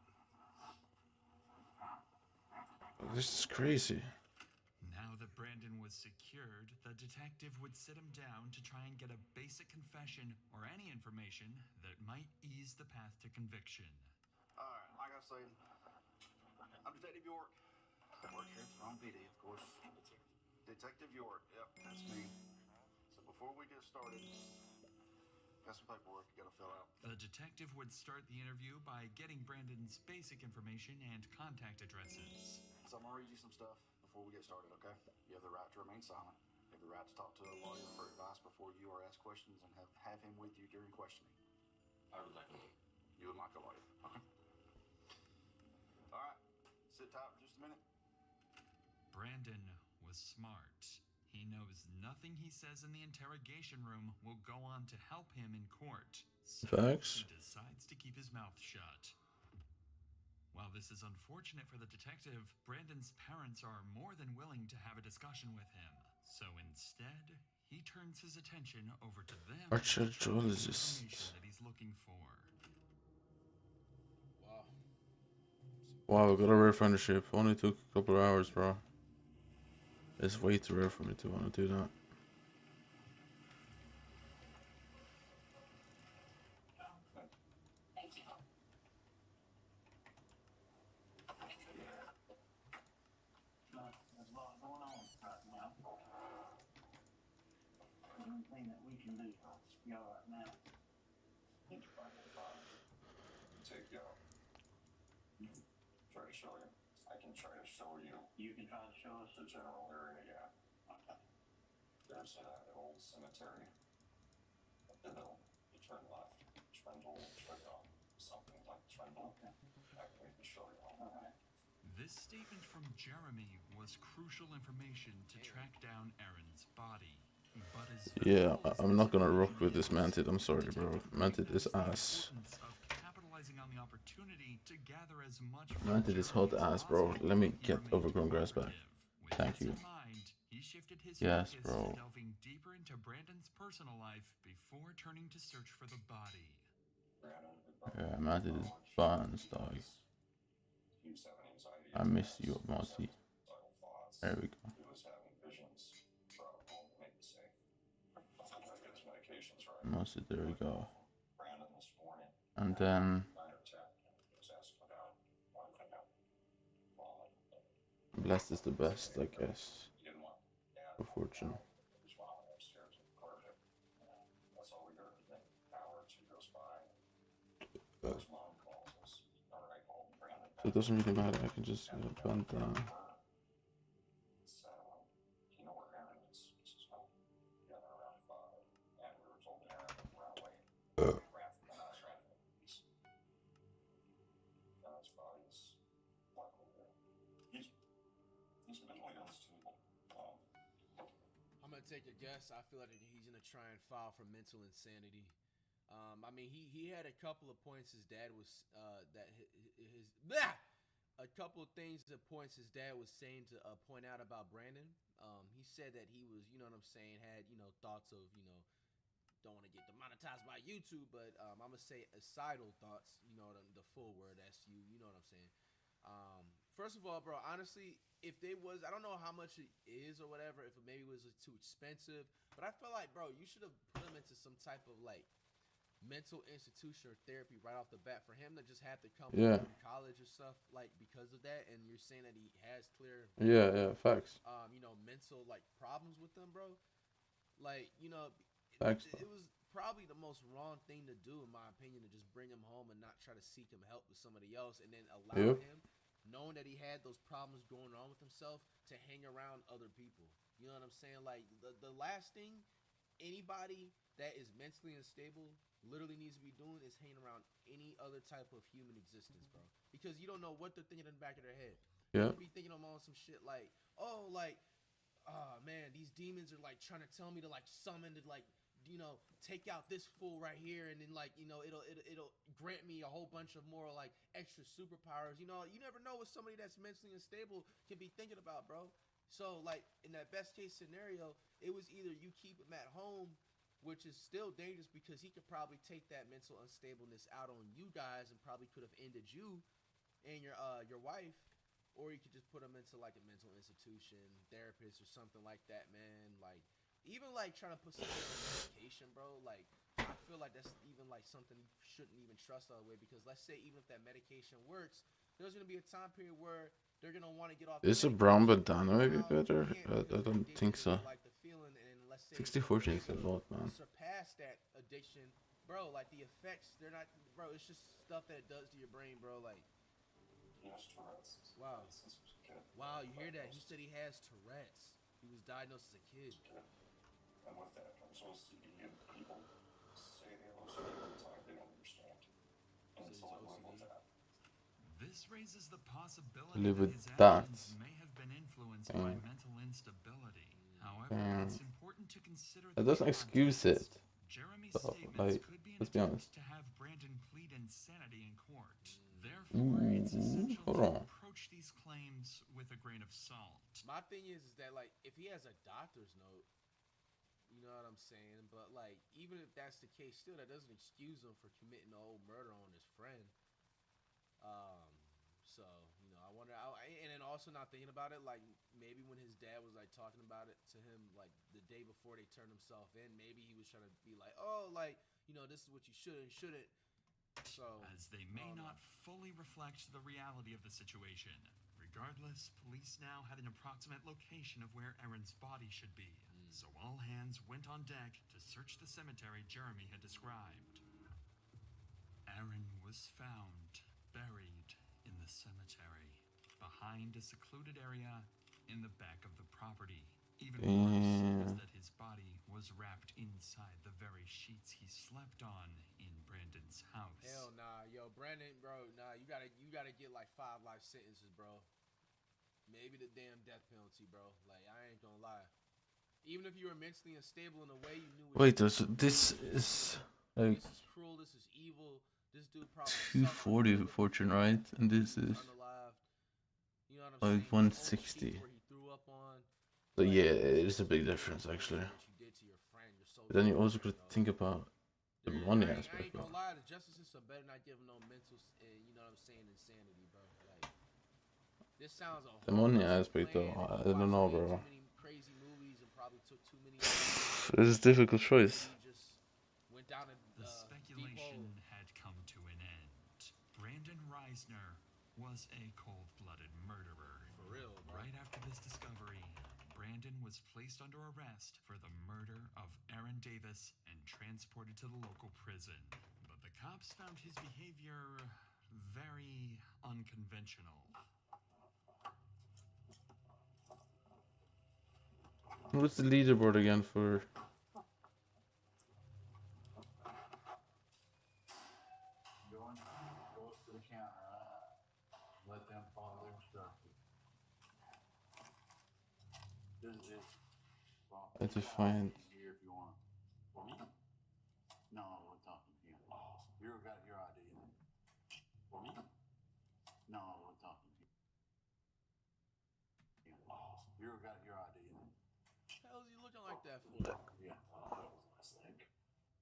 This is crazy. Now that Brandon was secured, the detective would sit him down to try and get a basic confession or any information that might ease the path to conviction. Alright, like I was saying, I'm Detective York. I work here at the wrong PD, of course. Detective York, yep, that's me. So before we get started, got some paperwork you gotta fill out. The detective would start the interview by getting Brandon's basic information and contact addresses. So I'm gonna read you some stuff before we get started, okay? You have the right to remain silent. You have the right to talk to a lawyer for advice before you are asked questions and have him with you during questioning. I would like to. You would like a lawyer, okay? Alright, sit tight for just a minute. Brandon was smart. He knows nothing he says in the interrogation room will go on to help him in court. So Facts. he decides to keep his mouth shut. While this is unfortunate for the detective, Brandon's parents are more than willing to have a discussion with him. So instead, he turns his attention over to them to try to get the information that he's looking for. Wow, got a rare friendship. Only took a couple of hours, bro. It's way too rare for me to want to do that. There's a lot going on right now. The only thing that we can do for y'all right now is find that body. Take y'all. Try to show him. I can try to show you. You can try to show us the general area, yeah. Okay. There's an old cemetery. You turn left. Trendle, something like Trendle. Okay. I can maybe show you. Alright. This statement from Jeremy was crucial information to track down Aaron's body. But as Yeah, I'm not gonna rock with this Manted. I'm sorry, bro. Manted is ass. of capitalizing on the opportunity to gather as much Manted is hot ass, bro. Let me get overgrown grass back. Thank you. He shifted his Yes, focus bro. to delving deeper into Brandon's personal life before turning to search for the body. Yeah, Manted is buns, dog. I miss you, Mossy. There we go. He was having visions. Mossy, there we go. Brandon this morning. And then blessed is the best, I guess. For fortune. That's all we heard. An hour or two goes by. His mom calls us. Or I call Brandon. So it doesn't really matter, I can just bend down. So, you know where Aaron is? He says, well, yeah, they're around 5. And we were told Aaron would run away. Ran from the house, ran from the police. Aaron's body is luckily there. He's mentally unstable. I'm gonna take a guess. I feel like he's gonna try and file for mental insanity. I mean, he had a couple of points his dad was a couple of things that points his dad was saying to point out about Brandon. He said that he was, you know what I'm saying, had, you know, thoughts of, you know, don't want to get demonetized by YouTube, but I'm gonna say suicidal thoughts, you know, the full word SU, you know what I'm saying. First of all, bro, honestly, if they was, I don't know how much it is or whatever, if it maybe was too expensive, but I feel like, bro, you should have put him into some type of like mental institution or therapy right off the bat for him to just have to come from college or stuff like because of that. And you're saying that he has clear, facts. You know, mental like problems with them, bro. Like, you know, Facts, it was probably the most wrong thing to do, in my opinion, to just bring him home and not try to seek him help with somebody else, and then allow him, knowing that he had those problems going on with himself, to hang around other people. You know what I'm saying? Like, the last thing anybody that is mentally unstable literally needs to be doing is hanging around any other type of human existence, bro. Because you don't know what they're thinking in the back of their head. Yeah. They could be thinking on some shit like, oh, like, oh man, these demons are like trying to tell me to like summon to like, you know, take out this fool right here, and then like, you know, it'll grant me a whole bunch of more like extra superpowers. You know, you never know what somebody that's mentally unstable can be thinking about, bro. So like in that best case scenario, it was either you keep him at home, which is still dangerous because he could probably take that mental unstableness out on you guys and probably could have ended you and your wife, or you could just put him into like a mental institution, therapist or something like that, man. Like, even like trying to put somebody on medication, bro, like I feel like that's even like something you shouldn't even trust all the way, because let's say even if that medication works, there's gonna be a time period where they're gonna want to get off. Is a brown bandana maybe better? I don't think so. Like the feeling, and let's say 64 shakes a lot, man. surpass that addiction, bro. Like the effects, they're not, bro. It's just stuff that it does to your brain, bro. Like, wow, wow. You hear that? He said he has Tourette's. He was diagnosed as a kid. And with that comes OCD, and people say they have OCD all the time. They don't understand. And it's all live with that. This raises the possibility Live that with his that. actions may have been influenced by mental instability. However, it's important to consider That doesn't excuse it. Jeremy's So, statements like, could be an let's be honest. attempt to have Brandon plead insanity in court. Therefore, it's essential hold to on. approach these claims with a grain of salt. My thing is that like if he has a doctor's note, you know what I'm saying? But like even if that's the case, still that doesn't excuse him for committing a whole murder on his friend. So you know, I wonder. And then also not thinking about it, like maybe when his dad was like talking about it to him, like the day before they turned himself in, maybe he was trying to be like, oh, like, you know, this is what you should and shouldn't. So as they may not fully reflect the reality of the situation. Regardless, police now had an approximate location of where Aaron's body should be. So all hands went on deck to search the cemetery Jeremy had described. Aaron was found buried in the cemetery. behind a secluded area in the back of the property. Even Damn. worse was that his body was wrapped inside the very sheets he slept on in Brandon's house. Hell nah, yo, Brandon, bro, nah, you gotta get like 5 life sentences, bro. Maybe the damn death penalty, bro. Like, I ain't gonna lie. Even if you were mentally unstable in a way, you knew. Wait, this is like This is cruel. This is evil. This dude probably 240 fortune, right? And this is you know what I'm like saying? 160. Where he threw up on. So yeah, it is a big difference actually. What you did to your friend, your But then you also could think about the money I aspect. ain't gonna lie, the justice system better not give him no mental, you know what I'm saying, insanity, bro. Like, this sounds a whole The money bunch of aspect though, plan, I don't know, bro. too many crazy movies and probably took too many. It's a difficult choice. He just went down a The speculation had come to an end. Brandon Reisner was a cold-blooded murderer. For real, bro. Right after this discovery, Brandon was placed under arrest for the murder of Aaron Davis and transported to the local prison. But the cops found his behavior very unconventional. What's the leaderboard again for? Go up to the counter, let them follow their instructions. This is I have to find. here if you want. For me? No, we're talking to you. You got your ID in it. For me? No, we're talking to you. You got your ID in it. What the hell is he looking like that for? Yeah, that was a mistake.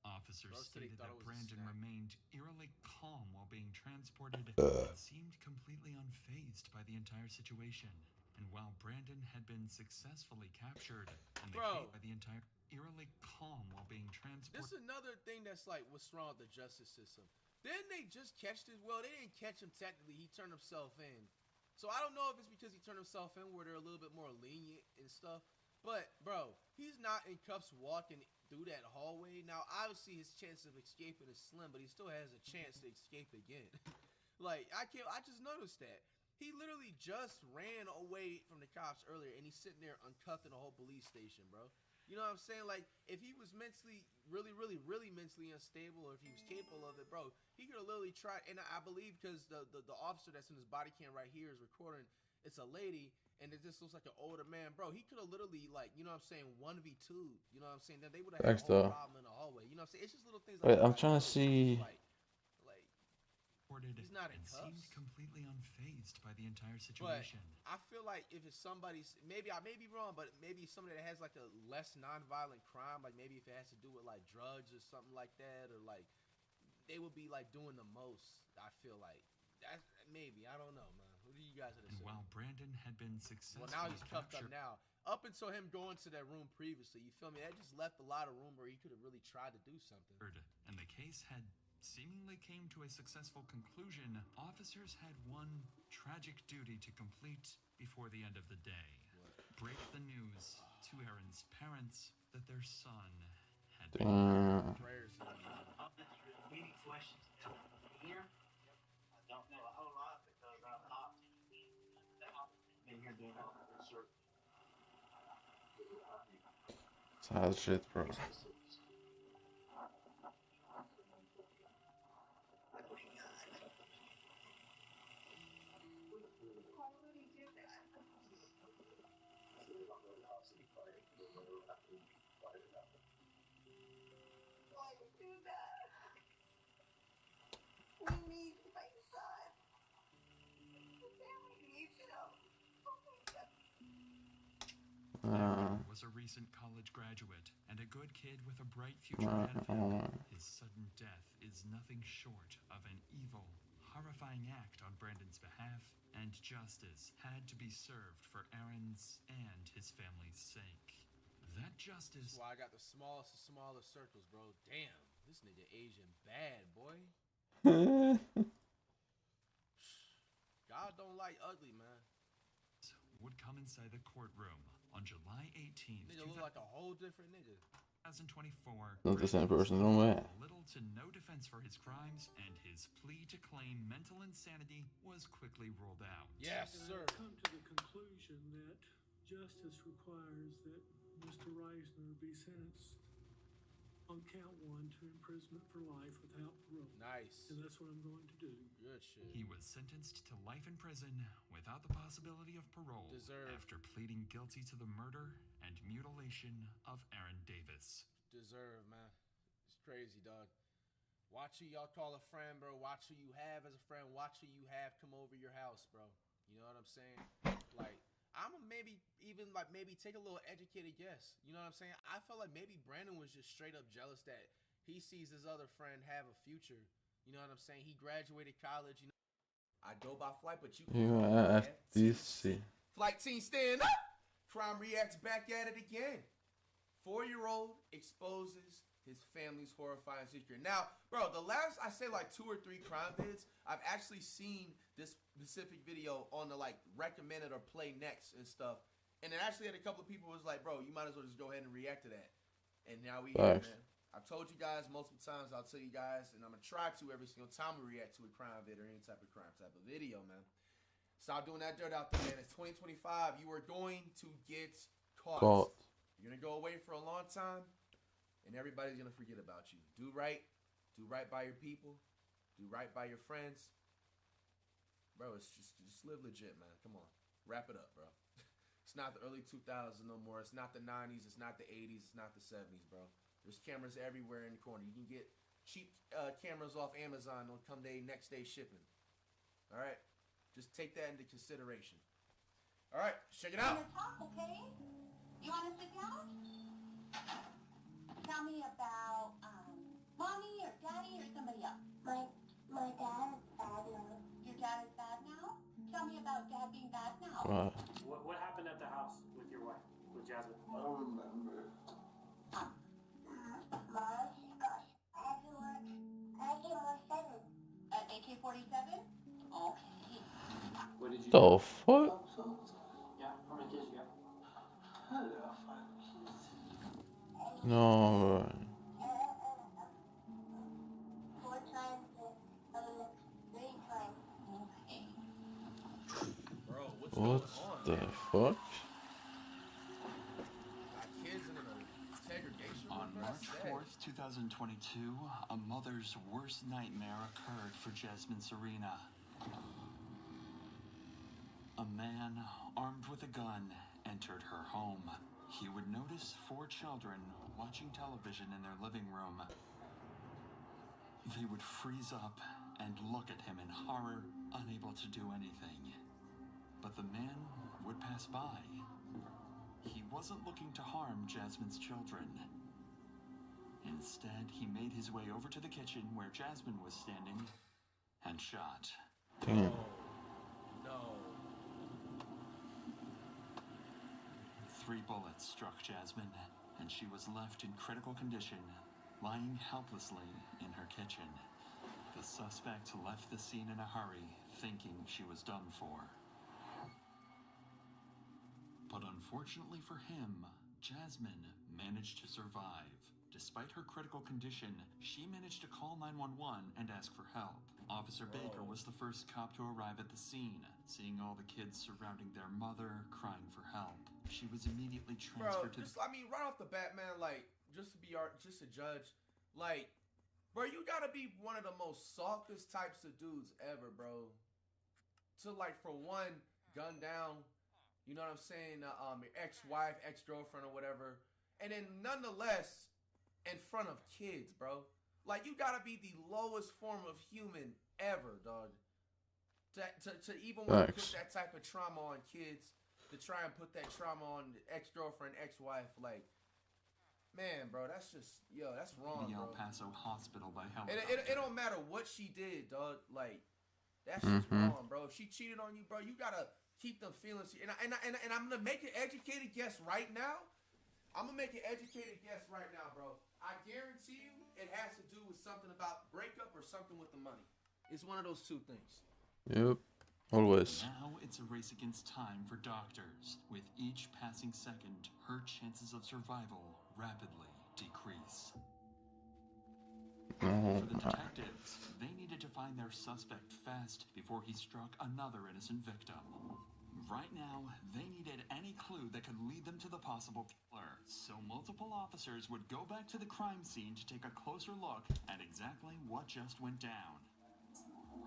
Officers Bro said he stated thought that it was a Brandon snack. remained eerily calm while being transported and seemed completely unfazed by the entire situation. And while Brandon had been successfully captured and by the entire eerily calm while being transported. This is another thing that's like, what's wrong with the justice system? Didn't they just catch this? Well, they didn't catch him technically. He turned himself in. So I don't know if it's because he turned himself in where they're a little bit more lenient and stuff. But, bro, he's not in cuffs walking through that hallway. Now, obviously, his chance of escaping is slim, but he still has a chance to escape again. Like, I just noticed that. He literally just ran away from the cops earlier, and he's sitting there uncuffing the whole police station, bro. You know what I'm saying? Like, if he was mentally, really mentally unstable, or if he was capable of it, bro, he could have literally tried. And I believe because the officer that's in his body cam right here is recording, it's a lady, and it just looks like an older man, bro. He could have literally, like, you know what I'm saying, 1v2. You know what I'm saying? Then they would have had a whole problem in the hallway. You know what I'm saying? It's just little things like Wait, that. I'm trying to see. He's not in cuffs. Seemed completely unfazed by the entire situation. But I feel like if it's somebody's, maybe I may be wrong, but maybe somebody that has like a less non-violent crime, like maybe if it has to do with like drugs or something like that, or like they would be like doing the most. I feel like that maybe, I don't know, man. Who do you guys are? And while Brandon had been successfully well, now he's cuffed up captured, now. Up until him going to that room previously, you feel me? That just left a lot of room where he could have really tried to do something. and the case had seemingly came to a successful conclusion, officers had one tragic duty to complete before the end of the day. Break the news to Aaron's parents that their son had been murdered. Any questions here? I don't know a whole lot because I'm not been here doing all the research. Sad shit, bro. Was a recent college graduate and a good kid with a bright future ahead of him. His sudden death is nothing short of an evil, horrifying act on Brandon's behalf, and justice had to be served for Aaron's and his family's sake. That justice. That's why I got the smallest of smaller circles, bro. Damn, this nigga Asian bad, boy. God don't like ugly, man. Would come inside the courtroom on July 18th. Nigga look like a whole different nigga. 2024. Not the same person, no way. Little to no defense defense for his crimes, and his plea to claim mental insanity was quickly ruled out. Yes, sir. I've come to the conclusion that justice requires that Mr. Reisner be sentenced on count 1 to imprisonment for life without parole. Nice. And that's what I'm going to do. Good shit. He was sentenced to life in prison without the possibility of parole after pleading guilty to the murder and mutilation of Aaron Davis. Deserve, man. It's crazy, dog. Watch who y'all call a friend, bro. Watch who you have as a friend. Watch who you have come over your house, bro. You know what I'm saying? Like, I'm gonna maybe take a little educated guess. You know what I'm saying? I felt like maybe Brandon was just straight up jealous that he sees his other friend have a future. You know what I'm saying? He graduated college. You know, I go by flight, but you can FTC. Flight team stand up. Crime reacts back at it again. 4-year-old exposes his family's horrifying secret. Now, bro, the last, I say like 2 or 3 crime vids, I've actually seen this specific video on the like recommended or play next and stuff. And it actually had a couple of people was like, bro, you might as well just go ahead and react to that. And now we here, man. I've told you guys multiple times, I'll tell you guys, and I'm going to try to every single time we react to a crime vid or any type of crime type of video, man. Stop doing that dirt out there, man. It's 2025. You are going to get caught. You're going to go away for a long time, and everybody's going to forget about you. Do right. Do right by your people. Do right by your friends. Bro, it's just live legit, man. Come on. Wrap it up, bro. It's not the early 2000s no more. It's not the 90s. It's not the 80s. It's not the 70s, bro. There's cameras everywhere in the corner. You can get cheap cameras off Amazon on come day next day shipping. All right? Just take that into consideration. All right, check it out. Talk, okay? You want to sit down? Tell me about mommy or daddy or somebody else. My dad is bad now. Your dad is bad now? Tell me about dad being bad now. What happened at the house with your wife, with Jasmine? I don't remember. Mom, AK-47. AK-47? Okay. What did you The do? fuck? Yeah, how many kids you got? No. 4 times, 3 times. Okay. Bro, what's What going on, the man? fuck? Got kids in an segregation room, On bro, March that's sad. 4th, 2022, a mother's worst nightmare occurred for Jasmine Serena. A man armed with a gun entered her home. He would notice 4 children watching television in their living room. They would freeze up and look at him in horror, unable to do anything. But the man would pass by. He wasn't looking to harm Jasmine's children. Instead, he made his way over to the kitchen where Jasmine was standing and shot. Damn. No. 3 bullets struck Jasmine, and she was left in critical condition, lying helplessly in her kitchen. The suspect left the scene in a hurry, thinking she was done for. But unfortunately for him, Jasmine managed to survive. Despite her critical condition, she managed to call 911 and ask for help. Officer Baker was the first cop to arrive at the scene, seeing all the kids surrounding their mother crying for help. She was immediately transferred to right off the bat, man, like, just to judge, like, bro, you gotta be one of the most softest types of dudes ever, bro. To, like, for one, gun down, you know what I'm saying, your ex-wife, ex-girlfriend or whatever, and then nonetheless, in front of kids, bro. Like, you gotta be the lowest form of human ever, dog. To even want to put that type of trauma on kids, to try and put that trauma on ex-girlfriend, ex-wife, like, man, bro, that's just, that's wrong, the bro. El Paso hospital by helicopter. It don't matter what she did, dog. Like, that's just wrong, bro. If she cheated on you, bro, you gotta keep them feelings. And I'm gonna make an educated guess right now. I'm gonna make an educated guess right now, bro. I guarantee you, it has to do with something about breakup or something with the money. It's one of those 2 things. Yep. Always. Now it's a race against time for doctors. With each passing second, her chances of survival rapidly decrease. No. For the detectives, they needed to find their suspect fast before he struck another innocent victim. Right now, they needed any clue that could lead them to the possible killer, so multiple officers would go back to the crime scene to take a closer look at exactly what just went down.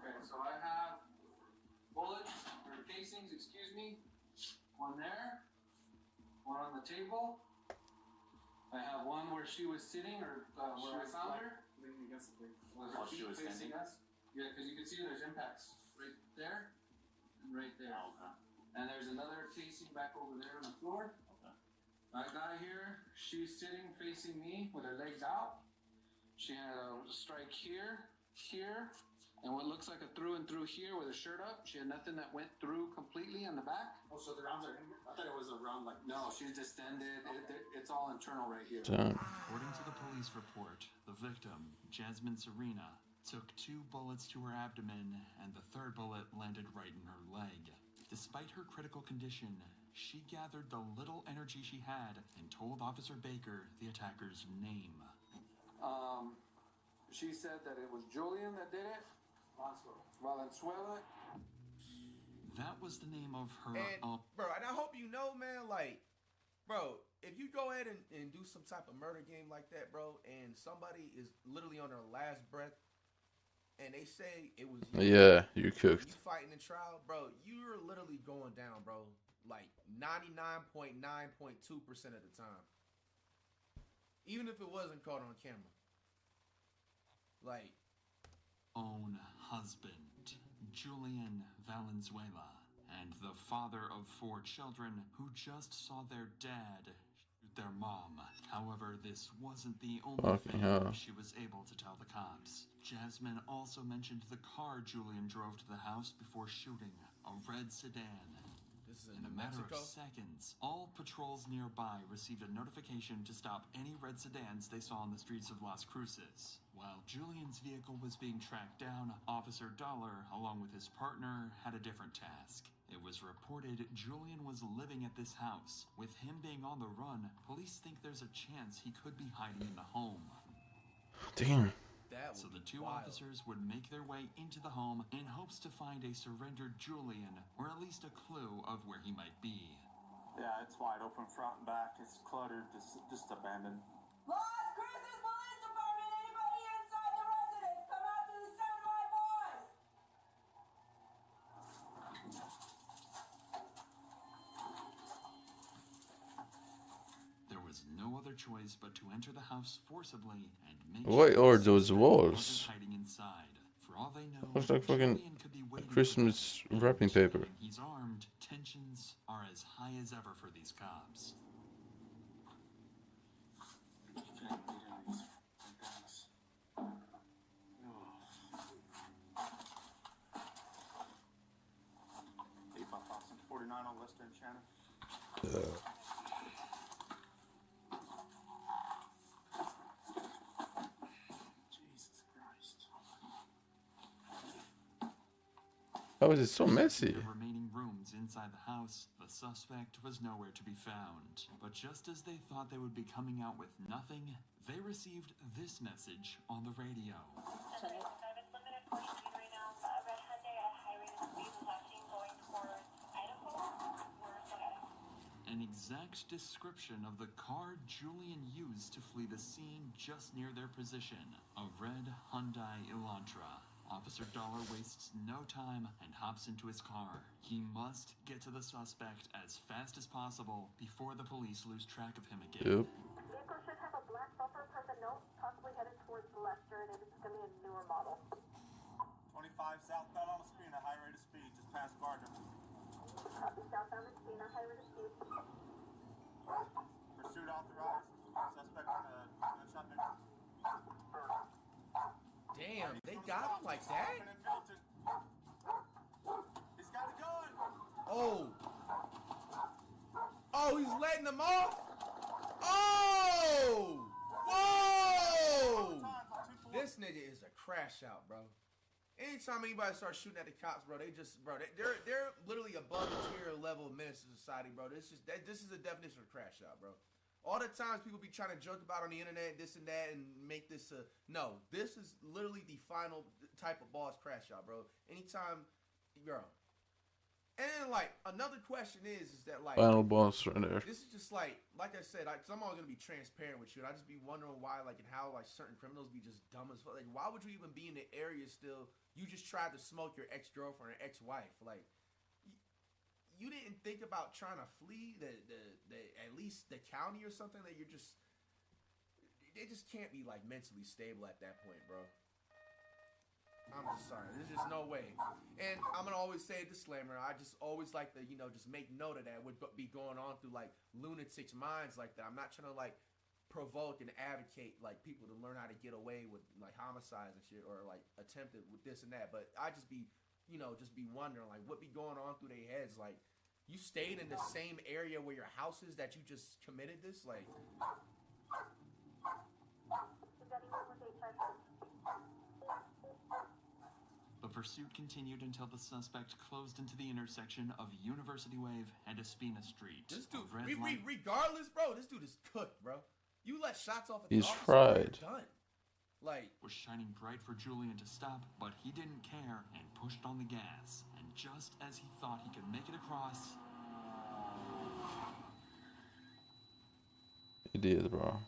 Okay, so I have bullets, or casings, excuse me. One there, one on the table. I have one where she was sitting, or where I found her. Leaning against the thing. Was While her she feet was facing standing? us? Yeah, because you can see there's impacts right there and right there. Oh, okay. And there's another casing back over there on the floor. Okay. My guy here, she's sitting facing me with her legs out. She had a strike here, here, and what looks like a through and through here with her shirt up. She had nothing that went through completely on the back. Oh, so the rounds are in here? I thought it was a round like. No, she's distended. It's all internal right here. Damn. According to the police report, the victim, Jasmine Serena, took 2 bullets to her abdomen, and the third bullet landed right in her leg. Despite her critical condition, she gathered the little energy she had and told Officer Baker the attacker's name. She said that it was Julian that did it. Valenzuela. That was the name of her. And, bro, and I hope you know, man, like, bro, if you go ahead and do some type of murder game like that, bro, and somebody is literally on their last breath, and they say it was you, Yeah, you cooked. you fighting in trial, bro, you're literally going down, bro, like 99.9.2% of the time. Even if it wasn't caught on camera. Like, Own husband, Julian Valenzuela, and the father of 4 children who just saw their dad shoot their mom. However, this wasn't the only Fucking thing hell. she was able to tell the cops. Jasmine also mentioned the car Julian drove to the house before shooting, a red sedan. this is In a in matter Mexico. of seconds, all patrols nearby received a notification to stop any red sedans they saw on the streets of Las Cruces. While Julian's vehicle was being tracked down, Officer Dollar, along with his partner, had a different task. It was reported Julian was living at this house. With him being on the run, police think there's a chance he could be hiding in the home. Damn. That So would the be 2 wild. officers would make their way into the home in hopes to find a surrendered Julian, or at least a clue of where he might be. Yeah, it's wide open front and back. It's cluttered, just abandoned. Las Cruces Police Department, anybody inside the residence, come out to the sound of my voice! There was no other choice but to enter the house forcibly and make What sure are the those suspect walls? wasn't hiding inside. For all they know, Looks like fucking Julian could be waiting for Christmas them. wrapping paper. When he's armed, tensions are as high as ever for these cops. You can't get in these things. Oh. 8 by 49 on Lester and Shannon. Jesus Christ. How is it so messy? The remaining rooms inside the house, the suspect was nowhere to be found. But just as they thought they would be coming out with nothing, they received this message on the radio. Limited for speed right now. Red Hyundai at high rate of speed was actually going towards Idaho. We're okay. An exact description of the car Julian used to flee the scene just near their position, a red Hyundai Elantra. Officer Dollar wastes no time and hops into his car. He must get to the suspect as fast as possible before the police lose track of him again. Yep. Vehicle should have a black bumper plus a note, possibly headed towards Lester, and it's going to be a newer model. 25 southbound on the screen at high rate of speed, just past Gardner. Copy, southbound and speed on high rate of speed. Pursuit authorized. Suspect on a gunshot victim. Damn, they got him like that? He's got a gun! Oh. Oh, he's letting them off? Oh! Whoa! This nigga is a crash out, bro. Anytime anybody starts shooting at the cops, bro, they just, bro, they're literally above the tier level of menace to society, bro. This is the definition of crash out, bro. all the times people be trying to joke about on the internet, this and that, and make this no, this is literally the final type of boss crash out, bro. Anytime, bro. And then, like, another question is that, like, final boss right there. this is just like I said, cause I'm always gonna be transparent with you, and I just be wondering why, like, and how, like, certain criminals be just dumb as fuck. Like, why would you even be in the area still? You just tried to smoke your ex-girlfriend or ex-wife. Like, you didn't think about trying to flee the at least the county or something. That you're just, they just can't be like mentally stable at that point, bro. I'm just sorry. There's just no way. And I'm going to always say a disclaimer. I just always like to, just make note of that. Would be going on through, like, lunatics' minds like that. I'm not trying to, like, provoke and advocate, like, people to learn how to get away with, like, homicides and shit, or, like, attempted with this and that. But I just be, just be wondering, like, what be going on through their heads. Like, you stayed in the same area where your house is that you just committed this? Like... The pursuit continued until the suspect closed into the intersection of University Wave and Espina Street. This dude, regardless, bro, this dude is cooked, bro. You let shots off at He's the officer, fried. you're done. Like, was shining bright for Julian to stop, but he didn't care and pushed on the gas. And just as he thought he could make it across, He did, bro.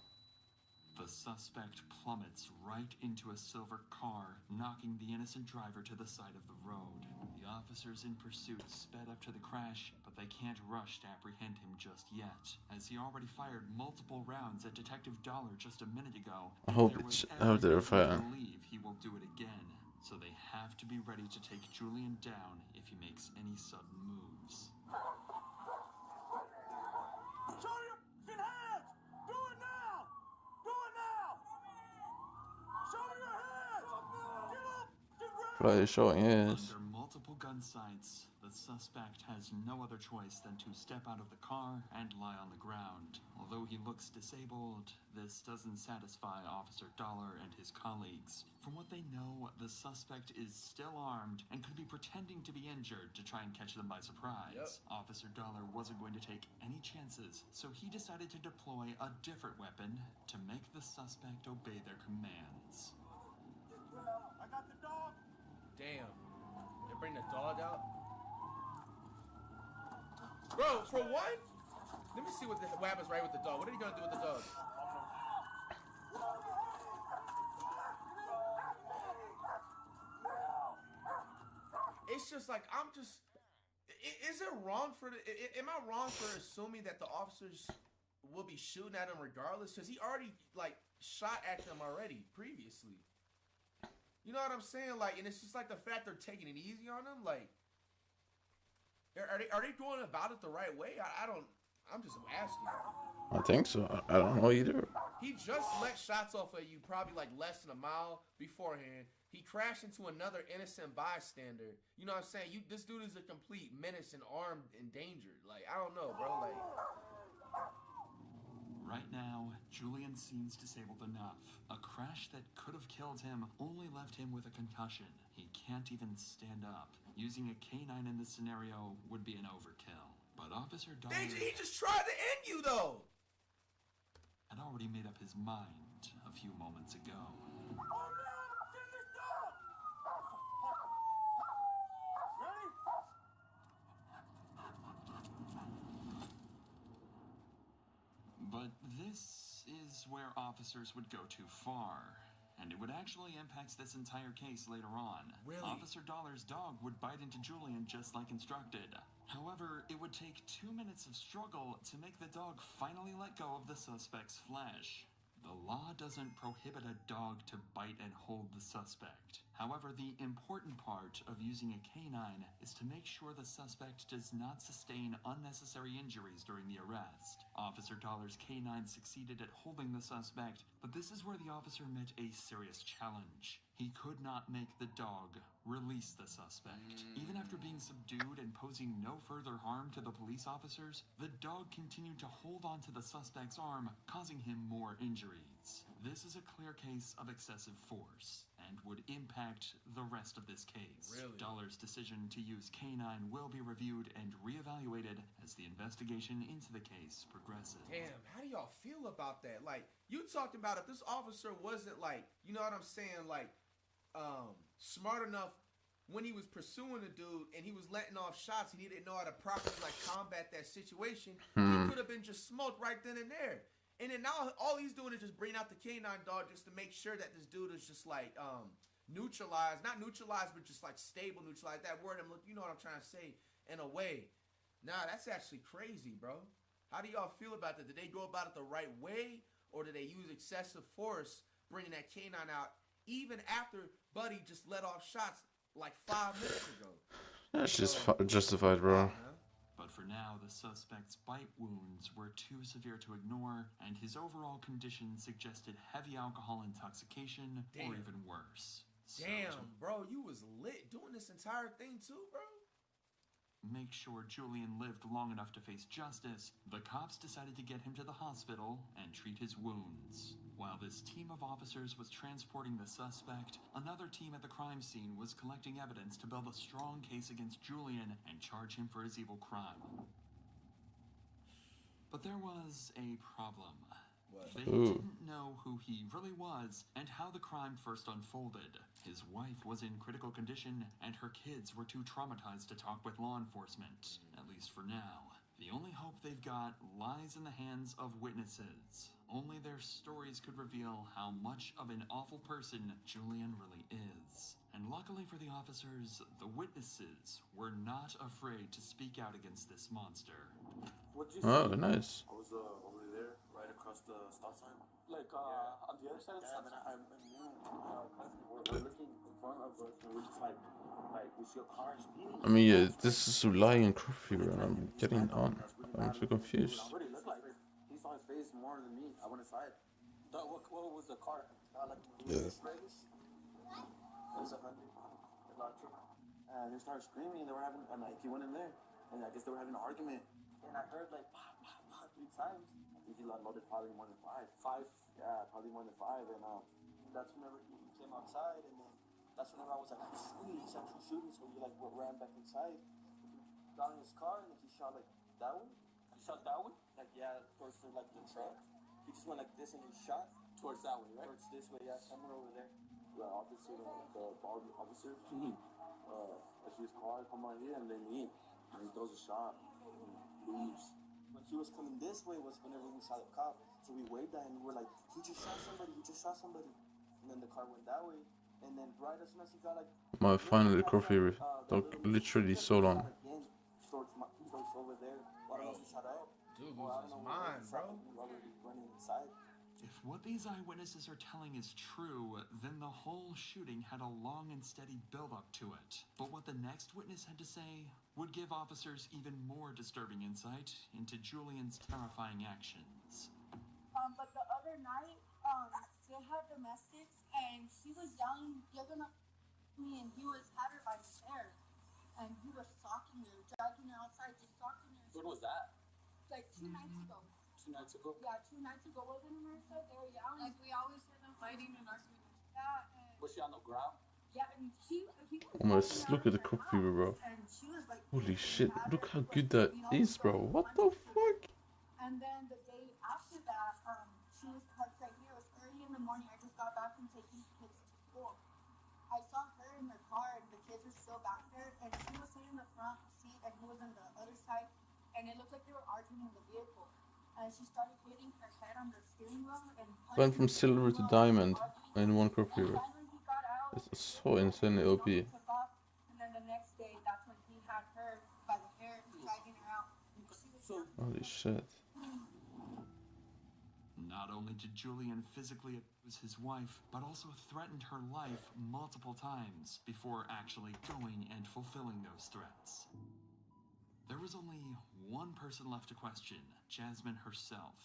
the suspect plummets right into a silver car, knocking the innocent driver to the side of the road. The officers in pursuit sped up to the crash, but they can't rush to apprehend him just yet, as he already fired multiple rounds at Detective Dollar just a minute ago. I hope they're fine. Believe he will do it again, so they have to be ready to take Julian down if he makes any sudden moves. Show your hands! Do it now! Do it now! Show your hands! Get up! Get ready! Probably showing his. Under multiple gun sights, the suspect has no other choice than to step out of the car and lie on the ground. Although he looks disabled, this doesn't satisfy Officer Dollar and his colleagues. From what they know, the suspect is still armed and could be pretending to be injured to try and catch them by surprise. Yep. Officer Dollar wasn't going to take any chances, so he decided to deploy a different weapon to make the suspect obey their commands. I got the dog! damn. They bring the dog out? Bro, for one, let me see what happens right with the dog. What are you gonna do with the dog? It's just like, is it wrong for am I wrong for assuming that the officers will be shooting at him regardless? Because he already, like, shot at them already previously. You know what I'm saying? Like, and it's just like the fact they're taking it easy on him. Like, are they going about it the right way? I'm just asking. I think so. I don't know either. He just let shots off at you probably like less than a mile beforehand. He crashed into another innocent bystander. You know what I'm saying? This dude is a complete menace and armed and endangered. Like, I don't know, bro. Like, right now, Julian seems disabled enough. A crash that could have killed him only left him with a concussion. He can't even stand up. Using a canine in this scenario would be an overkill. But Officer Dollar he just tried to end you, though. had already made up his mind a few moments ago. But this is where officers would go too far, and it would actually impact this entire case later on. Really? Officer Dollar's dog would bite into Julian just like instructed. However, it would take 2 minutes of struggle to make the dog finally let go of the suspect's flesh. The law doesn't prohibit a dog to bite and hold the suspect. However, the important part of using a canine is to make sure the suspect does not sustain unnecessary injuries during the arrest. Officer Dollar's canine succeeded at holding the suspect, but this is where the officer met a serious challenge. He could not make the dog release the suspect. Even after being subdued and posing no further harm to the police officers, the dog continued to hold on to the suspect's arm, causing him more injuries. states. This is a clear case of excessive force and would impact the rest of this case. Really? Dollar's decision to use canine will be reviewed and reevaluated as the investigation into the case progresses. Damn, how do y'all feel about that? Like, you talked about if this officer wasn't like, you know what I'm saying, like, smart enough when he was pursuing the dude and he was letting off shots and he didn't know how to properly like combat that situation, he could have been just smoked right then and there. And then now all he's doing is just bringing out the canine dog just to make sure that this dude is just like neutralized, not neutralized, but just like stable, neutralized. That word, you know what I'm trying to say in a way. Nah, that's actually crazy, bro. How do y'all feel about that? Did they go about it the right way, or did they use excessive force bringing that canine out even after Buddy just let off shots like 5 minutes ago? That's just justified, bro. But for now, the suspect's bite wounds were too severe to ignore, and his overall condition suggested heavy alcohol intoxication or even worse. Damn, bro, you was lit doing this entire thing too, bro? Make sure Julian lived long enough to face justice, the cops decided to get him to the hospital and treat his wounds. While this team of officers was transporting the suspect, another team at the crime scene was collecting evidence to build a strong case against Julian and charge him for his evil crime. But there was a problem. They didn't know who he really was and how the crime first unfolded. His wife was in critical condition and her kids were too traumatized to talk with law enforcement, at least for now. The only hope they've got lies in the hands of witnesses. Only their stories could reveal how much of an awful person Julian really is. And luckily for the officers, the witnesses were not afraid to speak out against this monster. Oh, nice. I was over there, right across the stop sign. Like, on the other side of the stop sign? We're looking in front of us, and we're just like we see a car speeding. I mean, yeah, this is lying coffee, bro. I'm getting on. I'm so confused. What did it look like? He saw his face more than me. I went inside. What was the car? Like, yeah. It was a 100 electric. And they started screaming. They were having, and like he went in there, and I guess they were having an argument. And I heard like pop, pop, pop 3 times. I think he unloaded probably more than 5. 5? Yeah, probably more than 5. And that's whenever he came outside, and then that's whenever I was like, he's shooting. He's actually shooting. So we like ran back inside. He got in his car and he shot like that one. He shot that one? Like yeah, towards the truck. He just went like this and he shot towards that way, right? Towards this way, yeah, somewhere over there. The officer, the officer, I see his car come out here and then me, and he throws a shot and leaves. When he was coming this way was whenever we saw the cop, so we waved at him and we're like, he just shot somebody, and then the car went that way, and then right as soon as he got like My finally coffee took literally so long. Towards over there, while he shot up. Dude, lose his mind, bro. Running inside. If what these eyewitnesses are telling is true, then the whole shooting had a long and steady build-up to it. But what the next witness had to say would give officers even more disturbing insight into Julian's terrifying actions. But the other night, they had domestics, and she was yelling, "You're gonna me," and he had her by his hair, and he was stalking her, dragging her outside, just stalking her. When was that? Like 2 nights ago. 2 nights ago? Yeah, 2 nights ago, wasn't it, Marissa? They were yelling. Like, we always hear them fighting in our community. Yeah, and... Was she on the ground? Yeah, and he Almost look at the coffee, bro. Holy shit, look how good that is, bro. What the fuck? And then the day after that, she was parked right here. It was early in the morning. I just got back from taking the kids to school. I saw her in her car, and the kids were still back there, and she was sitting in the front seat, and he was on the other side, and it looked like they were arguing in the vehicle. And she started hitting her head on the steering wheel and Went from silver to diamond in one coffee. It's so insanely OP. And then the next day, that's when he had her by the hair, dragging her out. Holy shit. Not only did Julian physically abuse his wife, but also threatened her life multiple times before actually going and fulfilling those threats. There was only one person left to question, Jasmine herself,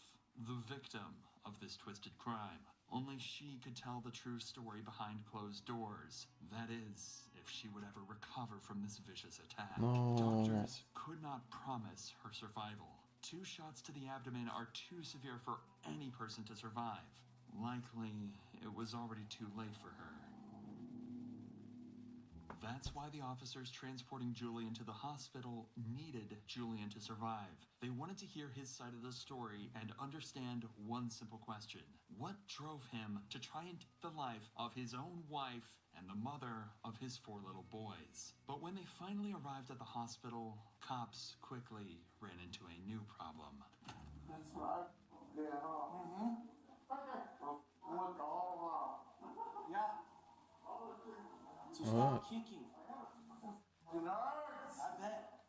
the victim of this twisted crime. Only she could tell the true story behind closed doors. That is, if she would ever recover from this vicious attack. No. Doctors could not promise her survival. 2 shots to the abdomen are too severe for any person to survive. Likely, it was already too late for her. That's why the officers transporting Julian to the hospital needed Julian to survive. They wanted to hear his side of the story and understand one simple question. What drove him to try and take the life of his own wife and the mother of his 4 little boys? But when they finally arrived at the hospital, cops quickly ran into a new problem. That's right. Yeah. Yeah. So stop kicking. You nerds. I bet.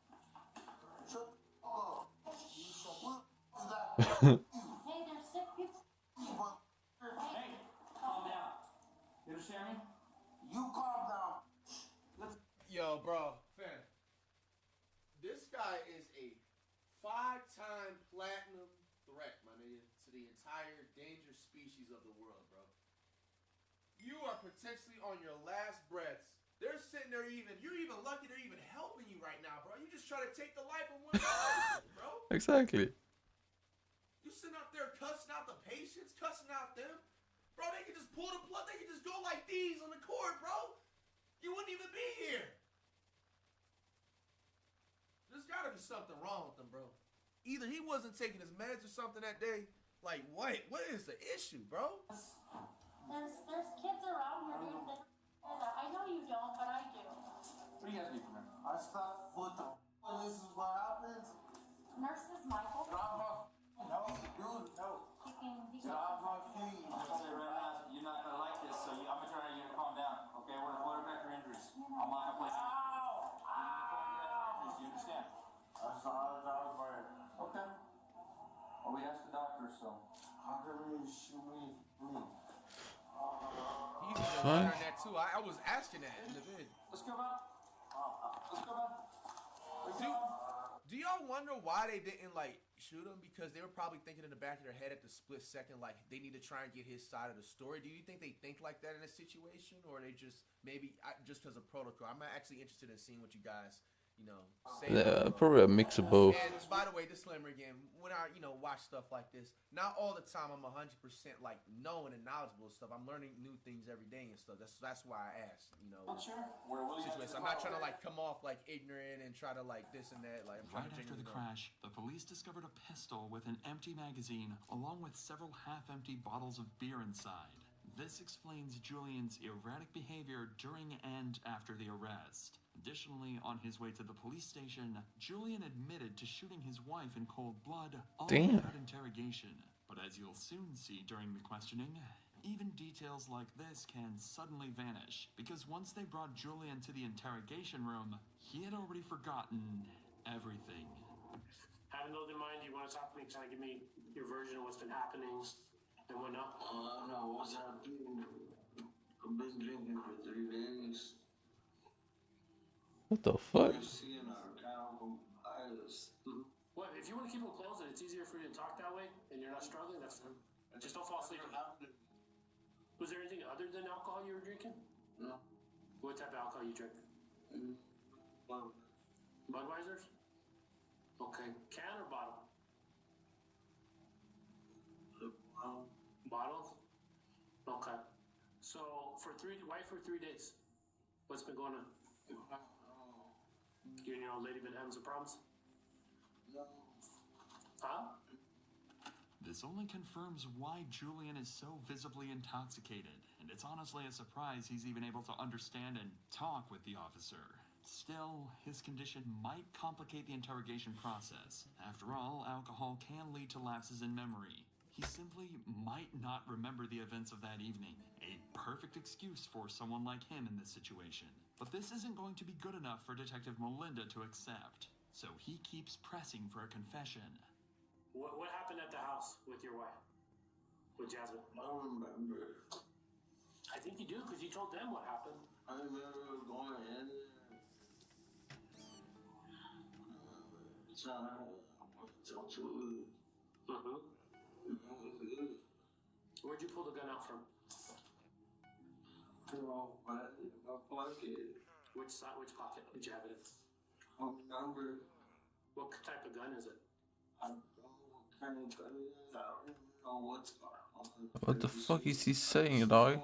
Shut up. You shut up. Hey, there's sick people. Hey, calm down. You understand me? You calm down. Yo, bro, fam. This guy is a 5-time platinum threat, my nigga, to the entire endangered species of the world, bro. You are potentially on your last breaths. They're sitting there you're even lucky they're even helping you right now, bro. You just try to take the life of one person, bro. Exactly. You sitting out there cussing out the patients, cussing out them. Bro, they can just pull the plug. They can just go like these on the court, bro. You wouldn't even be here. There's gotta be something wrong with them, bro. Either he wasn't taking his meds or something that day. Like, what? What is the issue, bro? There's kids around here, dude. I know you don't, but I do. What do you guys need from her? I stopped with the this is what happens. Nurses Michael. No, dude, no. Get off my feet. I'm gonna say right now, you're not gonna like this, so I'm gonna try to get you to calm down. Okay, we're gonna put her back for injuries. I'm not gonna play. Ow! Ow! You understand? That's not a right. Okay. Well, we asked the doctor, so how can we shoot me? He's even wondering that too. I was asking that in the vid. Let's go back. Let's go back. Do y'all wonder why they didn't like shoot him? Because they were probably thinking in the back of their head at the split second, like they need to try and get his side of the story. Do you think they think like that in a situation, or they just maybe just because of protocol? I'm actually interested in seeing what you guys, say. Yeah, probably a mix of both. And by the way, disclaimer again, when I watch stuff like this, not all the time I'm 100% like knowing and knowledgeable stuff. I'm learning new things every day and stuff. That's why I asked, situation. I'm not trying to like come off like ignorant and try to like this and that. Like I'm trying Right to after the crash, the police discovered a pistol with an empty magazine along with several half-empty bottles of beer inside. This explains Julian's erratic behavior during and after the arrest. Additionally, on his way to the police station, Julian admitted to shooting his wife in cold blood, all without interrogation. But as you'll soon see during the questioning, even details like this can suddenly vanish, because once they brought Julian to the interrogation room, he had already forgotten everything. Having those in mind, do you want to talk to me, try to give me your version of what's been happening and whatnot? No, what's happening? I've been drinking for 3 days. What the fuck? Well, if you want to keep them closed and it's easier for you to talk that way and you're not struggling, that's fine. Just don't fall asleep. Was there anything other than alcohol you were drinking? No. What type of alcohol you drink? Budweisers? Okay. Can or bottle? Bottles? Okay. So why for 3 days? What's been going on? You and your old lady been having some problems? No. Huh? This only confirms why Julian is so visibly intoxicated, and it's honestly a surprise he's even able to understand and talk with the officer. Still, his condition might complicate the interrogation process. After all, alcohol can lead to lapses in memory. He simply might not remember the events of that evening. A perfect excuse for someone like him in this situation. But this isn't going to be good enough for Detective Melinda to accept. So he keeps pressing for a confession. What happened at the house with your wife? With Jasmine? I don't remember. I think you do, because you told them what happened. I remember going in Where'd you pull the gun out from? My pocket. Which side? Which pocket? Did you have it in? Number. What type of gun is it? I don't know what kind of gun it is. I don't know what's What the fuck is he saying, dog?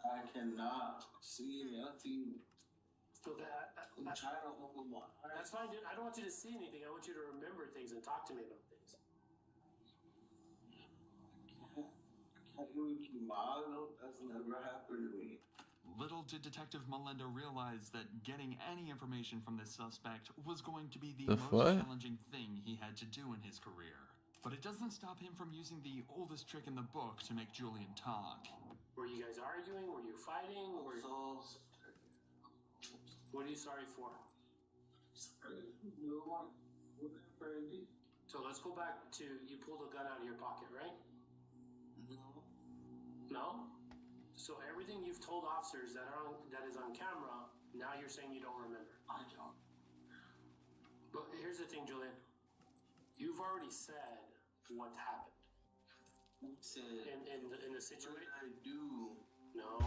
I cannot see nothing. So I'm trying to open my eyes. That's fine, dude. I don't want you to see anything. I want you to remember things and talk to me about things. I can't even keep my eyes open. That's never happened to me. Little did Detective Melinda realize that getting any information from this suspect was going to be the The most fuck? challenging thing he had to do in his career. But it doesn't stop him from using the oldest trick in the book to make Julian talk. Were you guys arguing? Were you fighting? What are you sorry for? So let's go back to you pulled a gun out of your pocket, right? No? So everything you've told officers that is on camera, now you're saying you don't remember. I don't. But here's the thing, Julian. You've already said what happened. In the situation. What did I do? No.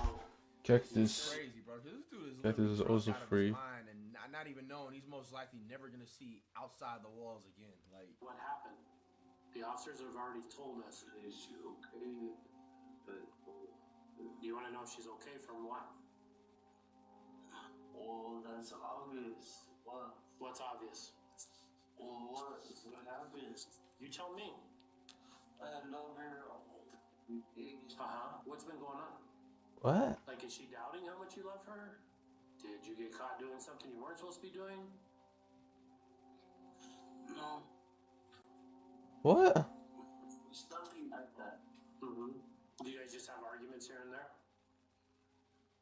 Cactus. Crazy, bro. This dude is Cactus is literally also drunk out of free. his mind and not even knowing he's most likely never gonna see outside the walls again. Like, what happened? The officers have already told us. Is she okay? But do you want to know if she's okay from what? Well, that's obvious. What? What's obvious? Well, what happened? You tell me. I love her. What's been going on? What? Like, is she doubting how much you love her? Did you get caught doing something you weren't supposed to be doing? No. What? It's nothing like that. Mm-hmm. Do you guys just have arguments here and there?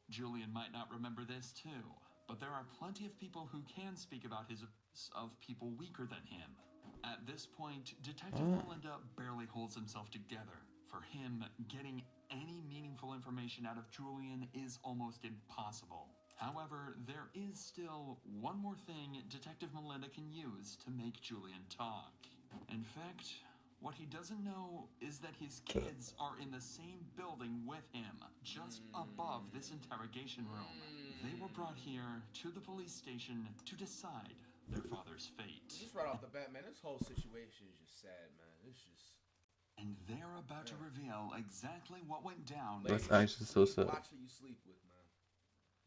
Julian might not remember this too, but there are plenty of people who can speak about his abuse of people weaker than him. At this point, Detective Melinda barely holds himself together. For him, getting any meaningful information out of Julian is almost impossible. However, there is still one more thing Detective Melinda can use to make Julian talk. In fact, what he doesn't know is that his kids are in the same building with him, just above this interrogation room. They were brought here to the police station to decide their father's fate. just right off the bat, man, this whole situation is just sad, man. It's just. And they're about to reveal exactly what went down. That's actually so sad. Watch who you sleep with, man.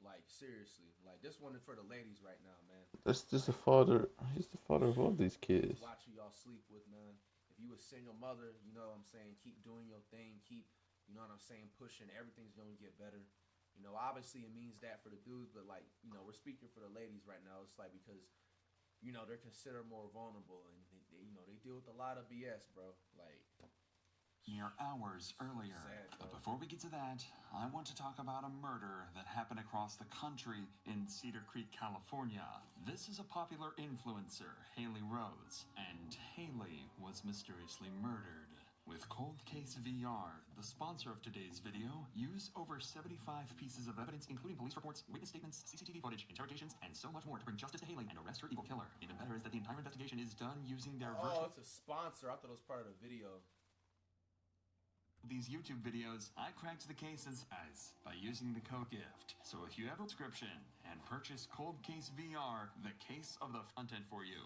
Like, seriously. Like, this one is for the ladies right now, man. That's just the father. He's the father of all these kids. Watch who y'all sleep with, man. If you a single mother, you know what I'm saying, keep doing your thing. Keep, you know what I'm saying, pushing. Everything's going to get better. You know, obviously it means that for the dudes, but, like, you know, we're speaking for the ladies right now. It's like because, you know, they're considered more vulnerable. And, they you know, they deal with a lot of BS, bro. Like... Mere hours earlier. But before we get to that, I want to talk about a murder that happened across the country in Cedar Creek, California. This is a popular influencer, Haley Rose, and Haley was mysteriously murdered. With Cold Case VR, the sponsor of today's video, use over 75 pieces of evidence, including police reports, witness statements, CCTV footage, interrogations, and so much more to bring justice to Haley and arrest her evil killer. Even better is that the entire investigation is done using their virtual... Oh, it's a sponsor. I thought it was part of the video. These YouTube videos, I cracked the cases as by using the code GIFT. So if you have a subscription and purchase Cold Case VR, the case of the content for you.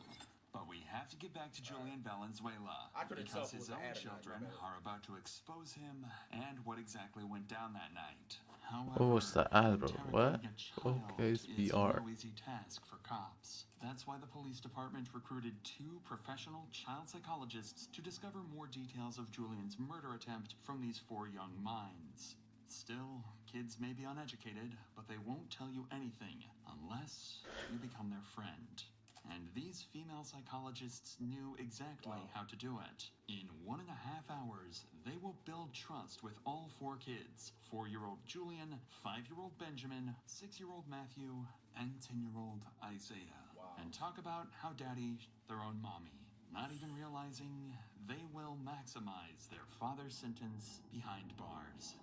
But we have to get back to Julian Valenzuela because his own children are about to expose him and what exactly went down that night. However, What was the ad, bro? What? Cold Case is VR. no easy task for cops. That's why the police department recruited 2 professional child psychologists to discover more details of Julian's murder attempt from these 4 young minds. Still, kids may be uneducated, but they won't tell you anything unless you become their friend. And these female psychologists knew exactly how to do it. In 1.5 hours, they will build trust with all 4 kids. 4-year-old Julian, 5-year-old Benjamin, 6-year-old Matthew, and 10-year-old Isaiah. And talk about how daddy, their own mommy. Not even realizing they will maximize their father's sentence behind bars.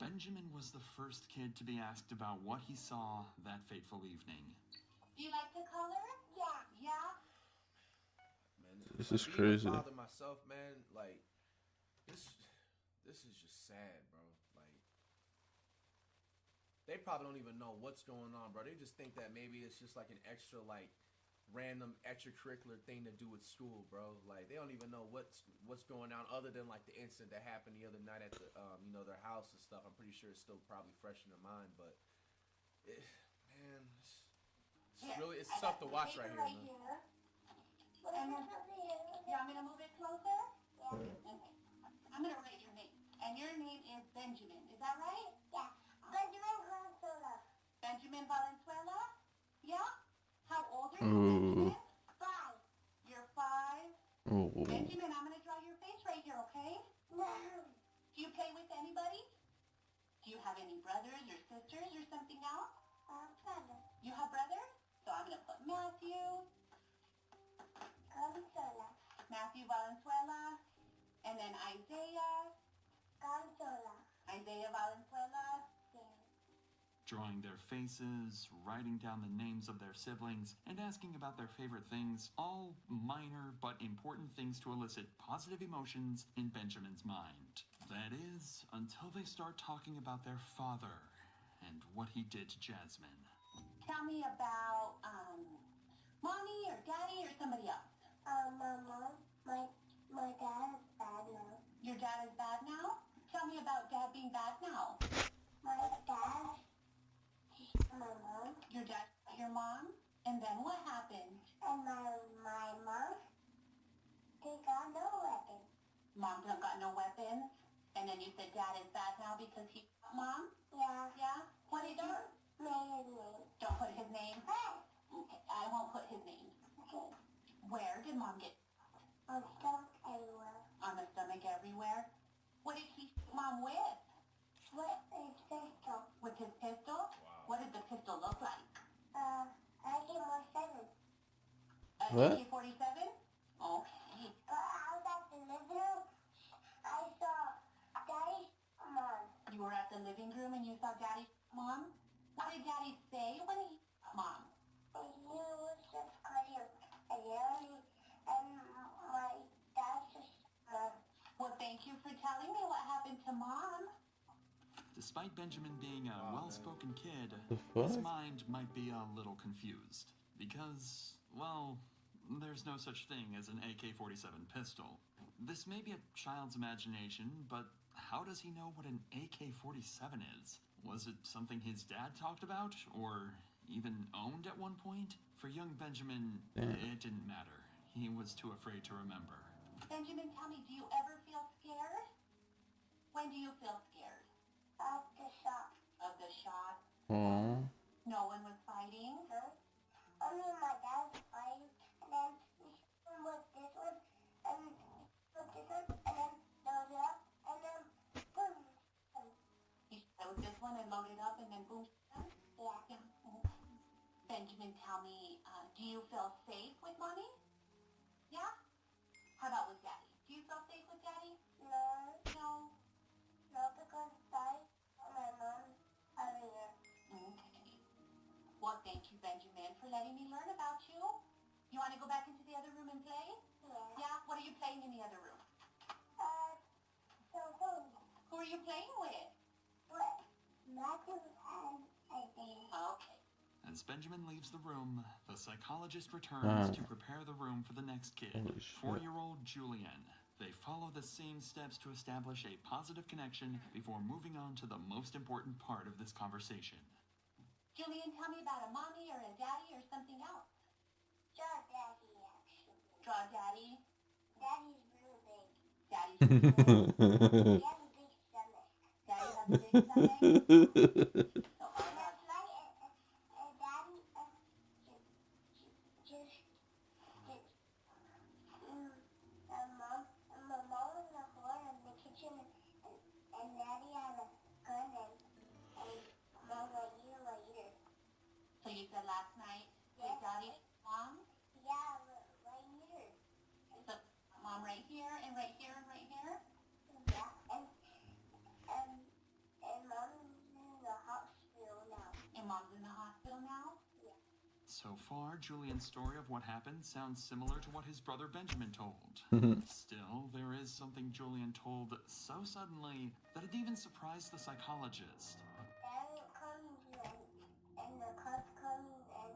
Benjamin was the first kid to be asked about what he saw that fateful evening. Do you like the color? Yeah. Yeah? Man, This is being crazy. a father myself, man, like, this is just sad, bro. Like, they probably don't even know what's going on, bro. They just think that maybe it's just like an extra, like, random extracurricular thing to do with school, bro. Like they don't even know what's going on other than like the incident that happened the other night at the their house and stuff. I'm pretty sure it's still probably fresh in their mind, but man, it's tough to watch right here, man. You want me to move it closer? Yeah. Okay. I'm gonna write your name, and your name is Benjamin. Is that right? Yeah. Benjamin Valenzuela. Benjamin Valenzuela? Yeah. How old are you, Benjamin? 5. You're 5? Oh. Benjamin, I'm going to draw your face right here, okay? No. Do you play with anybody? Do you have any brothers or sisters or something else? Brother. You have brothers? So I'm going to put Matthew. Valenzuela. Matthew Valenzuela. And then Isaiah. Valenzuela. Isaiah Valenzuela. Drawing their faces, writing down the names of their siblings, and asking about their favorite things, all minor but important things to elicit positive emotions in Benjamin's mind. That is, until they start talking about their father and what he did to Jasmine. Tell me about, mommy or daddy or somebody else. My mom, my dad is bad now. Your dad is bad now? Tell me about dad being bad now. My dad... My mom. Your dad, your mom, and then what happened? And my mom, they got no weapons. Mom got no weapons, and then you said dad is bad now because he shot mom? Yeah. Yeah? What did you? His name. Don't put his name? Okay, I won't put his name. Okay. Where did mom get? On the stomach everywhere. On the stomach everywhere? What did he shoot mom with? With his pistol. With his pistol? Wow. What did the pistol look like? AK-47. What? AK-47? Okay. I was at the living room. I saw Daddy's mom. You were at the living room and you saw Daddy's mom? What did Daddy say when he saw mom? He was just crying and yelling, and my dad just... Well, thank you for telling me what happened to mom. Despite Benjamin being a well-spoken kid, fuck? his mind might be a little confused. Because, well, there's no such thing as an AK-47 pistol. This may be a child's imagination, but how does he know what an AK-47 is? Was it something his dad talked about, or even owned at one point? For young Benjamin, it didn't matter. He was too afraid to remember. Benjamin, tell me, do you ever feel scared? When do you feel scared? Of the shot. Of the shot? Aww. No one was fighting? Huh? Only my dad was fighting, and then he was this one, and was this one, and then loaded up, and then boom. He was this one and loaded up, and then boom. Yeah. Benjamin, tell me, do you feel safe with mommy? Yeah? How about with daddy? Do you feel safe with daddy? No. No? No, because daddy and my mom are here. Okay. Well, thank you, Benjamin, for letting me learn about you. You want to go back into the other room and play? Yeah. Yeah? What are you playing in the other room? Who are you playing with? Matthew and Isaiah. Okay. As Benjamin leaves the room, the psychologist returns to prepare the room for the next kid, 4-year-old Julian. They follow the same steps to establish a positive connection before moving on to the most important part of this conversation. Julian, tell me about a mommy or a daddy or something else. Draw daddy, actually. Draw daddy? Daddy's real big. Daddy's real big. He has a big stomach. Daddy has a big stomach? So all that. Daddy my mom was on the floor in the kitchen, and Daddy had a gun, and Mom right here. So you said last night, with Daddy's mom? Yeah, right here. So Mom right here, and right here, and right here? Yeah, and Mom's in the hospital now. And Mom's in the hospital now? Yeah. So far, Julian's story of what happened sounds similar to what his brother Benjamin told. Still, there is something Julian told so suddenly that it even surprised the psychologist. Daddy comes and the cops come and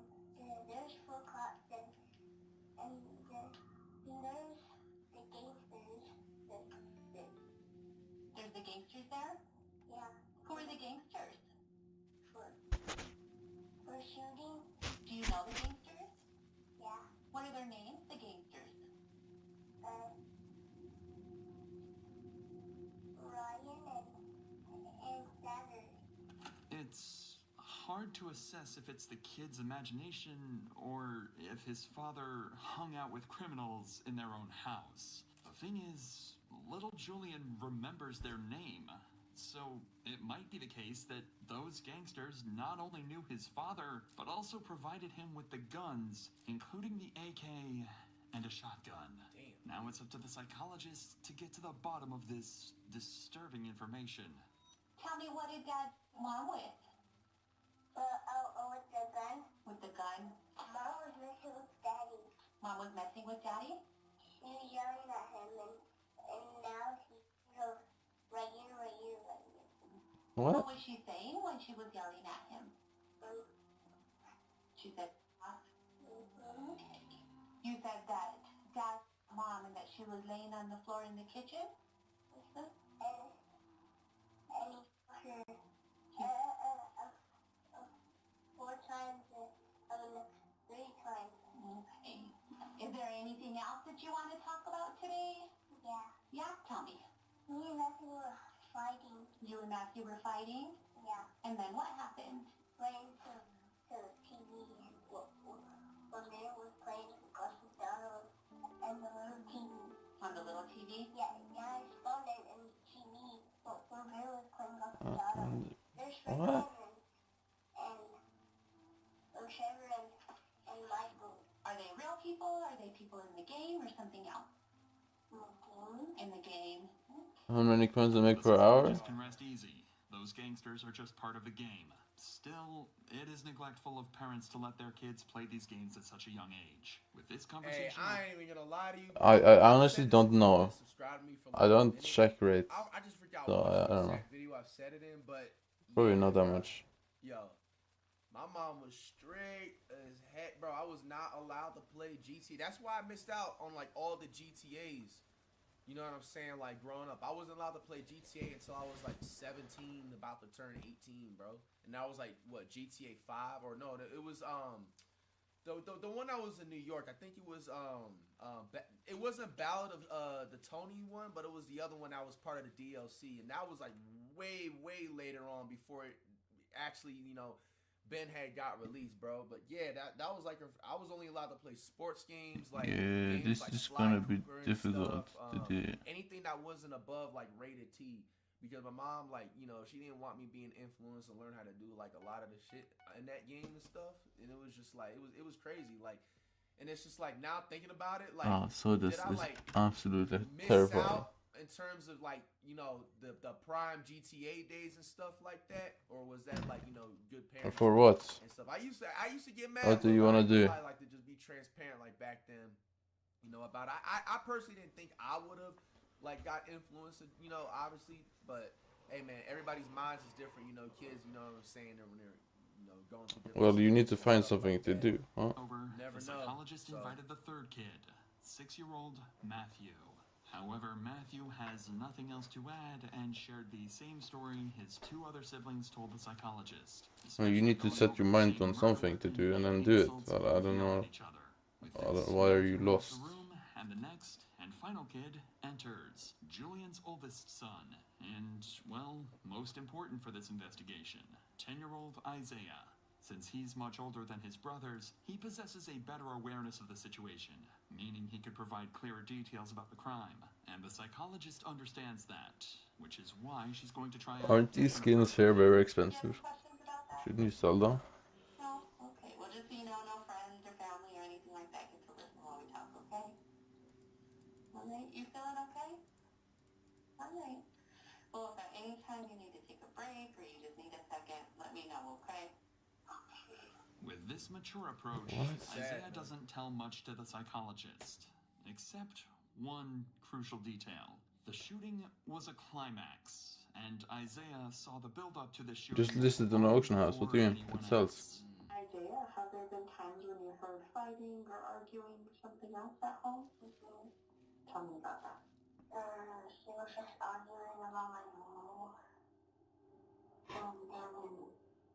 there's 4 cops and gangsters there? Yeah. Who are the gangsters? For shooting? Do you know the gangsters? Yeah. What are their names, the gangsters? Ryan and Saturday. It's hard to assess if it's the kid's imagination or if his father hung out with criminals in their own house. The thing is, little Julian remembers their name, so it might be the case that those gangsters not only knew his father, but also provided him with the guns, including the AK and a shotgun. Damn. Now it's up to the psychologist to get to the bottom of this disturbing information. Tell me, what did Dad Mom with? With the gun. With the gun? Mom was messing with Daddy. Mom was messing with Daddy? She was yelling at him, and now she's right here. What? What was she saying when she was yelling at him? She said, You said that Dad, Mom, and that she was laying on the floor in the kitchen? And he her 4 times, 3 times. Okay. Is there anything else that you want to talk about today? Yeah. Yeah, tell me. Me and Matthew were fighting. You and Matthew were fighting? Yeah. And then what happened? Playing to the TV. When Mary was playing Gus's daughter and the little TV. On the little TV? Yeah, his phone and the TV. When Mary was playing Gus's daughter. There's What? and Trevor and Michael. Are they real people? Are they people in the game or something else? In the game. How many coins they make per The hour? psychologist can rest easy. Those gangsters are just part of the game. Still, it is neglectful of parents to let their kids play these games at such a young age. With this Hey, conversation, I ain't even gonna lie to you. I honestly don't know. Subscribe to me for I don't check rates, I just forgot so what I don't know. exact video I've said it in, but Probably yeah, not that bro. much. Yo, my mom was straight as heck, bro. I was not allowed to play GTA. That's why I missed out on like all the GTAs. You know what I'm saying? Like growing up, I wasn't allowed to play GTA until I was like 17, about to turn 18, bro. And that was like what, GTA 5 or no? It was the one that was in New York. I think it was it wasn't Ballad of the Tony one, but it was the other one that was part of the DLC, and that was like way later on before it actually, you know, Ben had got released, bro. But yeah, that was like I was only allowed to play sports games, like Yeah, games this like is Sly gonna be Cooper and difficult stuff, to do. anything that wasn't above like rated T, because my mom, like, you know, she didn't want me being influenced and learn how to do like a lot of the shit in that game and stuff, and it was just like it was crazy, like, and it's just like now thinking about it, like, So this did I is like absolutely miss terrifying. out in terms of like, you know, the prime GTA days and stuff like that, or was that like, you know, good parenting For what? and stuff? I used to get mad. What do you want wanna do? I like to just be transparent, like back then, you know, about I personally didn't think I would have like got influenced, you know, obviously, but hey man, everybody's minds is different, you know, kids, you know what I'm saying, when they're, you know, going through different Well, you need to stages and find stuff something like to that. do, huh? Never the know. psychologist So- invited the third kid, 6-year-old Matthew. However, Matthew has nothing else to add and shared the same story his 2 other siblings told the psychologist. Well, you need to set your mind on something to do and then do it. But I don't know. Why are you lost? And the next and final kid enters, Julian's oldest son, and, well, most important for this investigation, 10-year-old Isaiah. Since he's much older than his brothers, he possesses a better awareness of the situation, meaning he could provide clearer details about the crime, and the psychologist understands that, which is why she's going to try out Aren't these skins here very expensive? Shouldn't you sell them? No? Okay. Well, just so you know, no friends or family or anything like that get to listen while we talk, okay? Alright, you feeling okay? Alright. Well, if at any time you need to take a break or you just need a second, let me know, okay? With this mature approach, Isaiah doesn't tell much to the psychologist, except one crucial detail. The shooting was a climax, and Isaiah saw the build-up to the shooting. Just listed on the auction house. What do you mean? It sells. Isaiah, have there been times when you heard fighting or arguing or something else at home? Tell me about that. She was just arguing about my mom. And then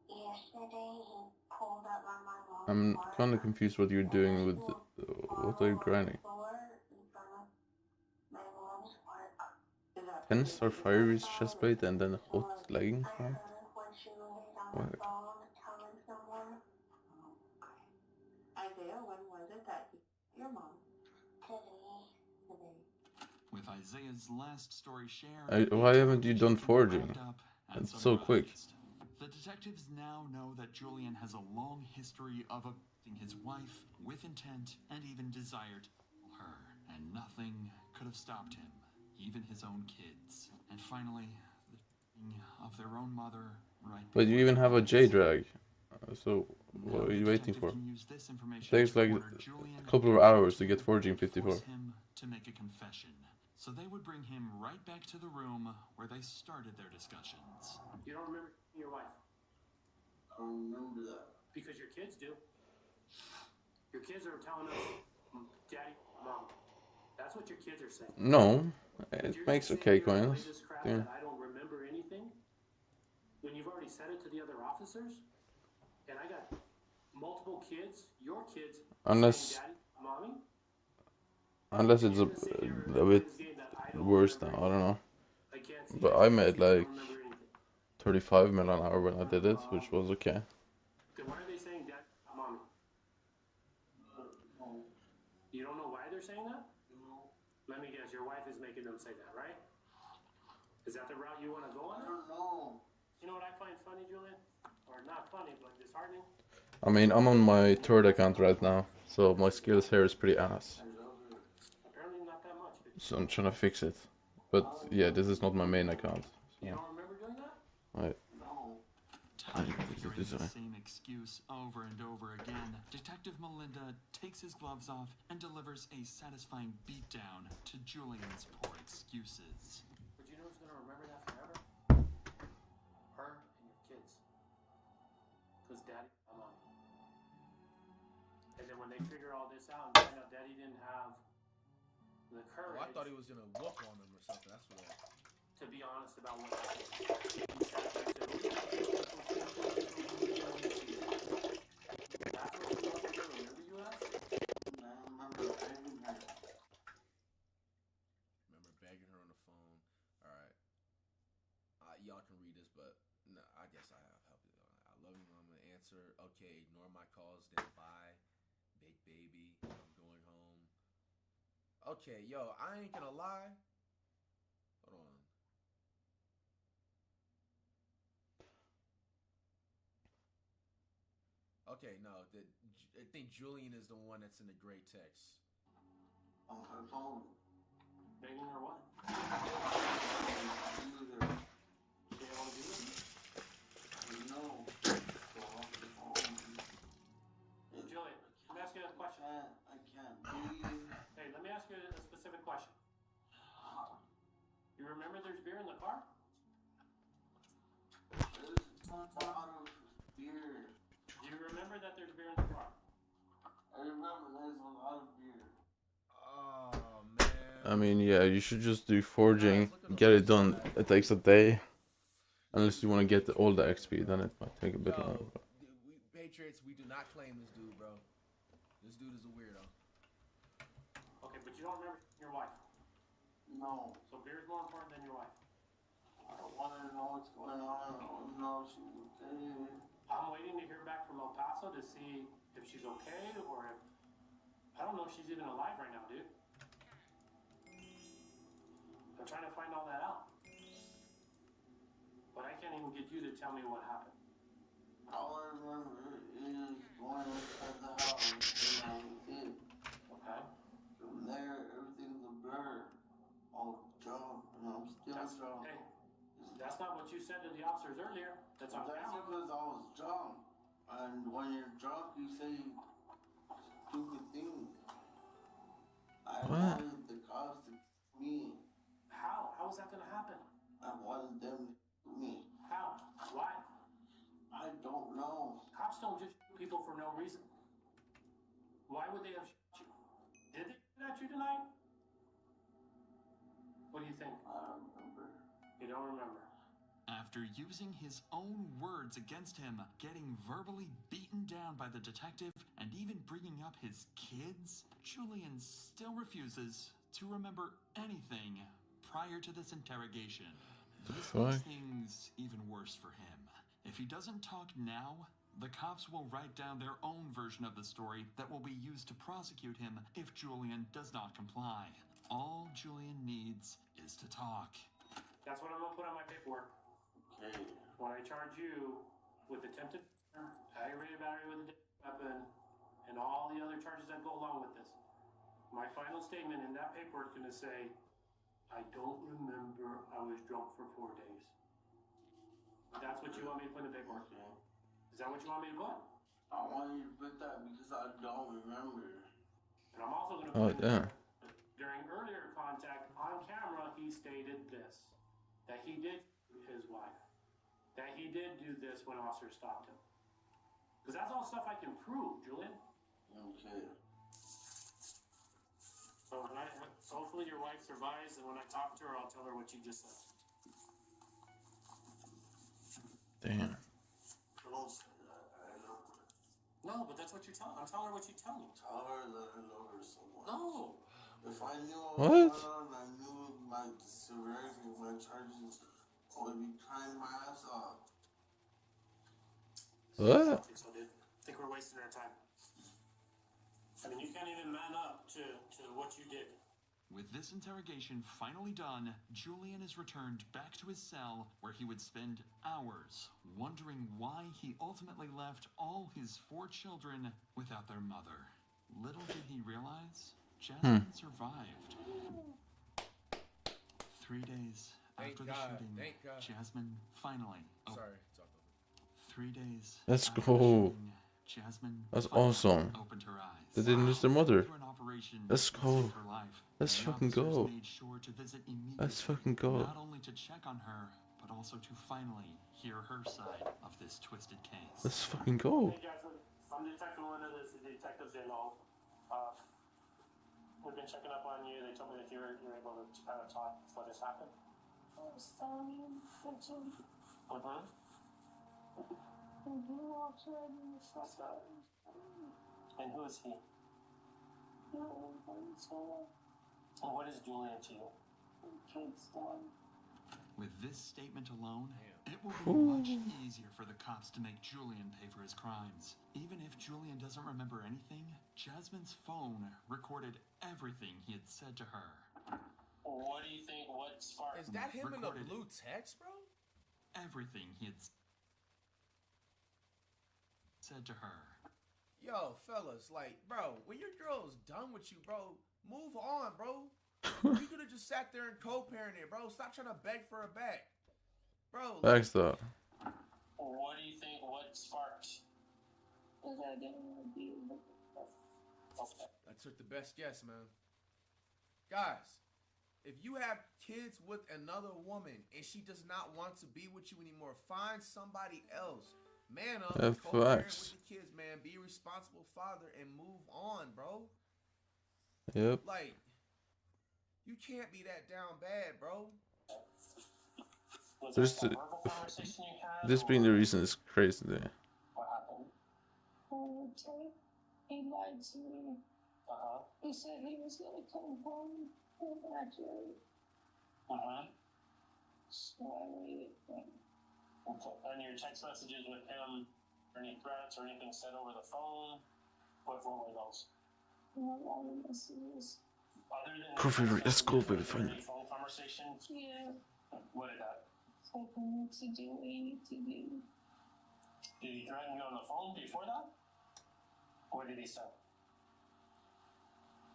yesterday he pulled up on my mom's I'm car kind of confused what you're doing with. What are you grinding? in front of my mom's park. Tennis or fire reach chest plate and then hot legging pant? When she was on What? the phone telling someone. Isaiah, when was it that your mom? Today. With Isaiah's last story shared, Why haven't you done interrogation can be forging? wrapped up and It's so quick. summarized. The detectives now know that Julian has a long history of abusing his wife with intent and even desired to kill her, and nothing could have stopped him, even his own kids. And finally, the shooting of their own mother right But you even have a J drag. So now what are the you waiting detective for? can use this It information takes to like corner Julian a couple of and hours to continue get forging to 54. force him to make a confession. So they would bring him right back to the room where they started their discussions. You don't remember your wife? I don't remember that. Because your kids do. Your kids are telling us, Daddy, Mom. That's what your kids are saying. No, But it you're makes gonna sit okay here and coins. play this crap Yeah. that I don't remember anything? When you've already said it to the other officers? And I got multiple kids, your kids, Unless saying, Daddy, Mommy? unless it's a bit worse now. I don't know. I can't see. But I I can't made see. I don't like remember anything. 35 mil an hour when I did it, which was okay. Then why are they saying Daddy, Mommy? You don't know why they're saying that? No. Let me guess, your wife is making them say that, right? Is that the route you want to go on? I don't know. You know what I find funny, Julian? Or not funny, but disheartening? I mean, I'm on my third account right now, so my skills here is pretty ass. Apparently not that much. So I'm trying to fix it. But yeah, this is not my main account. You So don't remember doing that? I No. I need to fix it Hearing this the way. same excuse over and over again, Detective Melinda takes his gloves off and delivers a satisfying beatdown to Julian's poor excuses. But you know who's going to remember that forever? Her and your kids. Because Daddy, Mom. And then when they figure all this out and find out Daddy didn't have the courage. Oh, I thought he was gonna whoop on them or something. That's what. To be honest about what happened. He sat there and said, "Oh, yeah, I killed her for 4 days before we even went to see her." That's what you want them to remember you as? I remember begging her. Remember begging her on the phone. All right. Y'all can read this, but no, I guess I have helped you. I love you, Mama. Answer. Okay, ignore my calls. Then bye. Big baby. I'm going home. Okay, yo, I ain't gonna lie. Hold on. Okay, no, I think Julian is the one that's in the gray text. On her phone. Begging her what? Either. She didn't want to do it? No. Go off the phone. Julian, let me ask you a question. I can't breathe. Hey, let me ask you a specific question. You remember there's beer in the car? There's a bottle of beer. Do you remember that there's beer in the car? I remember there's a lot of beer. Oh, man. I mean, yeah, you should just do forging, get it done. It takes a day. Unless you want to get all the XP, then it might take a bit longer. We Patriots, we do not claim this dude, bro. This dude is a weirdo. Okay, but you don't remember your wife? No. So beer is more important than your wife? I don't want to know what's going on. I don't know if she's okay. I'm waiting to hear back from El Paso to see if she's okay or if... I don't know if she's even alive right now, dude. I'm trying to find all that out. But I can't even get you to tell me what happened. All I remember is going inside the house and I was in. Okay. From there, everything's a blur. All drunk, and I'm still drunk. Hey, that's not what you said to the officers earlier. That's on camera. Because I was drunk. And when you're drunk, you say stupid things. I wanted the cops to me. How? How is that going to happen? I wanted them to me. How? Why? I don't know. Cops don't just shoot people for no reason. Why would they have shot you? Did they shoot at you tonight? don't remember. After using his own words against him, getting verbally beaten down by the detective, and even bringing up his kids, Julian still refuses to remember anything prior to this interrogation. This makes things even worse for him. If he doesn't talk now, the cops will write down their own version of the story that will be used to prosecute him if Julian does not comply. All Julian needs is to talk. That's what I'm gonna put on my paperwork. Okay. When I charge you with attempted aggravated battery with a deadly weapon and all the other charges that go along with this, my final statement in that paperwork is gonna say, I don't remember I was drunk for 4 days. That's what you want me to put in the paperwork? Okay. Is that what you want me to put? I want you to put that because I don't remember. And I'm also gonna Oh, put damn. during earlier contact on camera, he stated this, that he did shoot his wife, that he did do this when officers stopped him. Because that's all stuff I can prove, Julian. Okay. So hopefully your wife survives, and when I talk to her, I'll tell her what you just said. Damn. Don't say that. I know. No, but that's what you're telling. I'm telling her what you tell me. Tell her that I know her so much. No. If I knew What? what was going on, I knew my severity of my charges, I would be crying my ass off. What? I don't think so, dude. I think we're wasting our time. I mean, you can't even man up to what you did. With this interrogation finally done, Julian is returned back to his cell where he would spend hours wondering why he ultimately left all his 4 children without their mother. Little did he realize, Jasmine survived. 3 days after the shooting, Jasmine finally... Oh, Sorry. 3 days Let's after the go. shooting, Jasmine That's finally awesome. opened her eyes. They didn't lose their mother. Through an operation Let's that go. saved her life, Let's the fucking officers go. made sure to visit immediately, Let's fucking go. not only to check on her, but also to finally hear her side of this twisted case. Let's fucking go. Hey, Jasmine. I'm Detective Winter. This is Detective J-Lo. We've been checking up on you. They told me that you're able to kind of talk what has happened. I was telling you that you outside in the front. And who is he? And what is Julian to you? With this statement alone, it will be much easier for the cops to make Julian pay for his crimes. Even if Julian doesn't remember anything, Jasmine's phone recorded everything he had said to her. What do you think? What sparked? Is that him in the blue text, bro? Everything he had said to her. Yo, fellas, like, bro, when your girl's done with you, bro, move on, bro. You could have just sat there and co-parented, bro. Stop trying to beg for her back. Bro, Thanks, though. What do you think? What sparked? I took the best guess, man. Guys, if you have kids with another woman and she does not want to be with you anymore, find somebody else. Man up, co-parent with the kids, man. Be a responsible father and move on, bro. Yep. Like, you can't be that down bad, bro. This being the reason is crazy. What happened? He lied to me. He said he was gonna come home after. So I waited for him. Okay. And your text messages with him, any threats or anything said over the phone? What were those? All the messages. Other than Coffee, let's go, baby. Fine. any phone conversations? Yeah. What did that? Hoping to do what you need to do. Did he threaten you on the phone before that? What did he say?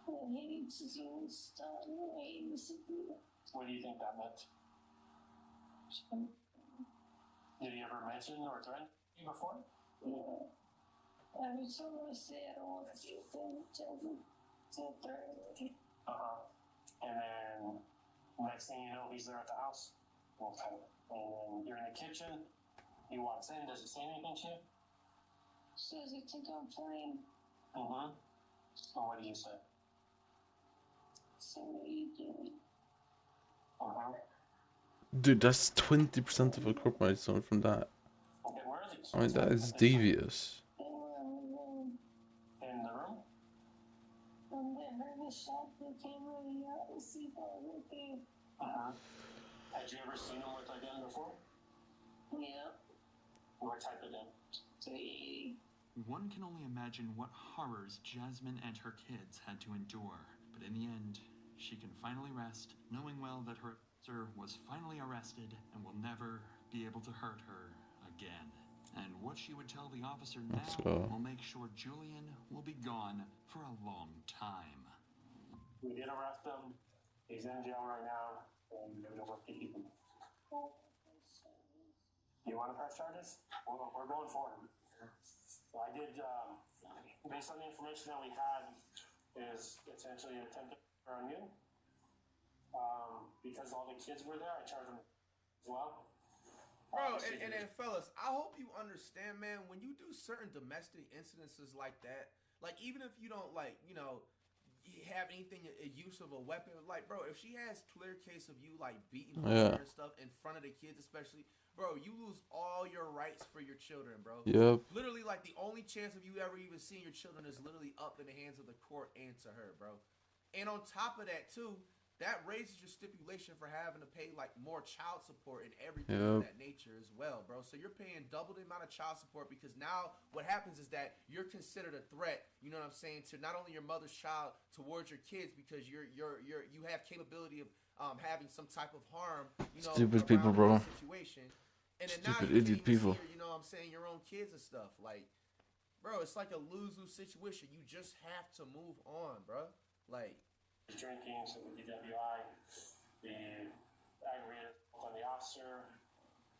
What he needs to do is stop what he needs to do. What do you think that meant? Did he ever mention or threaten you before? Yeah. Every time I say I don't want to do things, tell me to threaten me. And then next thing you know, he's there at the house. Okay. And then you're in the kitchen. He walks in. Does he say anything to you? Says he think I'm playing. So what do you say? So what are you doing? Dude, that's 20% of a corp milestone from that. Okay, where are these? I mean, that is devious. In the room. Had you ever seen them with a gun before? Yeah. What type of gun? 380. One can only imagine what horrors Jasmine and her kids had to endure. But in the end, she can finally rest, knowing well that her sister was finally arrested and will never be able to hurt her again. And what she would tell the officer now will make sure Julian will be gone for a long time. We did arrest him. He's in jail right now, and we don't want to keep him. You want to press charges? Well, we're going for him. So I did, based on the information that we had, is essentially an attempt on you. Because all the kids were there, I charged them as well. Bro, and fellas, I hope you understand, man, when you do certain domestic incidences like that, like even if you don't like, you know, have anything a use of a weapon, like bro, if she has clear case of you like beating her and stuff in front of the kids especially, bro, you lose all your rights for your children, bro. Yep. Literally, like the only chance of you ever even seeing your children is literally up in the hands of the court and to her, bro. And on top of that too, that raises your stipulation for having to pay like more child support and everything of that nature as well, bro. So you're paying double the amount of child support because now what happens is that you're considered a threat, you know what I'm saying, to not only your mother's child towards your kids because you have capability of having some type of harm, you know, stupid people, bro. Situation. And then Stupid now you idiot can't even people. see your, you know what I'm saying, your own kids and stuff. Like, bro, it's like a lose-lose situation. You just have to move on, bro. Like, drinking, so the DWI, the aggravated on the officer,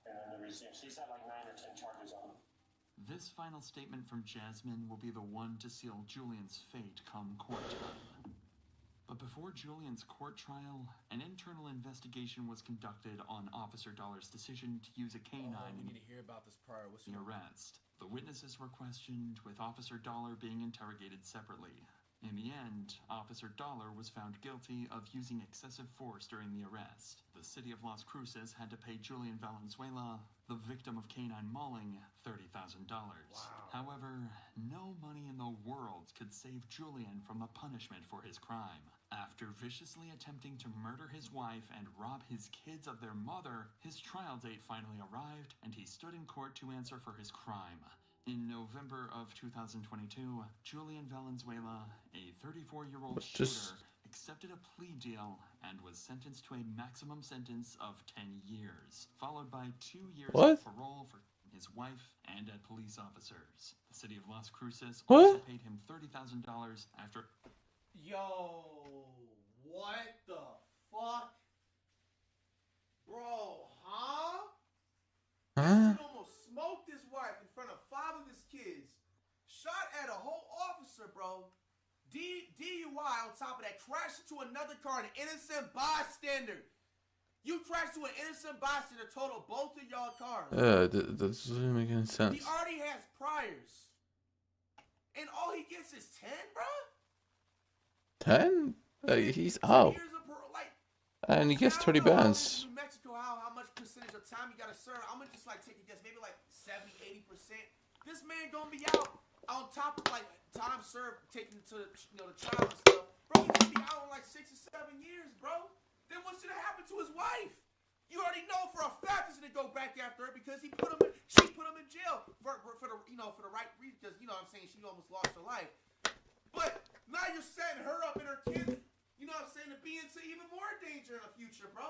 and then the receipt. She's had like 9 or 10 charges on him. This final statement from Jasmine will be the one to seal Julian's fate come court time. But before Julian's court trial, an internal investigation was conducted on Officer Dollar's decision to use a canine we need to hear about this prior. in the arrest. The witnesses were questioned, with Officer Dollar being interrogated separately. In the end, Officer Dollar was found guilty of using excessive force during the arrest. The city of Las Cruces had to pay Julian Valenzuela, the victim of canine mauling, $30,000. However, no money in the world could save Julian from the punishment for his crime. After viciously attempting to murder his wife and rob his kids of their mother, his trial date finally arrived, and he stood in court to answer for his crime. In November of 2022, Julian Valenzuela, a 34-year-old shooter, accepted a plea deal and was sentenced to a maximum sentence of 10 years, followed by 2 years of parole for his wife and at police officers. The city of Las Cruces also paid him $30,000 after... Yo, what the fuck? Bro, huh? This dude almost smoked his wife in front of 5 of his kids. Shot at a whole officer, bro. DUI on top of that. Crashed into another car, an innocent bystander. You crashed into an innocent bystander, totaled both of y'all cars. Yeah, that doesn't make any sense. He already has priors. And all he gets is 10, bro? 10? He's out. And he gets 30 bands. New Mexico, how much percentage of time you gotta serve? I'm gonna just like take a guess, maybe like 70-80%. This man gonna be out on top of like time served, taken to the trial and stuff. Bro, he's gonna be out on like 6 or 7 years, bro. Then what's gonna happen to his wife? You already know for a fact he's gonna go back after her because she put him in jail for the right reason, because you know what I'm saying, she almost lost her life. But now you're setting her up and her kids, you know what I'm saying, to be into even more danger in the future, bro.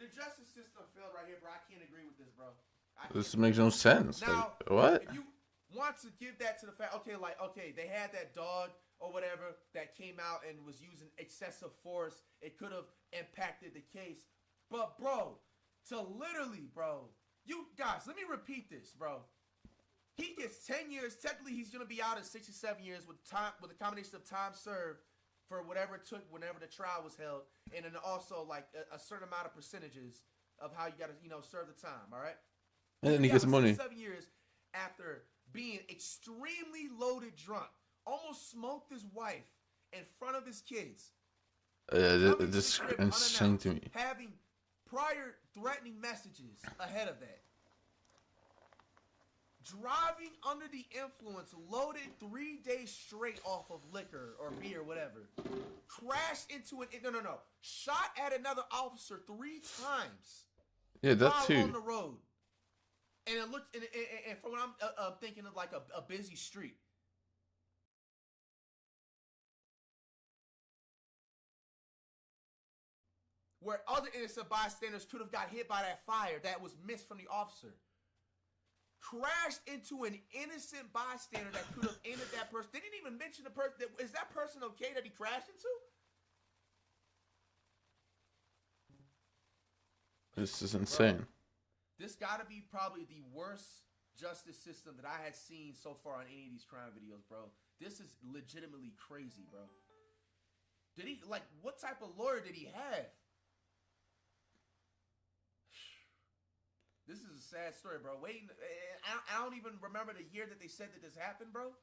The justice system failed right here, bro. I can't agree with this, bro. This makes no sense. Now, like, what? If you want to give that to the fact, okay, they had that dog or whatever that came out and was using excessive force. It could have impacted the case. But, bro, to literally, bro, you guys, let me repeat this, bro. He gets 10 years. Technically, he's going to be out in 67 years with a combination of time served for whatever it took whenever the trial was held, and then also like a certain amount of percentages of how you got to, serve the time, all right? And then he gets money. 7 years after being extremely loaded drunk, almost smoked his wife in front of his kids. This is insane to me. Having prior threatening messages ahead of that. Driving under the influence, loaded 3 days straight off of liquor or beer, whatever. Crashed into shot at another officer 3 times. Yeah, that while too. on the road. And it looked, and from what I'm thinking of, like a busy street. Where other innocent bystanders could have got hit by that fire that was missed from the officer. Crashed into an innocent bystander that could have ended that person. They didn't even mention the person. Is that person okay that he crashed into? This is insane. Bro, this gotta be probably the worst justice system that I had seen so far on any of these crime videos, bro. This is legitimately crazy, bro. Did he, like, what type of lawyer did he have? This is a sad story, bro. Waiting, I don't even remember the year that they said that this happened, bro.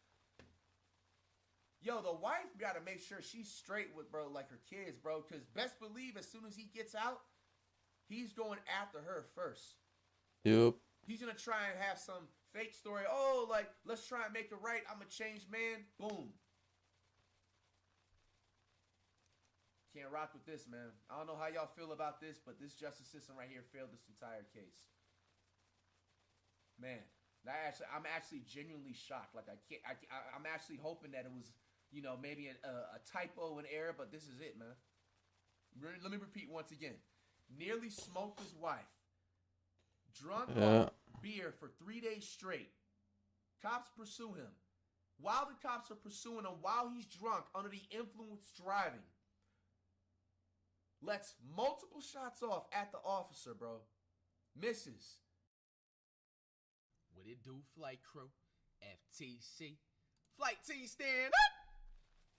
Yo, the wife gotta make sure she's straight with, bro, like her kids, bro. Because best believe as soon as he gets out, he's going after her first. Yep. He's gonna try and have some fake story. Oh, like, let's try and make it right. I'm a changed man. Boom. Can't rock with this, man. I don't know how y'all feel about this, but this justice system right here failed this entire case. Man, I'm actually genuinely shocked. Like, I'm actually hoping that it was, you know, maybe a typo, an error, but this is it, man. Let me repeat once again. Nearly smoked his wife. Drunk off beer for 3 days straight. Cops pursue him. While the cops are pursuing him, while he's drunk, under the influence driving, lets multiple shots off at the officer, bro. Misses. What it do, flight crew? FTC. Flight team stand up!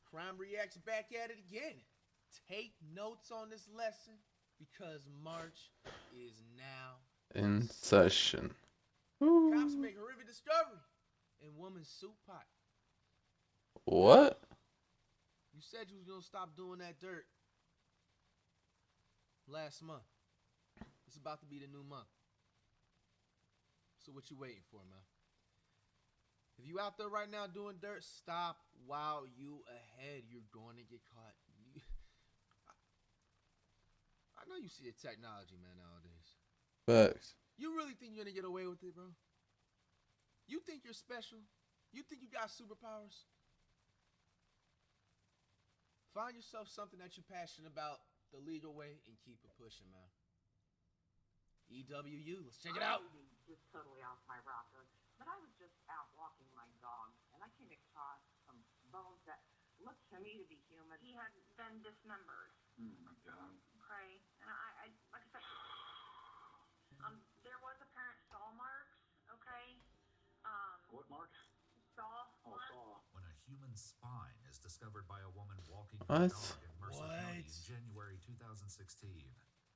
Crime reacts back at it again. Take notes on this lesson because March is now in session. Cops make horrific discovery in woman's soup pot. What? You said you was gonna stop doing that dirt last month. It's about to be the new month. So what you waiting for, man? If you out there right now doing dirt, stop while you ahead. You're going to get caught. I know you see the technology, man, nowadays. Facts. You really think you're gonna get away with it, bro? You think you're special? You think you got superpowers? Find yourself something that you're passionate about the legal way and keep it pushing, man. EWU, let's check it out. Just totally off my rocker, but I was just out walking my dog, and I came across some bones that looked to me to be human. He had been dismembered. Oh my God. Okay, and I like I said, there was apparent saw marks. Okay. What marks? Saw. Oh, saw. When a human spine is discovered by a woman walking What? her dog in Mercer County in January 2016.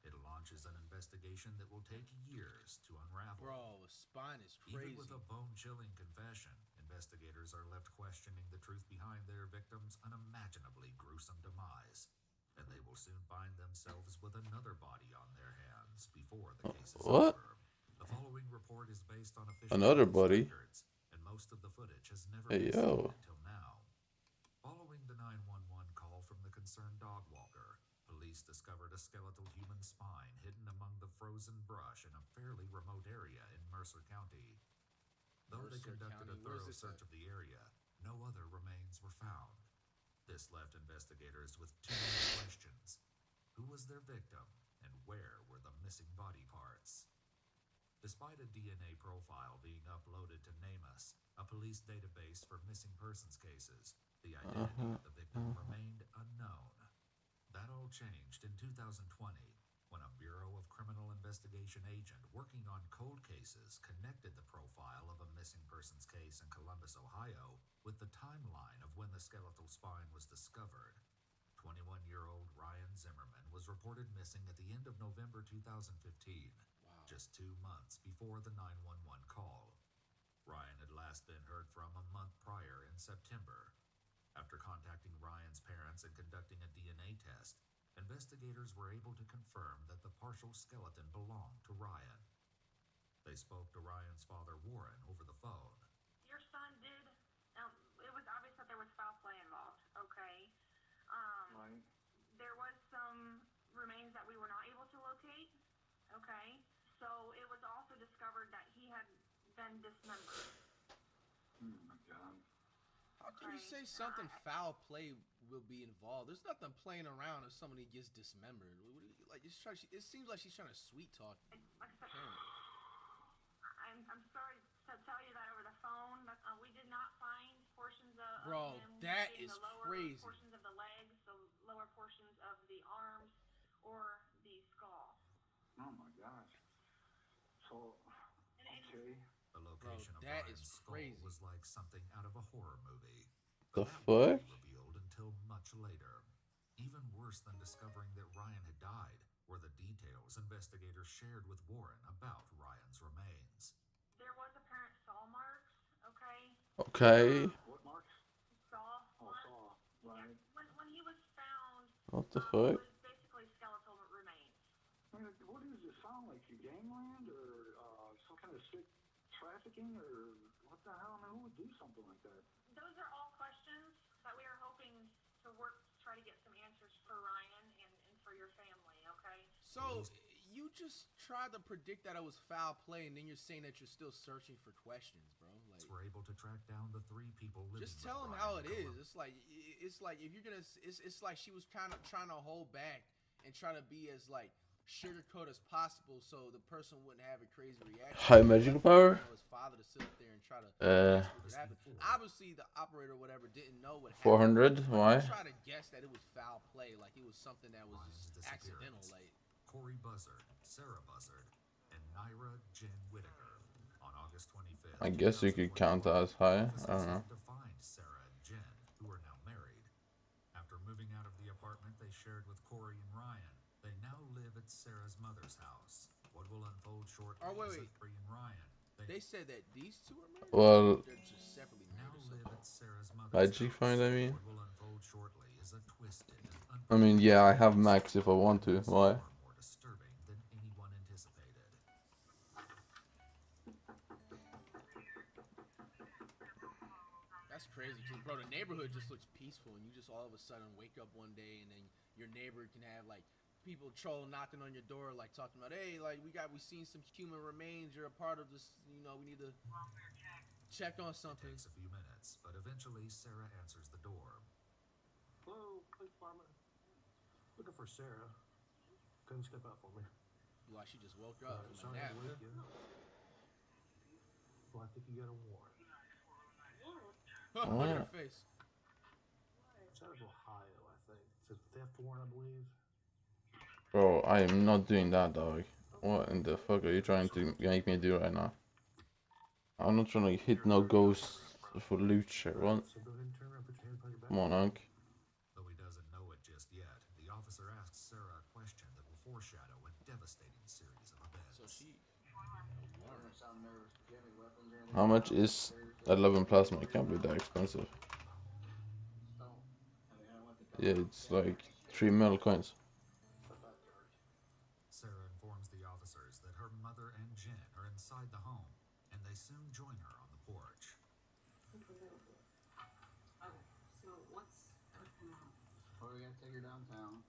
It launches an investigation that will take years to unravel. Bro, a spine is crazy. Even with a bone-chilling confession, investigators are left questioning the truth behind their victim's unimaginably gruesome demise. And they will soon find themselves with another body on their hands before the case is over. The following report is based on official Another buddy. records, and most of the footage has never Hey, been seen yo. until now. Following the 911 call from the concerned dog walker, police discovered a skeletal human spine hidden among the frozen brush in a fairly remote area in Mercer County. Though they conducted a thorough search of the area, no other remains were found. This left investigators with two main questions. Who was their victim, and where were the missing body parts? Despite a DNA profile being uploaded to NamUs, a police database for missing persons cases, the identity of the victim remained unknown. That all changed in 2020 when a Bureau of Criminal Investigation agent working on cold cases connected the profile of a missing persons case in Columbus, Ohio, with the timeline of when the skeletal spine was discovered. 21-year-old Ryan Zimmerman was reported missing at the end of November 2015, just 2 months before the 911 call. Ryan had last been heard from a month prior in September. After contacting Ryan's parents and conducting a DNA test, investigators were able to confirm that the partial skeleton belonged to Ryan. They spoke to Ryan's father, Warren, over the phone. Your son did, it was obvious that there was foul play involved, okay? Right. There was some remains that we were not able to locate, okay? So it was also discovered that he had been dismembered. Oh my God. How can you say something foul play will be involved? There's nothing playing around if somebody gets dismembered. Like it seems like she's trying to sweet talk. Like I said, I'm sorry to tell you that over the phone, but we did not find portions of Bro, him that in is the lower crazy. portions of the legs, the lower portions of the arms, or the skull. Oh my gosh. So, okay. The location of that Ryan's is skull crazy. was like something out of a horror movie. The But that fuck? wouldn't be revealed until much later. Even worse than discovering that Ryan had died were the details investigators shared with Warren about Ryan's remains. There was apparent saw marks, okay? Okay. What marks? Saw marks. Saw. Right. When he was found, What the it fuck? was basically skeletal remains. I mean, what does this sound like? Gangland or some kind of sick trafficking or what the hell? I mean, who would do something like that? Those are all questions that we are hoping to work to try to get some answers for Ryan and for your family, okay? So you just tried to predict that it was foul play, and then you're saying that you're still searching for questions, bro. Like, We're able to track down the 3 people living just with tell them Ryan how it in is. It's like if you're gonna, it's like she was kind of trying to hold back and try to be as like sugarcoat as possible, so the person wouldn't have a crazy reaction. High magical power? His father to sit up there and try to guess what happened. Obviously, the operator or whatever didn't know what happened. 400? Why? Try to guess that it was foul play, like it was something that was just accidental, like. Corey Buzzard, Sarah Buzzard, and Naira Jen Whitaker. On August 25th, I guess you could count that as high. I don't know. to find Sarah and Jen, who are now married. After moving out of the apartment they shared with Corey and Ryan, they now live at Sarah's mother's house. What will unfold shortly is that Corey and Ryan. They said that these two are married? Well, They're just separately now married. live at Sarah's mother's how'd you house. find, I mean? What will unfold shortly is a twisted and I mean, yeah, I have max if I want to. Why? more disturbing than anyone anticipated. That's crazy, cause bro, the neighborhood just looks peaceful, and you just all of a sudden wake up one day, and then your neighbor can have like people knocking on your door, like talking about, hey, like we seen some human remains. You're a part of this, you know. We need to check on something. It takes a few minutes, but eventually Sarah answers the door. Hello, police department. Looking for Sarah. Couldn't step out for me. Like she just woke up from a Sorry nap. to wake you. Well, I think you got a warrant. Look at her face. It's out of Ohio, I think. It's a theft warrant, I believe. Bro, I am not doing that, dog. What in the fuck are you trying to make me do right now? I'm not trying to hit no ghosts for loot shit, what? So go ahead and turn around, put your hands behind your back. Come on, Unc. Though he doesn't know it just yet, the officer asks Sarah a question that will foreshadow a devastating series of events. So she. How much is 11 plasma? It can't be that expensive. Yeah, it's like 3 mil coins. Sarah informs the officers that her mother and Jen are inside the home, and they soon join her on the porch. Okay, so what's coming out? Well, we gotta take her downtown.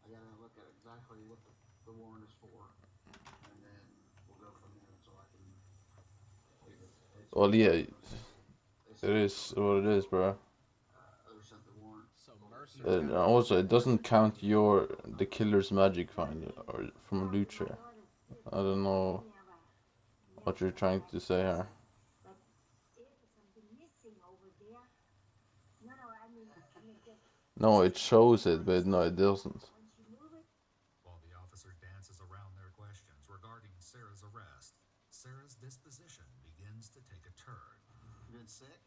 I gotta look at exactly what the warrant is for, and then we'll go from there. So I can. Well, yeah, it is what it is, bro. So Mercer. And also, it doesn't count the killer's magic find or from loot share. I don't know what you're trying to say here. No, it shows it, but no, it doesn't. While the officer dances around their questions regarding Sarah's arrest, Sarah's disposition begins to take a turn. You been sick?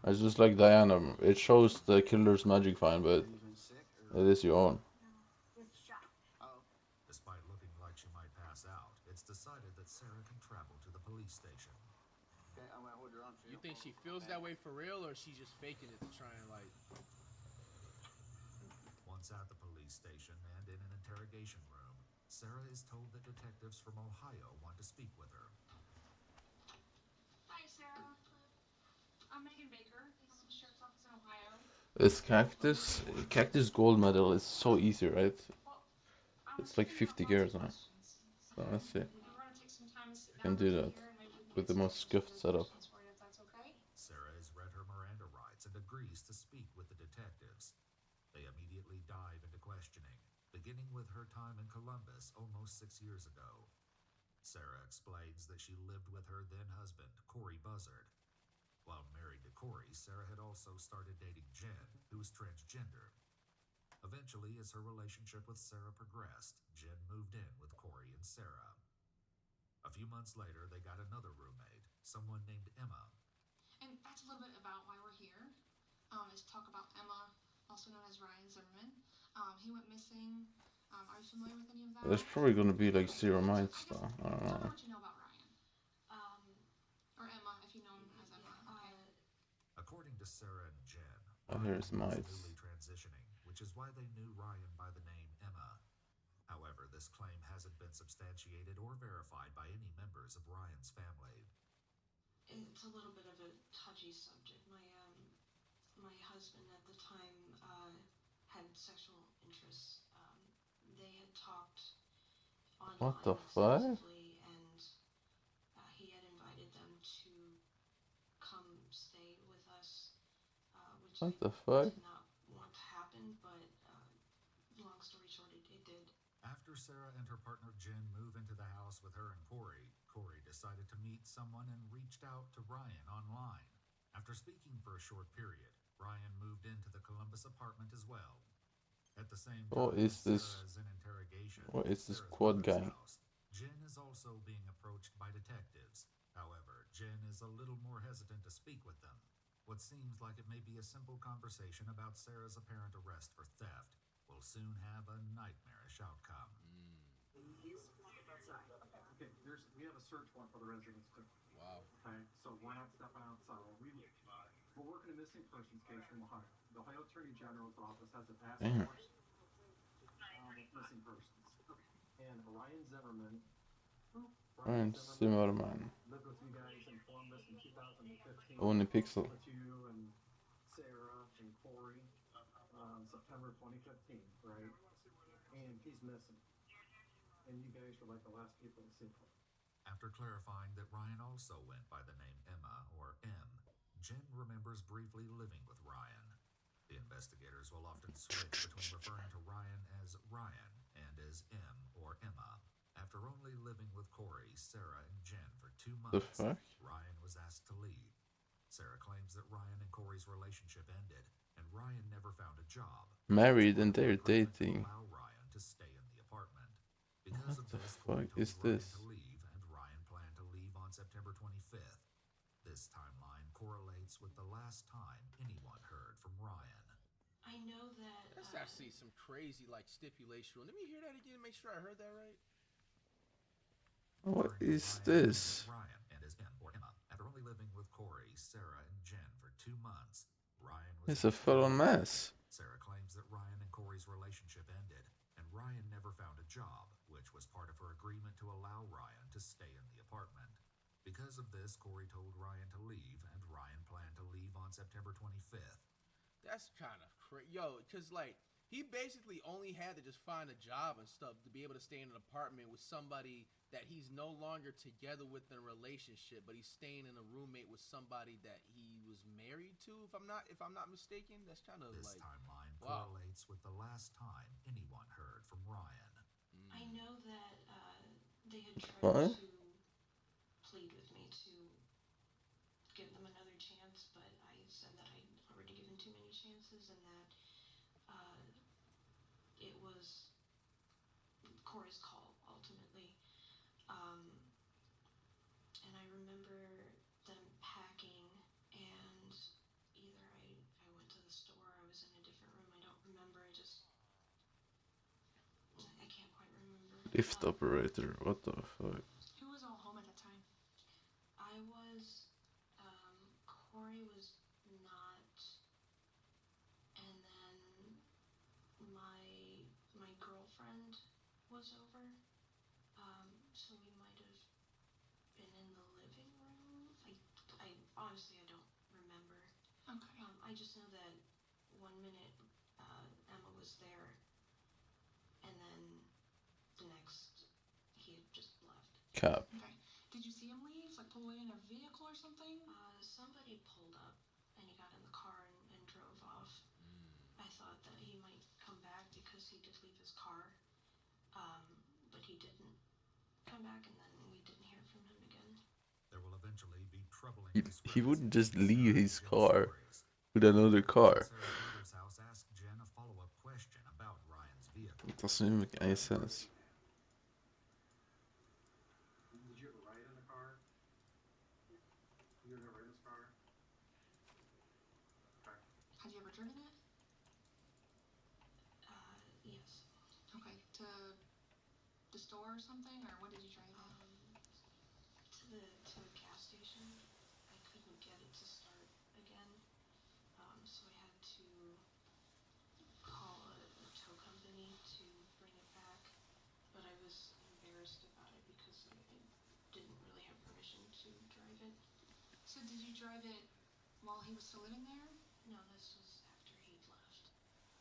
It's just like Diana. It shows the killer's magic find, but it is your own. Despite looking like she might pass out, it's decided that Sarah can travel to the police station. Okay, I'm gonna hold your arm. You think she feels that way for real, or she's just faking it to try and like? Once at the police station and in an interrogation room, Sarah is told that detectives from Ohio want to speak with her. Hi, Sarah. I'm Megan Baker, Sheriff's Office in Ohio. This cactus gold medal is so easy, right? It's like 50 gears now. So let's see. We want to take some time to sit I can down do with you that here and maybe we can with the answer most some scuffed other setup. questions for you, if that's okay. Sarah has read her Miranda rights and agrees to speak with the detectives. They immediately dive into questioning, beginning with her time in Columbus almost 6 years ago. Sarah explains that she lived with her then husband, Corey Buzzard. While married to Corey, Sarah had also started dating Jen, who was transgender. Eventually, as her relationship with Sarah progressed, Jen moved in with Corey and Sarah. A few months later, they got another roommate, someone named Emma. And that's a little bit about why we're here, is to talk about Emma, also known as Ryan Zimmerman. He went missing. Are you familiar with any of that? There's probably gonna be like 0 mites though. I don't Tell me know. what you know about Ryan. Or Emma, if you know him as Emma. Okay. According to Sarah and Jen, Oh, Ryan here's was mites. newly transitioning, which is why they knew Ryan by the name Emma. However, this claim hasn't been substantiated or verified by any members of Ryan's family. It's a little bit of a touchy subject. My husband at the time had sexual interests. They had talked online What the fuck? extensively, and he had invited them to come stay with us, which What I the fuck? did not want to happen, but long story short, it did. After Sarah and her partner Jen move into the house with her and Corey, Corey decided to meet someone and reached out to Ryan online. After speaking for a short period, Ryan moved into the Columbus apartment as well. At the same time, What is this? Sarah is in interrogation What at is this Sarah's quad mother's gang? house. Jen is also being approached by detectives. However, Jen is a little more hesitant to speak with them. What seems like it may be a simple conversation about Sarah's apparent arrest for theft will soon have a nightmarish outcome. Okay, we have a search warrant for the residence too. Wow. Okay, so we're not stepping outside. We're working a missing persons case from Ohio. The Ohio Attorney General's office has a task Damn. force with missing persons. And Ryan Zimmerman Ryan Zimmerman. lived with you guys and formed this in 2015. Own Hypixel. With you and Sarah and Corey, September 2015, right? And he's missing. And you guys were like the last people to see him. After clarifying that Ryan also went by the name Emma, or M, Jen remembers briefly living with Ryan. The investigators will often switch between referring to Ryan as Ryan and as M or Emma. After only living with Corey, Sarah, and Jen for 2 The months, fuck? Ryan was asked to leave. Sarah claims that Ryan and Corey's relationship ended, and Ryan never found a job. Married and they're To dating. allow Ryan to stay in the apartment. Because What of the this, Corey fuck told is Ryan this? to leave, and Ryan planned to leave on September 25th. This timeline correlates with the last time anyone heard from Ryan. I know that. That's actually some crazy like stipulation. Let me hear that again. Make sure I heard that right. What is this? Ryan and his M or Emma. After only living with Corey, Sarah, and Jen for 2 months, Ryan was. It's a full-on mess. Sarah claims that Ryan and Corey's relationship ended, and Ryan never found a job, which was part of her agreement to allow Ryan to stay in the apartment. Because of this, Corey told Ryan to leave, and Ryan planned to leave on September 25th. That's kind of crazy. Yo, because, like, he basically only had to just find a job and stuff to be able to stay in an apartment with somebody that he's no longer together with in a relationship, but he's staying in a roommate with somebody that he was married to, if I'm not mistaken. That's kind of This like... timeline wow. correlates with the last time anyone heard from Ryan. I know that they had What? tried to plead with me to give them another chance, but I said that I'd already given too many chances and that it was Corey's call ultimately. And I remember them packing, and either I went to the store, I was in a different room, I don't remember, I can't quite remember. Lift operator, what the fuck? Who was all home at that time? I was, Corey was not, and then my was over. So we might have been in the living room. I honestly, I don't remember. Okay. I just know that 1 minute Emma was there, and then the next he had just left. Cap. Okay. Did you see him leave? Like pull away in a vehicle or something? Somebody pulled up, and he got in the car and drove off. I thought that he might come back because he did leave his car, but he didn't come back, and then we didn't hear from him again. There will eventually be troubling He wouldn't discrepancies just leave in his Jen's car stories. with another car. Sarah's mother's house asked Jen a follow-up question about Ryan's vehicle. It doesn't even make any sense. Did you ever ride in a car? You ever ride in this car? Okay. Had you ever driven it? Yes. Okay. To the store or something, or what did you drive it? To a gas station. I couldn't get it to start again, so I had to call a tow company to bring it back. But I was embarrassed about it because I didn't really have permission to drive it. So did you drive it while he was still living there? No, this was after he'd left.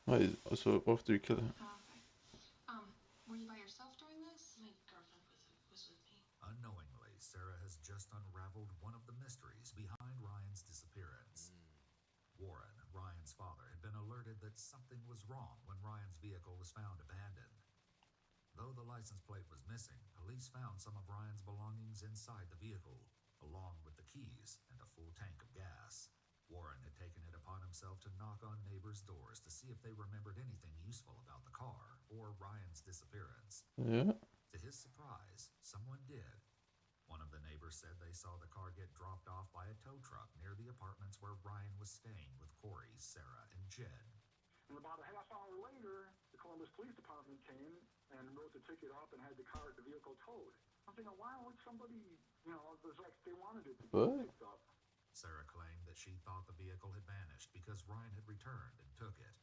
Why? So after you kill him. Oh, okay. Were you by yourself during this? My girlfriend was with me. Unknowingly, Sarah has just unraveled one of the mysteries behind Ryan's disappearance. Warren, Ryan's father, had been alerted that something was wrong when Ryan's vehicle was found abandoned. Though the license plate was missing, police found some of Ryan's belongings inside the vehicle, along with the keys and a full tank of gas. Warren had taken it upon himself to knock on neighbors' doors to see if they remembered anything useful about the car or Ryan's disappearance. Yeah. To his surprise, someone did. One of the neighbors said they saw the car get dropped off by a tow truck near the apartments where Ryan was staying with Corey, Sarah, and Jen. And about a half hour later, the Columbus Police Department came and wrote the ticket up and had the vehicle towed. I'm thinking, why would somebody, it was like they wanted it to be picked up. Sarah claimed that she thought the vehicle had vanished because Ryan had returned and took it.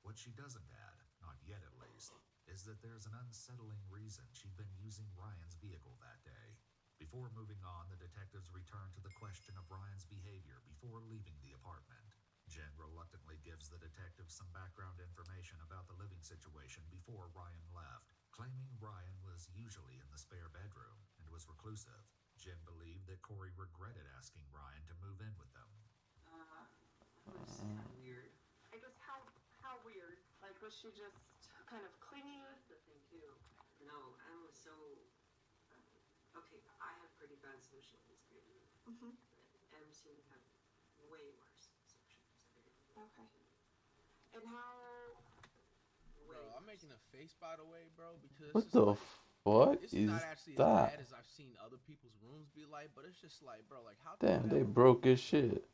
What she doesn't add, not yet at least, is that there's an unsettling reason she'd been using Ryan's vehicle that day. Before moving on, the detectives returned to the question of Ryan's behavior before leaving the apartment. Jen reluctantly gives the detectives some background information about the living situation before Ryan left, claiming Ryan was usually in the spare bedroom and was reclusive. Jen believed that Corey regretted asking Ryan to move in with them. It was kind of weird. I guess how weird? Like, was she just kind of clingy? That's the thing too. No, I was so. Okay, I have pretty bad social anxiety. Mm-hmm. But Em seemed to have way worse social anxiety. Okay. And how? Bro, I'm making a face, by the way, bro, because What it's the fuck it's is not actually that? as bad as I've seen other people's rooms be like, but it's just like, bro, like how Damn, can they you have broke his shit.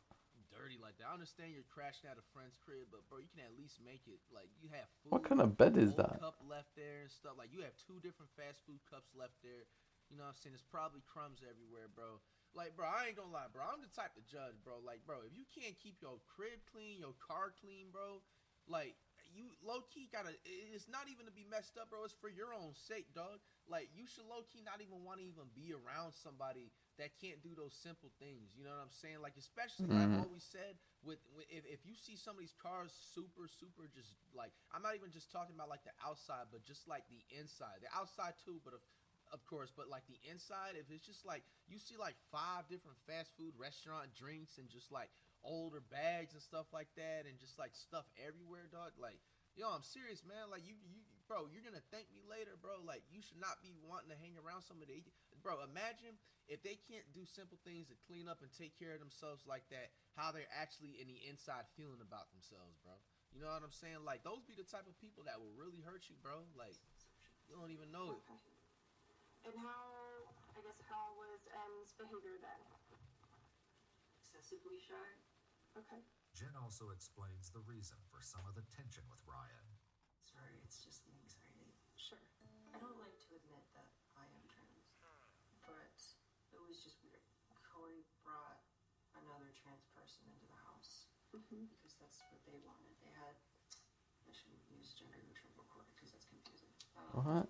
dirty like that? I understand you're crashing at a friend's crib, but bro, you can at least make it like you have food. What kind of bed is old that? Cup left there and stuff. Like you have 2 different fast food cups left there. You know what I'm saying? There's probably crumbs everywhere, bro. Like, bro, I ain't gonna lie, bro. I'm the type to judge, bro. Like, bro, if you can't keep your crib clean, your car clean, bro, like, you low-key gotta, it's not even to be messed up, bro. It's for your own sake, dog. Like, you should low-key not even want to even be around somebody that can't do those simple things. You know what I'm saying? Like, especially, I've always said, if you see some of these cars super just, like, I'm not even just talking about, like, the outside, but just, like, the inside. The outside, too, but of course, but like the inside, if it's just like you see like 5 different fast food restaurant drinks and just like older bags and stuff like that and just like stuff everywhere, dog, like, yo, I'm serious, man. Like you bro, you're gonna thank me later, bro. Like you should not be wanting to hang around somebody. Bro, imagine if they can't do simple things to clean up and take care of themselves like that, how they're actually in the inside feeling about themselves, bro. You know what I'm saying? Like those be the type of people that will really hurt you, bro. Like you don't even know it. Okay. And how was M's behavior then? Excessively shy. Okay. Jen also explains the reason for some of the tension with Ryan. Sorry, it's just the anxiety. Sure. I don't like to admit that I am trans, but it was just weird. Corey brought another trans person into the house because that's what they wanted. They had, I shouldn't use gender neutral before because that's confusing. What?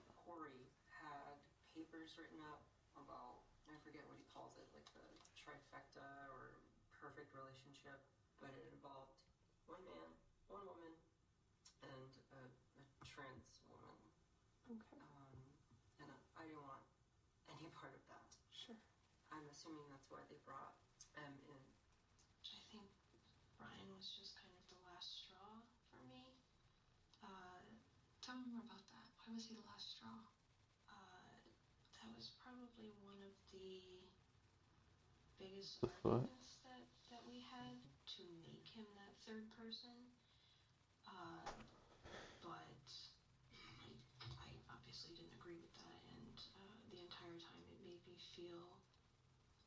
papers written up about, I forget what he calls it, like the trifecta or perfect relationship, but it involved one man, one woman, and a trans woman. Okay. And I didn't want any part of that. Sure. I'm assuming that's why they brought M in. I think Ryan was just kind of the last straw for me. Tell me more about that. Why was he the last straw? That was probably one of the biggest arguments that we had to make him that third person. But I obviously didn't agree with that, and the entire time it made me feel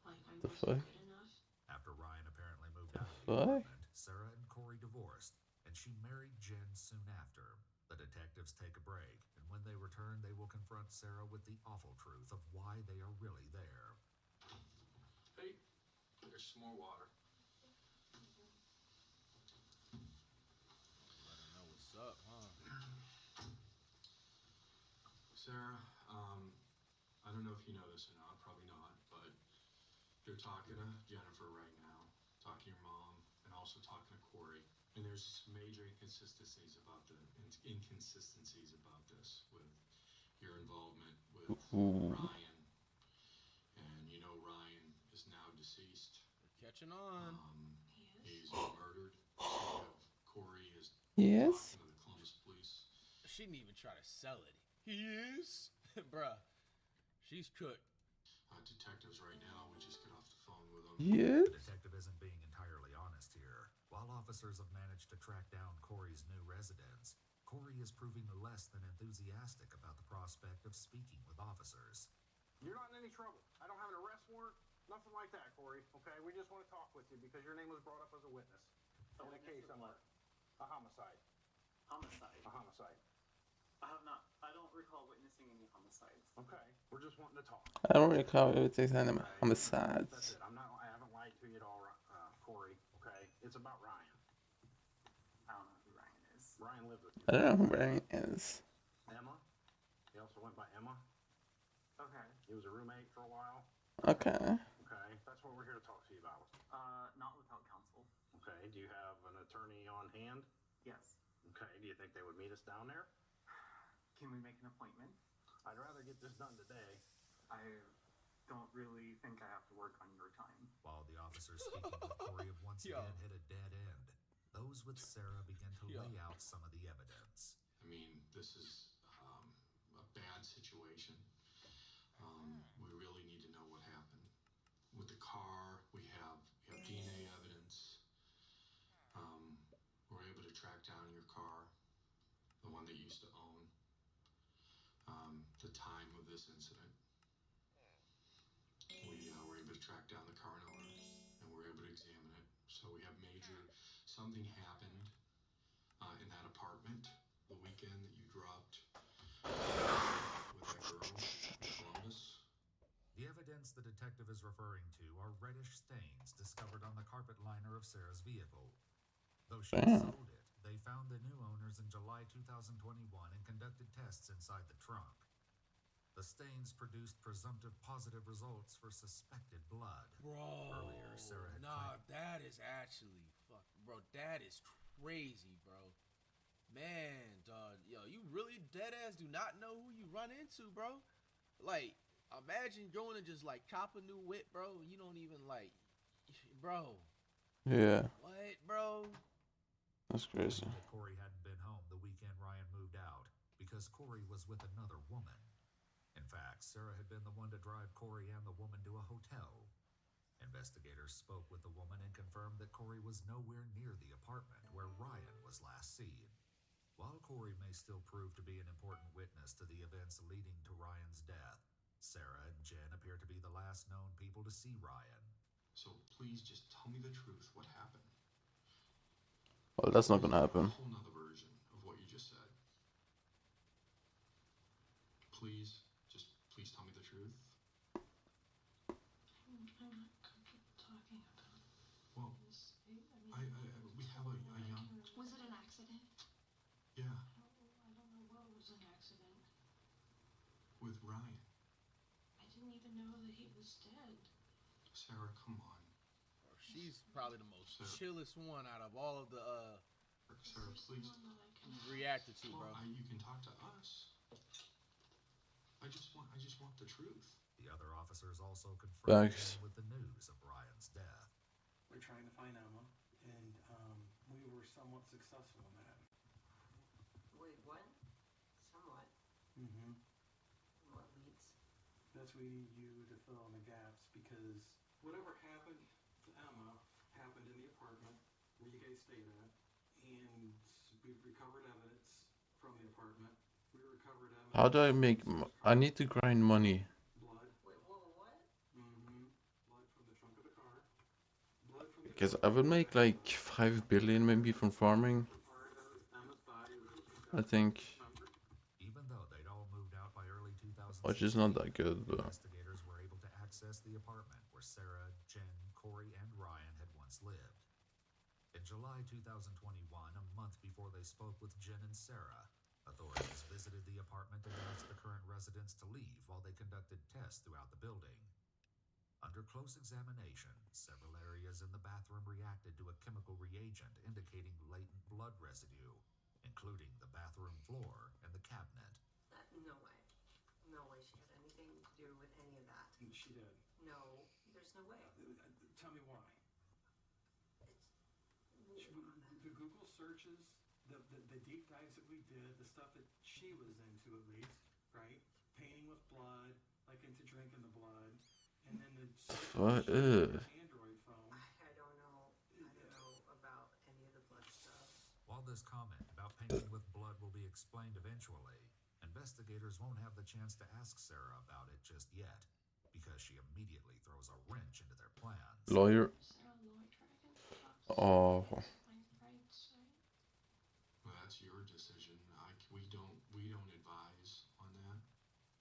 like I wasn't good enough. After Ryan apparently moved out of the apartment, Sarah and Corey divorced, and she married Jen soon after. The detectives take a break, and when they return, they will confront Sarah with the awful truth of why they are really there. Hey, there's some more water. Let her know what's up, huh? Sarah, I don't know if you know this or not, probably not, but you're talking to Jennifer right now, talking to your mom, and also talking to Corey. And there's major inconsistencies about this with your involvement with Ryan. And you know Ryan is now deceased. We're catching on. He's murdered. Corey is Yes. talking to the Columbus police. She didn't even try to sell it. He is? Bruh. She's cooked. Detectives right now, we just get off the phone with them. Yes. The detective isn't being entirely honest here. While officers have managed to track down Corey's new residence, Corey is proving less than enthusiastic about the prospect of speaking with officers. You're not in any trouble. I don't have an arrest warrant, nothing like that, Corey. Okay, we just want to talk with you because your name was brought up as a witness in a case of what? A homicide. Homicide. A homicide. I don't recall witnessing any homicides. Okay, we're just wanting to talk. I don't recall everything on homicides. That's it. I haven't lied to you at all, Corey. Okay, it's about Ryan. I don't know who Ryan is. Ryan lived with you. I don't know who Ryan is. Emma. He also went by Emma. Okay. He was a roommate for a while. Okay. Okay, that's what we're here to talk to you about. Not without counsel. Okay, do you have an attorney on hand? Yes. Okay, do you think they would meet us down there? Can we make an appointment? I'd rather get this done today. I don't really think I have to work on your time. While the officers speaking with Corey have once again hit a dead end, those with Sarah begin to lay out some of the evidence. I mean, this is a bad situation. We really need to know what happened. With the car, we have DNA evidence. We're able to track down your car, the one that you used to own. The time of this incident. We were able to track down the car owner, and we're able to examine it. So we have something happened in that apartment the weekend that you dropped with that girl in Columbus. The evidence the detective is referring to are reddish stains discovered on the carpet liner of Sarah's vehicle. Though she sold it, they found the new owners in July 2021 and conducted tests inside the trunk. The stains produced presumptive positive results for suspected blood. Bro, earlier, Sarah had that is actually bro, that is crazy, bro. Man, dog, yo, you really dead ass do not know who you run into, bro. Like, imagine going to just like cop a new whip, bro. You don't even like, bro. Yeah. What, bro? That's crazy. That Corey hadn't been home the weekend Ryan moved out because Corey was with another woman. In fact, Sarah had been the one to drive Corey and the woman to a hotel. Investigators spoke with the woman and confirmed that Corey was nowhere near the apartment where Ryan was last seen. While Corey may still prove to be an important witness to the events leading to Ryan's death, Sarah and Jen appear to be the last known people to see Ryan. So please just tell me the truth. What happened? Well, that's not gonna happen. A whole nother version of what you just said. Please tell me the truth. I'm not comfortable talking about Well, this. we have a young... Was it an accident? Yeah. I don't know what was an accident. With Ryan. know that he was dead. Sarah, come on. She's probably the most Sarah. chillest one out of all of the Sarah, please. reacted to, bro. You can talk to us. I just want the truth. The other officers also confronted Jen with the news of Ryan's death. We're trying to find Emma, and we were somewhat successful in that. Wait, what? Somewhat. Mm-hmm. What leads? That's we need you to fill in the gaps, because whatever happened to Emma happened in the apartment where you guys stayed at, and we've recovered evidence from the apartment. We recovered evidence. How do I make? I need to grind money. Blood. Wait, what? Mm-hmm. Blood from the trunk of the car. Blood from the. Because I will make like 5 billion maybe from farming. I think. Even though they'd all moved out by early 2016, Which is not that good, but investigators were able to access the apartment where Sarah, Jen, Corey, and Ryan had once lived. In July 2021, a month before they spoke with Jen and Sarah, authorities visited the apartment and asked the current residents to leave while they conducted tests throughout the building. Under close examination, several areas in the bathroom reacted to a chemical reagent indicating latent blood residue, including the bathroom floor and the cabinet. No way. No way she had anything to do with any of that. She did. No, there's no way. Tell me why. The Google searches, the deep dives that we did, the stuff that she was into at least, right? Painting with blood, like into drinking the blood, and then the Android phone. I don't know about any of the blood stuff. While this comment about painting with blood will be explained eventually, investigators won't have the chance to ask Sarah about it just yet, because she immediately throws a wrench into their plans. Lawyer. Oh. Well, that's your decision. We don't advise on that.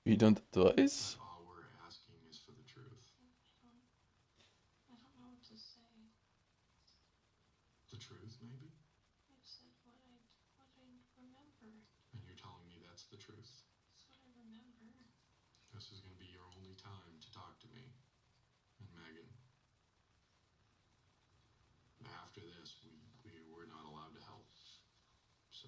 You don't advise? All we're asking is for the truth. I don't know what to say. The truth, maybe? I said what I remember. And you're telling me that's the truth? That's what I remember. This is going to be your only time to talk to me and Megan. After this, we're not allowed to help. So.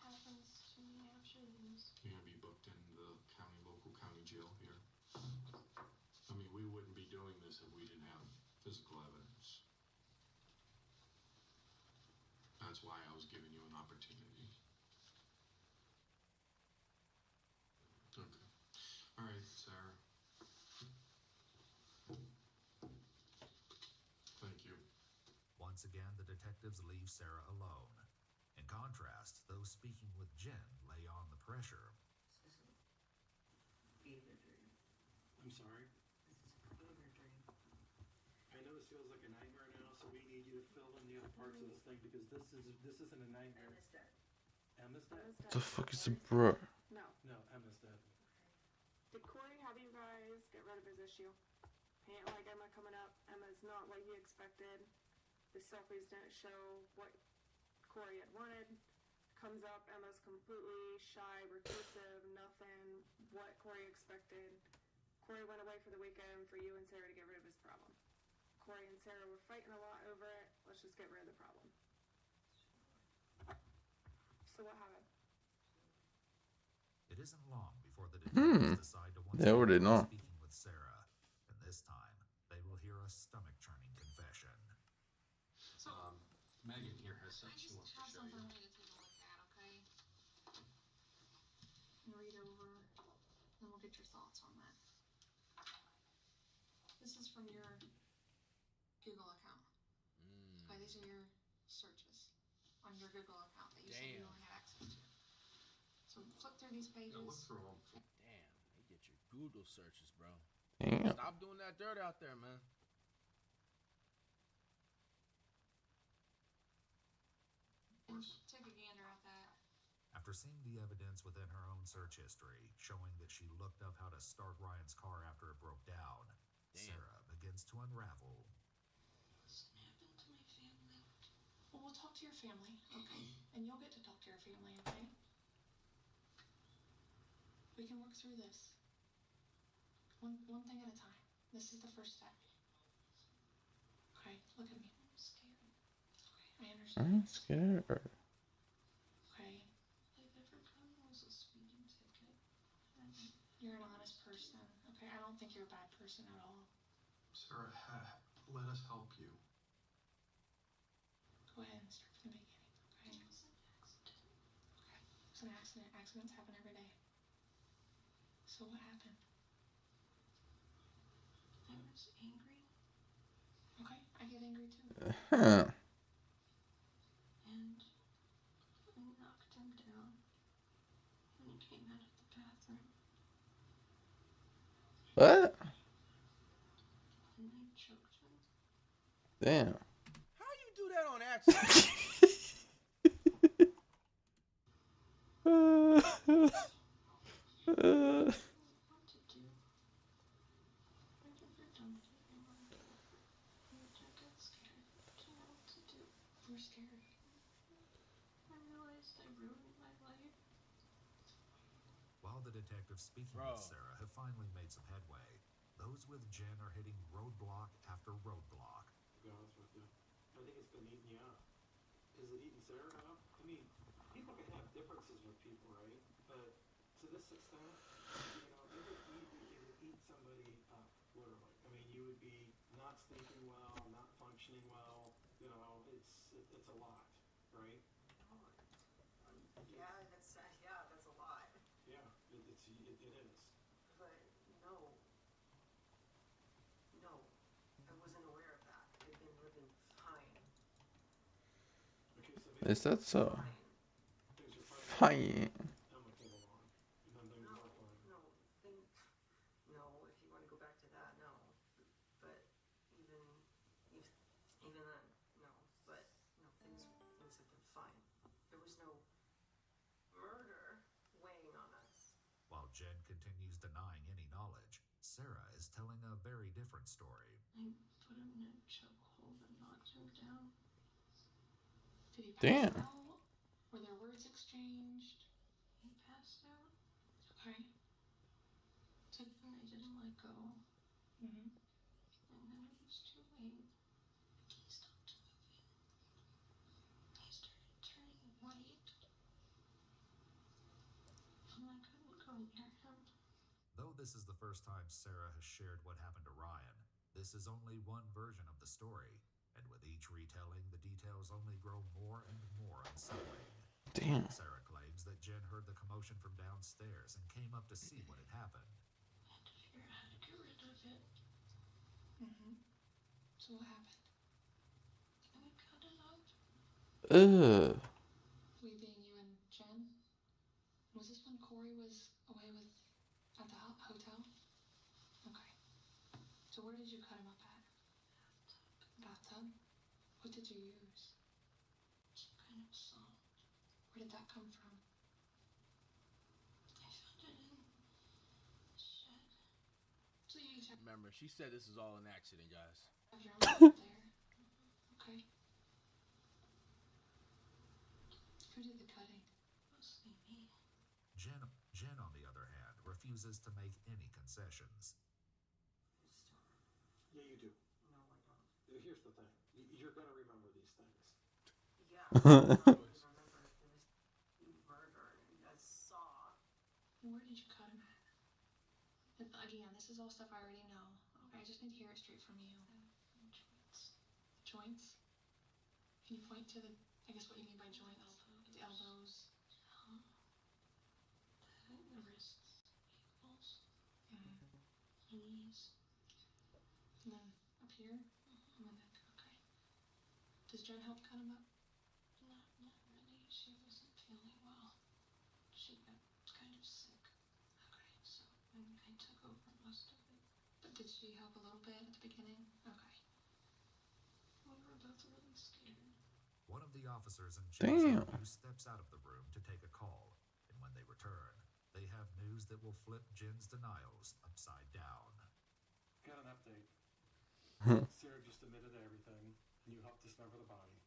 What happens to me after this? You're going to be booked into the local county jail here. I mean, we wouldn't be doing this if we didn't have physical evidence. That's why I was giving you an opportunity. Okay. All right, Sarah. Thank you. Once again, the detectives leave Sarah alone. In contrast, those speaking with Jen lay on the pressure. This is a fever dream. I'm sorry? This is a fever dream. I know this feels like a nightmare now, so we need you to fill in the other parts of this thing, because this isn't a nightmare. Emma's dead. Emma's dead? The fuck is a bro? No. No, Emma's dead. Did Corey have you guys get rid of his issue? He ain't like Emma coming up. Emma's not what he expected. The selfies didn't show what Corey had wanted. Comes up, Emma's completely shy, reclusive, nothing what Corey expected. Corey went away for the weekend for you and Sarah to get rid of his problem. Corey and Sarah were fighting a lot over it. Let's just get rid of the problem. So what happened? It isn't long before the detectives decide to once They already again know. try speaking with Sarah, and this time they will hear a stomach-churning confession. Megan here has something she wants to show you. I just have something for you to take a look at, okay? And read over, and we'll get your thoughts on that. This is from your Google account. Okay, these are your searches on your Google account that you said you only had access to. So flip through these pages. Yeah, look through them. Damn, they get your Google searches, bro. Damn. Stop doing that dirt out there, man. And take a gander at that. After seeing the evidence within her own search history, showing that she looked up how to start Ryan's car after it broke down, Sarah begins to unravel. What happened to my family? Well, we'll talk to your family, okay? And you'll get to talk to your family, okay? We can work through this. One thing at a time. This is the first step. Okay, look at me. I'm scared. Okay, I understand. I'm scared. Okay. Like, I forgot it was a speeding ticket. And you're an honest person. Okay, I don't think you're a bad person at all. Sarah, let us help you. Go ahead and start from the beginning, okay? It was an accident. Okay, it was an accident. Accidents happen every day. So what happened? I was angry. Okay, I get angry too. Huh. And I knocked him down. And he came out of the bathroom. What? And I choked him. Damn. How you do that on accident? What to do? I've never done anything like that. And I got scared. Didn't know what to do. You were scared. I realized I ruined my life. While the detectives speaking Bro. with Sarah have finally made some headway, those with Jen are hitting roadblock after roadblock. To be honest with you, I think it's been eating you up. Is it eating Sarah up? I mean, people can have differences with people, right? But to this extent, you know, it would eat somebody up, literally. I mean, you would be not sleeping well, not functioning well. You know, it's a lot, right? Yeah, that's a lot. Yeah, it is. But no, I wasn't aware of that. I've been living fine. Okay, so Is that so? things are Fine. Emma came along, and then things were fine. No, if you want to go back to that, no. But even then, no. But no, things have been fine. There was no murder weighing on us. While Jen continues denying any knowledge, Sarah is telling a very different story. I put him in a chokehold and knocked him down. Did he pass Damn. out? Were there words exchanged? He passed out. Okay. So then I didn't let go. Mm-hmm. And then it was too late. He stopped moving. He started turning white. And I couldn't go near him. Though this is the first time Sarah has shared what happened to Ryan, this is only one version of the story, and with each retelling, the details only grow more and more unsettling. Damn. Sarah claims that Jen heard the commotion from downstairs and came up to see what had happened. I had to figure out how to get rid of it. Mm-hmm. So what happened? We cut it up. Ugh. We being you and Jen? Was this when Corey was away at the hotel? Okay. So where did you cut him up at? Bathtub. What did you use? Some kind of salt. Where did that come from? I found it in the shed. So you have Remember, she said this is all an accident, guys. your own there. Okay. Who did the cutting? Mostly me. Jen, on the other hand, refuses to make any concessions. Yeah, you do. No, I don't. Here's the thing. You're going to remember these things. Yeah, I remember this murder and I saw. Where did you cut him at? Again, this is all stuff I already know. Okay, I just need to hear it straight from you. Joints. Joints? Can you point to I guess what you mean by joints? The elbows. The wrists. Ankles. Knees. And then up here. And then okay. Does Jen help cut him up? Not really. She wasn't feeling well. She got kind of sick. Okay, so I took over most of it. But did she help a little bit at the beginning? Okay. We were both really scared. One of the officers in Jen's Damn. interview steps out of the room to take a call, and when they return, they have news that will flip Jen's denials upside down. Got an update. Sarah just admitted to everything. You helped discover the body.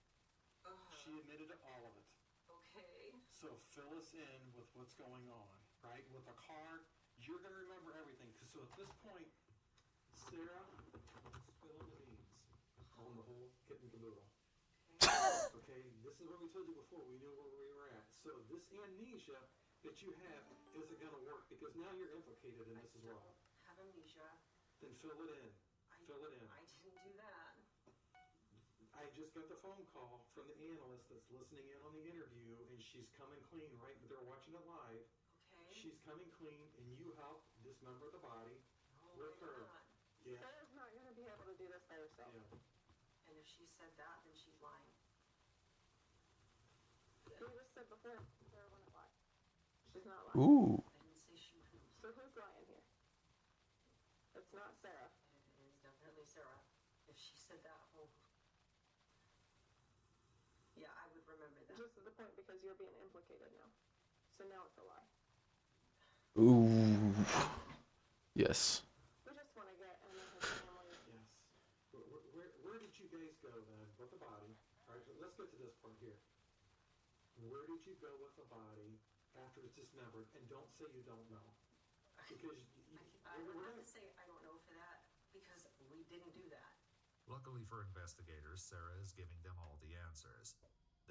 She admitted to all of it. Okay. So fill us in with what's going on, right? With the car, you're gonna remember everything. So at this point, Sarah, spill the beans on the whole kit and caboodle. Okay, this is what we told you before. We knew where we were at. So this amnesia that you have isn't gonna work because now you're implicated in this as well. I have amnesia. Then fill it in. Fill it in. I didn't do that. I just got the phone call from the analyst that's listening in on the interview, and she's coming clean, right? They're watching it live. Okay. She's coming clean, and you help dismember the body with her. Yeah. Sarah's not going to be able to do this by herself. Yeah. And if she said that, then she's lying. You just said before Sarah wouldn't lie. She's not lying. Ooh. I didn't say she wouldn't. So who's lying here? It's not Sarah. It is definitely Sarah. If she said that whole... Yeah, I would remember that. Just to the point because you're being implicated now. So now it's a lie. Ooh. Yes. We just want to get Emma his family. Yes. Where did you guys go then with the body? All right, let's get to this part here. Where did you go with the body after it's dismembered? And don't say you don't know. Because I would have to say I don't know for that because we didn't do that. Luckily for investigators, Sarah is giving them all the answers.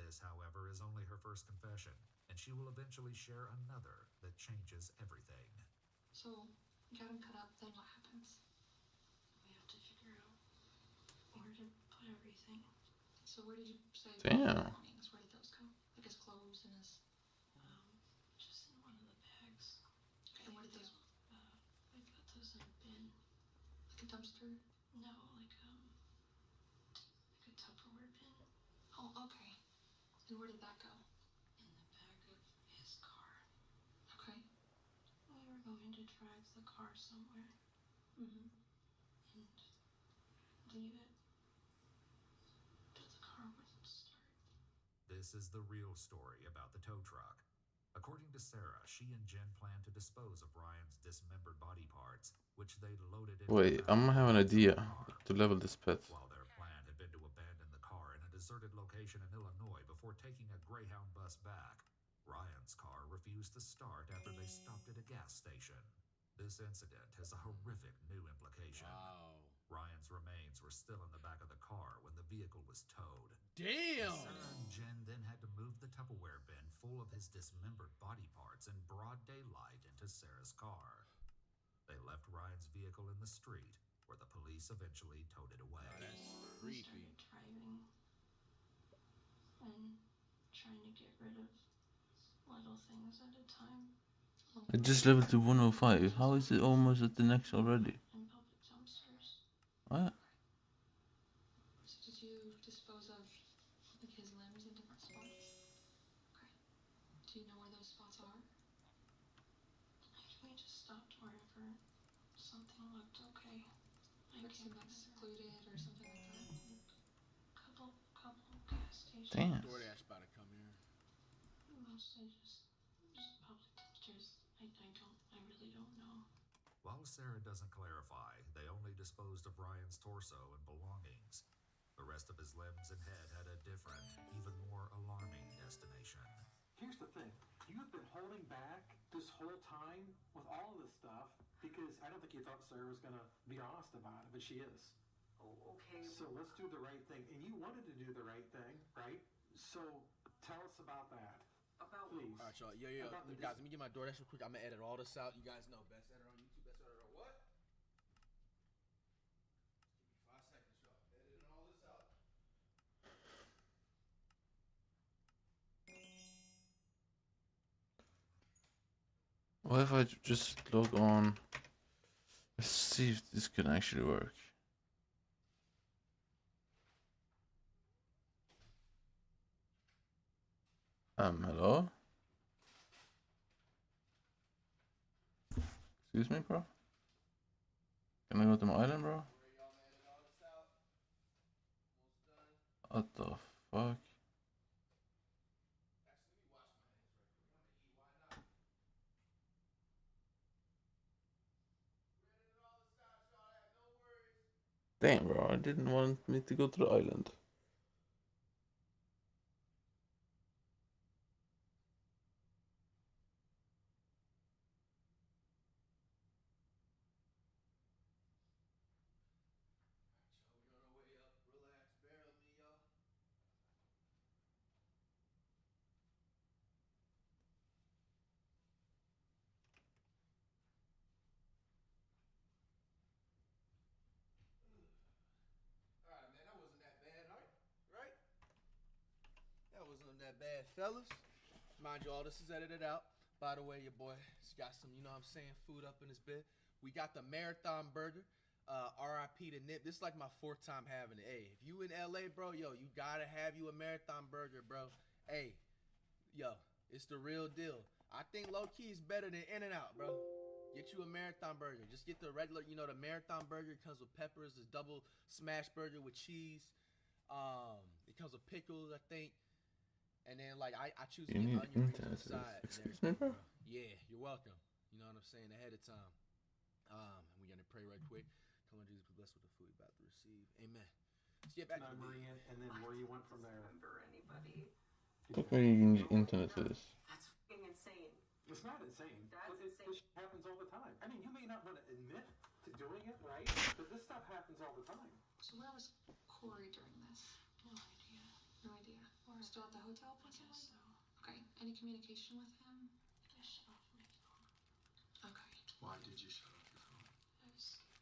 This, however, is only her first confession, and she will eventually share another that changes everything. So, you got him cut up, then what happens? We have to figure out where to put everything. So where did you say Damn. belongings? Where did those go? Like his clothes and his, just in one of the bags. Okay, and where did those, I put those in a bin. Like a dumpster? No, like a Tupperware bin. Oh, okay. And where did that go? In the back of his car. Okay. We were going to drive the car somewhere. Mm-hmm. And leave it. But the car wouldn't start. This is the real story about the tow truck. According to Sarah, she and Jen plan to dispose of Ryan's dismembered body parts, which they loaded into Wait, I'm gonna have an idea to level this pet. While their plan had been to abandon the car in a deserted location in Illinois before taking a Greyhound bus back, Ryan's car refused to start after they stopped at a gas station. This incident has a horrific new implication. Wow. Ryan's remains were still in the back of the car when the vehicle was towed. Damn! Sarah and Jen then had to move the Tupperware bin full of his dismembered body parts in broad daylight into Sarah's car. They left Ryan's vehicle in the street, where the police eventually towed it away. Oh, that's creepy. Driving and trying to get rid of little things at a time. I just leveled to 105. How is it almost at the next already? In public dumpsters. What? So did you dispose of like his limbs in different spots? Okay. Do you know where those spots are? We just stopped wherever something looked okay. Like something secluded or something like that. Like couple gas stations. Damn. DoorDash about to come here. Mostly just public dumpsters. I really don't know. While Sarah doesn't clarify, they only disposed of Ryan's torso and belongings. The rest of his limbs and head had a different, even more alarming destination. Here's the thing. You have been holding back this whole time with all of this stuff because I don't think you thought Sarah was going to be honest about it, but she is. Oh, okay. So let's do the right thing. And you wanted to do the right thing, right? So tell us about that. About Please. All right, y'all. Yo, guys, let me get my DoorDash real quick. I'm going to edit all this out. You guys know, best editor on YouTube, best editor on what? Give me 5 seconds, y'all. Editing all this out. What if I just log on? Let's see if this can actually work. Hello? Excuse me, bro? Can I go to my island, bro? What the fuck? Damn, bro, I didn't want me to go to the island. that bad, fellas. Mind you, all this is edited out. By the way, your boy's got some, you know what I'm saying, food up in his bed. We got the Marathon Burger. RIP to Nip. This is like my 4th time having it. Hey, if you in LA, bro, yo, you gotta have you a Marathon Burger, bro. Hey, yo, it's the real deal. I think low key is better than In-N-Out, bro. Get you a Marathon Burger. Just get the regular, you know, the Marathon Burger. It comes with peppers. It's double smash burger with cheese. It comes with pickles, I think. And then, like, I choose to get onion rings on the side. Excuse me, bro? Yeah, you're welcome. You know what I'm saying? Ahead of time. And we're going to pray right quick. Come on, Jesus, be blessed with the food you're about to receive. Amen. Let's get back to memory and then where you went from there. Remember anybody? Look how you need internet for this. That's fucking insane. It's not insane. That's This insane. shit happens all the time. I mean, you may not want to admit to doing it, right? But this stuff happens all the time. So where was Corey during this? No idea. No idea. Or still at the hotel, possibly? So. Okay. Any communication with him? I shut off my phone. Okay. Why did you shut off your phone? I was scared.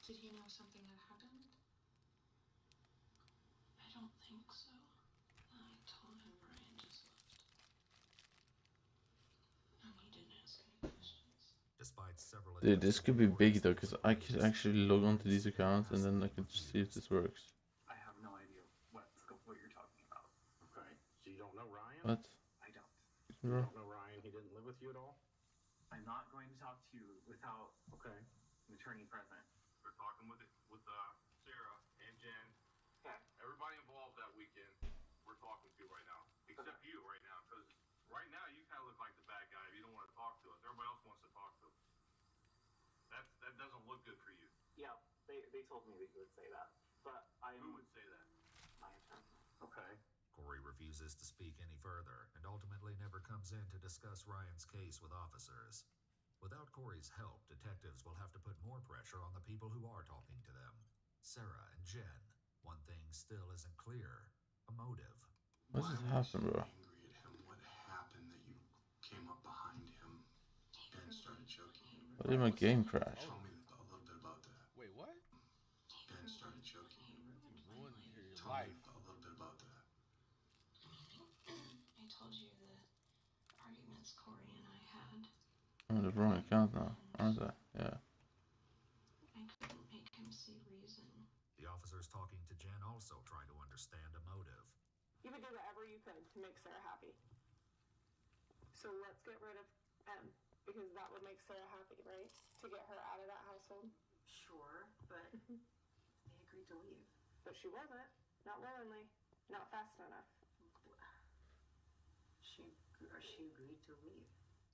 Did he know something had happened? I don't think so. I told him Ryan just left. And he didn't ask any questions. Despite several Dude, this could be big though, because I could actually log onto these accounts and then I could just see if this works. I have no idea what you're talking about. Okay. So you don't know Ryan? What? I don't. You don't know Ryan? He didn't live with you at all? I'm not going to talk to you without an attorney present. We're talking with Sarah and Jen. Okay. Everybody involved that weekend, we're talking to right now. Except you right now, because right now you kind of look like the bad guy if you don't want to talk to us. Everybody else wants to talk to us. That doesn't look good for you. Yeah, they told me that you would say that. But Who would say that? My attorney. Okay. Corey refuses to speak any further and ultimately never comes in to discuss Ryan's case with officers. Without Corey's help, detectives will have to put more pressure on the people who are talking to them. Sarah and Jen. One thing still isn't clear. A motive. What just happened, bro? Angry at him. What happened that you came up behind him and started choking him? Why did my game crash? Tell me a little bit about that. Wait, what? And started choking him. Ruined your Tell life. me a little bit about that. I told you the arguments Corey and I had. I'm on the wrong account now, aren't I? Yeah. I couldn't make him see reason. The officers talking to Jen also try to understand a motive. You would do whatever you could to make Sarah happy. So let's get rid of M, because that would make Sarah happy, right? To get her out of that household. Sure, but they agreed to leave. But she wasn't. Not willingly. Not fast enough. She agreed to leave.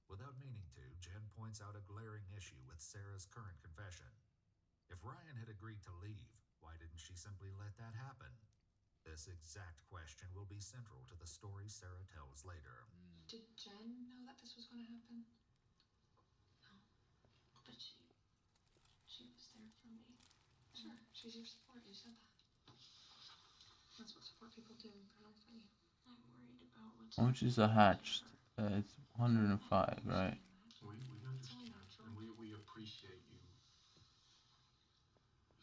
Without meaning to, Jen points out a glaring issue with Sarah's current confession. If Ryan had agreed to leave, why didn't she simply let that happen? This exact question will be central to the story Sarah tells later. Did Jen know that this was going to happen? No. But she was there for me. Sure, she's your support. You said that. That's what support people do. They're there for you. I'm worried about what's... How much is a hatched? It's 105, right? We understand, and we appreciate you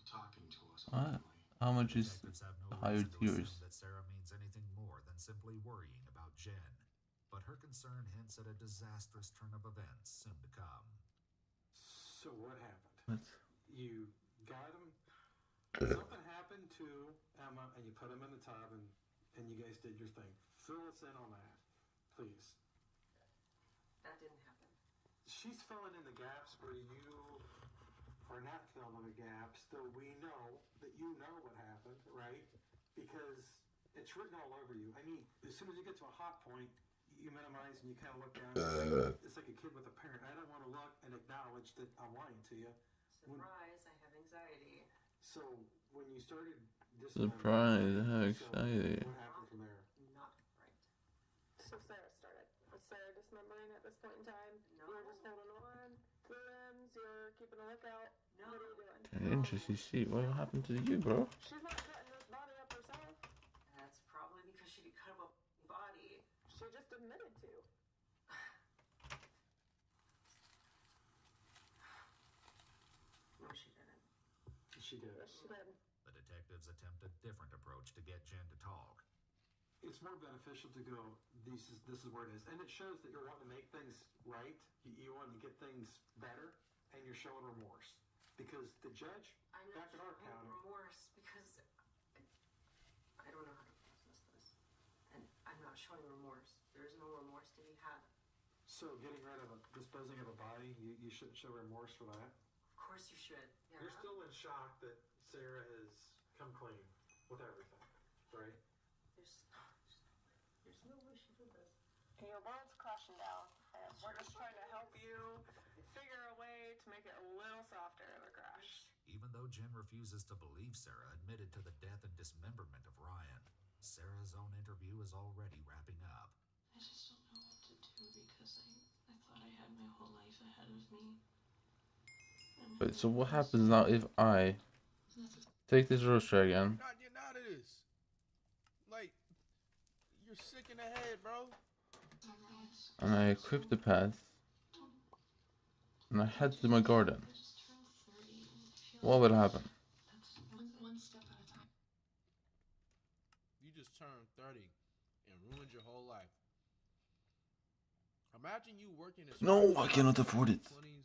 talking to us. What? How much is Detectives have the no higher reason to tiers? assume that Sarah means anything more than simply worrying about Jen. But her concern hints at a disastrous turn of events soon to come. So what happened? What? You got him. Something happened to Emma, and you put him in the tub, and you guys did your thing. Fill us in on that, please. That didn't happen. She's filling in the gaps where you are not filling in the gaps, though we know that you know what happened, right? Because it's written all over you. I mean, as soon as you get to a hot point, you minimize and you kind of look down. It's like a kid with a parent. I don't want to look and acknowledge that I'm lying to you. Surprise, I have anxiety. So when you started this, Surprise, I have anxiety. what happened from there? Not right. So Sarah started. Was Sarah dismembering at this point in time? No. You were just holding on to the limbs, you're keeping a lookout. No. What are you doing? An interesting see. What happened to you, bro? She's not cutting this body up herself. That's probably because she could cut up a body. She just admitted to. No, she didn't. She did. Yes, she did. The detectives attempt a different approach to get Jen to talk. it's more beneficial to go, this is where it is. And it shows that you're wanting to make things right. You want to get things better, and you're showing remorse. Because the judge, I'm not back in our showing county... remorse because I don't know how to process this. And I'm not showing remorse. There is no remorse to be had. So disposing of a body, you shouldn't show remorse for that? Of course you should. Yeah. You're still in shock that Sarah has come clean with everything, right? There's no way she did this. Your world's crashing down, and we're just trying to help you figure a way to make it a little softer of a crash. Even though Jen refuses to believe Sarah admitted to the death and dismemberment of Ryan, Sarah's own interview is already wrapping up. I just don't know what to do because I thought I had my whole life ahead of me. Wait, so what happens now if I take this roaster again? Not getting out of this. Like, you're sick in the head, bro. And I equip the path. And I head to my garden. What will happen? One step at a time. You just turned 30 and ruined your whole life. Imagine you working as No, I cannot afford it. 20s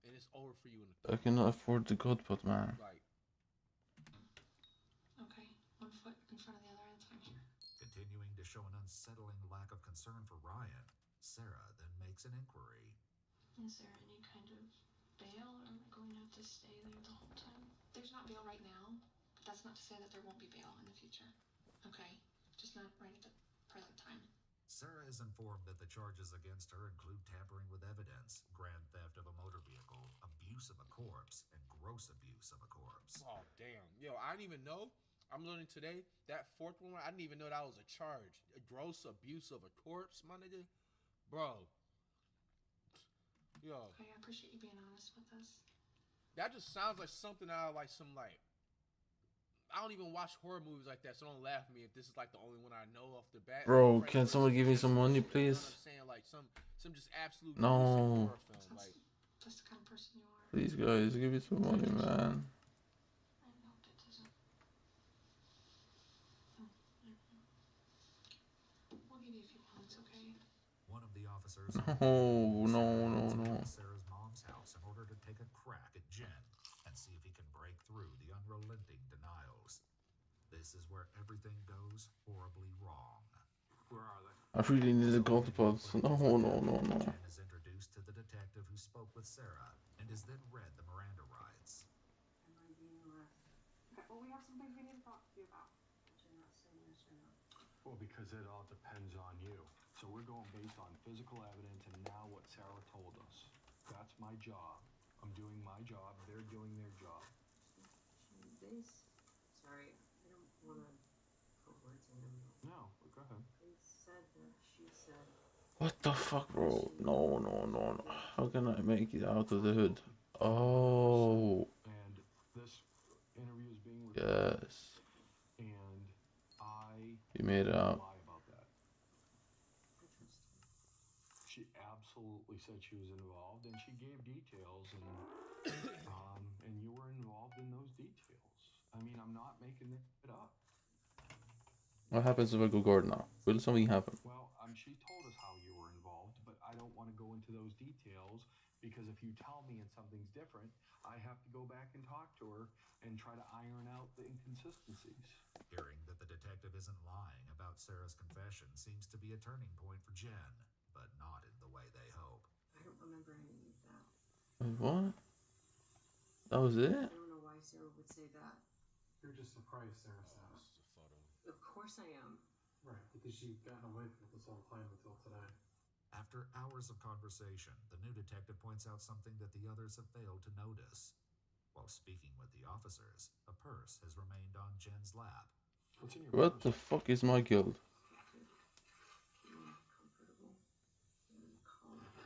and it's over for you in the 30s. I cannot afford the god pot, man. Like, okay, one foot in front of the other, that's fine. Continuing to show an unsettling lack of concern for Ryan, Sarah then makes an inquiry. Is there any kind of bail, or am I going to have to stay there the whole time? There's not bail right now, but that's not to say that there won't be bail in the future. Okay? Just not right at the present time. Sarah is informed that the charges against her include tampering with evidence, grand theft of a motor vehicle, abuse of a corpse, and gross abuse of a corpse. oh, damn. Yo, I didn't even know. I'm learning today, that fourth one, I didn't even know that was a charge. A gross abuse of a corpse, my nigga. Bro. Yo. Okay, I appreciate you being honest with us. That just sounds like something out of like some like... I don't even watch horror movies like that, so don't laugh at me if this is like the only one I know off the bat. Bro, can someone give me some money, please? You know what I'm saying? Like some just absolute No. horror film. Like, that's the kind of person you are. Please, guys, give me some money, man. We'll give you a few points, okay? One of the officers No. Sarah's mom's house in order to take a crack at Jen and see if he can break through the unrelenting denials. This is where everything goes horribly wrong. Where are they? I really need the god pots. No. Jen is introduced to the detective who spoke with Sarah and is then read the Miranda rights. Am I being arrested? Okay, well, we have some things we need to talk to you about. Did you not say yes or no? Well, because it all depends on you. So we're going based on physical evidence and now what Sarah told us. That's my job. I'm doing my job. They're doing their job. Sorry, I don't want to put words in your mouth. No, go ahead. They said that she said... What the fuck, bro? No. How can I make it out of the hood? Oh. And this interview is being recorded. Yes. And You made it out. lie about that. She absolutely said she was involved, and she gave details, and you were involved in those details. I mean, I'm not making it up. What happens if I go guard now? Will something happen? Well, she told us how you were involved, but I don't want to go into those details because if you tell me and something's different, I have to go back and talk to her and try to iron out the inconsistencies. Hearing that the detective isn't lying about Sarah's confession seems to be a turning point for Jen, but not in the way they hope. I don't remember any of that. Wait, what? That was it? I don't know why Sarah would say that. You're just surprised Sarah said it. this is a photo. Of course I am. Right, because you've gotten away from it this whole time until today. After hours of conversation, the new detective points out something that the others have failed to notice. While speaking with the officers, a purse has remained on Jen's lap. What's in your What the fuck is my guild?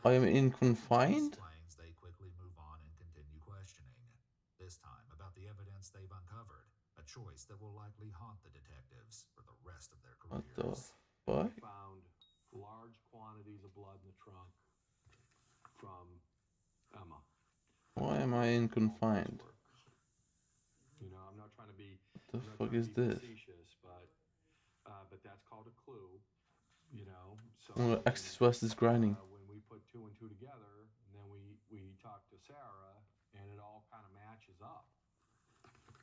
I am in confined? Explains they quickly move on and continue questioning. This time about the evidence they've uncovered, a choice that will likely haunt the detectives for the rest of their What careers. the fuck? Found large quantities of blood in the trunk from Emma. Why am I in confined? You know, I'm not trying to be. What the fuck is this? Facetious, but but that's called a clue, you know. So Oh, Axis West is grinding. when we put 2 and 2 together, and then we talk to Sarah, and it all kind of matches up.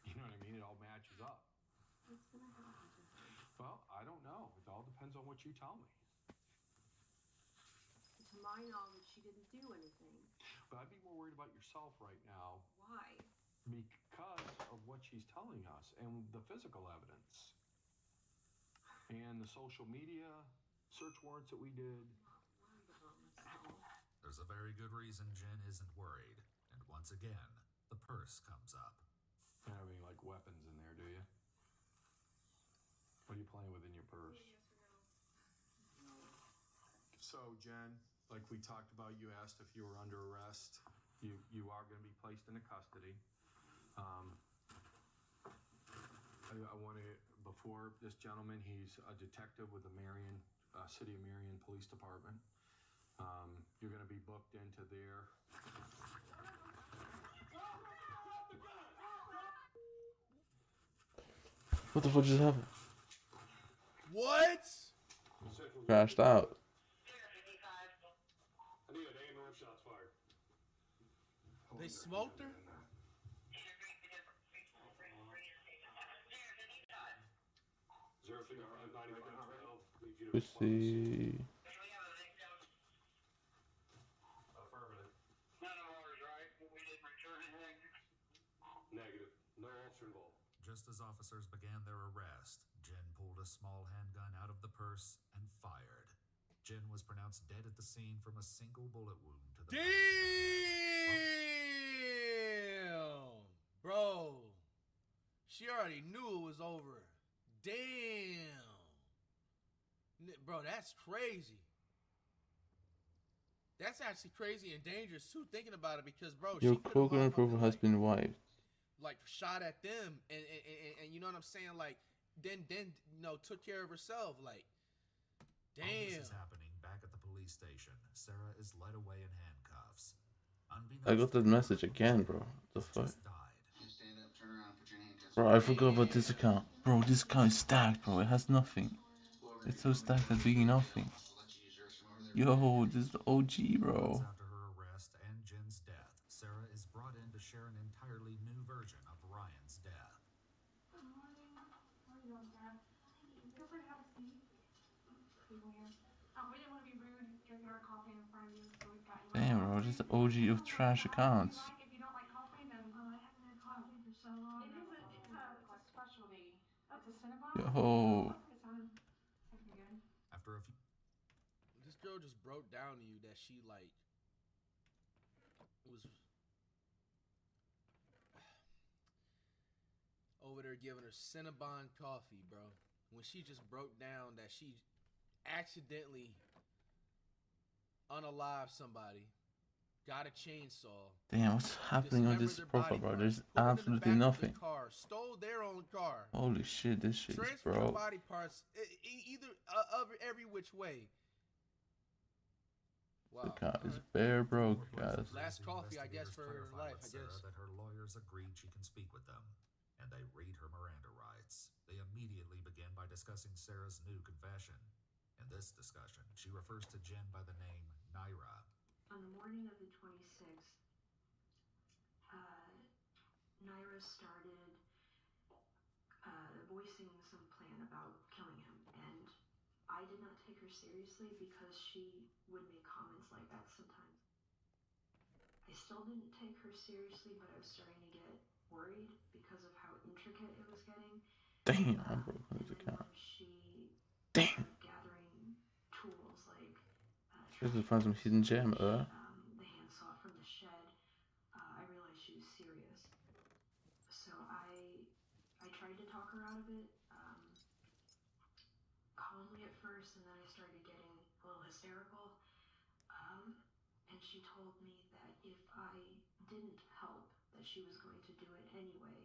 You know what I mean? It all matches up. What's gonna happen to her? Well, I don't know. It all depends on what you tell me. To my knowledge, she didn't do anything. But I'd be more worried about yourself right now Why? because of what she's telling us and the physical evidence and the social media search warrants that we did. I'm not worried about myself. There's a very good reason Jen isn't worried. And once again, the purse comes up. You don't have any, like, weapons in there, do you? What are you playing with in your purse? Yes or no? No. So, Jen, like we talked about, you asked if you were under arrest. You are going to be placed into custody. I want to, before this gentleman, he's a detective with the City of Marion Police Department. You're going to be booked into their... What the fuck just happened? What? Crashed out. I need an A north shots fired. They smoked her? Zero figure 9512. Need you to Let's respond to see. affirmative. None of ours, right? We didn't return anything. Negative. No officer involved. Just as officers began their arrest, Jen pulled a small handgun out of the purse and fired. Jen was pronounced dead at the scene from a single bullet wound to the back of the head. Damn! Bro. She already knew it was over. Damn. Bro, that's crazy. That's actually crazy and dangerous too, thinking about it, because, bro, Your she could've coconut proof motherfucking, has been wiped. like shot at them and you know what I'm saying, like then you know, took care of herself, like damn. All this is happening back at the police station. Sarah is led away in handcuffs. I got that message again, bro. What the fuck? Bro, I forgot about this account. Bro, this account is stacked, bro. It has nothing. It's so stacked at being nothing. Yo, this is the OG, bro. Months after her arrest and Jen's death, Sarah is brought in to share an entirely new version of Ryan's death. Good morning. How are you doing, Dad? Feel free to have a seat. Excuse me here. We didn't want to be rude, drinking our coffee in front of you, so we've got you. Damn, bro, this is the OG of trash accounts. If you don't like coffee, then I haven't had coffee for so long. It's a specialty. It's a Cinnabon. Yo. It sounded something good. After a few... This girl just broke down to you that she, like, was over there giving her Cinnabon coffee, bro. When she just broke down that she accidentally unalived somebody, got a chainsaw. Damn, what's happening on this profile, bro? There's absolutely nothing. Car, stole their own car. Holy shit, this shit is transferred broke. body parts either every which way. Wow. The account is bare broke, guys. Last coffee, I guess, for her life, I guess. That her lawyers agreed she can speak with them, and they read her Miranda rights. They immediately begin by discussing Sarah's new confession. In this discussion, she refers to Jen by the name Naira. On the morning of the 26th, Naira started voicing some plan about killing him, and I did not take her seriously because she would make comments like that sometimes. I still didn't take her seriously, but I was starting to get worried because of how intricate it was getting. Damn, I broke his account. Damn. Gathering tools like This is find some hidden gem, the handsaw from the shed. I realized she was serious, so I tried to talk her out of it, calmly at first, and then I started getting a little hysterical. And she told me that if I didn't help, that she was going to do it anyway.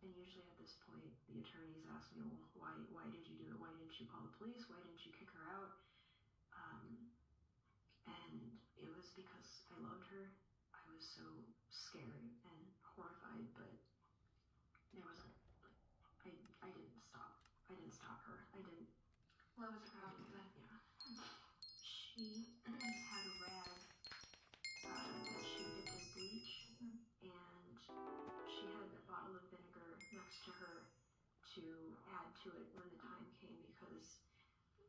And usually at this point, the attorneys ask me, well, why did you do it? Why didn't you call the police? Why didn't you kick her out? And it was because I loved her. I was so scared and horrified, but there wasn't, I didn't stop. I didn't stop her. I didn't What was the problem with it? Yeah. She had a rag that she dipped in bleach, and she had a bottle of vinegar next to her to add to it when the time came because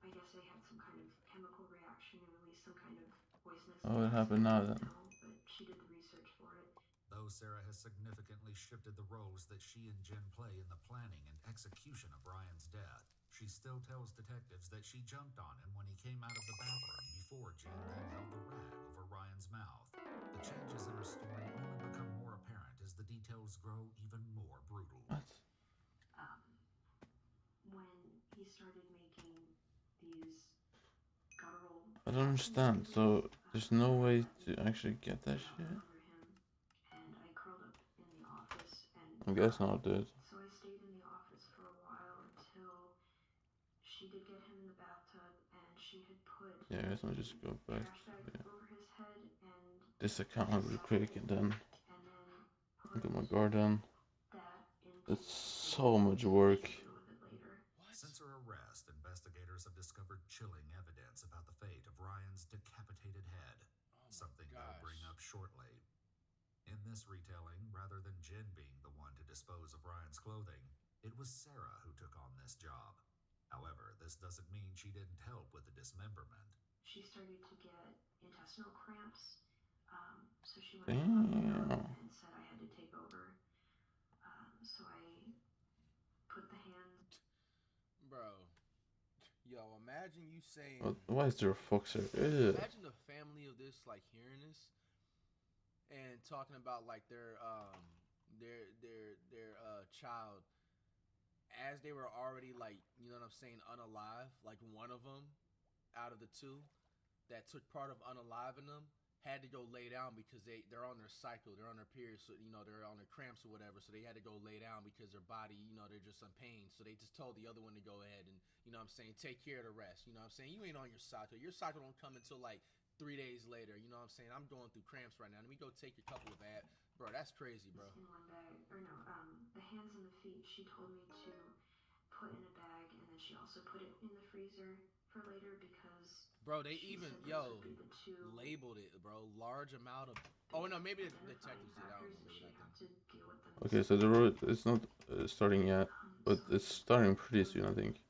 I guess they had some kind of chemical reaction and released some kind of poisonous gas. What happened now then? No, but she did the research for it. Though Sarah has significantly shifted the roles that she and Jen play in the planning and execution of Ryan's death, she still tells detectives that she jumped on him when he came out of the bathroom before Jen then held the rag over Ryan's mouth. The changes in her story only become more apparent as the details grow even more brutal. What? When he started making these guttural... I don't understand. So there's no way to actually get that shit. And I curled up in the office and... I guess not, dude. So I stayed in the office for a while until she did get him in the bathtub and she had put... Yeah, I guess I'll just go back. Trash bag over his head and... This account real quick and then get my guard down. It's so much work. Since her arrest, investigators have discovered chilling evidence about the fate of Ryan's decapitated head, something they'll bring up shortly. In this retelling, rather than Jen being the one to dispose of Ryan's clothing, it was Sarah who took on this job. However, this doesn't mean she didn't help with the dismemberment. She started to get intestinal cramps, so she went to and said I had to take over. So I put the hands... Bro. Yo, imagine you saying... Why is there a fox here? Imagine the family of this, like, hearing this and talking about, like, their child as they were already, like, you know what I'm saying, unalive. Like, one of them out of the two that took part of unaliving them had to go lay down because they're on their cycle, they're on their period, so, you know, they're on their cramps or whatever, so they had to go lay down because their body, you know, they're just in pain, so they just told the other one to go ahead and, you know what I'm saying, take care of the rest, you know what I'm saying, you ain't on your cycle don't come until like 3 days later, you know what I'm saying, I'm going through cramps right now, let me go take a couple of that, bro, that's crazy, bro. In one bag, or no, the hands and the feet, she told me to put in a bag, and then she also put it in the freezer for later because... Bro, they even, labeled it, bro. Large amount of... Oh, no, maybe the detectives did. I don't know. Maybe not them. Okay, so the road, it's not starting yet, but it's starting pretty soon, I think.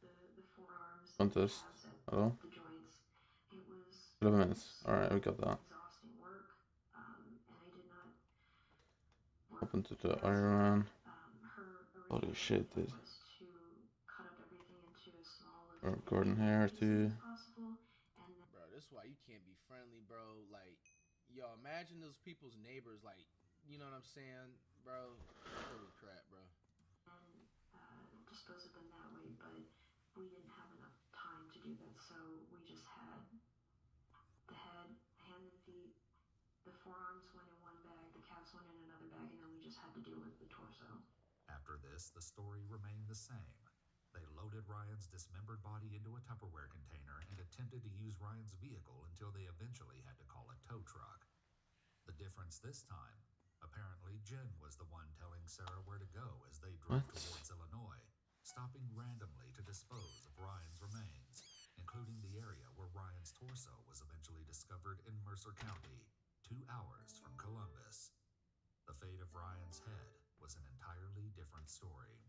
Contest. Hello? 11 minutes. Alright, we got that. Open to the Iron Man. Holy shit, dude. Or Gordon here too. Bro, this is why you can't be friendly, bro. Like, yo, imagine those people's neighbors, like, you know what I'm saying, bro? Holy crap, bro. And dispose of them that way, but we didn't have enough time to do that, so we just had the head, hand and feet, the forearms went in one bag, the calves went in another bag, and then we just had to deal with the torso. After this, the story remained the same. They loaded Ryan's dismembered body into a Tupperware container and attempted to use Ryan's vehicle until they eventually had to call a tow truck. The difference this time, apparently Jen was the one telling Sarah where to go as they drove towards Illinois, stopping randomly to dispose of Ryan's remains, including the area where Ryan's torso was eventually discovered in Mercer County, 2 hours from Columbus. The fate of Ryan's head was an entirely different story.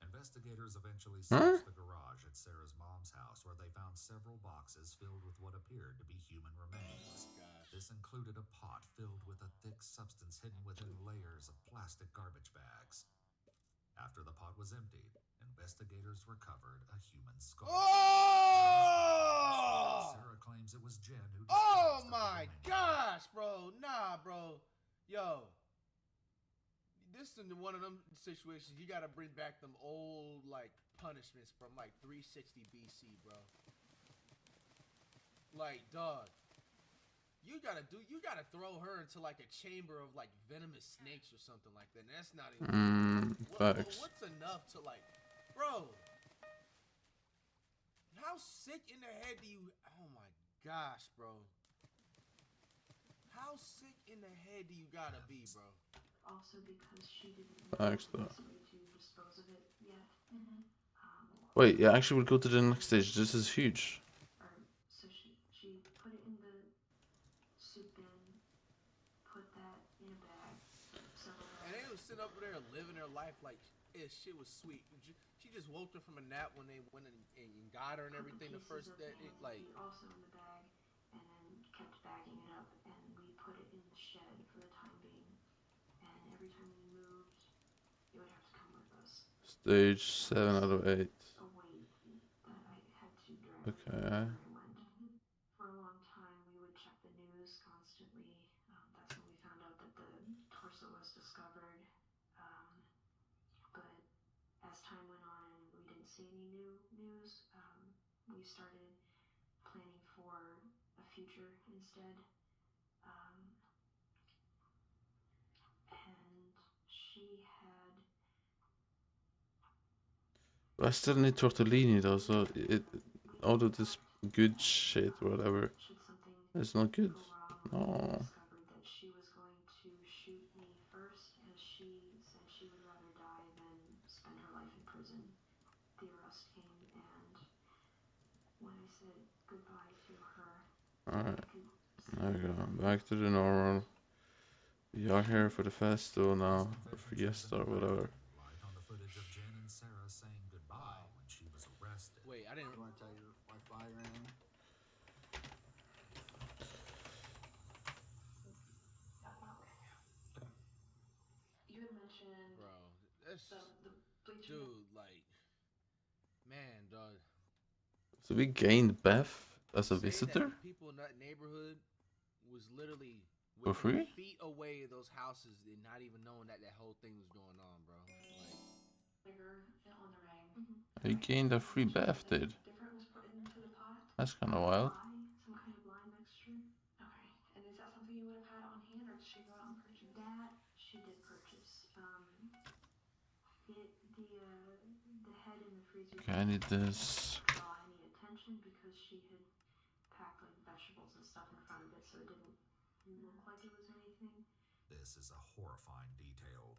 Investigators eventually searched the garage at Sarah's mom's house where they found several boxes filled with what appeared to be human remains. This included a pot filled with a thick substance hidden within layers of plastic garbage bags. After the pot was emptied, investigators recovered a human skull. Oh! Sarah claims it was Jen who Oh my gosh, bro. Nah, bro. Yo. This is one of them situations you gotta bring back them old like punishments from like 360 BC, bro. Like, dog, you gotta throw her into like a chamber of like venomous snakes or something like that. And that's not even what's enough to like, bro. How sick in the head do you? Oh my gosh, bro. How sick in the head do you gotta be, bro? Also because she didn't know the best way to dispose of it yet. Wait, yeah, actually, we'll go to the next stage. This is huge. So she put it in the soup bin, put that in a bag, several bags. And they was sitting up there living their life like shit was sweet. She just woke up from a nap when they went and got her and everything. The first day, like Also in the bag, and then kept bagging it up, and we put it in the shed for the time being. And every time we moved, it would have to come with us. Stage 7 out of 8. A weight that I had to drag Okay. wherever I went. For a long time, we would check the news constantly. That's when we found out that the torso was discovered. But as time went on and we didn't see any new news, we started planning for a future instead. And she had... But I still need tortellini though, so all of this good shit or whatever, it's not good. No. discovered that she was going to shoot me first, as she said she would rather die than spend her life in prison. The arrest came, and when I said goodbye to her, Alright, there we go. Back to the normal. We are here for the festival now, or fiesta or whatever. Light on the footage of Jen and Sarah saying goodbye when she was arrested. Wait, I didn't. You want to tell your wife bye or anything? You had mentioned, bro, that's the bleaching. Dude, like, man, dog. So we gained Beth as a Say visitor? that people in that neighborhood was literally For free? feet away of those houses and not even knowing that whole thing was going on, bro. Like, on the rag. We gained a free Beth, dude. Different was put into the pot. That's kind of wild. Some kind of lye mixture. Okay. And is that something you would have had on hand, or did she go out and purchase? That she did purchase. The head in the freezer. Okay, I need this. Draw any attention because she had packed like vegetables and stuff in front of it, so it didn't look like it was anything. This is a horrifying detail.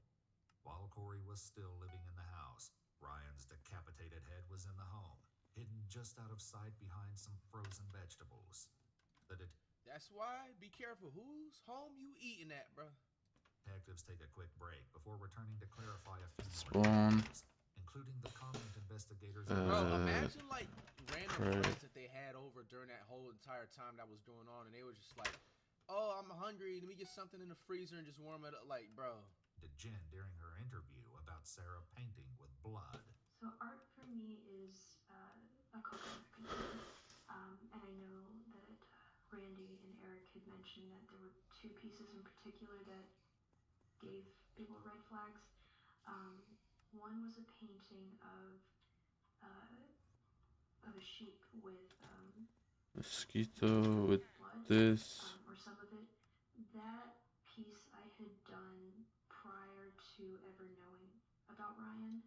While Corey was still living in the house, Ryan's decapitated head was in the home, hidden just out of sight behind some frozen vegetables. That's why, be careful whose home you eating at, bro. Detectives take a quick break before returning to clarify a few Spawn. more details, including the comment investigators. Bro, imagine like random friends that they had over during that whole entire time that was going on, and they were just like, "Oh, I'm hungry. Let me get something in the freezer and just warm it up." Like, bro. To Jen during her interview about Sarah painting with blood. So art for me is a coping mechanism, and I know that Randy and Eric had mentioned that there were two pieces in particular that gave people red flags. One was a painting of a sheep with Mosquito with blood, this. or some of it. That piece I had done prior to ever knowing about Ryan.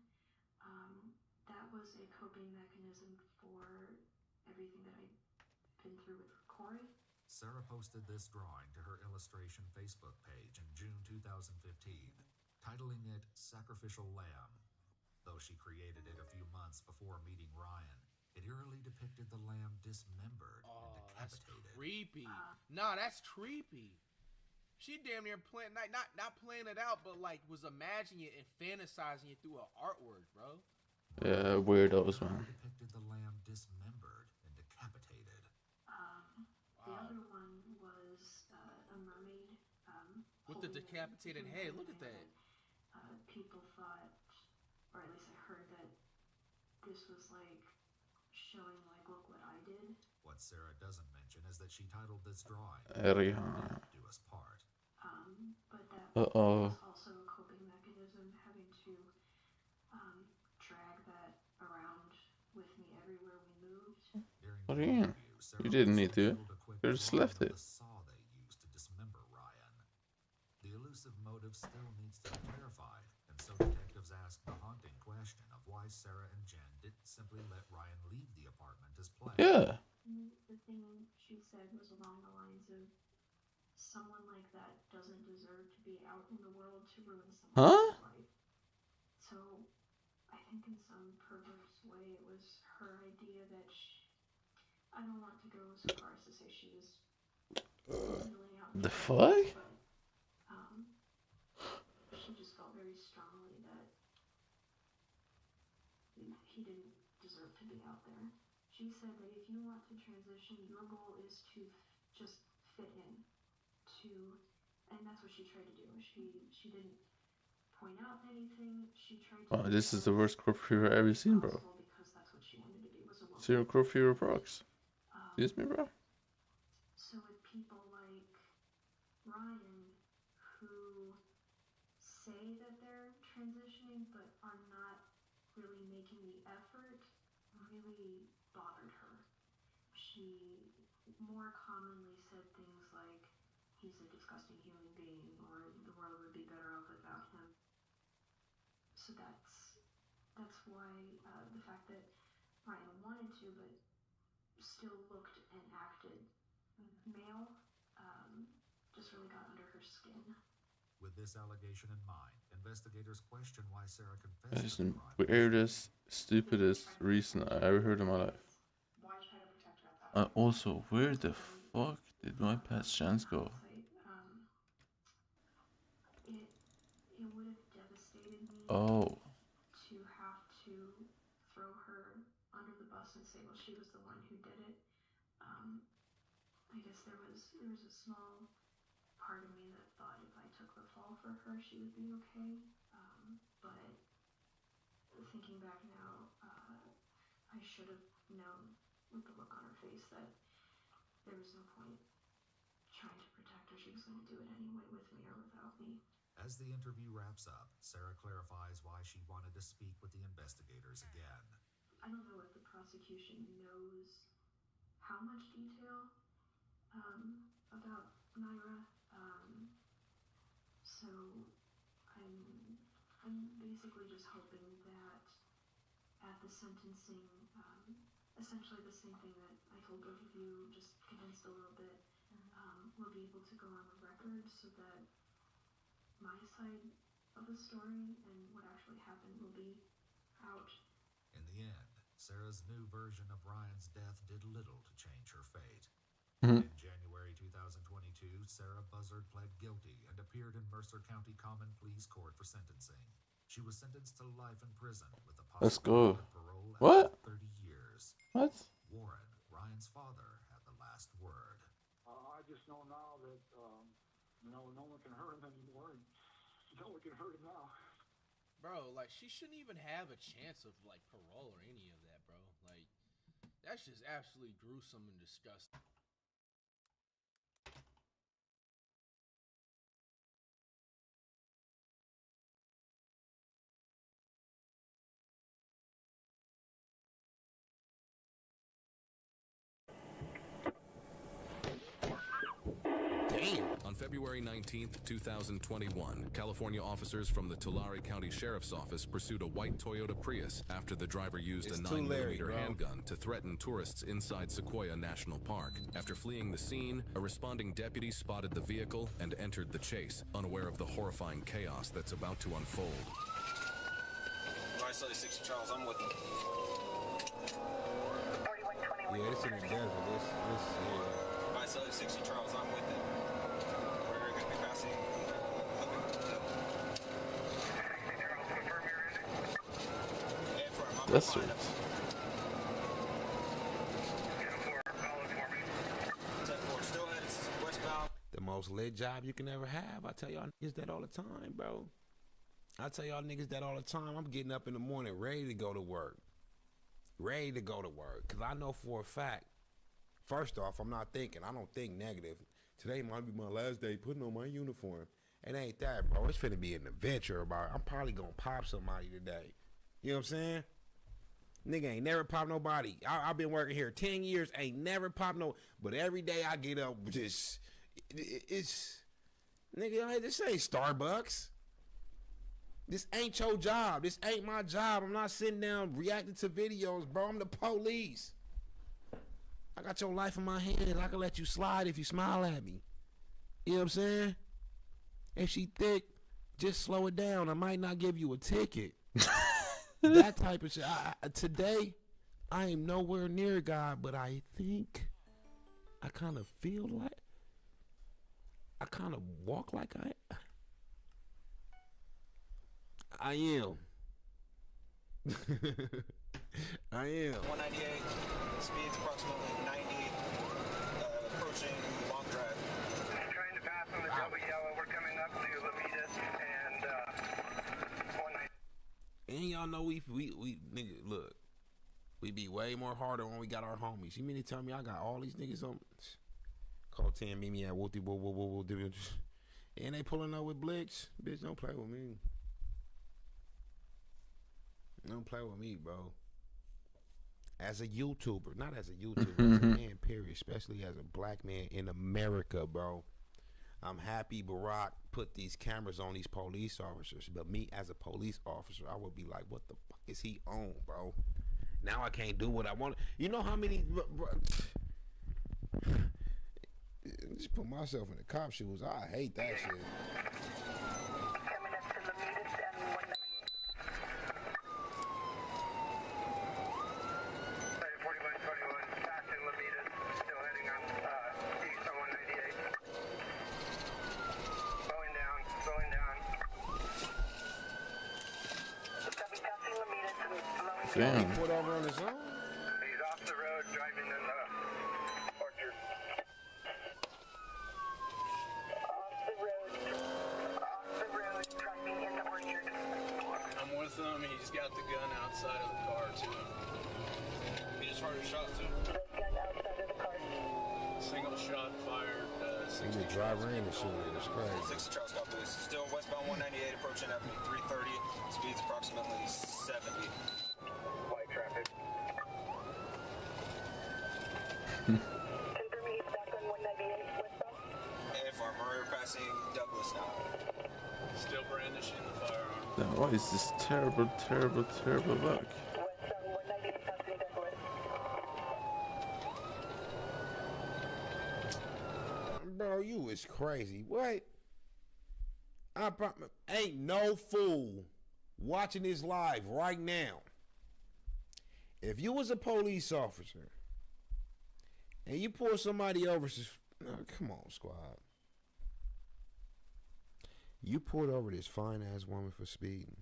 That was a coping mechanism for everything that I'd been through with Corey. Sarah posted this drawing to her illustration Facebook page in June 2015, titling it Sacrificial Lamb. Though she created it a few months before meeting Ryan, it eerily depicted the lamb dismembered and decapitated. That's creepy. Nah, that's creepy. She damn near playing, not playing it out, but like was imagining it and fantasizing it through her artwork, bro. Yeah, weirdos, man. Depicted the lamb dismembered and decapitated. The other one was a mermaid. With the decapitated head, look at that. People thought, or at least I heard, that this was like showing like, look what I did. What Sarah doesn't mention is that she titled this drawing Rihanna. Do Us Part. But that was also a coping mechanism, having to drag that around with me everywhere we moved. What do you mean? You didn't need to. You just left it. The saw they used to dismember Ryan. The elusive motive still needs to be clarified, and so detectives ask the haunting question of why Sarah and Jen didn't simply let Ryan leave the apartment as planned. Yeah. The thing she said was along the lines of, someone like that doesn't deserve to be out in the world to ruin someone's life. So I think in some perverse way, it was her idea that I don't want to go so far as to say she was singling out The Jared, fuck? but she just felt very strongly that he didn't deserve to be out there. She said that if you want to transition, your goal is to just fit in, and that's what she tried to do. She didn't point out anything. She tried to. Oh, this is the worst crop fever I've ever seen, bro. Because that's what she wanted to do, was a woman. Zero crop fever procs. Excuse me, bro. So with people like Ryan, who say that they're transitioning but are not really making the effort, really bothered her. She more commonly said things like, he's a disgusting human being, or the world would be better off without him. So that's why the fact that Ryan wanted to but still looked and acted male just really got under her skin. With this allegation in mind, investigators question why Sarah That confessed is to the the crime. weirdest, stupidest reason I ever heard in my life. Why try to protect her at that point? Also, where the fuck did my past chance go? It would have devastated me Oh. to have to throw her under the bus and say, well, she was the one who did it. I guess there was a small part of me that thought if I took the fall for her, she would be okay. But thinking back now, I should have known with the look on her face that there was no point trying to protect her. She was going to do it anyway, with me or without me. As the interview wraps up, Sarah clarifies why she wanted to speak with the investigators again. I don't know if the prosecution knows how much detail about Naira, so I'm basically just hoping that at the sentencing, essentially the same thing that I told both of you, just condensed a little bit, we'll be able to go on the record so that my side of the story and what actually happened will be out. In the end, Sarah's new version of Ryan's death did little to change her fate. Mhm. In January 2022, Sarah Buzzard pled guilty and appeared in Mercer County Common Pleas Court for sentencing. She was sentenced to life in prison with the Let's possibility go. of parole What? after 30 years. What? Warren, Ryan's father, had the last word. I just know now that, no one can hurt him anymore, and no one can hurt him now. Bro, like, she shouldn't even have a chance of, like, parole or any of that, bro. Like, that's just absolutely gruesome and disgusting. On February 19th, 2021, California officers from the Tulare County Sheriff's Office pursued a white Toyota Prius after the driver used a 9mm handgun to threaten tourists inside Sequoia National Park. After fleeing the scene, a responding deputy spotted the vehicle and entered the chase, unaware of the horrifying chaos that's about to unfold. Right, so 60 Charles, I'm with you. Yeah, it's in the desert. All right, so 60 Charles, I'm with you. We're going to be passing. That's right. The most lit job you can ever have. I tell y'all niggas that all the time, bro. I tell y'all niggas that all the time. I'm getting up in the morning ready to go to work. Ready to go to work. Because I know for a fact, first off, I'm not thinking. I don't think negative. Today might be my last day putting on my uniform. It ain't that, bro. It's finna be an adventure about it. I'm probably gonna pop somebody today. You know what I'm saying? Nigga ain't never popped nobody. I've been working here 10 years, ain't never popped no. But every day I get up, just, it's, nigga, this ain't Starbucks. This ain't your job. This ain't my job. I'm not sitting down reacting to videos, bro. I'm the police. I got your life in my hands. I can let you slide if you smile at me. You know what I'm saying? If she thick, just slow it down. I might not give you a ticket. That type of shit. Today, I am nowhere near God, but I think I kind of feel like I kind of walk like I am. I am. 198, speeds approximately 90, approaching Long Drive. Trying to pass on the double yellow. We're coming up to Lamitas and 190. And y'all know we nigga, look, we be way more harder when we got our homies. You mean to tell me I got all these niggas on? Call 10, meet me at Wooty Woo. And they pulling up with Blix. Bitch, don't play with me. Don't play with me, bro. As a YouTuber, not as a YouTuber, as a man, period, especially as a black man in America, bro. I'm happy Barack put these cameras on these police officers, but me as a police officer, I would be like, what the fuck is he on, bro? Now I can't do what I want. You know how many... Just put myself in the cop shoes. I hate that shit. Damn. He put over on his own? He's off the road driving in the orchard. Off the road driving in the orchard. I'm with him. He's got the gun outside of the car too. He just heard a shot too. The gun outside of the car. Single shot fired. He's a driver and a shooter. It's crazy. 60 Charles Scott, please. Still westbound 198, approaching Avenue 330. Speeds approximately 70. Light traffic. Confirming he's back on 198 westbound. AFR, we're passing Douglas now. Still brandishing the firearm. Now, what is this terrible luck? Westbound 198 passing Douglas. Bro, you is crazy. What? Ain't no fool watching this live right now. If you was a police officer and you pull somebody over, come on, squad. You pulled over this fine ass woman for speeding.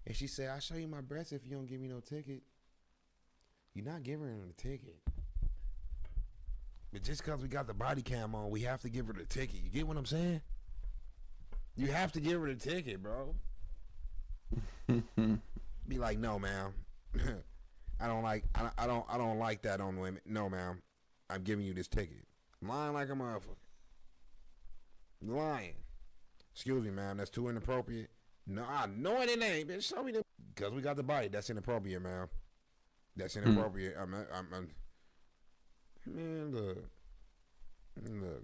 And she said, I'll show you my breasts if you don't give me no ticket. You're not giving her the ticket. But just because we got the body cam on, we have to give her the ticket. You get what I'm saying? You have to give her the ticket, bro. Be like, no, ma'am. I don't like that on women. No, ma'am. I'm giving you this ticket. Lying like a motherfucker. Lying. Excuse me, ma'am. That's too inappropriate. No, I know it ain't. Bitch, show me the. Because we got the body. That's inappropriate, ma'am. That's inappropriate. Man, look,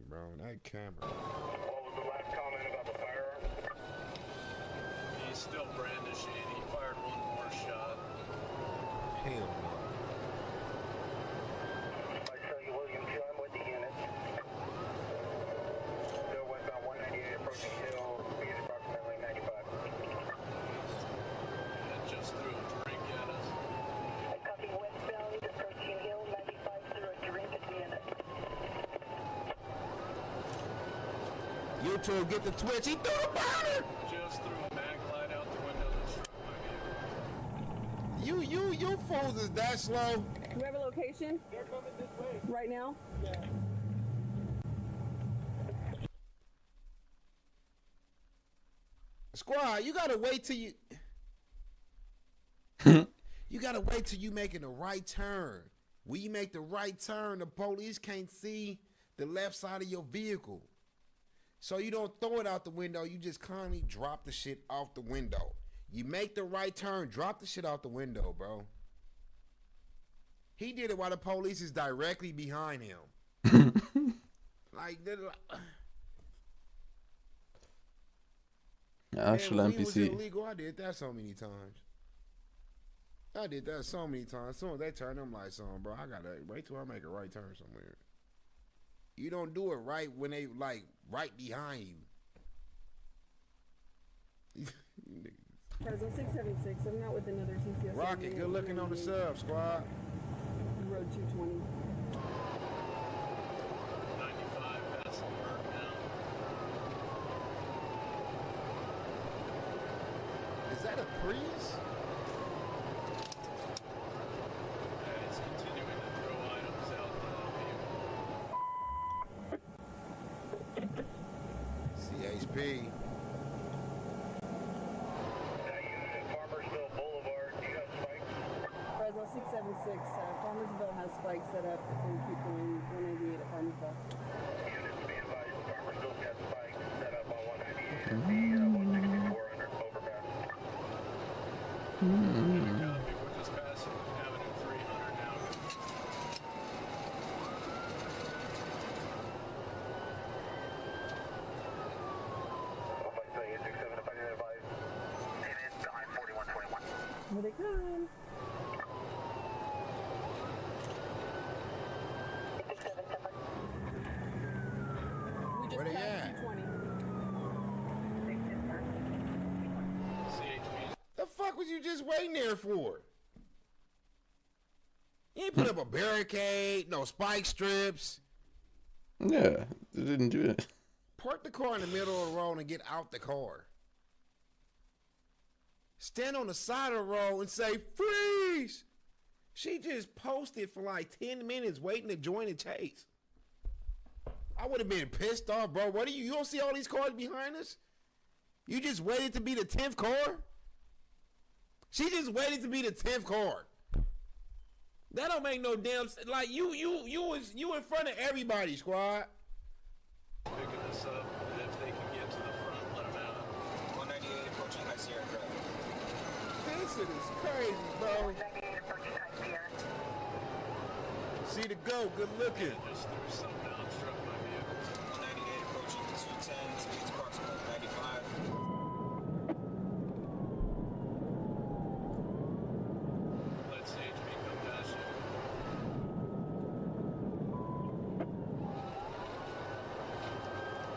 bro, that camera. What was the last comment about the firearm? He's still brandishing. He fired one more shot. Hell no. I show you William Q. I'm with the unit. Still westbound 198 approaching Hill. Speed approximately 95. That just threw a drink at us. I copy westbound approaching Hill 95 through a drink at the unit. YouTube, get the Twitch. He threw a burner. Just threw a mag light out the window that struck my vehicle. You fools is that slow. Do we have a location? They're coming this way. Right now? Yeah. Squad, you gotta wait till you. You gotta wait till you making the right turn. When you make the right turn, the police can't see the left side of your vehicle. So you don't throw it out the window, you just kindly drop the shit off the window. You make the right turn, drop the shit out the window, bro. He did it while the police is directly behind him. Actual man, when NPC. It was illegal. I did that so many times. As soon as they turn, I'm like, son, bro, I gotta wait till I make a right turn somewhere. You don't do it right when they like right behind you. Fresno 676. I'm not with another TCS. Rocket, good looking on the sub, squad. Road 220. 95, that's the word now. Is that a Prius? Yeah, it's continuing to throw items out the vehicle. CHP. Fresno 676. Farmersville has spikes set up and keep going 198 at Farmersville. Units be advised, Farmersville's got spikes set up on 198 at the 164 under overpass. We're just passing Avenue 300 now. Flight 867, if I can advise, and behind 4121. Here they come. We just Where they passed at? 220. The fuck was you just waiting there for? You ain't put up a barricade, no spike strips. Yeah, they didn't do it. Park the car in the middle of the road and get out the car. Stand on the side of the road and say, freeze! She just posted for like 10 minutes waiting to join the chase. I would have been pissed off, bro. What are you don't see all these cars behind us? You just waited to be the 10th car? She just waited to be the 10th car. That don't make no damn sense. Like you in front of everybody, squad. Picking this up, if they can get to the front, let them out. 198 approaching High Sierra traffic. This shit is crazy, bro. See the go, good looking. Just threw something out, struck my vehicle. 198 approaching 210, speeds approximately 95. Let's CHP come past you.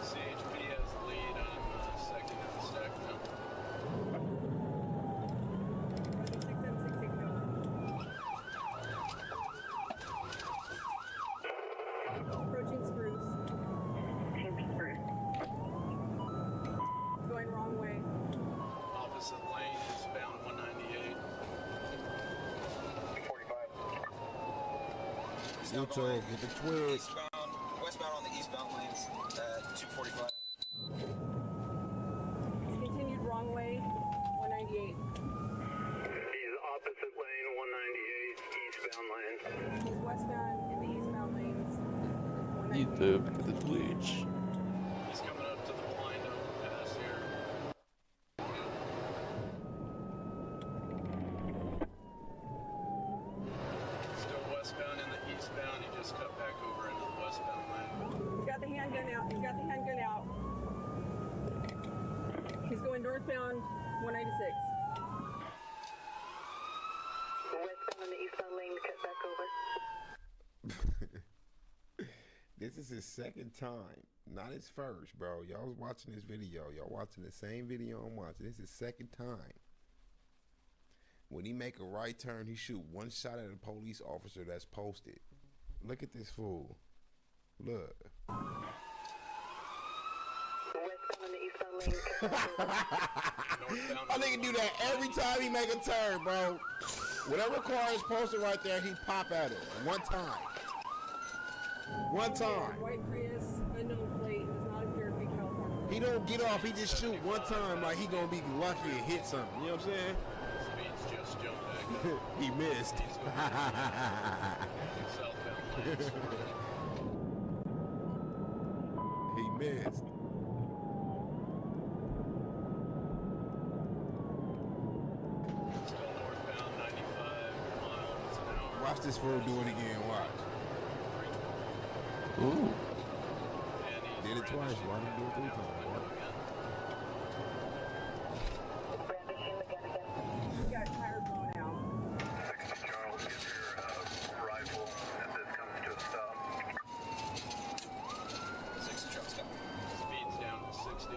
CHP has the lead on second in the stack now. Approaching Spruce. Going wrong way. Opposite lane is bound 198. 45. YouTube, get the twig. Westbound on the eastbound lanes at 245. He's continued wrong way. 198. He's opposite lane, 198, eastbound lane. He's westbound in the eastbound lanes. YouTube, get the Twitch. He's coming up to the blind overpass here. Still westbound in the eastbound. He just cut back over into the westbound lane. He's got the handgun out. He's got the handgun out. He's going northbound 196. Westbound in the eastbound lane, cut back over. This is his second time, not his first, bro. Y'all was watching this video. Y'all watching the same video I'm watching. This is his second time. When he make a right turn, he shoot one shot at a police officer that's posted. Look at this fool. Look. Westbound in the eastbound lane, cut back over. I think he do that every time he make a turn, bro. Whatever car is posted right there, he pop at it one time. One time. White Prius, unknown plate, does not appear to be California. He don't get off, he just shoot one time like he gonna be lucky and hit something. You know what I'm saying? Speeds just jumped back up. He missed. Southbound lanes. He missed. Still northbound 95 miles an hour. Watch this fool do it again, watch. Ooh. Did it twice, why didn't he do it 3 times? He's got tire blown out. 60 Charles, get your rifle if this comes to a stop. 60 truck stop. Speed's down to 60.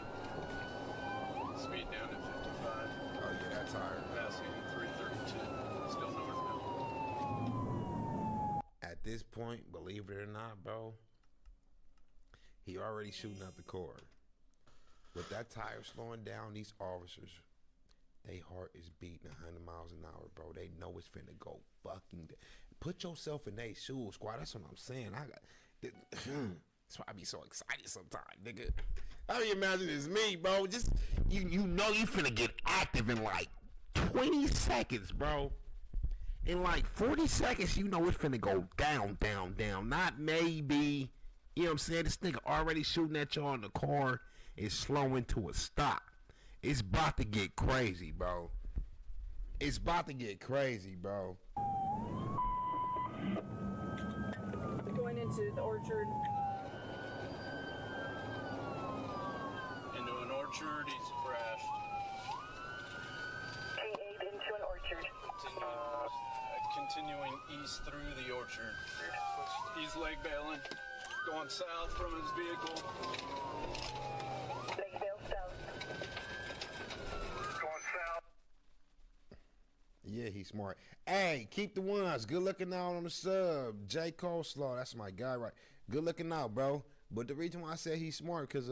Speed down to 55. this point, believe it or not, bro, he already shooting out the car. With that tire slowing down, these officers, their heart is beating 100 miles an hour, bro. They know it's finna go fucking. Put yourself in their shoes, squad. That's what I'm saying. That's why I be so excited sometimes, nigga. How do you imagine it's me, bro? Just you know you finna get active in like 20 seconds, bro. In like 40 seconds, you know it's finna go down, down, down. Not maybe. You know what I'm saying? This nigga already shooting at y'all in the car is slowing to a stop. It's about to get crazy, bro. It's about to get crazy, bro. Going into the orchard. Into an orchard, he's crashed. K8 into an orchard. Continuing east through the orchard. He's leg bailing, going south from his vehicle. Leg bail south. Going south. Yeah, he's smart. Hey, keep the ones. Good looking out on the sub. J. Coleslaw, that's my guy, right? Good looking out, bro. But the reason why I said he's smart, because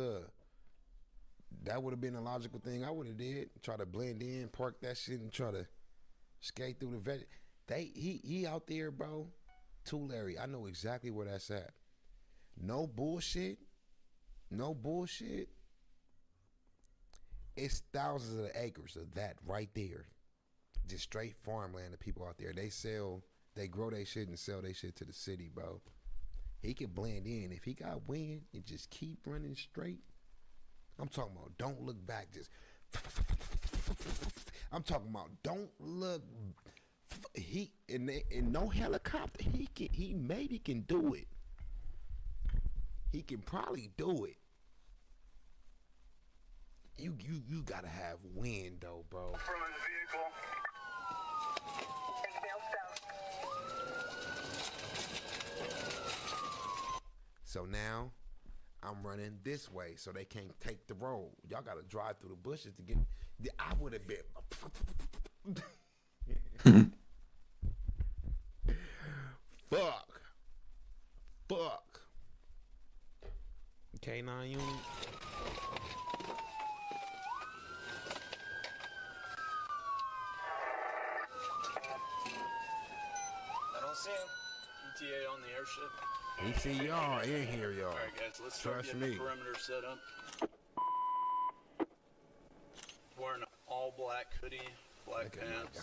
that would have been a logical thing I would have did. Try to blend in, park that shit, and try to skate through the veg. He out there, bro. Tulare, I know exactly where that's at. No bullshit. No bullshit. It's thousands of acres of that right there. Just straight farmland. The people out there, they grow their shit and sell their shit to the city, bro. He can blend in. If he got wind and just keep running straight, I'm talking about don't look back. Just I'm talking about don't look. He in no helicopter. He maybe can do it. He can probably do it. You gotta have wind though, bro. From his vehicle. Leg bail south. So now I'm running this way so they can't take the road. Y'all gotta drive through the bushes to get. I would have been. Fuck. K9 unit. I don't see him. ETA on the airship. We see y'all in here, y'all. All right, guys, let's start Trust getting me. the perimeter set up. Wearing an all black hoodie, black pants.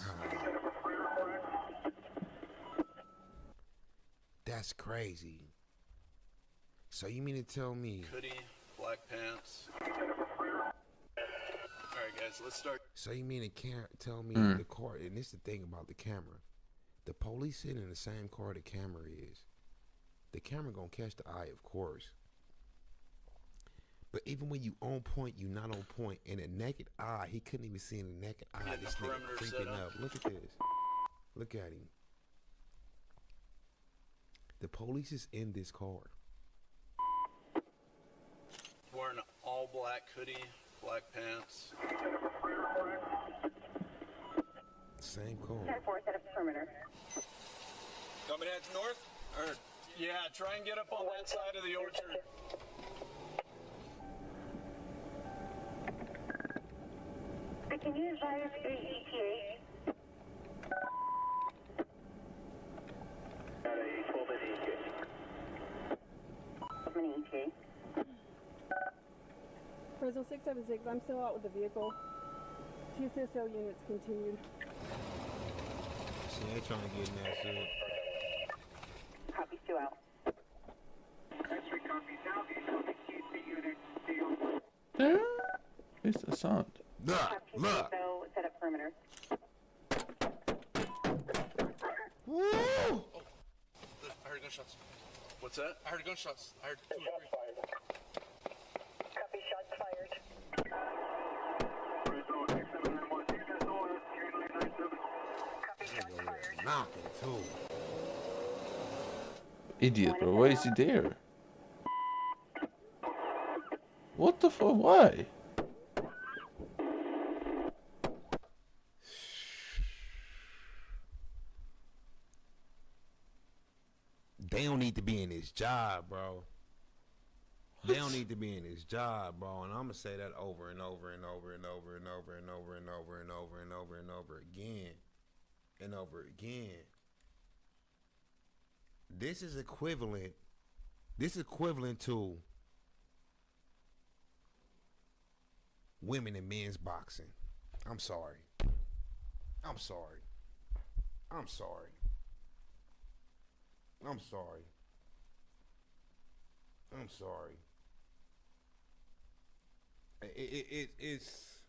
That's crazy. So you mean to tell me? Hoodie, black pants. All right, guys, let's start. So you mean to tell me the car? And this is the thing about the camera. The police sit in the same car the camera is. The camera gonna catch the eye, of course. But even when you on point, you not on point. In a naked eye, he couldn't even see in the naked eye. This nigga creeping up. Look at this. Look at him. The police is in this car. Wearing an all black hoodie, black pants. Same car. 10-4, set up perimeter. Want me to head north? Or yeah, try and get up on that side of the orchard. Can you advise ETA? ETA. Fresno 676, I'm still out with the vehicle. TSSO units continued. See, they trying to get in that shit. Copy, 2 out. It's the sound. Look. So set up perimeter. Woo! Oh, I heard gunshots. What's that? I heard gunshots. I heard 2 or 3. Copy, shots fired. Knocking too. Idiot, bro. Why is he there? What the fuck? Why? They don't need to be in this job, bro. They don't need to be in this job, bro. And I'm gonna say that over and over and over and over and over and over and over and over and over and over again and over again. This is equivalent. This is equivalent to women and men's boxing. I'm sorry. I'm sorry. I'm sorry. I'm sorry. I'm sorry. It's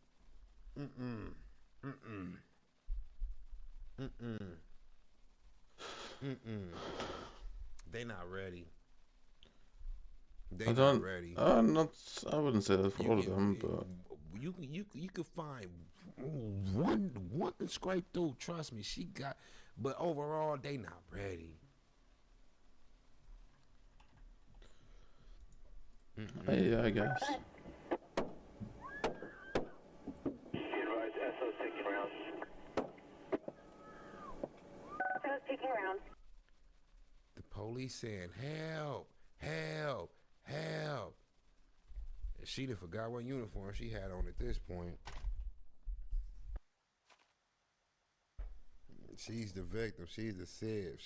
They not ready. They not ready. I wouldn't say that for all of them, but you could find one can scrape through. Trust me, she got. But overall, they not ready. Yeah, I guess. The police saying, help, help, help. She done forgot what uniform she had on at this point. She's the victim. She's the sib.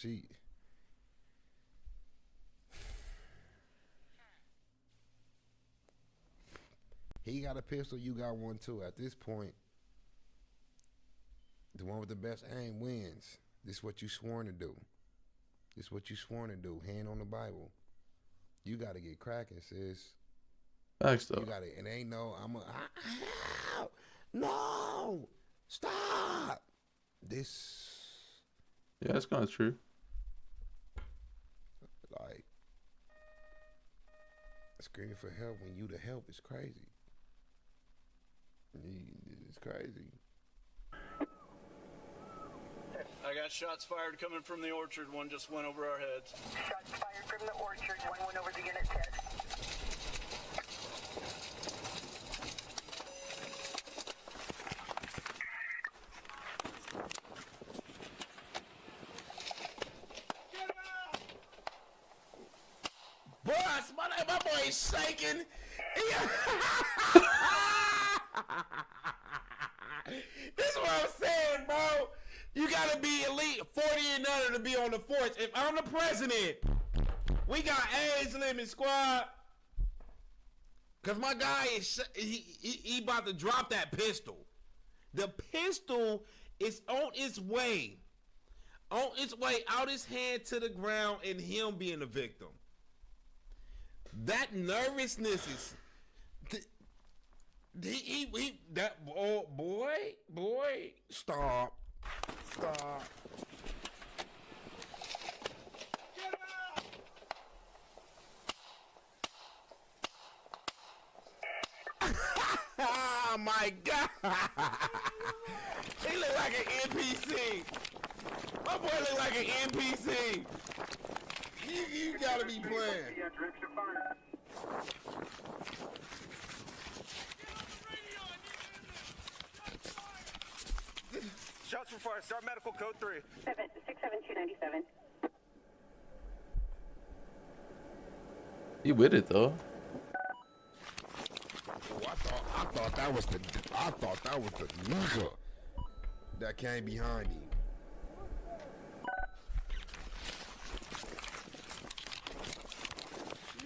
He got a pistol, you got one too. At this point, the one with the best aim wins. This is what you sworn to do. This is what you sworn to do. Hand on the Bible. You got to get cracking, sis. Thanks, though. You got it. And ain't no, no, stop. This. Yeah, that's kind of true. Like, screaming for help when you the help is crazy. It's crazy. I got shots fired coming from the orchard. One just went over our heads. Shots fired from the orchard. One went over the unit's head. Boss, my boy is shaking. This is what I'm saying, bro. You gotta be elite 40 and under to be on the force. If I'm the president, we got age limit, squad. Cause my guy is he about to drop that pistol. The pistol is on its way out his hand to the ground, and him being the victim. That nervousness is. That boy, stop. Oh my God. He look like an NPC. My boy look like an NPC. You gotta be playing. Shots were fired. Start medical code 3. 67297. He with it though. Oh, I thought that was the nigga that came behind him.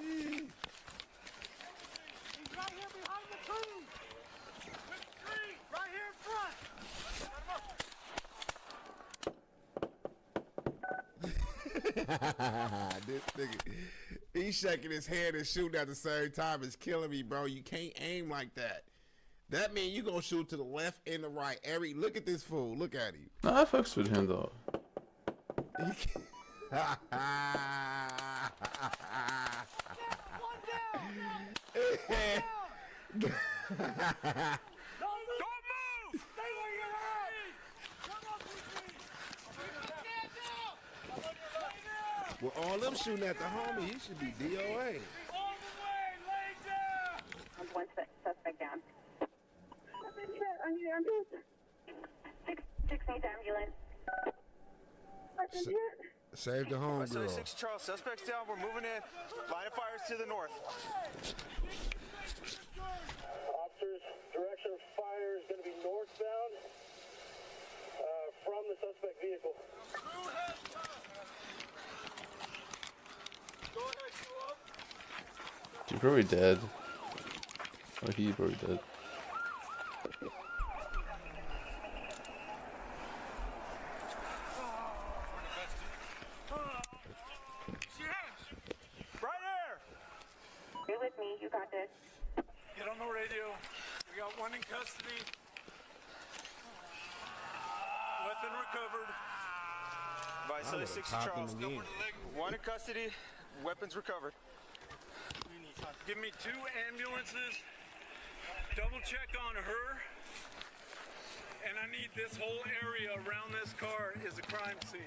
He's right here behind the tree. Right here in front. This nigga, he's shaking his head and shooting at the same time. It's killing me, bro. You can't aim like that. That means you gonna shoot to the left and the right. Look at this fool. Look at him. Nah, I fucks with him though. Well, all them shooting at the homie, he should be DOA. One suspect down. I need ambulance. Six needs ambulance. Save the homegirl. 6 Charles, suspects down. We're moving in. Line of fire is to the north. Officers, direction of fire is going to be northbound from the suspect vehicle. She's probably dead. Or he's probably dead. Right there! You're with me. You got this. Get on the radio. We got one in custody. Weapon recovered. By I would've 6 popped him Charles. again. One in custody. Weapons recovered. Give me 2 ambulances. Double check on her. And I need this whole area around this car is a crime scene.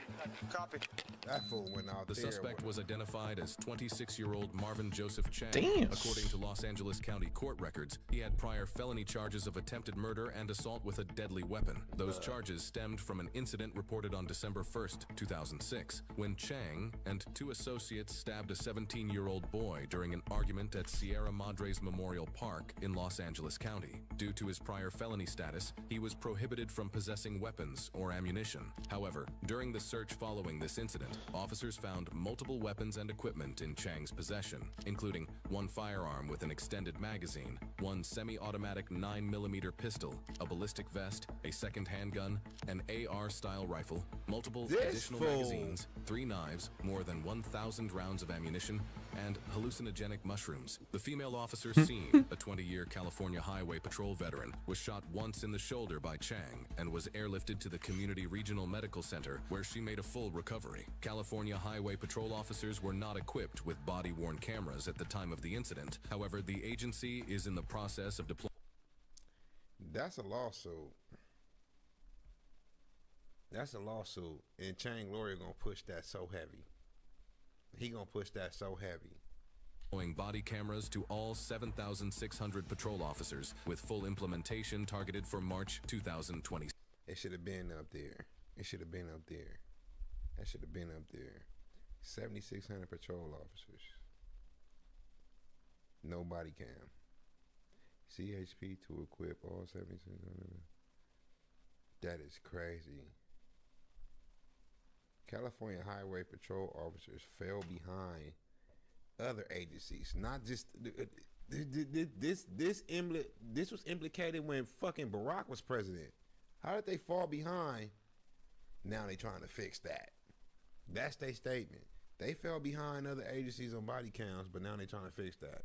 Copy. That fool went out The there. suspect was identified as 26-year-old Marvin Joseph Chang. Damn. According to Los Angeles County court records, he had prior felony charges of attempted murder and assault with a deadly weapon. Those charges stemmed from an incident reported on December 1st, 2006, when Chang and 2 associates stabbed a 17-year-old boy during an argument at Sierra Madres Memorial Park in Los Angeles County. Due to his prior felony status, he was prohibited from possessing weapons or ammunition. However, during the search following this incident, officers found multiple weapons and equipment in Chang's possession, including 1 firearm with an extended magazine, 1 semi-automatic 9mm pistol, a ballistic vest, a 2nd handgun, an AR-style rifle, multiple additional magazines, 3 knives, more than 1,000 rounds of ammunition, and hallucinogenic mushrooms. The female officer seen, a 20-year California Highway Patrol veteran, was shot once in the shoulder by Chang and was airlifted to the Community Regional Medical Center, where she made a full recovery. California Highway Patrol officers were not equipped with body-worn cameras at the time of the incident. However, the agency is in the process of deploying. That's a lawsuit. That's a lawsuit. And Chang lawyer gonna push that so heavy. He gonna push that so heavy. Body cameras to all 7,600 patrol officers, with full implementation targeted for March 2020. It should have been up there. It should have been up there. That should have been up there. 7,600 patrol officers. No body cam. CHP to equip all 7,600. That is crazy. California Highway Patrol officers fell behind other agencies. Not just this was implicated when fucking Barack was president. How did they fall behind? Now they trying to fix that. That's their statement. They fell behind other agencies on body counts, but now they trying to fix that.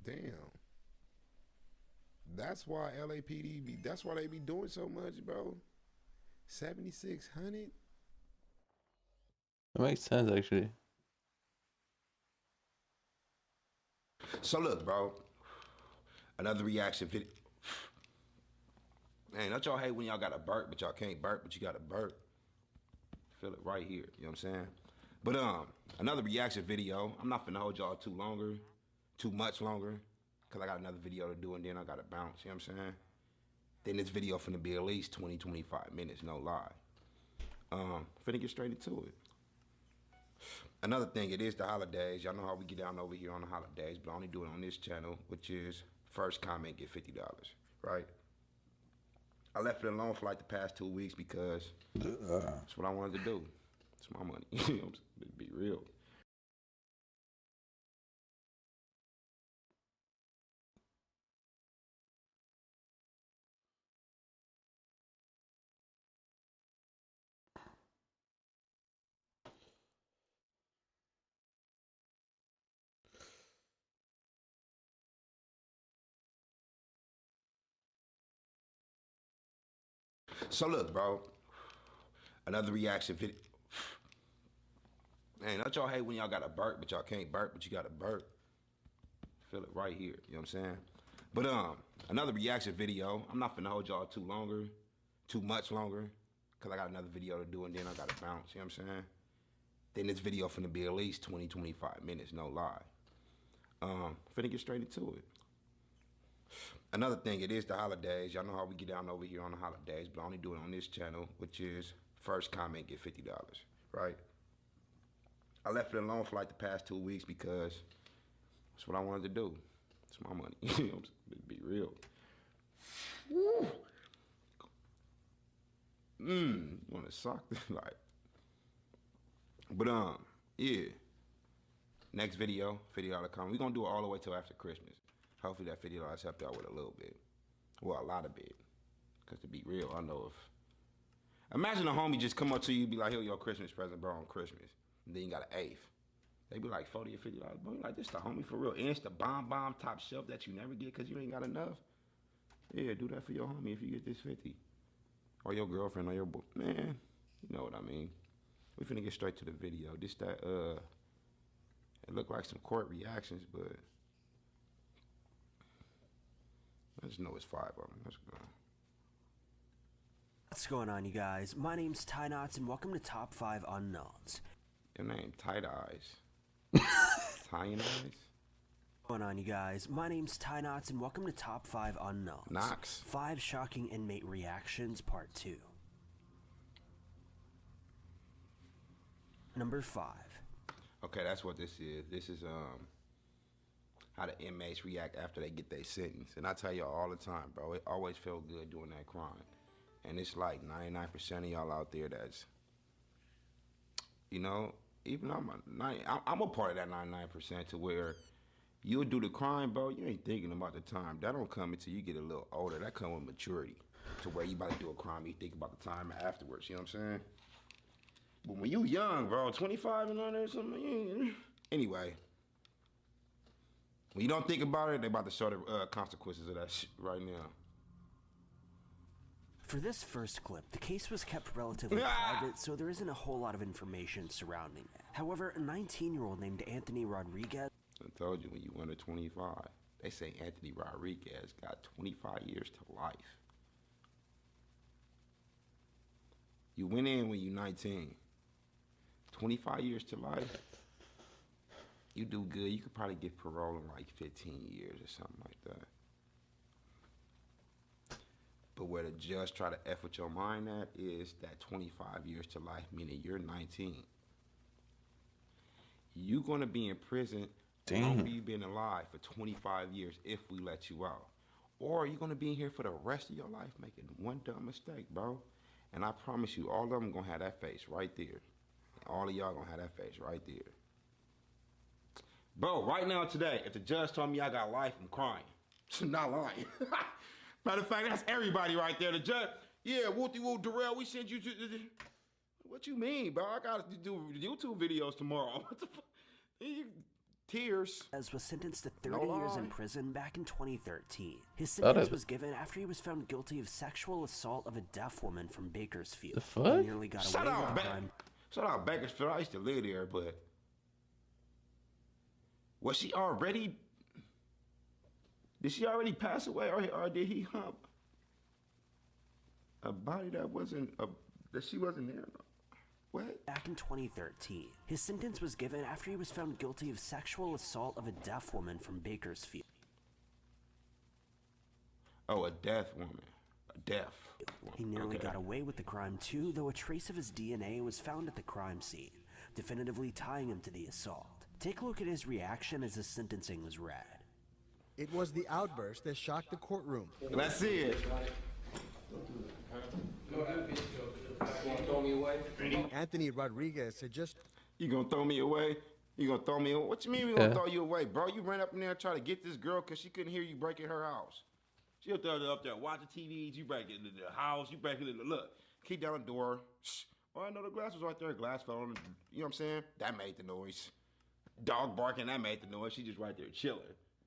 Damn. That's why LAPD be, that's why they be doing so much, bro. 7,600? That makes sense, actually. So look, bro. Another reaction video. Man, don't y'all hate when y'all got a burp, but y'all can't burp, but you got a burp? Feel it right here, you know what I'm saying? But another reaction video. I'm not finna hold y'all too much longer, cause I got another video to do and then I gotta bounce, you know what I'm saying? Then this video finna be at least 20, 25 minutes, no lie. Finna get straight into it. Another thing, it is the holidays. Y'all know how we get down over here on the holidays, but I only do it on this channel, which is first comment, get $50, right? I left it alone for like the past 2 weeks because that's what I wanted to do. It's my money, you know what I'm saying? To be real. So look, bro. Another reaction video. Man, don't y'all hate when y'all got a burp, but y'all can't burp, but you got a burp? Feel it right here, you know what I'm saying? But another reaction video. I'm not finna hold y'all too much longer, cause I got another video to do and then I gotta bounce, you know what I'm saying? Then this video finna be at least 20, 25 minutes, no lie. Finna get straight into it. Another thing, it is the holidays. Y'all know how we get down over here on the holidays, but I only do it on this channel, which is first comment get $50, right? I left it alone for like the past 2 weeks because that's what I wanted to do. It's my money. You know what I'm saying? To be real. Woo. You wanna suck like. But yeah. Next video, $50 comment. We're gonna do it all the way till after Christmas. Hopefully that $50 helped out with a little bit. Well, a lot of bit. Cause to be real, I know if imagine a homie just come up to you and be like, "Here, your Christmas present, bro, on Christmas." And then you got an eighth. They be like $40 or $50, bro. You're like, this the homie for real. And it's the bomb top shelf that you never get cause you ain't got enough. Yeah, do that for your homie if you get this 50. Or your girlfriend or your boy. Man, you know what I mean. We finna get straight to the video. This that it looked like some court reactions, but I just know it's 5 of them. Let's go. What's going on, you guys? My name's Ty Knots, and welcome to Top 5 Unknowns. Your name, Tight Eyes. Tying Eyes? What's going on, you guys? My name's Ty Knots, and welcome to Top 5 Unknowns. Knox. 5 shocking inmate reactions, Part 2. Number 5. Okay, that's what this is. This is how the inmates react after they get their sentence. And I tell y'all all the time, bro, it always felt good doing that crime. And it's like 99% of y'all out there that's, you know, even I'm a part of that 99% to where you'll do the crime, bro, you ain't thinking about the time. That don't come until you get a little older. That come with maturity. To where you about to do a crime, you think about the time afterwards, you know what I'm saying? But when you young, bro, 25 and under or something, anyway. When you don't think about it, they about to show the consequences of that shit right now. For this first clip, the case was kept relatively private, so there isn't a whole lot of information surrounding it. However, a 19-year-old named Anthony Rodriguez... I told you when you under 25, they say Anthony Rodriguez got 25 years to life. You went in when you 19. 25 years to life. You do good, you could probably get parole in like 15 years or something like that. But where the judge try to F with your mind at is that 25 years to life, meaning you're 19. You're gonna be in prison longer you've been alive for 25 years if we let you out. Or you're gonna be in here for the rest of your life making one dumb mistake, bro. And I promise you, all of them gonna have that face right there. And all of y'all gonna have that face right there. Bro, right now today, if the judge told me I got life, I'm crying. Not lying. Matter of fact, that's everybody right there. The judge, yeah, whoop-de-whoop, Darrell, we sent you to... What you mean, bro? I gotta do YouTube videos tomorrow. What the fuck? Tears. As was sentenced to 30 years in prison back in 2013. His sentence was given after he was found guilty of sexual assault of a deaf woman from Bakersfield. The fuck? He nearly got away with the crime. Shout out Bakersfield. I used to live there, but was she already? Did she already pass away, or did he hump a body that wasn't that she wasn't there? What? Back in 2013, his sentence was given after he was found guilty of sexual assault of a deaf woman from Bakersfield. Oh, a deaf woman. A deaf woman. He nearly got away with the crime too, though a trace of his DNA was found at the crime scene, definitively tying him to the assault. Take a look at his reaction as his sentencing was read. It was the outburst that shocked the courtroom. Let's see it. Anthony Rodriguez had just... You gonna throw me away? You gonna throw me away? What you mean we gonna throw you away, bro? You ran up in there and tried to get this girl because she couldn't hear you breaking her house. She up there watching TVs, you break into the house, you break into the... Look, keep down the door. Shh. Oh, I know the glass was right there. Glass fell on the... You know what I'm saying? That made the noise. Dog barking, that made the noise. She just right there chilling.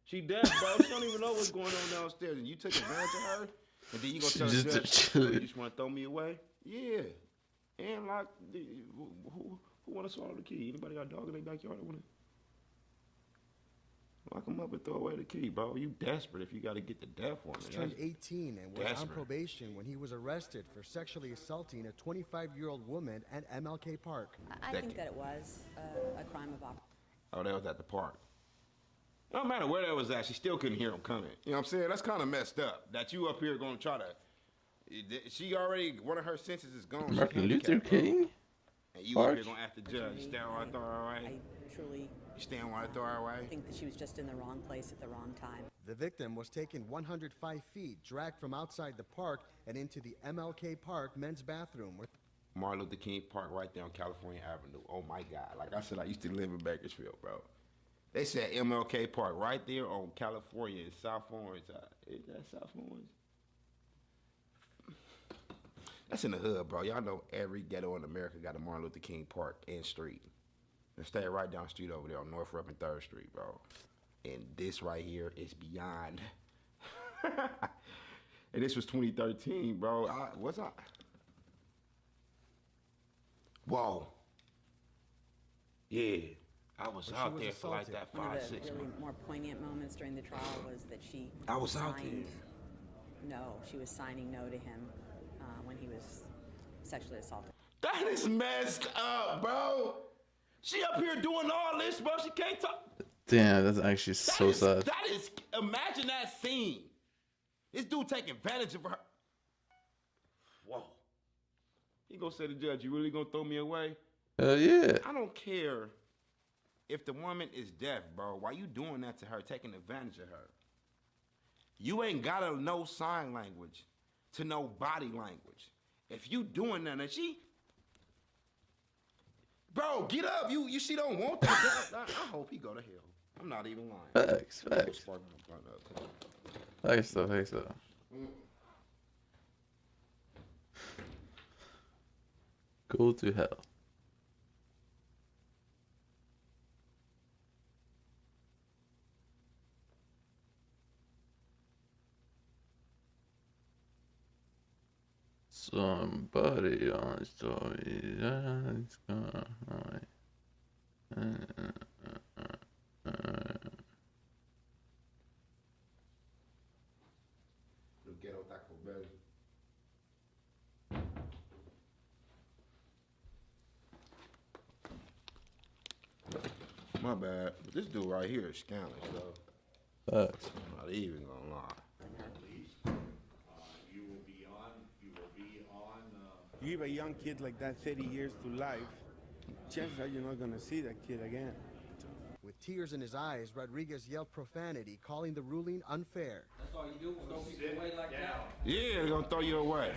She deaf, bro. She don't even know what's going on downstairs. And you took advantage of her? And then you gonna tell the judge, oh, you just want to throw me away? Yeah. And like, who want to swallow the key? Anybody got a dog in their backyard that want to lock them up and throw away the key, bro? You desperate if you got to get the deaf one. He turned 18 and was on probation when he was arrested for sexually assaulting a 25-year-old woman at MLK Park. I think that it was a crime of opportunity. Oh, that was at the park. No matter where that was at, she still couldn't hear him coming. You know what I'm saying? That's kind of messed up. That you up here gonna try to. She already, one of her senses is gone. Martin Luther King? And you up here gonna ask the judge, you stand on throw her away? I truly You stand on throw her away? think that she was just in the wrong place at the wrong time. The victim was taken 105 feet, dragged from outside the park and into the MLK Park men's bathroom. Martin Luther King Park right there on California Avenue. Oh my God. Like I said, I used to live in Bakersfield, bro. They said MLK Park right there on California in South Orange. Is that South Orange? That's in the hood, bro. Y'all know every ghetto in America got a Martin Luther King Park and street. And stay right down the street over there on North Rep and 3rd Street, bro. And this right here is beyond. And this was 2013, bro. Whoa. Yeah. I was out there for like that 5-6 One months. of the really more poignant moments during the trial was that she I was out signed no. She was signing no to him when he was sexually assaulted. That is messed up, bro. She up here doing all this, bro. She can't talk. Damn, that's actually so sad. That is, imagine that scene. This dude taking advantage of her. Whoa. He gonna say to the judge, you really gonna throw me away? Yeah. I don't care if the woman is deaf, bro. Why you doing that to her, taking advantage of her? You ain't gotta know sign language to know body language. If you doing that, and she, bro, get up. She don't want that. I hope he go to hell. I'm not even lying. Facts. Facts though. Go to hell. Somebody on story that's gonna Ghetto Taco Bell. My bad. But this dude right here is scandalous, though. Facts. I'm not even gonna lie. You give a young kid like that 30 years to life, chances are you're not going to see that kid again. With tears in his eyes, Rodriguez yelled profanity, calling the ruling unfair. That's all you do, throw people away like that. Yeah, they're gonna throw you away.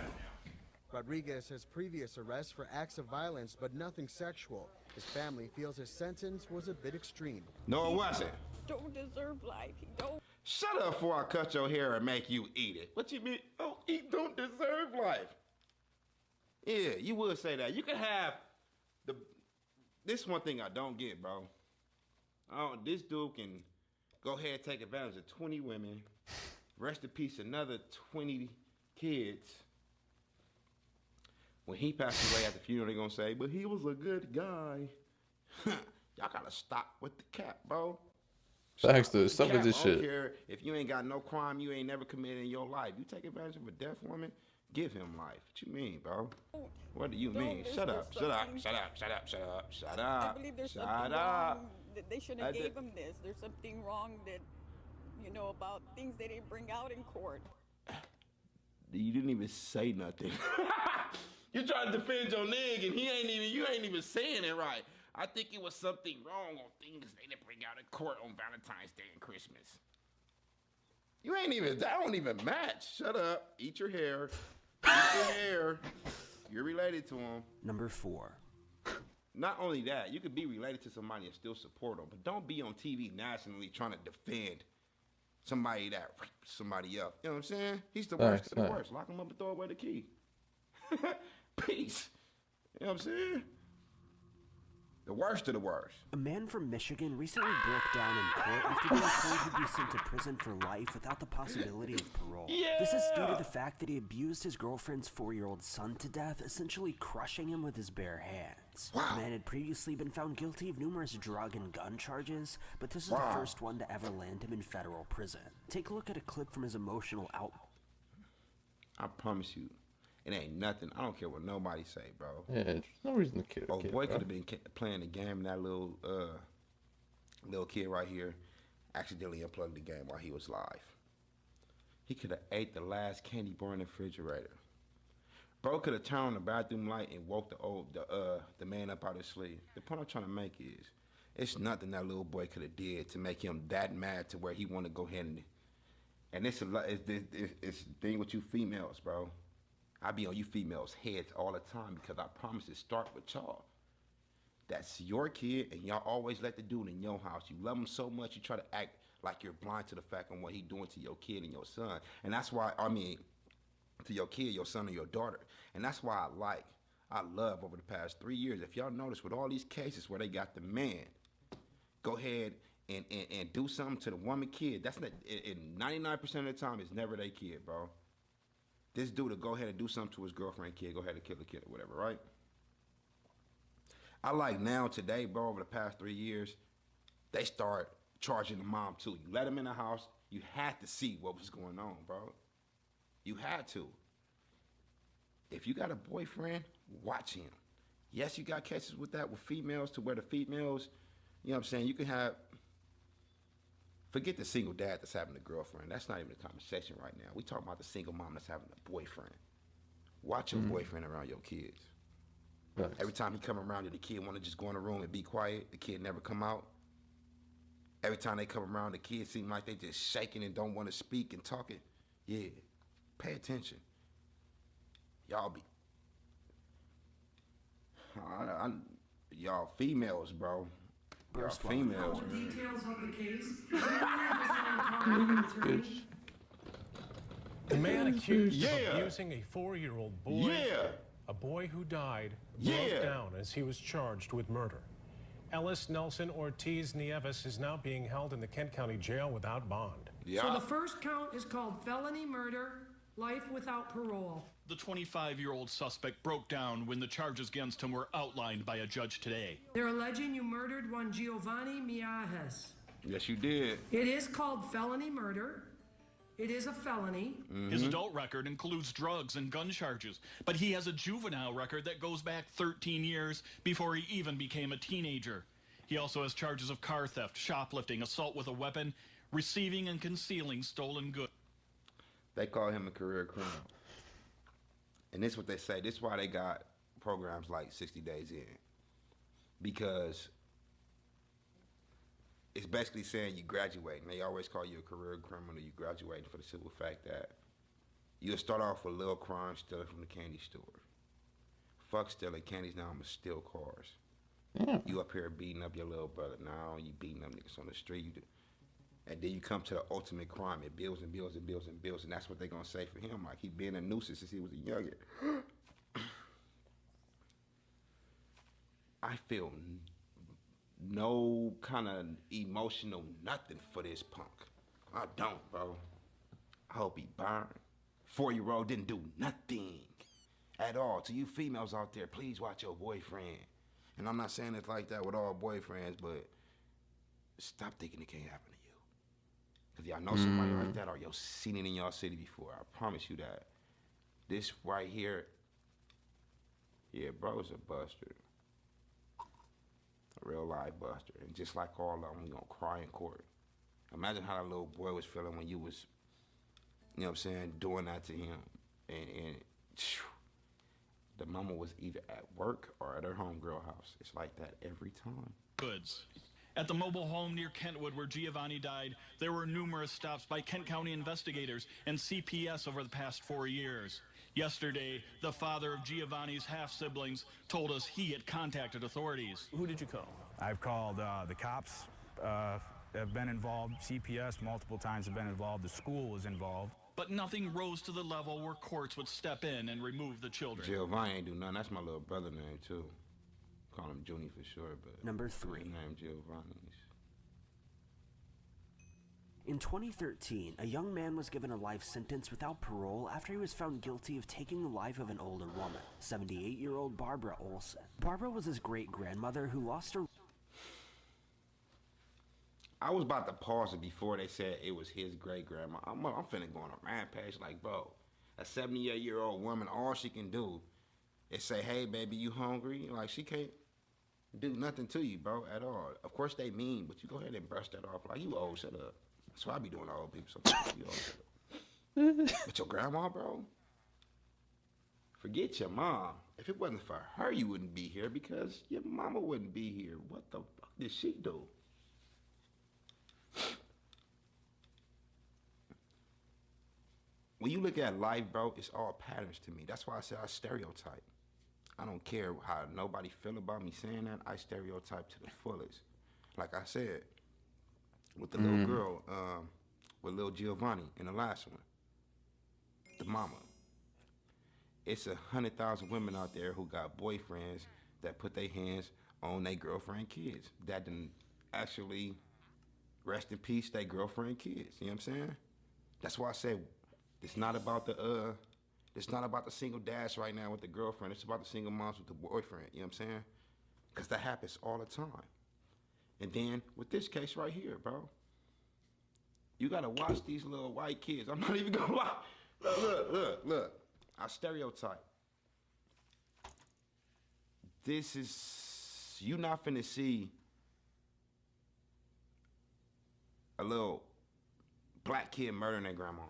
Rodriguez has previous arrests for acts of violence, but nothing sexual. His family feels his sentence was a bit extreme. No, it wasn't. Don't deserve life. He don't. Shut up before I cut your hair and make you eat it. What you mean? Oh, he don't deserve life. Yeah, you would say that. You can have the. This one thing I don't get, bro. This dude can go ahead and take advantage of 20 women. Rest in peace, another 20 kids. When he passed away at the funeral, they're gonna say, but he was a good guy. Y'all gotta stop with the cap, bro. Facts, dude. Stop with this I don't shit. care if you ain't got no crime you ain't never committed in your life. You take advantage of a deaf woman, give him life. What you mean, bro? What do you mean? Shut up. I believe there's something wrong. That they shouldn't have gave him this. There's something wrong that, about things they didn't bring out in court. You didn't even say nothing. You trying to defend your nigga and you ain't even saying it right. I think it was something wrong on things they didn't bring out in court on Valentine's Day and Christmas. That don't even match. Shut up. Eat your hair. Eat your hair. You're related to him. Number 4. Not only that, you could be related to somebody and still support them, but don't be on TV nationally trying to defend somebody that raped somebody else. You know what I'm saying? He's the worst of the worst. Lock him up and throw away the key. Peace. You know what I'm saying? The worst of the worst. A man from Michigan recently broke down in court after being told he'd be sent to prison for life without the possibility of parole. Yeah. This is due to the fact that he abused his girlfriend's 4-year-old son to death, essentially crushing him with his bare hands. Wow. The man had previously been found guilty of numerous drug and gun charges, but this is Wow. the first one to ever land him in federal prison. Take a look at a clip from his emotional I promise you, it ain't nothing. I don't care what nobody say, bro. Yeah, there's no reason to kill. Oh, boy could have been playing the game, and that little kid right here. accidentally unplugged the game while he was live. He could have ate the last candy bar in the refrigerator. Bro could have turned on the bathroom light and woke the man up out of his sleep. The point I'm trying to make is, it's nothing that little boy could have did to make him that mad to where he want to go ahead and it's the thing with you females, bro. I be on you females' heads all the time because I promise it start with y'all. That's your kid, and y'all always let the dude in your house. You love him so much, you try to act like you're blind to the fact of what he doing to your kid and your son. And that's why, to your kid, your son, or your daughter. And that's why I love over the past 3 years, if y'all notice with all these cases where they got the man go ahead and do something to the woman kid, that's not, in 99% of the time, it's never their kid, bro. This dude will go ahead and do something to his girlfriend kid, go ahead and kill the kid or whatever, right? I like now, today, bro, over the past 3 years, they start charging the mom too. You let him in the house, you had to see what was going on, bro. You had to. If you got a boyfriend, watch him. Yes, you got cases with that with females to where the females, you know what I'm saying, you can have, forget the single dad that's having a girlfriend. That's not even the conversation right now. We talking about the single mom that's having a boyfriend. Watch your boyfriend around your kids. Right. Every time he come around, the kid want to just go in the room and be quiet. The kid never come out. Every time they come around, the kids seem like they just shaking and don't want to speak and talking. Yeah, pay attention. Y'all be, y'all females, bro. Y'all females. Details of the case. The man accused of abusing a 4-year-old boy, a boy who died, broke down as he was charged with murder. Ellis Nelson Ortiz Nieves is now being held in the Kent County Jail without bond. So the first count is called felony murder, life without parole. The 25-year-old suspect broke down when the charges against him were outlined by a judge today. They're alleging you murdered one Giovanni Miajes. Yes, you did. It is called felony murder. It is a felony. His adult record includes drugs and gun charges, but he has a juvenile record that goes back 13 years before he even became a teenager. He also has charges of car theft, shoplifting, assault with a weapon, receiving and concealing stolen goods. They call him a career criminal. And this is what they say. This is why they got programs like 60 Days In. Because it's basically saying you graduating. They always call you a career criminal. You graduating for the simple fact that you'll start off with a little crime, stealing from the candy store. Fuck stealing candies, now I'm gonna steal cars. Yeah. You up here beating up your little brother. Now you beating up niggas on the street. And then you come to the ultimate crime. It builds and builds and builds and builds. And that's what they're gonna say for him. Like, he been a nuisance since he was a youngin'. I feel no kind of emotional nothing for this punk. I don't, bro. I hope he burned. 4-year-old didn't do nothing at all. To you females out there, please watch your boyfriend. And I'm not saying it's like that with all boyfriends, but stop thinking it can't happen to you. Because y'all know somebody like that, or y'all seen it in y'all city before. I promise you that. This right here, yeah, bro's a buster. A real life buster. And just like all of them, we gonna cry in court. Imagine how that little boy was feeling when you was, you know what I'm saying, doing that to him. And the mama was either at work or at her homegirl house. It's like that every time. Goods. At the mobile home near Kentwood where Giovanni died, there were numerous stops by Kent County investigators and CPS over the past 4 years. Yesterday, the father of Giovanni's half-siblings told us he had contacted authorities. Who did you call? I've called the cops, have been involved, CPS multiple times have been involved, the school was involved. But nothing rose to the level where courts would step in and remove the children. Giovanni ain't do nothing. That's my little brother name, too. Call him Junie for sure, but... Number 3. His name Giovanni. In 2013, a young man was given a life sentence without parole after he was found guilty of taking the life of an older woman, 78-year-old Barbara Olson. Barbara was his great-grandmother who lost her... I was about to pause it before they said it was his great-grandma. I'm finna go on a rampage like, bro, a 78-year-old woman, all she can do is say, hey, baby, you hungry? Like, she can't... do nothing to you, bro, at all. Of course they mean, but you go ahead and brush that off like you old, shut up. That's what I be doing to old people sometimes. You old, shut up. But your grandma, bro, forget your mom. If it wasn't for her, you wouldn't be here because your mama wouldn't be here. What the fuck did she do? When you look at life, bro, it's all patterns to me. That's why I say I stereotype. I don't care how nobody feel about me saying that. I stereotype to the fullest. Like I said, with the little girl, with little Giovanni in the last one, the mama. It's 100,000 women out there who got boyfriends that put their hands on their girlfriend kids. That didn't actually rest in peace their girlfriend kids. You know what I'm saying? That's why I say it's not about the single dads right now with the girlfriend. It's about the single moms with the boyfriend. You know what I'm saying? Because that happens all the time. And then with this case right here, bro, you gotta watch these little white kids. I'm not even gonna lie. Look. I stereotype. You not finna see a little black kid murdering their grandma on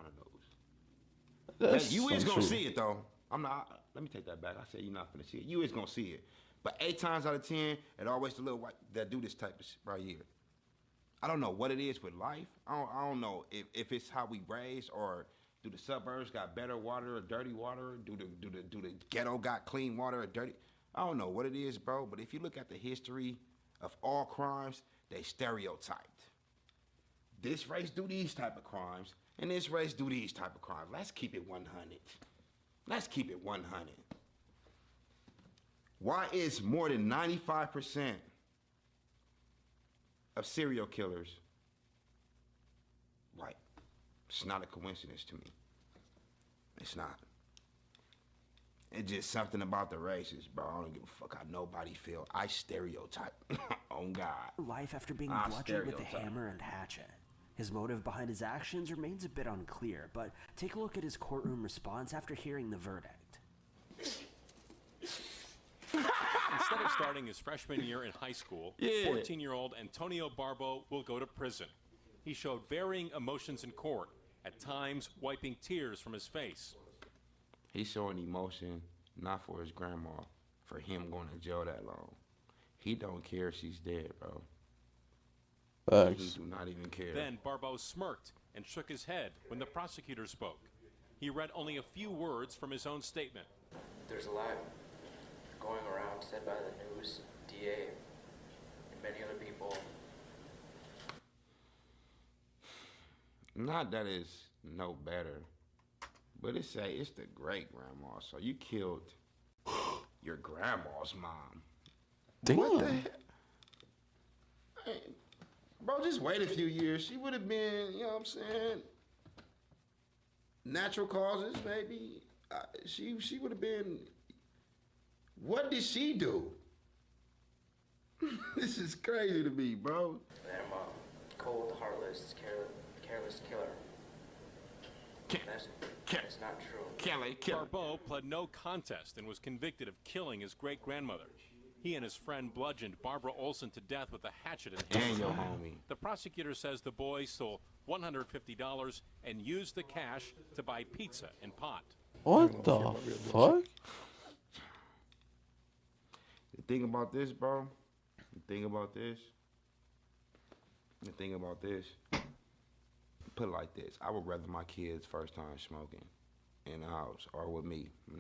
the news. You is gonna see it though. Let me take that back. I said you're not finna see it. You is gonna see it. But 8 times out of 10, it always the little white that do this type of shit right here. I don't know what it is with life. I don't know if it's how we raised or do the suburbs got better water or dirty water? Do the ghetto got clean water or dirty? I don't know what it is, bro. But if you look at the history of all crimes, they stereotyped. This race do these type of crimes, and this race do these type of crimes. Let's keep it 100. Let's keep it 100. Why is more than 95% of serial killers white? It's not a coincidence to me. It's not. It's just something about the races, bro. I don't give a fuck how nobody feel. I stereotype. Oh, God. Life after being bludgeoned with a hammer and hatchet. His motive behind his actions remains a bit unclear, but take a look at his courtroom response after hearing the verdict. Instead of starting his freshman year in high school, 14-year-old Antonio Barbo will go to prison. He showed varying emotions in court, at times wiping tears from his face. He's showing emotion, not for his grandma, for him going to jail that long. He don't care if she's dead, bro. He do not even care. Then Barbo smirked and shook his head when the prosecutor spoke. He read only a few words from his own statement. There's a lot going around said by the news, DA, and many other people. Not that it's no better, but it's the great grandma. So you killed your grandma's mom. Damn. What the hell? Hey, bro, just wait a few years. She would have been, you know what I'm saying? Natural causes, maybe. She would have been. What did she do? This is crazy to me, bro. I'm a cold, heartless, careless killer. That's not true. Barbo pled no contest and was convicted of killing his great-grandmother. He and his friend bludgeoned Barbara Olson to death with a hatchet in hand. And your homie. The prosecutor says the boy stole $150 and used the cash to buy pizza and pot. What the fuck? The thing about this, bro, put it like this. I would rather my kids first time smoking in the house or with me. No